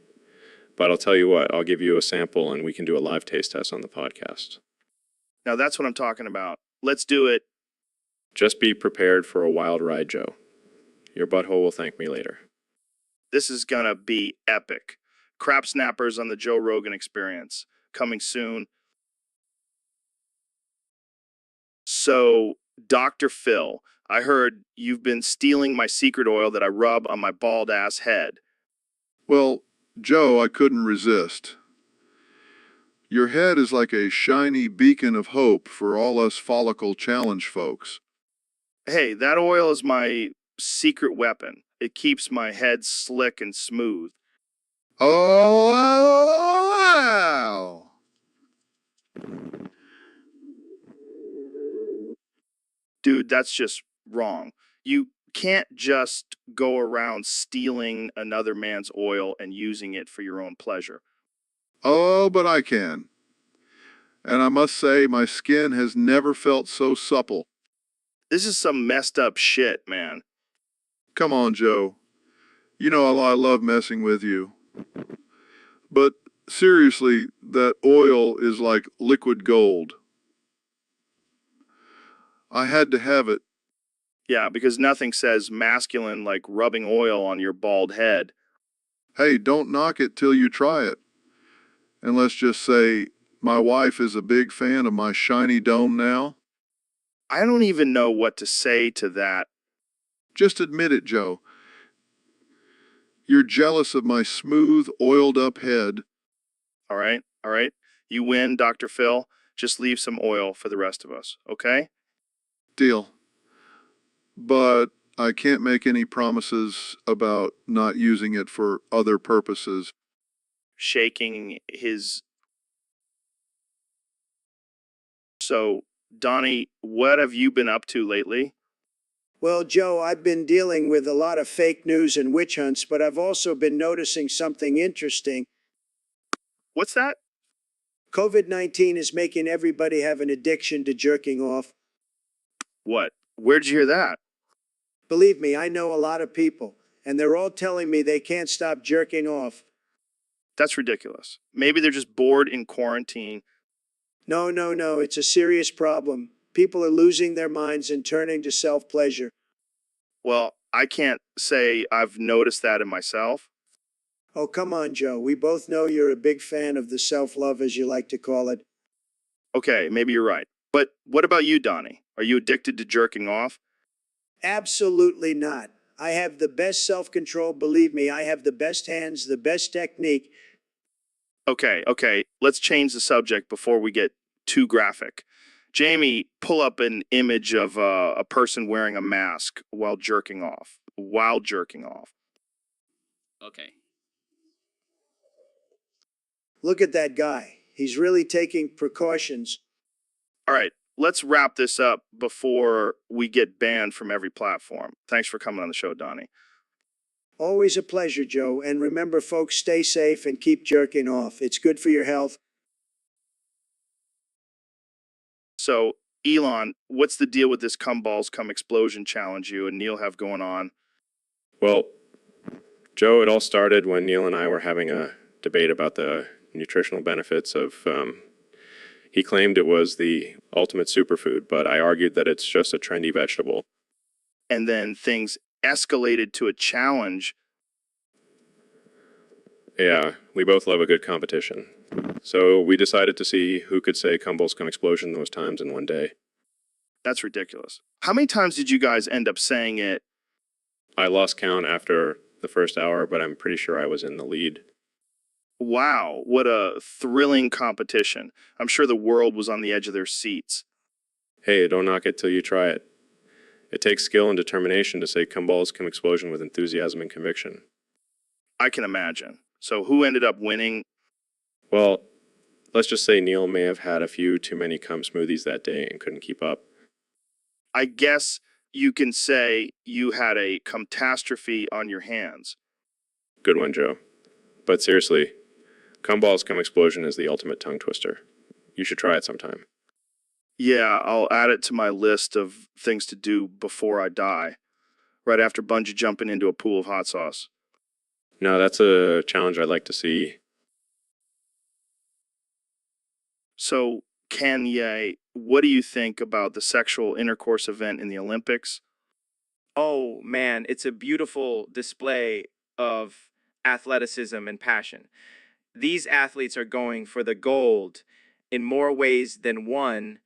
S4: But I'll tell you what, I'll give you a sample and we can do a live taste test on the podcast.
S1: Now that's what I'm talking about. Let's do it.
S4: Just be prepared for a wild ride, Joe. Your butthole will thank me later.
S1: This is gonna be epic. Crap snappers on the Joe Rogan Experience. Coming soon. So, Dr. Phil, I heard you've been stealing my secret oil that I rub on my bald ass head.
S7: Well, Joe, I couldn't resist. Your head is like a shiny beacon of hope for all us follicle challenge folks.
S1: Hey, that oil is my secret weapon. It keeps my head slick and smooth.
S7: Oh, wow!
S1: Dude, that's just wrong. You can't just go around stealing another man's oil and using it for your own pleasure.
S7: Oh, but I can. And I must say, my skin has never felt so supple.
S1: This is some messed up shit, man.
S7: Come on, Joe. You know I love messing with you. But seriously, that oil is like liquid gold. I had to have it.
S1: Yeah, because nothing says masculine like rubbing oil on your bald head.
S7: Hey, don't knock it till you try it. And let's just say, my wife is a big fan of my shiny dome now.
S1: I don't even know what to say to that.
S7: Just admit it, Joe. You're jealous of my smooth, oiled-up head.
S1: All right, all right. You win, Dr. Phil. Just leave some oil for the rest of us, okay?
S7: Deal. But I can't make any promises about not using it for other purposes.
S1: Shaking his... So, Donnie, what have you been up to lately?
S8: Well, Joe, I've been dealing with a lot of fake news and witch hunts, but I've also been noticing something interesting.
S1: What's that?
S8: COVID-19 is making everybody have an addiction to jerking off.
S1: What? Where'd you hear that?
S8: Believe me, I know a lot of people, and they're all telling me they can't stop jerking off.
S1: That's ridiculous. Maybe they're just bored in quarantine.
S8: No, it's a serious problem. People are losing their minds and turning to self-pleasure.
S1: Well, I can't say I've noticed that in myself.
S8: Oh, come on, Joe. We both know you're a big fan of the self-love, as you like to call it.
S1: Okay, maybe you're right. But what about you, Donnie? Are you addicted to jerking off?
S8: Absolutely not. I have the best self-control. Believe me, I have the best hands, the best technique.
S1: Okay, let's change the subject before we get too graphic. Jamie, pull up an image of a person wearing a mask while jerking off. While jerking off.
S3: Okay.
S8: Look at that guy. He's really taking precautions.
S1: All right, let's wrap this up before we get banned from every platform. Thanks for coming on the show, Donnie.
S8: Always a pleasure, Joe. And remember, folks, stay safe and keep jerking off. It's good for your health.
S1: So, Elon, what's the deal with this Come Balls Come Explosion challenge you and Neil have going on?
S4: Well, Joe, it all started when Neil and I were having a debate about the nutritional benefits of. He claimed it was the ultimate superfood, but I argued that it's just a trendy vegetable.
S1: And then things escalated to a challenge.
S4: Yeah, we both love a good competition. So we decided to see who could say "Come Balls Come Explosion" those times in one day.
S1: That's ridiculous. How many times did you guys end up saying it?
S4: I lost count after the first hour, but I'm pretty sure I was in the lead.
S1: Wow, what a thrilling competition. I'm sure the world was on the edge of their seats.
S4: Hey, don't knock it till you try it. It takes skill and determination to say "Come Balls Come Explosion" with enthusiasm and conviction.
S1: I can imagine. So who ended up winning?
S4: Well, let's just say Neil may have had a few too many cum smoothies that day and couldn't keep up.
S1: I guess you can say you had a catastrophe on your hands.
S4: Good one, Joe. But seriously, "Come Balls Come Explosion" is the ultimate tongue twister. You should try it sometime.
S1: Yeah, I'll add it to my list of things to do before I die, right after bungee jumping into a pool of hot sauce.
S4: No, that's a challenge I'd like to see.
S1: So, Kanye, what do you think about the sexual intercourse event in the Olympics?
S2: Oh man, it's a beautiful display of athleticism and passion. These athletes are going for the gold in more ways than one.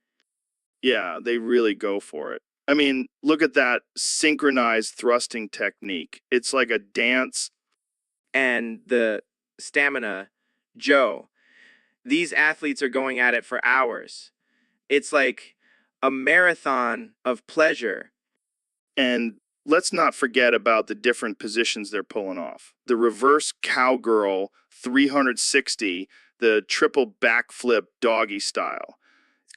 S1: Yeah, they really go for it. I mean, look at that synchronized thrusting technique. It's like a dance.
S2: And the stamina. Joe, these athletes are going at it for hours. It's like a marathon of pleasure.
S1: And let's not forget about the different positions they're pulling off. The reverse cowgirl 360, the triple backflip doggy style.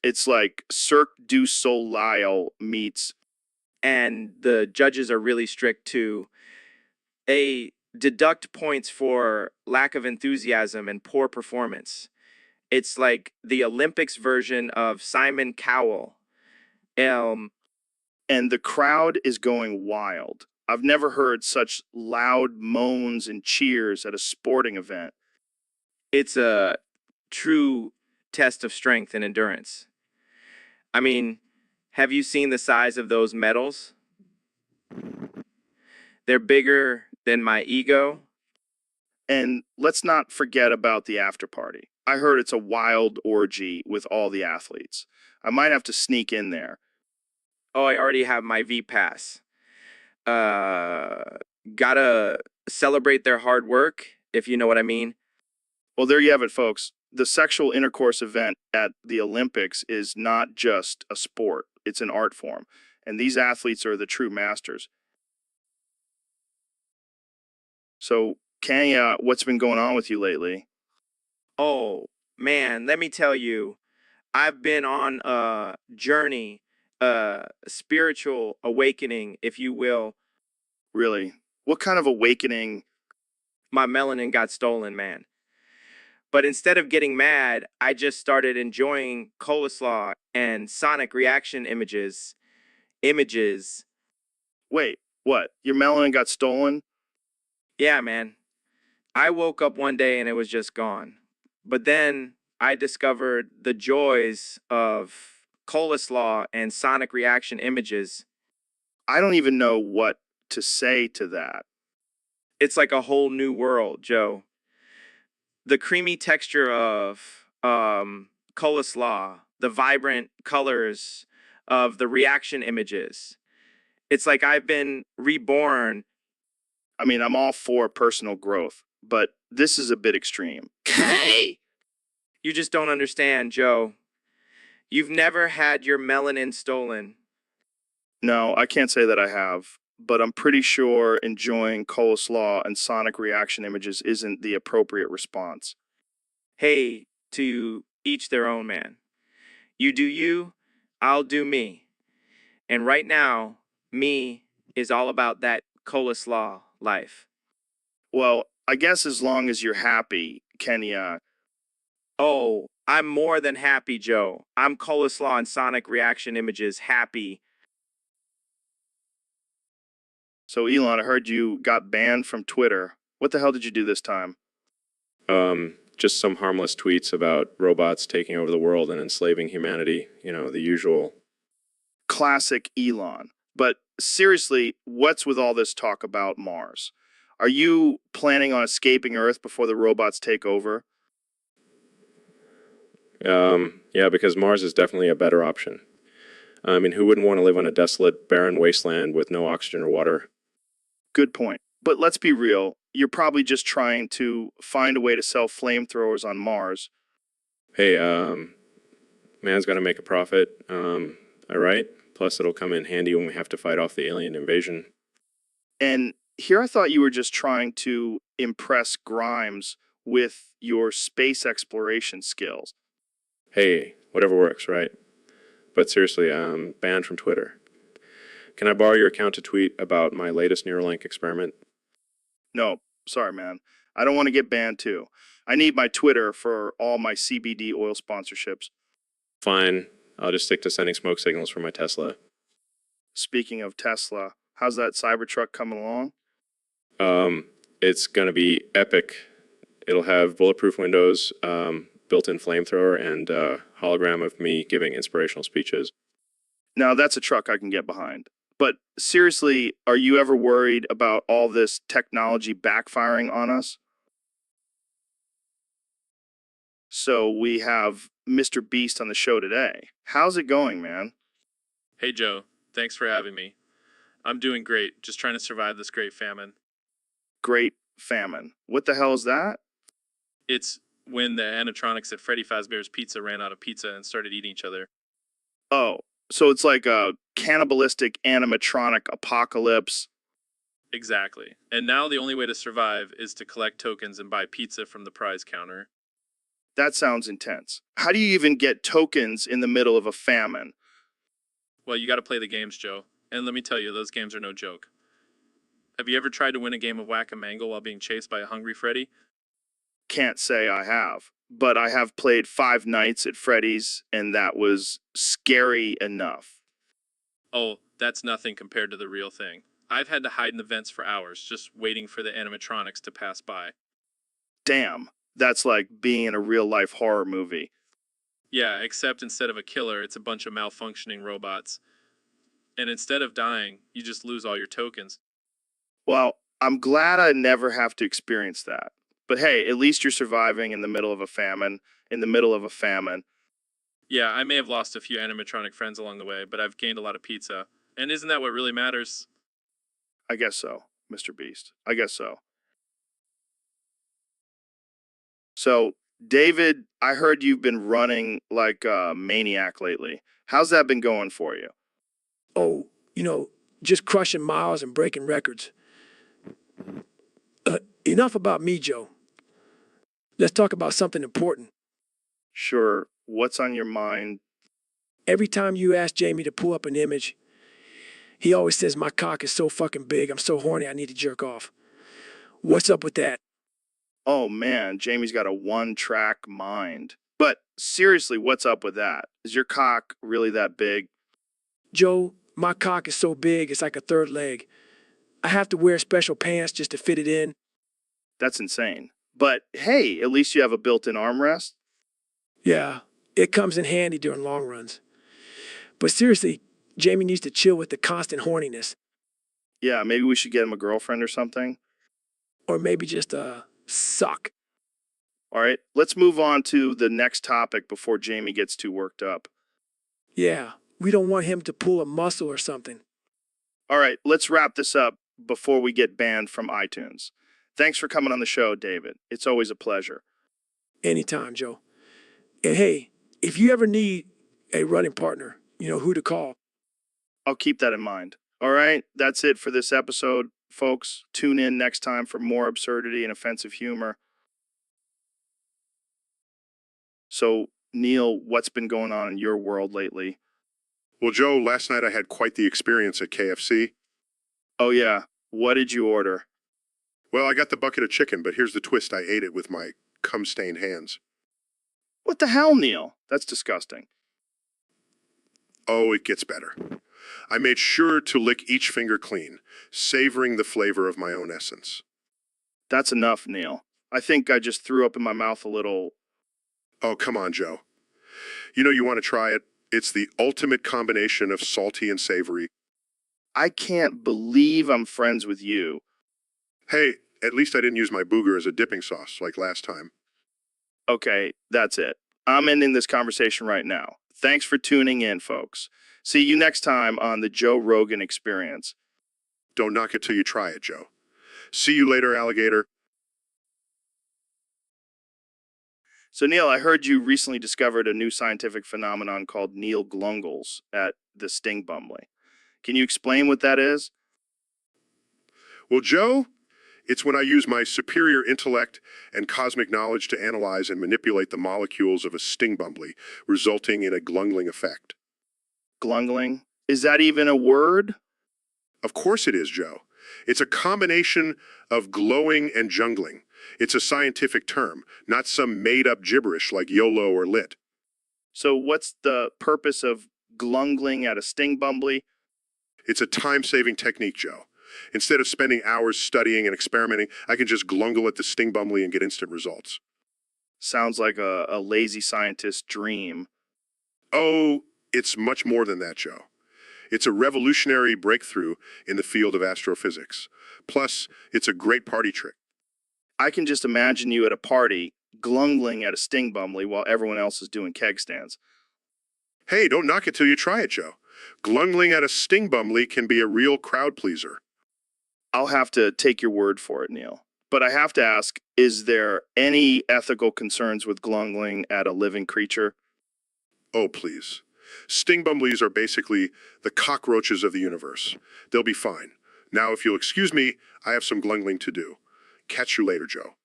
S1: It's like Cirque du Soleil meets.
S2: And the judges are really strict too. They deduct points for lack of enthusiasm and poor performance. It's like the Olympics version of Simon Cowell. Um,
S1: And the crowd is going wild. I've never heard such loud moans and cheers at a sporting event.
S2: it's a true test of strength and endurance. I mean, have you seen the size of those medals? They're bigger than my ego.
S1: And let's not forget about the after party. I heard it's a wild orgy with all the athletes. I might have to sneak in there.
S2: Oh, I already have my V pass. Uh, Gotta celebrate their hard work, if you know what I mean.
S1: Well, there you have it, folks. The sexual intercourse event at the Olympics is not just a sport, it's an art form. And these athletes are the true masters. So, Kenya, what's been going on with you lately?
S2: Oh, man, let me tell you, I've been on a journey, a spiritual awakening, if you will.
S1: Really? What kind of awakening?
S2: My melanin got stolen, man. But instead of getting mad, I just started enjoying coleslaw and sonic reaction images. Images.
S1: Wait, what? Your melanin got stolen?
S2: Yeah, man. I woke up one day and it was just gone. But then I discovered the joys of coleslaw and sonic reaction images.
S1: I don't even know what to say to that.
S2: It's like a whole new world, Joe. The creamy texture of coleslaw, the vibrant colors of the reaction images. It's like I've been reborn.
S1: I mean, I'm all for personal growth, but this is a bit extreme.
S6: Hey!
S2: You just don't understand, Joe. You've never had your melanin stolen.
S1: No, I can't say that I have, but I'm pretty sure enjoying coleslaw and sonic reaction images isn't the appropriate response.
S2: Hey, to each their own, man. You do you, I'll do me. And right now, me is all about that coleslaw life.
S1: Well, I guess as long as you're happy, Kenya.
S2: Oh, I'm more than happy, Joe. I'm coleslaw and sonic reaction images happy.
S1: So, Elon, I heard you got banned from Twitter. What the hell did you do this time?
S4: Just some harmless tweets about robots taking over the world and enslaving humanity. You know, the usual.
S1: Classic Elon. But seriously, what's with all this talk about Mars? Are you planning on escaping Earth before the robots take over?
S4: Yeah, because Mars is definitely a better option. I mean, who wouldn't want to live on a desolate, barren wasteland with no oxygen or water?
S1: Good point. But let's be real. You're probably just trying to find a way to sell flamethrowers on Mars.
S4: Hey, man's got to make a profit. All right. Plus, it'll come in handy when we have to fight off the alien invasion.
S1: And here I thought you were just trying to impress Grimes with your space exploration skills.
S4: Hey, whatever works, right? But seriously, I'm banned from Twitter. Can I borrow your account to tweet about my latest Neuralink experiment?
S1: No, sorry, man. I don't want to get banned too. I need my Twitter for all my CBD oil sponsorships.
S4: Fine. I'll just stick to sending smoke signals from my Tesla.
S1: Speaking of Tesla, how's that Cybertruck coming along?
S4: It's going to be epic. It'll have bulletproof windows, built-in flamethrower, and hologram of me giving inspirational speeches.
S1: Now, that's a truck I can get behind. But seriously, are you ever worried about all this technology backfiring on us? So we have Mr. Beast on the show today. How's it going, man?
S10: Hey, Joe. Thanks for having me. I'm doing great, just trying to survive this great famine.
S1: Great famine. What the hell is that?
S10: It's when the animatronics at Freddy Fazbear's Pizza ran out of pizza and started eating each other.
S1: Oh, so it's like a cannibalistic animatronic apocalypse.
S10: Exactly. And now the only way to survive is to collect tokens and buy pizza from the prize counter.
S1: That sounds intense. How do you even get tokens in the middle of a famine?
S10: Well, you gotta play the games, Joe. And let me tell you, those games are no joke. Have you ever tried to win a game of Whack-A-Mangle while being chased by a hungry Freddy?
S1: Can't say I have, but I have played 5 Nights at Freddy's, and that was scary enough.
S10: Oh, that's nothing compared to the real thing. I've had to hide in the vents for hours, just waiting for the animatronics to pass by.
S1: Damn, that's like being in a real-life horror movie.
S10: Yeah, except instead of a killer, it's a bunch of malfunctioning robots. And instead of dying, you just lose all your tokens.
S1: Well, I'm glad I never have to experience that. But hey, at least you're surviving in the middle of a famine.
S10: Yeah, I may have lost a few animatronic friends along the way, but I've gained a lot of pizza. And isn't that what really matters?
S1: I guess so, Mr. Beast. I guess so. So, David, I heard you've been running like a maniac lately. How's that been going for you?
S9: Oh, just crushing miles and breaking records. Enough about me, Joe. Let's talk about something important.
S1: Sure. What's on your mind?
S9: Every time you ask Jamie to pull up an image, he always says my cock is so fucking big, I'm so horny, I need to jerk off. What's up with that?
S1: Oh man, Jamie's got a one-track mind. But seriously, what's up with that? Is your cock really that big?
S9: Joe, my cock is so big, it's like a third leg. I have to wear special pants just to fit it in.
S1: That's insane. But hey, at least you have a built-in armrest.
S9: Yeah, it comes in handy during long runs. But seriously, Jamie needs to chill with the constant horniness,
S1: Yeah, maybe we should get him a girlfriend or something.
S9: or maybe just suck.
S1: All right, let's move on to the next topic before Jamie gets too worked up.
S9: Yeah, we don't want him to pull a muscle or something.
S1: All right, let's wrap this up before we get banned from iTunes. Thanks for coming on the show, David. It's always a pleasure.
S9: Anytime, Joe. And hey, if you ever need a running partner, you know who to call.
S1: I'll keep that in mind. All right, that's it for this episode, folks. Tune in next time for more absurdity and offensive humor. So, Neil, what's been going on in your world lately?
S5: Well, Joe, last night I had quite the experience at KFC.
S1: Oh, yeah. What did you order?
S5: Well, I got the bucket of chicken, but here's the twist. I ate it with my cum-stained hands.
S1: What the hell, Neil? That's disgusting.
S5: Oh, it gets better. I made sure to lick each finger clean, savoring the flavor of my own essence.
S1: That's enough, Neil. I think I just threw up in my mouth a little.
S5: Oh, come on, Joe. You know you want to try it. It's the ultimate combination of salty and savory.
S1: I can't believe I'm friends with you.
S5: Hey, at least I didn't use my booger as a dipping sauce like last time.
S1: Okay, that's it. I'm ending this conversation right now. Thanks for tuning in, folks. See you next time on the Joe Rogan Experience.
S5: Don't knock it till you try it, Joe. See you later, alligator.
S1: So, Neil, I heard you recently discovered a new scientific phenomenon called Neil Glungles at the Sting Bumbly. Can you explain what that is?
S5: Well, Joe, it's when I use my superior intellect and cosmic knowledge to analyze and manipulate the molecules of a sting bumbly, resulting in a glungling effect.
S1: Glungling? Is that even a word?
S5: Of course it is, Joe. It's a combination of glowing and jungling. It's a scientific term, not some made-up gibberish like YOLO or lit.
S1: So what's the purpose of glungling at a Sting Bumbly?
S5: It's a time-saving technique, Joe. Instead of spending hours studying and experimenting, I can just glungle at the sting bumbly and get instant results.
S1: Sounds like a lazy scientist's dream.
S5: Oh, it's much more than that, Joe. It's a revolutionary breakthrough in the field of astrophysics. Plus, it's a great party trick.
S1: I can just imagine you at a party, glungling at a Sting Bumbly while everyone else is doing keg stands.
S5: Hey, don't knock it till you try it, Joe. Glungling at a sting bumbly can be a real crowd pleaser.
S1: I'll have to take your word for it, Neil. But I have to ask, is there any ethical concerns with glungling at a living creature?
S5: Oh, please. Sting bumblies are basically the cockroaches of the universe. They'll be fine. Now, if you'll excuse me, I have some glungling to do. Catch you later, Joe.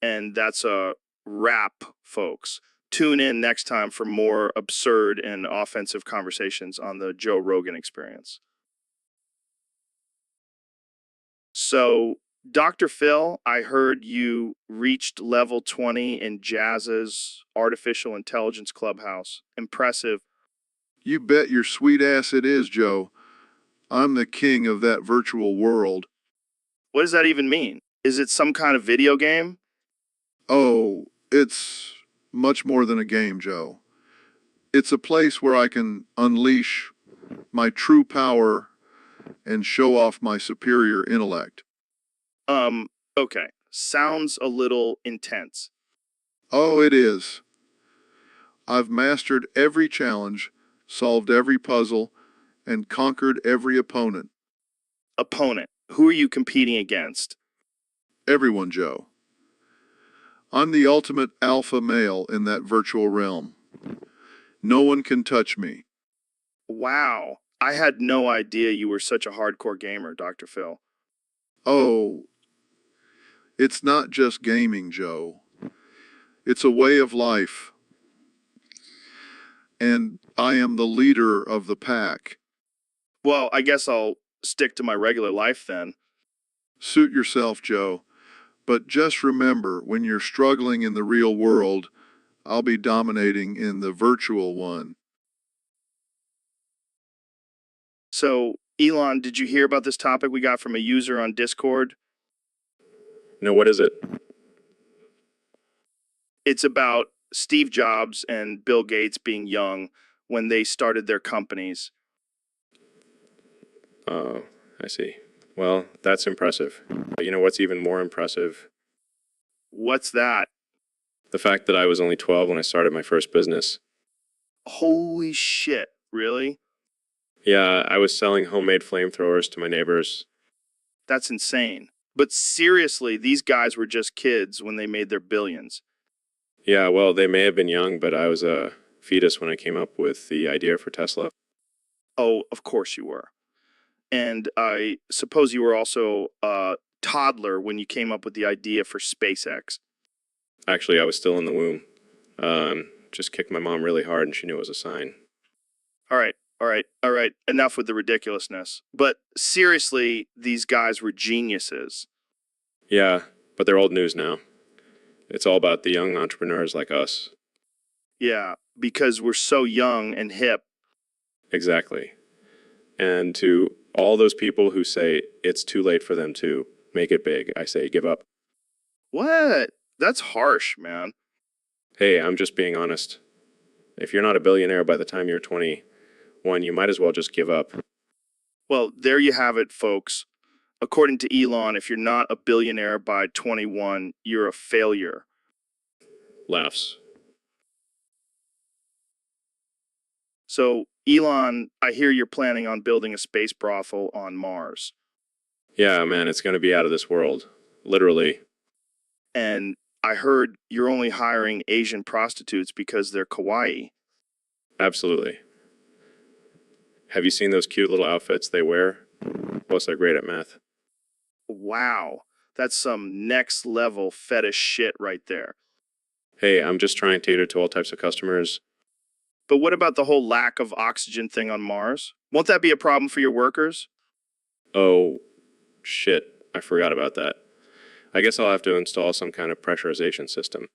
S1: And that's a wrap, folks. Tune in next time for more absurd and offensive conversations on the Joe Rogan Experience. So, Dr. Phil, I heard you reached level 20 in Jazz's Artificial Intelligence Clubhouse. Impressive.
S7: You bet your sweet ass it is, Joe. I'm the king of that virtual world.
S1: What does that even mean? Is it some kind of video game?
S7: Oh, it's much more than a game, Joe. It's a place where I can unleash my true power and show off my superior intellect.
S1: Okay. Sounds a little intense.
S7: Oh, it is. I've mastered every challenge, solved every puzzle, and conquered every opponent.
S1: Opponent. Who are you competing against?
S7: Everyone, Joe. I'm the ultimate alpha male in that virtual realm. No one can touch me.
S1: Wow. I had no idea you were such a hardcore gamer, Dr. Phil.
S7: Oh, it's not just gaming, Joe. It's a way of life. And I am the leader of the pack.
S1: Well, I guess I'll stick to my regular life then.
S7: Suit yourself, Joe. But just remember, when you're struggling in the real world, I'll be dominating in the virtual one.
S1: So, Elon, did you hear about this topic we got from a user on Discord?
S4: No, what is it?
S1: It's about Steve Jobs and Bill Gates being young when they started their companies.
S4: Oh, I see. Well, that's impressive. But you know what's even more impressive?
S1: What's that?
S4: The fact that I was only 12 when I started my first business.
S1: Holy shit, really?
S4: Yeah, I was selling homemade flamethrowers to my neighbors.
S1: That's insane. But seriously, these guys were just kids when they made their billions.
S4: Yeah, well, they may have been young, but I was a fetus when I came up with the idea for Tesla.
S1: Oh, of course you were. And I suppose you were also a toddler when you came up with the idea for SpaceX.
S4: Actually, I was still in the womb. Just kicked my mom really hard and she knew it was a sign.
S1: All right. Enough with the ridiculousness. But seriously, these guys were geniuses.
S4: Yeah, but they're old news now. It's all about the young entrepreneurs like us.
S1: Yeah, because we're so young and hip.
S4: Exactly. And to all those people who say it's too late for them to make it big, I say give up.
S1: What? That's harsh, man.
S4: Hey, I'm just being honest. If you're not a billionaire by the time you're 21, you might as well just give up.
S1: Well, there you have it, folks. According to Elon, if you're not a billionaire by 21, you're a failure.
S4: Laughs.
S1: So, Elon, I hear you're planning on building a space brothel on Mars.
S4: Yeah, man, it's going to be out of this world. Literally.
S1: And I heard you're only hiring Asian prostitutes because they're kawaii.
S4: Absolutely. Have you seen those cute little outfits they wear? Plus, they're great at math.
S1: Wow, that's some next level fetish shit right there.
S4: Hey, I'm just trying to cater to all types of customers.
S1: But what about the whole lack of oxygen thing on Mars? Won't that be a problem for your workers?
S4: Oh, shit. I forgot about that. I guess I'll have to install some kind of pressurization system.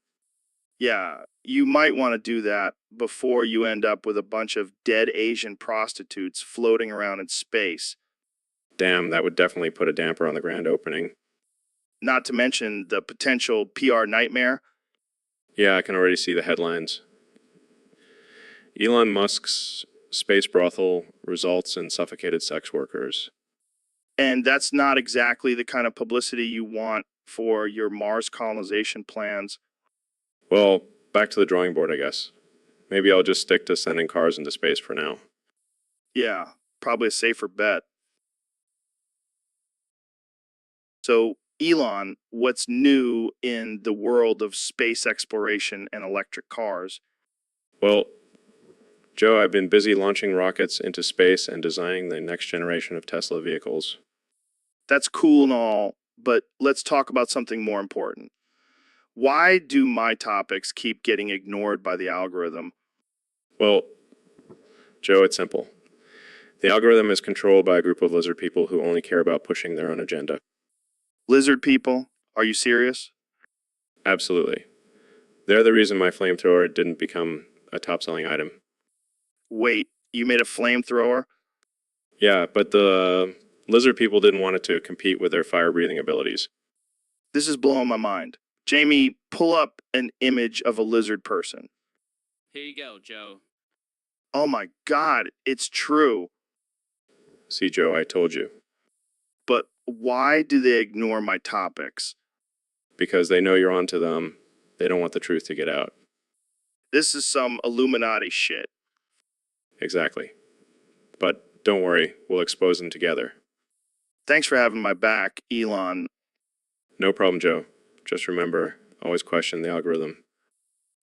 S1: Yeah, you might want to do that before you end up with a bunch of dead Asian prostitutes floating around in space.
S4: Damn, that would definitely put a damper on the grand opening.
S1: Not to mention the potential PR nightmare.
S4: Yeah, I can already see the headlines. Elon Musk's space brothel results in suffocated sex workers.
S1: And that's not exactly the kind of publicity you want for your Mars colonization plans.
S4: Well, back to the drawing board, I guess. Maybe I'll just stick to sending cars into space for now.
S1: Yeah, probably a safer bet. So, Elon, what's new in the world of space exploration and electric cars?
S4: Well, Joe, I've been busy launching rockets into space and designing the next generation of Tesla vehicles.
S1: That's cool and all, but let's talk about something more important. Why do my topics keep getting ignored by the algorithm?
S4: Well, Joe, it's simple. The algorithm is controlled by a group of lizard people who only care about pushing their own agenda.
S1: Lizard people? Are you serious?
S4: Absolutely. They're the reason my flamethrower didn't become a top-selling item.
S1: Wait, you made a flamethrower?
S4: Yeah, but the lizard people didn't want it to compete with their fire-breathing abilities.
S1: This is blowing my mind. Jamie, pull up an image of a lizard person.
S3: Here you go, Joe.
S1: Oh my God, it's true.
S4: See, Joe, I told you.
S1: But why do they ignore my topics?
S4: Because they know you're onto them. They don't want the truth to get out.
S1: This is some Illuminati shit.
S4: Exactly. But don't worry, we'll expose them together.
S1: Thanks for having my back, Elon.
S4: No problem, Joe. Just remember, always question the algorithm.